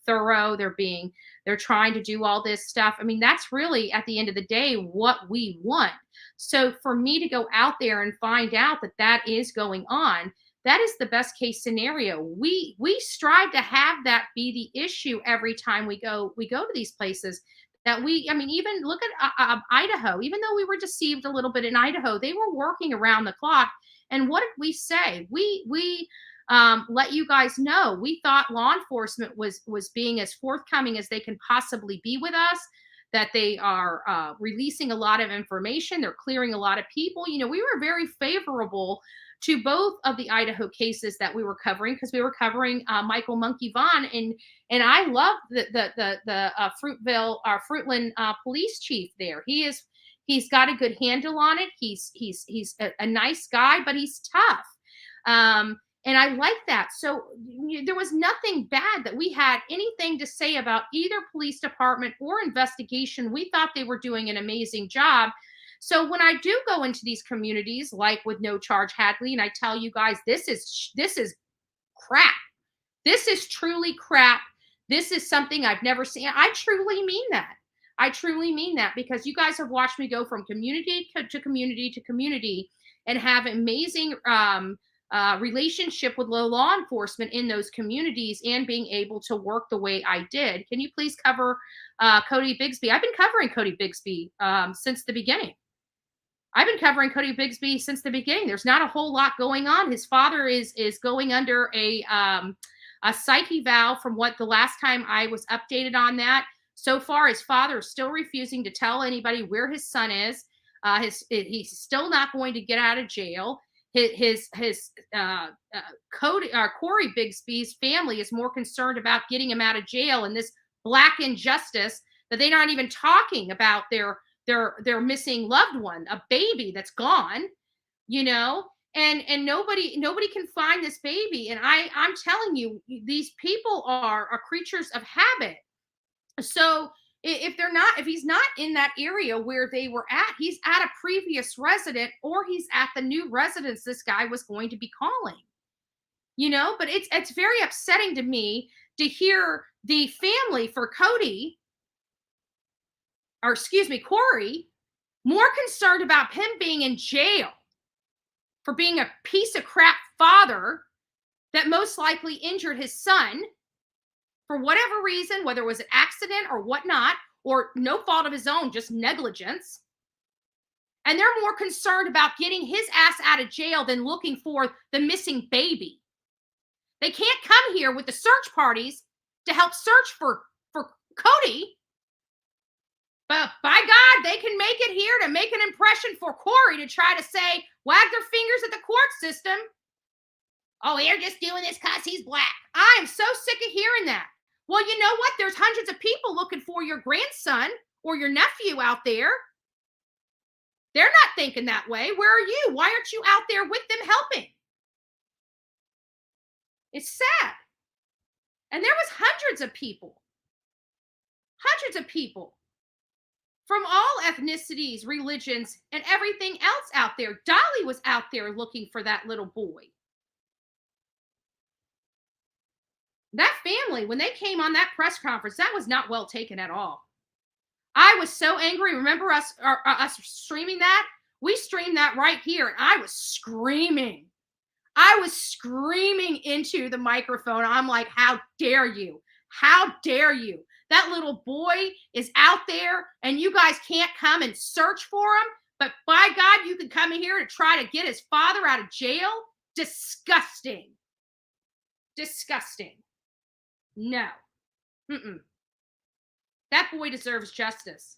thorough. They're trying to do all this stuff. I mean, that's really, at the end of the day, what we want. So for me to go out there and find out that that is going on, that is the best case scenario. We strive to have that be the issue every time we go to these places. Even look at Idaho. Even though we were deceived a little bit in Idaho, they were working around the clock. And what did we say? We let you guys know. We thought law enforcement was being as forthcoming as they can possibly be with us, that they are releasing a lot of information. They're clearing a lot of people. You know, we were very favorable to both of the Idaho cases that we were covering, because we were covering Michael Monkey Vaughn, and I love the Fruitland police chief there. He's got a good handle on it. He's a nice guy, but he's tough. And I like that. So there was nothing bad that we had anything to say about either police department or investigation. We thought they were doing an amazing job. So when I do go into these communities, like with No Charge Hadley, and I tell you guys, this is crap. This is truly crap. This is something I've never seen. I truly mean that. I truly mean that, because you guys have watched me go from community to community to community and have amazing relationship with law enforcement in those communities, and being able to work the way I did. Can you please cover Cody Bigsby? I've been covering Cody Bigsby since the beginning. There's not a whole lot going on. His father is going under a psyche valve from what the last time I was updated on that. So far, his father is still refusing to tell anybody where his son is. He's still not going to get out of jail. Corey Bigsby's family is more concerned about getting him out of jail and this black injustice, that they're not even talking about their missing loved one, a baby that's gone, you know, and nobody can find this baby. And I'm telling you, these people are creatures of habit. So if he's not in that area where they were at, he's at a previous resident, or he's at the new residence this guy was going to be calling, you know. But it's very upsetting to me to hear the family for Corey, more concerned about him being in jail for being a piece of crap father that most likely injured his son for whatever reason, whether it was an accident or whatnot, or no fault of his own, just negligence. And they're more concerned about getting his ass out of jail than looking for the missing baby. They can't come here with the search parties to help search for Cody. But by God, they can make it here to make an impression for Corey, to try to say, wag their fingers at the court system. Oh, they're just doing this because he's black. I am so sick of hearing that. Well, you know what? There's hundreds of people looking for your grandson or your nephew out there. They're not thinking that way. Where are you? Why aren't you out there with them helping? It's sad. And there was hundreds of people from all ethnicities, religions, and everything else out there. Dolly was out there looking for that little boy. That family, when they came on that press conference, that was not well taken at all. I was so angry. Remember us streaming that? We streamed that right here, and I was screaming. I was screaming into the microphone. I'm like, how dare you? How dare you? That little boy is out there, and you guys can't come and search for him. But by God, you can come in here to try to get his father out of jail? Disgusting. Disgusting. No. That boy deserves justice.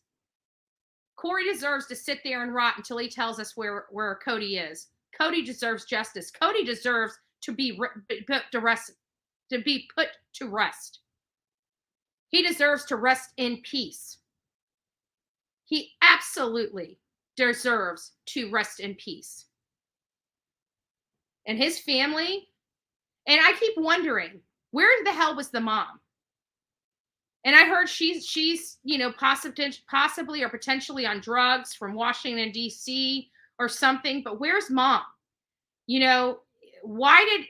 Corey deserves to sit there and rot until he tells us where Cody is. Cody deserves justice. Cody deserves to be put to rest. He deserves to rest in peace. He absolutely deserves to rest in peace. And his family, and I keep wondering, where the hell was the mom? And I heard she's you know, possibly or potentially on drugs from Washington, D.C. or something. But where's mom? You know, why did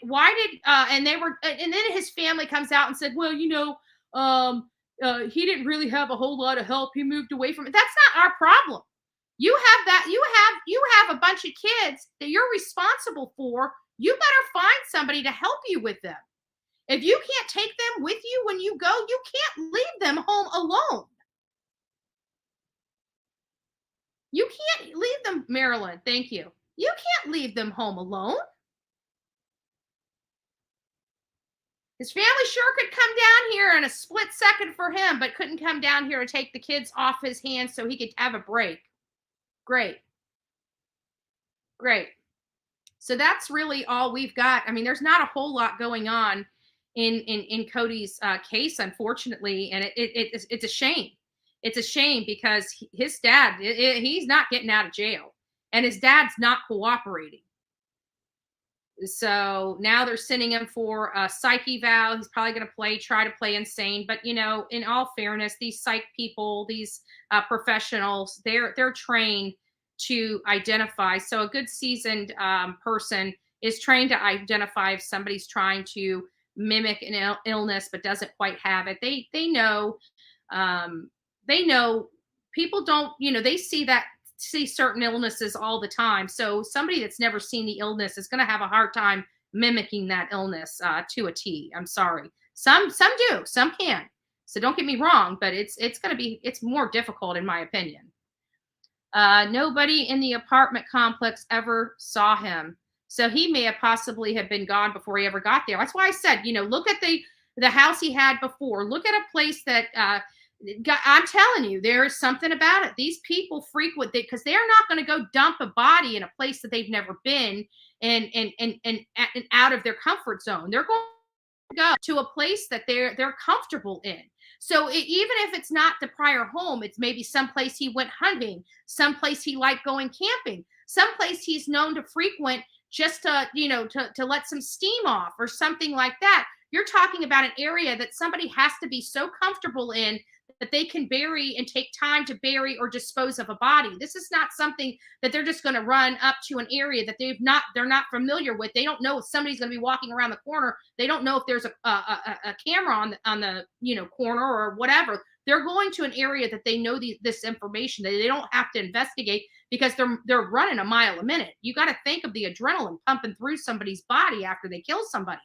and then his family comes out and said, well, you know, he didn't really have a whole lot of help. He moved away from it. That's not our problem. You have a bunch of kids that you're responsible for. You better find somebody to help you with them. If you can't take them with you when you go, you can't leave them home alone. You can't leave them, Marilyn, thank you. You can't leave them home alone. His family sure could come down here in a split second for him, but couldn't come down here to take the kids off his hands so he could have a break. Great. Great. So that's really all we've got. I mean, there's not a whole lot going on in Cody's case, unfortunately, and it's a shame. It's a shame because his dad, he's not getting out of jail, and his dad's not cooperating. So now they're sending him for a psych eval. He's probably going to try to play insane. But, you know, in all fairness, these psych people, these professionals, they're trained to identify. So a good seasoned person is trained to identify if somebody's trying to mimic an illness but doesn't quite have it. They know people don't, you know, they see certain illnesses all the time. So somebody that's never seen the illness is going to have a hard time mimicking that illness to a T. I'm sorry. Some do, some can. So don't get me wrong, but it's more difficult in my opinion. Nobody in the apartment complex ever saw him. So he may have possibly have been gone before he ever got there. That's why I said, you know, look at the house he had before. Look at a place that I'm telling you, there is something about it. These people frequent it because they're not going to go dump a body in a place that they've never been and out of their comfort zone. They're going to go to a place that they're comfortable in. So even if it's not the prior home, it's maybe someplace he went hunting, someplace he liked going camping, someplace he's known to frequent just to, you know, to let some steam off or something like that. You're talking about an area that somebody has to be so comfortable in that they can bury and take time to bury or dispose of a body. This is not something that they're just going to run up to an area that they're not familiar with. They don't know if somebody's going to be walking around the corner. They don't know if there's a camera on the you know, corner or whatever. They're going to an area that they know this information, that they don't have to investigate because they're running a mile a minute. You got to think of the adrenaline pumping through somebody's body after they kill somebody.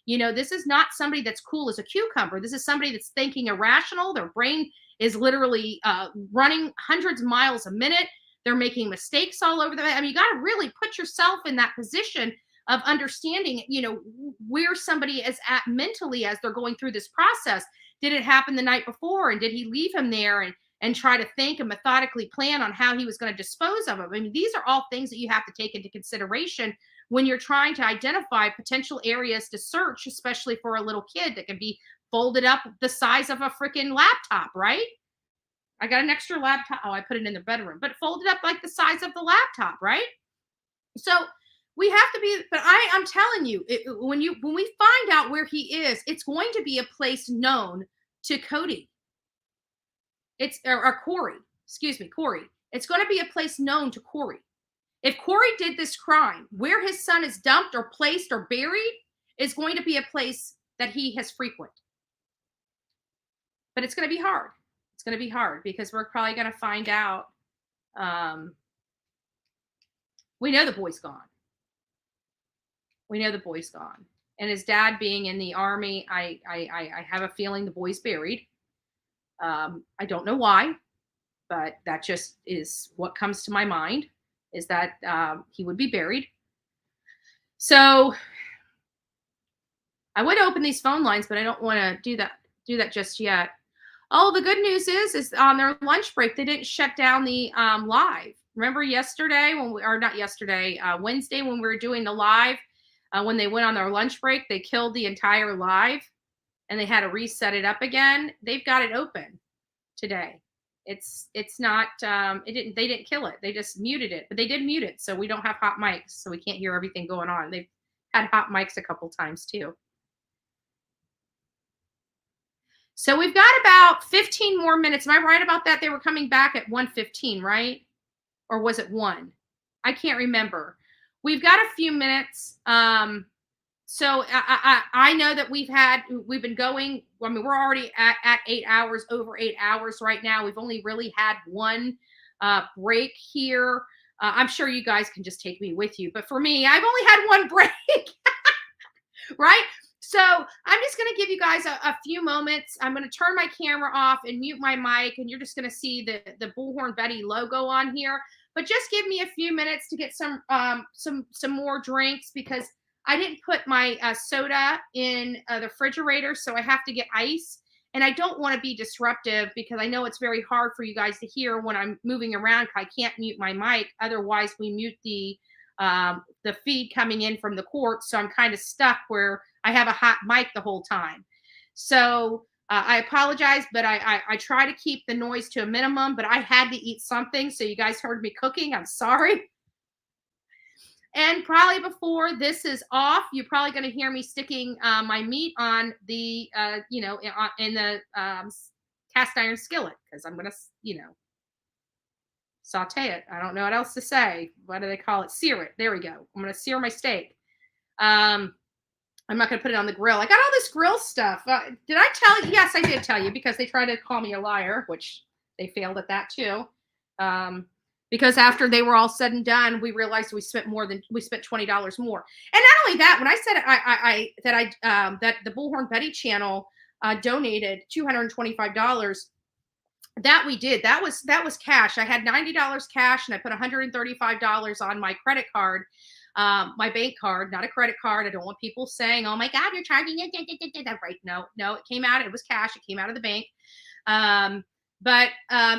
You know, this is not somebody that's cool as a cucumber. This is somebody that's thinking irrational. Their brain is literally running hundreds of miles a minute. They're making mistakes all over the place. I mean, you got to really put yourself in that position of understanding, you know, where somebody is at mentally as they're going through this process. Did it happen the night before? And did he leave him there and try to think and methodically plan on how he was going to dispose of him? I mean, these are all things that you have to take into consideration when you're trying to identify potential areas to search, especially for a little kid that can be folded up the size of a freaking laptop, right? I got an extra laptop. Oh, I put it in the bedroom, but folded up like the size of the laptop, right? So we have to be, but I'm telling you, when we find out where he is, it's going to be a place known to Cody. Or Corey, excuse me, Corey. It's going to be a place known to Corey. If Corey did this crime, where his son is dumped or placed or buried is going to be a place that he has frequented. But it's going to be hard. It's going to be hard because we're probably going to find out. We know the boy's gone. We know the boy's gone. And his dad being in the Army, I have a feeling the boy's buried. I don't know why, but that just is what comes to my mind, is that he would be buried. So I would open these phone lines, but I don't want to do that just yet. Oh, the good news is on their lunch break, they didn't shut down the live. Remember yesterday Wednesday when we were doing the live, when they went on their lunch break, they killed the entire live and they had to reset it up again. They've got it open today. It's not, they didn't kill it. They just muted it, but they did mute it. So we don't have hot mics, so we can't hear everything going on. They've had hot mics a couple times too. So we've got about 15 more minutes. Am I right about that? They were coming back at 1:15, right? Or was it 1? I can't remember. We've got a few minutes. So I know that we've been going, I mean, we're already at 8 hours, over 8 hours right now. We've only really had one break here. I'm sure you guys can just take me with you. But for me, I've only had one break, right? So I'm just going to give you guys a few moments. I'm going to turn my camera off and mute my mic, and you're just going to see the Bullhorn Betty logo on here. But just give me a few minutes to get some more drinks, because I didn't put my soda in the refrigerator, so I have to get ice. And I don't want to be disruptive because I know it's very hard for you guys to hear when I'm moving around. I can't mute my mic. Otherwise, we mute the feed coming in from the court. So I'm kind of stuck where I have a hot mic the whole time. So I apologize, but I try to keep the noise to a minimum, but I had to eat something. So you guys heard me cooking. I'm sorry. And probably before this is off, you're probably going to hear me sticking my meat on the, in the cast iron skillet, because I'm going to, saute it. I don't know what else to say. What do they call it? Sear it. There we go. I'm going to sear my steak. I'm not going to put it on the grill. I got all this grill stuff. Did I tell you? Yes, I did tell you, because they tried to call me a liar, which they failed at that too. Because after they were all said and done, we realized we spent $20 more. And not only that, when I said that the Bullhorn Betty channel donated $225, that we did. That was cash. I had $90 cash, and I put $135 on my credit card, my bank card, not a credit card. I don't want people saying, "Oh my God, you're charging it." Right? No, it came out. It was cash. It came out of the bank. But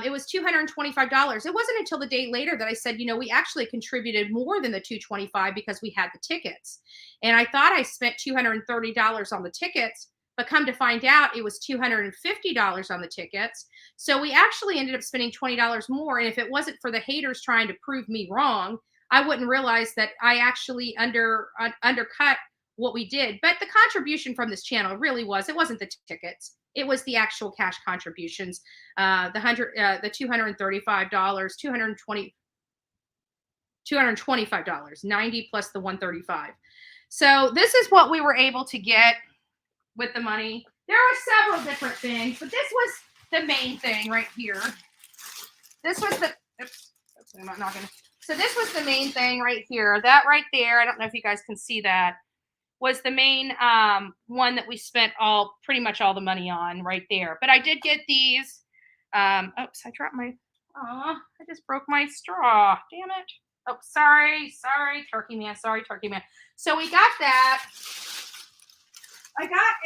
it was $225. It wasn't until the day later that I said, we actually contributed more than the $225 because we had the tickets. And I thought I spent $230 on the tickets, but come to find out it was $250 on the tickets. So we actually ended up spending $20 more. And if it wasn't for the haters trying to prove me wrong, I wouldn't realize that I actually undercut what we did. But the contribution from this channel really it wasn't the tickets. It was the actual cash contributions, the $235, $225, 90 plus the 135. So this is what we were able to get with the money. There were several different things, but this was the main thing right here. This was the, I'm not gonna. So this was the main thing right here. That right there, I don't know if you guys can see that, was the main one that we spent pretty much all the money on right there. But I did get these. Oops, I dropped my, I just broke my straw. Damn it. Oh, sorry, Turkey Man. Sorry, Turkey Man. So we got that. I got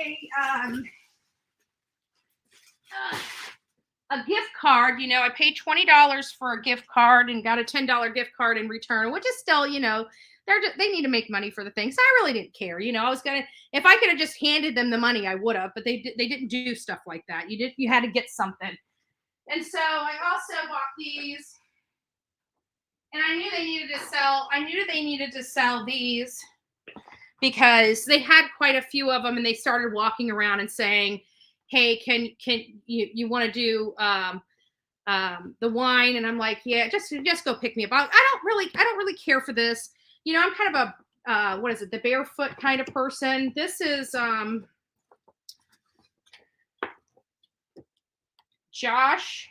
a gift card. I paid $20 for a gift card and got a $10 gift card in return, which is still, they need to make money for the things. I really didn't care. I was if I could have just handed them the money, I would have, but they didn't do stuff like that. You had to get something. And so I also bought these, and I knew they needed to sell these because they had quite a few of them, and they started walking around and saying, "Hey, can you want to do the wine?" And I'm like, "Yeah, just go pick me up. I don't really care for this. I'm kind of a what is it, the barefoot kind of person." This is Josh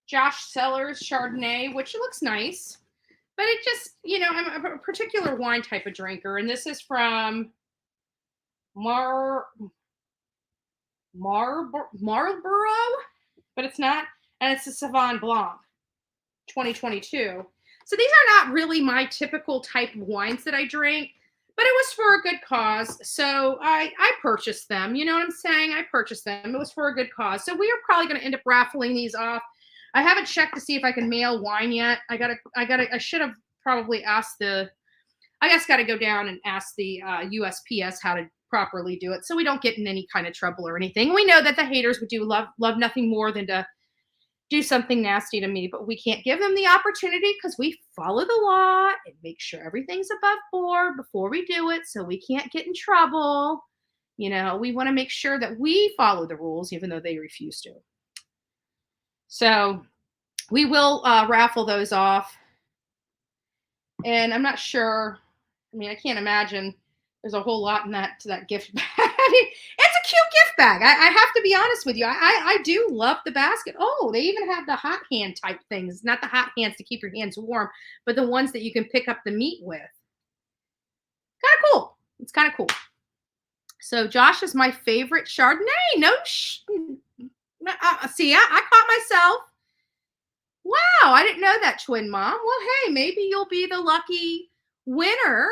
Sellers Chardonnay, which looks nice, but it just, I'm a particular wine type of drinker, and this is from Marlborough, but it's not, and it's a Sauvignon Blanc 2022. So these are not really my typical type of wines that I drink, but it was for a good cause. So I purchased them. You know what I'm saying? I purchased them. It was for a good cause. So we are probably going to end up raffling these off. I haven't checked to see if I can mail wine yet. I should have probably asked I just got to go down and ask the USPS how to properly do it, so we don't get in any kind of trouble or anything. We know that the haters would love nothing more than to do something nasty to me, but we can't give them the opportunity because we follow the law and make sure everything's above board before we do it, so we can't get in trouble. We want to make sure that we follow the rules, even though they refuse to. So we will raffle those off. And I'm not sure. I can't imagine there's a whole lot in that gift bag. It's a cute gift bag. I have to be honest with you. I do love the basket. Oh, they even have the hot hand type things. Not the hot hands to keep your hands warm, but the ones that you can pick up the meat with. Kind of cool. It's kind of cool. So Josh is my favorite Chardonnay. See, I caught myself. Wow, I didn't know that, Twin Mom. Well, hey, maybe you'll be the lucky winner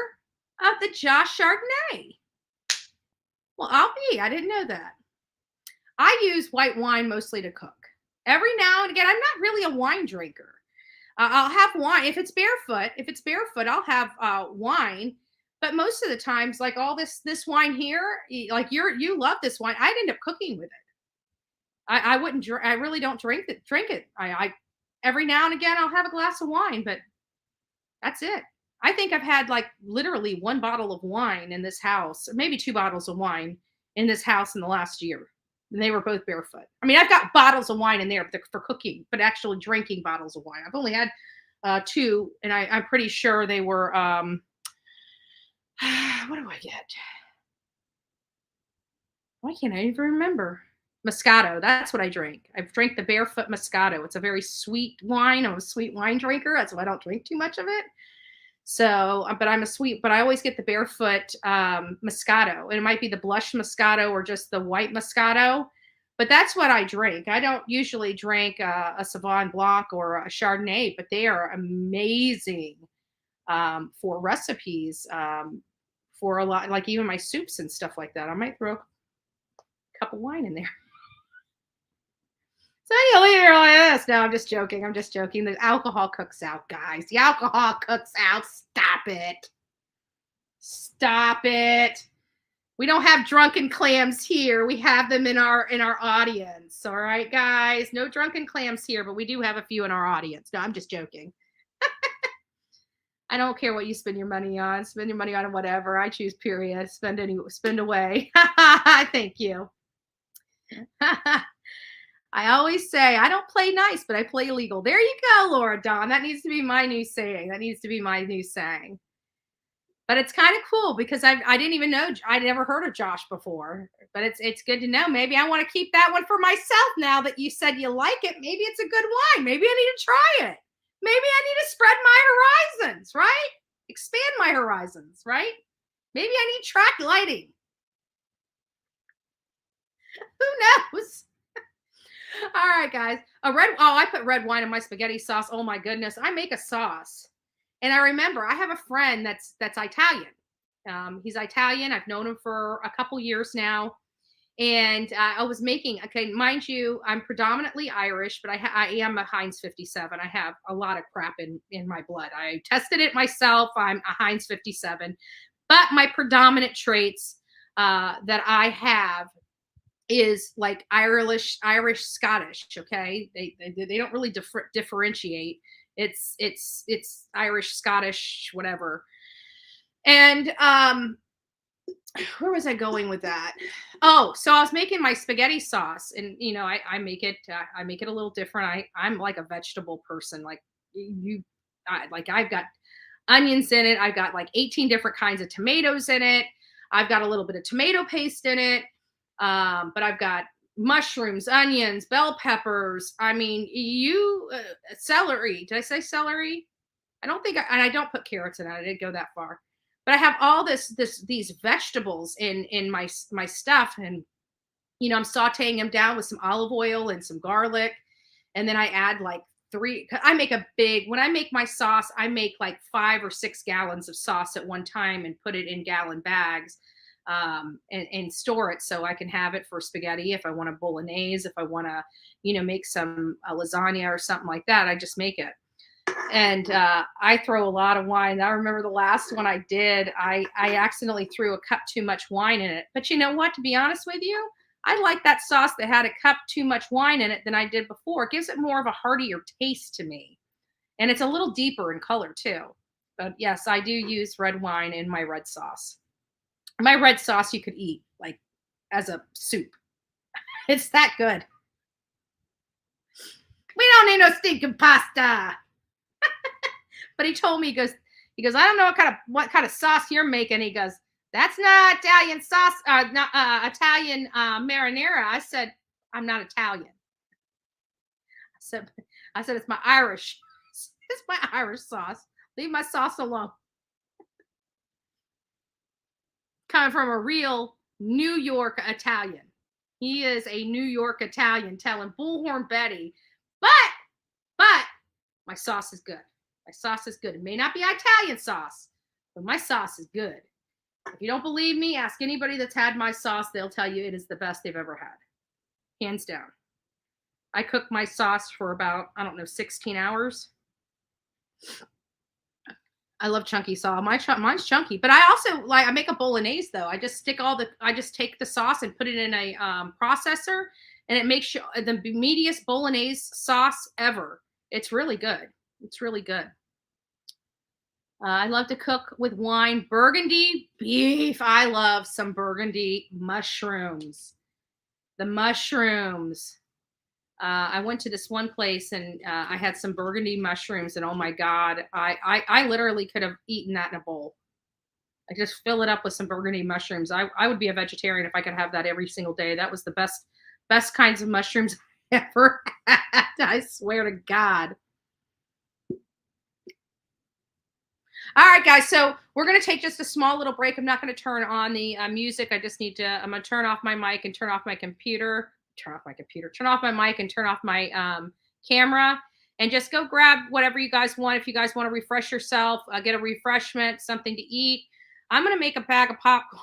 The Josh Chardonnay. Well, I didn't know that. I use white wine mostly to cook. Every now and again, I'm not really a wine drinker. I'll have wine if it's barefoot. If it's barefoot, I'll have wine. But most of the times, like all this wine here, like you love this wine. I'd end up cooking with it. I wouldn't. I really don't drink it. I every now and again I'll have a glass of wine, but that's it. I think I've had like literally 1 bottle of wine in this house, or maybe 2 bottles of wine in this house in the last year. And they were both barefoot. I mean, I've got bottles of wine in there for cooking, but actually drinking bottles of wine. I've only had 2, and I'm pretty sure they were. What do I get? Why can't I even remember? Moscato. That's what I drink. I drink the Barefoot Moscato. It's a very sweet wine. I'm a sweet wine drinker. That's why I don't drink too much of it. So, but I always get the Barefoot Moscato. And it might be the blush Moscato or just the white Moscato. But that's what I drink. I don't usually drink a Sauvignon Blanc or a Chardonnay, but they are amazing for recipes, for a lot, like even my soups and stuff like that. I might throw a cup of wine in there. So you leave it like this. No, I'm just joking. The alcohol cooks out, guys. The alcohol cooks out. Stop it. We don't have drunken clams here. We have them in our audience. All right, guys. No drunken clams here, but we do have a few in our audience. No, I'm just joking. I don't care what you spend your money on. Spend your money on whatever. I choose period. Spend away. Thank you. I always say I don't play nice, but I play legal. There you go, Laura Dawn. That needs to be my new saying. But it's kind of cool because I didn't even know. I'd never heard of Josh before. But it's good to know. Maybe I want to keep that one for myself now that you said you like it. Maybe it's a good wine. Maybe I need to try it. Maybe I need to spread my horizons, right? Expand my horizons, right? Maybe I need track lighting. Who knows? All right, guys. I put red wine in my spaghetti sauce. Oh my goodness. I make a sauce. And I remember I have a friend that's Italian. He's Italian. I've known him for a couple years now. And I was making, okay, mind you, I'm predominantly Irish, but I am a Heinz 57. I have a lot of crap in my blood. I tested it myself. I'm a Heinz 57. But my predominant traits that I have is like Irish, Scottish. Okay, they don't really differentiate. It's Irish, Scottish, whatever. And where was I going with that? Oh, so I was making my spaghetti sauce, and I make it a little different. I'm like a vegetable person, like I've got onions in it. I've got like 18 different kinds of tomatoes in it. I've got a little bit of tomato paste in it. But I've got mushrooms, onions, bell peppers. I mean, celery. Did I say celery? I don't think, and I don't put carrots in it. I didn't go that far. But I have all these vegetables in my stuff, and I'm sautéing them down with some olive oil and some garlic, and then I add like when I make my sauce, I make like 5 or 6 gallons of sauce at one time and put it in gallon bags. And store it so I can have it for spaghetti if I want a bolognese, if I want to, make some lasagna or something like that. I just make it. And I throw a lot of wine. I remember the last one I did, I accidentally threw a cup too much wine in it. But you know what? To be honest with you, I like that sauce that had a cup too much wine in it than I did before. It gives it more of a heartier taste to me. And it's a little deeper in color too. But yes, I do use red wine in my red sauce. My red sauce you could eat like as a soup. It's that good. We don't need no stinking pasta. But he told me, he goes, I don't know what kind of sauce you're making. He goes, that's not Italian sauce, not Italian marinara. I said, I'm not Italian. I said it's my Irish. It's my Irish sauce. Leave my sauce alone. Coming from a real New York Italian. He is a New York Italian telling Bullhorn Betty, but my sauce is good. My sauce is good. It may not be Italian sauce, but my sauce is good. If you don't believe me, ask anybody that's had my sauce. They'll tell you it is the best they've ever had. Hands down. I cook my sauce for about, 16 hours. I love chunky sauce. Mine's chunky, but I also I make a bolognese though. I just take the sauce and put it in a processor, and it makes the meatiest bolognese sauce ever. It's really good. It's really good. I love to cook with wine. Burgundy beef. I love some burgundy mushrooms. The mushrooms. I went to this one place and I had some burgundy mushrooms, and oh my God, I literally could have eaten that in a bowl. I just fill it up with some burgundy mushrooms. I would be a vegetarian if I could have that every single day. That was the best kinds of mushrooms I ever had. I swear to God. All right, guys. So we're going to take just a small little break. I'm not going to turn on the music. I'm going to turn off my mic and turn off my computer. Turn off my mic and turn off my camera, and just go grab whatever you guys want. If you guys want to refresh yourself, get a refreshment, something to eat. I'm going to make a bag of popcorn,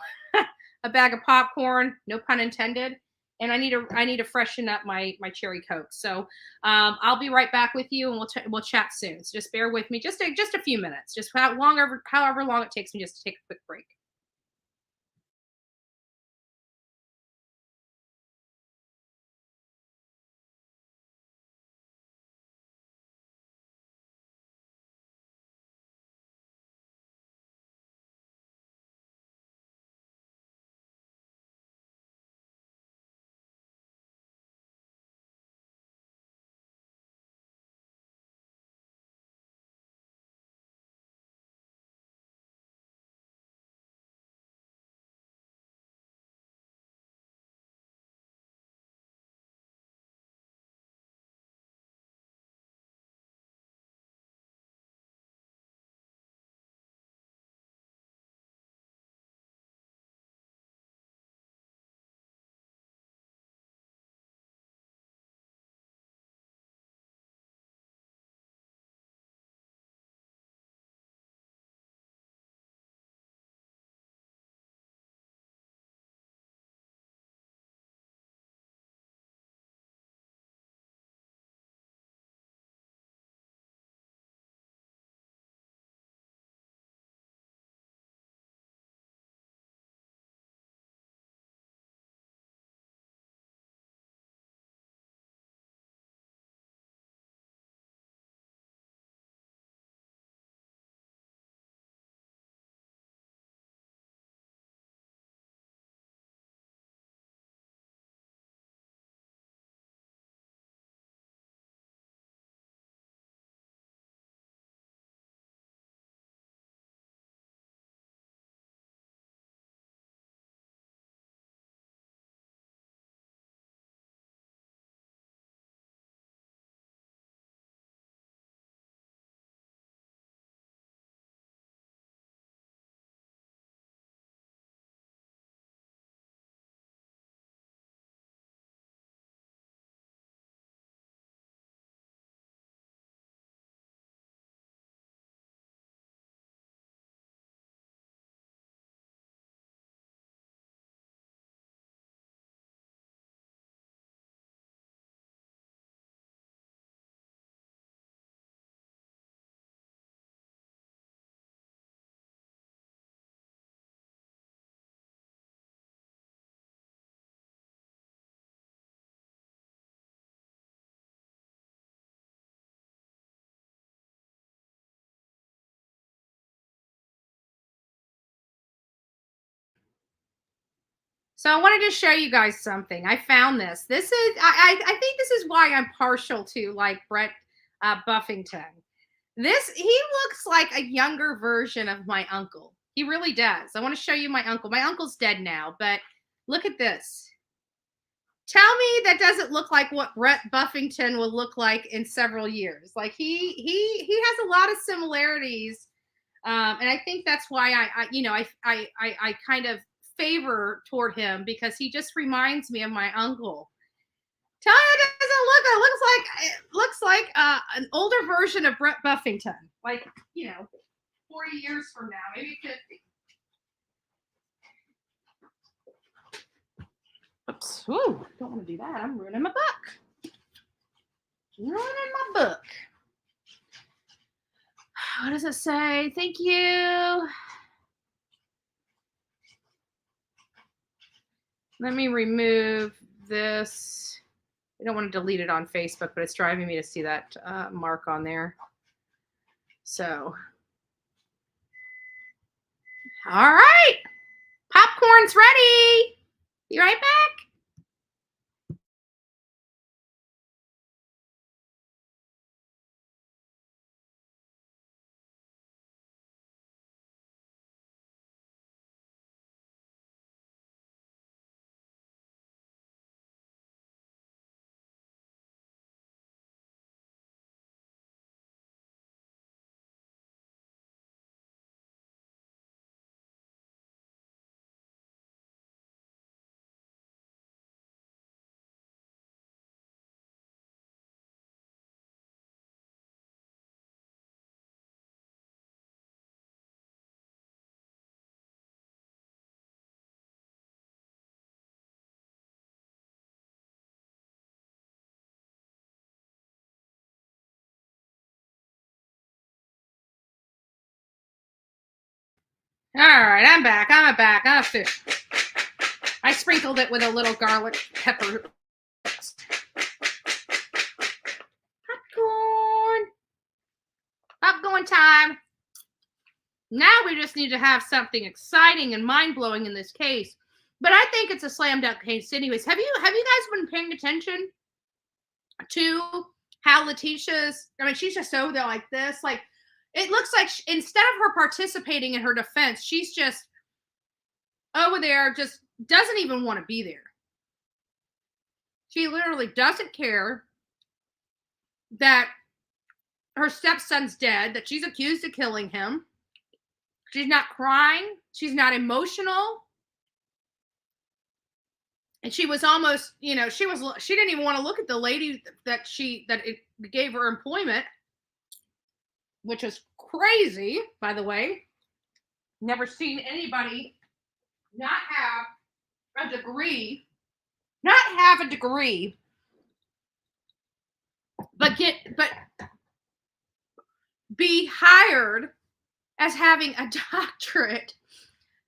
no pun intended. And I need to freshen up my cherry Coke. So I'll be right back with you, and we'll chat soon. So just bear with me, just a few minutes, just however long it takes me just to take a quick break. So I wanted to show you guys something. I found this. I think this is why I'm partial to like Brett Buffington. He looks like a younger version of my uncle. He really does. I want to show you my uncle. My uncle's dead now, but look at this. Tell me that doesn't look like what Brett Buffington will look like in several years. Like he has a lot of similarities, and I think that's why I kind of favor toward him, because he just reminds me of my uncle. Tell me it doesn't look. It looks like an older version of Brett Buffington. Like, 40 years from now, maybe 50. Oops. Ooh, don't want to do that. I'm ruining my book. Ruining my book. What does it say? Thank you. Let me remove this. I don't want to delete it on Facebook, but it's driving me to see that mark on there. So, all right. Popcorn's ready. Be right back. All right, I'm back. I'm back. I'm a fish. I sprinkled it with a little garlic pepper. Popcorn. Popcorn time. Now we just need to have something exciting and mind-blowing in this case. But I think it's a slam dunk case anyways. Have you guys been paying attention to how Letecia's, I mean, she's just over there like this. Like, it looks like instead of her participating in her defense, she's just over there, just doesn't even want to be there. She literally doesn't care that her stepson's dead, that she's accused of killing him. She's not crying. She's not emotional. And she was almost, she didn't even want to look at the lady that it gave her employment, which is crazy, by the way. Never seen anybody not have a degree, but be hired as having a doctorate.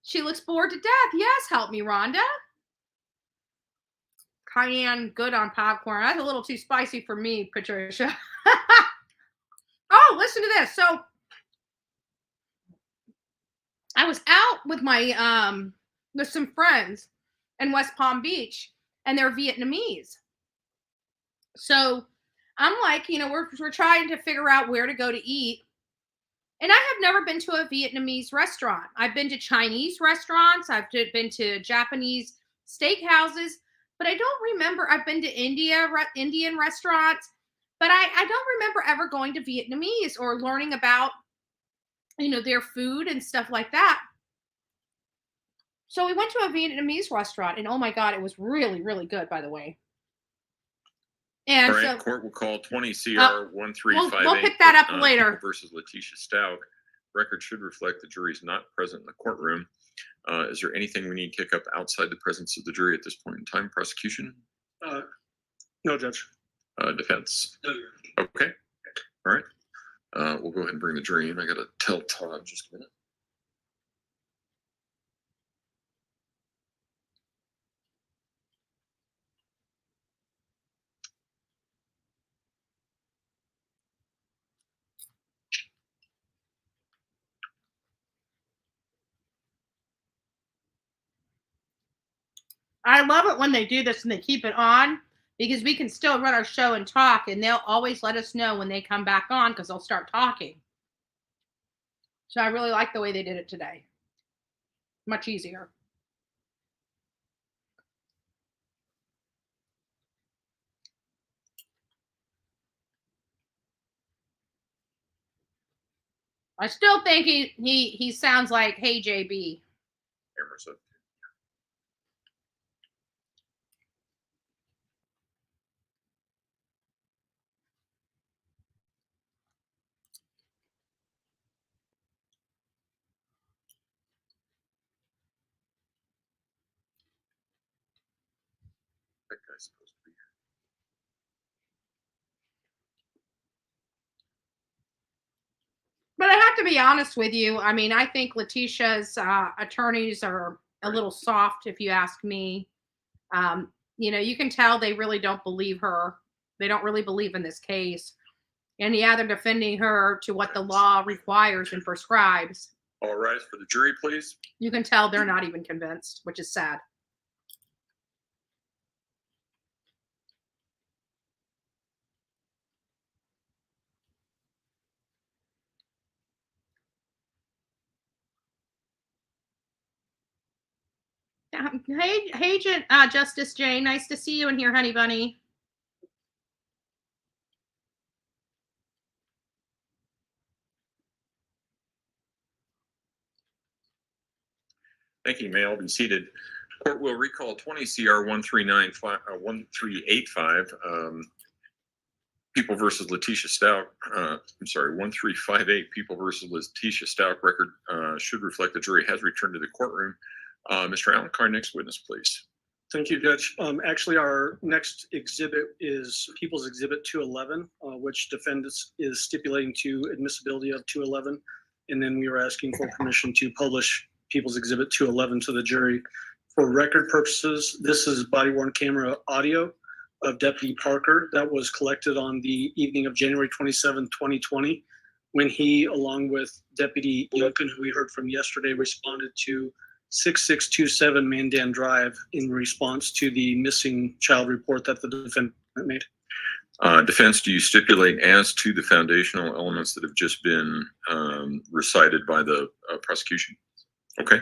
She looks bored to death. Yes, help me, Rhonda. Cayenne, good on popcorn. That's a little too spicy for me, Patricia. Oh, listen to this. So I was out with my with some friends in West Palm Beach, and they're Vietnamese. So I'm like, we're trying to figure out where to go to eat. And I have never been to a Vietnamese restaurant. I've been to Chinese restaurants. I've been to Japanese steakhouses, but I don't remember. I've been to Indian restaurants, but I don't remember ever going to Vietnamese or learning about, their food and stuff like that. So we went to a Vietnamese restaurant, and oh my God, it was really, really good, by the way. And all right, so, court will call 20 CR 1358. We'll pick that up later. Versus Letecia Stauch. Record should reflect the jury is not present in the courtroom. Is there anything we need to kick up outside the presence of the jury at this point in time? Prosecution? No, Judge. Defense? No. Okay. All right. We'll go ahead and bring the jury in. I got to tell Todd just a minute. I love it when they do this and they keep it on, because we can still run our show and talk, and they'll always let us know when they come back on because they'll start talking. So I really like the way they did it today. Much easier. I still think he sounds like, hey, JB. Cameras up. guy's supposed to be here. But I have to be honest with you. I mean, I think Letecia's attorneys are a little soft, if you ask me. You can tell they really don't believe her. They don't really believe in this case. And yeah, they're defending her to what the law requires and prescribes. All rise for the jury, please. You can tell they're not even convinced, which is sad. Hey, Justice Jane. Nice to see you in here, honey bunny. Thank you. May all be seated. Court will recall 20 CR 1385, People versus Letecia Stauch. I'm sorry, 1358 People versus Letecia Stauch. Record should reflect the jury has returned to the courtroom. Mr. Allen Carr, next witness, please. Thank you, Judge. Actually, our next exhibit is People's Exhibit 211, which defendants is stipulating to admissibility of 211. And then we are asking for permission to publish People's Exhibit 211 to the jury. For record purposes, this is body-worn camera audio of Deputy Parker that was collected on the evening of January 27, 2020, when he, along with Deputy Yokin, who we heard from yesterday, responded to 6627 Mandan Drive in response to the missing child report that the defendant made. Defense, do you stipulate as to the foundational elements that have just been recited by the prosecution? Okay.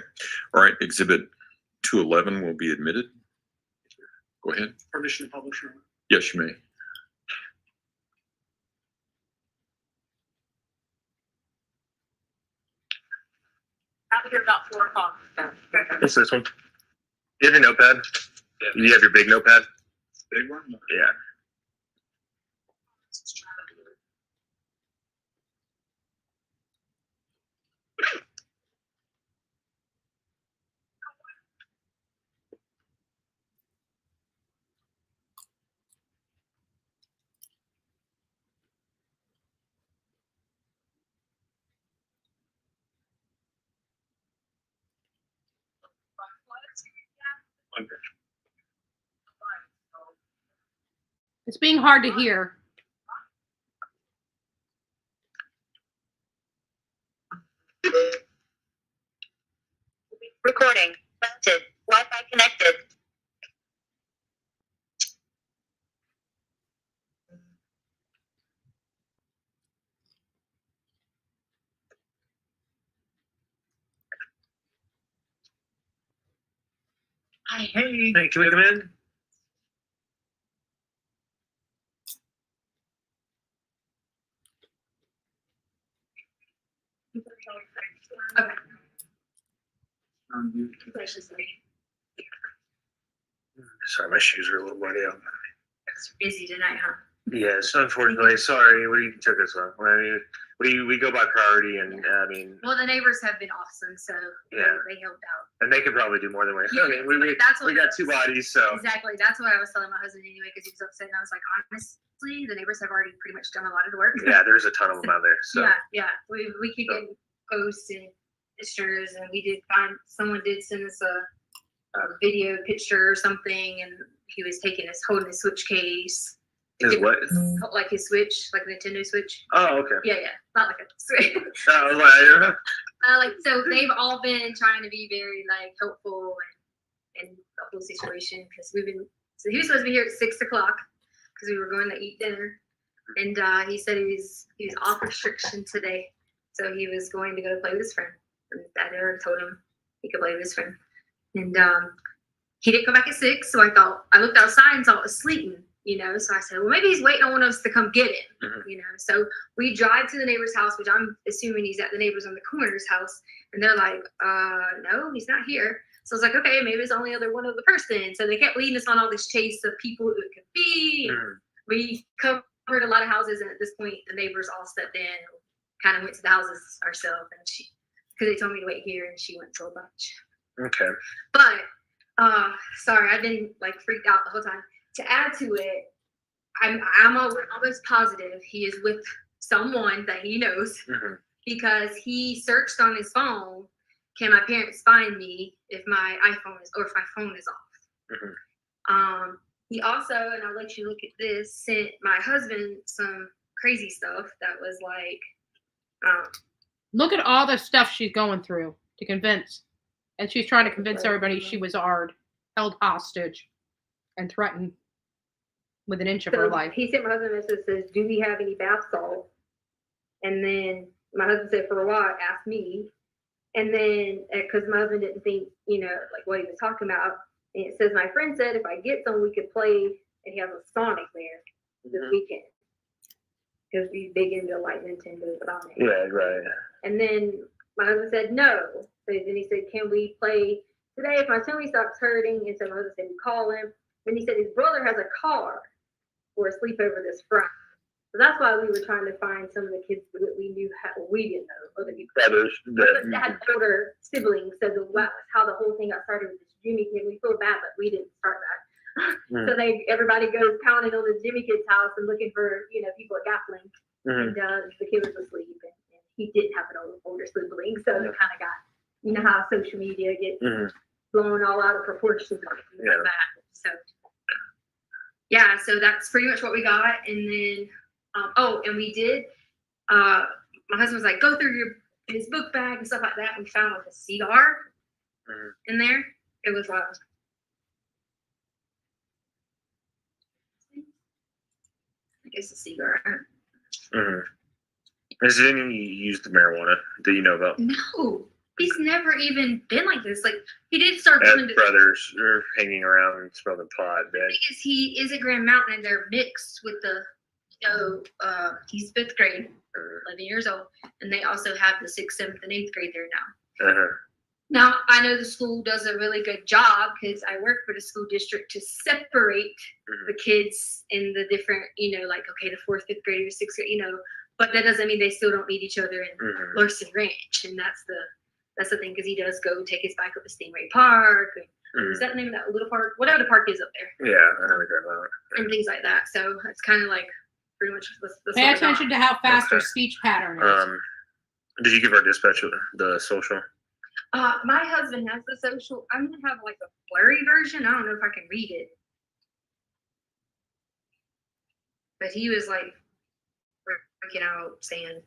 All right. Exhibit 211 will be admitted. Go ahead. Permission to publish. Yes, you may. Out here about 4 o'clock. What's this one? You have your notepad? Yeah. You have your big notepad? Big one? Yeah. It's being hard to hear. Recording. Mounted. Wi-Fi connected. Hi, hey. Hey, can we come in? Okay. Sorry, my shoes are a little muddy out. It's busy tonight, huh? Yes, unfortunately. Sorry, we took us off. I mean, we go by priority, and I mean, Well, the neighbors have been awesome, so Yeah. they helped out. and they could probably do more than we. Yeah, I mean, we that's what got two bodies, so Exactly. That's what I was telling my husband anyway, because he was upset, and I was like, honestly, the neighbors have already pretty much done a lot of the work. yeah, there's a ton of them out there. So Yeah. We keep getting posts and pictures, and we did find someone did send us a video picture or something, and he was holding his Switch case. His what? Like his Switch, like Nintendo Switch. Oh, okay. Yeah, not like a Switch. Like, So they've all been trying to be very like helpful and in the whole situation, because so he was supposed to be here at 6 o'clock because we were going to eat dinner, and he said he was off restriction today, so he was going to go play with his friend. And Dad already told him he could play with his friend, and he didn't come back at 6. So I looked outside and saw it was sleeting. So I said, well, maybe he's waiting on one of us to come get him, So we drive to the neighbor's house, which I'm assuming he's at the neighbor's on the corner's house. And they're like, no, he's not here. So I was like, okay, maybe it's only one other person. So they kept leading us on all this chase of people who it could be. And we covered a lot of houses. And at this point, the neighbors all stepped in, kind of went to the houses ourselves. And because they told me to wait here, and she went to a bunch. okay. But, sorry, I've been like freaked out the whole time. to add to it, I'm almost positive he is with someone that he knows because he searched on his phone, can my parents find me if my iPhone is, or if my phone is off? He also, and I'll let you look at this, sent my husband some crazy stuff that was like, Look at all the stuff she's going through to convince. And she's trying to convince everybody she was held hostage, and threatened with an inch of her life. He sent my husband a message that says, do we have any bath salts? And then my husband said, for a while, asked me. And then, because my husband didn't think, like what he was talking about. And it says, my friend said, if I get some, we could play, and he has a Sonic there this weekend. Because he's big into like Nintendo Sonic. Yeah, right. And then my husband said, no. So then he said, can we play today if my tummy stops hurting? And so my husband said, call him. Then he said his brother has a car for a sleepover this Friday. So that's why we were trying to find some of the kids that we knew we didn't know. Other people that had older siblings. So that's how the whole thing got started with this Jimmy kid. We feel bad, but we didn't start that. So everybody goes pounding on this Jimmy kid's house and looking for people at Gatling. And the kid was asleep, and he didn't have an older sibling, so it kind of got how social media gets blown all out of proportion like that. So yeah, so that's pretty much what we got. And then and we did. My husband was like, go through his book bag and stuff like that. We found like a cigar in there. It was like. I guess a cigar. Has any used the marijuana that you know about? No, he's never even been like this. Like he did start His doing it brothers are hanging around and smoking pot. because he is at Grand Mountain and they're mixed with the. He's 5th grade, 11 years old, and they also have the 6th, 7th, and 8th grade there now. Now, I know the school does a really good job because I work for the school district to separate the kids in the different, like, okay, the 4th, 5th grade, or 6th grade, but that doesn't mean they still don't meet each other in Larson Ranch. And that's the thing, because he does go take his bike up to Stingray Park. Is that the name of that little park? Whatever the park is up there. Yeah, I know the and things like that. So it's kind of like pretty much the Pay attention to how fast her speech pattern is. Did you give our dispatcher the social? My husband has the social. I'm gonna have like a blurry version. I don't know if I can read it, but he was like freaking out, saying,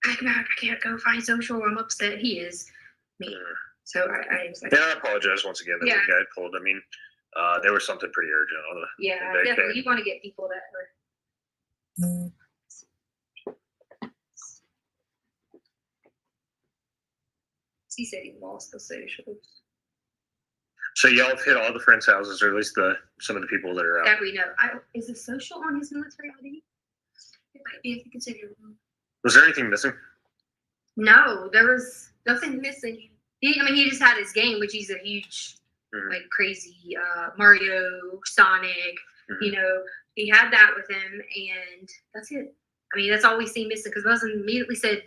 "I can't go find social. I'm upset." He is me. So I was like, yeah, I apologize once again that Yeah. the guy pulled. I mean, there was something pretty urgent on the. yeah, the definitely. vacay. You want to get people that are. He said he lost the socials. So y'all have hit all the friends' houses, or at least some of the people that are out. That we know. Is the social on his military ID? It might be if you consider it. Was there anything missing? No, there was nothing missing. He just had his game, which he's a huge, like crazy Mario, Sonic. He had that with him, and that's it. That's all we see missing. Because my husband immediately said,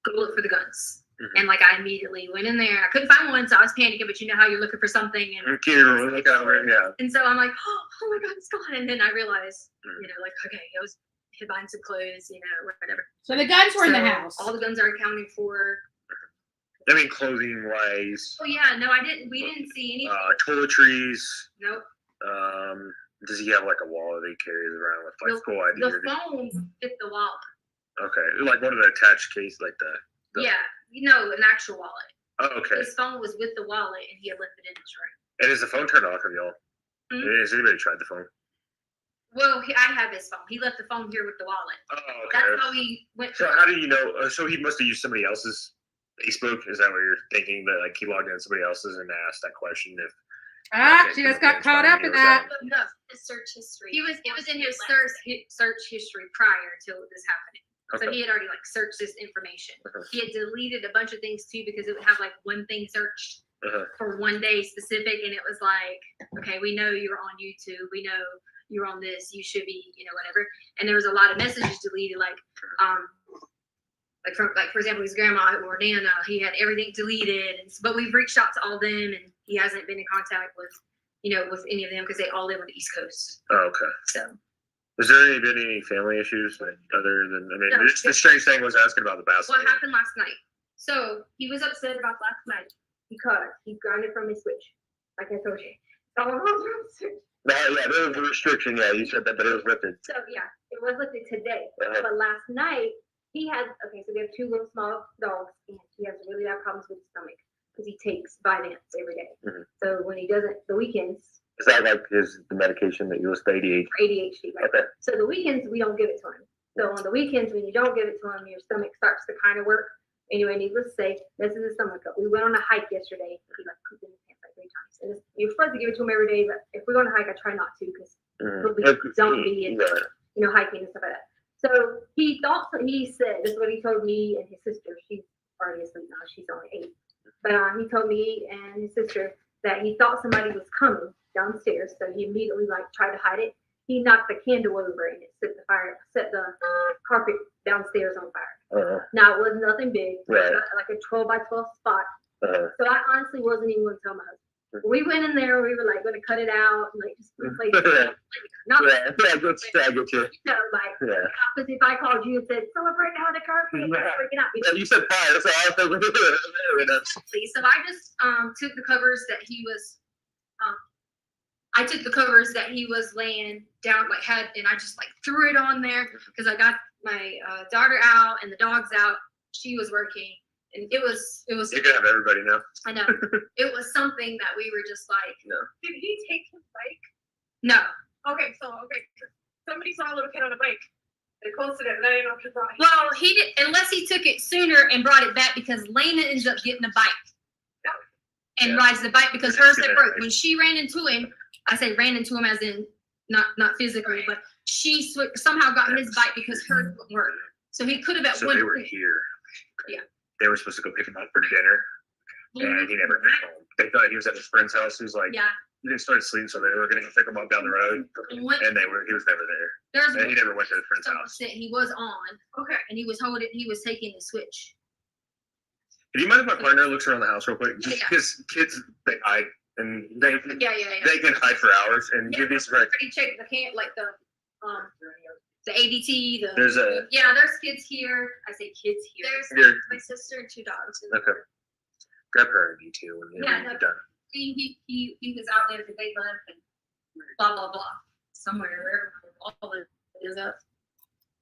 "Go look for the guns." And like I immediately went in there. I couldn't find one, so I was panicking. But you know how you're looking for something, and Yeah. and so I'm like, oh my God, it's gone. And then I realized, like, okay, I was buying some clothes, whatever. So the guns were in the house. All the guns are accounted for. I mean, clothing wise. Oh yeah, no, we didn't see anything. Toiletries. Nope. Does he have like a wallet that he carries around with like full ID? The phone fit the wallet. Okay, like one of the attached case, like the. Yeah, an actual wallet. Oh, okay. His phone was with the wallet, and he had left it in his room. And is the phone turned off? Have y'all? Has anybody tried the phone? Well, I have his phone. He left the phone here with the wallet. Oh, okay. That's how we went. So how do you know? So he must have used somebody else's Facebook. Is that what you're thinking? That like he logged in somebody else's and asked that question if. She just got caught up in that. No, his search history. It was in his search history prior to this happening. So Okay. he had already like searched this information. He had deleted a bunch of things too because it would have like one thing searched for one day specific, and it was like, okay, we know you're on YouTube, we know you're on this, you should be, whatever. And there was a lot of messages deleted, like for example, his grandma or Nana, he had everything deleted, but we've reached out to all them, and he hasn't been in contact with, with any of them because they all live on the East Coast. Oh, okay. So Has there been any family issues other than, I mean, No. the strange thing was asking about the basketball. what happened last night? So he was upset about last night because he grounded from his switch, like I told you. No, yeah, there was a restriction. Yeah, you said that, but it was lifted. So yeah, it was lifted today. Uh-huh. But last night he had so we have two little small dogs, and he has really bad problems with his stomach because he takes Vyvanse every day. Mhm. So when he doesn't, the weekends Is that like the medication that you was for ADHD? for ADHD, right? Okay. So the weekends we don't give it to him. So on the weekends when you don't give it to him, your stomach starts to kind of work. Anyway, needless to say, this is his stomach up. We went on a hike yesterday. He like pooped in his pants like 3 times. And you're supposed to give it to him every day, but if we go on a hike, I try not to because he'll be dumpy and hiking and stuff like that. So he said, this is what he told me and his sister. She's already asleep now. She's only 8. But he told me and his sister that he thought somebody was coming downstairs. So he immediately tried to hide it. He knocked the candle over and it set the carpet downstairs on fire. Uh-huh. Now it was nothing big, Right. like a 12 by 12 spot. Uh-huh. So I honestly wasn't even going to tell my husband. We went in there, we were going to cut it out and just replace it. Not Yeah, I get you. Yeah. because if I called you and said, celebrate out the carpet, you're freaking out. Yeah, you said fire, so I was thinking. So I just took the covers that he was laying down, and I just threw it on there because I got my daughter out and the dogs out. She was working, and it was. You can have everybody now. I know. It was something that we were just No. Did he take his bike? No. Okay. Somebody saw a little kid on a bike. They posted it, and I didn't know if he brought it. Well, he did, unless he took it sooner and brought it back because Lena ends up getting a bike and rides the bike because hers had broke. When she ran into him, I say ran into him as in not physically, but she somehow got his bike because hers wouldn't work. So he could have at So one they were point. here. Yeah. They were supposed to go pick him up for dinner, and he never came home. They thought he was at his friend's house. He was like, Yeah. he didn't start sleeping, so they were going to pick him up down the road, What- and he was never there. There's And he never went to his friend's someone house. said he was on. Okay. And he was taking the switch. Do you mind if my partner looks around the house real quick? Just Yeah. because kids, they hide, and they Yeah. they can hide for hours, and you'd be surprised. Pretty check the ADT. There's There's kids here. I say kids here. Here. My sister and 2 dogs. Okay. Grab her and you too when you're done. He was out there today, and blah blah blah. Somewhere where all it is up.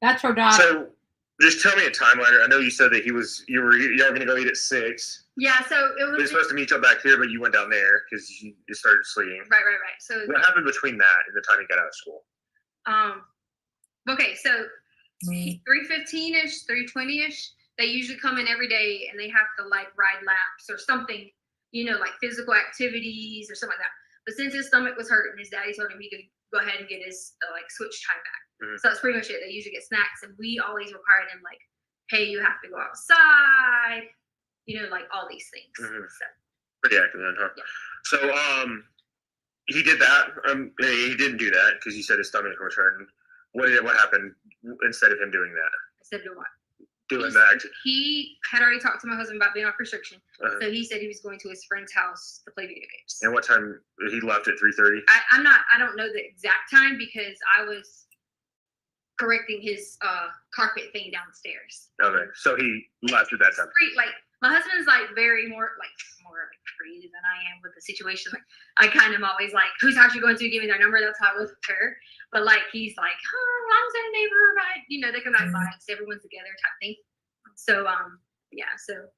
That's her daughter. So, just tell me a timeline. I know you said that y'all were gonna go eat at 6. Yeah, so it We were was supposed to meet y'all back here, but you went down there because you started sleeping. right. So What happened between that and the time you got out of school? okay, so 3:15ish, 3:20ish, they usually come in every day and they have to ride laps or something, physical activities or something like that. But since his stomach was hurting, his daddy told him he could go ahead and get his switch time back. Mhm. So that's pretty much it. They usually get snacks, and we always required him hey, you have to go outside, all these things. Mhm. So Pretty active then, huh? Yeah. So, he did that. He didn't do that because you said his stomach was hurting. What happened instead of him doing that? I said, do what? Doing that. He had already talked to my husband about being off restriction, Uh-huh. so he said he was going to his friend's house to play video games. And what time he left at 3:30? I don't know the exact time because I was correcting his carpet thing downstairs. Okay, so he left at that time. My husband's very more creative than I am with the situation. I kind of always whose house you going to? Give me their number. That's how I was with her. But he's I'm a neighbor, right? They come back by, everyone's together type thing. So so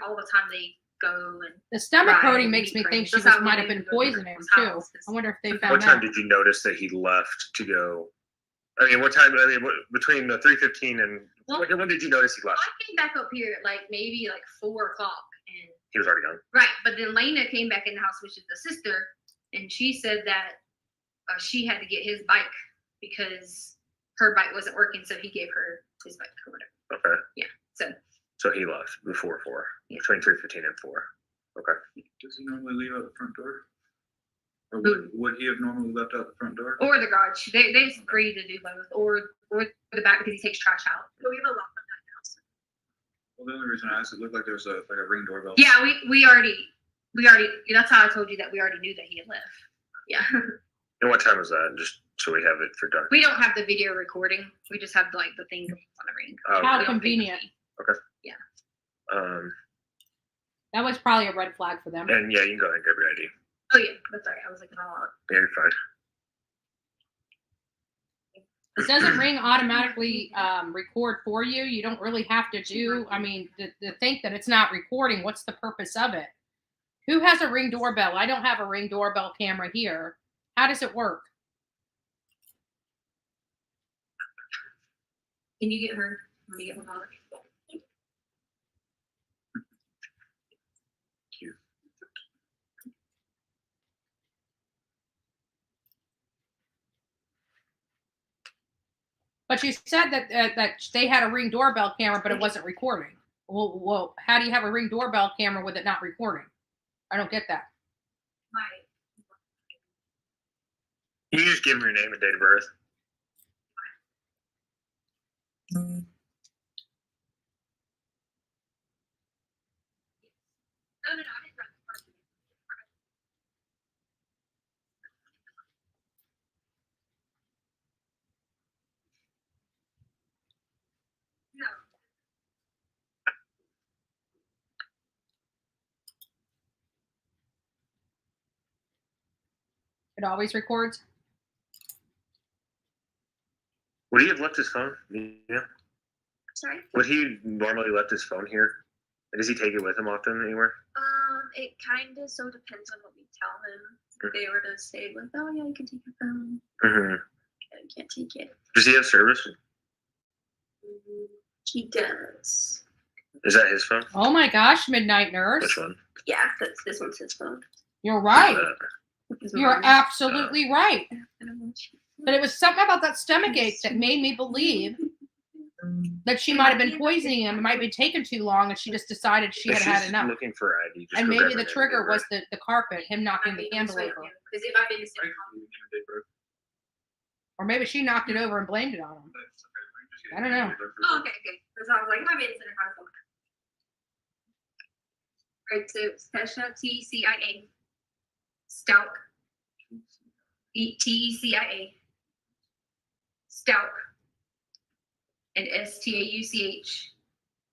all the time they go and The stomach ride hurting and makes meet me think friends. she That's how might we have been ended up going to poisonous his too. house. I wonder if they What found time out. did you notice that he left to go? I mean, what time? Between the 3:15 and when did you notice he left? I came back up here at maybe 4 o'clock, and He was already gone. right. But then Lena came back in the house, which is the sister, and she said that she had to get his bike because her bike wasn't working, so he gave her his bike or whatever. Okay. Yeah. So he left before 4, between 3:15 and 4. Okay. Does he normally leave out the front door? Or Who? would he have normally left out the front door? Or the garage. They agree to do both, or the back because he takes trash out. So we have a lock on that house. Well, the only reason I asked, it looked like there was a ring doorbell. Yeah, we already. That's how I told you that we already knew that he had left. Yeah. And what time was that? Just so we have it for dark. We don't have the video recording. We just have like the thing on the ring. Oh, How okay. convenient. Okay. Yeah. That was probably a red flag for them. And yeah, you can go ahead and grab your ID. Oh yeah, that's right. I was like, oh. Yeah, you're fine. It doesn't ring automatically record for you. You don't really have to do, I mean, to think that it's not recording, what's the purpose of it? Who has a Ring doorbell? I don't have a Ring doorbell camera here. How does it work? Can you get her? Let me get her collar. But you said that that they had a Ring doorbell camera, but it wasn't recording. Well, how do you have a Ring doorbell camera with it not recording? I don't get that. You just give them your name and date of birth. It always records. Would he have left his phone? Yeah. Sorry? Would he normally left his phone here? Does he take it with him often anywhere? It kind of so depends on what we tell him. If they were to say like, oh yeah, you can take your phone. Mm-hmm. You can't take it. Does he have service? He does. Is that his phone? Oh my gosh, Midnight Nurse. Which one? Yeah, this one's his phone. You're right. His You're mom. absolutely right. I don't know. But it was something about that stomach ache that made me believe that she might have been poisoning him. It might have been taking too long, and she just decided she had had enough. Looking for ID. Just And go maybe grab the her name trigger and was the carpet, him knocking the candle over. Because it might be the same. Or maybe she knocked it over and blamed it on him. I don't know. Oh, okay. Because I was like, it might be the center console. Right, so Tecia, T-E-C-I-A. Stauch. T-E-C-I-A. Stauch. And S-T-A-U-C-H.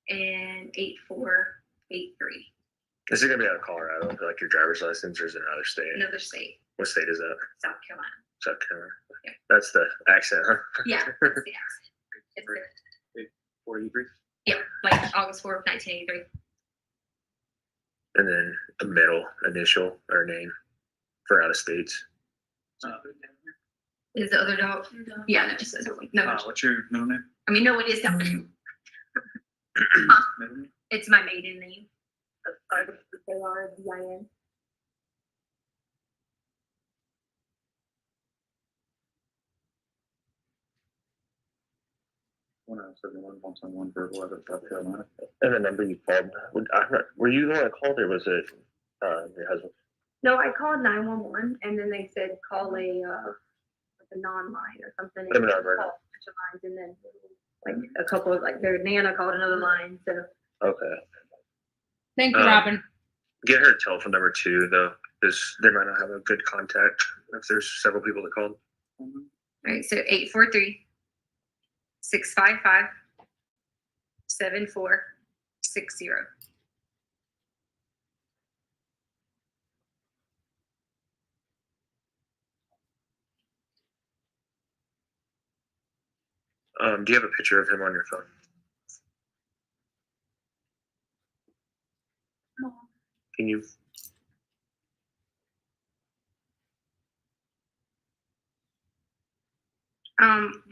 And 8483. Is it gonna be out of Colorado, like your driver's license, or is it another state? Another state. What state is that? South Carolina. South Carolina. That's the accent, huh? Yeah, that's the accent. It's good. 43. Yeah, like August 4th, 1983. And then a middle initial or name for out of states. Is the other dog? Yeah, no, it says no. What's your middle name? I mean, no, it is that. Middle name? It's my maiden name. R-V-I-N. 171 Verbal out of South Carolina. And the number you called, were you the one that called, or was it your husband? No, I called 911 and then they said call a non-line or something. Let me know, Brenda. Call a bunch of lines, and then like a couple of like their Nana called another line. So Okay. Thank you, Robin. Get her telephone number too, though, because they might not have a good contact if there's several people that called. all right, so 843-655-7460. Do you have a picture of him on your phone? Can you?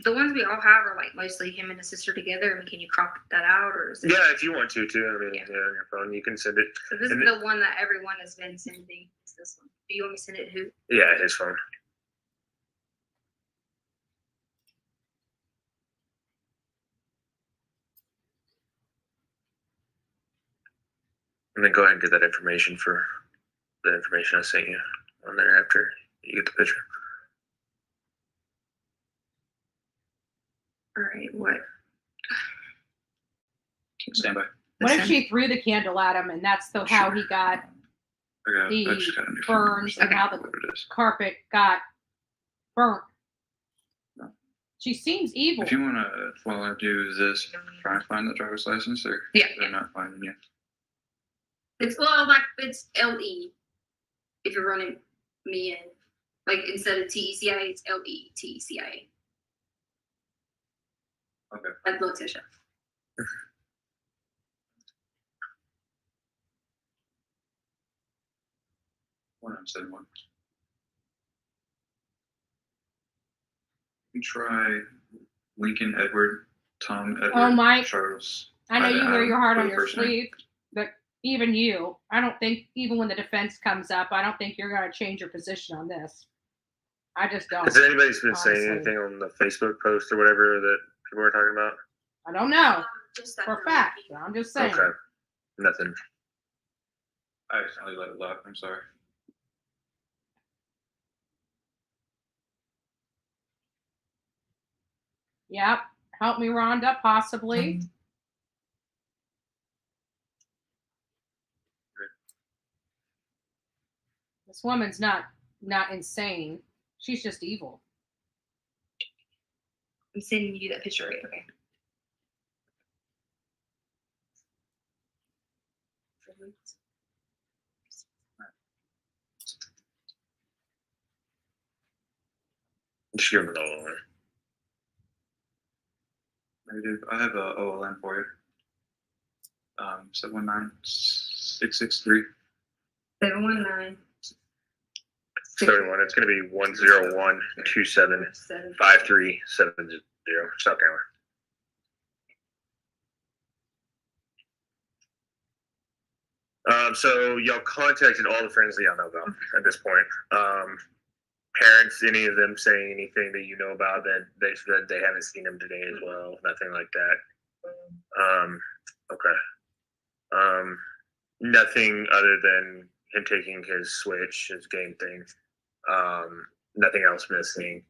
The ones we all have are like mostly him and his sister together. I mean, can you crop that out, or is it? Yeah, if you want to too. I mean, yeah, on your phone, you can send it. So this is the one that everyone has been sending. It's this one. Do you want me to send it to who? Yeah, his phone. And then go ahead and get that information for the information I sent you on there after you get the picture. All right, what? Stand by. What if she threw the candle at him and that's how he got I just got a new burns and how the carpet got burnt. She seems evil. If you want to, while I do this, try and find the driver's license, or they're not finding you. It's it's LE. If you're running me in, like instead of TECIA, it's LETECIA. Okay. Like Letecia. One on 7-1. You try Lincoln Edward, Tom Edward, Oh, Mike. Charles. I know you wear your heart on your first name. sleeve, but even you, I don't think, even when the defense comes up, I don't think you're going to change your position on this. I just don't. Has anybody's been saying honestly. anything on the Facebook post or whatever that people were talking about? I don't know for a fact. I'm just saying. Okay. Nothing. I accidentally let it lock. I'm sorry. Yep. Help me, Rhonda, possibly. This woman's not insane. She's just evil. I'm sending you that picture, right? Okay. Just give them another one. I have a OLN for you. 719-663. 719. 71. It's going to be 101-27-5370. South Carolina. So y'all contacted all the friends that y'all know about at this point. Parents, any of them saying anything that you know about that they said they haven't seen him today as well? Nothing like that. Okay. Nothing other than him taking his Switch, his game thing. Nothing else missing.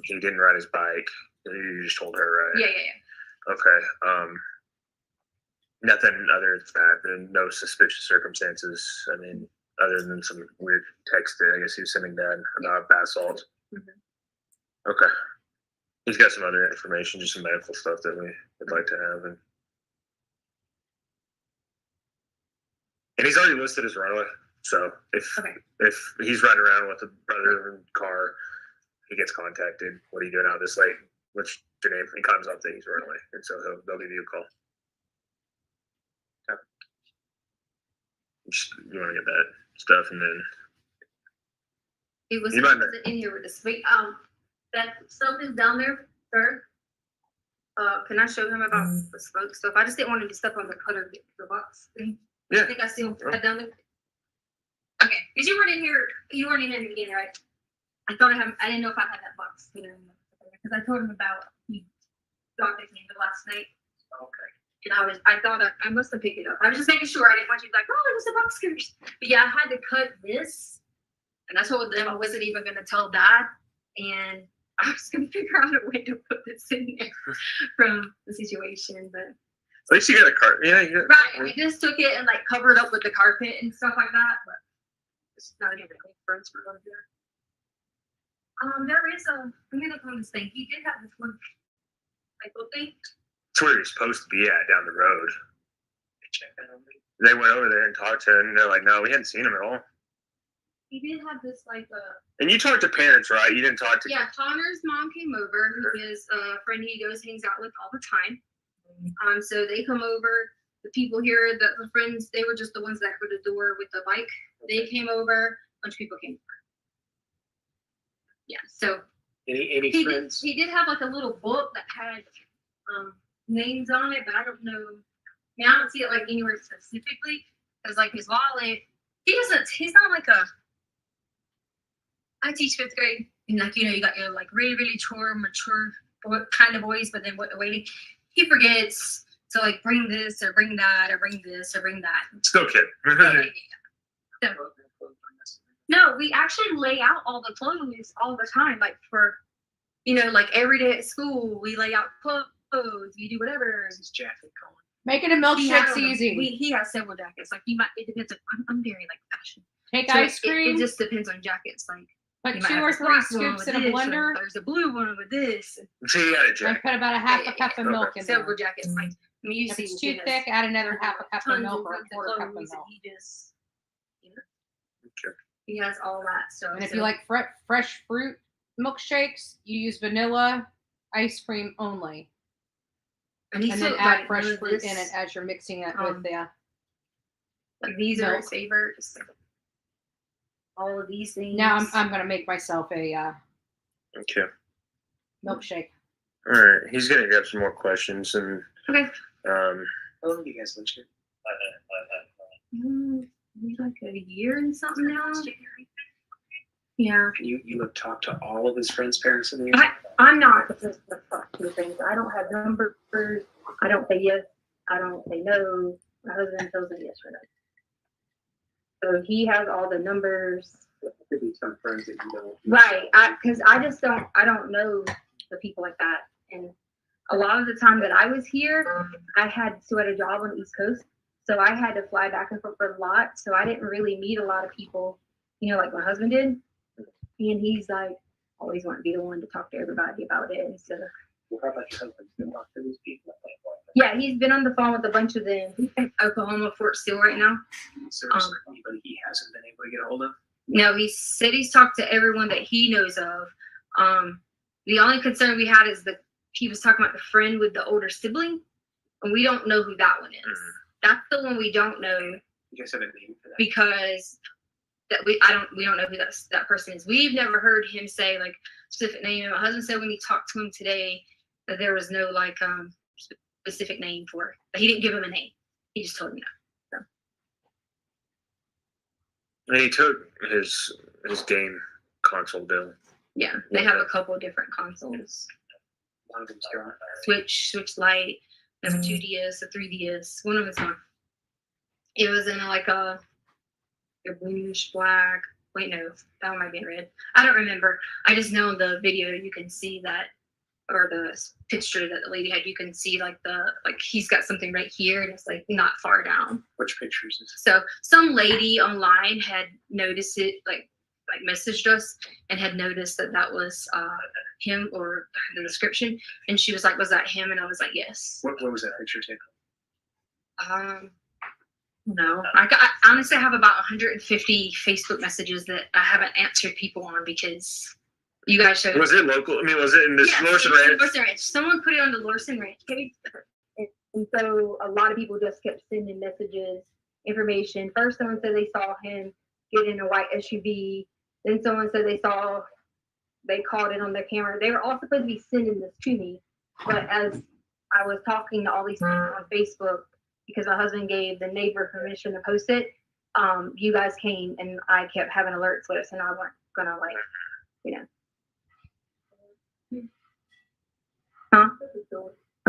He didn't ride his bike. You just told her, right? Yeah. Okay. Nothing other than that. No suspicious circumstances. I mean, other than some weird text that I guess he was sending Dad about bath salt. Mm-hmm. Okay. He's got some other information, just some medical stuff that we would like to have. And he's already listed as runaway. So if he's riding around with a brother in the car, he gets contacted. What are you doing out this late? What's your name? He comes up that he's runaway. And so they'll give you a call. Okay. You want to get that stuff, and then It was You might in here with the sweet. That stuff is down there, sir. Can I show him about the smoke stuff? I just didn't want him to step on the cutter, the box thing. Yeah. I think I see him right down there. Okay, because you weren't in here. You weren't in the beginning, right? I didn't know if I had that box because I told him about he got the candle last night. Okay. And I thought I must have picked it up. I was just making sure. I didn't want you to be like, oh, it was a box curse. But yeah, I had to cut this. And I told them I wasn't even going to tell Dad. And I was going to figure out a way to put this in there from the situation. But at least you got a cart. Yeah. right. We just took it and like covered up with the carpet and stuff like that. But it's not even any friends for going to do it. There is let me look on this thing. He did have this one like little thing. It's where he's supposed to be at down the road. They went over there and talked to him, and they're like, no, we hadn't seen him at all. He did have this like And you talked to parents, right? You didn't talk to. yeah, Connor's mom came over, who is a friend he hangs out with all the time. So they come over. The people here, the friends, they were just the ones that were the door with the bike. They came over. A bunch of people came over. Yeah. So any friends? He did have like a little book that had names on it, but I don't know. I mean, I don't see it like anywhere specifically. Because like his wallet, he's not like I teach 5th grade, and like, you know, you got your like really, really mature kind of boys, but then waiting, he forgets to like bring this or bring that or bring this or bring that. Still kid. So, no, we actually lay out all the clothes all the time. Like for, you know, like every day at school, we lay out clothes, we do whatever. His jacket going. Making a milkshake's easy. He has several jackets. Like it depends. I'm very like fashion. Take So ice cream. It just depends on jackets. Like Put you might 2 have or a 3 black one scoops with in a this, or blender. There's a blue one with this. So you got a And jacket. put about a half a cup of milk in there. Several jackets. Like I mean, you If see it's he too has thick, add another half a cup of tons milk or a winter quarter cup of clothes, milk. and he just, you know, he has all that stuff. And if so- you like fresh fruit milkshakes, you use vanilla ice cream only. And he then said, add like, fresh none of fruit in this, it as you're mixing it um, with the like these are his milk. favorites. All of these things. Now I'm gonna make myself a Okay. milkshake. All right. He's gonna grab some more questions and Okay. How long do you guys live here? Maybe like a year and something now. Yeah. You have talked to all of his friends' parents in the I'm not supposed to talk to things. I don't have numbers. I don't say yes. I don't say no. My husband tells me yes or no. So he has all the numbers. Could be some friends that you don't. Right. Because I don't know the people like that. And a lot of the time that I was here, I had a job on the East Coast. So I had to fly back and forth a lot. So I didn't really meet a lot of people, like my husband did. And he's like, always want to be the one to talk to everybody about it. And so, Well, how about your husband? You talk to these people? yeah, he's been on the phone with a bunch of them. He's in Oklahoma, Fort Steele right now. Seriously, anybody he hasn't been able to get a hold of? No, he said he's talked to everyone that he knows of. The only concern we had is that he was talking about the friend with the older sibling, and we don't know who that one is. That's the one we don't know. You guys have a name for that? Because we don't know who that person is. We've never heard him say like specific name. My husband said when he talked to him today that there was no like specific name for it. But he didn't give him a name. He just told him no. So. And he took his game console bill. Yeah, they have a couple of different consoles. One of them's gone. Switch Lite. They have a 2DS, a 3DS. One of them's gone. It was in like a bluish black. Wait, no, that one might be in red. I don't remember. I just know in the video you can see that, or the picture that the lady had. You can see like he's got something right here, and it's like not far down. Which pictures is So some lady online had noticed it, like messaged us and had noticed that was him or the description, and she was like, "Was that him?" And I was like, "Yes." What was that picture taken? No, I honestly have about 150 Facebook messages that I haven't answered people on because you guys showed. Was it local? I mean, was it in this Lorson Ranch? Lorson Ranch. Someone put it on the Lorson Ranch page, and so a lot of people just kept sending messages, information. First, someone said they saw him get in a white SUV. Then someone said they caught it on their camera. They were all supposed to be sending this to me, but as I was talking to all these people on Facebook, because my husband gave the neighbor permission to post it, you guys came and I kept having alerts with us, and I wasn't gonna Huh?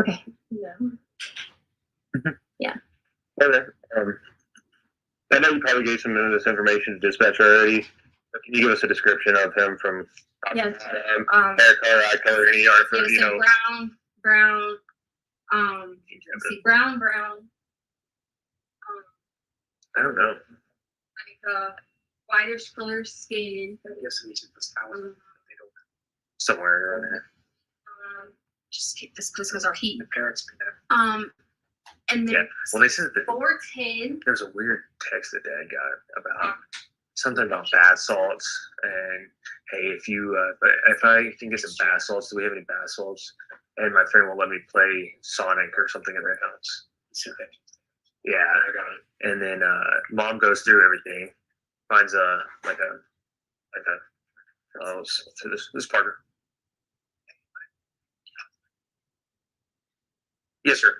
Okay. Yeah. Okay. I know you probably gave some of this information to dispatch already. But can you give us a description of him from Yes. hair color, eye color, any art for, brown, let's see, brown, I don't know. like whitish color skin. I'm guessing he's in the Stauch. Somewhere around there. Just keep this because our heat. The parents. And then Yeah. Well, they said that 410. there's a weird text that Dad got about something about bath salts, and hey, if I can get some bath salts, do we have any bath salts? And my friend will let me play Sonic or something in their house. Yeah. And then Mom goes through everything, finds this Parker. Yes, sir.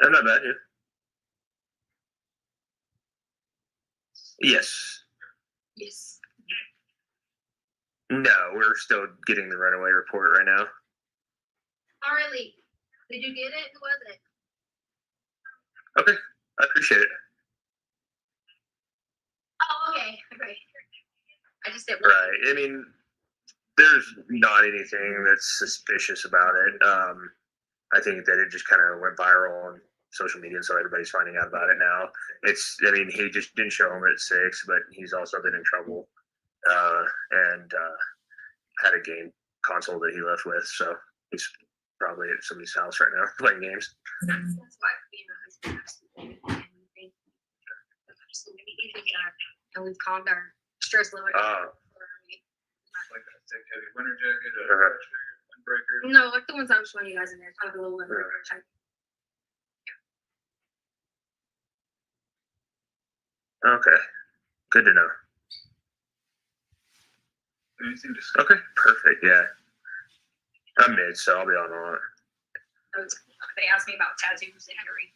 I'm not bad, yeah. Yes. Yes. No, we're still getting the runaway report right now. Harley, did you get it? Who was it? Okay, I appreciate it. Oh, okay. Great. I just did. Right. I mean, there's not anything that's suspicious about it. I think that it just kind of went viral on social media, so everybody's finding out about it now. I mean, he just didn't show him at 6, but he's also been in trouble and had a game console that he left with, so he's probably at somebody's house right now playing games. That's why being a husband absolutely. And we've calmed our stress level. Like a thick, heavy winter jacket, a windbreaker. No, like the ones I was showing you guys in there, kind of a little windbreaker type. Okay, good to know. Anything to Okay, perfect. Yeah, I'm mid, so I'll be on all it. They asked me about tattoos and Henry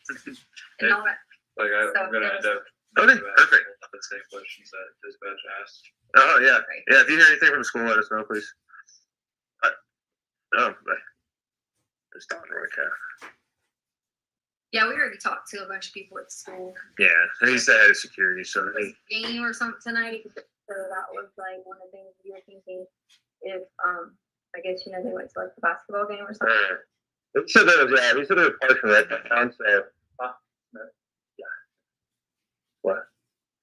and all that. Like I'm gonna end up. Okay, perfect. The same questions that dispatch asked. Oh yeah, yeah. If you hear anything from school, let us know, please. Just on Roy Calf. Yeah, we already talked to a bunch of people at school. Yeah, he's the head of security, so he. Game or something tonight. So that was like one of the things we were thinking. If I guess they went to like the basketball game or something. He said there was Parks and Rec down, so. Yeah. What?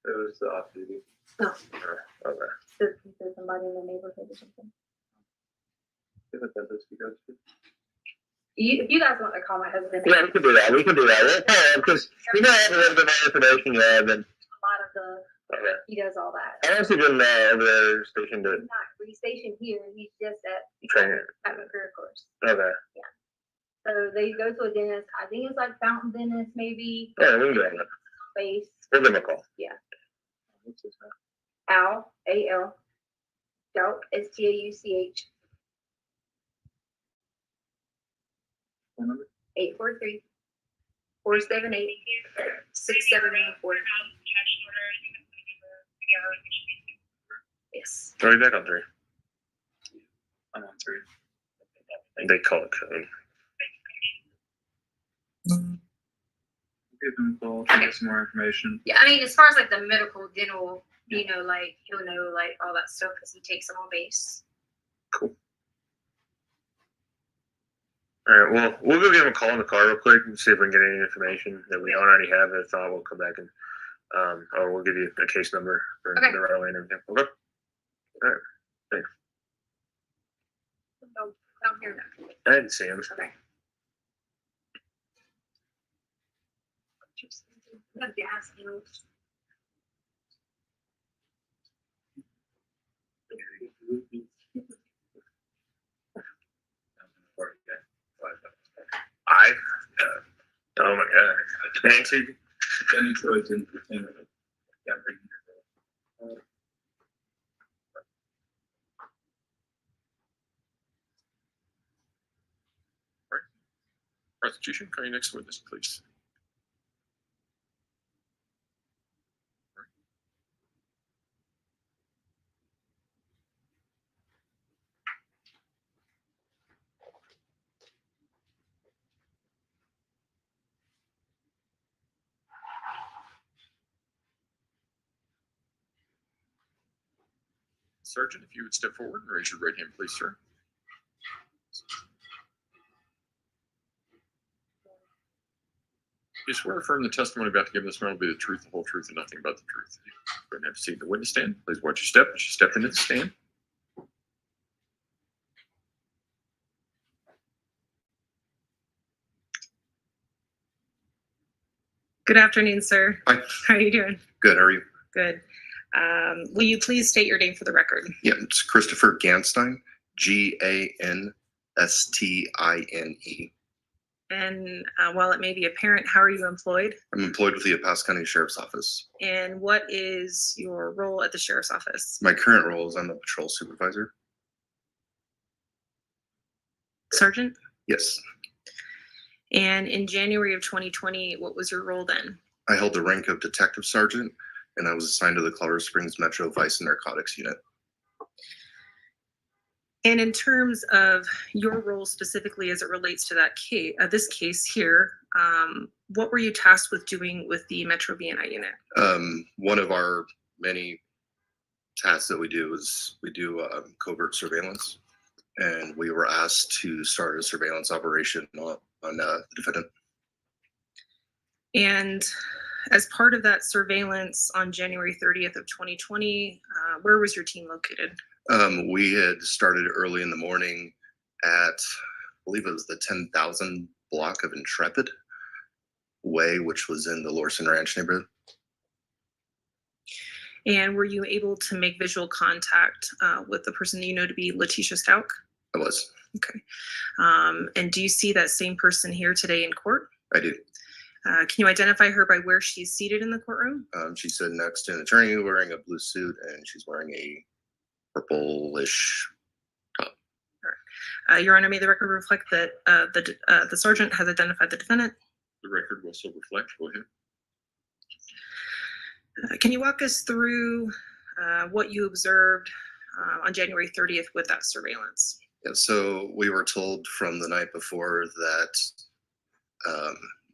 It was the off duty. No. Okay. There's somebody in the neighborhood or something. If you guys want to call my husband. Yeah, we can do that. We'll call him because we might have a little bit more information. Yeah, then. A lot of the. Okay. He does all that. I also been over there stationed at. He's not stationed here. He's just at training at my career course. Okay. Yeah. So they go to a dentist. I think it's like Fountain Dentist, maybe. Yeah, we can do that. Face. We'll give him a call. Yeah. What's his name? Al, A-L. Stauch, S-T-A-U-C-H. 843 478 6714. Yes. Throw you back on 3. I'm on 3. They call it code. Give him a call to get some more information. Yeah, I mean, as far as like the medical, dental, like he'll know like all that stuff because he takes them on base. Cool. All right, well, we'll go give him a call in the car real quick and see if we can get any information that we don't already have. If not, we'll come back and or we'll give you a case number for the right away and everything. Okay. All right. Thanks. Down here now. I didn't see him. Okay. The gas hills. Oh my god. Nancy. Any choice in Prostitution, call your next witness, please. Sergeant, if you would step forward and raise your right hand, please, sir. You swear or affirm the testimony about to give this matter will be the truth, the whole truth, and nothing but the truth. Go ahead and have a seat in the witness stand. Please watch your step as you step into the stand. Good afternoon, sir. Hi. How are you doing? Good. How are you? Good. Will you please state your name for the record? Yeah, it's Christopher Ganstein, Ganstine. And while it may be apparent, how are you employed? I'm employed with the El Paso County Sheriff's Office. And what is your role at the sheriff's office? My current role is I'm the patrol supervisor. Sergeant? Yes. And in January of 2020, what was your role then? I held the rank of detective sergeant, and I was assigned to the Colorado Springs Metro Vice and Narcotics Unit. And in terms of your role specifically as it relates to that case, this case here, what were you tasked with doing with the Metro BNI unit? One of our many tasks that we do is we do covert surveillance, and we were asked to start a surveillance operation on the defendant. And as part of that surveillance on January 30th of 2020, where was your team located? We had started early in the morning at, I believe it was the 10,000 block of Intrepid Way, which was in the Lorson Ranch neighborhood. And were you able to make visual contact with the person that you know to be Letecia Stauch? I was. Okay. And do you see that same person here today in court? I do. Can you identify her by where she's seated in the courtroom? She's sitting next to an attorney wearing a blue suit, and she's wearing a purplish top. Your Honor, may the record reflect that the sergeant has identified the defendant? The record will so reflect. Go ahead. Can you walk us through what you observed on January 30th with that surveillance? Yeah, so we were told from the night before that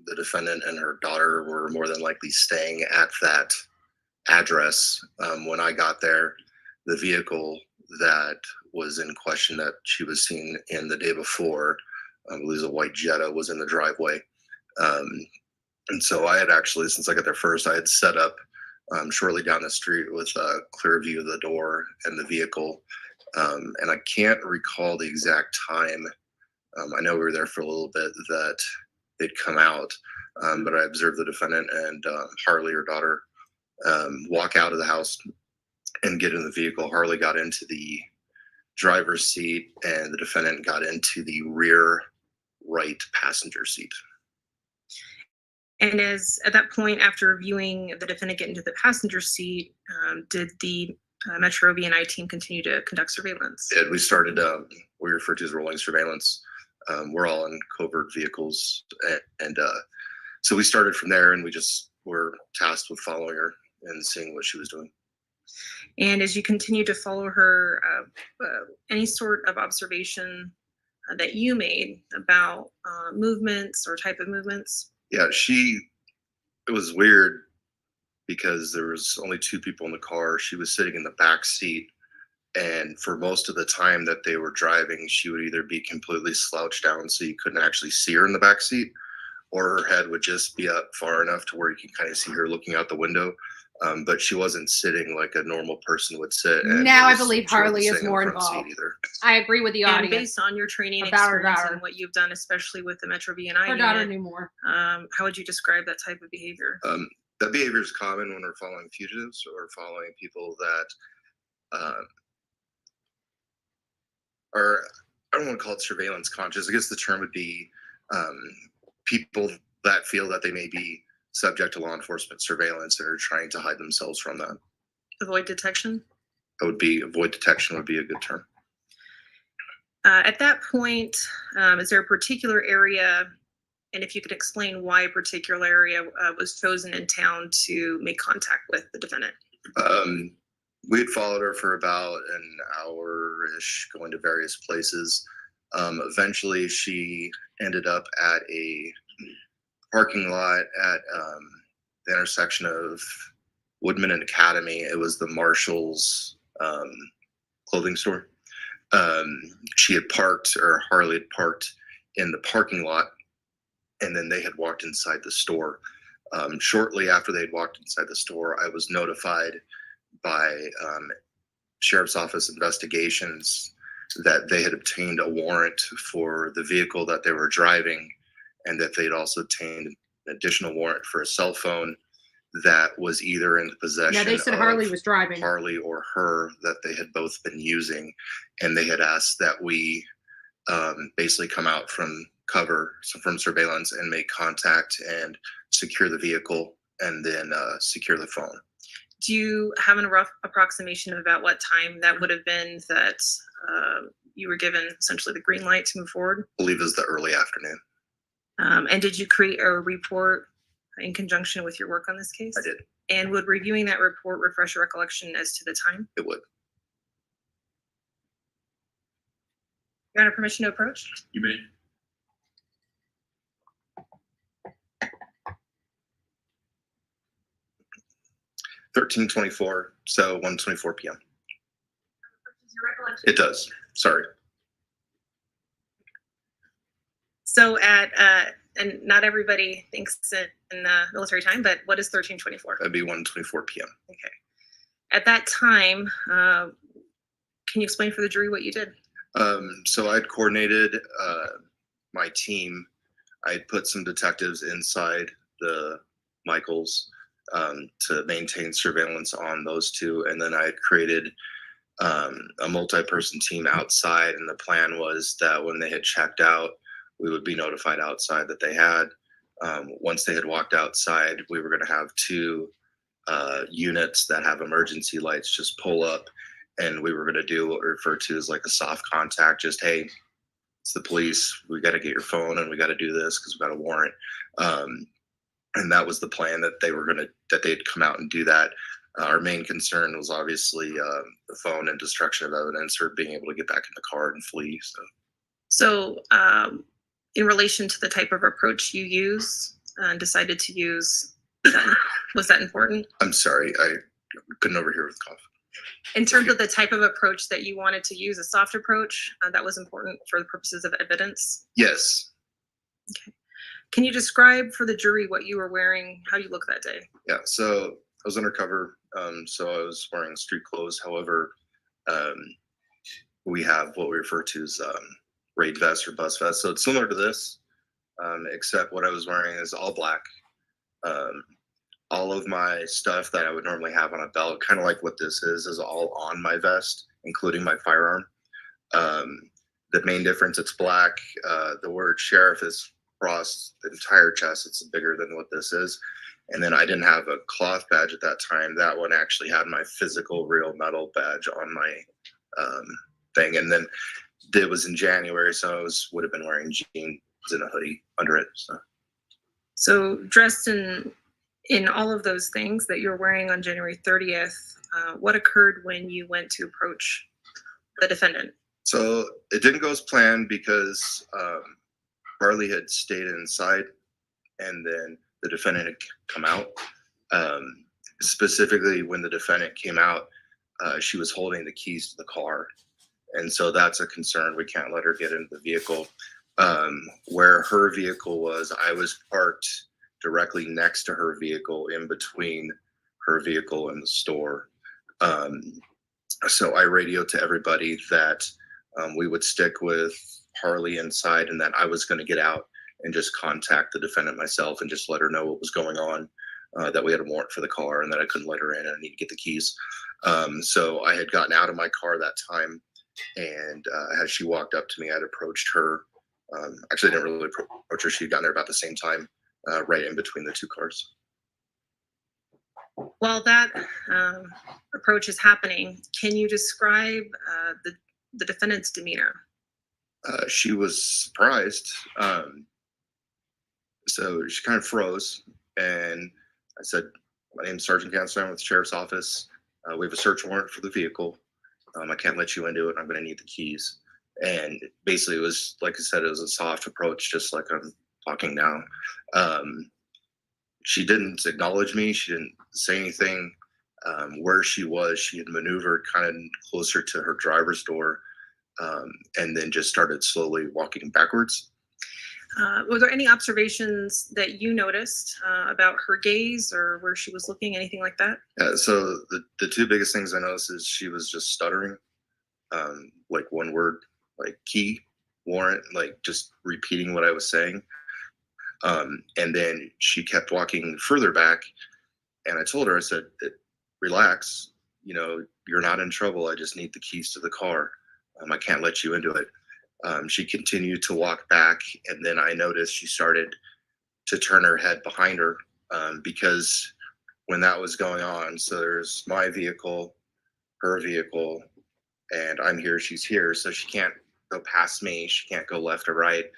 the defendant and her daughter were more than likely staying at that address. When I got there, the vehicle that was in question that she was seen in the day before, I believe it was a white Jetta, was in the driveway. And so I had actually, since I got there first, I had set up shortly down the street with a clear view of the door and the vehicle. And I can't recall the exact time. I know we were there for a little bit that they'd come out, but I observed the defendant and Harley, her daughter, walk out of the house and get in the vehicle. Harley got into the driver's seat and the defendant got into the rear right passenger seat. And as at that point, after viewing the defendant get into the passenger seat, did the Metro VNI team continue to conduct surveillance? And we started what we refer to as rolling surveillance. We're all in covert vehicles. And so we started from there, and we just were tasked with following her and seeing what she was doing. And as you continue to follow her, any sort of observation that you made about movements or type of movements? Yeah, it was weird because there was only two people in the car. She was sitting in the back seat. And for most of the time that they were driving, she would either be completely slouched down so you couldn't actually see her in the back seat, or her head would just be up far enough to where you can kind of see her looking out the window. But she wasn't sitting like a normal person would sit. And now I believe Harley is more in the front involved. seat either. I agree with the And audience. based on your training About her experience daughter. and what you've done, especially with the Metro VNI Her daughter unit, knew more. how would you describe that type of behavior? That behavior is common when we're following fugitives or following people that are, I don't want to call it surveillance conscious. I guess the term would be people that feel that they may be subject to law enforcement surveillance and are trying to hide themselves from that. Avoid detection? Avoid detection would be a good term. At that point, is there a particular area, and if you could explain why a particular area was chosen in town to make contact with the defendant? We had followed her for about an hour-ish, going to various places. Eventually, she ended up at a parking lot at the intersection of Woodman and Academy. It was the Marshall's clothing store. She had parked, or Harley had parked in the parking lot, and then they had walked inside the store. Shortly after they had walked inside the store, I was notified by Sheriff's Office investigations that they had obtained a warrant for the vehicle that they were driving, and that they'd also obtained an additional warrant for a cell phone that was either in the possession Yeah, they said of Harley was driving. Harley or her, that they had both been using, and they had asked that we basically come out from cover, from surveillance, and make contact and secure the vehicle, and then secure the phone. Do you have a rough approximation of about what time that would have been that you were given essentially the green light to move forward? I believe it was the early afternoon. And did you create a report in conjunction with your work on this case? I did. And would reviewing that report refresh your recollection as to the time? It would. Your Honor, permission to approach? You may. $13:24, so 1:24 p.m. Your recollection? It does. Sorry. So at and not everybody thinks in military time, but what is 1324? That'd be 1:24 p.m. Okay. At that time, can you explain for the jury what you did? So I'd coordinated my team. I'd put some detectives inside the Michaels to maintain surveillance on those two, and then I had created a multi-person team outside, and the plan was that when they had checked out, we would be notified outside that they had. Once they had walked outside, we were going to have two units that have emergency lights just pull up, and we were going to do what we refer to as like a soft contact, just, hey, it's the police, we got to get your phone and we got to do this because we got a warrant. And that was the plan, that they'd come out and do that. Our main concern was obviously the phone and destruction of evidence, or being able to get back in the car and flee. So in relation to the type of approach you decided to use, was that important? I'm sorry, I couldn't overhear with cough. In terms of the type of approach that you wanted to use, a soft approach, that was important for the purposes of evidence? Yes. Okay. Can you describe for the jury what you were wearing, how you looked that day? Yeah, so I was undercover, so I was wearing street clothes. However, we have what we refer to as raid vest or bus vest. So it's similar to this, except what I was wearing is all black. All of my stuff that I would normally have on a belt, kind of like what this is all on my vest, including my firearm. The main difference, it's black. The word sheriff is across the entire chest. It's bigger than what this is. And then I didn't have a cloth badge at that time. That one actually had my physical real metal badge on my thing. And then it was in January, so I would have been wearing jeans and a hoodie under it. So dressed in all of those things that you're wearing on January 30th, what occurred when you went to approach the defendant? So it didn't go as planned because Harley had stayed inside, and then the defendant had come out. Specifically, when the defendant came out, she was holding the keys to the car. And so that's a concern. We can't let her get into the vehicle. Where her vehicle was, I was parked directly next to her vehicle, in between her vehicle and the store. So I radioed to everybody that we would stick with Harley inside, and that I was going to get out and just contact the defendant myself and just let her know what was going on, that we had a warrant for the car and that I couldn't let her in and I need to get the keys. So I had gotten out of my car that time, and as she walked up to me, I'd approached her. Actually, I didn't really approach her. She'd gotten there about the same time, right in between the two cars. While that approach is happening, can you describe the defendant's demeanor? She was surprised. So she kind of froze, and I said, "My name's Sergeant Ganstein with the Sheriff's Office. We have a search warrant for the vehicle. I can't let you into it. I'm going to need the keys." And basically, it was, like I said, it was a soft approach, just like I'm talking now. She didn't acknowledge me. She didn't say anything. Where she was, she had maneuvered kind of closer to her driver's door, and then just started slowly walking backwards. Were there any observations that you noticed about her gaze or where she was looking, anything like that? So the two biggest things I noticed is she was just stuttering, like one word, like key, warrant, like just repeating what I was saying. And then she kept walking further back, and I told her, I said, "Relax, you're not in trouble. I just need the keys to the car. I can't let you into it." She continued to walk back, and then I noticed she started to turn her head behind her, because when that was going on, so there's my vehicle, her vehicle, and I'm here, she's here, so she can't go past me, she can't go left or right.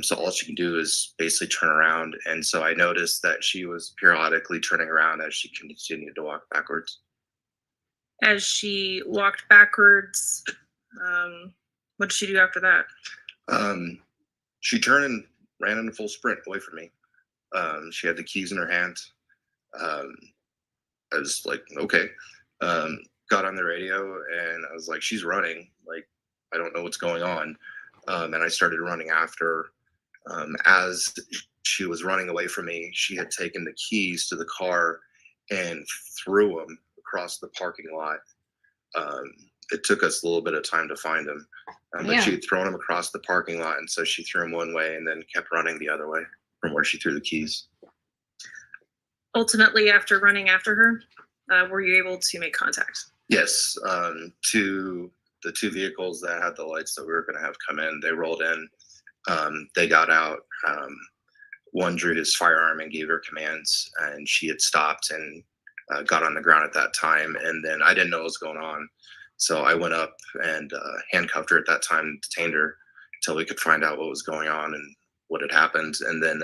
So all she can do is basically turn around, and so I noticed that she was periodically turning around as she continued to walk backwards. As she walked backwards, what did she do after that? She turned and ran in a full sprint away from me. She had the keys in her hand. I was like, okay. Got on the radio, and I was like, she's running. Like, I don't know what's going on. And I started running after her. As she was running away from me, she had taken the keys to the car and threw them across the parking lot. It took us a little bit of time to find them, but she had thrown them across the parking lot, and so she threw them one way and then kept running the other way from where she threw the keys. Ultimately, after running after her, were you able to make contact? Yes, to the two vehicles that had the lights that we were going to have come in, they rolled in. They got out. One drew his firearm and gave her commands, and she had stopped and got on the ground at that time. And then I didn't know what was going on, so I went up and handcuffed her at that time, detained her until we could find out what was going on and what had happened. And then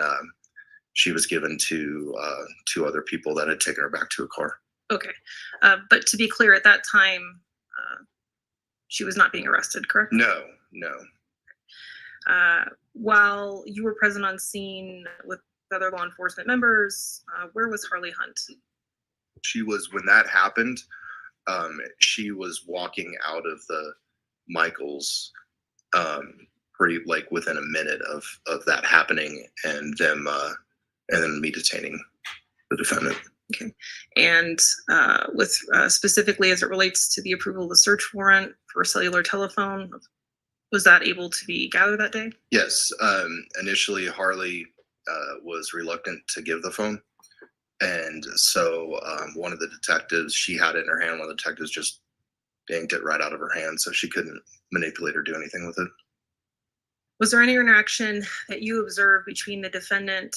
she was given to two other people that had taken her back to a car. Okay. But to be clear, at that time, she was not being arrested, correct? No. While you were present on scene with other law enforcement members, where was Harley Hunt? She was, when that happened, she was walking out of the Michaels pretty like within a minute of that happening, and then me detaining the defendant. Okay. And with specifically as it relates to the approval of the search warrant for a cellular telephone, was that able to be gathered that day? Yes. Initially, Harley was reluctant to give the phone. And so one of the detectives, she had it in her hand. One of the detectives just yanked it right out of her hand, so she couldn't manipulate or do anything with it. Was there any interaction that you observed between the defendant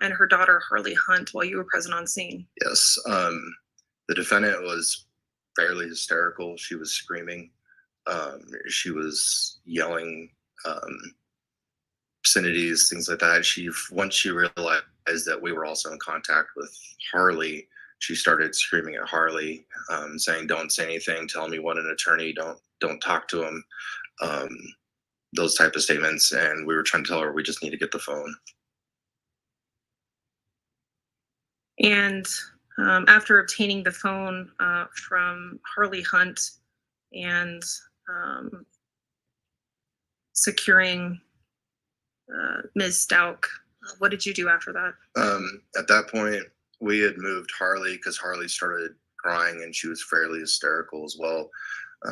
and her daughter, Harley Hunt, while you were present on scene? Yes. The defendant was fairly hysterical. She was screaming. She was yelling obscenities, things like that. Once she realized that we were also in contact with Harley, she started screaming at Harley, saying, "Don't say anything. Tell me what an attorney. Don't talk to him." Those type of statements. And we were trying to tell her we just need to get the phone. And after obtaining the phone from Harley Hunt and securing Ms. Stauch, what did you do after that? At that point, we had moved Harley because Harley started crying and she was fairly hysterical as well.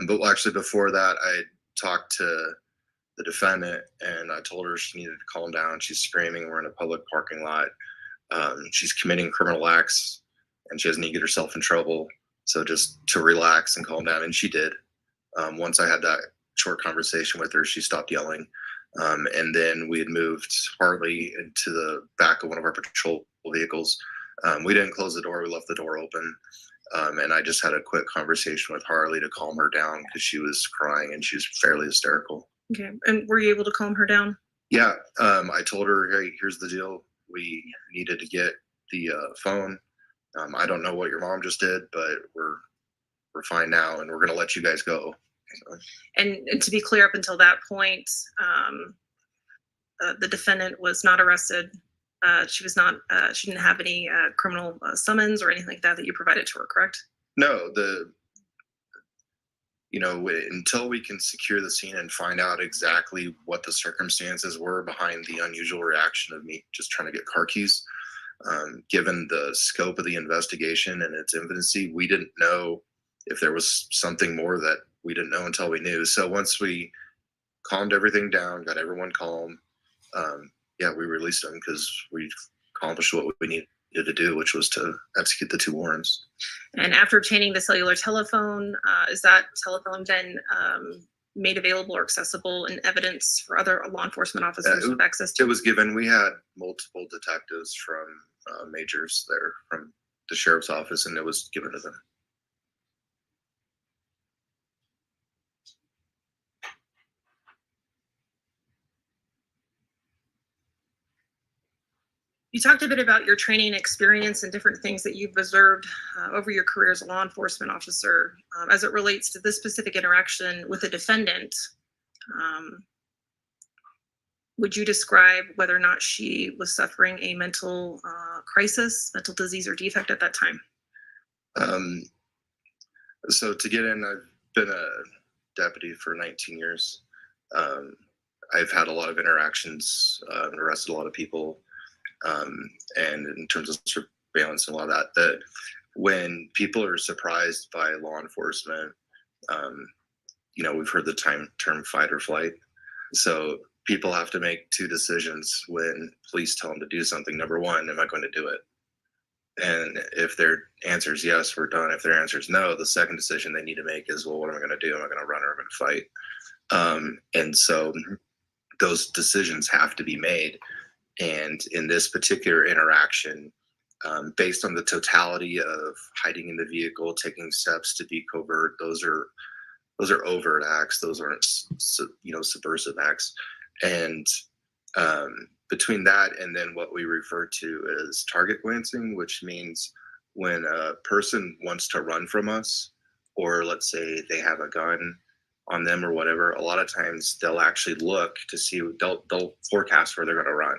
But actually before that, I talked to the defendant and I told her she needed to calm down. She's screaming. We're in a public parking lot. She's committing criminal acts and she doesn't need to get herself in trouble. So just to relax and calm down. And she did. Once I had that short conversation with her, she stopped yelling. And then we had moved Harley into the back of one of our patrol vehicles. We didn't close the door. We left the door open. And I just had a quick conversation with Harley to calm her down because she was crying and she was fairly hysterical. Okay. And were you able to calm her down? Yeah. I told her, hey, here's the deal. We needed to get the phone. I don't know what your mom just did, but we're fine now and we're going to let you guys go. So. And to be clear, up until that point, the defendant was not arrested. She was not. She didn't have any criminal summons or anything like that you provided to her, correct? No. Until we can secure the scene and find out exactly what the circumstances were behind the unusual reaction of me just trying to get car keys, given the scope of the investigation and its infancy, we didn't know if there was something more that we didn't know until we knew. So once we calmed everything down, got everyone calm, we released them because we accomplished what we needed to do, which was to execute the 2 warrants. And after obtaining the cellular telephone, is that telephone then made available or accessible in evidence for other law enforcement officers with access to? It was given. We had multiple detectives from majors there from the sheriff's office, and it was given to them. You talked a bit about your training experience and different things that you've observed over your career as a law enforcement officer. As it relates to this specific interaction with a defendant, would you describe whether or not she was suffering a mental crisis, mental disease or defect at that time? So to get in, I've been a deputy for 19 years. I've had a lot of interactions, arrested a lot of people, and in terms of surveillance and a lot of that, that when people are surprised by law enforcement, we've heard the term fight or flight. So people have to make two decisions when police tell them to do something. Number one, am I going to do it? And if their answer is yes, we're done. If their answer is no, the second decision they need to make is, well, what am I going to do? Am I going to run or am I going to fight? And so those decisions have to be made. And in this particular interaction, based on the totality of hiding in the vehicle, taking steps to be covert, those are overt acts. Those aren't, subversive acts. And between that and then what we refer to as target glancing, which means when a person wants to run from us, or let's say they have a gun on them or whatever, a lot of times they'll actually look to see, they'll forecast where they're going to run,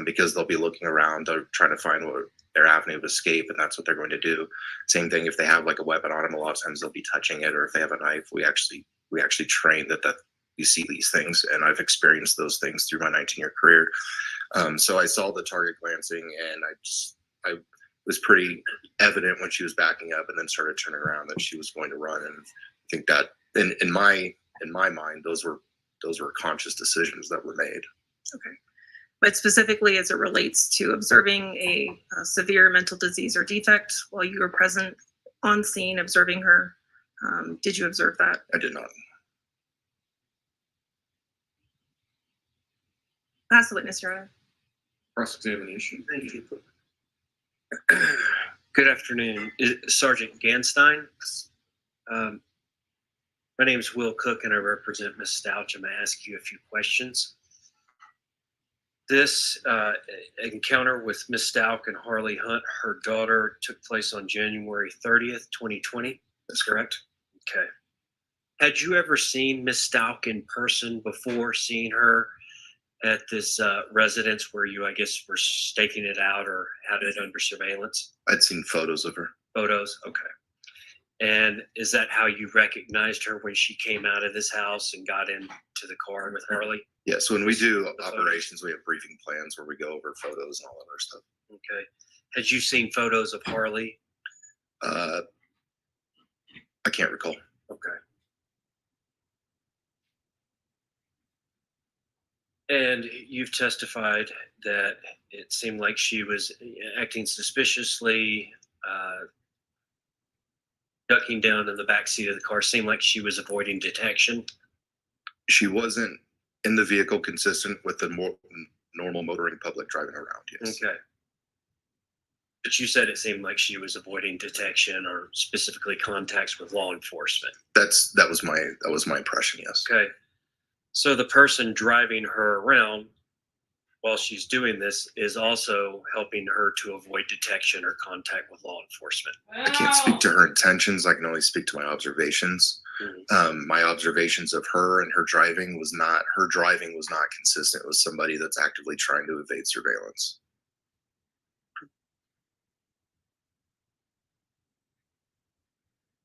because they'll be looking around, they're trying to find what their avenue of escape, and that's what they're going to do. Same thing if they have like a weapon on them, a lot of times they'll be touching it, or if they have a knife, we actually train that you see these things, and I've experienced those things through my 19-year career. So I saw the target glancing, and I was pretty evident when she was backing up and then started turning around that she was going to run. And I think that in my mind, those were conscious decisions that were made. Okay. But specifically as it relates to observing a severe mental disease or defect while you were present on scene observing her, did you observe that? I did not. Ask the witness, Your Honor. Cross-examination. Thank you. Good afternoon. Sergeant Ganstein. My name is Will Cook, and I represent Ms. Stauch. I'm going to ask you a few questions. This encounter with Ms. Stauch and Harley Hunt, her daughter, took place on January 30th, 2020. That's correct. Okay. Had you ever seen Ms. Stauch in person before seeing her at this residence where you, I guess, were staking it out or had it under surveillance? I'd seen photos of her. Photos? Okay. And is that how you recognized her when she came out of this house and got into the car with Harley? Yes, when we do operations, we have briefing plans where we go over photos and all of our stuff. Okay. Had you seen photos of Harley? I can't recall. Okay. And you've testified that it seemed like she was acting suspiciously, ducking down in the back seat of the car. Seemed like she was avoiding detection. She wasn't in the vehicle consistent with the normal motoring public driving around. Yes. Okay. But you said it seemed like she was avoiding detection or specifically contacts with law enforcement. That was my impression. Yes. Okay. So the person driving her around while she's doing this is also helping her to avoid detection or contact with law enforcement. I can't speak to her intentions. I can only speak to my observations. Mm-hmm. My observations of her and her driving was not consistent with somebody that's actively trying to evade surveillance.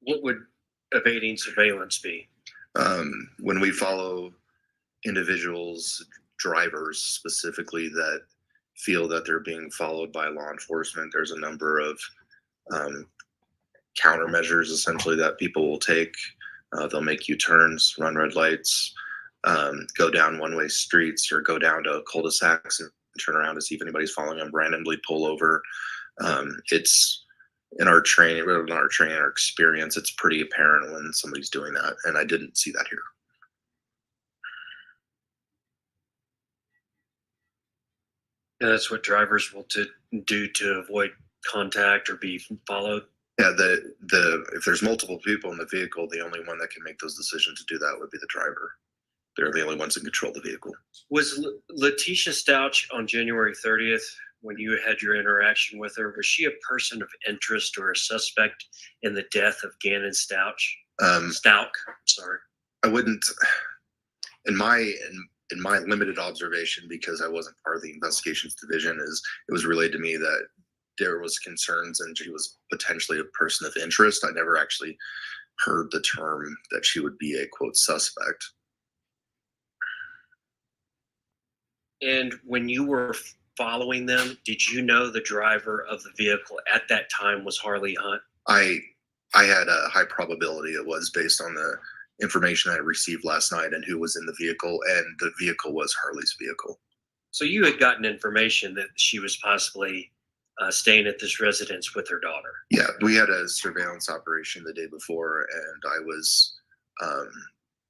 What would evading surveillance be? When we follow individuals, drivers specifically, that feel that they're being followed by law enforcement, there's a number of countermeasures essentially that people will take. They'll make U-turns, run red lights, go down one-way streets, or go down to cul-de-sacs and turn around to see if anybody's following them, randomly pull over. It's in our training, our experience, it's pretty apparent when somebody's doing that, and I didn't see that here. And that's what drivers will do to avoid contact or be followed. Yeah, if there's multiple people in the vehicle, the only one that can make those decisions to do that would be the driver. They're the only ones that control the vehicle. Was Letecia Stauch on January 30th, when you had your interaction with her, was she a person of interest or a suspect in the death of Gannon Stauch? Stauch, sorry. I wouldn't, in my limited observation, because I wasn't part of the investigations division, it was relayed to me that there was concerns and she was potentially a person of interest. I never actually heard the term that she would be a quote suspect. And when you were following them, did you know the driver of the vehicle at that time was Harley Hunt? I had a high probability it was based on the information I received last night and who was in the vehicle, and the vehicle was Harley's vehicle. So you had gotten information that she was possibly staying at this residence with her daughter. Yeah, we had a surveillance operation the day before, and I was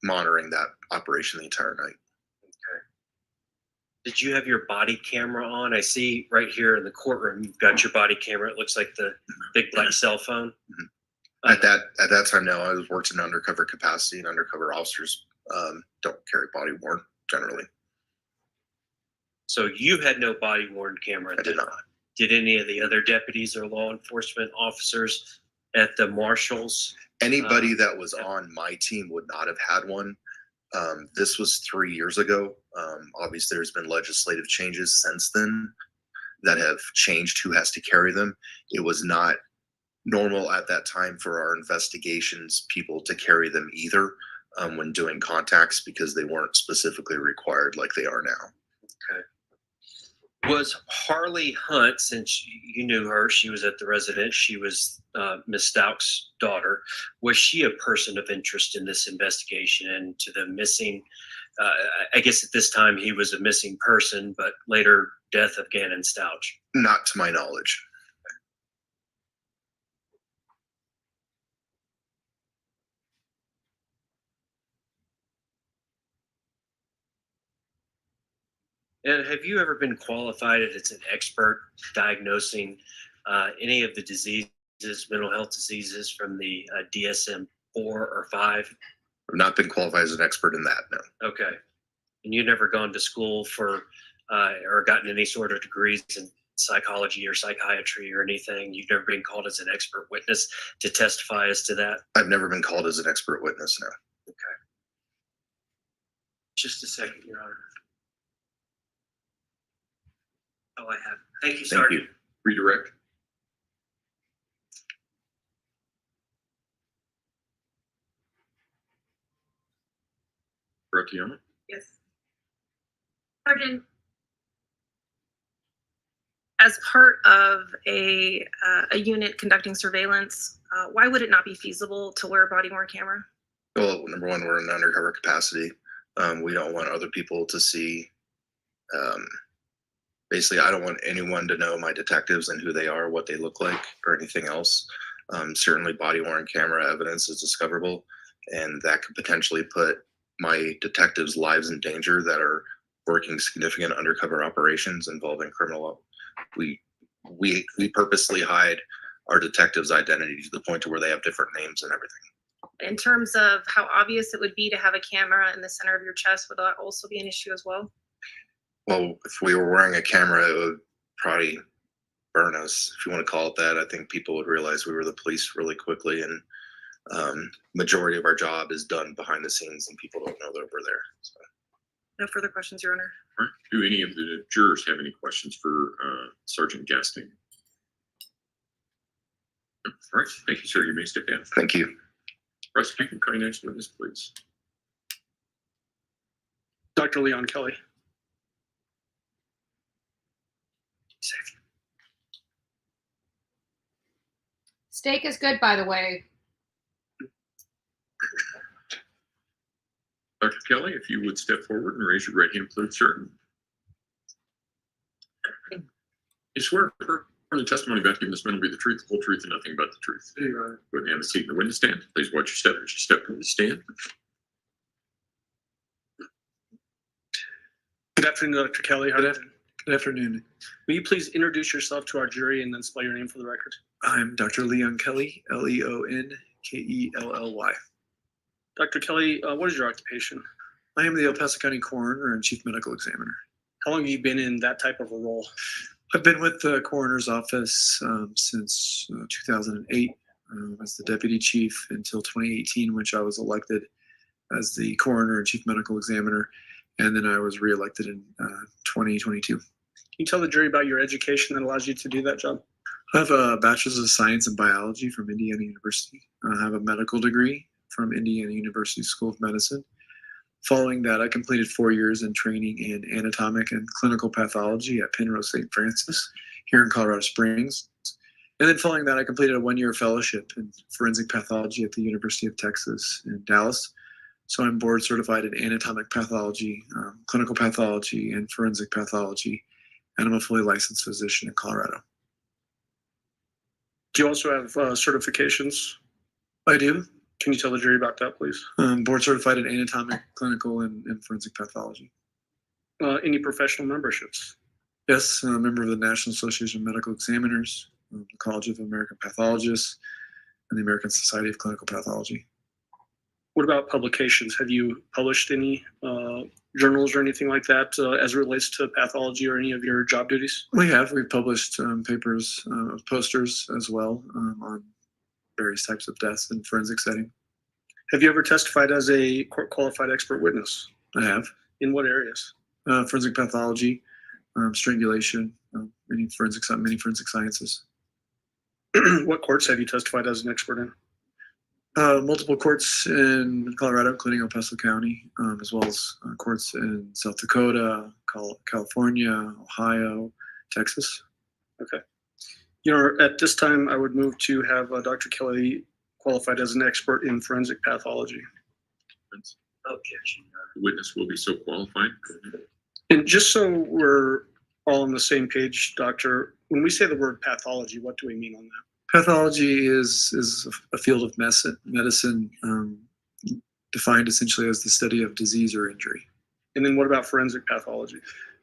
monitoring that operation the entire night. Okay. Did you have your body camera on? I see right here in the courtroom, you've got your body camera. It looks like the big black cell phone. Mm-hmm. At that time, no, I was working in undercover capacity, and undercover officers don't carry body worn generally. So you had no body worn camera at I did not. Did any of the other deputies or law enforcement officers at the marshals? Anybody that was on my team would not have had one. This was 3 years ago. Obviously, there's been legislative changes since then that have changed who has to carry them. It was not normal at that time for our investigations people to carry them either when doing contacts, because they weren't specifically required like they are now. Okay. Was Harley Hunt, since you knew her, she was at the residence, she was Miss Stauch's daughter, was she a person of interest in this investigation into the missing, I guess at this time he was a missing person, but later death of Gannon Stauch? Not to my knowledge. And have you ever been qualified as an expert diagnosing any of the diseases, mental health diseases from the DSM-4 or 5? I've not been qualified as an expert in that, no. Okay. And you've never gone to school for or gotten any sort of degrees in psychology or psychiatry or anything? You've never been called as an expert witness to testify as to that? I've never been called as an expert witness, no. Okay. Just a second, Your Honor. Oh, I have. Thank you, Thank Sergeant. you. Redirect. Gratiana? Yes. Sergeant, as part of a unit conducting surveillance, why would it not be feasible to wear a body-worn camera? Well, number one, we're in an undercover capacity. We don't want other people to see. Basically, I don't want anyone to know my detectives and who they are, what they look like, or anything else. Certainly, body-worn camera evidence is discoverable, and that could potentially put my detectives' lives in danger that are working significant undercover operations involving criminal. We purposely hide our detectives' identity to the point to where they have different names and everything. In terms of how obvious it would be to have a camera in the center of your chest, would that also be an issue as well? Well, if we were wearing a camera, it would probably burn us, if you want to call it that. I think people would realize we were the police really quickly, and majority of our job is done behind the scenes, and people don't know that we're there. So. No further questions, Your Honor. All right. Do any of the jurors have any questions for Sergeant Gasting? All right. Thank you, sir. You may step down. Thank you. Prosecutor, can I next witness, please? Dr. Leon Kelly. Steak is good, by the way. Dr. Kelly, if you would step forward and raise your right hand, please, sir. You swear from the testimony about giving this man will be the truth, the whole truth, and nothing but the truth. Go ahead and have a seat in the witness stand. Please watch your step as you step to the stand. Good afternoon, Dr. Kelly. Good afternoon. Will you please introduce yourself to our jury and then spell your name for the record? I'm Dr. Leon Kelly, Leonkelly. Dr. Kelly, what is your occupation? I am the El Paso County Coroner and Chief Medical Examiner. How long have you been in that type of a role? I've been with the Coroner's Office since 2008 as the Deputy Chief until 2018, which I was elected as the Coroner and Chief Medical Examiner, and then I was reelected in 2022. Can you tell the jury about your education that allows you to do that job? I have a Bachelor's of Science in Biology from Indiana University. I have a medical degree from Indiana University School of Medicine. Following that, I completed 4 years in training in anatomic and clinical pathology at Penrose St. Francis here in Colorado Springs. And then following that, I completed a 1-year fellowship in forensic pathology at the University of Texas in Dallas. So I'm board certified in anatomic pathology, clinical pathology, and forensic pathology. And I'm a fully licensed physician in Colorado. Do you also have certifications? I do. Can you tell the jury about that, please? Board certified in anatomic, clinical, and forensic pathology. Any professional memberships? Yes, I'm a member of the National Association of Medical Examiners, the College of American Pathologists, and the American Society of Clinical Pathology. What about publications? Have you published any journals or anything like that as it relates to pathology or any of your job duties? We've published papers, posters as well on various types of deaths in forensic setting. Have you ever testified as a court qualified expert witness? I have. In what areas? Forensic pathology, strangulation, many forensic sciences. What courts have you testified as an expert in? Multiple courts in Colorado, including El Paso County, as well as courts in South Dakota, California, Ohio, Texas. Okay. At this time, I would move to have Dr. Kelly qualified as an expert in forensic pathology. Objection. The witness will be so qualified. And just so we're all on the same page, Doctor, when we say the word pathology, what do we mean on that? Pathology is a field of medicine defined essentially as the study of disease or injury. And then what about forensic pathology?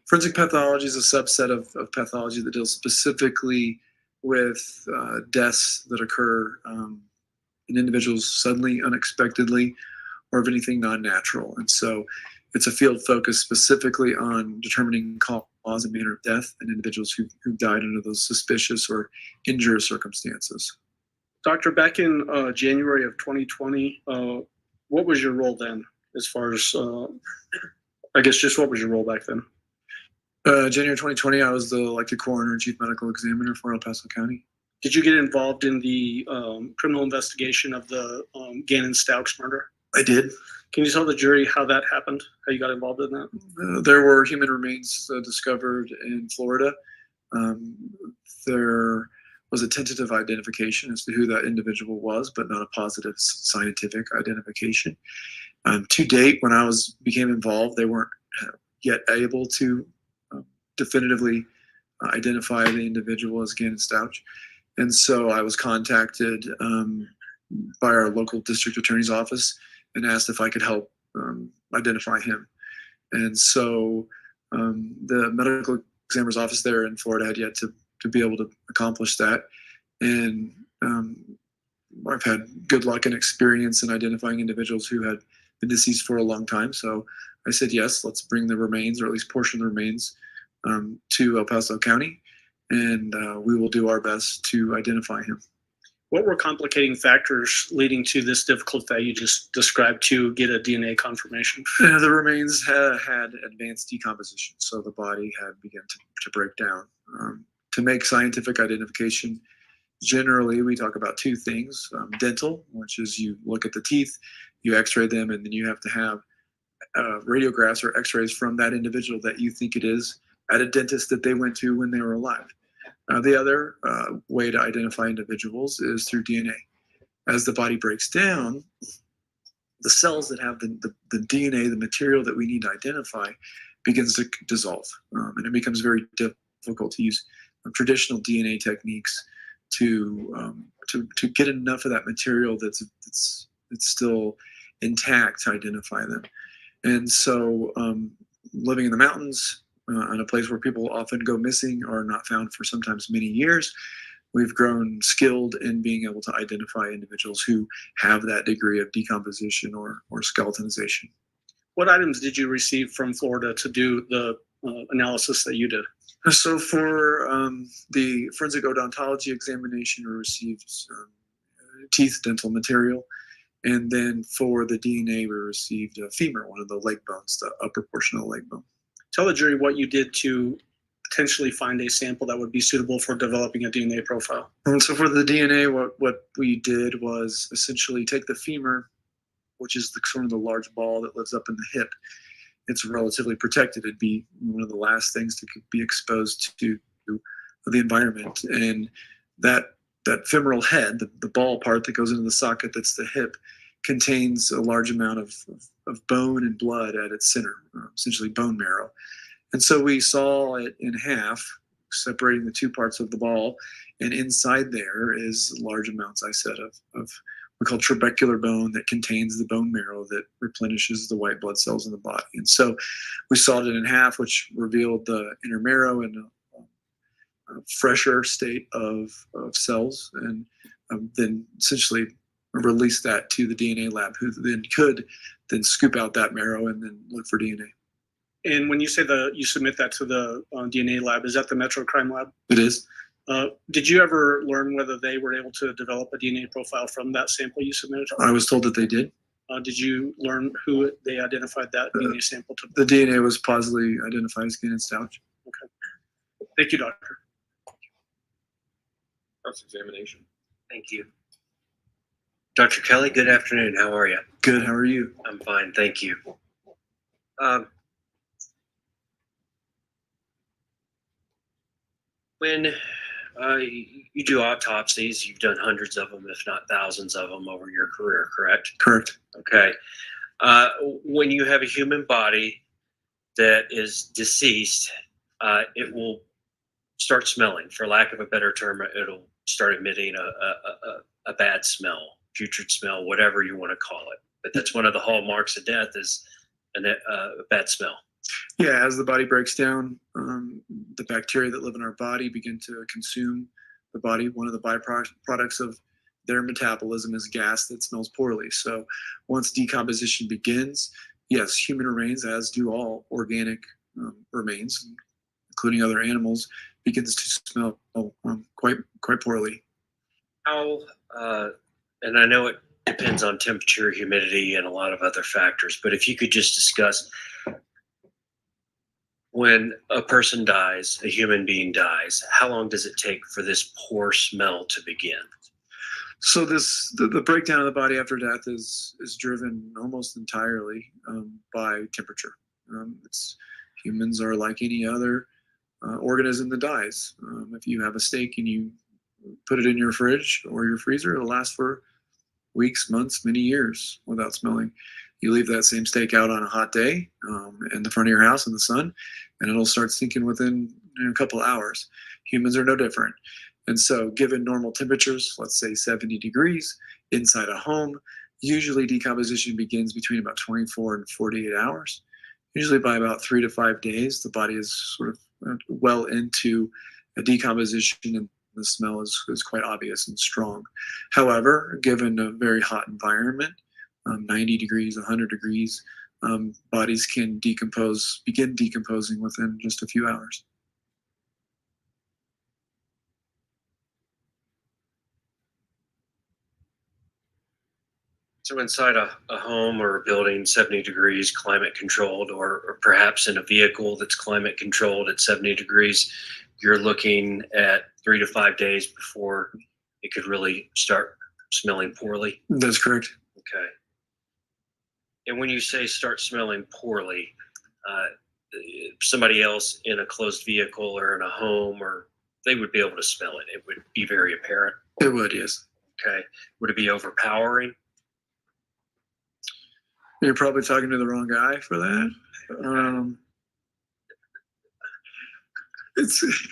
Forensic pathology is a subset of pathology that deals specifically with deaths that occur in individuals suddenly, unexpectedly, or of anything non-natural. And so it's a field focused specifically on determining cause and manner of death in individuals who died under those suspicious or injurious circumstances. Doctor, back in January of 2020, what was your role then as far as, I guess just what was your role back then? January 2020, I was the elected coroner and chief medical examiner for El Paso County. Did you get involved in the criminal investigation of the Gannon Stauch murder? I did. Can you tell the jury how that happened, how you got involved in that? There were human remains discovered in Florida. There was a tentative identification as to who that individual was, but not a positive scientific identification. To date, when I became involved, they weren't yet able to definitively identify the individual as Gannon Stauch. And so I was contacted by our local district attorney's office and asked if I could help identify him. And so the medical examiner's office there in Florida had yet to be able to accomplish that. And I've had good luck and experience in identifying individuals who had been deceased for a long time. So I said, yes, let's bring the remains, or at least portion of the remains, to El Paso County, and we will do our best to identify him. What were complicating factors leading to this difficult that you just described to get a DNA confirmation? The remains had advanced decomposition, so the body had begun to break down. To make scientific identification, generally we talk about two things: dental, which is you look at the teeth, you x-ray them, and then you have to have radiographs or x-rays from that individual that you think it is at a dentist that they went to when they were alive. The other way to identify individuals is through DNA. As the body breaks down, the cells that have the DNA, the material that we need to identify, begins to dissolve. And it becomes very difficult to use traditional DNA techniques to get enough of that material that's still intact to identify them. And so living in the mountains, in a place where people often go missing or are not found for sometimes many years, we've grown skilled in being able to identify individuals who have that degree of decomposition or skeletonization. What items did you receive from Florida to do the analysis that you did? So for the forensic odontology examination, we received teeth, dental material. And then for the DNA, we received a femur, one of the leg bones, the upper portion of the leg bone. Tell the jury what you did to potentially find a sample that would be suitable for developing a DNA profile. And so for the DNA, what we did was essentially take the femur which is sort of the large ball that lives up in the hip. It's relatively protected. It'd be one of the last things to be exposed to the environment. And that femoral head, the ball part that goes into the socket that's the hip, contains a large amount of bone and blood at its center, essentially bone marrow. And so we saw it in half, separating the two parts of the ball. And inside there is large amounts, I said, of we call trabecular bone that contains the bone marrow that replenishes the white blood cells in the body. And so we sawed it in half, which revealed the inner marrow and a fresher state of cells, and then essentially release that to the DNA lab, who then could then scoop out that marrow and then look for DNA. And when you say you submit that to the DNA lab, is that the Metro Crime Lab? It is. Did you ever learn whether they were able to develop a DNA profile from that sample you submitted? I was told that they did. Did you learn who they identified that DNA sample to? The DNA was positively identified as Gannon Stauch. Okay. Thank you, doctor. Cross-examination. Thank you. Dr. Kelly, good afternoon. How are you? Good. How are you? I'm fine. Thank you. When you do autopsies, you've done hundreds of them, if not thousands of them over your career, correct? Correct. Okay. When you have a human body that is deceased, it will start smelling. For lack of a better term, it'll start emitting a bad smell, putrid smell, whatever you want to call it. But that's one of the hallmarks of death is a bad smell. Yeah, as the body breaks down, the bacteria that live in our body begin to consume the body. One of the byproducts of their metabolism is gas that smells poorly. So once decomposition begins, yes, human remains, as do all organic remains, including other animals, begins to smell quite poorly. How, and I know it depends on temperature, humidity, and a lot of other factors, but if you could just discuss when a person dies, a human being dies, how long does it take for this poor smell to begin? So the breakdown of the body after death is driven almost entirely by temperature. Humans are like any other organism that dies. If you have a steak and you put it in your fridge or your freezer, it'll last for weeks, months, many years without smelling. You leave that same steak out on a hot day in the front of your house in the sun, and it'll start stinking within a couple of hours. Humans are no different. And so given normal temperatures, let's say 70 degrees inside a home, usually decomposition begins between about 24 and 48 hours. Usually by about 3 to 5 days, the body is sort of well into a decomposition, and the smell is quite obvious and strong. However, given a very hot environment, 90 degrees, 100 degrees, bodies can begin decomposing within just a few hours. So inside a home or a building, 70 degrees, climate controlled, or perhaps in a vehicle that's climate controlled at 70 degrees, you're looking at 3 to 5 days before it could really start smelling poorly? That's correct. Okay. And when you say start smelling poorly, somebody else in a closed vehicle or in a home, or they would be able to smell it. It would be very apparent. It would, yes. Okay. Would it be overpowering? You're probably talking to the wrong guy for that. It's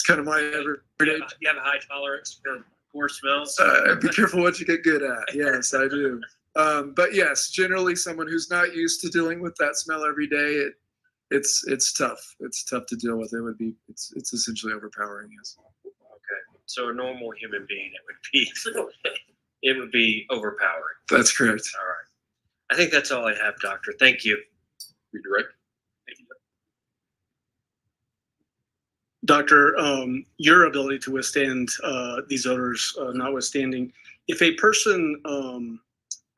kind of my everyday. You have a high tolerance for poor smells? Be careful what you get good at. Yes, I do. But yes, generally someone who's not used to dealing with that smell every day, it's tough. It's tough to deal with. It's essentially overpowering. Yes. Okay. So a normal human being, it would be overpowering. That's correct. All right. I think that's all I have, doctor. Thank you. Redirect. Thank you. Doctor, your ability to withstand these odors notwithstanding, if a person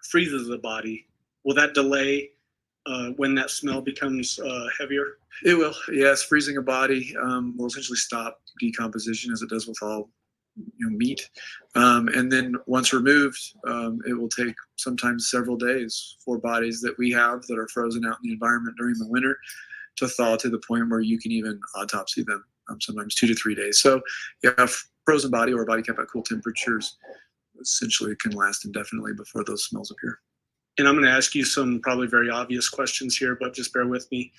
freezes the body, will that delay when that smell becomes heavier? It will, yes. Freezing a body will essentially stop decomposition, as it does with all meat. And then once removed, it will take sometimes several days for bodies that we have that are frozen out in the environment during the winter to thaw to the point where you can even autopsy them, sometimes 2 to 3 days. So yeah, a frozen body or a body kept at cool temperatures essentially can last indefinitely before those smells appear. And I'm going to ask you some probably very obvious questions here, but just bear with me.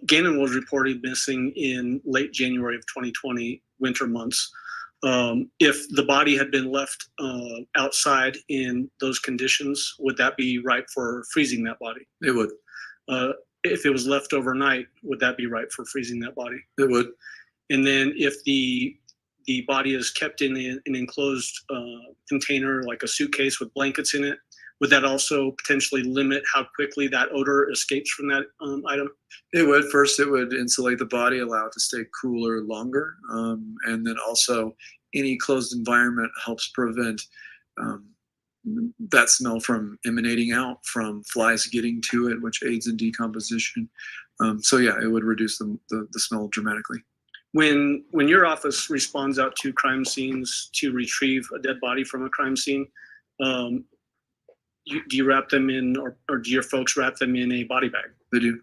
Gannon was reported missing in late January of 2020, winter months. If the body had been left outside in those conditions, would that be right for freezing that body? It would. If it was left overnight, would that be right for freezing that body? It would. And then if the body is kept in an enclosed container, like a suitcase with blankets in it, would that also potentially limit how quickly that odor escapes from that item? It would. First, it would insulate the body, allow it to stay cooler longer. And then also any closed environment helps prevent that smell from emanating out, from flies getting to it, which aids in decomposition. So yeah, it would reduce the smell dramatically. When your office responds out to crime scenes to retrieve a dead body from a crime scene, do you wrap them in, or do your folks wrap them in a body bag? They do.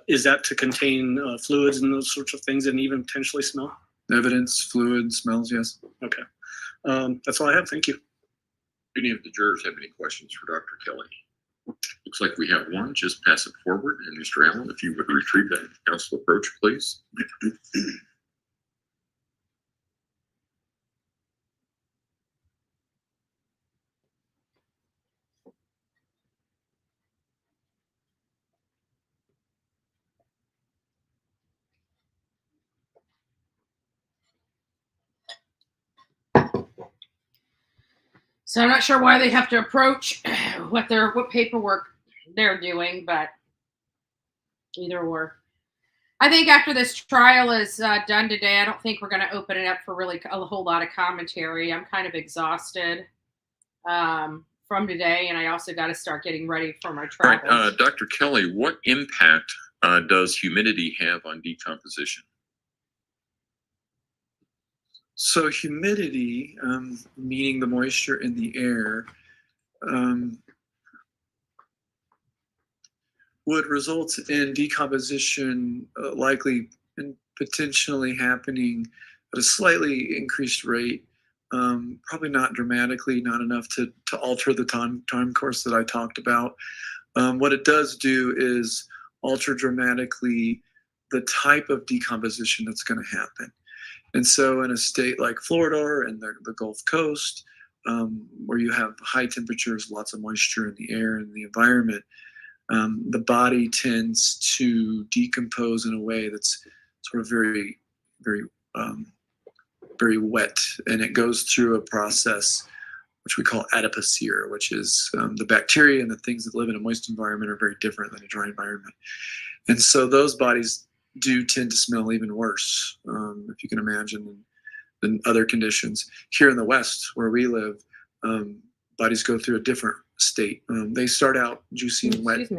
Is that to contain fluids and those sorts of things, and even potentially smell? Evidence, fluid, smells, yes. Okay. That's all I have. Thank you. Do any of the jurors have any questions for Dr. Kelly? Looks like we have one. Just pass it forward. And Mr. Allen, if you would retrieve that council approach, please. So I'm not sure why they have to approach what paperwork they're doing, but either or. I think after this trial is done today, I don't think we're going to open it up for really a whole lot of commentary. I'm kind of exhausted from today, and I also got to start getting ready for my All travel. right, Dr. Kelly, what impact does humidity have on decomposition? So humidity, meaning the moisture in the air, would result in decomposition likely and potentially happening at a slightly increased rate, probably not dramatically, not enough to alter the time course that I talked about. What it does do is alter dramatically the type of decomposition that's going to happen. And so in a state like Florida and the Gulf Coast, where you have high temperatures, lots of moisture in the air and the environment, the body tends to decompose in a way that's sort of very, very, very wet. And it goes through a process which we call adipocere, which is the bacteria and the things that live in a moist environment are very different than a dry environment. And so those bodies do tend to smell even worse, if you can imagine, than other conditions. Here in the West, where we live, bodies go through a different state. They start out juicy and wet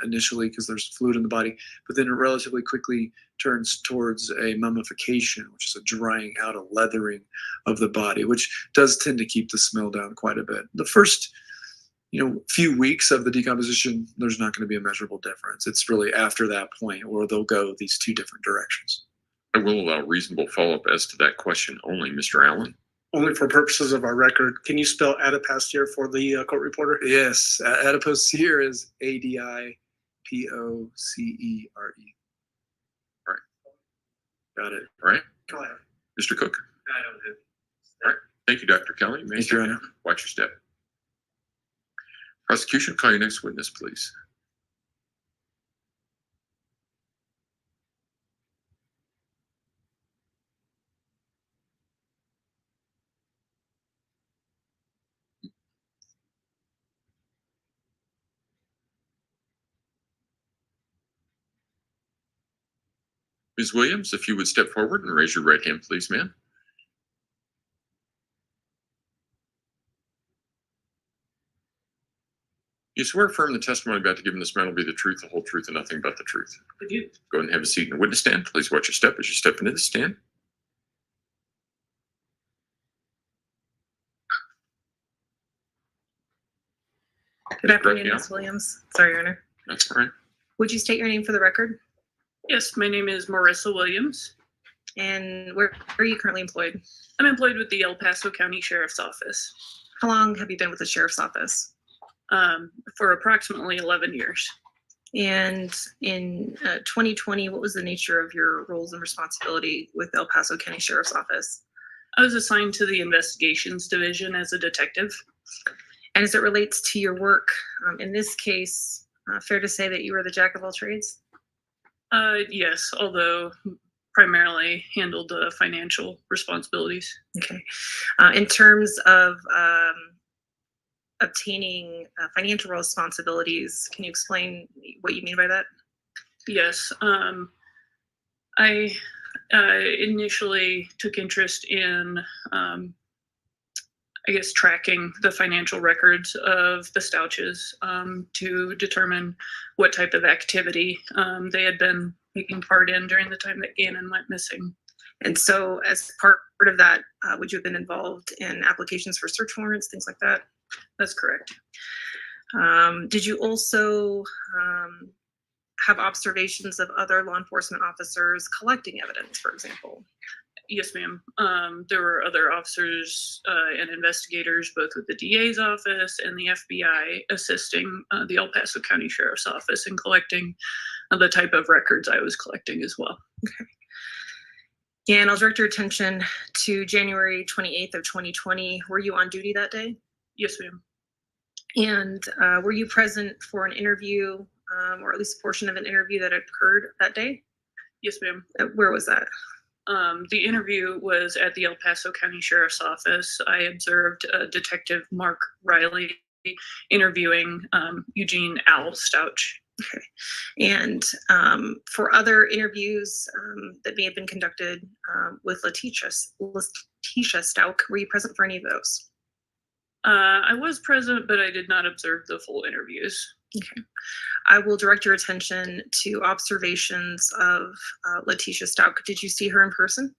initially because there's fluid in the body, but then it relatively quickly turns towards a mummification, which is a drying out, a leathering of the body, which does tend to keep the smell down quite a bit. The first few weeks of the decomposition, there's not going to be a measurable difference. It's really after that point where they'll go these two different directions. I will allow reasonable follow-up as to that question only, Mr. Allen. Only for purposes of our record, can you spell adipocere for the court reporter? Yes, adipocere is ADIPOCERE. All right. Got it. All right. Go ahead. Mr. Cook. I don't have. All right. Thank you, Dr. Kelly. Thank you, Your Honor. Watch your step. Prosecution, call your next witness, please. Ms. Williams, if you would step forward and raise your right hand, please, ma'am. You swear affirm the testimony about to give in this matter will be the truth, the whole truth, and nothing but the truth. I do. Go ahead and have a seat in the witness stand. Please watch your step as you step into the stand. Good afternoon, Ms. Williams. Sorry, Your Honor. That's all right. Would you state your name for the record? Yes, my name is Marissa Williams. And where are you currently employed? I'm employed with the El Paso County Sheriff's Office. How long have you been with the Sheriff's Office? For approximately 11 years. And in 2020, what was the nature of your roles and responsibility with El Paso County Sheriff's Office? I was assigned to the Investigations Division as a detective. And as it relates to your work, in this case, fair to say that you were the jack of all trades? Yes, although primarily handled financial responsibilities. Okay. In terms of obtaining financial responsibilities, can you explain what you mean by that? Yes. I initially took interest in, I guess, tracking the financial records of the Stauches to determine what type of activity they had been taking part in during the time that Gannon went missing. And so as part of that, would you have been involved in applications for search warrants, things like that? That's correct. Did you also have observations of other law enforcement officers collecting evidence, for example? Yes, ma'am. There were other officers and investigators, both with the DA's office and the FBI, assisting the El Paso County Sheriff's Office in collecting the type of records I was collecting as well. Okay. And I'll direct your attention to January 28th of 2020. Were you on duty that day? Yes, ma'am. And were you present for an interview, or at least a portion of an interview that occurred that day? Yes, ma'am. Where was that? The interview was at the El Paso County Sheriff's Office. I observed Detective Mark Riley interviewing Eugene Al Stauch. Okay. And for other interviews that may have been conducted with Letecia Stauch, were you present for any of those? I was present, but I did not observe the full interviews. Okay. I will direct your attention to observations of Letecia Stauch. Did you see her in person?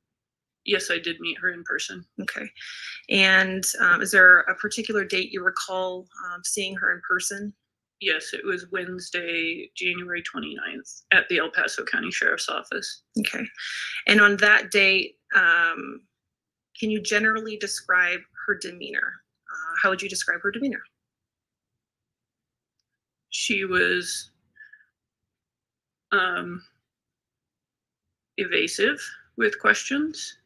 Yes, I did meet her in person. Okay. And is there a particular date you recall seeing her in person? Yes, it was Wednesday, January 29th at the El Paso County Sheriff's Office. Okay. And on that date, can you generally describe her demeanor? How would you describe her demeanor? She was evasive with questions.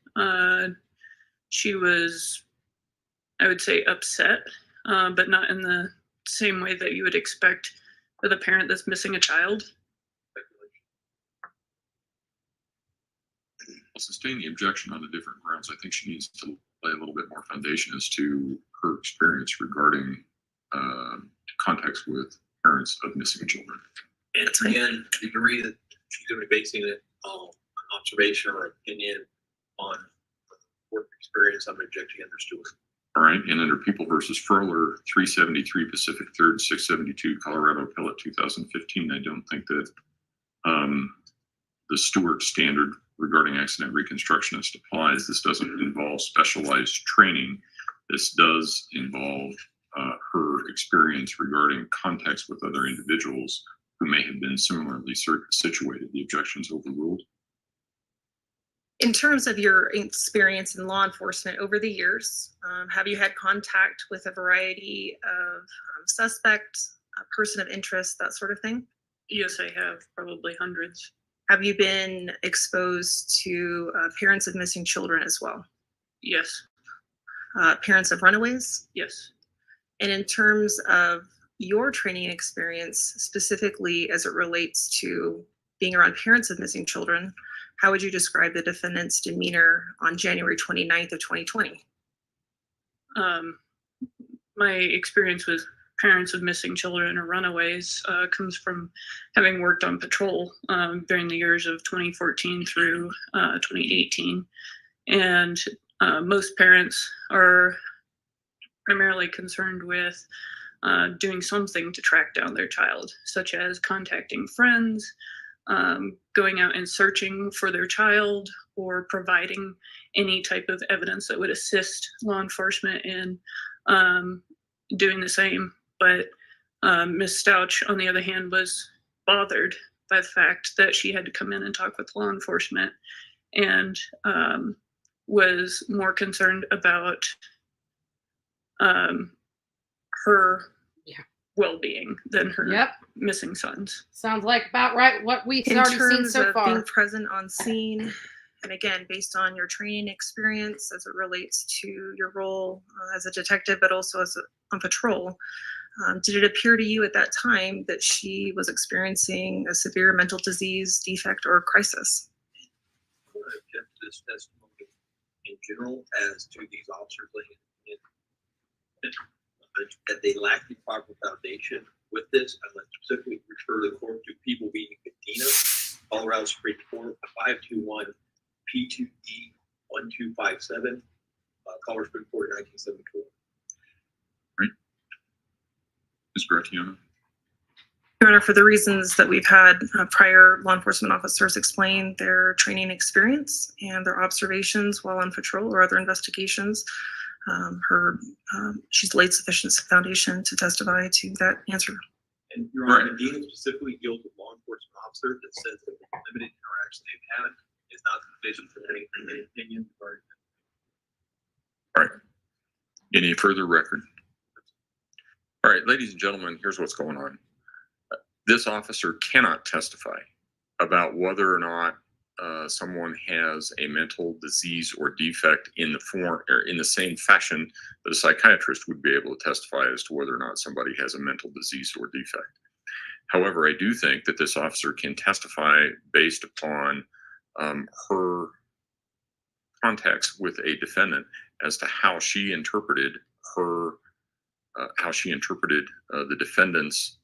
She was, I would say, upset, but not in the same way that you would expect with a parent that's missing a child. I'll sustain the objection on the different grounds. I think she needs to lay a little bit more foundation as to her experience regarding contacts with parents of missing children. And again, you can read that she's going to be basing it on an observation or opinion on work experience. I'm rejecting others to it. All right, and under People versus Froehler, 373 Pacific 3rd, 672 Colorado Appellate 2015, I don't think that the Stewart standard regarding accident reconstructionist applies. This doesn't involve specialized training. This does involve her experience regarding contacts with other individuals who may have been similarly situated. The objection is overruled. In terms of your experience in law enforcement over the years, have you had contact with a variety of suspects, a person of interest, that sort of thing? Yes, I have, probably hundreds. Have you been exposed to parents of missing children as well? Yes. Parents of runaways? Yes. And in terms of your training experience, specifically as it relates to being around parents of missing children, how would you describe the defendant's demeanor on January 29th of 2020? My experience with parents of missing children or runaways comes from having worked on patrol during the years of 2014 through 2018. And most parents are primarily concerned with doing something to track down their child, such as contacting friends, going out and searching for their child, or providing any type of evidence that would assist law enforcement in doing the same. But Miss Stauch, on the other hand, was bothered by the fact that she had to come in and talk with law enforcement, and was more concerned about her well-being than her missing sons. Sounds like about right what we've In already seen terms so of far. being present on scene, and again, based on your training experience as it relates to your role as a detective, but also as on patrol, did it appear to you at that time that she was experiencing a severe mental disease, defect, or crisis? I'm going to object to this testimony in general as to these officers laying in that they lack the proper foundation with this. I'm going to specifically refer the court to People v. Medina, Colorado Supreme Court, 521 P2D 1257, Colorado Supreme Court, 1974. Ms. Gratiano. Your Honor, for the reasons that we've had prior law enforcement officers explain their training experience and their observations while on patrol or other investigations, she's laid sufficient foundation to testify to that answer. And Your Honor, Medina specifically deals with law enforcement officer that says that the limited interaction they've had is not sufficient for any opinion regarding that. All right. Any further record? All right, ladies and gentlemen, here's what's going on. This officer cannot testify about whether or not someone has a mental disease or defect in the form or in the same fashion that a psychiatrist would be able to testify as to whether or not somebody has a mental disease or defect. However, I do think that this officer can testify based upon her contacts with a defendant as to how she interpreted the defendant's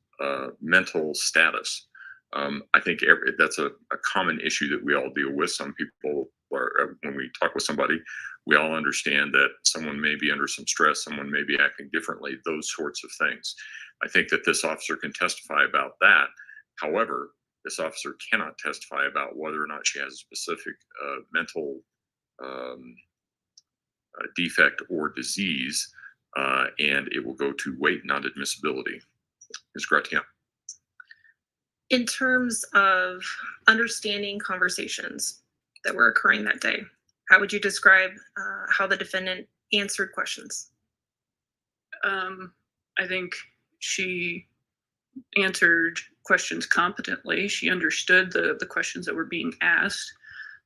mental status. I think that's a common issue that we all deal with. Some people, when we talk with somebody, we all understand that someone may be under some stress, someone may be acting differently, those sorts of things. I think that this officer can testify about that. However, this officer cannot testify about whether or not she has a specific mental defect or disease, and it will go to weight, not admissibility. Ms. Gratian. In terms of understanding conversations that were occurring that day, how would you describe how the defendant answered questions? I think she answered questions competently. She understood the questions that were being asked.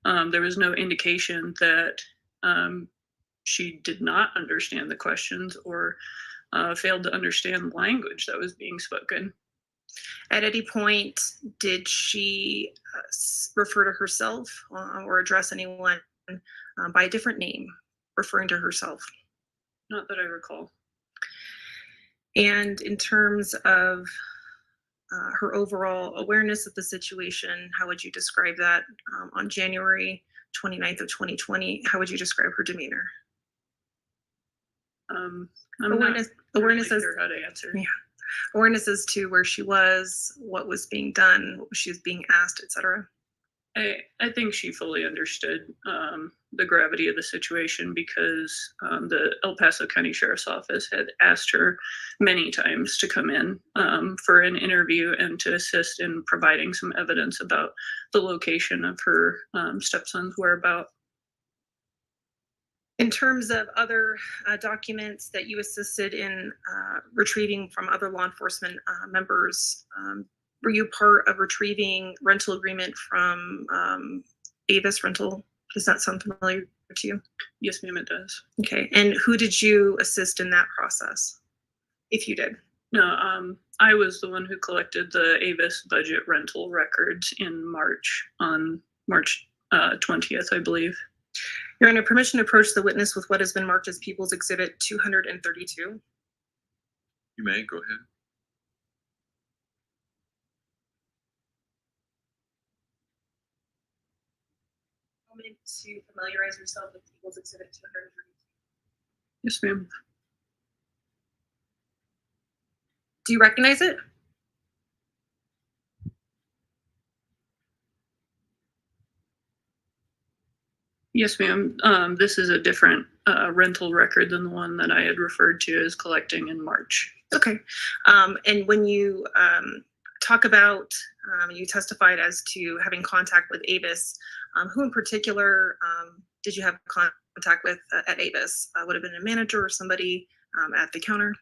There was no indication that she did not understand the questions or failed to understand language that was being spoken. At any point, did she refer to herself or address anyone by a different name, referring to herself? Not that I recall. And in terms of her overall awareness of the situation, how would you describe that on January 29th of 2020? How would you describe her demeanor? I'm awareness not really as sure how to answer. Yeah, awareness as to where she was, what was being done, what she was being asked, etc. I think she fully understood the gravity of the situation because the El Paso County Sheriff's Office had asked her many times to come in for an interview and to assist in providing some evidence about the location of her stepson's whereabouts. In terms of other documents that you assisted in retrieving from other law enforcement members, were you part of retrieving rental agreement from Avis Rental? Does that sound familiar to you? Yes, ma'am, it does. Okay, and who did you assist in that process, if you did? No, I was the one who collected the Avis budget rental records in March, on March 20th, I believe. You're under permission to approach the witness with what has been marked as People's Exhibit 232. You may go ahead. Moment to familiarize yourself with People's Exhibit 232. Yes, ma'am. Do you recognize it? Yes, ma'am. This is a different rental record than the one that I had referred to as collecting in March. Okay. And when you talk about, you testified as to having contact with Avis, who in particular did you have contact with at Avis? Would have been a manager or somebody at the counter?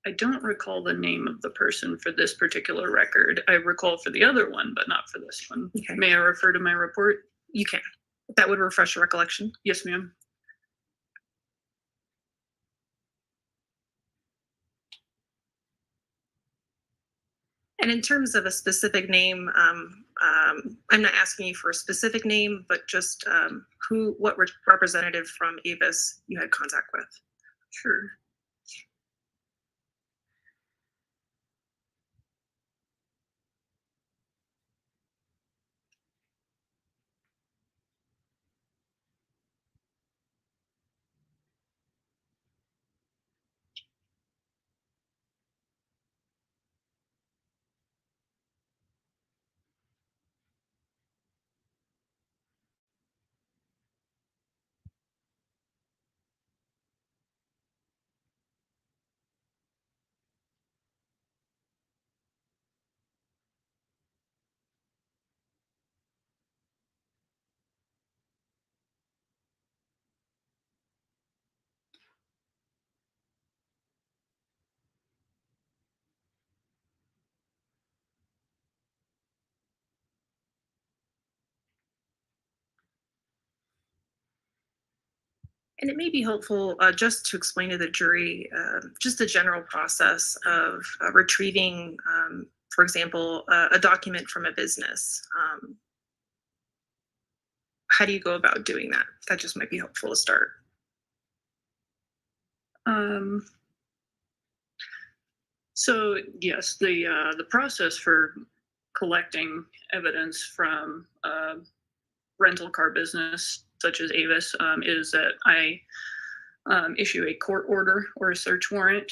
I don't recall the name of the person for this particular record. I recall for the other one, but not for this one. Okay. May I refer to my report? You can. That would refresh your recollection. Yes, ma'am. And in terms of a specific name, I'm not asking you for a specific name, but just what representative from Avis you had contact with. Sure. And it may be helpful just to explain to the jury just the general process of retrieving, for example, a document from a business. How do you go about doing that? That just might be helpful to start. So yes, the process for collecting evidence from rental car business such as Avis is that I issue a court order or a search warrant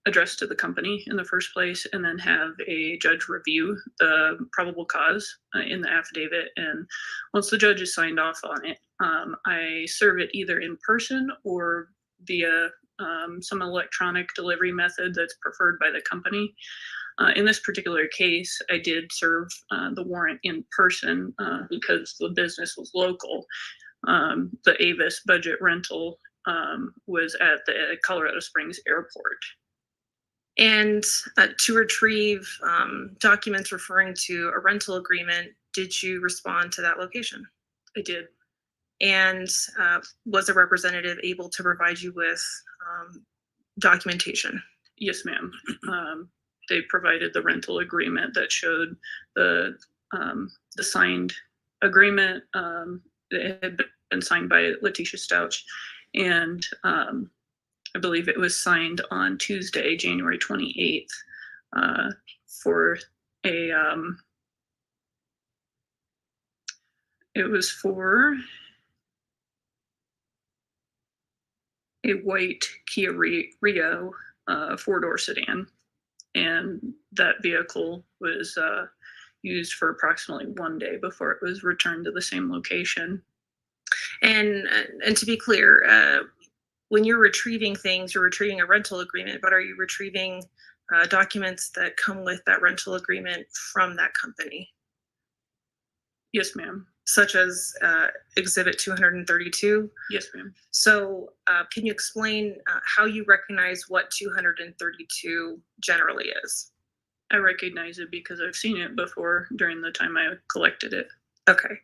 addressed to the company in the first place, and then have a judge review the probable cause in the affidavit. And once the judge has signed off on it, I serve it either in person or via some electronic delivery method that's preferred by the company. In this particular case, I did serve the warrant in person because the business was local. The Avis budget rental was at the Colorado Springs airport. And to retrieve documents referring to a rental agreement, did you respond to that location? I did. And was a representative able to provide you with documentation? Yes, ma'am. They provided the rental agreement that showed the signed agreement. It had been signed by Letecia Stauch, and I believe it was signed on Tuesday, January 28th, for a it was for a white Kia Rio 4-door sedan, and that vehicle was used for approximately 1 day before it was returned to the same location. And to be clear, when you're retrieving things, you're retrieving a rental agreement, but are you retrieving documents that come with that rental agreement from that company? Yes, ma'am. Such as Exhibit 232? Yes, ma'am. So can you explain how you recognize what 232 generally is? I recognize it because I've seen it before during the time I collected it. Okay.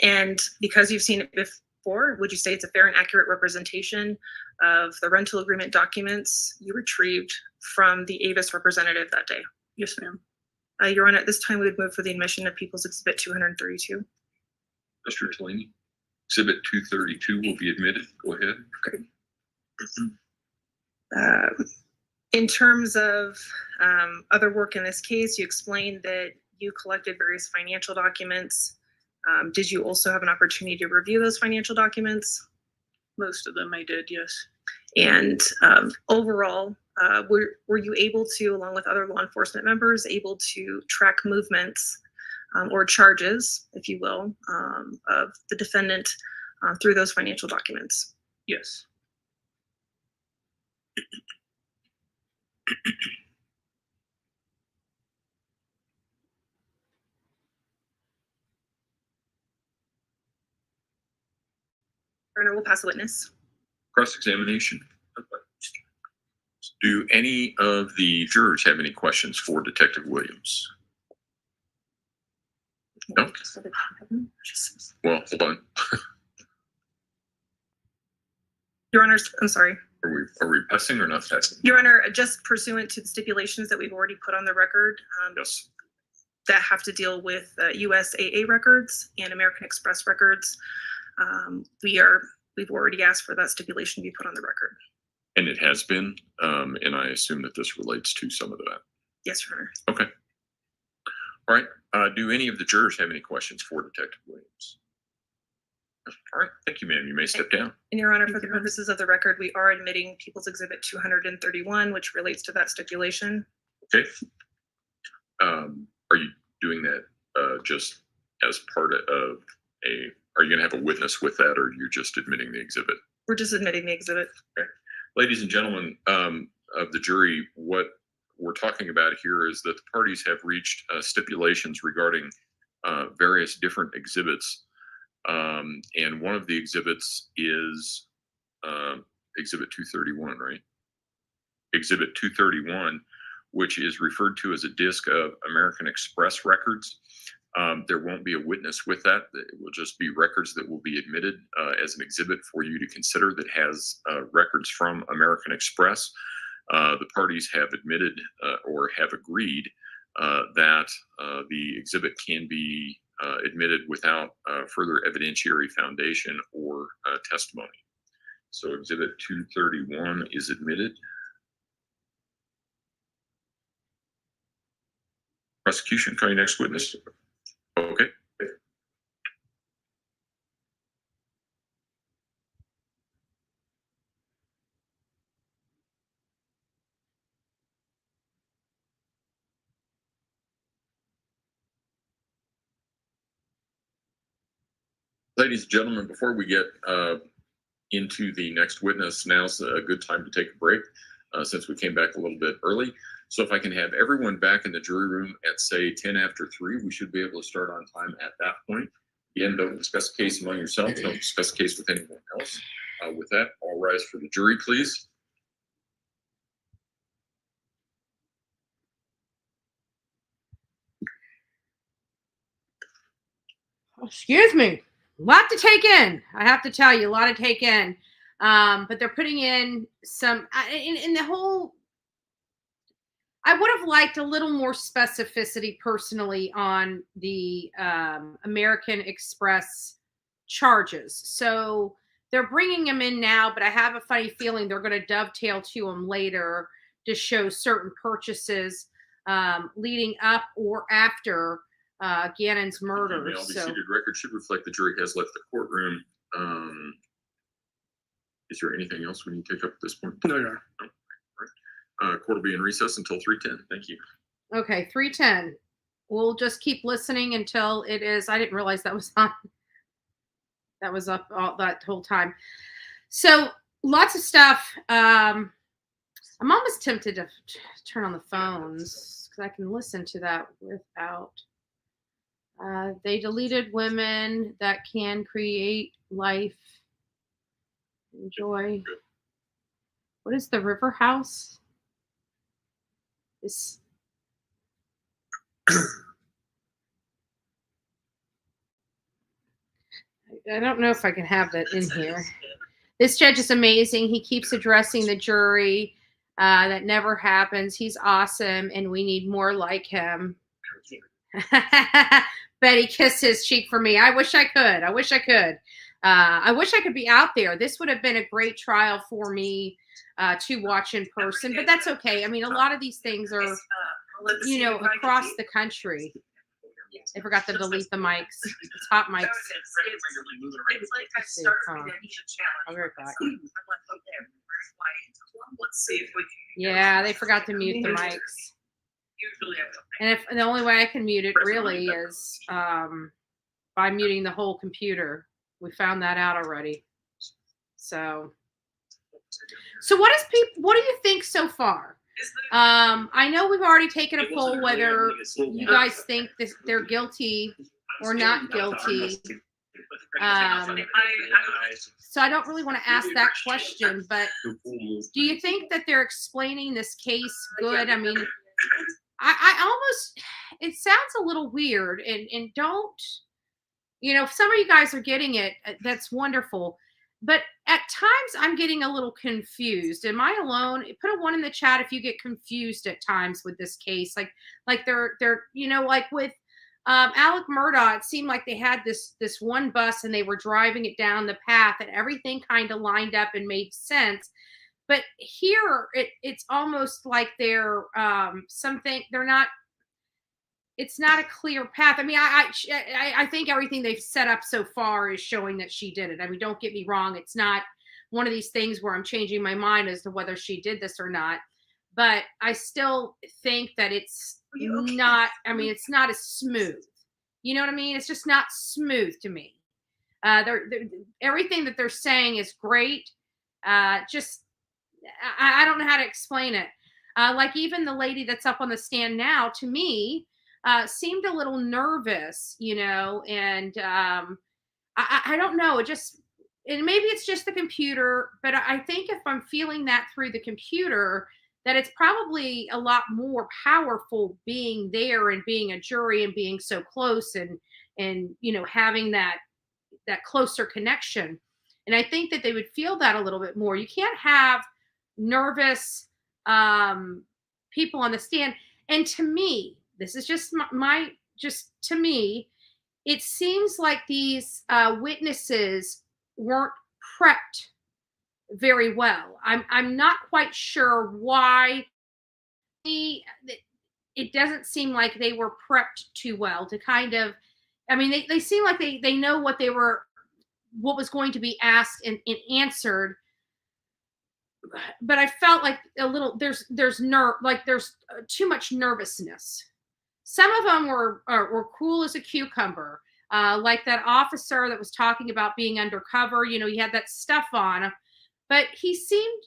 And because you've seen it before, would you say it's a fair and accurate representation of the rental agreement documents you retrieved from the Avis representative that day? Yes, ma'am. Your Honor, at this time we would move for the admission of People's Exhibit 232. Mr. Delaney, Exhibit 232 will be admitted. Go ahead. Okay. In terms of other work in this case, you explained that you collected various financial documents. Did you also have an opportunity to review those financial documents? Most of them I did, yes. And overall, were you able to, along with other law enforcement members, able to track movements or charges, if you will, of the defendant through those financial documents. Yes. Your Honor, we'll pass the witness. Cross-examination. Do any of the jurors have any questions for Detective Williams? No? Well, hold on. Your Honor, I'm sorry. Are we passing or not passing? Your Honor, just pursuant to the stipulations that we've already put on the record, Yes. that have to deal with USAA records and American Express records, we've already asked for that stipulation to be put on the record. And it has been, and I assume that this relates to some of that. Yes, Your Honor. Okay. All right. Do any of the jurors have any questions for Detective Williams? All right. Thank you, ma'am. You may step down. And Your Honor, for the purposes of the record, we are admitting People's Exhibit 231, which relates to that stipulation. Okay. Are you doing that just as part of a, are you going to have a witness with that, or you're just admitting the exhibit? We're just admitting the exhibit. Okay. Ladies and gentlemen of the jury, what we're talking about here is that the parties have reached stipulations regarding various different exhibits. And one of the exhibits is Exhibit 231, right? Exhibit 231, which is referred to as a disc of American Express records. There won't be a witness with that. It will just be records that will be admitted as an exhibit for you to consider that has records from American Express. The parties have admitted or have agreed that the exhibit can be admitted without further evidentiary foundation or testimony. So Exhibit 231 is admitted. Prosecution, call your next witness. Okay. Ladies and gentlemen, before we get into the next witness, now's a good time to take a break since we came back a little bit early. So if I can have everyone back in the jury room at, say, 10 after 3, we should be able to start on time at that point. Again, don't discuss the case among yourselves. Don't discuss the case with anyone else. With that, all rise for the jury, please. Excuse me. A lot to take in. I have to tell you, a lot to take in. But they're putting in some, in the whole, I would have liked a little more specificity personally on the American Express charges. So they're bringing them in now, but I have a funny feeling they're going to dovetail to them later to show certain purchases leading up or after Gannon's murder. May all be seated. Record should reflect the jury has left the courtroom. Is there anything else we need to take up at this point? No, Your Honor. No. All right. Court will be in recess until 3:10. Thank you. Okay, 3:10. We'll just keep listening until it is. I didn't realize that was on. That was up all that whole time. So lots of stuff. I'm almost tempted to turn on the phones because I can listen to that without. They deleted women that can create life and joy. What is the River House? This. I don't know if I can have that in here. This judge is amazing. He keeps addressing the jury. That never happens. He's awesome, and we need more like him. Betty kissed his cheek for me. I wish I could. I wish I could. I wish I could be out there. This would have been a great trial for me to watch in person, but that's okay. I mean, a lot of these things are, you know, across the country. They forgot to delete the mics. It's hot mics. I'll be right back. Yeah, they forgot to mute the mics. And if the only way I can mute it really is by muting the whole computer. We found that out already. So what do you think so far? I know we've already taken a poll whether you guys think they're guilty or not guilty. So I don't really want to ask that question, but do you think that they're explaining this case good? I mean, I almost, it sounds a little weird, and don't, if some of you guys are getting it, that's wonderful. But at times I'm getting a little confused. Am I alone? Put a 1 in the chat if you get confused at times with this case. Like they're like with Alec Murdaugh, it seemed like they had this one bus and they were driving it down the path and everything kind of lined up and made sense. But here it's almost like they're it's not a clear path. I mean, I think everything they've set up so far is showing that she did it. I mean, don't get me wrong. It's not one of these things where I'm changing my mind as to whether she did this or not. But I still think that it's not, I mean, it's not as smooth. You know what I mean? It's just not smooth to me. Everything that they're saying is great. I don't know how to explain it. Like even the lady that's up on the stand now, to me, seemed a little nervous, and I don't know. And maybe it's just the computer, but I think if I'm feeling that through the computer, that it's probably a lot more powerful being there and being a jury and being so close and having that closer connection. And I think that they would feel that a little bit more. You can't have nervous people on the stand. And to me, this is just to me, it seems like these witnesses weren't prepped very well. I'm not quite sure why. It doesn't seem like they were prepped too well to kind of, I mean, they seem like they know what was going to be asked and answered. But I felt like a little, there's too much nervousness. Some of them were cool as a cucumber. Like that officer that was talking about being undercover, he had that stuff on, but he seemed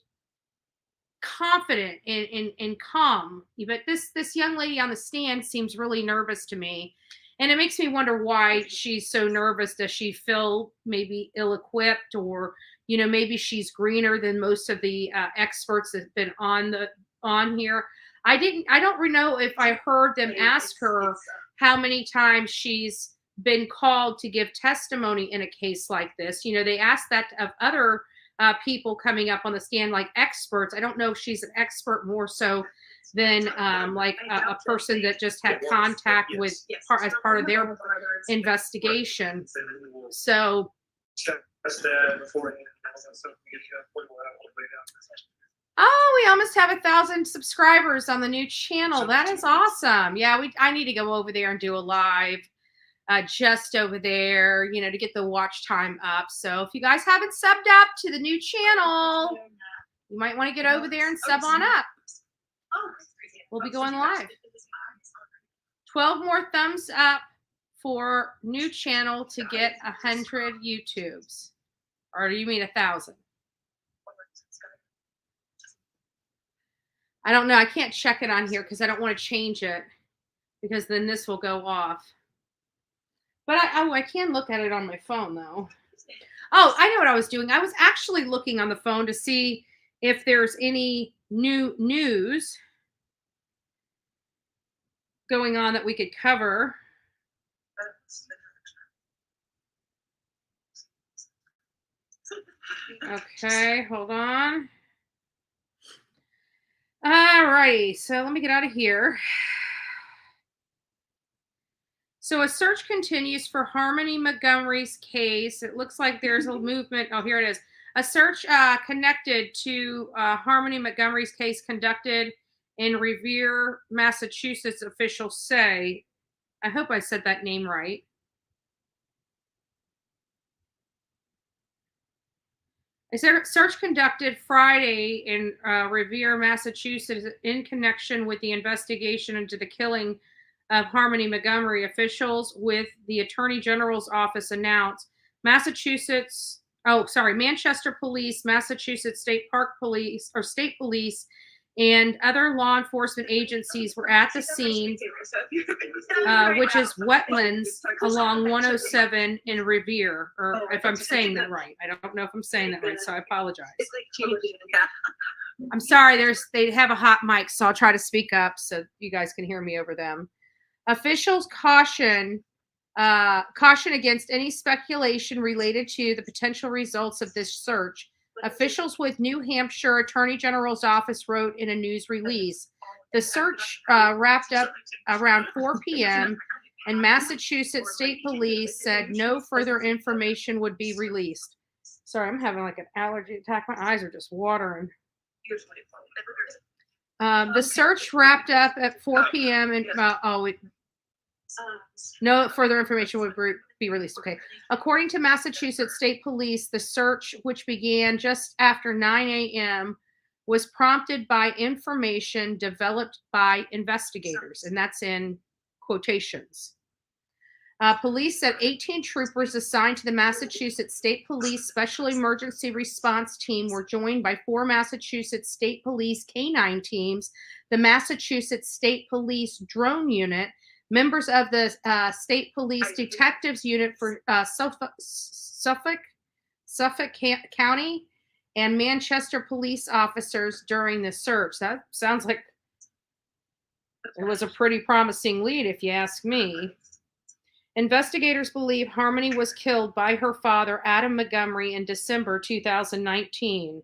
confident and calm. But this young lady on the stand seems really nervous to me. And it makes me wonder why she's so nervous. Does she feel maybe ill-equipped, or, maybe she's greener than most of the experts that have been on here. I don't know if I heard them ask her how many times she's been called to give testimony in a case like this. They asked that of other people coming up on the stand, like experts. I don't know if she's an expert more so than like a person that just had contact with as part of their investigation. So. Oh, we almost have 1,000 subscribers on the new channel. That is awesome. Yeah, I need to go over there and do a live just over there, to get the watch time up. So if you guys haven't subbed up to the new channel, you might want to get over there and sub on up. We'll be going live. 12 more thumbs up for new channel to get 100 YouTubes. Or do you mean 1,000? I don't know. I can't check it on here because I don't want to change it, because then this will go off. But I can look at it on my phone though. Oh, I know what I was doing. I was actually looking on the phone to see if there's any new news going on that we could cover. Okay, hold on. All right, so let me get out of here. So a search continues for Harmony Montgomery's case. It looks like there's a movement. Oh, here it is. A search connected to Harmony Montgomery's case conducted in Revere, Massachusetts, officials say. I hope I said that name right. A search conducted Friday in Revere, Massachusetts, in connection with the investigation into the killing of Harmony Montgomery. Officials with the Attorney General's office announced Manchester Police, Massachusetts State Park Police, or State Police, and other law enforcement agencies were at the scene, which is wetlands along 107 in Revere, or if I'm saying that right. I don't know if I'm saying that right, so I apologize. I'm sorry, they have a hot mic, so I'll try to speak up so you guys can hear me over them. Officials caution against any speculation related to the potential results of this search. Officials with New Hampshire Attorney General's office wrote in a news release. The search wrapped up around 4 p.m., and Massachusetts State Police said no further information would be released. Sorry, I'm having like an allergy attack. My eyes are just watering. The search wrapped up at 4 p.m. and no further information would be released. Okay. According to Massachusetts State Police, the search, which began just after 9 a.m., was prompted by information developed by investigators, and that's in quotations. Police said 18 troopers assigned to the Massachusetts State Police Special Emergency Response Team were joined by 4 Massachusetts State Police K-9 teams, the Massachusetts State Police Drone Unit, members of the State Police Detectives Unit for Suffolk County, and Manchester police officers during the search. That sounds like it was a pretty promising lead, if you ask me. Investigators believe Harmony was killed by her father, Adam Montgomery, in December 2019.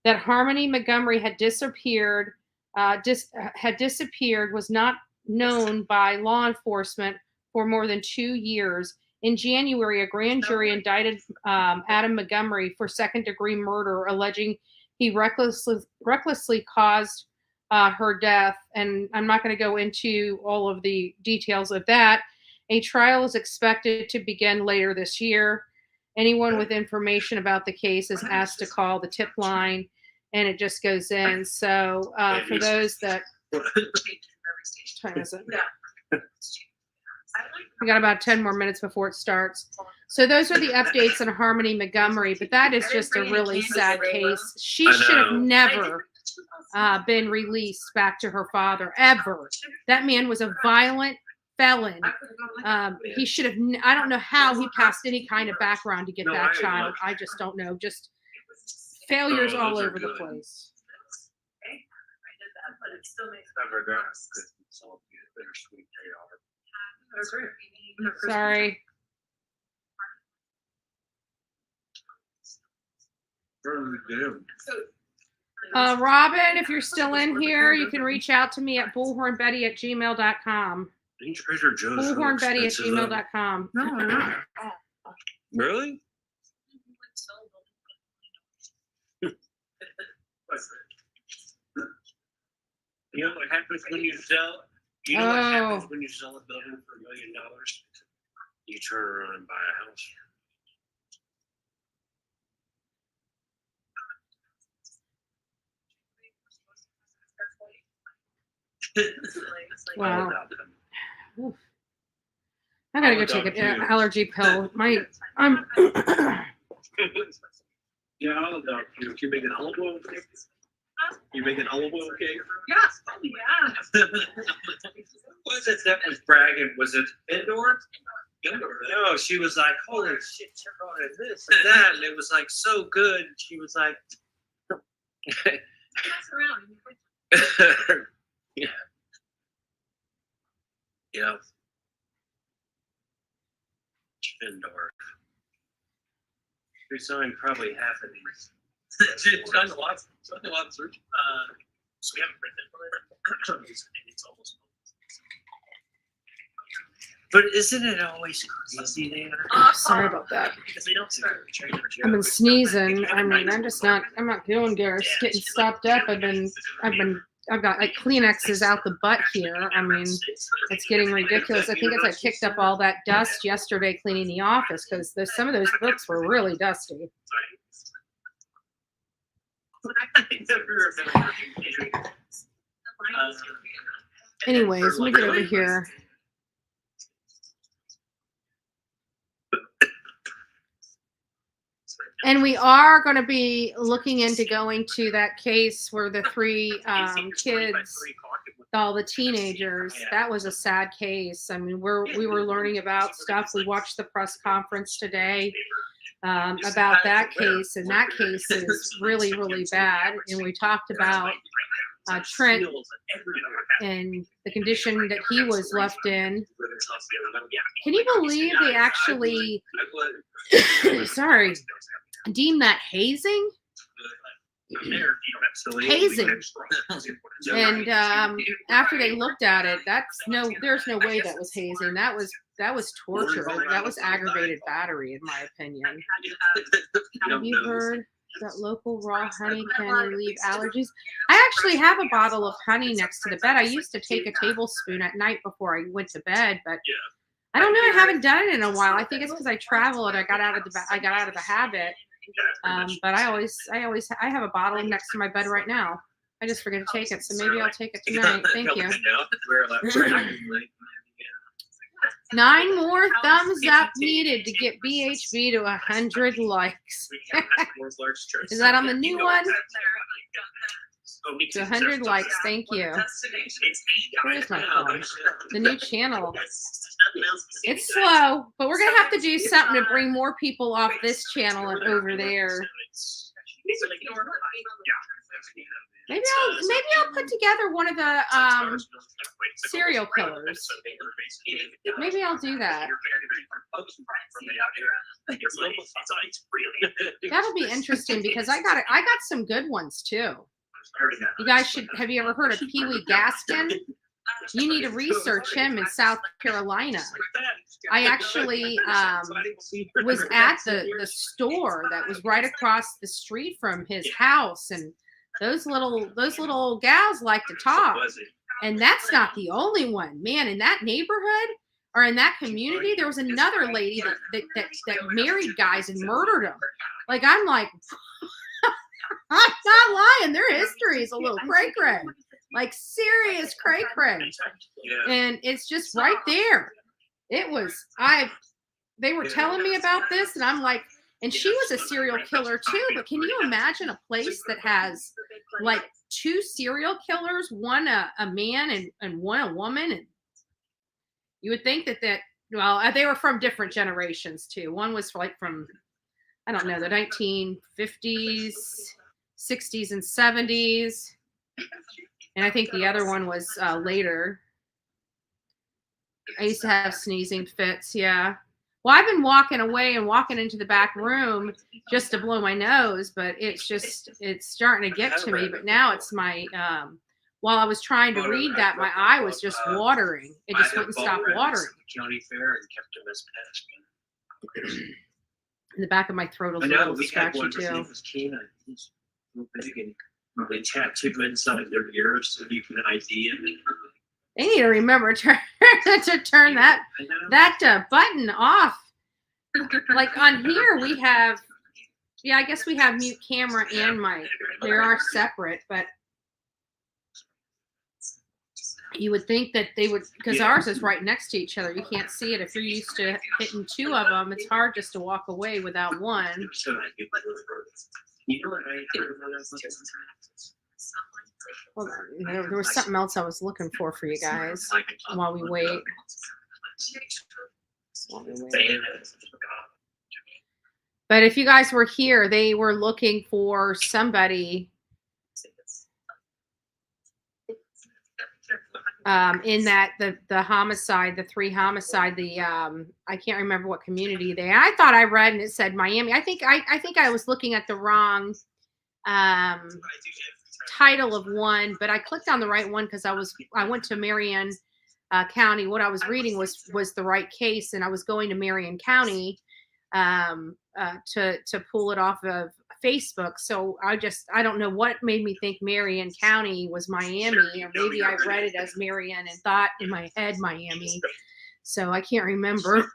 That Harmony Montgomery had disappeared was not known by law enforcement for more than 2 years. In January, a grand jury indicted Adam Montgomery for second-degree murder, alleging he recklessly caused her death. And I'm not going to go into all of the details of that. A trial is expected to begin later this year. Anyone with information about the case is asked to call the tip line, and it just goes in. So for those that... Time is it? We got about 10 more minutes before it starts. So those are the updates on Harmony Montgomery, but that is just a really sad case. She should have never been released back to her father, ever. That man was a violent felon. He should have, I don't know how he passed any kind of background to get that child. I just don't know. Just failures all over the place. But it still makes Sorry. Robin, if you're still in here, you can reach out to me at bullhornbetty@gmail.com. Bullhornbetty@gmail.com. No, I'm not. Really? You know what happens when you sell? You know what happens when you sell a building for $1 million? You turn around and buy a house. Wow. I gotta go take an allergy pill. I'm. Yeah, I'll adopt you. You make an olive oil cake? You make an olive oil cake? Yes. Oh, yeah. Was it that was bragging? Was it indoor? No, she was like, holy shit, check out this and that. And it was like so good. And she was like, yeah. Yeah. Indoor. We signed probably half of these. It's done a lot of search. So we haven't written it. It's almost. But isn't it always crazy there? Sorry about that. Because they don't start. I've been sneezing. I mean, I'm not feeling good. It's getting stopped up. I've got like Kleenexes out the butt here. I mean, it's getting ridiculous. I think I kicked up all that dust yesterday cleaning the office because some of those books were really dusty. Anyways, let me get over here. And we are going to be looking into going to that case where the three kids, all the teenagers, that was a sad case. I mean, we were learning about stuff. We watched the press conference today about that case, and that case is really, really bad. And we talked about Trent and the condition that he was left in. Can you believe they actually, sorry, deemed that hazing? Hazing. And after they looked at it, there's no way that was hazing. That was torture. That was aggravated battery, in my opinion. Have you heard that local raw honey can relieve allergies? I actually have a bottle of honey next to the bed. I used to take a tablespoon at night before I went to bed, but I don't know. I haven't done it in a while. I think it's because I travel and I got out of the habit. But I have a bottle next to my bed right now. I just forget to take it, so maybe I'll take it tonight. Thank you. 9 more thumbs up needed to get BHB to 100 likes. Is that on the new one? To 100 likes, thank you. Where's my phone? The new channel. It's slow, but we're gonna have to do something to bring more people off this channel and over there. Maybe I'll put together one of the serial killers. Maybe I'll do that. That'll be interesting because I got some good ones too. You guys have you ever heard of Pee Wee Gaskin? You need to research him in South Carolina. I actually was at the store that was right across the street from his house, and those little gals like to talk. And that's not the only one, man. In that neighborhood or in that community, there was another lady that married guys and murdered them. Like, I'm like, I'm not lying. Their history is a little cray-cray. Like, serious cray-cray. And it's just right there. They were telling me about this, and I'm like, and she was a serial killer too, but can you imagine a place that has like 2 serial killers, one a man and one a woman? And you would think that well, they were from different generations too. One was from I don't know, the 1950s, 60s, and 70s. And I think the other one was later. I used to have sneezing fits, yeah. Well, I've been walking away and walking into the back room just to blow my nose, but it's starting to get to me. But now it's my, while I was trying to read that, my eye was just watering. It just wouldn't stop watering. County Fair and kept him as past. In the back of my throat, a little scratchy too. His name was Keenan. He's real big and they tattooed inside their ears so you can ID him. They need to remember to turn that button off. Like on here, we have, yeah, I guess we have mute camera and mic. They are separate, but you would think that they would, because ours is right next to each other. You can't see it. If you're used to hitting 2 of them, it's hard just to walk away without one. Hold on. There was something else I was looking for you guys while we wait. But if you guys were here, they were looking for somebody in that the homicide, the 3 homicide, I can't remember what community I thought I read and it said Miami. I think I was looking at the wrong title of one, but I clicked on the right one because I went to Marion County. What I was reading was the right case, and I was going to Marion County to pull it off of Facebook. So I don't know what made me think Marion County was Miami, or maybe I read it as Marion and thought in my head Miami. So I can't remember.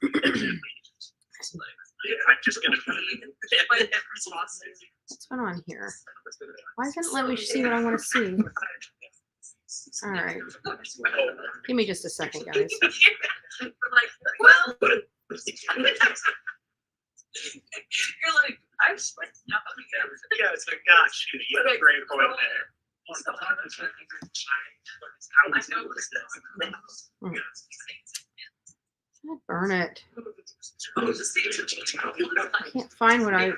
I'm just gonna. What's going on here? Why doesn't it let me see what I want to see? All right. Give me just a second, guys. Well, you're like, I'm sweating up. Yeah, it's like, gosh, you have a great point there. God burn it. I can't find what I. Do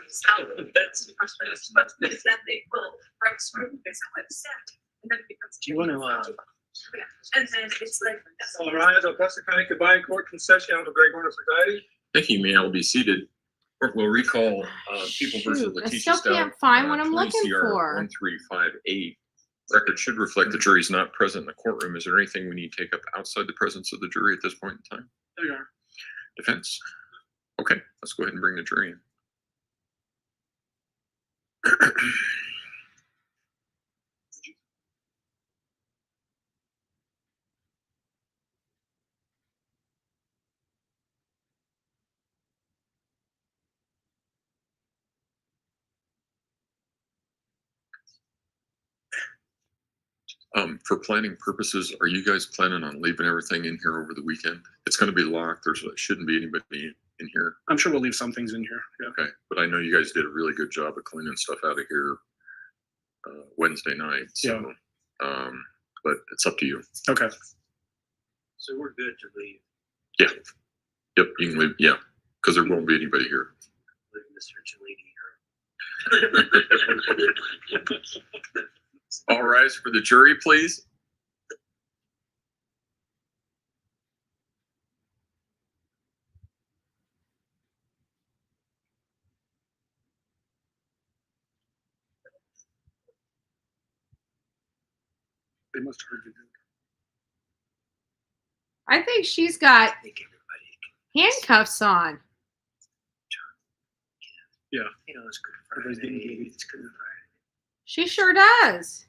you want to? And then it's like. All right, Augusta County Combined Court Concession of the Great Warner Society. Thank you, may all be seated. Court will recall People versus Shoot, I Letecia still Stauch, can't find what I'm 20 looking CR for. 1358. Record should reflect the jury is not present in the courtroom. Is there anything we need to take up outside the presence of the jury at this point in time? There you are. Defense? Okay, let's go ahead and bring the jury in. For planning purposes, are you guys planning on leaving everything in here over the weekend? It's going to be locked. There shouldn't be anybody in here. I'm sure we'll leave some things in here. Yeah. Okay, but I know you guys did a really good job of cleaning stuff out of here Wednesday night. So, but it's up to you. Okay. So we're good to leave. Yeah. Yep, you can leave. Yeah, because there won't be anybody here. Leave Mr. Cellini here. All rise for the jury, please. They must have heard you. I think she's got handcuffs on. Yeah. You know, it's Good Friday. It's Good Friday. She sure does.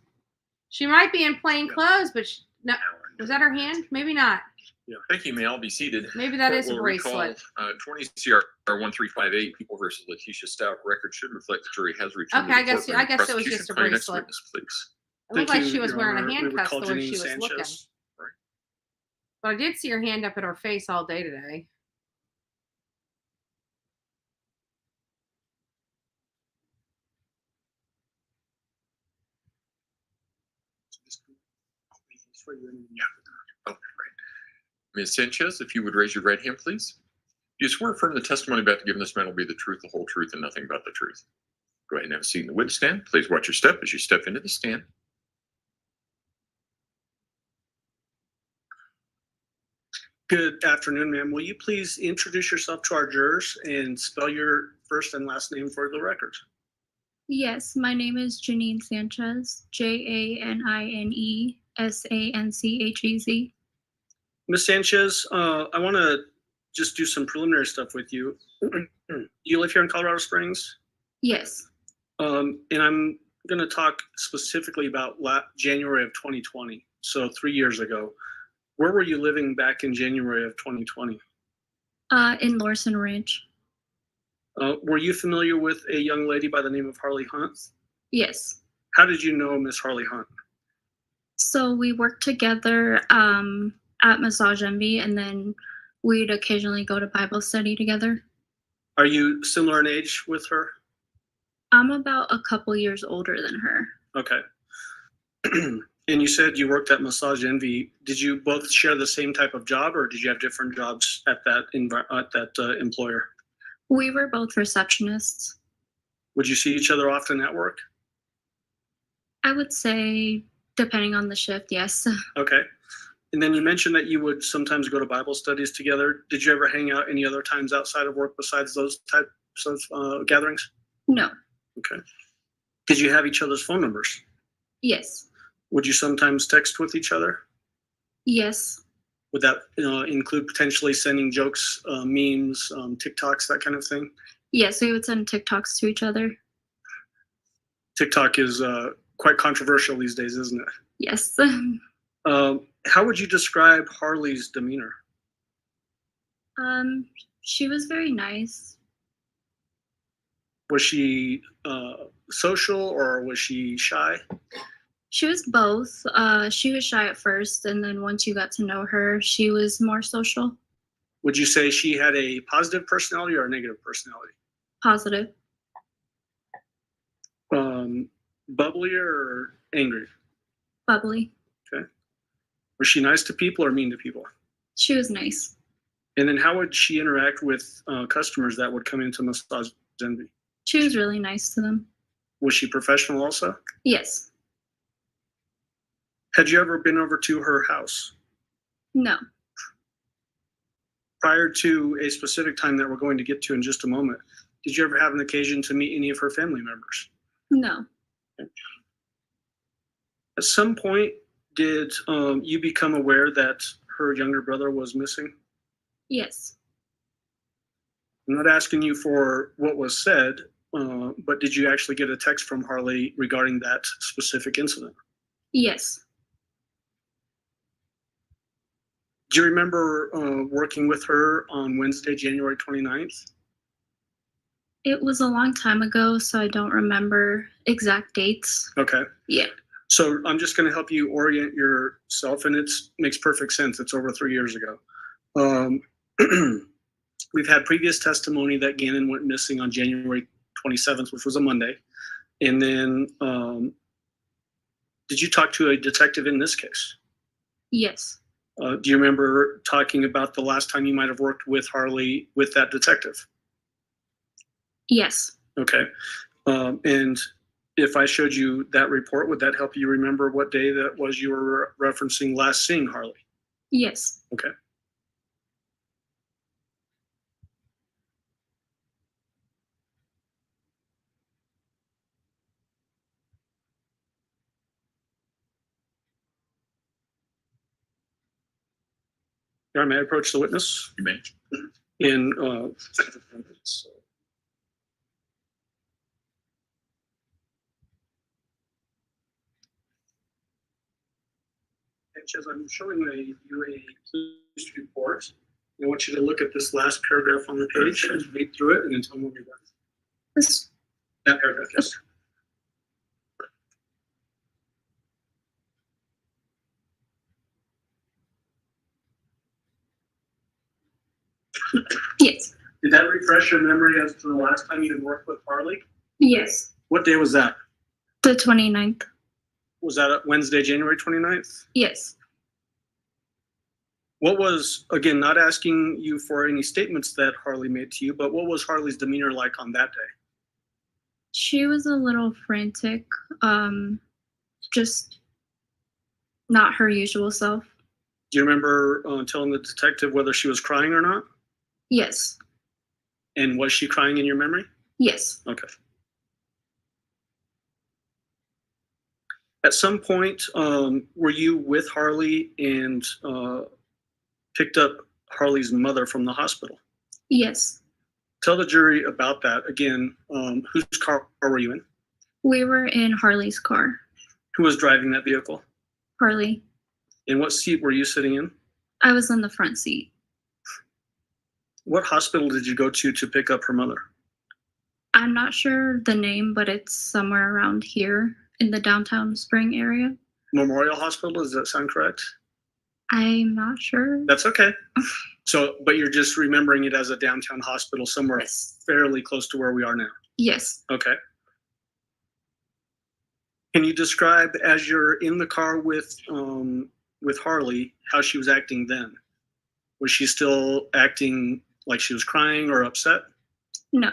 She might be in plain clothes, but no, was that her hand? Maybe not. Yeah. Thank you. May all be seated. Maybe that Court is a will recall, bracelet. 20 CR 1358. People versus Letecia Stauch. Record should reflect the jury has returned. Okay, to the courtroom. I guess it was Prosecution, just a call your next bracelet. witness, please. It looked like Thank she you, was Your wearing Honor. a We would handcuffs call the way Janine she was Sanchez. looking. But I did see her hand up at her face all day today. Oh, right. Ms. Sanchez, if you would raise your right hand, please. Do you swear affirm the testimony about to give in this matter will be the truth, the whole truth, and nothing but the truth? Go ahead and have a seat in the witness stand. Please watch your step as you step into the stand. Good afternoon, ma'am. Will you please introduce yourself to our jurors and spell your first and last name for the record? Yes, my name is Janine Sanchez, JANINE SANCHEZ. Ms. Sanchez, I want to just do some preliminary stuff with you. You live here in Colorado Springs? Yes, And I'm going to talk specifically about January of 2020, so 3 years ago. Where were you living back in January of 2020? in Lorson Ranch. Were you familiar with a young lady by the name of Harley Hunt? Yes. How did you know Miss Harley Hunt? So we worked together at Massage Envy, and then we'd occasionally go to Bible study together. Are you similar in age with her? I'm about a couple years older than her. Okay. And you said you worked at Massage Envy. Did you both share the same type of job, or did you have different jobs at that employer? We were both receptionists. Would you see each other often at work? I would say, depending on the shift, yes. Okay. And then you mentioned that you would sometimes go to Bible studies together. Did you ever hang out any other times outside of work besides those types of gatherings? No. Okay. Did you have each other's phone numbers? Yes. Would you sometimes text with each other? Yes. Would that include potentially sending jokes, memes, TikToks, that kind of thing? Yes, we would send TikToks to each other. TikTok is quite controversial these days, isn't it? Yes. How would you describe Harley's demeanor? She was very nice. Was she social or was she shy? She was both. She was shy at first, and then once you got to know her, she was more social. Would you say she had a positive personality or a negative personality? Positive. Bubbly or angry? Bubbly. Okay. Was she nice to people or mean to people? She was nice. And then how would she interact with customers that would come into Massage Envy? She was really nice to them. Was she professional also? Yes. Had you ever been over to her house? No. Prior to a specific time that we're going to get to in just a moment, did you ever have an occasion to meet any of her family members? No. At some point, did you become aware that her younger brother was missing? Yes. I'm not asking you for what was said, but did you actually get a text from Harley regarding that specific incident? Yes. Do you remember working with her on Wednesday, January 29th? It was a long time ago, so I don't remember exact dates. Okay. Yeah. So I'm just going to help you orient yourself, and it makes perfect sense. It's over 3 years ago. We've had previous testimony that Gannon went missing on January 27th, which was a Monday. And then did you talk to a detective in this case? Yes. Do you remember talking about the last time you might have worked with Harley with that detective? Yes. Okay. And if I showed you that report, would that help you remember what day that was you were referencing last seeing Harley? Yes. Okay. All right, may I approach the witness? You may. In as I'm showing you a police report, I want you to look at this last paragraph on the page and read through it and then tell me when you're done. This. That paragraph, yes. Yes. Did that refresh your memory as to the last time you had worked with Harley? Yes. What day was that? The 29th. Was that Wednesday, January 29th? Yes. What was, again, not asking you for any statements that Harley made to you, but what was Harley's demeanor like on that day? She was a little frantic. Just not her usual self. Do you remember telling the detective whether she was crying or not? Yes. And was she crying in your memory? Yes. Okay. At some point, were you with Harley and picked up Harley's mother from the hospital? Yes. Tell the jury about that. Again, whose car were you in? We were in Harley's car. Who was driving that vehicle? Harley. And what seat were you sitting in? I was in the front seat. What hospital did you go to pick up her mother? I'm not sure the name, but it's somewhere around here in the downtown Spring area. Memorial Hospital, does that sound correct? I'm not sure. That's okay. So, but you're just remembering it as a downtown hospital somewhere fairly close to where we are now? Yes. Okay. Can you describe, as you're in the car with Harley, how she was acting then? Was she still acting like she was crying or upset? No.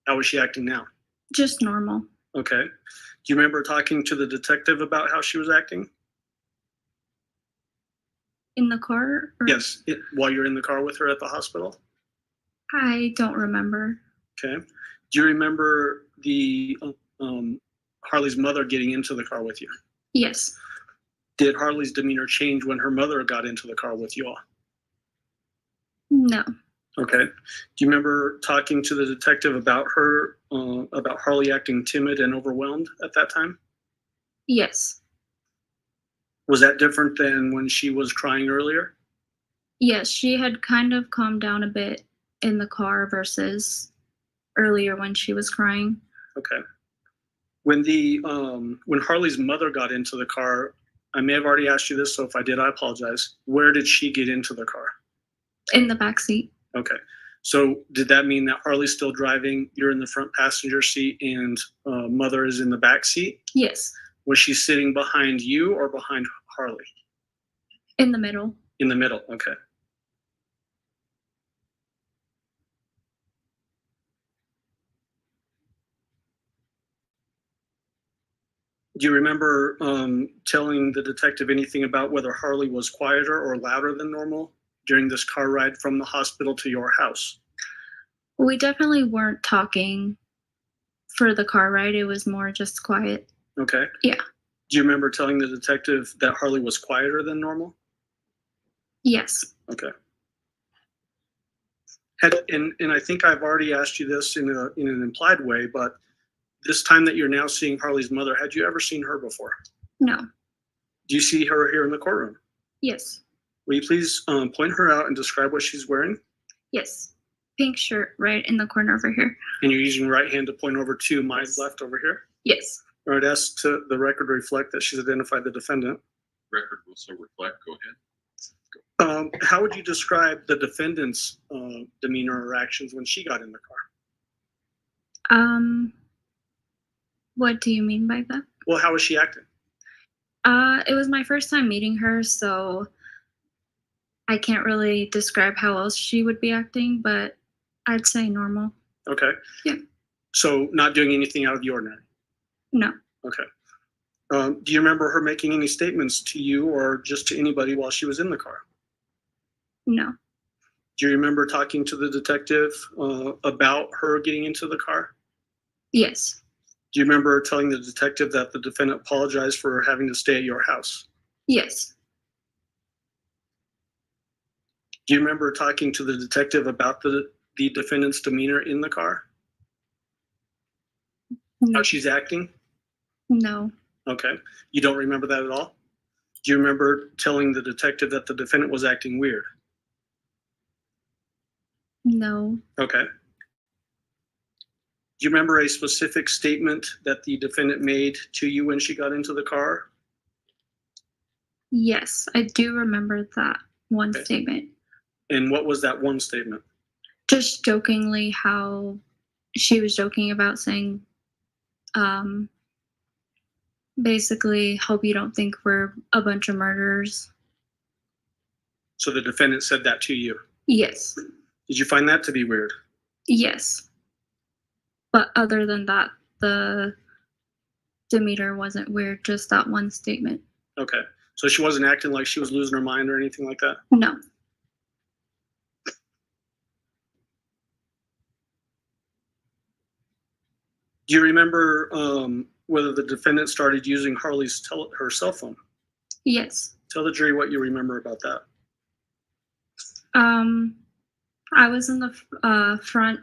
How was she acting now? Just normal. Okay. Do you remember talking to the detective about how she was acting? In the car? Or? Yes, while you're in the car with her at the hospital? I don't remember. Okay. Do you remember the Harley's mother getting into the car with you? Yes. Did Harley's demeanor change when her mother got into the car with you all? No. Okay. Do you remember talking to the detective about her, about Harley acting timid and overwhelmed at that time? Yes. Was that different than when she was crying earlier? Yes, she had kind of calmed down a bit in the car versus earlier when she was crying. Okay. When Harley's mother got into the car, I may have already asked you this, so if I did, I apologize. Where did she get into the car? In the back seat. Okay. So did that mean that Harley's still driving, you're in the front passenger seat, and mother is in the back seat? Yes. Was she sitting behind you or behind Harley? In the middle. In the middle, okay. Do you remember telling the detective anything about whether Harley was quieter or louder than normal during this car ride from the hospital to your house? We definitely weren't talking for the car ride. It was more just quiet. Okay. Yeah. Do you remember telling the detective that Harley was quieter than normal? Yes. Okay. And I think I've already asked you this in an implied way, but this time that you're now seeing Harley's mother, had you ever seen her before? No. Do you see her here in the courtroom? Yes. Will you please point her out and describe what she's wearing? Yes. Pink shirt right in the corner over here. And you're using right hand to point over to my left over here? Yes. All right, ask to the record reflect that she's identified the defendant. Record will so reflect. Go ahead. How would you describe the defendant's demeanor or actions when she got in the car? What do you mean by that? Well, how was she acting? It was my first time meeting her, so I can't really describe how else she would be acting, but I'd say normal. Okay. Yeah. So not doing anything out of the ordinary? No. Okay. Do you remember her making any statements to you or just to anybody while she was in the car? No. Do you remember talking to the detective about her getting into the car? Yes. Do you remember telling the detective that the defendant apologized for having to stay at your house? Yes. Do you remember talking to the detective about the defendant's demeanor in the car? No. How she's acting? No. Okay. You don't remember that at all? Do you remember telling the detective that the defendant was acting weird? No. Okay. Do you remember a specific statement that the defendant made to you when she got into the car? Yes, I do remember that one Okay. statement. And what was that one statement? Just jokingly how she was joking about saying, basically, hope you don't think we're a bunch of murderers. So the defendant said that to you? Yes. Did you find that to be weird? Yes. But other than that, the demeanor wasn't weird, just that one statement. Okay. So she wasn't acting like she was losing her mind or anything like that? No. Do you remember whether the defendant started using Harley's her cell phone? Yes. Tell the jury what you remember about that. I was in the front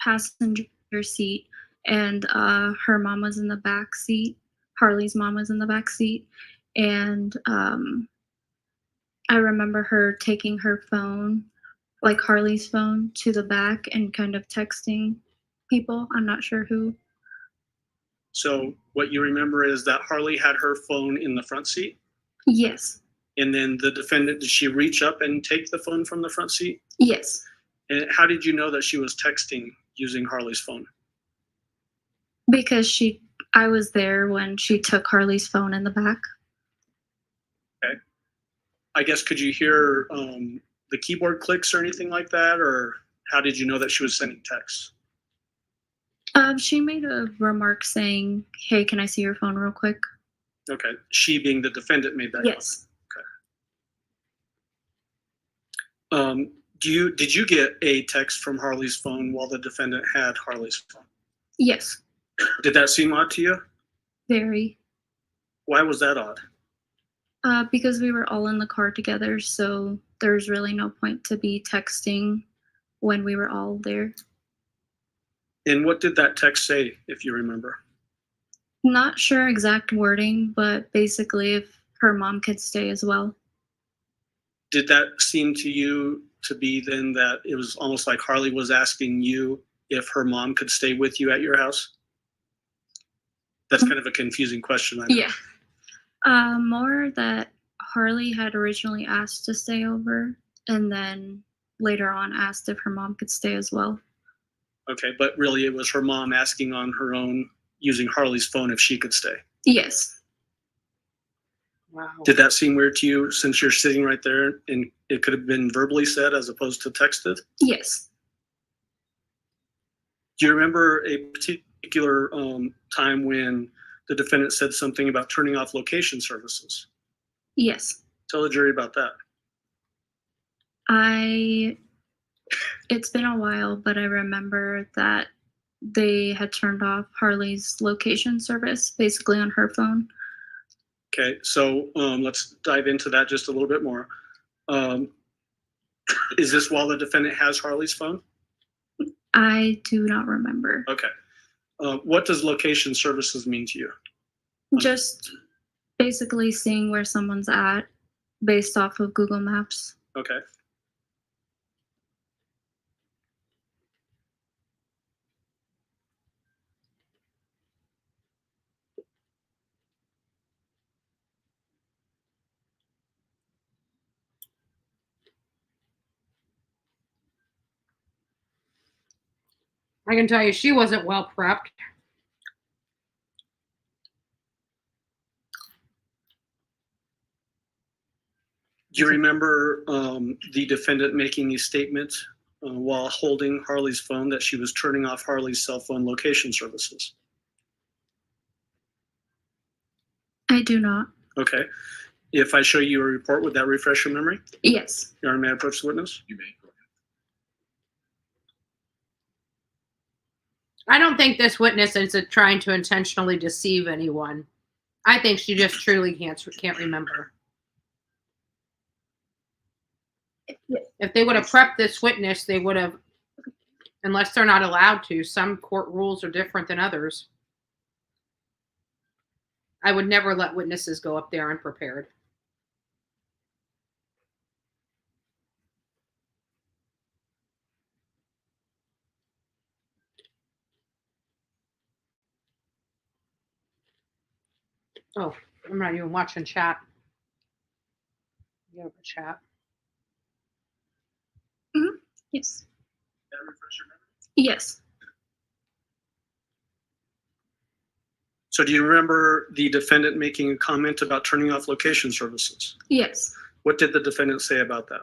passenger seat, and her mom was in the back seat. Harley's mom was in the back seat, and I remember her taking her phone, like Harley's phone, to the back and kind of texting people. I'm not sure who. So what you remember is that Harley had her phone in the front seat? Yes. And then the defendant, did she reach up and take the phone from the front seat? Yes. And how did you know that she was texting using Harley's phone? Because I was there when she took Harley's phone in the back. Okay. I guess, could you hear the keyboard clicks or anything like that? Or how did you know that she was sending texts? She made a remark saying, "Hey, can I see your phone real quick?" Okay. She being the defendant made that Yes. comment. Okay. Did you get a text from Harley's phone while the defendant had Harley's phone? Yes. Did that seem odd to you? Very. Why was that odd? Because we were all in the car together, so there's really no point to be texting when we were all there. And what did that text say, if you remember? Not sure exact wording, but basically if her mom could stay as well. Did that seem to you to be then that it was almost like Harley was asking you if her mom could stay with you at your house? That's kind of a confusing question. I know. Yeah. More that Harley had originally asked to stay over and then later on asked if her mom could stay as well. Okay, but really it was her mom asking on her own using Harley's phone if she could stay. Yes. Wow. Did that seem weird to you since you're sitting right there and it could have been verbally said as opposed to texted? Yes. Do you remember a particular time when the defendant said something about turning off location services? Yes. Tell the jury about that. It's been a while, but I remember that they had turned off Harley's location service basically on her phone. Okay, so let's dive into that just a little bit more. Is this while the defendant has Harley's phone? I do not remember. Okay. What does location services mean to you? Just basically seeing where someone's at based off of Google Maps. Okay. I can tell you she wasn't well prepped. Do you remember the defendant making a statement while holding Harley's phone that she was turning off Harley's cell phone location services? I do not. Okay. If I show you a report, would that refresh your memory? Yes. Your Honor, may I approach the witness? You may. Go ahead. I don't think this witness is trying to intentionally deceive anyone. I think she just truly can't remember. If they would have prepped this witness, they would have, unless they're not allowed to. Some court rules are different than others. I would never let witnesses go up there unprepared. Oh, I'm not even watching chat. You have a chat. Mm-hmm. Yes. Yes. So do you remember the defendant making a comment about turning off location services? Yes. What did the defendant say about that?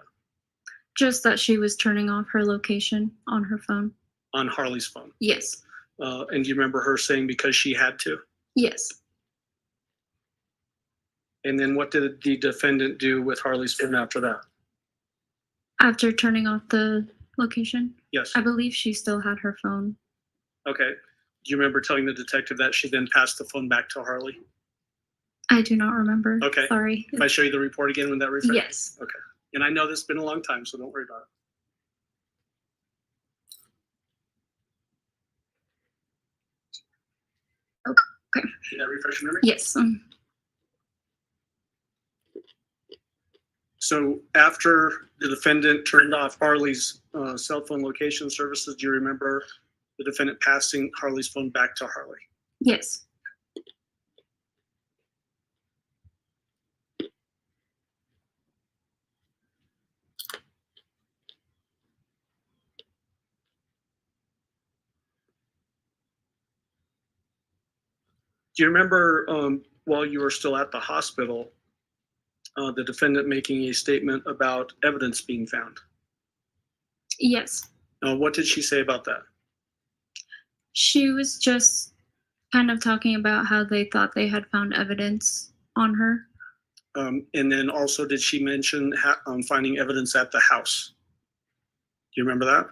Just that she was turning off her location on her phone. On Harley's phone? Yes. And do you remember her saying because she had to? Yes. And then what did the defendant do with Harley's phone after that? After turning off the location? Yes. I believe she still had her phone. Okay. Do you remember telling the detective that she then passed the phone back to Harley? I do not remember. Okay. Sorry. If I show you the report again, would that refresh? Yes. Okay. And I know this has been a long time, so don't worry about it. Okay. Did that refresh your memory? Yes. So after the defendant turned off Harley's cell phone location services, do you remember the defendant passing Harley's phone back to Harley? Yes. Do you remember while you were still at the hospital, the defendant making a statement about evidence being found? Yes. What did she say about that? She was just kind of talking about how they thought they had found evidence on her. And then also, did she mention finding evidence at the house? Do you remember that?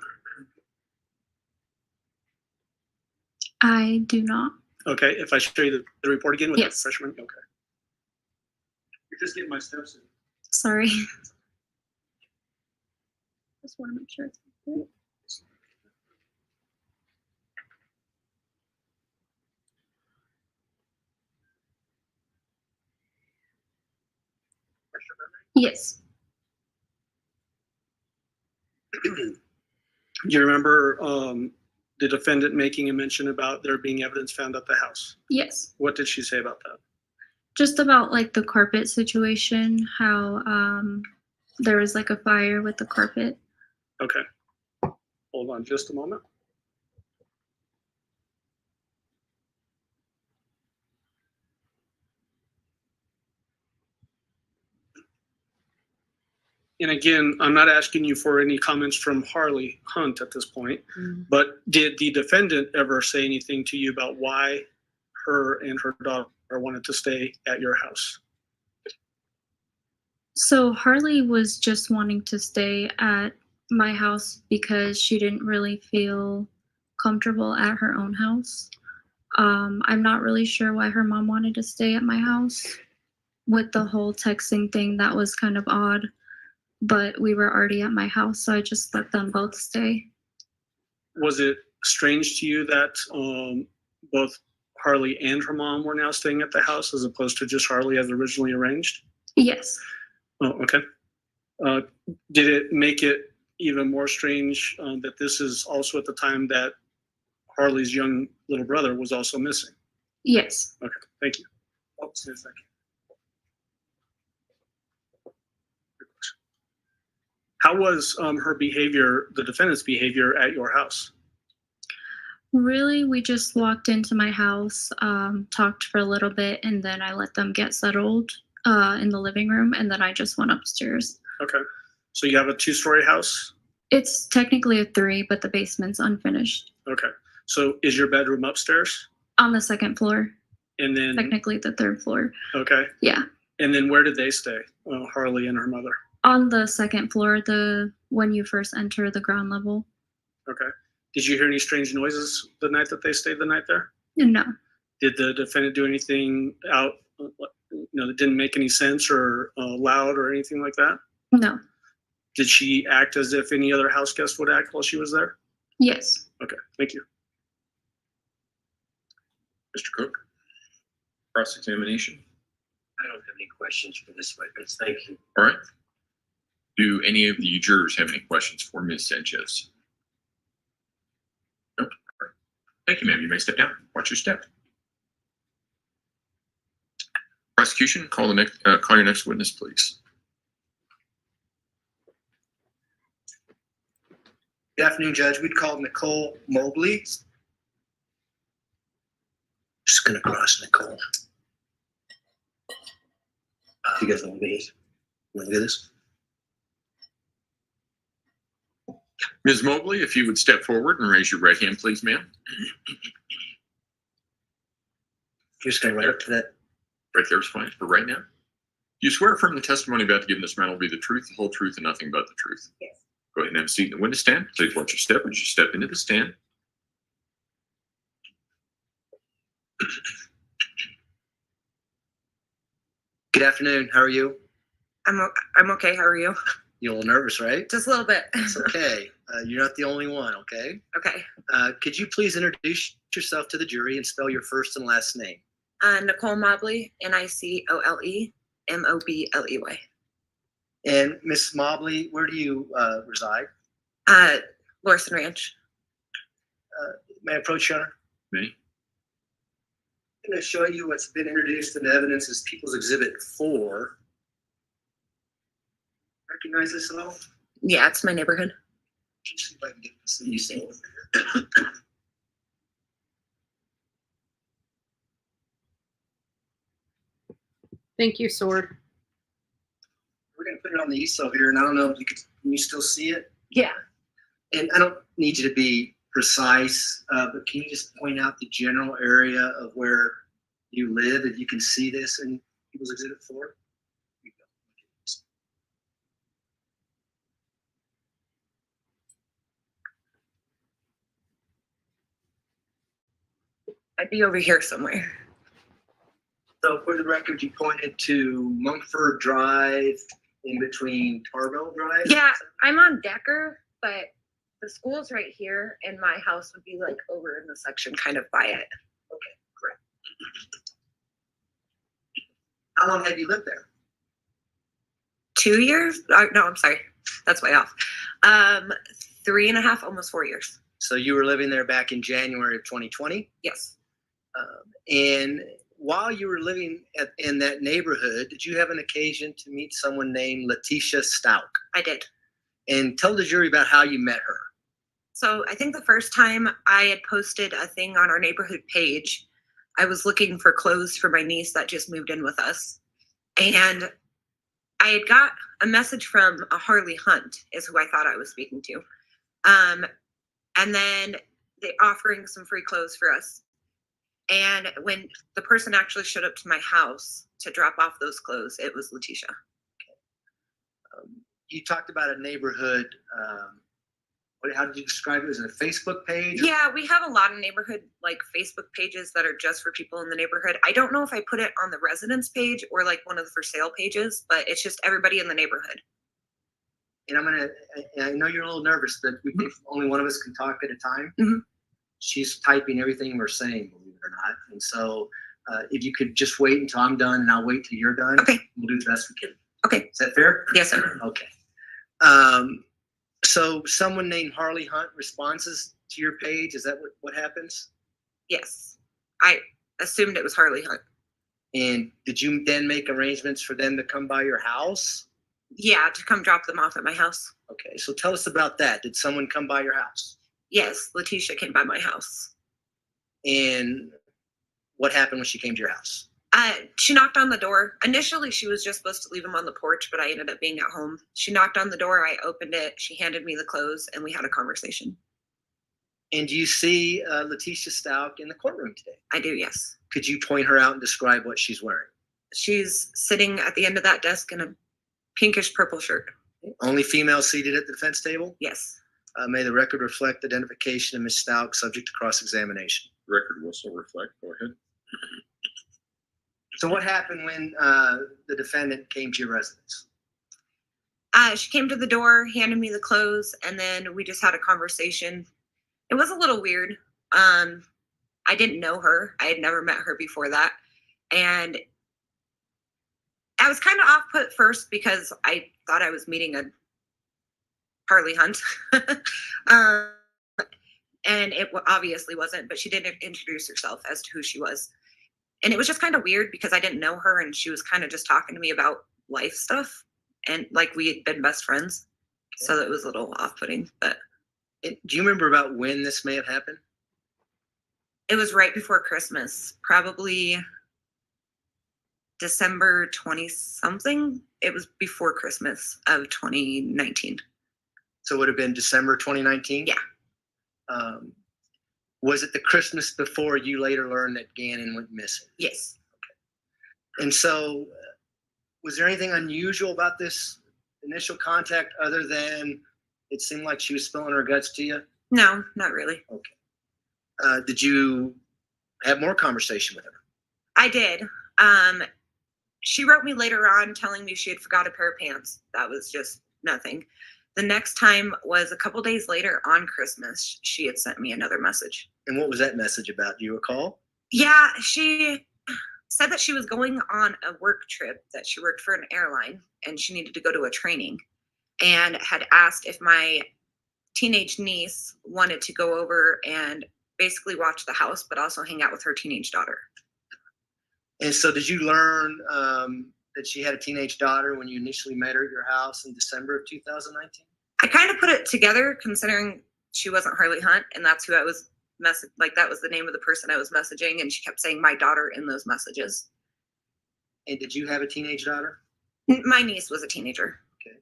I do not. Okay, if I show you the report again with Yes. that freshman? Okay. You're just getting my steps in. Sorry. Just want to make sure it's good. Yes. Do you remember the defendant making a mention about there being evidence found at the house? Yes. What did she say about that? Just about like the carpet situation, how there was like a fire with the carpet. Okay. Hold on just a moment. And again, I'm not asking you for any comments from Harley Hunt at this point, but did the defendant ever say anything to you about why her and her daughter wanted to stay at your house? So Harley was just wanting to stay at my house because she didn't really feel comfortable at her own house. I'm not really sure why her mom wanted to stay at my house. With the whole texting thing, that was kind of odd, but we were already at my house, so I just let them both stay. Was it strange to you that both Harley and her mom were now staying at the house as opposed to just Harley as originally arranged? Yes. Oh, okay. Did it make it even more strange that this is also at the time that Harley's young little brother was also missing? Yes. Okay, thank you. Oh, just a second. How was her behavior, the defendant's behavior at your house? Really, we just walked into my house, talked for a little bit, and then I let them get settled in the living room, and then I just went upstairs. Okay. So you have a 2-story house? It's technically a 3, but the basement's unfinished. Okay. So is your bedroom upstairs? On the 2nd floor. And then Technically the 3rd floor. Okay. Yeah. And then where did they stay? Harley and her mother. On the 2nd floor, when you first enter the ground level. Okay. Did you hear any strange noises the night that they stayed the night there? No. Did the defendant do anything out, that didn't make any sense or loud or anything like that? No. Did she act as if any other house guest would act while she was there? Yes. Okay, thank you. Mr. Cook, cross-examination. I don't have any questions for this witness. Thank you. All right. Do any of the jurors have any questions for Ms. Sanchez? No. All right. Thank you, ma'am. You may step down. Watch your step. Prosecution, call your next witness, please. Good afternoon, Judge. We'd call Nicole Mobley. Just gonna cross Nicole. You guys want to be? Want to do this? Ms. Mobley, if you would step forward and raise your right hand, please, ma'am. Just gonna right up to that. Right there is fine for right now. You swear affirm the testimony about to give in this matter will be the truth, the whole truth, and nothing but the truth. Yes. Go ahead and have a seat in the witness stand. Please watch your step as you step into the stand. Good afternoon. How are you? I'm okay. How are you? You're a little nervous, right? Just a little bit. It's okay. You're not the only one, okay? Okay. Could you please introduce yourself to the jury and spell your first and last name? Nicole Mobley, Nicole Mobley. And Miss Mobley, where do you reside? Lorson Ranch. May I approach you, Honor? Me. I'm going to show you what's been introduced into evidence as People's Exhibit 4. Recognize this at all? Yeah, it's my neighborhood. Just see if I can get this thing saved. Thank you, Sword. We're going to put it on the easel here, and I don't know if can you still see it? Yeah. And I don't need you to be precise, but can you just point out the general area of where you live, if you can see this in People's Exhibit 4? I'd be over here somewhere. So for the record, you pointed to Mumford Drive in between Tarbell Drive? Yeah, I'm on Decker, but the school's right here, and my house would be like over in the section kind of by it. Okay, great. How long have you lived there? 2 years? No, I'm sorry. That's way off. 3.5, almost 4 years. So you were living there back in January of 2020? Yes. And while you were living in that neighborhood, did you have an occasion to meet someone named Letecia Stauch? I did. And tell the jury about how you met her. So I think the first time I had posted a thing on our neighborhood page, I was looking for clothes for my niece that just moved in with us. And I had got a message from a Harley Hunt, is who I thought I was speaking to. And then they offering some free clothes for us. And when the person actually showed up to my house to drop off those clothes, it was Letecia. You talked about a neighborhood. How did you describe it? Was it a Facebook page? Yeah, we have a lot of neighborhood like Facebook pages that are just for people in the neighborhood. I don't know if I put it on the residence page or like one of the for sale pages, but it's just everybody in the neighborhood. And I know you're a little nervous, but we think only one of us can talk at a time. Mm-hmm. She's typing everything we're saying, believe it or not. And so if you could just wait until I'm done and I'll wait till you're done. Okay. We'll do the best we can. Okay. Is that fair? Yes, sir. Okay. So someone named Harley Hunt responds to your page. Is that what happens? Yes. I assumed it was Harley Hunt. And did you then make arrangements for them to come by your house? Yeah, to come drop them off at my house. Okay, so tell us about that. Did someone come by your house? Yes, Letecia came by my house. And what happened when she came to your house? She knocked on the door. Initially, she was just supposed to leave them on the porch, but I ended up being at home. She knocked on the door. I opened it. She handed me the clothes, and we had a conversation. And do you see Letecia Stauch in the courtroom today? I do, yes. Could you point her out and describe what she's wearing? She's sitting at the end of that desk in a pinkish purple shirt. Only female seated at the defense table? Yes. May the record reflect identification of Ms. Stauch subject to cross-examination. Record will so reflect. Go ahead. So what happened when the defendant came to your residence? She came to the door, handed me the clothes, and then we just had a conversation. It was a little weird. I didn't know her. I had never met her before that. And I was kind of off put first because I thought I was meeting a Harley Hunt. And it obviously wasn't, but she did introduce herself as to who she was. And it was just kind of weird because I didn't know her and she was kind of just talking to me about life stuff. And like we had been best friends. Okay. So it was a little off-putting, but. Do you remember about when this may have happened? It was right before Christmas, probably December 20-something. It was before Christmas of 2019. So it would have been December 2019? Yeah. Was it the Christmas before you later learned that Gannon went missing? Yes. Okay. And so was there anything unusual about this initial contact other than it seemed like she was spilling her guts to you? No, not really. Okay. Did you have more conversation with her? I did. She wrote me later on telling me she had forgot a pair of pants. That was just nothing. The next time was a couple days later on Christmas. She had sent me another message. And what was that message about? Do you recall? Yeah, she said that she was going on a work trip, that she worked for an airline and she needed to go to a training, and had asked if my teenage niece wanted to go over and basically watch the house, but also hang out with her teenage daughter. And so did you learn that she had a teenage daughter when you initially met her at your house in December of 2019? I kind of put it together considering she wasn't Harley Hunt, and that's who I was that was the name of the person I was messaging, and she kept saying my daughter in those messages. And did you have a teenage daughter? My niece was a teenager. Okay.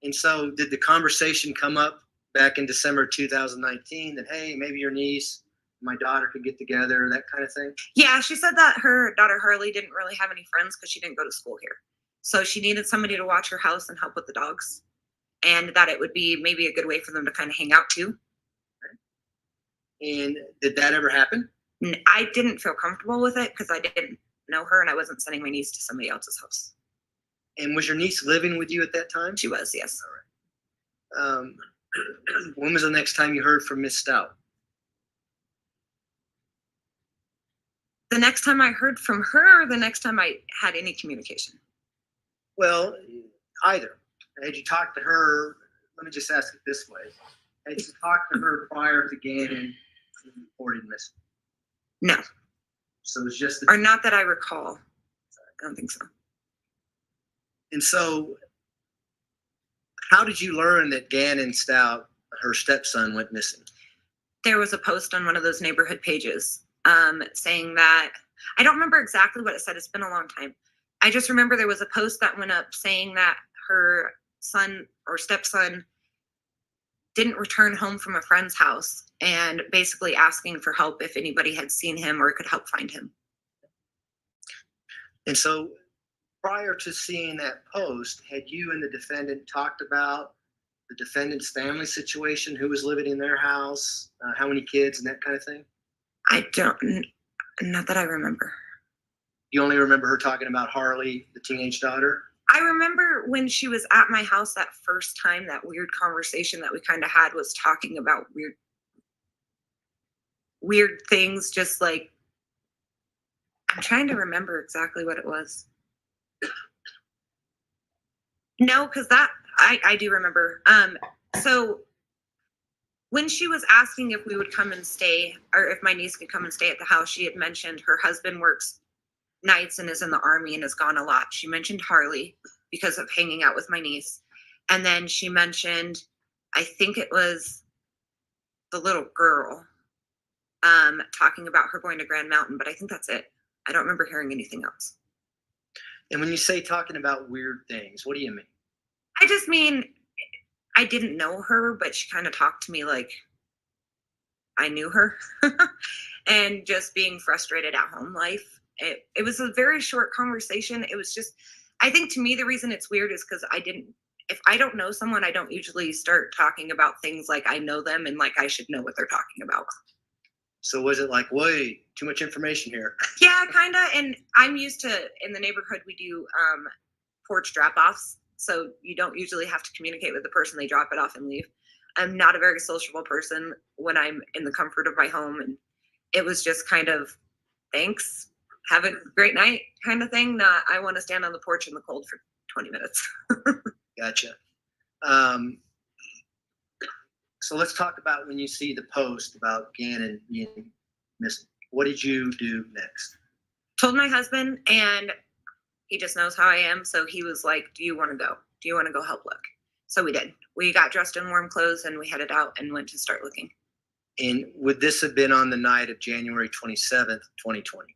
And so did the conversation come up back in December 2019 that, hey, maybe your niece, my daughter could get together, that kind of thing? Yeah, she said that her daughter Harley didn't really have any friends because she didn't go to school here. So she needed somebody to watch her house and help with the dogs, and that it would be maybe a good way for them to kind of hang out too. And did that ever happen? I didn't feel comfortable with it because I didn't know her and I wasn't sending my niece to somebody else's house. And was your niece living with you at that time? She was, yes. All right. When was the next time you heard from Miss Stauch? The next time I heard from her, or the next time I had any communication? Well, either. Had you talked to her, let me just ask it this way. Had you talked to her prior to Gannon being reported missing? No, So it was just or not that I recall. I don't think so. And so, how did you learn that Gannon Stout, her stepson, went missing? There was a post on one of those neighborhood pages saying that, I don't remember exactly what it said. It's been a long time. I just remember there was a post that went up saying that her son or stepson didn't return home from a friend's house and basically asking for help if anybody had seen him or could help find him. And so, prior to seeing that post, had you and the defendant talked about the defendant's family situation, who was living in their house, how many kids, and that kind of thing? Not that I remember. You only remember her talking about Harley, the teenage daughter? I remember when she was at my house that first time, that weird conversation that we kind of had was talking about weird things, just like, I'm trying to remember exactly what it was. No, because that, I do remember. So when she was asking if we would come and stay, or if my niece could come and stay at the house, she had mentioned her husband works nights and is in the Army and is gone a lot. She mentioned Harley because of hanging out with my niece. And then she mentioned, I think it was the little girl, talking about her going to Grand Mountain, but I think that's it. I don't remember hearing anything else. And when you say talking about weird things, what do you mean? I just mean, I didn't know her, but she kind of talked to me like I knew her. And just being frustrated at home life. It was a very short conversation. It was just, I think to me, the reason it's weird is because if I don't know someone, I don't usually start talking about things like I know them and like I should know what they're talking about. So was it like, wait, too much information here? Yeah, kind of. And I'm used to, in the neighborhood, we do porch drop-offs. So you don't usually have to communicate with the person. They drop it off and leave. I'm not a very sociable person when I'm in the comfort of my home. And it was just kind of, thanks, have a great night kind of thing. Not, I want to stand on the porch in the cold for 20 minutes. Gotcha. So let's talk about when you see the post about Gannon being missing. What did you do next? Told my husband, and he just knows how I am. So he was like, do you want to go? Do you want to go help look? So we did. We got dressed in warm clothes and we headed out and went to start looking. And would this have been on the night of January 27th, 2020?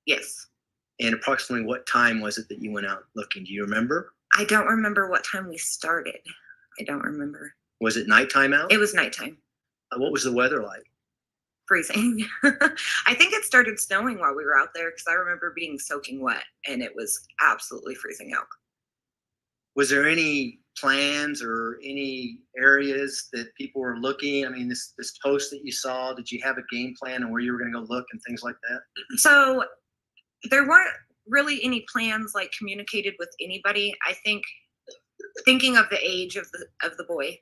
Yes. And approximately what time was it that you went out looking? Do you remember? I don't remember what time we started. I don't remember. Was it nighttime out? It was nighttime. What was the weather like? Freezing. I think it started snowing while we were out there because I remember being soaking wet and it was absolutely freezing out. Was there any plans or any areas that people were looking? I mean, this post that you saw, did you have a game plan on where you were going to go look and things like that? So there weren't really any plans like communicated with anybody. I think thinking of the age of the boy,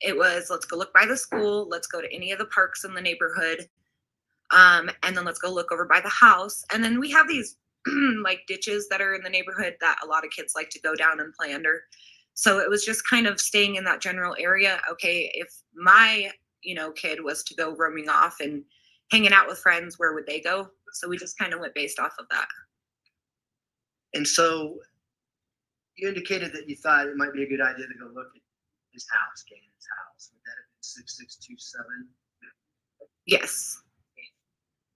it was, let's go look by the school, let's go to any of the parks in the neighborhood, and then let's go look over by the house. And then we have these like ditches that are in the neighborhood that a lot of kids like to go down and play under. So it was just kind of staying in that general area. Okay, if my kid was to go roaming off and hanging out with friends, where would they go? So we just kind of went based off of that. And so you indicated that you thought it might be a good idea to go look at his house, Gannon's house. Would that have been 6627? Yes.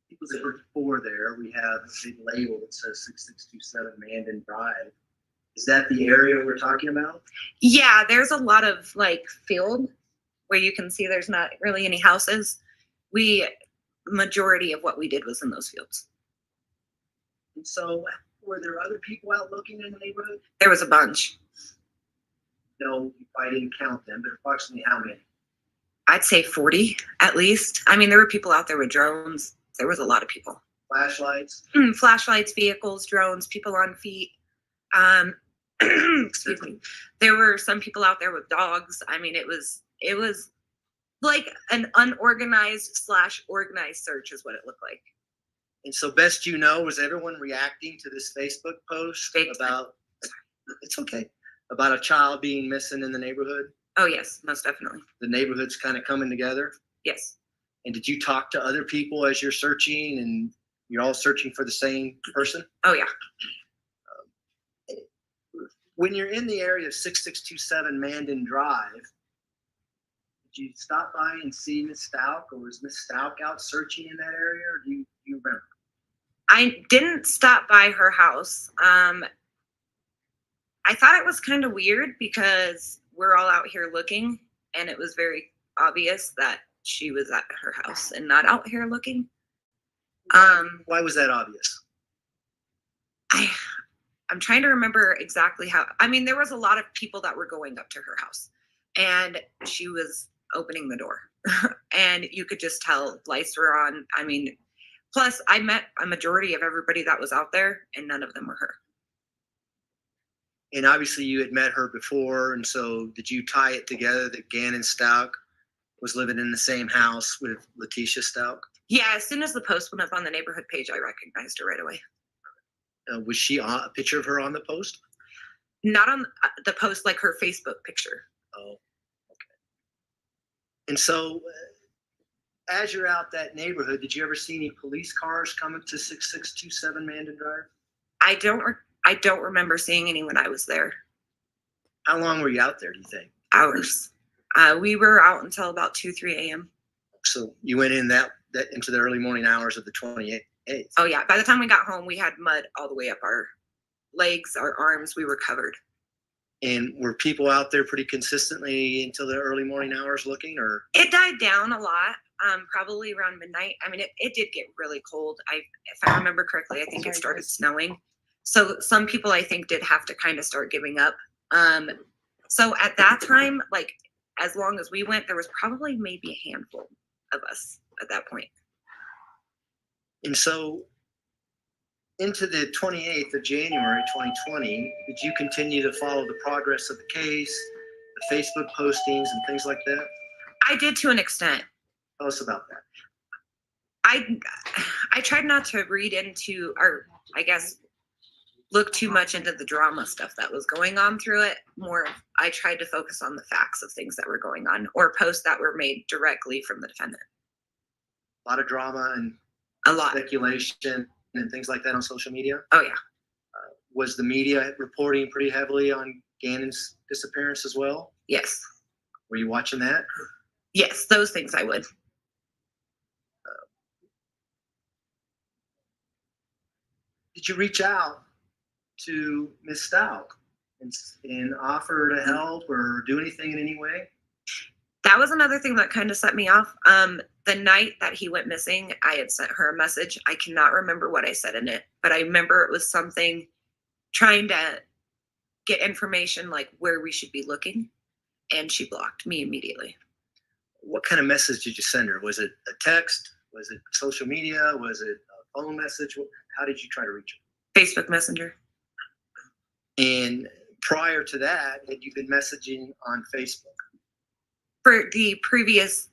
People that were before there, we have a big label that says 6627 Mandan Drive. Is that the area we're talking about? Yeah, there's a lot of like field where you can see there's not really any houses. Majority of what we did was in those fields. And so were there other people out looking in the neighborhood? There was a bunch. No, I didn't count them, but approximately how many? I'd say 40 at least. I mean, there were people out there with drones. There was a lot of people. Flashlights? Flashlights, vehicles, drones, people on feet. Excuse me. There were some people out there with dogs. I mean, it was like an unorganized / organized search is what it looked like. And so best you know, was everyone reacting to this Facebook post about, it's okay, about a child being missing in the neighborhood? Oh, yes, most definitely. The neighborhood's kind of coming together? Yes. And did you talk to other people as you're searching and you're all searching for the same person? Oh, yeah. When you're in the area of 6627 Mandan Drive, did you stop by and see Miss Stauch, or was Miss Stauch out searching in that area, or do you remember? I didn't stop by her house. I thought it was kind of weird because we're all out here looking, and it was very obvious that she was at her house and not out here looking. Why was that obvious? I'm trying to remember exactly how. I mean, there was a lot of people that were going up to her house, and she was opening the door, and you could just tell lights were on. I mean, plus I met a majority of everybody that was out there, and none of them were her. And obviously you had met her before, and so did you tie it together that Gannon Stauch was living in the same house with Letecia Stauch? Yeah, as soon as the post went up on the neighborhood page, I recognized her right away. Was she on a picture of her on the post? Not on the post, like her Facebook picture. Oh, okay. And so as you're out that neighborhood, did you ever see any police cars coming to 6627 Mandan Drive? I don't remember seeing any when I was there. How long were you out there, do you think? Hours. We were out until about 2-3 a.m. So you went in that into the early morning hours of the 28th. Oh yeah. By the time we got home, we had mud all the way up our legs, our arms. We were covered. And were people out there pretty consistently until the early morning hours looking, or? It died down a lot, probably around midnight. I mean, it did get really cold. If I remember correctly, I think it started snowing. So some people, I think, did have to kind of start giving up. So at that time, like, as long as we went, there was probably maybe a handful of us at that point. And so into the 28th of January, 2020, did you continue to follow the progress of the case, the Facebook postings and things like that? I did, to an extent. Tell us about that. I tried not to read into, or I guess look too much into the drama stuff that was going on through it. More, I tried to focus on the facts of things that were going on, or posts that were made directly from the defendant. A lot of drama and a lot speculation and things like that on social media? Oh, yeah. Was the media reporting pretty heavily on Gannon's disappearance as well? Yes. Were you watching that? Yes, those things I would. Did you reach out to Miss Stauch and offer to help or do anything in any way? That was another thing that kind of set me off. The night that he went missing, I had sent her a message. I cannot remember what I said in it, but I remember it was something trying to get information like where we should be looking, and she blocked me immediately. What kind of message did you send her? Was it a text? Was it social media? Was it a phone message? How did you try to reach her? Facebook Messenger. And prior to that, had you been messaging on Facebook? For the previous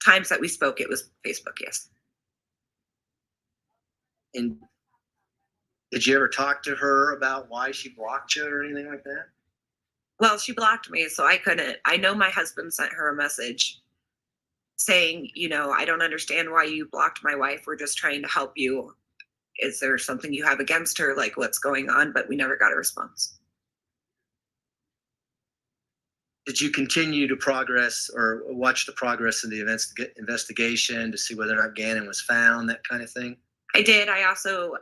times that we spoke, it was Facebook, yes. And did you ever talk to her about why she blocked you or anything like that? Well, she blocked me, so I couldn't. I know my husband sent her a message saying, you know, I don't understand why you blocked my wife. We're just trying to help you. Is there something you have against her? Like, what's going on? But we never got a response. Did you continue to progress or watch the progress of the investigation to see whether or not Gannon was found, that kind of thing? I did. I also,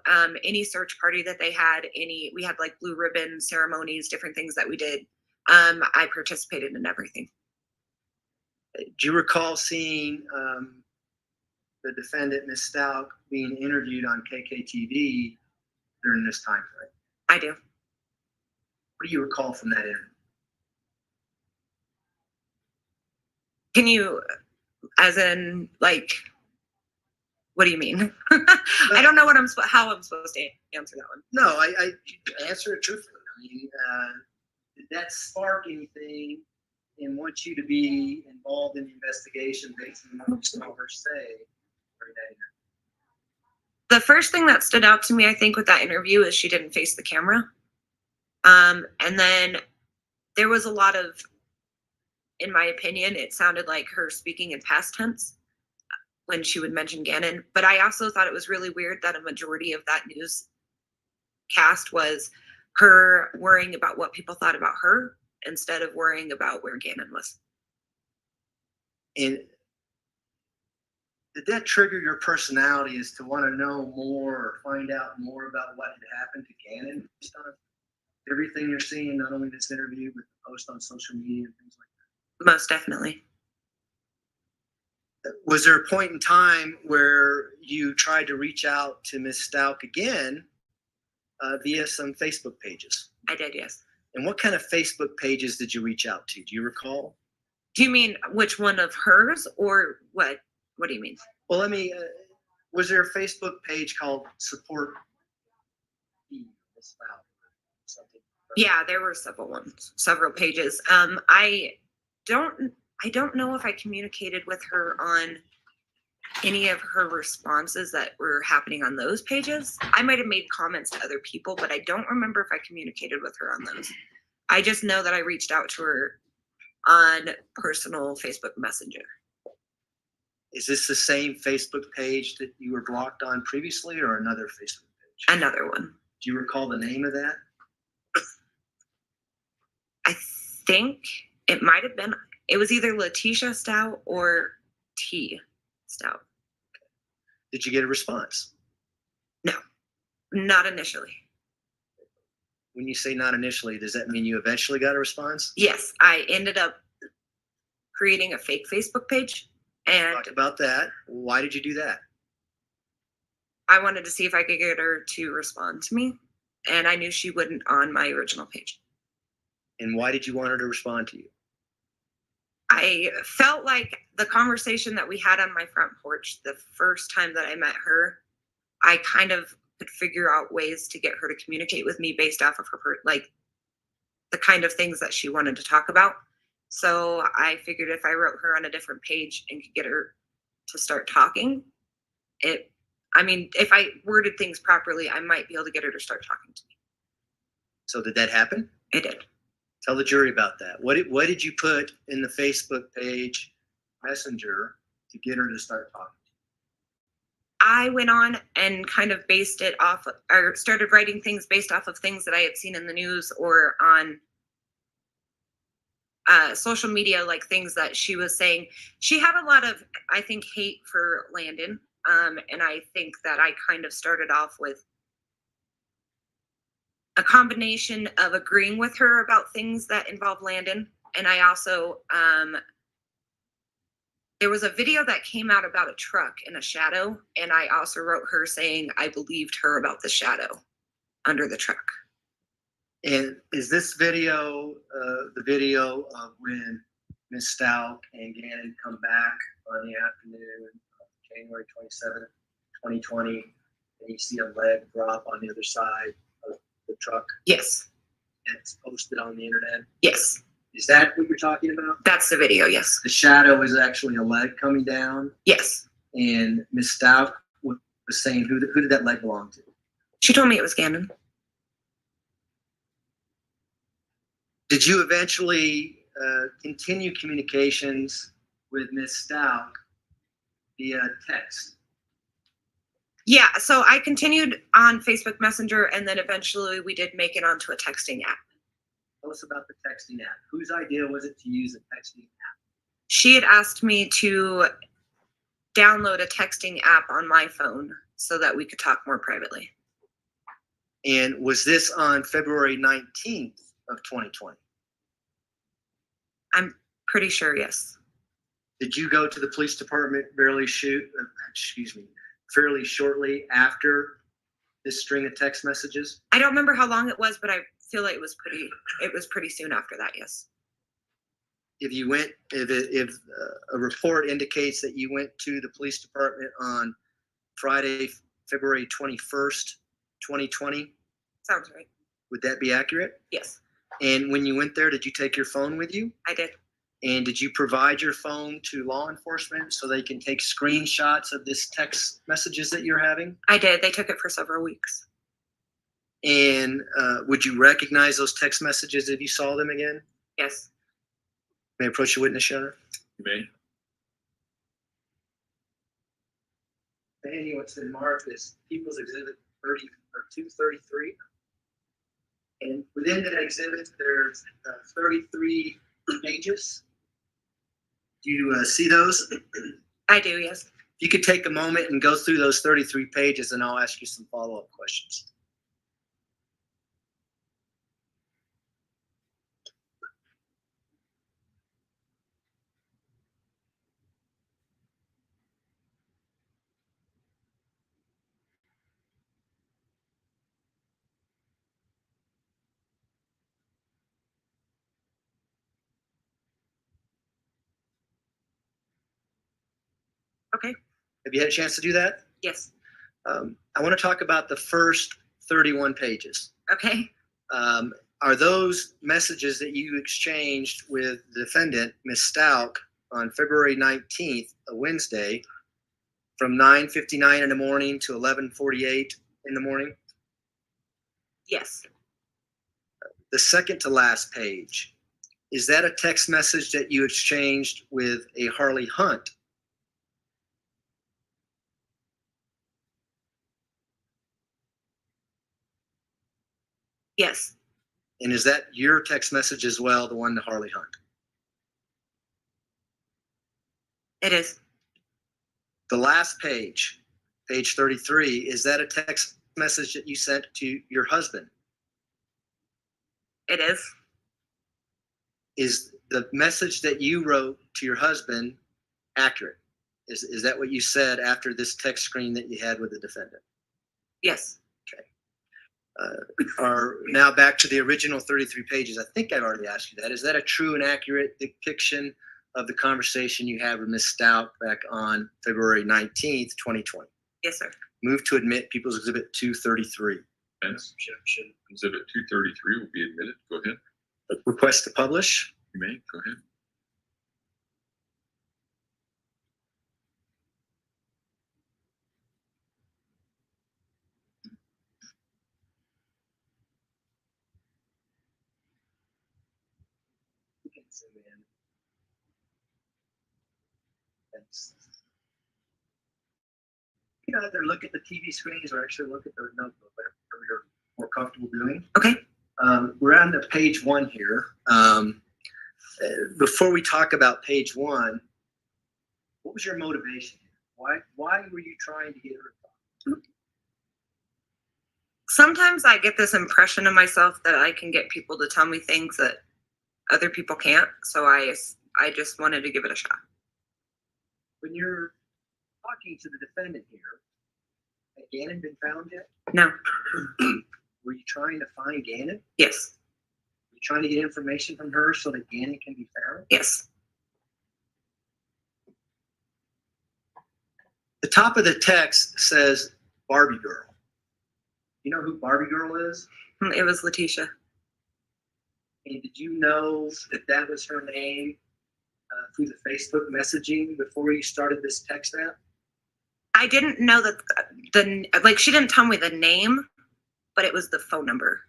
any search party that they had, we had like blue ribbon ceremonies, different things that we did. I participated in everything. Do you recall seeing the defendant, Ms. Stauch, being interviewed on KKTV during this time frame? I do. What do you recall from that interview? Can you, as in, like, what do you mean? I don't know how I'm supposed to answer that one. No, I answer it truthfully. I mean, did that spark anything and want you to be involved in the investigation based on what you saw her say during that interview? The first thing that stood out to me, I think, with that interview is she didn't face the camera. And then there was a lot of in my opinion, it sounded like her speaking in past tense when she would mention Gannon. But I also thought it was really weird that a majority of that news cast was her worrying about what people thought about her instead of worrying about where Gannon was. And did that trigger your personality as to want to know more or find out more about what had happened to Gannon based on everything you're seeing, not only this interview, but the post on social media and things like that? Most definitely. Was there a point in time where you tried to reach out to Ms. Stauch again via some Facebook pages? I did, yes. And what kind of Facebook pages did you reach out to? Do you recall? Do you mean which one of hers or what? What do you mean? Well, let me, was there a Facebook page called Support Ms. Stauch? Something? Yeah, there were several pages. I don't know if I communicated with her on any of her responses that were happening on those pages. I might have made comments to other people, but I don't remember if I communicated with her on those. I just know that I reached out to her on personal Facebook Messenger. Is this the same Facebook page that you were blocked on previously or another Facebook page? Another one. Do you recall the name of that? I think it might have been, it was either Letecia Stauch or T Stauch. Did you get a response? No, not initially. When you say not initially, does that mean you eventually got a response? Yes, I ended up creating a fake Facebook page. And talk about that. Why did you do that? I wanted to see if I could get her to respond to me. And I knew she wouldn't on my original page. And why did you want her to respond to you? I felt like the conversation that we had on my front porch the first time that I met her, I kind of could figure out ways to get her to communicate with me based off of her, like the kind of things that she wanted to talk about. So I figured if I wrote her on a different page and could get her to start talking, if I worded things properly, I might be able to get her to start talking to me. So did that happen? It did. Tell the jury about that. What did you put in the Facebook page Messenger to get her to start talking? I went on and kind of based it off, or started writing things based off of things that I had seen in the news or on social media, like things that she was saying. She had a lot of, I think, hate for Landon. And I think that I kind of started off with a combination of agreeing with her about things that involve Landon. And I also, there was a video that came out about a truck in a shadow. And I also wrote her saying I believed her about the shadow under the truck. And is this video the video of when Ms. Stauch and Gannon come back on the afternoon of January 27th, 2020, and you see a leg drop on the other side of the truck? Yes. And it's posted on the internet? Yes. Is that what you're talking about? That's the video, yes. The shadow is actually a leg coming down? Yes. And Ms. Stauch was saying, who did that leg belong to? She told me it was Gannon. Did you eventually continue communications with Ms. Stauch via text? Yeah, so I continued on Facebook Messenger, and then eventually we did make it onto a texting app. Tell us about the texting app. Whose idea was it to use a texting app? She had asked me to download a texting app on my phone so that we could talk more privately. And was this on February 19th of 2020? I'm pretty sure, yes. Did you go to the police department fairly shortly after this string of text messages? I don't remember how long it was, but I feel like it was pretty soon after that, yes. If a report indicates that you went to the police department on Friday, February 21st, 2020? Sounds right. Would that be accurate? Yes. And when you went there, did you take your phone with you? I did. And did you provide your phone to law enforcement so they can take screenshots of this text messages that you're having? I did. They took it for several weeks. And would you recognize those text messages if you saw them again? Yes. May I approach the witness, Your Honor? You may. Andy, what's been marked as People's Exhibit 30 or 233. And within that exhibit, there's 33 pages. Do you see those? I do, yes. If you could take a moment and go through those 33 pages, and I'll ask you some follow-up questions. Okay. Have you had a chance to do that? Yes. I want to talk about the first 31 pages. Okay. Are those messages that you exchanged with the defendant, Ms. Stauch, on February 19th, a Wednesday, from 9:59 in the morning to 11:48 in the morning? Yes. The second to last page, is that a text message that you exchanged with a Harley Hunt? Yes. And is that your text message as well, the one to Harley Hunt? It is. The last page, page 33, is that a text message that you sent to your husband? It is. Is the message that you wrote to your husband accurate? Is that what you said after this text screen that you had with the defendant? Yes. Are now back to the original 33 pages. I think I've already asked you that. Is that a true and accurate depiction of the conversation you had with Ms. Stauch back on February 19th, 2020? Yes, sir. Move to admit People's Exhibit 233. Defense objection. Exhibit 233 will be admitted. Go ahead. Request to publish. You may. Go ahead. You know, either look at the TV screens or actually look at the notebook, whatever you're more comfortable doing. Okay. We're on to page 1 here. Before we talk about page 1, what was your motivation? Why were you trying to get her? Sometimes I get this impression of myself that I can get people to tell me things that other people can't. So I just wanted to give it a shot. When you're talking to the defendant here, had Gannon been found yet? No. Were you trying to find Gannon? Yes. Were you trying to get information from her so that Gannon can be found? Yes. The top of the text says Barbie Girl. You know who Barbie Girl is? It was Letecia. And did you know that that was her name through the Facebook messaging before you started this text app? I didn't know that she didn't tell me the name, but it was the phone number.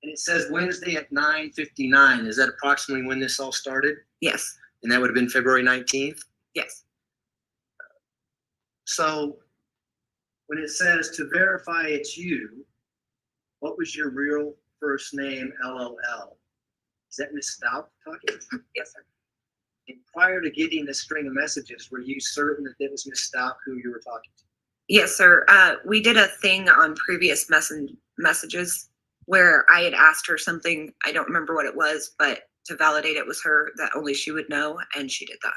And it says Wednesday at 9:59. Is that approximately when this all started? Yes. And that would have been February 19th? Yes. So when it says to verify it's you, what was your real first name, LOL? Is that Ms. Stauch talking? Yes, sir. And prior to getting this string of messages, were you certain that it was Ms. Stauch who you were talking to? Yes, sir. We did a thing on previous messages where I had asked her something. I don't remember what it was, but to validate it was her, that only she would know, and she did that.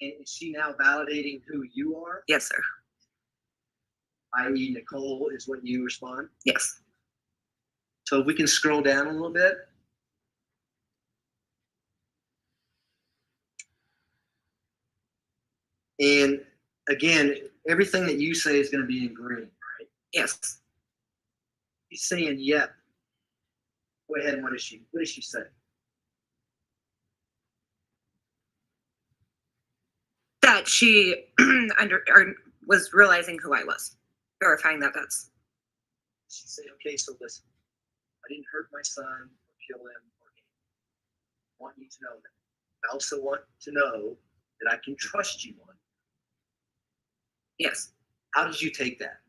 And is she now validating who you are? Yes, sir. I.e. Nicole is what you respond? Yes. So if we can scroll down a little bit. And again, everything that you say is going to be in green, right? Yes. He's saying, yep. Go ahead, and what does she say? That she was realizing who I was, verifying that that's. She said, okay, so listen, I didn't hurt my son or kill him. want you to know that. I also want to know that I can trust you on. Yes. How did you take that?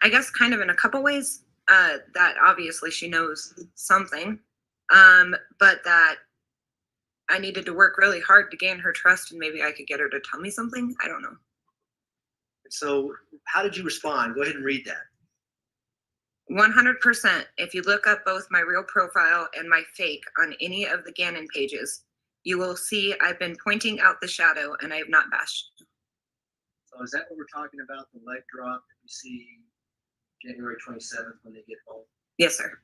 I guess kind of in a couple ways. That obviously she knows something, but that I needed to work really hard to gain her trust, and maybe I could get her to tell me something. I don't know. So how did you respond? Go ahead and read that. 100%. If you look up both my real profile and my fake on any of the Gannon pages, you will see I've been pointing out the shadow and I have not bashed. So is that what we're talking about, the leg drop that you see January 27th when they get home? Yes, sir.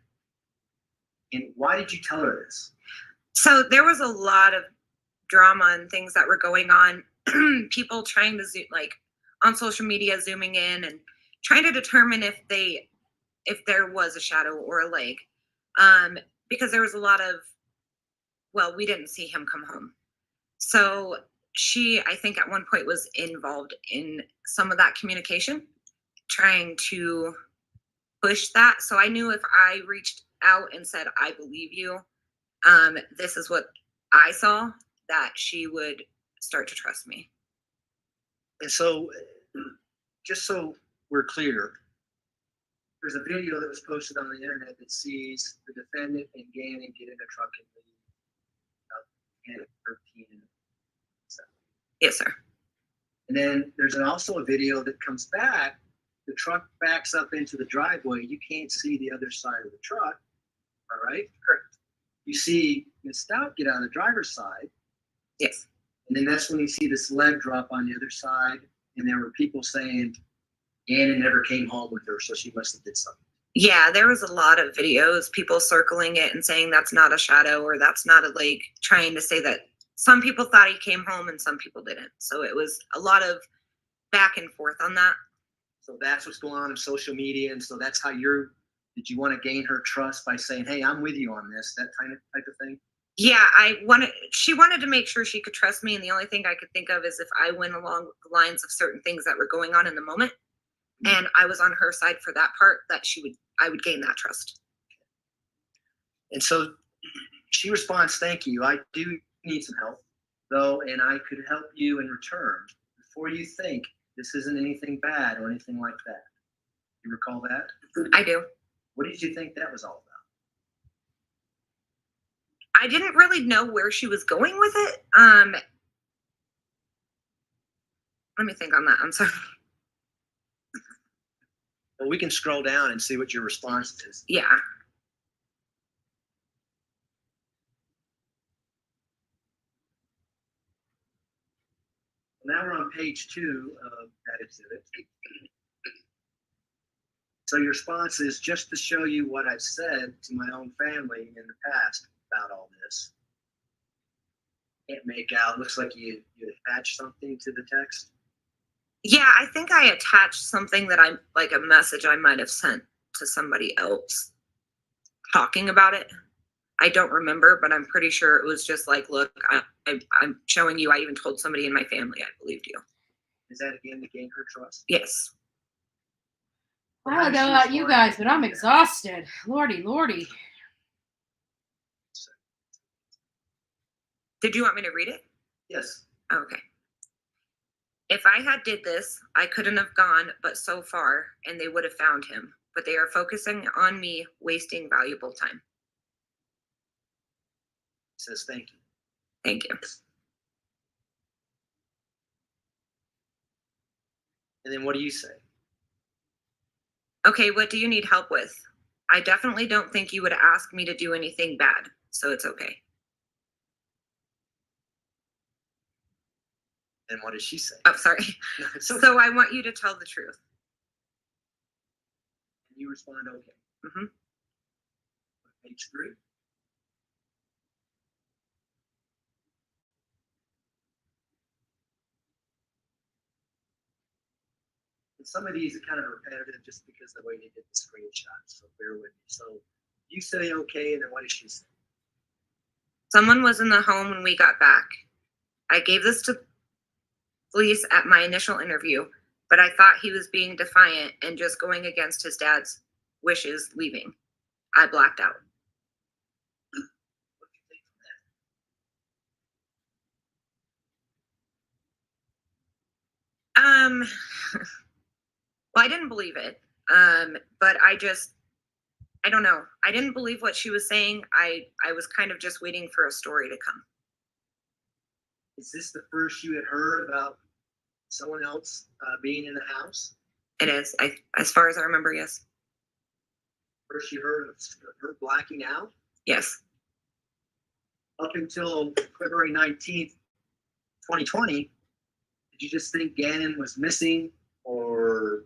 And why did you tell her this? So there was a lot of drama and things that were going on. People trying to zoom, like on social media, zooming in and trying to determine if there was a shadow or a leg. Because there was a lot of, well, we didn't see him come home. So she, I think at one point was involved in some of that communication, trying to push that. So I knew if I reached out and said, I believe you, this is what I saw, that she would start to trust me. And so, just so we're clear, there's a video that was posted on the internet that sees the defendant and Gannon get in a truck and leave. 13. Yes, sir. And then there's also a video that comes back. The truck backs up into the driveway. You can't see the other side of the truck. All right? Correct. You see Ms. Stauch get on the driver's side. Yes. And then that's when you see this leg drop on the other side. And there were people saying Gannon never came home with her, so she must have did something. Yeah, there was a lot of videos, people circling it and saying that's not a shadow or that's not a leg, trying to say that some people thought he came home and some people didn't. So it was a lot of back and forth on that. So that's what's going on in social media. And so that's how did you want to gain her trust by saying, hey, I'm with you on this, that type of thing? Yeah, she wanted to make sure she could trust me. And the only thing I could think of is if I went along the lines of certain things that were going on in the moment and I was on her side for that part, that I would gain that trust. And so she responds, thank you. I do need some help, though, and I could help you in return. Before you think this isn't anything bad or anything like that. You recall that? I do. What did you think that was all about? I didn't really know where she was going with it. Let me think on that. I'm sorry. Well, we can scroll down and see what your response is. Yeah. Now we're on page 2 of that exhibit. So your response is, just to show you what I've said to my own family in the past about all this. Can't make out. Looks like you attached something to the text. Yeah, I think I attached something that I'm like a message I might have sent to somebody else talking about it. I don't remember, but I'm pretty sure it was just like, look, I'm showing you. I even told somebody in my family I believed you. Is that again to gain her trust? Yes. I don't know about you guys, but I'm exhausted. Lordy, lordy. Did you want me to read it? Yes. Okay. If I had did this, I couldn't have gone but so far, and they would have found him. But they are focusing on me, wasting valuable time. It says thank you. Thank you. And then what do you say? Okay, what do you need help with? I definitely don't think you would ask me to do anything bad, so it's okay. And what does she say? Oh, sorry. So I want you to tell the truth. And you respond, okay. Mm-hmm. Page 3. And some of these are kind of repetitive just because of the way they did the screenshots, so bear with me. So you say okay, and then what does she say? Someone was in the home when we got back. I gave this to police at my initial interview, but I thought he was being defiant and just going against his dad's wishes leaving. I blacked out. Well, I didn't believe it. But I don't know. I didn't believe what she was saying. I was kind of just waiting for a story to come. Is this the first you had heard about someone else being in the house? It is. As far as I remember, yes. First you heard of her blacking out? Yes. Up until February 19th, 2020, did you just think Gannon was missing, or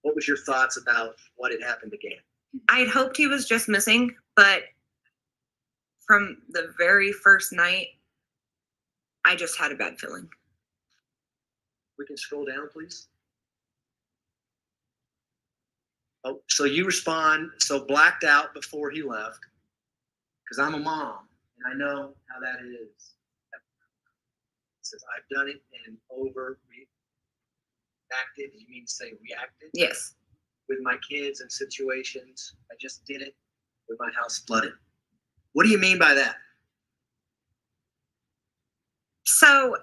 what was your thoughts about what had happened to Gannon? I had hoped he was just missing, but from the very first night, I just had a bad feeling. We can scroll down, please. Oh, so you respond, so blacked out before he left, because I'm a mom, and I know how that is. It says, I've done it and overreacted. You mean to say reacted? Yes. With my kids and situations. I just did it with my house flooded. What do you mean by that? So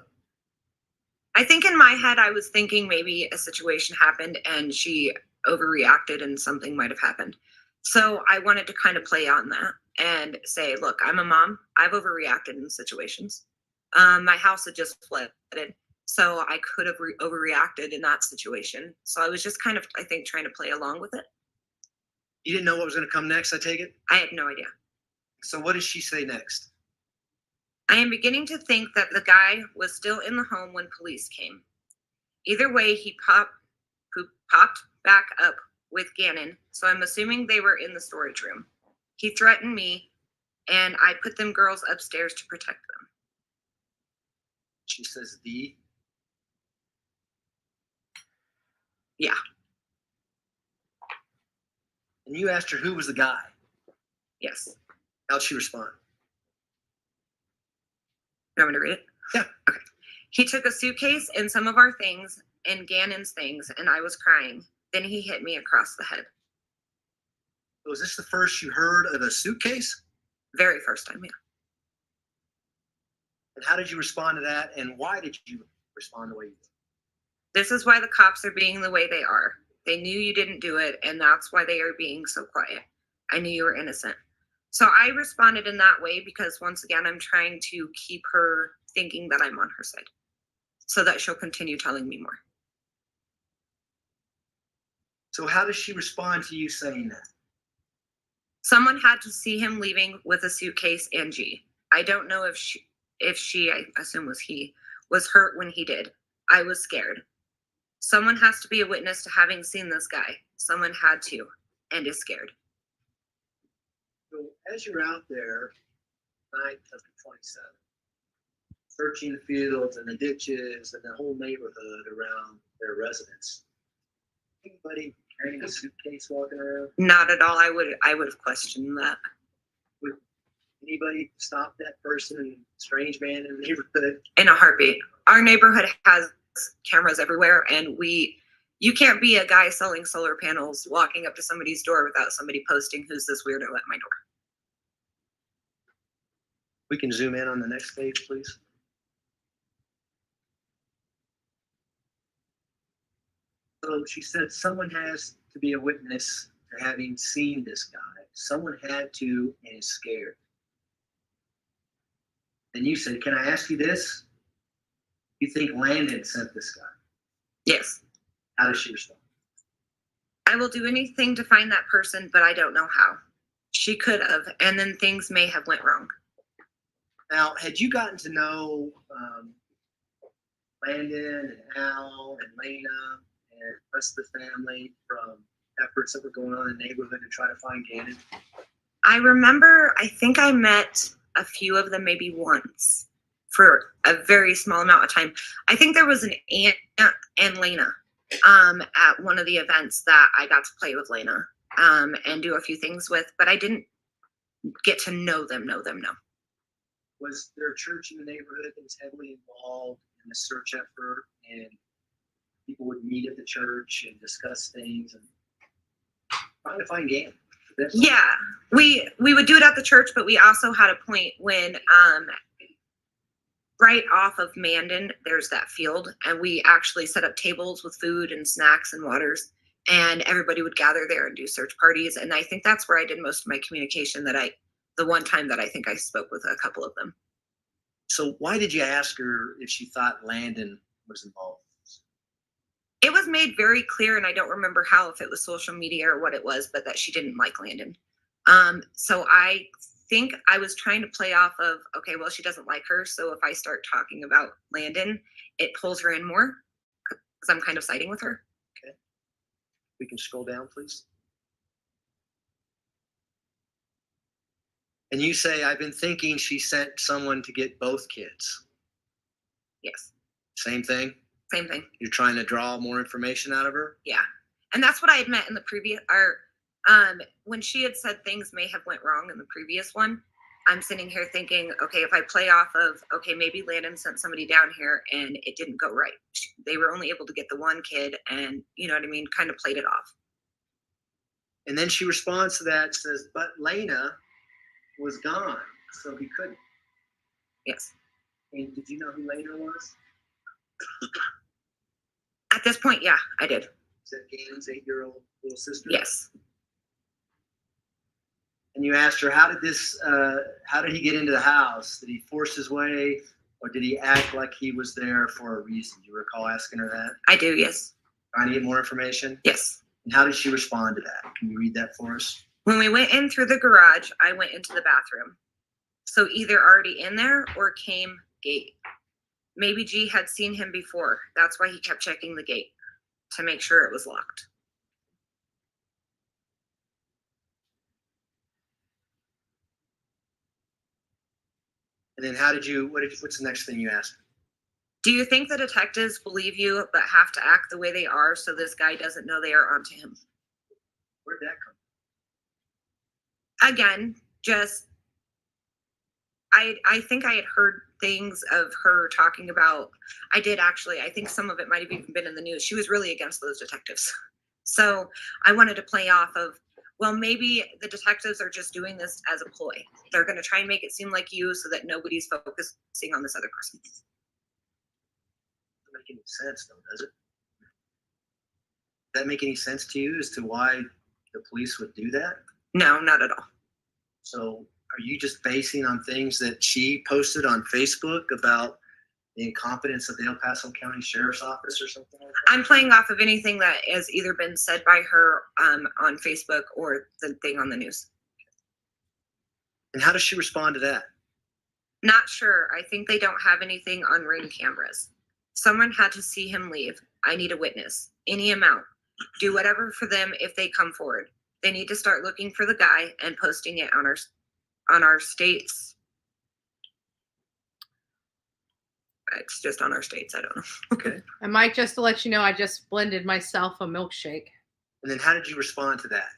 I think in my head, I was thinking maybe a situation happened and she overreacted and something might have happened. So I wanted to kind of play on that and say, look, I'm a mom. I've overreacted in situations. My house had just flooded, so I could have overreacted in that situation. So I was just kind of, I think, trying to play along with it. You didn't know what was going to come next, I take it? I had no idea. So what does she say next? I am beginning to think that the guy was still in the home when police came. Either way, he popped back up with Gannon, so I'm assuming they were in the storage room. He threatened me, and I put them girls upstairs to protect them. She says the? Yeah. And you asked her who was the guy? Yes. How'd she respond? You want me to read it? Yeah. Okay. He took a suitcase and some of our things and Gannon's things, and I was crying. Then he hit me across the head. Was this the first you heard of a suitcase? Very first time, yeah. And how did you respond to that? And why did you respond the way you did? This is why the cops are being the way they are. They knew you didn't do it, and that's why they are being so quiet. I knew you were innocent. So I responded in that way because, once again, I'm trying to keep her thinking that I'm on her side so that she'll continue telling me more. So how does she respond to you saying that? Someone had to see him leaving with a suitcase and G. I don't know if she, I assume was he, was hurt when he did. I was scared. Someone has to be a witness to having seen this guy. Someone had to, and is scared. So as you're out there, night of the 27th, searching the fields and the ditches and the whole neighborhood around their residence, anybody carrying a suitcase walking around? Not at all. I would have questioned that. Would anybody stop that person, strange man in the neighborhood? In a heartbeat. Our neighborhood has cameras everywhere, and you can't be a guy selling solar panels walking up to somebody's door without somebody posting, who's this weirdo at my door. We can zoom in on the next page, please. So she said someone has to be a witness to having seen this guy. Someone had to and is scared. And you said, can I ask you this? You think Landon sent this guy? Yes. How does she respond? I will do anything to find that person, but I don't know how. She could have, and then things may have went wrong. Now, had you gotten to know Landon and Al and Lena and the rest of the family from efforts that were going on in the neighborhood to try to find Gannon? I remember, I think I met a few of them maybe once for a very small amount of time. I think there was an aunt and Lena at one of the events that I got to play with Lena and do a few things with, but I didn't get to know them. Was there a church in the neighborhood that was heavily involved in the search effort, and people would meet at the church and discuss things? And trying to find game. Yeah, we would do it at the church, but we also had a point when right off of Mandan, there's that field, and we actually set up tables with food and snacks and waters, and everybody would gather there and do search parties. And I think that's where I did most of my communication. The one time that I think I spoke with a couple of them. So why did you ask her if she thought Landon was involved? It was made very clear, and I don't remember how, if it was social media or what it was, but that she didn't like Landon. So I think I was trying to play off of, okay, well, she doesn't like her, so if I start talking about Landon, it pulls her in more because I'm kind of siding with her. Okay. We can scroll down, please. And you say, I've been thinking she sent someone to get both kids. Yes. Same thing? Same thing. You're trying to draw more information out of her? Yeah. And that's what I had meant in the previous, when she had said things may have went wrong in the previous one, I'm sitting here thinking, okay, if I play off of, okay, maybe Landon sent somebody down here and it didn't go right. They were only able to get the one kid and, you know what I mean, kind of played it off. And then she responds to that, says, but Lena was gone, so he couldn't. Yes. And did you know who Lena was? At this point, yeah, I did. Is that Gannon's 8-year-old little sister? Yes. And you asked her, how did he get into the house? Did he force his way, or did he act like he was there for a reason? Do you recall asking her that? I do, yes. Trying to get more information? Yes. And how did she respond to that? Can you read that for us? When we went in through the garage, I went into the bathroom. So either already in there or came gate. Maybe G had seen him before. That's why he kept checking the gate to make sure it was locked. And then what's the next thing you asked? Do you think the detectives believe you but have to act the way they are so this guy doesn't know they are onto him? Where'd that come from? Again, just I think I had heard things of her talking about, I did actually, I think some of it might have even been in the news. She was really against those detectives. So I wanted to play off of, well, maybe the detectives are just doing this as a ploy. They're going to try and make it seem like you so that nobody's focusing on this other person. Doesn't make any sense though, does it? Does that make any sense to you as to why the police would do that? No, not at all. So are you just basing on things that she posted on Facebook about the incompetence of the El Paso County Sheriff's Office or something like that? I'm playing off of anything that has either been said by her on Facebook or the thing on the news. And how does she respond to that? Not sure. I think they don't have anything on Ring cameras. Someone had to see him leave. I need a witness. Any amount. Do whatever for them if they come forward. They need to start looking for the guy and posting it on our states. It's just on our states. I don't know. Okay. And Mike, just to let you know, I just blended myself a milkshake. And then how did you respond to that?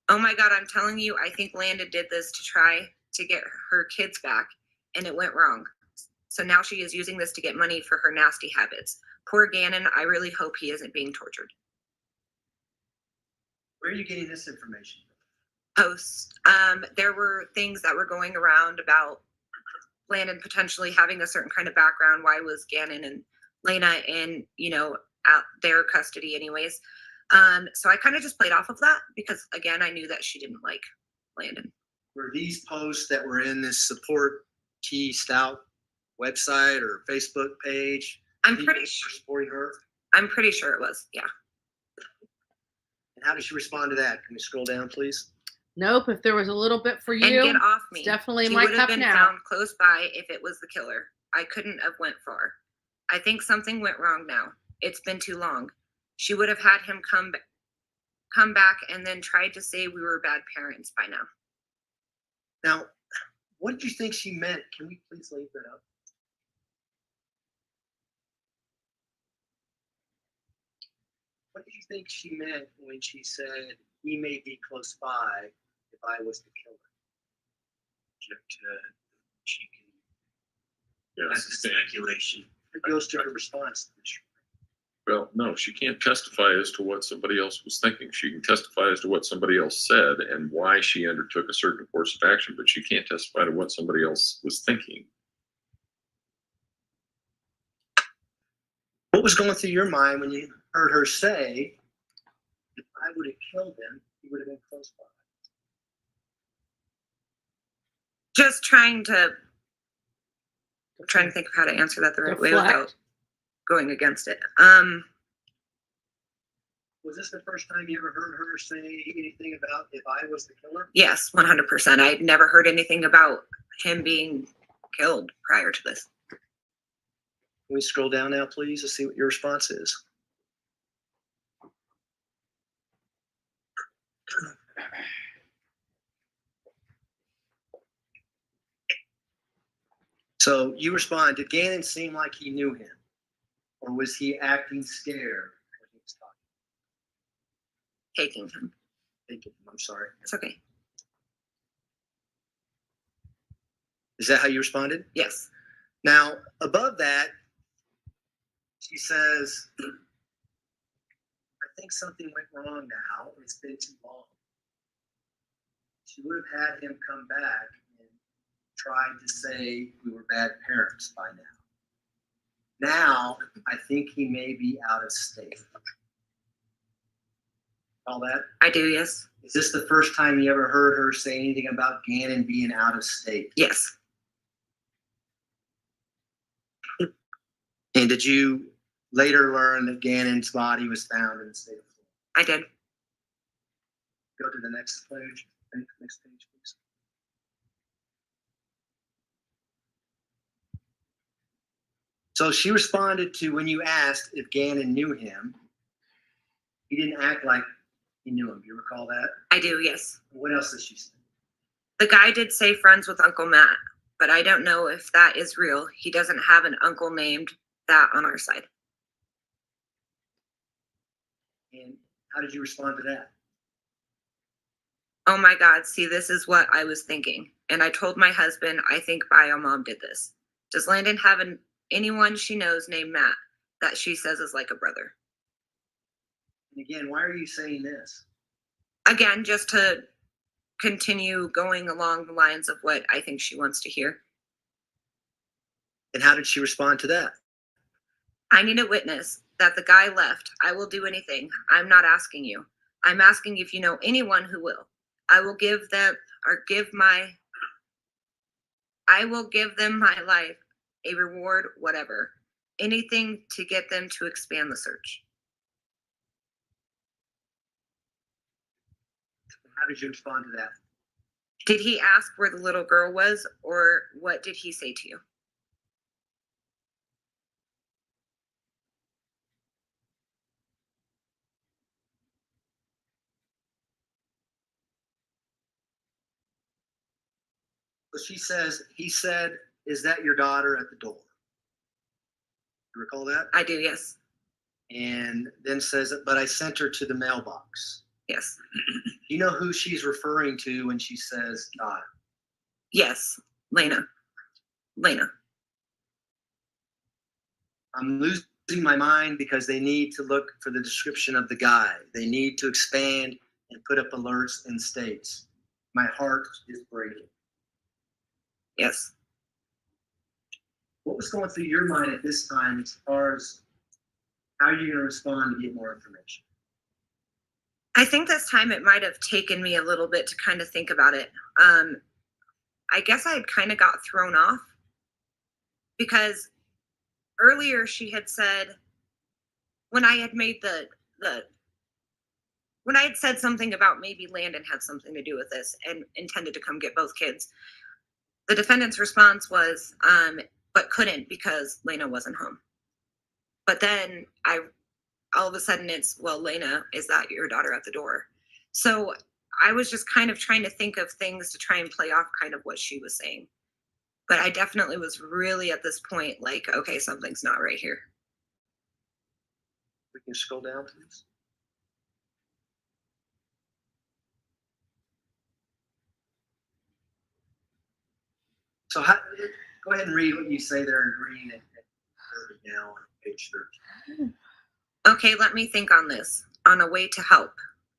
Oh my God, I'm telling you, I think Landon did this to try to get her kids back, and it went wrong. So now she is using this to get money for her nasty habits. Poor Gannon, I really hope he isn't being tortured. Where are you getting this information? Posts. There were things that were going around about Landon potentially having a certain kind of background. Why was Gannon and Lena in, out their custody anyways? So I kind of just played off of that because, again, I knew that she didn't like Landon. Were these posts that were in this support T Stauch website or Facebook page? I'm pretty sure supporting her. I'm pretty sure it was. Yeah. And how did she respond to that? Can we scroll down, please? Nope. If there was a little bit for you, and get off me. It's definitely He my would have cup been now. found close by if it was the killer. I couldn't have went far. I think something went wrong now. It's been too long. She would have had him come back and then tried to say we were bad parents by now. Now, what did you think she meant? Can we please leave that up? What did you think she meant when she said he may be close by if I was the killer? She can. That's a speculation. It goes to her response to this. Well, no, she can't testify as to what somebody else was thinking. She can testify as to what somebody else said and why she undertook a certain course of action, but she can't testify to what somebody else was thinking. What was going through your mind when you heard her say, if I would have killed him, he would have been close by? Just trying to think of how to answer that the right way without going against it. Was this the first time you ever heard her say anything about if I was the killer? Yes, 100%. I'd never heard anything about him being killed prior to this. Can we scroll down now, please, to see what your response is? So you respond, did Gannon seem like he knew him? Or was he acting scared when he was talking? Taking him. Taking him, I'm sorry. It's okay. Is that how you responded? Yes. Now, above that, she says, I think something went wrong now. It's been too long. She would have had him come back and tried to say we were bad parents by now. Now, I think he may be out of state. All that? I do, yes. Is this the first time you ever heard her say anything about Gannon being out of state? Yes. And did you later learn that Gannon's body was found in the state of Florida? I did. Go to the next page. Next page, please. So she responded to when you asked if Gannon knew him, he didn't act like he knew him. Do you recall that? I do, yes. What else did she say? The guy did say friends with Uncle Matt, but I don't know if that is real. He doesn't have an uncle named that on our side. And how did you respond to that? Oh my God, see, this is what I was thinking. And I told my husband, I think bio mom did this. Does Landon have anyone she knows named Matt that she says is like a brother? And again, why are you saying this? Again, just to continue going along the lines of what I think she wants to hear. And how did she respond to that? I need a witness that the guy left. I will do anything. I'm not asking you. I'm asking if you know anyone who will. I will give them my life, a reward, whatever. Anything to get them to expand the search. How did you respond to that? Did he ask where the little girl was, or what did he say to you? But she says, he said, is that your daughter at the door? You recall that? I do, yes. And then says, but I sent her to the mailbox. Yes. Do you know who she's referring to when she says daughter? Yes, Lena. I'm losing my mind because they need to look for the description of the guy. They need to expand and put up alerts in states. My heart is breaking. Yes. What was going through your mind at this time as far as how you're going to respond to get more information? I think this time it might have taken me a little bit to kind of think about it. I guess I had kind of got thrown off because earlier she had said, when I had made when I had said something about maybe Landon had something to do with this and intended to come get both kids, the defendant's response was, but couldn't because Lena wasn't home. But then all of a sudden it's, well, Lena, is that your daughter at the door? So I was just kind of trying to think of things to try and play off kind of what she was saying. But I definitely was really at this point like, okay, something's not right here. We can scroll down, please. So go ahead and read what you say there in green now on page 13. Okay, let me think on this. On a way to help.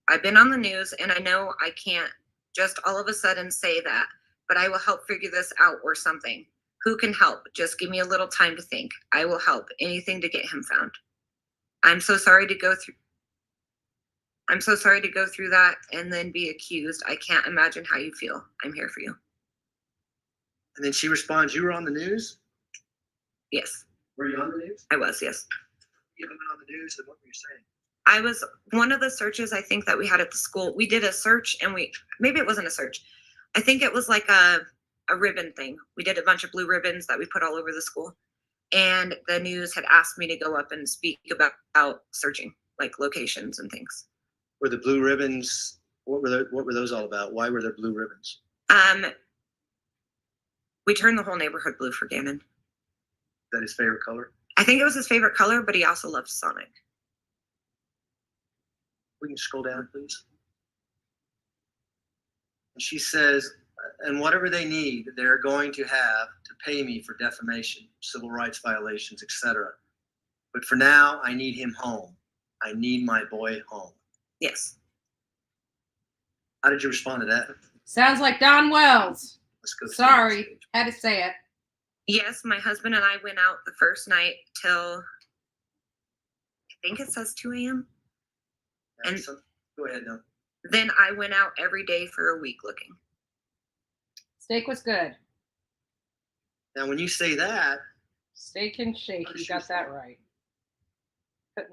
I've been on the news and I know I can't just all of a sudden say that, but I will help figure this out or something. Who can help? Just give me a little time to think. I will help. Anything to get him found. I'm so sorry to go through that and then be accused. I can't imagine how you feel. I'm here for you. And then she responds, you were on the news? Yes. Were you on the news? I was, yes. You were on the news, and what were you saying? I was one of the searches I think that we had at the school. We did a search and maybe it wasn't a search. I think it was like a ribbon thing. We did a bunch of blue ribbons that we put all over the school. And the news had asked me to go up and speak about searching, like locations and things. Were the blue ribbons, what were those all about? Why were there blue ribbons? We turned the whole neighborhood blue for Gannon. Is that his favorite color? I think it was his favorite color, but he also loved Sonic. We can scroll down, please. And she says, and whatever they need, they're going to have to pay me for defamation, civil rights violations, etc. But for now, I need him home. I need my boy home. Yes. How did you respond to that? Sounds like Don Wells. Let's go. Sorry, had to say it. Yes, my husband and I went out the first night till, I think it says 2 a.m. And so, go ahead now. Then I went out every day for a week looking. Steak was good. Now, when you say that, steak and shake, you got that right.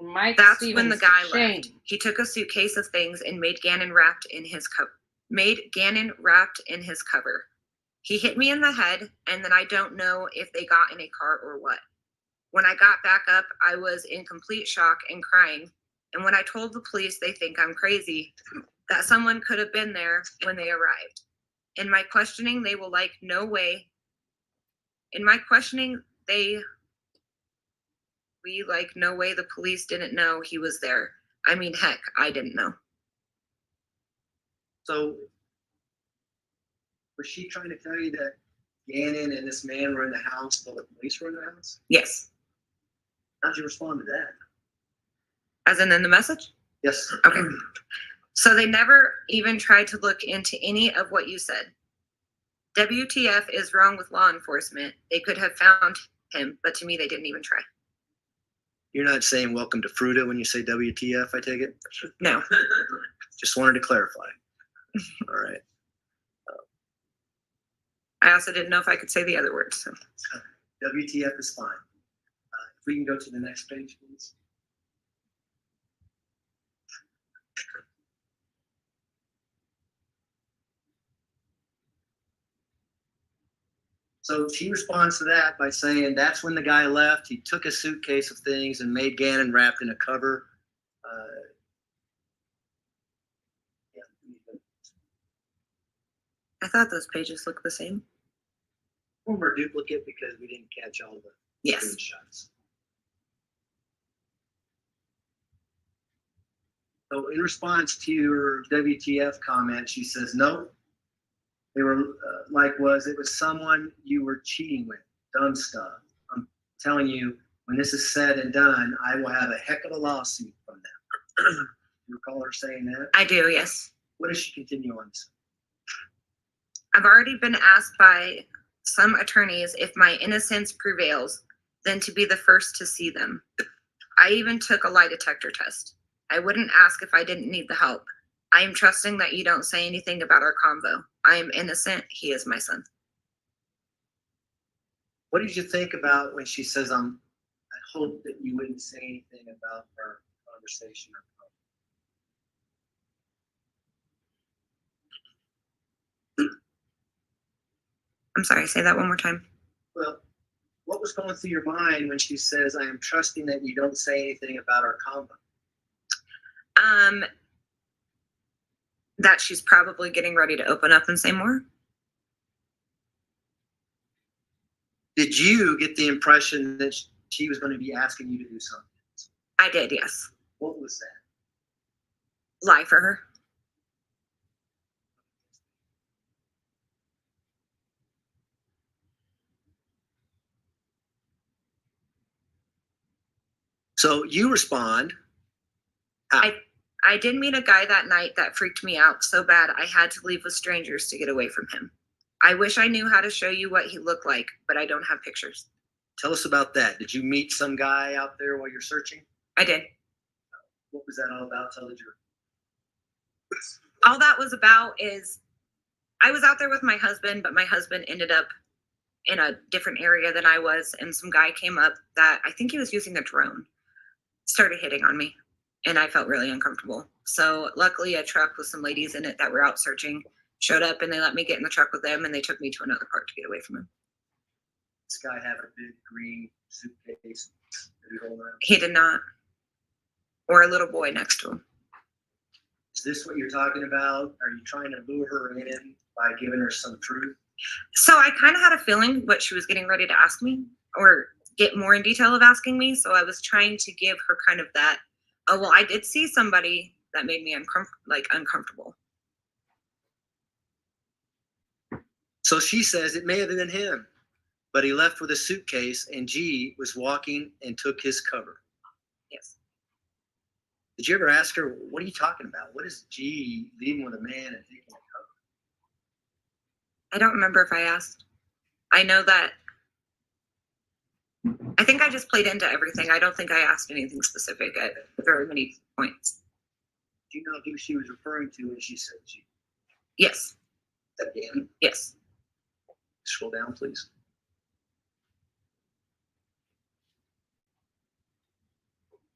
Mike That's Stevens when the guy shame. left. He took a suitcase of things and made Gannon wrapped in his cover. He hit me in the head, and then I don't know if they got in a car or what. When I got back up, I was in complete shock and crying. And when I told the police they think I'm crazy, that someone could have been there when they arrived. In my questioning, they will like, no way. In my questioning, no way the police didn't know he was there. I mean, heck, I didn't know. So, was she trying to tell you that Gannon and this man were in the house while the police were in the house? Yes. How'd you respond to that? As in the message? Yes. Okay. So they never even tried to look into any of what you said. WTF is wrong with law enforcement. They could have found him, but to me, they didn't even try. You're not saying welcome to Fruta when you say WTF, I take it? No. Just wanted to clarify. All right. I also didn't know if I could say the other words. So. WTF is fine. If we can go to the next page, please. So she responds to that by saying that's when the guy left. He took a suitcase of things and made Gannon wrapped in a cover. I thought those pages looked the same. One more duplicate because we didn't catch all the screenshots. So in response to your WTF comment, she says, no, they were it was someone you were cheating with, dumb stuff. I'm telling you, when this is said and done, I will have a heck of a lawsuit from them. You recall her saying that? I do, yes. What does she continue on to say? I've already been asked by some attorneys if my innocence prevails, then to be the first to see them. I even took a lie detector test. I wouldn't ask if I didn't need the help. I am trusting that you don't say anything about our convo. I am innocent. He is my son. What did you think about when she says, I hope that you wouldn't say anything about our conversation or I'm sorry, say that one more time. Well, what was going through your mind when she says, I am trusting that you don't say anything about our convo? That she's probably getting ready to open up and say more. Did you get the impression that she was going to be asking you to do something? I did, yes. What was that? Lie for her. So you respond I did meet a guy that night that freaked me out so bad I had to leave with strangers to get away from him. I wish I knew how to show you what he looked like, but I don't have pictures. Tell us about that. Did you meet some guy out there while you're searching? I did. What was that all about? Tell the jury. All that was about is I was out there with my husband, but my husband ended up in a different area than I was, and some guy came up that I think he was using a drone, started hitting on me, and I felt really uncomfortable. So luckily a truck with some ladies in it that were out searching showed up, and they let me get in the truck with them, and they took me to another park to get away from him. This guy have a big green suitcase? He did not. Or a little boy next to him. Is this what you're talking about? Are you trying to lure her in by giving her some truth? So I kind of had a feeling what she was getting ready to ask me, or get more in detail of asking me. So I was trying to give her kind of that, oh, well, I did see somebody that made me uncomfortable. So she says it may have been him, but he left with a suitcase and G was walking and took his cover. Yes. Did you ever ask her, what are you talking about? What is G leaving with a man and taking a cover? I don't remember if I asked. I know that. I think I just played into everything. I don't think I asked anything specific at very many points. Do you know who she was referring to when she said G? Yes. Again? Yes. Scroll down, please.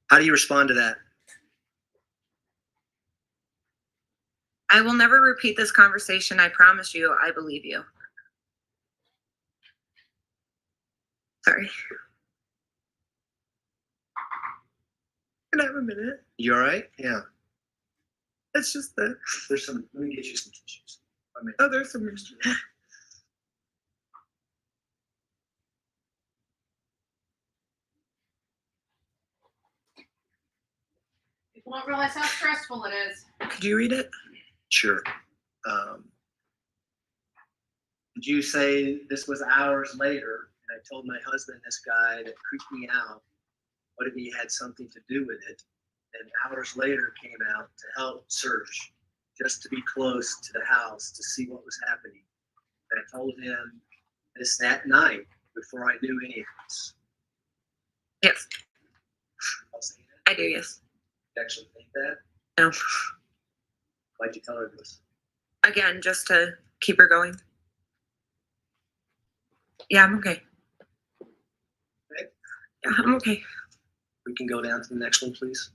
How do you respond to that? I will never repeat this conversation. I promise you, I believe you. Sorry. Can I have a minute? You all right? Yeah. It's just that. There's some, let me get you some tissues. Oh, there's some issues. People don't realize how stressful it is. Could you read it? Sure. Did you say this was hours later, and I told my husband this guy that creeped me out, what if he had something to do with it? And hours later came out to help search, just to be close to the house to see what was happening. And I told him this that night before I knew any of this. Yes. I'll say that. I do, yes. You actually think that? No. Why'd you tell her this? Again, just to keep her going. Yeah, I'm okay. Okay. Yeah, I'm okay. We can go down to the next one, please.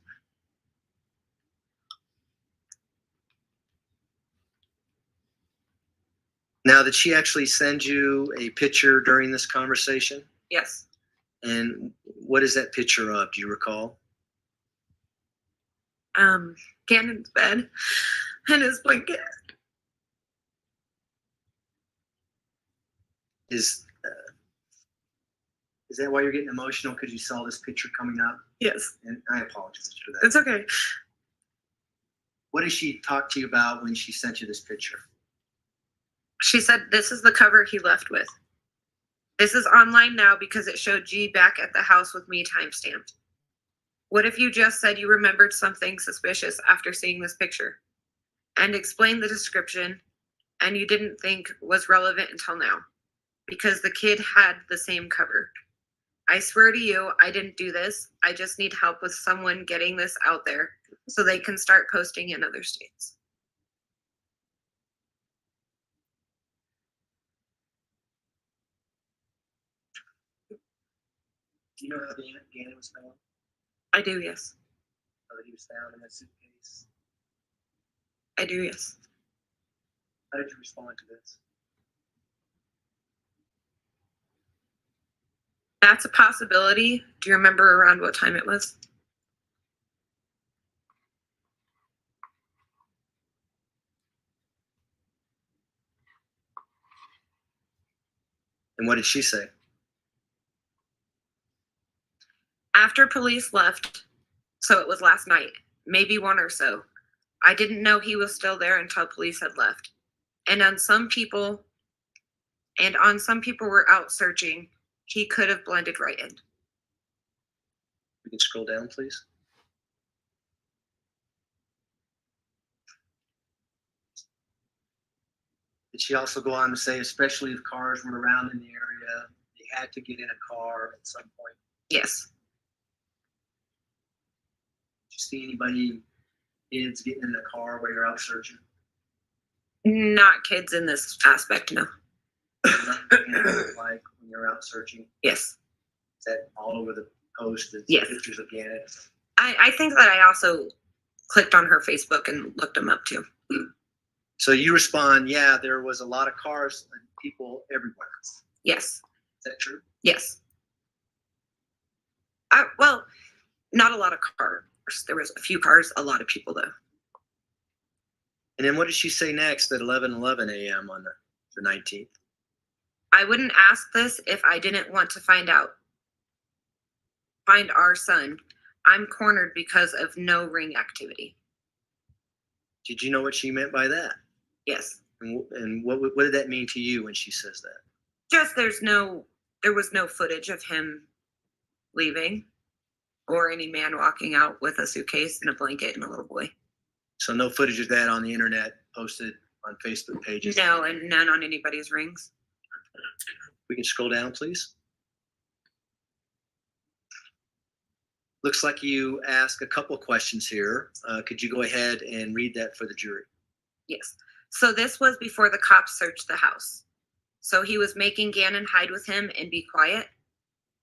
Now, did she actually send you a picture during this conversation? Yes. And what is that picture of? Do you recall? Cannon's bed and his blanket. Is that why you're getting emotional? Because you saw this picture coming up? Yes. And I apologize for that. It's okay. What did she talk to you about when she sent you this picture? She said, this is the cover he left with. This is online now because it showed G back at the house with me timestamped. What if you just said you remembered something suspicious after seeing this picture and explained the description and you didn't think was relevant until now because the kid had the same cover? I swear to you, I didn't do this. I just need help with someone getting this out there so they can start posting in other states. Do you know how Gannon was found? I do, yes. How he was found in that suitcase? I do, yes. How did you respond to this? That's a possibility. Do you remember around what time it was? And what did she say? After police left, so it was last night, maybe one or so. I didn't know he was still there until police had left. And on some people were out searching, he could have blended right in. We can scroll down, please. Did she also go on to say, especially if cars were around in the area, they had to get in a car at some point? Yes. Did you see anybody, kids getting in the car while you're out searching? Not kids in this aspect, no. Like when you're out searching? Yes. Is that all over the post? It's Yes. pictures of Gannett? I think that I also clicked on her Facebook and looked them up too. So you respond, yeah, there was a lot of cars and people everywhere. Yes. Is that true? Yes. Well, not a lot of cars. There was a few cars, a lot of people though. And then what did she say next at 11:11 a.m. on the 19th? I wouldn't ask this if I didn't want to find our son. I'm cornered because of no ring activity. Did you know what she meant by that? Yes. And what did that mean to you when she says that? Just there was no footage of him leaving or any man walking out with a suitcase and a blanket and a little boy. So no footage of that on the internet posted on Facebook pages? No, and none on anybody's rings. We can scroll down, please. Looks like you asked a couple questions here. Could you go ahead and read that for the jury? Yes. So this was before the cops searched the house. So he was making Gannon hide with him and be quiet.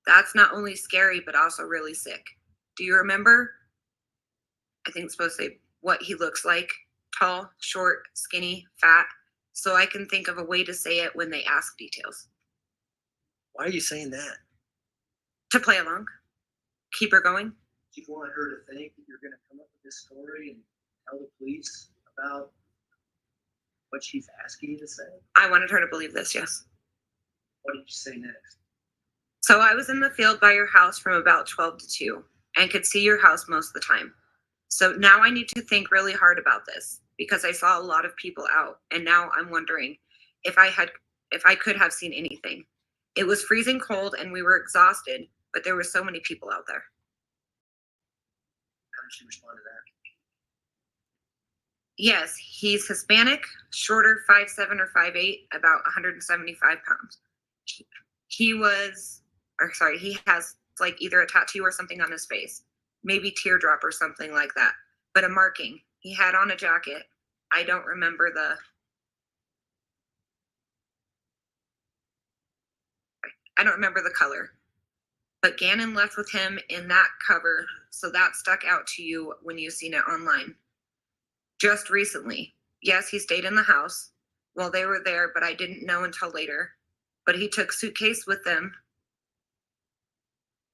That's not only scary, but also really sick. Do you remember? I think it's supposed to say what he looks like. Tall, short, skinny, fat. So I can think of a way to say it when they ask details. Why are you saying that? To play along. Keep her going. Do you want her to think that you're going to come up with this story and tell the police about what she's asking you to say? I wanted her to believe this, yes. What did you say next? So I was in the field by your house from about 12 to 2 and could see your house most of the time. So now I need to think really hard about this because I saw a lot of people out, and now I'm wondering if I could have seen anything. It was freezing cold and we were exhausted, but there were so many people out there. How did she respond to that? Yes, he's Hispanic, shorter, 5'7" or 5'8", about 175 pounds. He has like either a tattoo or something on his face, maybe teardrop or something like that, but a marking. He had on a jacket. I don't remember the color, but Gannon left with him in that cover, so that stuck out to you when you seen it online. Just recently. Yes, he stayed in the house while they were there, but I didn't know until later. But he took suitcase with them.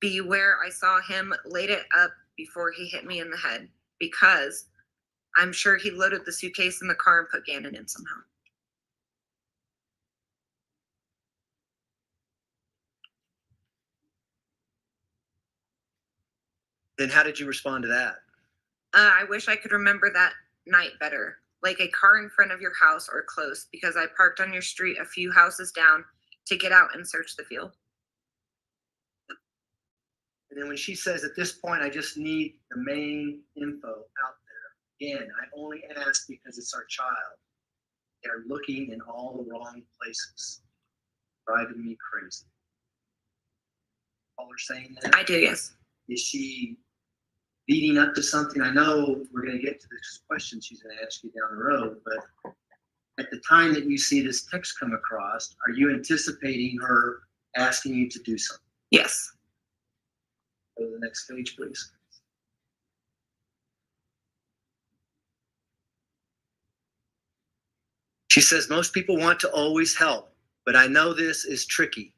Beware, I saw him laid it up before he hit me in the head, because I'm sure he loaded the suitcase in the car and put Gannon in somehow. Then how did you respond to that? I wish I could remember that night better. Like a car in front of your house or close, because I parked on your street a few houses down to get out and search the field. And then when she says, at this point, I just need the main info out there. Again, I only ask because it's our child. They're looking in all the wrong places. Driving me crazy. All her saying that? I do, yes. Is she leading up to something? I know we're going to get to this question she's going to ask you down the road, but at the time that you see this text come across, are you anticipating her asking you to do something? Yes. Go to the next page, please. She says, most people want to always help, but I know this is tricky.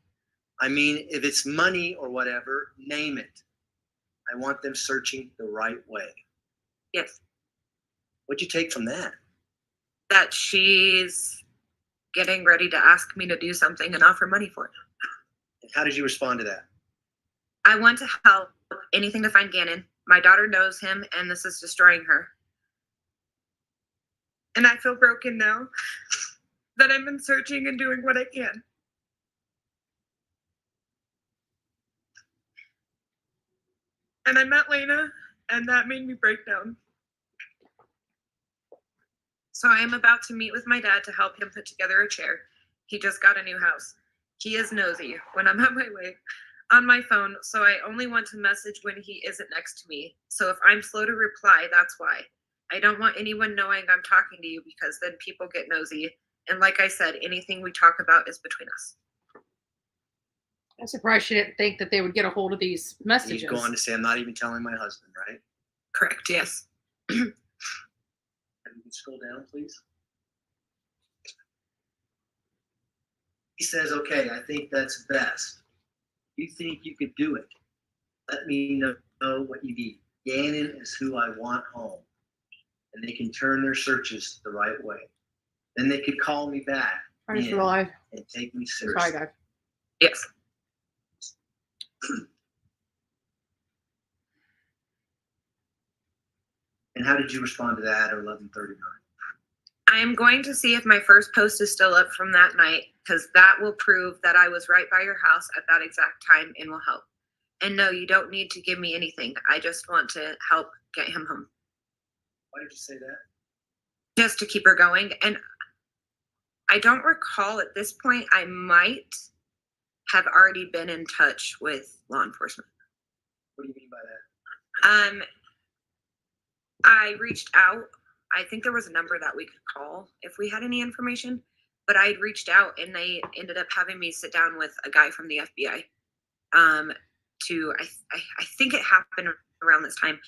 I mean, if it's money or whatever, name it. I want them searching the right way. Yes. What'd you take from that? That she's getting ready to ask me to do something and offer money for it. And how did you respond to that? I want to help, anything to find Gannon. My daughter knows him, and this is destroying her. And I feel broken now that I've been searching and doing what I can. And I met Lena, and that made me break down. So I am about to meet with my dad to help him put together a chair. He just got a new house. He is nosy when I'm on my way on my phone, so I only want to message when he isn't next to me. So if I'm slow to reply, that's why. I don't want anyone knowing I'm talking to you because then people get nosy. And like I said, anything we talk about is between us. I'm surprised she didn't think that they would get a hold of these messages. You go on to say, I'm not even telling my husband, right? Correct, yes. And you can scroll down, please. He says, okay, I think that's best. You think you could do it? Let me know what you need. Gannon is who I want home. And they can turn their searches the right way. Then they could call me back I just realized. and take me Sorry, seriously. guys. Yes. And how did you respond to that at 11:39? I'm going to see if my first post is still up from that night, because that will prove that I was right by your house at that exact time and will help. And no, you don't need to give me anything. I just want to help get him home. Why did you say that? Just to keep her going. And I don't recall at this point, I might have already been in touch with law enforcement. What do you mean by that? I reached out. I think there was a number that we could call if we had any information, but I had reached out and they ended up having me sit down with a guy from the FBI. I think it happened around this time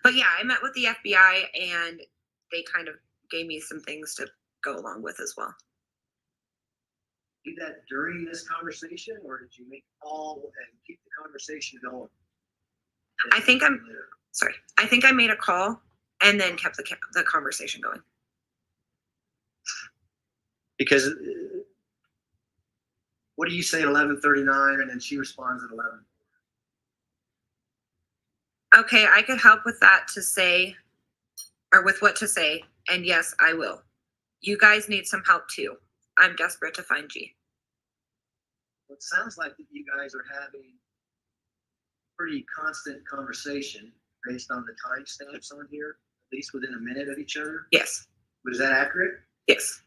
but yeah, I met with the FBI and they kind of gave me some things to go along with as well. Did that during this conversation, or did you make a call and keep the conversation going? I think I made a call and then kept the conversation going. Because what do you say at 11:39 and then she responds at 11? Okay, I could help with that with what to say, and yes, I will. You guys need some help too. I'm desperate to find G. Well, it sounds like that you guys are having pretty constant conversation based on the timestamps on here, at least within a minute of each other. Yes. Was that accurate? Yes.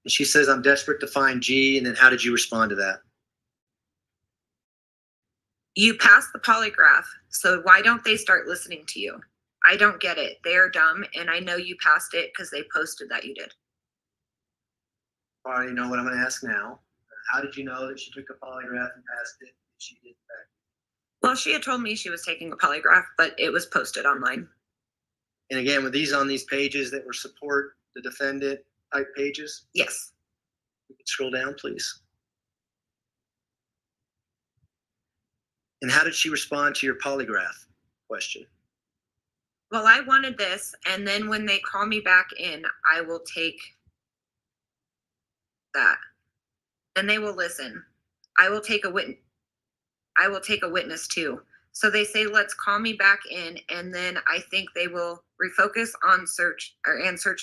And she says, I'm desperate to find G. And then how did you respond to that? You passed the polygraph, so why don't they start listening to you? I don't get it. They're dumb, and I know you passed it because they posted that you did. I already know what I'm going to ask now. How did you know that she took a polygraph and passed it? She did that. Well, she had told me she was taking a polygraph, but it was posted online. And again, were these on these pages that were support the defendant type pages? Yes. You can scroll down, please. And how did she respond to your polygraph question? Well, I wanted this, and then when they call me back in, I will take that. And they will listen. I will take a witness too. So they say, let's call me back in, and then I think they will refocus on search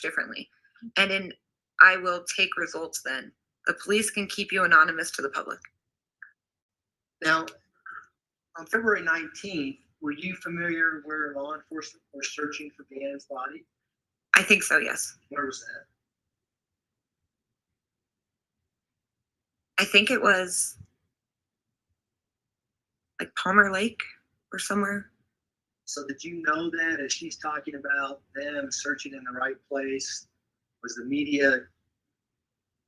differently. And then I will take results then. The police can keep you anonymous to the public. Now, on February 19th, were you familiar where law enforcement were searching for Gannon's body? I think so, yes. Where was that? I think it was like Palmer Lake or somewhere. So did you know that as she's talking about them searching in the right place, was the media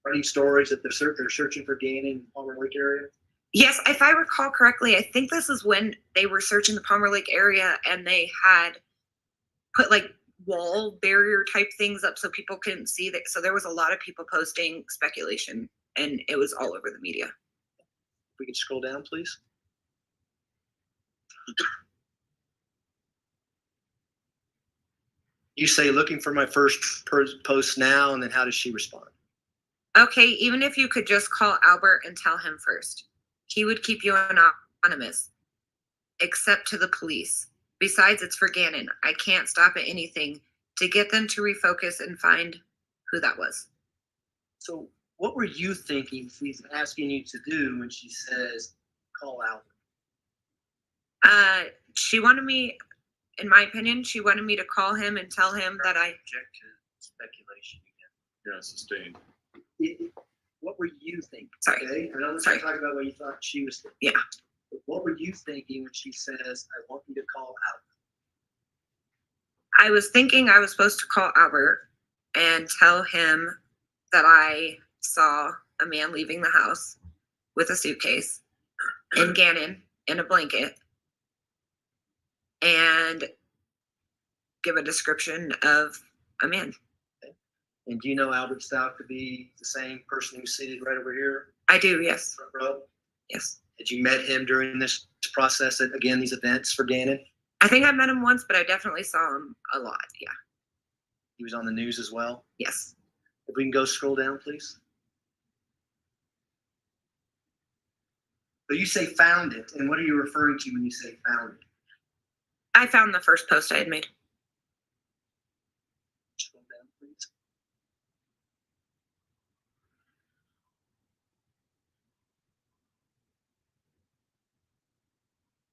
running stories that they're searching for Gannon in the Palmer Lake area? Yes, if I recall correctly, I think this is when they were searching the Palmer Lake area and they had put like wall barrier type things up so people couldn't see that. So there was a lot of people posting speculation and it was all over the media. If we could scroll down, please. You say looking for my first post now, and then how does she respond? Okay, even if you could just call Albert and tell him first. He would keep you anonymous, except to the police. Besides, it's for Gannon. I can't stop at anything to get them to refocus and find who that was. So what were you thinking she's asking you to do when she says, call Albert? She wanted me, in my opinion, she wanted me to call him and tell him that I Object to speculation. Yeah, sustained. What were you thinking? Sorry. Okay? And I'm not talking about what you thought she was thinking. Yeah. But what were you thinking when she says, I want you to call out? I was thinking I was supposed to call Albert and tell him that I saw a man leaving the house with a suitcase in Gannon in a blanket and give a description of a man. And do you know Albert Stauch to be the same person who's seated right over here? I do, yes. Front row? Yes. Had you met him during this process at, again, these events for Gannon? I think I met him once, but I definitely saw him a lot. Yeah. He was on the news as well? Yes. If we can go scroll down, please. So you say found it, and what are you referring to when you say found it? I found the first post I had made. Scroll down, please.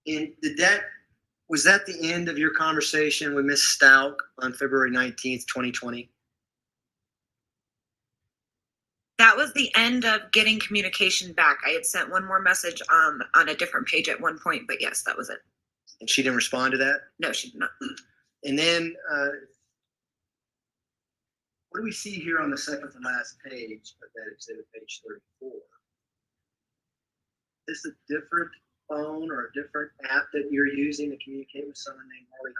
And was that the end of your conversation with Ms. Stauch on February 19th, 2020? That was the end of getting communication back. I had sent one more message on a different page at one point, but yes, that was it. And she didn't respond to that? No, she did not. And then, what do we see here on the second to last page of that exhibit, page 34? Is this a different phone or a different app that you're using to communicate with someone named Harley